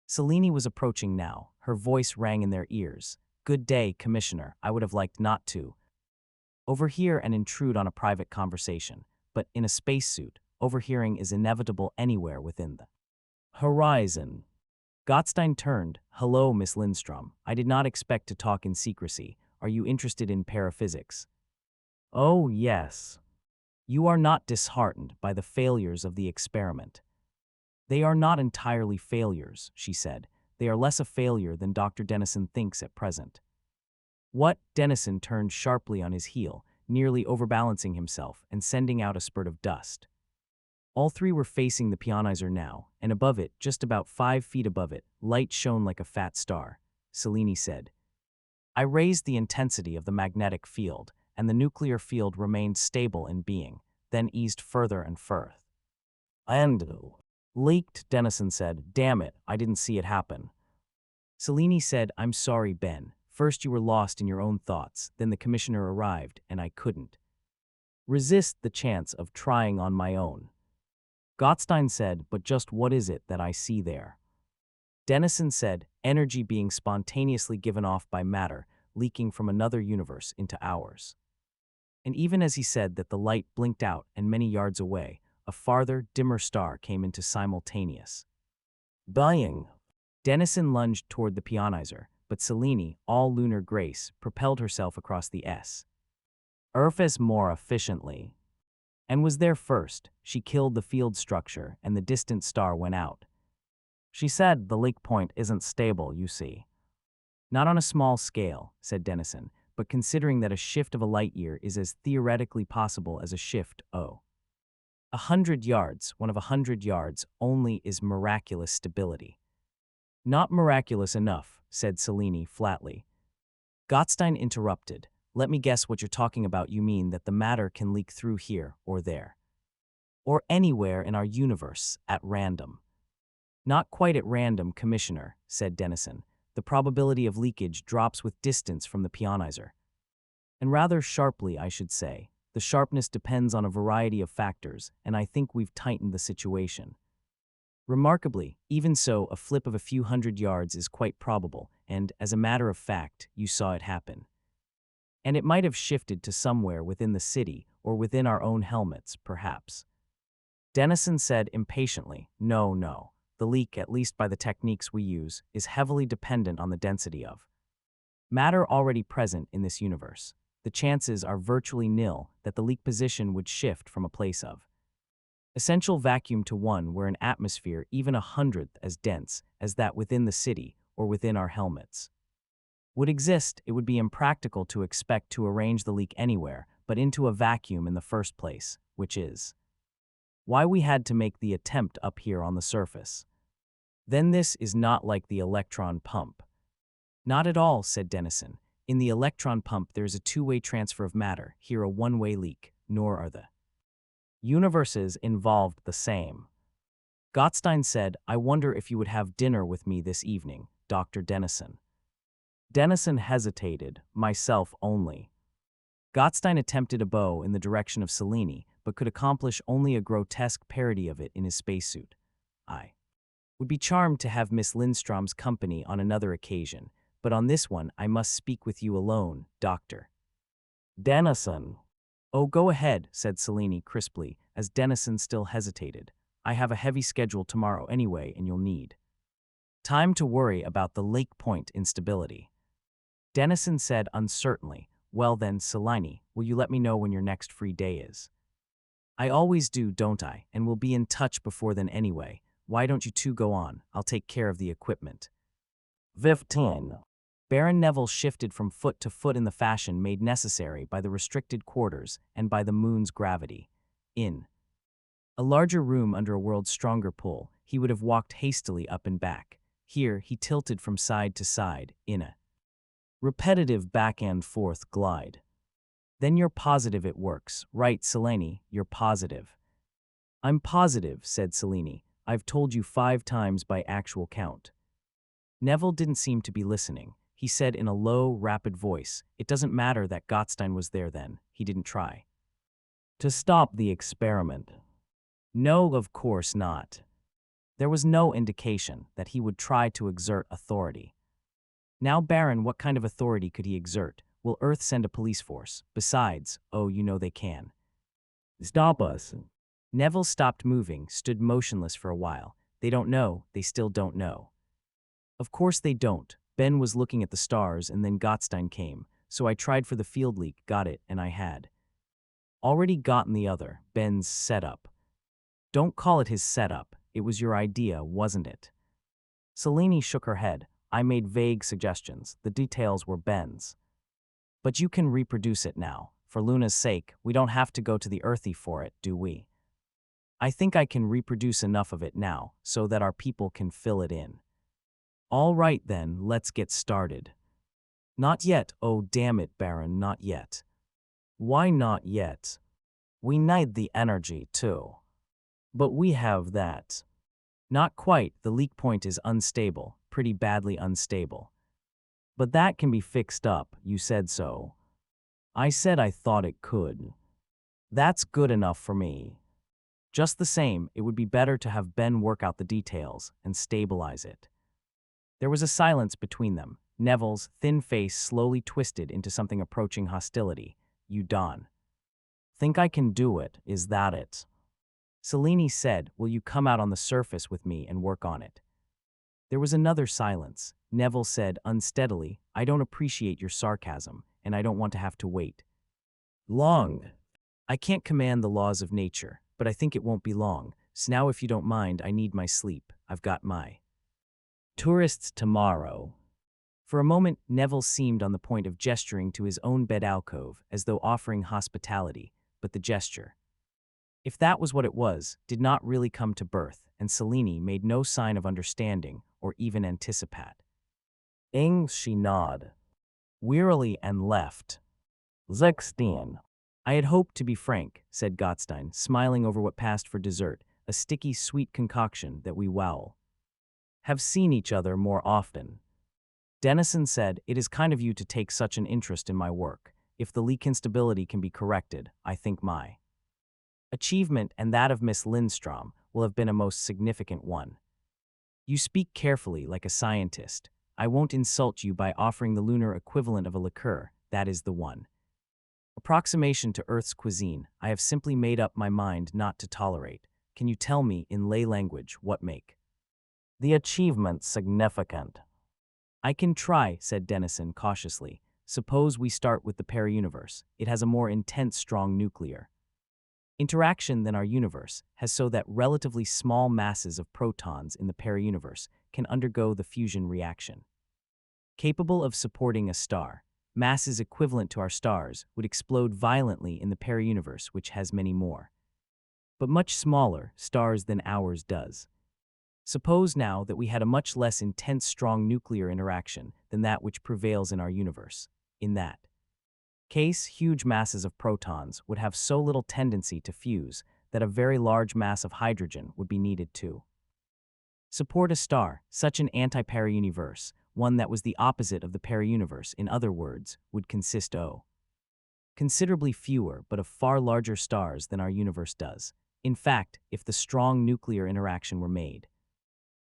Selene was approaching now. Her voice rang in their ears. Good day, Commissioner. I would have liked not to overhear and intrude on a private conversation, but in a spacesuit, overhearing is inevitable anywhere within the horizon. Gottstein turned. Hello, Miss Lindstrom. I did not expect to talk in secrecy. Are you interested in paraphysics? Oh, yes. You are not disheartened by the failures of the experiment. They are not entirely failures, she said. They are less a failure than Dr. Dennison thinks at present. What? Dennison turned sharply on his heel, nearly overbalancing himself and sending out a spurt of dust. All three were facing the pionizer now, and above it, just about 5 feet above it, light shone like a fat star. Selene said, I raised the intensity of the magnetic field, and the nuclear field remained stable in being, then eased further and further. And leaked, Dennison said. Damn it, I didn't see it happen. Selene said, I'm sorry, Ben. First you were lost in your own thoughts, then the commissioner arrived, and I couldn't resist the chance of trying on my own. Gottstein said, but just what is it that I see there? Dennison said, energy being spontaneously given off by matter, leaking from another universe into ours. And even as he said that, the light blinked out, and many yards away, a farther, dimmer star came into simultaneous buying. Dennison lunged toward the pionizer, but Selene, all lunar grace, propelled herself across the surface more efficiently. And was there first. She killed the field structure, and the distant star went out. She said, the leak point isn't stable, you see. Not on a small scale, said Dennison, but considering that a shift of a light year is as theoretically possible as a shift of 100 yards, one of 100 yards only is miraculous stability. Not miraculous enough, said Selene flatly. Gottstein interrupted. Let me guess what you're talking about. You mean that the matter can leak through here or there, or anywhere in our universe at random. Not quite at random, Commissioner, said Dennison. The probability of leakage drops with distance from the pionizer. And rather sharply, I should say. The sharpness depends on a variety of factors, and I think we've tightened the situation. Remarkably, even so, a flip of a few hundred yards is quite probable, and, as a matter of fact, you saw it happen. And it might have shifted to somewhere within the city, or within our own helmets, perhaps. Dennison said impatiently, No. The leak, at least by the techniques we use, is heavily dependent on the density of matter already present in this universe. The chances are virtually nil that the leak position would shift from a place of essential vacuum to one where an atmosphere even 100th as dense as that within the city or within our helmets would exist. It would be impractical to expect to arrange the leak anywhere but into a vacuum in the first place, which is why we had to make the attempt up here on the surface. Then this is not like the electron pump. Not at all, said Dennison. In the electron pump there is a two-way transfer of matter, here a one-way leak, nor are the universes involved the same. Gottstein said, I wonder if you would have dinner with me this evening, Dr. Dennison. Dennison hesitated, myself only. Gottstein attempted a bow in the direction of Selene, but could accomplish only a grotesque parody of it in his spacesuit. I would be charmed to have Miss Lindstrom's company on another occasion, but on this one I must speak with you alone, Dr. Dennison. Oh, go ahead, said Selene crisply, as Dennison still hesitated. I have a heavy schedule tomorrow anyway, and you'll need time to worry about the Lake Point instability. Dennison said uncertainly, Well then, Selene, will you let me know when your next free day is? I always do, don't I, and we'll be in touch before then anyway. Why don't you two go on? I'll take care of the equipment. 15. Baron Neville shifted from foot to foot in the fashion made necessary by the restricted quarters and by the moon's gravity. In a larger room under a world's stronger pull, he would have walked hastily up and back. Here, he tilted from side to side, in a repetitive back-and-forth glide. Then you're positive it works, right, Selene? You're positive. I'm positive, said Selene. I've told you 5 times by actual count. Neville didn't seem to be listening. He said in a low, rapid voice, It doesn't matter that Gottstein was there then. He didn't try to stop the experiment. No, of course not. There was no indication that he would try to exert authority. Now, Baron, what kind of authority could he exert? Will Earth send a police force? Besides, oh, you know they can. Stop us. Neville stopped moving, stood motionless for a while. They don't know, they still don't know. Of course they don't. Ben was looking at the stars and then Gottstein came, so I tried for the field leak, got it, and I had already gotten the other, Ben's setup. Don't call it his setup, it was your idea, wasn't it? Selene shook her head. I made vague suggestions, the details were Ben's. But you can reproduce it now. For Luna's sake, we don't have to go to the Earthy for it, do we? I think I can reproduce enough of it now, so that our people can fill it in. All right then, let's get started. Not yet, oh damn it, Baron, not yet. Why not yet? We need the energy too. But we have that. Not quite, the leak point is unstable, pretty badly unstable. But that can be fixed up, you said so. I said I thought it could. That's good enough for me. Just the same, it would be better to have Ben work out the details and stabilize it. There was a silence between them. Neville's thin face slowly twisted into something approaching hostility. You Don. Think I can do it, is that it? Selene said, Will you come out on the surface with me and work on it? There was another silence. Neville said unsteadily, I don't appreciate your sarcasm, and I don't want to have to wait long. I can't command the laws of nature, but I think it won't be long, so now if you don't mind, I need my sleep. I've got my tourists tomorrow. For a moment, Neville seemed on the point of gesturing to his own bed alcove, as though offering hospitality, but the gesture, if that was what it was, did not really come to birth, and Selene made no sign of understanding or even anticipate. She nodded wearily and left. 16. I had hoped to be frank, said Gottstein, smiling over what passed for dessert, a sticky, sweet concoction that we have seen each other more often. Dennison said, It is kind of you to take such an interest in my work. If the leak instability can be corrected, I think my achievement and that of Miss Lindstrom will have been a most significant one. You speak carefully like a scientist. I won't insult you by offering the lunar equivalent of a liqueur, that is the one approximation to Earth's cuisine I have simply made up my mind not to tolerate. Can you tell me, in lay language, what make the achievement significant? I can try, said Dennison cautiously. Suppose we start with the periuniverse. It has a more intense, strong nuclear interaction than our universe has, so that relatively small masses of protons in the periuniverse can undergo the fusion reaction. Capable of supporting a star, masses equivalent to our stars would explode violently in the periuniverse, which has many more, but much smaller, stars than ours does. Suppose now that we had a much less intense, strong nuclear interaction than that which prevails in our universe. In that case, huge masses of protons would have so little tendency to fuse that a very large mass of hydrogen would be needed to support a star. Such an anti-periuniverse, one that was the opposite of the periuniverse, in other words, would consist of considerably fewer but of far larger stars than our universe does. In fact, if the strong nuclear interaction were made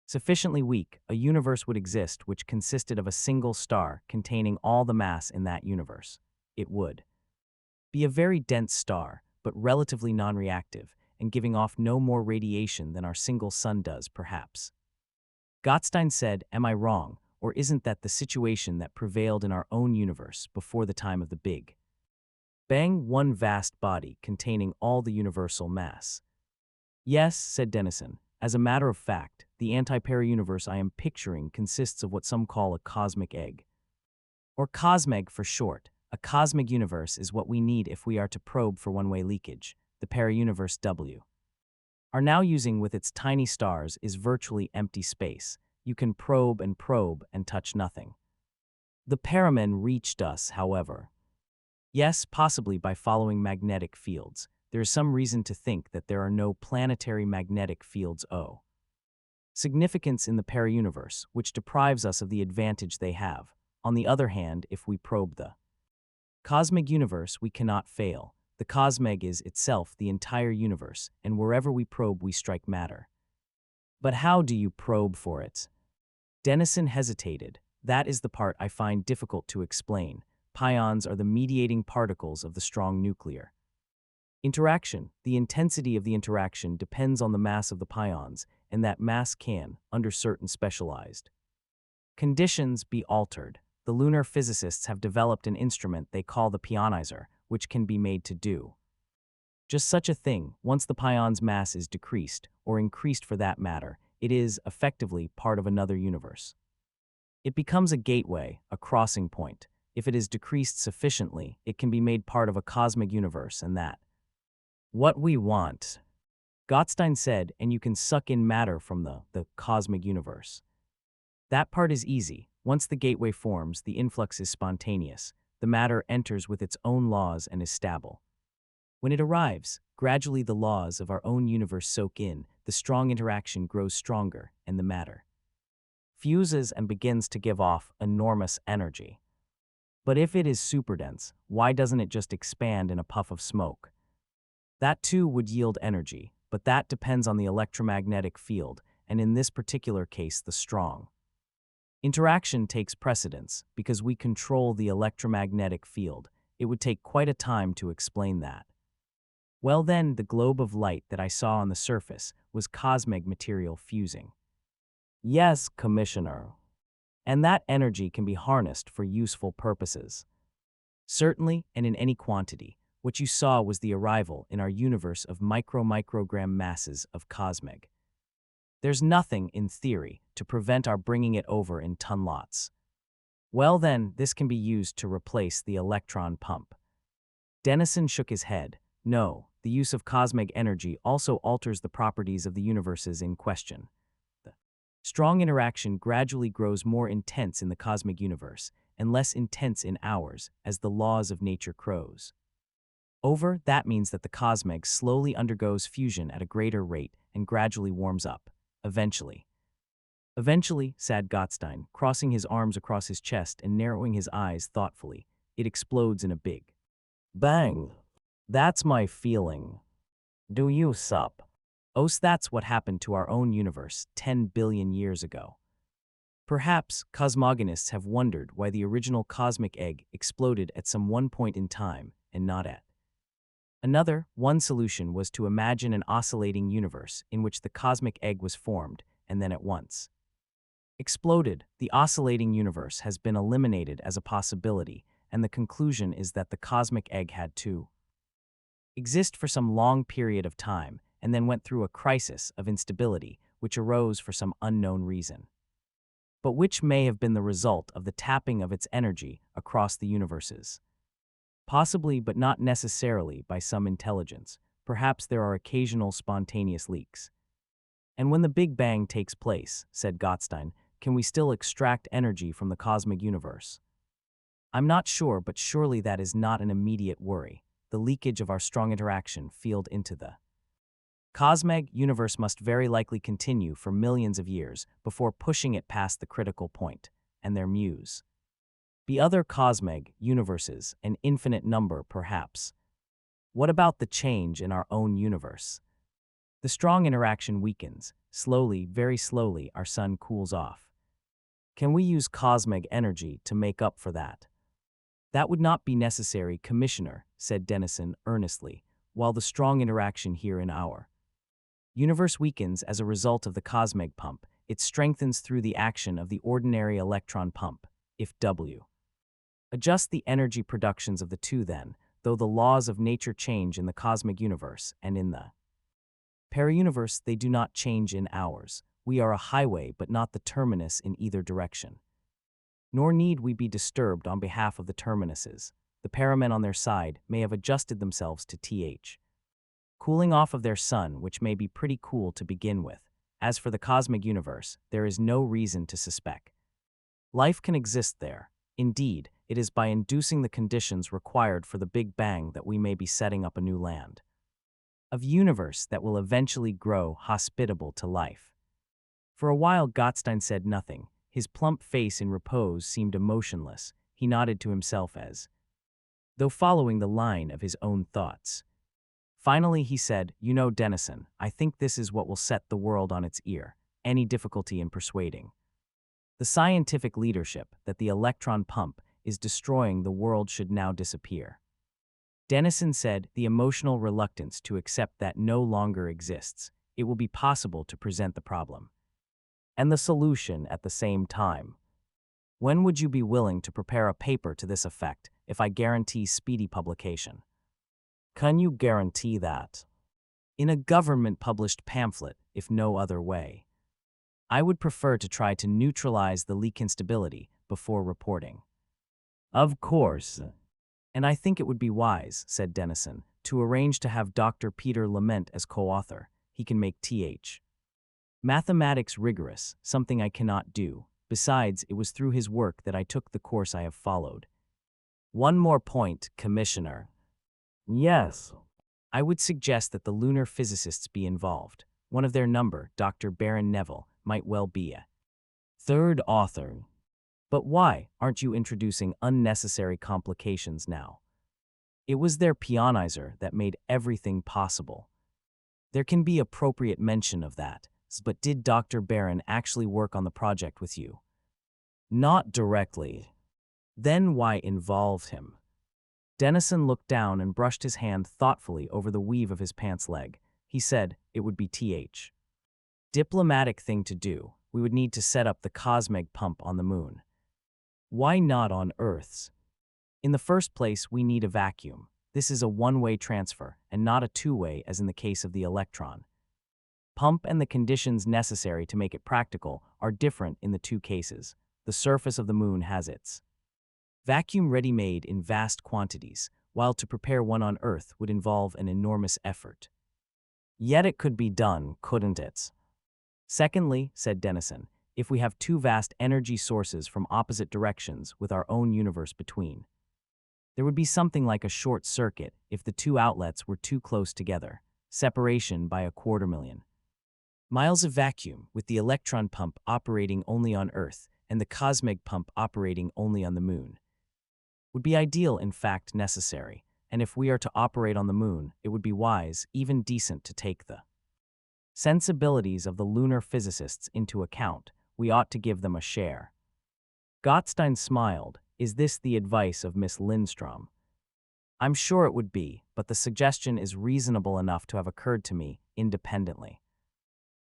sufficiently weak, a universe would exist which consisted of a single star containing all the mass in that universe. It would be a very dense star, but relatively non-reactive, and giving off no more radiation than our single sun does, perhaps. Gottstein said, "Am I wrong, or isn't that the situation that prevailed in our own universe before the time of the Big Bang, one vast body containing all the universal mass?" "Yes," said Dennison. "As a matter of fact, the anti-para-universe I am picturing consists of what some call a cosmic egg. Or cosmeg for short. A cosmic universe is what we need if we are to probe for one-way leakage. The para-universe W are now using with its tiny stars is virtually empty space. You can probe and touch nothing. The paramen reached us, however. Yes, possibly by following magnetic fields. There is some reason to think that there are no planetary magnetic fields O. Significance in the para-universe, which deprives us of the advantage they have. On the other hand, if we probe the cosmic universe, we cannot fail. The cosmeg is itself the entire universe, and wherever we probe we strike matter. But how do you probe for it? Dennison hesitated. That is the part I find difficult to explain. Pions are the mediating particles of the strong nuclear interaction. The intensity of the interaction depends on the mass of the pions, and that mass can, under certain specialized conditions, be altered. The lunar physicists have developed an instrument they call the pionizer, which can be made to do just such a thing. Once the pion's mass is decreased, or increased for that matter, it is, effectively, part of another universe. It becomes a gateway, a crossing point. If it is decreased sufficiently, it can be made part of a cosmic universe, and that what we want. Gottstein said, and you can suck in matter from the cosmic universe. That part is easy. Once the gateway forms, the influx is spontaneous. The matter enters with its own laws and is stable. When it arrives, gradually the laws of our own universe soak in, the strong interaction grows stronger, and the matter fuses and begins to give off enormous energy. But if it is superdense, why doesn't it just expand in a puff of smoke? That too would yield energy, but that depends on the electromagnetic field, and in this particular case, the strong interaction takes precedence because we control the electromagnetic field. It would take quite a time to explain that. Well then, the globe of light that I saw on the surface was cosmic material fusing. Yes, Commissioner. And that energy can be harnessed for useful purposes. Certainly, and in any quantity. What you saw was the arrival in our universe of microgram masses of cosmeg. There's nothing, in theory, to prevent our bringing it over in ton lots. Well then, this can be used to replace the electron pump. Dennison shook his head. No, the use of cosmic energy also alters the properties of the universes in question. The strong interaction gradually grows more intense in the cosmic universe, and less intense in ours, as the laws of nature grows over. That means that the cosmeg slowly undergoes fusion at a greater rate and gradually warms up. Eventually, said Gottstein, crossing his arms across his chest and narrowing his eyes thoughtfully, it explodes in a big bang. That's my feeling. Do you sup? Oh, that's what happened to our own universe 10 billion years ago. Perhaps cosmogonists have wondered why the original cosmic egg exploded at some one point in time and not at another. One solution was to imagine an oscillating universe in which the cosmic egg was formed and then at once exploded. The oscillating universe has been eliminated as a possibility, and the conclusion is that the cosmic egg had to exist for some long period of time and then went through a crisis of instability which arose for some unknown reason, but which may have been the result of the tapping of its energy across the universes. Possibly, but not necessarily, by some intelligence. Perhaps there are occasional spontaneous leaks. And when the Big Bang takes place, said Gottstein, can we still extract energy from the cosmic universe? I'm not sure, but surely that is not an immediate worry. The leakage of our strong interaction field into the cosmic universe must very likely continue for millions of years before pushing it past the critical point, and their muse be other cosmic universes, an infinite number perhaps. What about the change in our own universe? The strong interaction weakens. Slowly, very slowly, our sun cools off. Can we use cosmic energy to make up for that? That would not be necessary, Commissioner, said Dennison earnestly, while the strong interaction here in our universe weakens as a result of the cosmic pump. It strengthens through the action of the ordinary electron pump, if W. Adjust the energy productions of the two then, though the laws of nature change in the cosmic universe and in the para-universe, they do not change in ours. We are a highway but not the terminus in either direction. Nor need we be disturbed on behalf of the terminuses. The paramen on their side may have adjusted themselves to cooling off of their sun, which may be pretty cool to begin with. As for the cosmic universe, there is no reason to suspect life can exist there. Indeed, it is by inducing the conditions required for the Big Bang that we may be setting up a new land of universe that will eventually grow hospitable to life. For a while Gottstein said nothing. His plump face in repose seemed emotionless. He nodded to himself as though following the line of his own thoughts. Finally he said, "You know, Dennison, I think this is what will set the world on its ear. Any difficulty in persuading the scientific leadership that the electron pump is destroying the world should now disappear." Dennison said, "The emotional reluctance to accept that no longer exists. It will be possible to present the problem and the solution at the same time. When would you be willing to prepare a paper to this effect if I guarantee speedy publication?" "Can you guarantee that?" "In a government-published pamphlet, if no other way. I would prefer to try to neutralize the leak instability before reporting." "Of course." "And I think it would be wise," said Dennison, "to arrange to have Dr. Peter Lement as co-author. He can make mathematics rigorous, something I cannot do. Besides, it was through his work that I took the course I have followed." "One more point, Commissioner." "Yes." "I would suggest that the lunar physicists be involved. One of their number, Dr. Baron Neville, might well be a third author." "But why? Aren't you introducing unnecessary complications now? It was their pionizer that made everything possible." "There can be appropriate mention of that. But did Dr. Baron actually work on the project with you?" "Not directly." "Then why involve him?" Dennison looked down and brushed his hand thoughtfully over the weave of his pants leg. He said, "It would be diplomatic thing to do. We would need to set up the cosmic pump on the moon." "Why not on Earth's?" "In the first place, we need a vacuum. This is a one-way transfer, and not a two-way as in the case of the electron pump, and the conditions necessary to make it practical are different in the two cases. The surface of the moon has its vacuum ready-made in vast quantities, while to prepare one on Earth would involve an enormous effort." "Yet it could be done, couldn't it?" "Secondly," said Dennison, "if we have two vast energy sources from opposite directions with our own universe between, there would be something like a short circuit if the two outlets were too close together, separation by 250,000 miles of vacuum, with the electron pump operating only on Earth and the cosmic pump operating only on the moon. Would be ideal, in fact necessary, and if we are to operate on the moon, it would be wise, even decent, to take the sensibilities of the lunar physicists into account. We ought to give them a share." Gottstein smiled. "Is this the advice of Miss Lindstrom?" "I'm sure it would be, but the suggestion is reasonable enough to have occurred to me independently."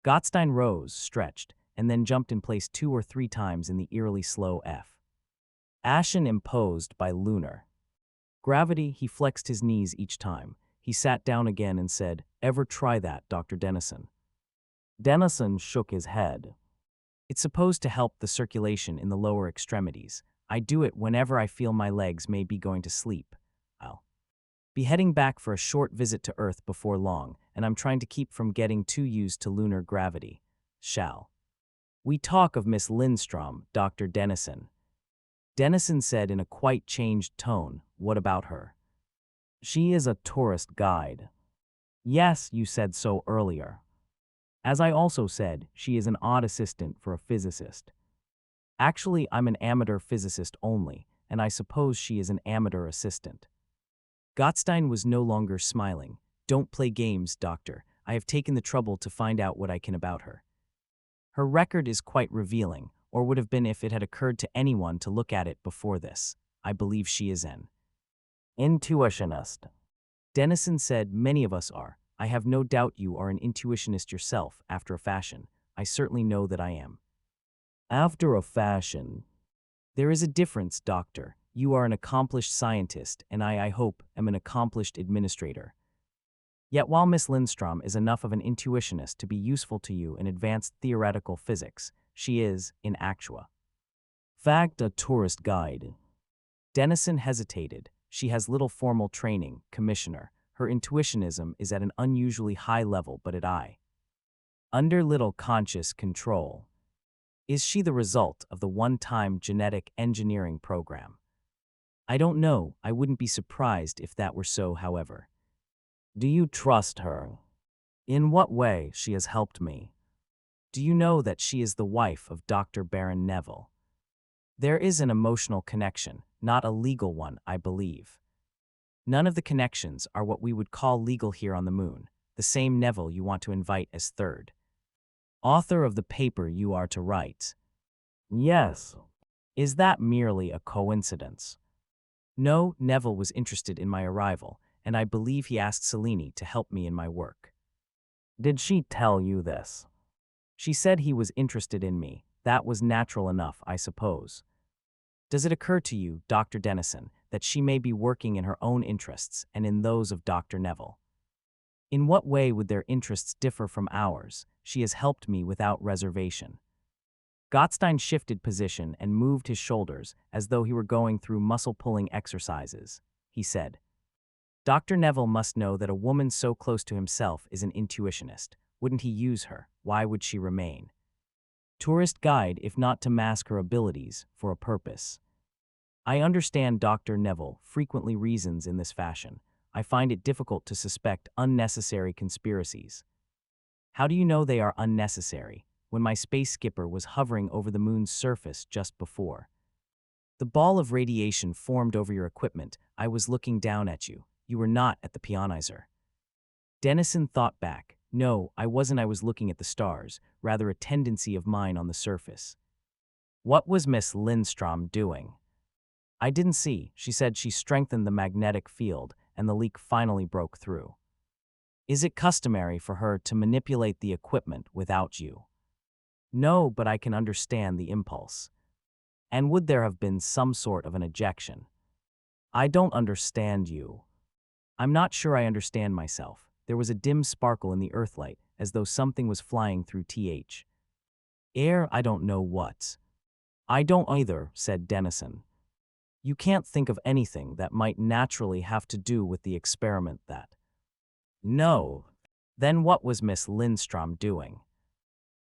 Gottstein rose, stretched, and then jumped in place 2 or 3 times in the eerily slow F. Ashen imposed by lunar gravity. He flexed his knees each time. He sat down again and said, "Ever try that, Dr. Dennison?" Dennison shook his head. "It's supposed to help the circulation in the lower extremities. I do it whenever I feel my legs may be going to sleep. I'll be heading back for a short visit to Earth before long, and I'm trying to keep from getting too used to lunar gravity. Shall we talk of Miss Lindstrom, Dr. Dennison?" Dennison said in a quite changed tone, "What about her?" "She is a tourist guide." "Yes, you said so earlier." "As I also said, she is an odd assistant for a physicist." "Actually, I'm an amateur physicist only, and I suppose she is an amateur assistant." Gottstein was no longer smiling. "Don't play games, Doctor. I have taken the trouble to find out what I can about her. Her record is quite revealing, or would have been if it had occurred to anyone to look at it before this. I believe she is an intuitionist. Dennison said, many of us are. I have no doubt you are an intuitionist yourself, after a fashion. I certainly know that I am. After a fashion. There is a difference, Doctor. You are an accomplished scientist, and I hope, am an accomplished administrator. Yet while Miss Lindstrom is enough of an intuitionist to be useful to you in advanced theoretical physics, she is, in actua fact, a tourist guide. Dennison hesitated. She has little formal training, Commissioner. Her intuitionism is at an unusually high level, but under little conscious control. Is she the result of the one-time genetic engineering program? I don't know. I wouldn't be surprised if that were so, however. Do you trust her? In what way she has helped me? Do you know that she is the wife of Dr. Baron Neville? There is an emotional connection, not a legal one, I believe. None of the connections are what we would call legal here on the moon, the same Neville you want to invite as third author of the paper you are to write. Yes. Is that merely a coincidence? No, Neville was interested in my arrival, and I believe he asked Selene to help me in my work. Did she tell you this? She said he was interested in me. That was natural enough, I suppose. Does it occur to you, Dr. Dennison, that she may be working in her own interests and in those of Dr. Neville? In what way would their interests differ from ours? She has helped me without reservation. Gottstein shifted position and moved his shoulders as though he were going through muscle-pulling exercises. He said, Dr. Neville must know that a woman so close to himself is an intuitionist. Wouldn't he use her? Why would she remain? Tourist guide, if not to mask her abilities, for a purpose. I understand Dr. Neville frequently reasons in this fashion. I find it difficult to suspect unnecessary conspiracies. How do you know they are unnecessary, when my space skipper was hovering over the moon's surface just before? The ball of radiation formed over your equipment. I was looking down at you. You were not at the pionizer. Dennison thought back. No, I wasn't. I was looking at the stars, rather a tendency of mine on the surface. What was Miss Lindstrom doing? I didn't see. She said she strengthened the magnetic field, and the leak finally broke through. Is it customary for her to manipulate the equipment without you? No, but I can understand the impulse. And would there have been some sort of an ejection? I don't understand you. I'm not sure I understand myself. There was a dim sparkle in the earthlight, as though something was flying through air. I don't know what. I don't either, said Dennison. You can't think of anything that might naturally have to do with the experiment that. No. Then what was Miss Lindstrom doing?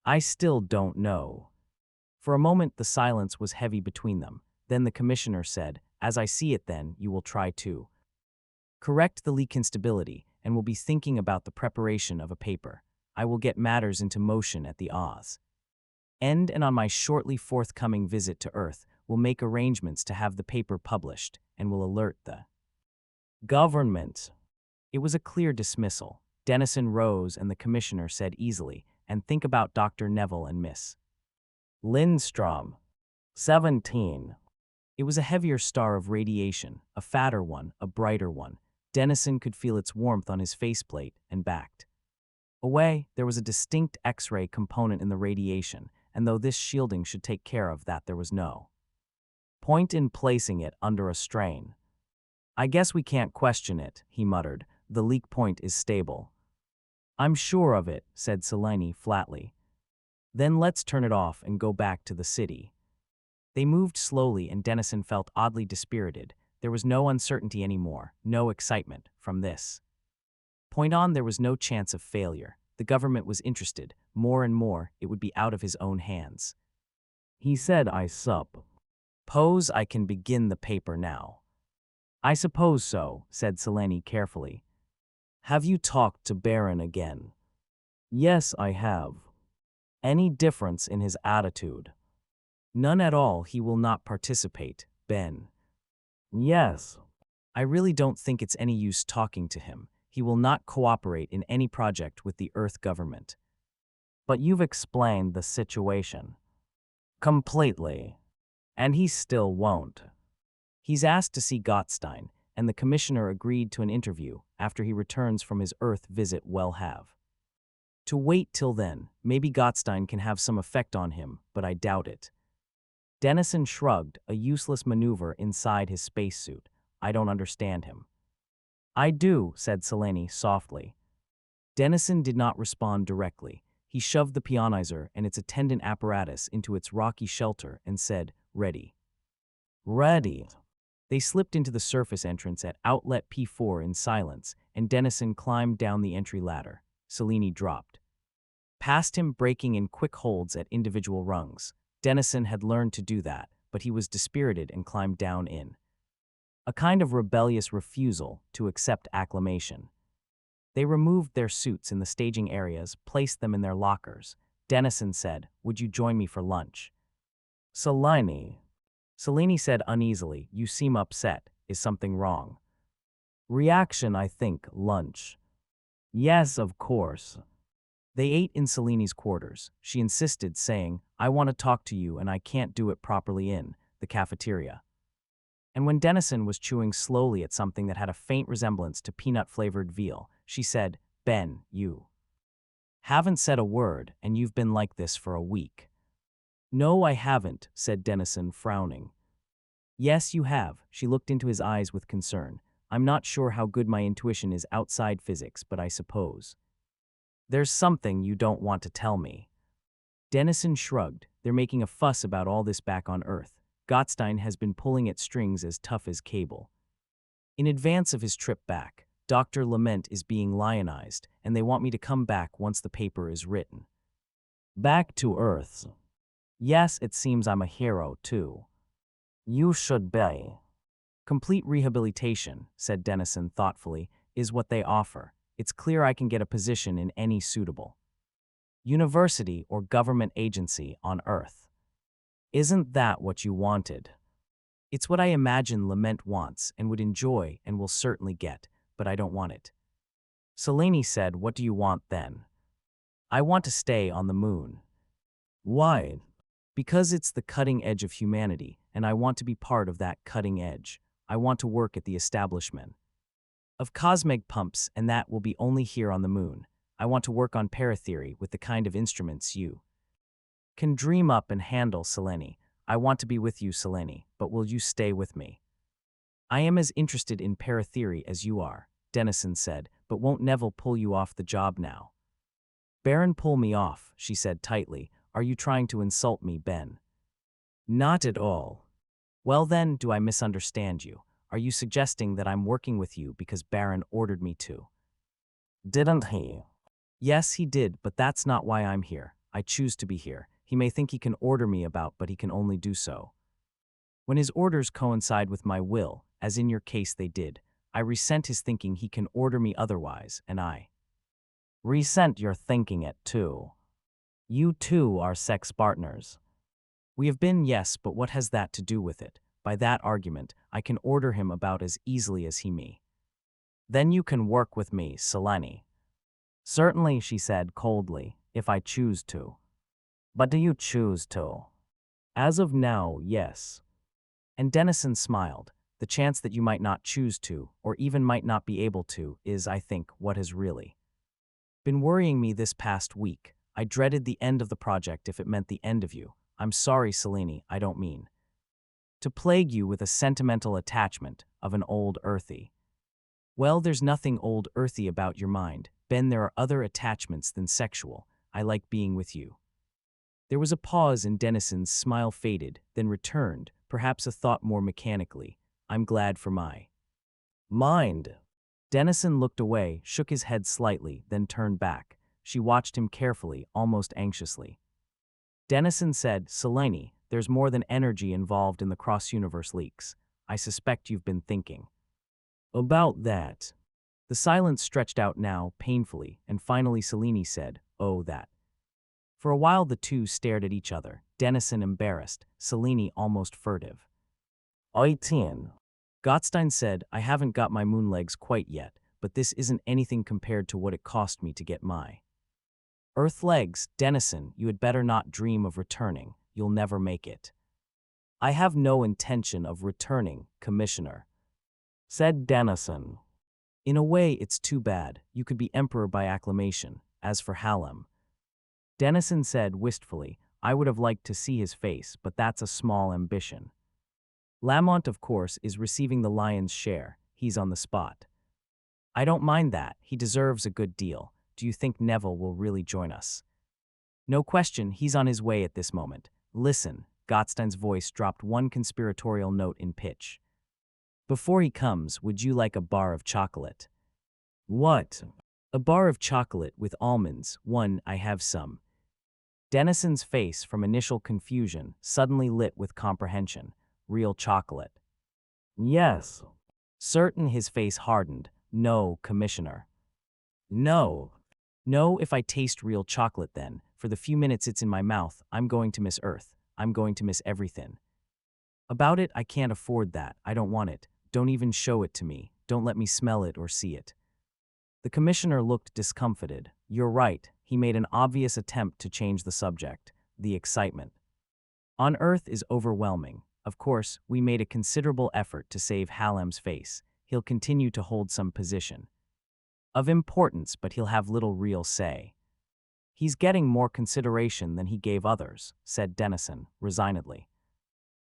I still don't know. For a moment the silence was heavy between them. Then the commissioner said, As I see it then, you will try to correct the leak instability, and will be thinking about the preparation of a paper. I will get matters into motion at the Oz. And on my shortly forthcoming visit to Earth, will make arrangements to have the paper published, and will alert the government. It was a clear dismissal. Dennison rose and the commissioner said easily, and think about Dr. Neville and Miss Lindstrom. 17. It was a heavier star of radiation, a fatter one, a brighter one. Dennison could feel its warmth on his faceplate and backed away. There was a distinct X-ray component in the radiation, and though this shielding should take care of that, there was no point in placing it under a strain. I guess we can't question it, he muttered. The leak point is stable. I'm sure of it, said Selene flatly. Then let's turn it off and go back to the city. They moved slowly and Dennison felt oddly dispirited. There was no uncertainty anymore, no excitement. From this point on, there was no chance of failure. The government was interested. More and more, it would be out of his own hands. He said, I suppose I can begin the paper now. I suppose so, said Selene carefully. Have you talked to Baron again? Yes, I have. Any difference in his attitude? None at all. He will not participate, Ben. Yes. I really don't think it's any use talking to him. He will not cooperate in any project with the Earth government. But you've explained the situation completely. And he still won't. He's asked to see Gottstein, and the commissioner agreed to an interview after he returns from his Earth visit. Well have to wait till then. Maybe Gottstein can have some effect on him, but I doubt it. Dennison shrugged, a useless maneuver inside his spacesuit. I don't understand him. I do, said Selene softly. Dennison did not respond directly. He shoved the pionizer and its attendant apparatus into its rocky shelter and said, "Ready." "Ready." They slipped into the surface entrance at Outlet P4 in silence, and Dennison climbed down the entry ladder. Selene dropped past him, breaking in quick holds at individual rungs. Dennison had learned to do that, but he was dispirited and climbed down in a kind of rebellious refusal to accept acclamation. They removed their suits in the staging areas, placed them in their lockers. Dennison said, "Would you join me for lunch?" "Selene," Selene said uneasily, "you seem upset. Is something wrong?" "Reaction, I think. Lunch." "Yes, of course." They ate in Selene's quarters. She insisted, saying, "I want to talk to you and I can't do it properly in the cafeteria." And when Dennison was chewing slowly at something that had a faint resemblance to peanut-flavored veal, she said, "Ben, you haven't said a word, and you've been like this for a week." "No, I haven't," said Dennison, frowning. "Yes, you have." She looked into his eyes with concern. "I'm not sure how good my intuition is outside physics, but I suppose there's something you don't want to tell me." Dennison shrugged. "They're making a fuss about all this back on Earth. Gottstein has been pulling at strings as tough as cable. In advance of his trip back, Dr. Lament is being lionized, and they want me to come back once the paper is written." "Back to Earth?" "Yes, it seems I'm a hero, too." "You should be." "Complete rehabilitation," said Dennison thoughtfully, "is what they offer. It's clear I can get a position in any suitable university or government agency on Earth." "Isn't that what you wanted?" "It's what I imagine Lament wants and would enjoy and will certainly get, but I don't want it." Selene said, "What do you want then?" "I want to stay on the moon." "Why?" "Because it's the cutting edge of humanity, and I want to be part of that cutting edge. I want to work at the establishment of cosmic pumps, and that will be only here on the moon. I want to work on paratheory with the kind of instruments you can dream up and handle, Selene. I want to be with you, Selene, but will you stay with me?" "I am as interested in paratheory as you are," Dennison said, "but won't Neville pull you off the job now?" "Baron pull me off," she said tightly. "Are you trying to insult me, Ben?" "Not at all." "Well then, do I misunderstand you? Are you suggesting that I'm working with you because Baron ordered me to?" "Didn't he?" "Yes, he did, but that's not why I'm here. I choose to be here. He may think he can order me about, but he can only do so when his orders coincide with my will, as in your case they did. I resent his thinking he can order me otherwise, and I "Resent your thinking it, too." You two are sex partners." "We have been, yes, but what has that to do with it? By that argument, I can order him about as easily as he me." "Then you can work with me, Selene." "Certainly," she said coldly, "if I choose to." "But do you choose to?" "As of now, yes." And Dennison smiled. "The chance that you might not choose to, or even might not be able to, is, I think, what has really been worrying me this past week. I dreaded the end of the project if it meant the end of you. I'm sorry, Selene, I don't mean to plague you with a sentimental attachment of an old earthy." "Well, there's nothing old earthy about your mind, Ben. There are other attachments than sexual. I like being with you." There was a pause, and Dennison's smile faded, then returned, perhaps a thought more mechanically. "I'm glad for my mind." Dennison looked away, shook his head slightly, then turned back. She watched him carefully, almost anxiously. Dennison said, "Selene, there's more than energy involved in the cross-universe leaks. I suspect you've been thinking about that." The silence stretched out now, painfully, and finally Selene said, "Oh, that." For a while the two stared at each other, Dennison embarrassed, Selene almost furtive. 18. Gottstein said, "I haven't got my moon legs quite yet, but this isn't anything compared to what it cost me to get my Earth legs. Dennison, you had better not dream of returning. You'll never make it." I have no intention of returning, Commissioner, said Dennison. In a way, it's too bad. You could be emperor by acclamation. As for Hallam, Dennison said wistfully, I would have liked to see his face, but that's a small ambition. Lamont, of course, is receiving the lion's share. He's on the spot. I don't mind that. He deserves a good deal. Do you think Neville will really join us? No question, he's on his way at this moment. Listen, Gottstein's voice dropped one conspiratorial note in pitch. Before he comes, would you like a bar of chocolate? What? A bar of chocolate with almonds. One, I have some. Dennison's face, from initial confusion, suddenly lit with comprehension. Real chocolate. Yes. Certain, his face hardened. No, Commissioner. No. No, if I taste real chocolate then, for the few minutes it's in my mouth, I'm going to miss Earth. I'm going to miss everything. About it, I can't afford that. I don't want it. Don't even show it to me. Don't let me smell it or see it. The Commissioner looked discomfited. You're right. He made an obvious attempt to change the subject. The excitement on Earth is overwhelming. Of course, we made a considerable effort to save Hallam's face. He'll continue to hold some position of importance, but he'll have little real say. He's getting more consideration than he gave others, said Dennison, resignedly.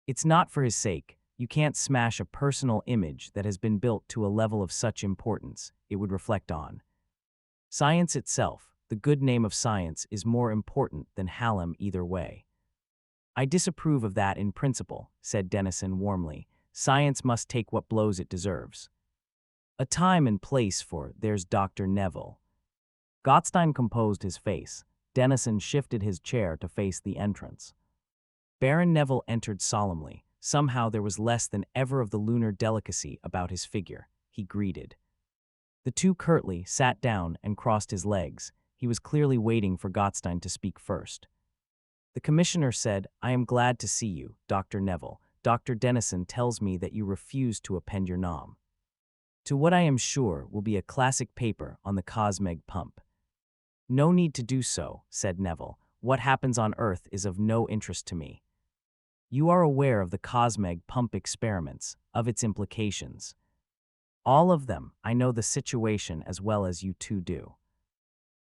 It's not for his sake. You can't smash a personal image that has been built to a level of such importance. It would reflect on science itself. The good name of science is more important than Hallam either way. I disapprove of that in principle, said Dennison warmly. Science must take what blows it deserves. A time and place for there's Dr. Neville. Gottstein composed his face. Dennison shifted his chair to face the entrance. Baron Neville entered solemnly. Somehow there was less than ever of the lunar delicacy about his figure. He greeted. The two curtly sat down and crossed his legs. He was clearly waiting for Gottstein to speak first. The Commissioner said, I am glad to see you, Dr. Neville. Dr. Dennison tells me that you refuse to append your nom to what I am sure will be a classic paper on the Cosmeg pump. No need to do so, said Neville. What happens on Earth is of no interest to me. You are aware of the Cosmeg pump experiments, of its implications. All of them. I know the situation as well as you two do.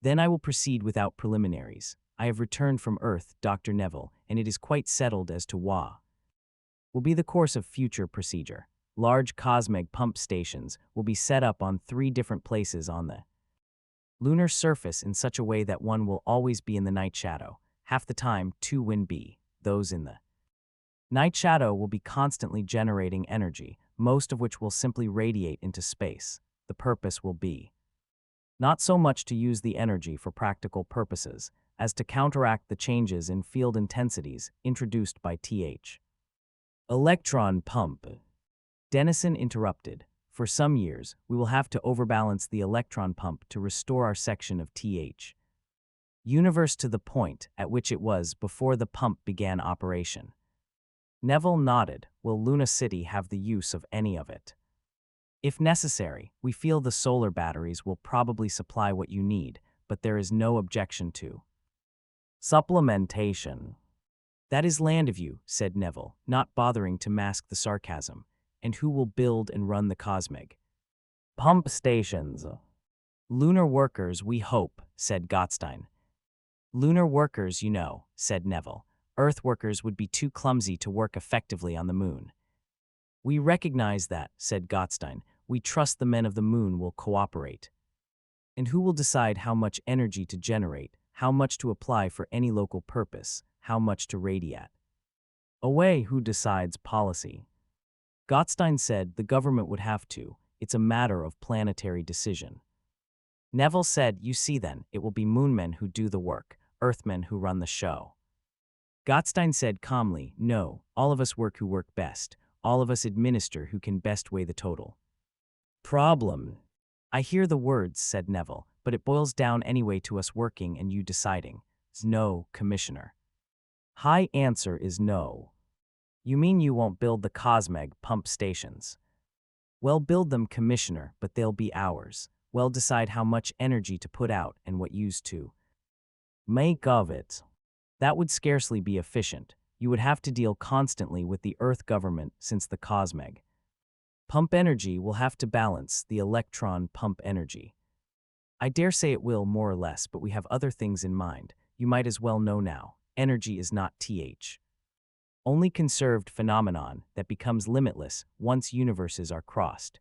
Then I will proceed without preliminaries. I have returned from Earth, Dr. Neville, and it is quite settled as to what will be the course of future procedure. Large Cosmeg pump stations will be set up on 3 different places on the lunar surface in such a way that one will always be in the night shadow. Half the time, 2 will be. Those in the night shadow will be constantly generating energy, most of which will simply radiate into space. The purpose will be not so much to use the energy for practical purposes, as to counteract the changes in field intensities introduced by Th. Electron pump. Dennison interrupted. For some years, we will have to overbalance the electron pump to restore our section of Th. Universe to the point at which it was before the pump began operation. Neville nodded. Will Luna City have the use of any of it? If necessary, we feel the solar batteries will probably supply what you need, but there is no objection to supplementation. That is land of you, said Neville, not bothering to mask the sarcasm. And who will build and run the Cosmeg pump stations? Lunar workers, we hope, said Gottstein. Lunar workers, you know, said Neville. Earth workers would be too clumsy to work effectively on the moon. We recognize that, said Gottstein. We trust the men of the moon will cooperate. And who will decide how much energy to generate, how much to apply for any local purpose, how much to radiate? Away, who decides policy? Gottstein said the government would have to. It's a matter of planetary decision. Neville said, you see then, it will be moonmen who do the work, earthmen who run the show. Gottstein said calmly, no, all of us work who work best. All of us administer who can best weigh the total problem. I hear the words, said Neville, but it boils down anyway to us working and you deciding. No, Commissioner. High answer is no. You mean you won't build the Cosmeg pump stations? Well, build them, Commissioner, but they'll be ours. Well, decide how much energy to put out and what use to make of it. That would scarcely be efficient. you would have to deal constantly with the Earth government since the cosmeg pump energy will have to balance the electron pump energy. I dare say it will, more or less, but we have other things in mind. You might as well know now. Energy is not only conserved phenomenon that becomes limitless once universes are crossed.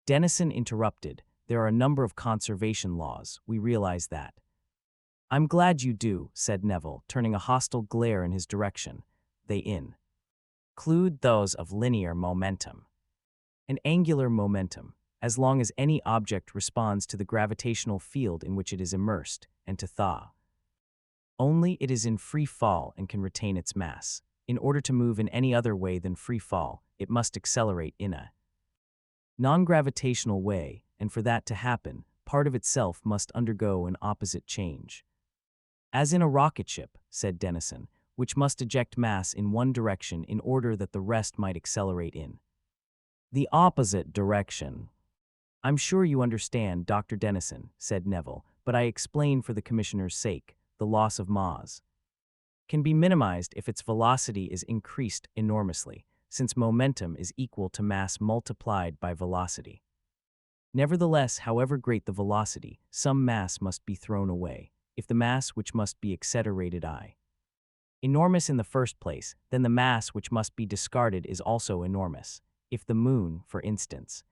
Dennison interrupted. There are a number of conservation laws, we realize that. I'm glad you do, said Neville, turning a hostile glare in his direction. They include those of linear momentum and angular momentum, as long as any object responds to the gravitational field in which it is immersed, and to thaw. Only it is in free fall and can retain its mass. In order to move in any other way than free fall, it must accelerate in a non-gravitational way, and for that to happen, part of itself must undergo an opposite change. As in a rocket ship, said Dennison, which must eject mass in one direction in order that the rest might accelerate in the opposite direction. I'm sure you understand, Dr. Dennison, said Neville, but I explain for the Commissioner's sake. The loss of mass can be minimized if its velocity is increased enormously, since momentum is equal to mass multiplied by velocity. Nevertheless, however great the velocity, some mass must be thrown away. If the mass which must be accelerated enormous in the first place, then the mass which must be discarded is also enormous. If the moon, for instance.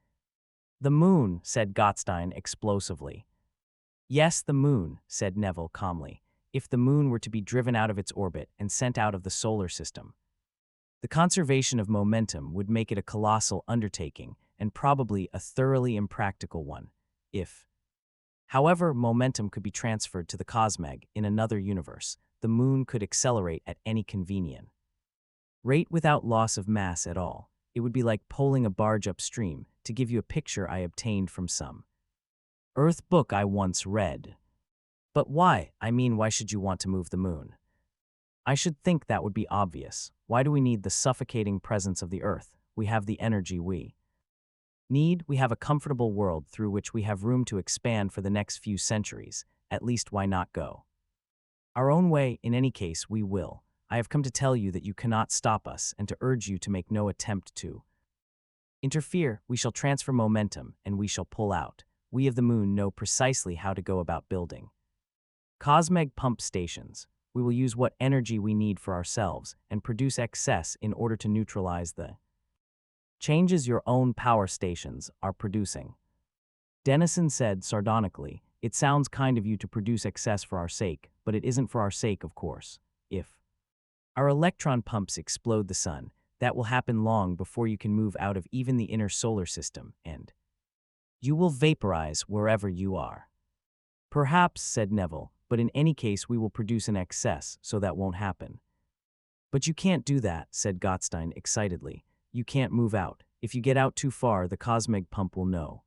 The moon, said Gottstein explosively. Yes, the moon, said Neville calmly. If the moon were to be driven out of its orbit and sent out of the solar system, the conservation of momentum would make it a colossal undertaking and probably a thoroughly impractical one. If, however, momentum could be transferred to the cosmeg in another universe, the moon could accelerate at any convenient rate without loss of mass at all. It would be like poling a barge upstream, to give you a picture I obtained from some Earth book I once read. But why? I mean, why should you want to move the moon? I should think that would be obvious. Why do we need the suffocating presence of the Earth? We have the energy we need. We have a comfortable world through which we have room to expand for the next few centuries. At least why not go our own way? In any case, we will. I have come to tell you that you cannot stop us and to urge you to make no attempt to interfere. We shall transfer momentum and we shall pull out. We of the moon know precisely how to go about building cosmeg pump stations. We will use what energy we need for ourselves and produce excess in order to neutralize the changes your own power stations are producing. Dennison said sardonically, it sounds kind of you to produce excess for our sake, but it isn't for our sake, of course. If our electron pumps explode the sun, that will happen long before you can move out of even the inner solar system, and you will vaporize wherever you are. Perhaps, said Neville, but in any case we will produce an excess, so that won't happen. But you can't do that, said Gottstein excitedly. You can't move out. If you get out too far, the cosmeg pump will no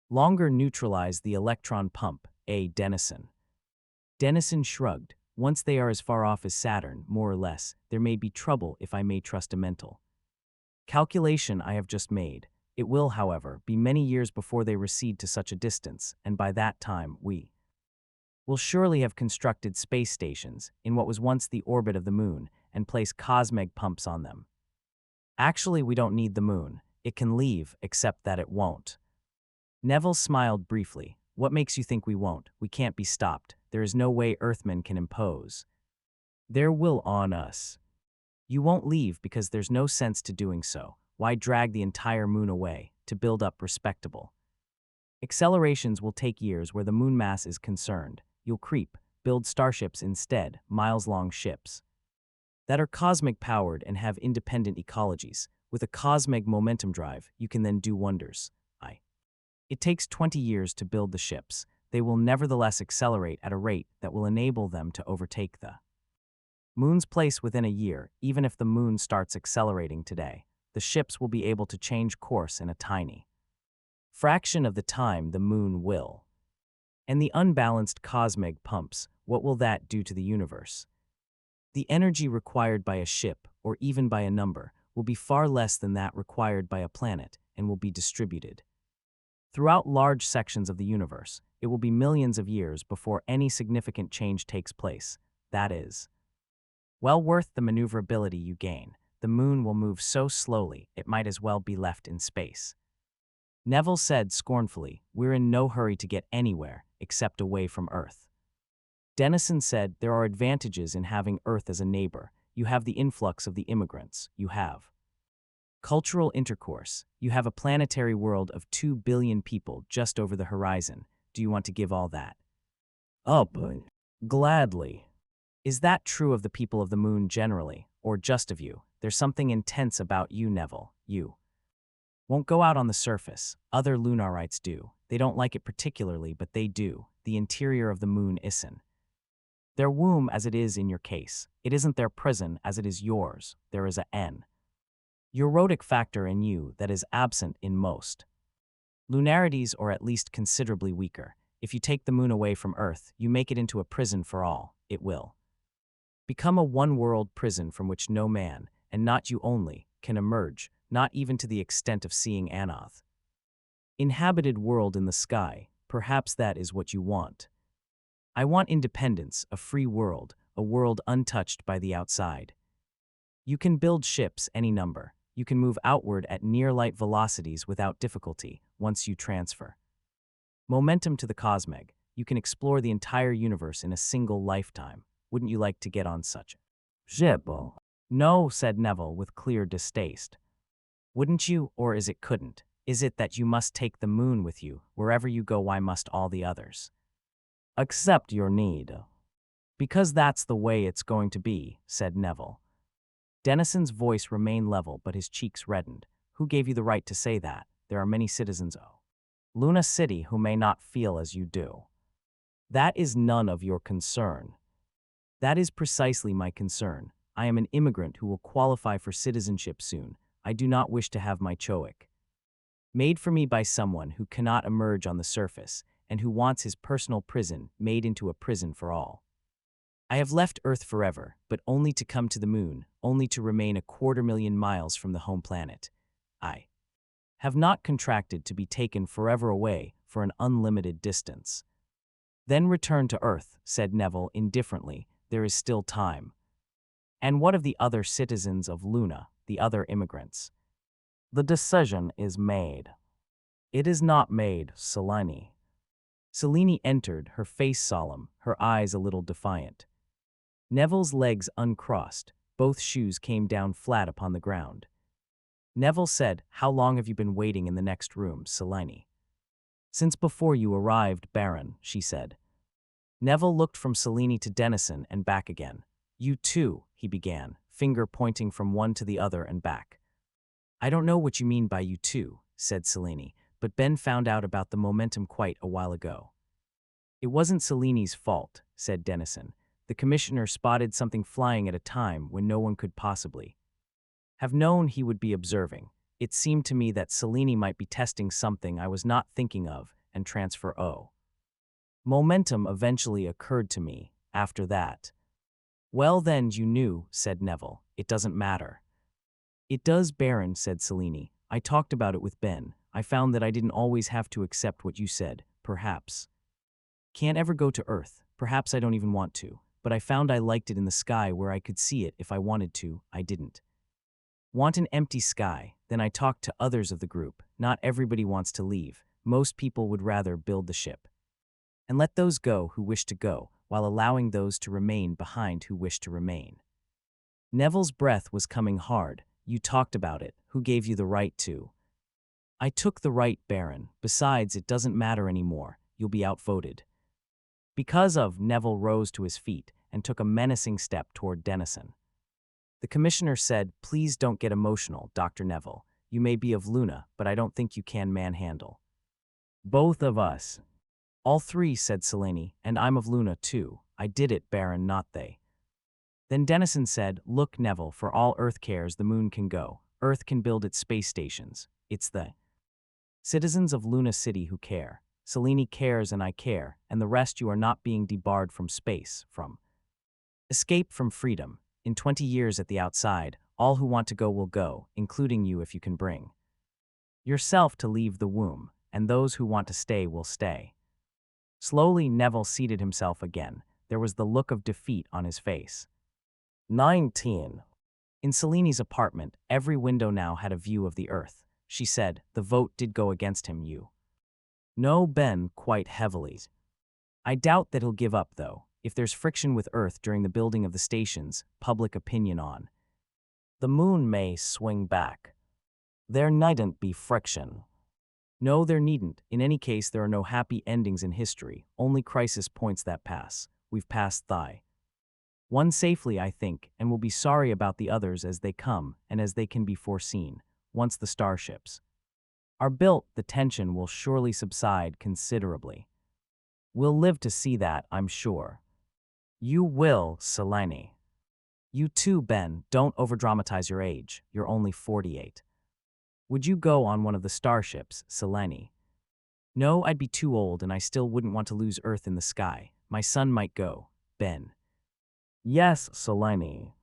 longer neutralize the electron pump, Dennison. Dennison shrugged. Once they are as far off as Saturn, more or less, there may be trouble if I may trust a mental calculation I have just made. It will, however, be many years before they recede to such a distance, and by that time we will surely have constructed space stations in what was once the orbit of the moon and place cosmeg pumps on them. Actually, we don't need the moon. It can leave, except that it won't. Neville smiled briefly. What makes you think we won't? We can't be stopped. There is no way Earthmen can impose their will on us. You won't leave because there's no sense to doing so. Why drag the entire moon away to build up respectable accelerations? Will take years where the moon mass is concerned. You'll creep, build starships instead, miles-long ships that are cosmic powered and have independent ecologies. With a cosmic momentum drive, you can then do wonders. It takes 20 years to build the ships. They will nevertheless accelerate at a rate that will enable them to overtake the moon's place within a year. Even if the moon starts accelerating today, the ships will be able to change course in a tiny fraction of the time the moon will. And the unbalanced cosmic pumps, what will that do to the universe? The energy required by a ship, or even by a number, will be far less than that required by a planet and will be distributed throughout large sections of the universe. It will be millions of years before any significant change takes place. That is Well worth the maneuverability you gain. The moon will move so slowly, it might as well be left in space. Neville said scornfully, we're in no hurry to get anywhere, except away from Earth. Dennison said there are advantages in having Earth as a neighbor. You have the influx of the immigrants. You have cultural intercourse. You have a planetary world of 2 billion people just over the horizon. Do you want to give all that Up. gladly? Is that true of the people of the moon generally, or just of you? There's something intense about you, Neville. You won't go out on the surface. Other Lunarites do. They don't like it particularly, but they do. The interior of the moon isn't their womb as it is in your case. It isn't their prison as it is yours. There is a N erotic factor in you that is absent in most lunarities, or at least considerably weaker. If you take the moon away from Earth, you make it into a prison for all. It will become a one-world prison from which no man, and not you only, can emerge, not even to the extent of seeing Anoth. Inhabited world in the sky, perhaps that is what you want. I want independence, a free world, a world untouched by the outside. You can build ships any number. You can move outward at near-light velocities without difficulty once you transfer momentum to the cosmeg. You can explore the entire universe in a single lifetime. Wouldn't you like to get on such a Ship. No, said Neville with clear distaste. Wouldn't you, or is it couldn't? Is it that you must take the moon with you? Wherever you go, why must all the others Accept your need. Because that's the way it's going to be, said Neville. Dennison's voice remained level, but his cheeks reddened. Who gave you the right to say that? There are many citizens of Luna City who may not feel as you do. That is none of your concern. That is precisely my concern. I am an immigrant who will qualify for citizenship soon. I do not wish to have my choic made for me by someone who cannot emerge on the surface and who wants his personal prison made into a prison for all. I have left Earth forever, but only to come to the moon, only to remain 250,000 miles from the home planet. I have not contracted to be taken forever away for an unlimited distance. Then return to Earth, said Neville indifferently. There is still time. And what of the other citizens of Luna, the other immigrants? The decision is made. It is not made, Selene. Selene entered, her face solemn, her eyes a little defiant. Neville's legs uncrossed, both shoes came down flat upon the ground. Neville said, How long have you been waiting in the next room, Selene? Since before you arrived, Baron, she said. Neville looked from Selene to Dennison and back again. You too, he began, finger pointing from one to the other and back. I don't know what you mean by you too, said Selene, but Ben found out about the momentum quite a while ago. It wasn't Selene's fault, said Dennison. The commissioner spotted something flying at a time when no one could possibly have known he would be observing. It seemed to me that Selene might be testing something I was not thinking of, and transfer O. Momentum eventually occurred to me, after that. Well then, you knew, said Neville. It doesn't matter. It does, Baron, said Selene. I talked about it with Ben. I found that I didn't always have to accept what you said, perhaps. Can't ever go to Earth, perhaps I don't even want to, but I found I liked it in the sky where I could see it if I wanted to. I didn't want an empty sky. Then I talked to others of the group. Not everybody wants to leave. Most people would rather build the ship and let those go who wish to go, while allowing those to remain behind who wish to remain. Neville's breath was coming hard. You talked about it. Who gave you the right to? I took the right, Baron. Besides, it doesn't matter anymore. You'll be outvoted. Because of, Neville rose to his feet and took a menacing step toward Dennison. The commissioner said, Please don't get emotional, Dr. Neville. You may be of Luna, but I don't think you can manhandle both of us. All three, said Selene, and I'm of Luna too. I did it, Baron, not they. Then Dennison said, Look, Neville, for all Earth cares, the moon can go. Earth can build its space stations. It's the citizens of Luna City who care. Selene cares and I care, and the rest you are not being debarred from space, from escape from freedom. In 20 years at the outside, all who want to go will go, including you if you can bring yourself to leave the womb, and those who want to stay will stay. Slowly, Neville seated himself again. There was the look of defeat on his face. 19. In Seleni's apartment, every window now had a view of the earth. She said, the vote did go against him, you. No, Ben, quite heavily. I doubt that he'll give up, though. If there's friction with Earth during the building of the stations, public opinion on The moon may swing back. There needn't be friction. No, there needn't. In any case, there are no happy endings in history, only crisis points that pass. We've passed Thigh. One safely, I think, and we'll be sorry about the others as they come and as they can be foreseen. Once the starships are built, the tension will surely subside considerably. We'll live to see that, I'm sure. You will, Selene. You too, Ben, don't overdramatize your age. You're only 48. Would you go on one of the starships, Selene? No, I'd be too old and I still wouldn't want to lose Earth in the sky. My son might go, Ben. Yes, Selene.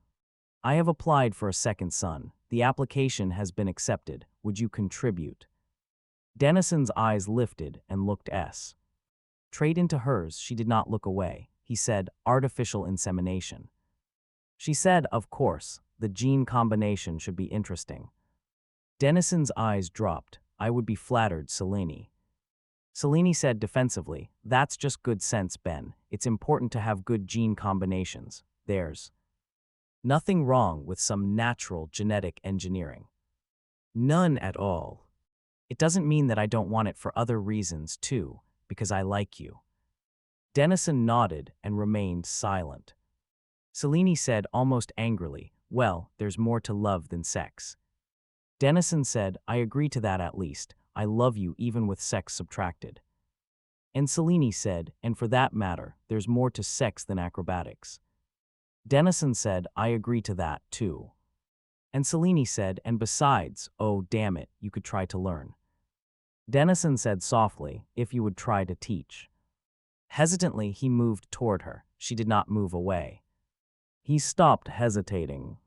I have applied for a second son. The application has been accepted. Would you contribute? Dennison's eyes lifted and looked straight into hers. She did not look away. He said, artificial insemination. She said, of course, the gene combination should be interesting. Dennison's eyes dropped. I would be flattered, Selene. Selene said defensively, that's just good sense, Ben. It's important to have good gene combinations. There's nothing wrong with some natural genetic engineering. None at all. It doesn't mean that I don't want it for other reasons, too, because I like you. Dennison nodded and remained silent. Selene said almost angrily, well, there's more to love than sex. Dennison said, I agree to that at least. I love you even with sex subtracted. And Selene said, and for that matter, there's more to sex than acrobatics. Dennison said, I agree to that, too. And Selene said, and besides, oh damn it, you could try to learn. Dennison said softly, if you would try to teach. Hesitantly, he moved toward her. She did not move away. He stopped hesitating.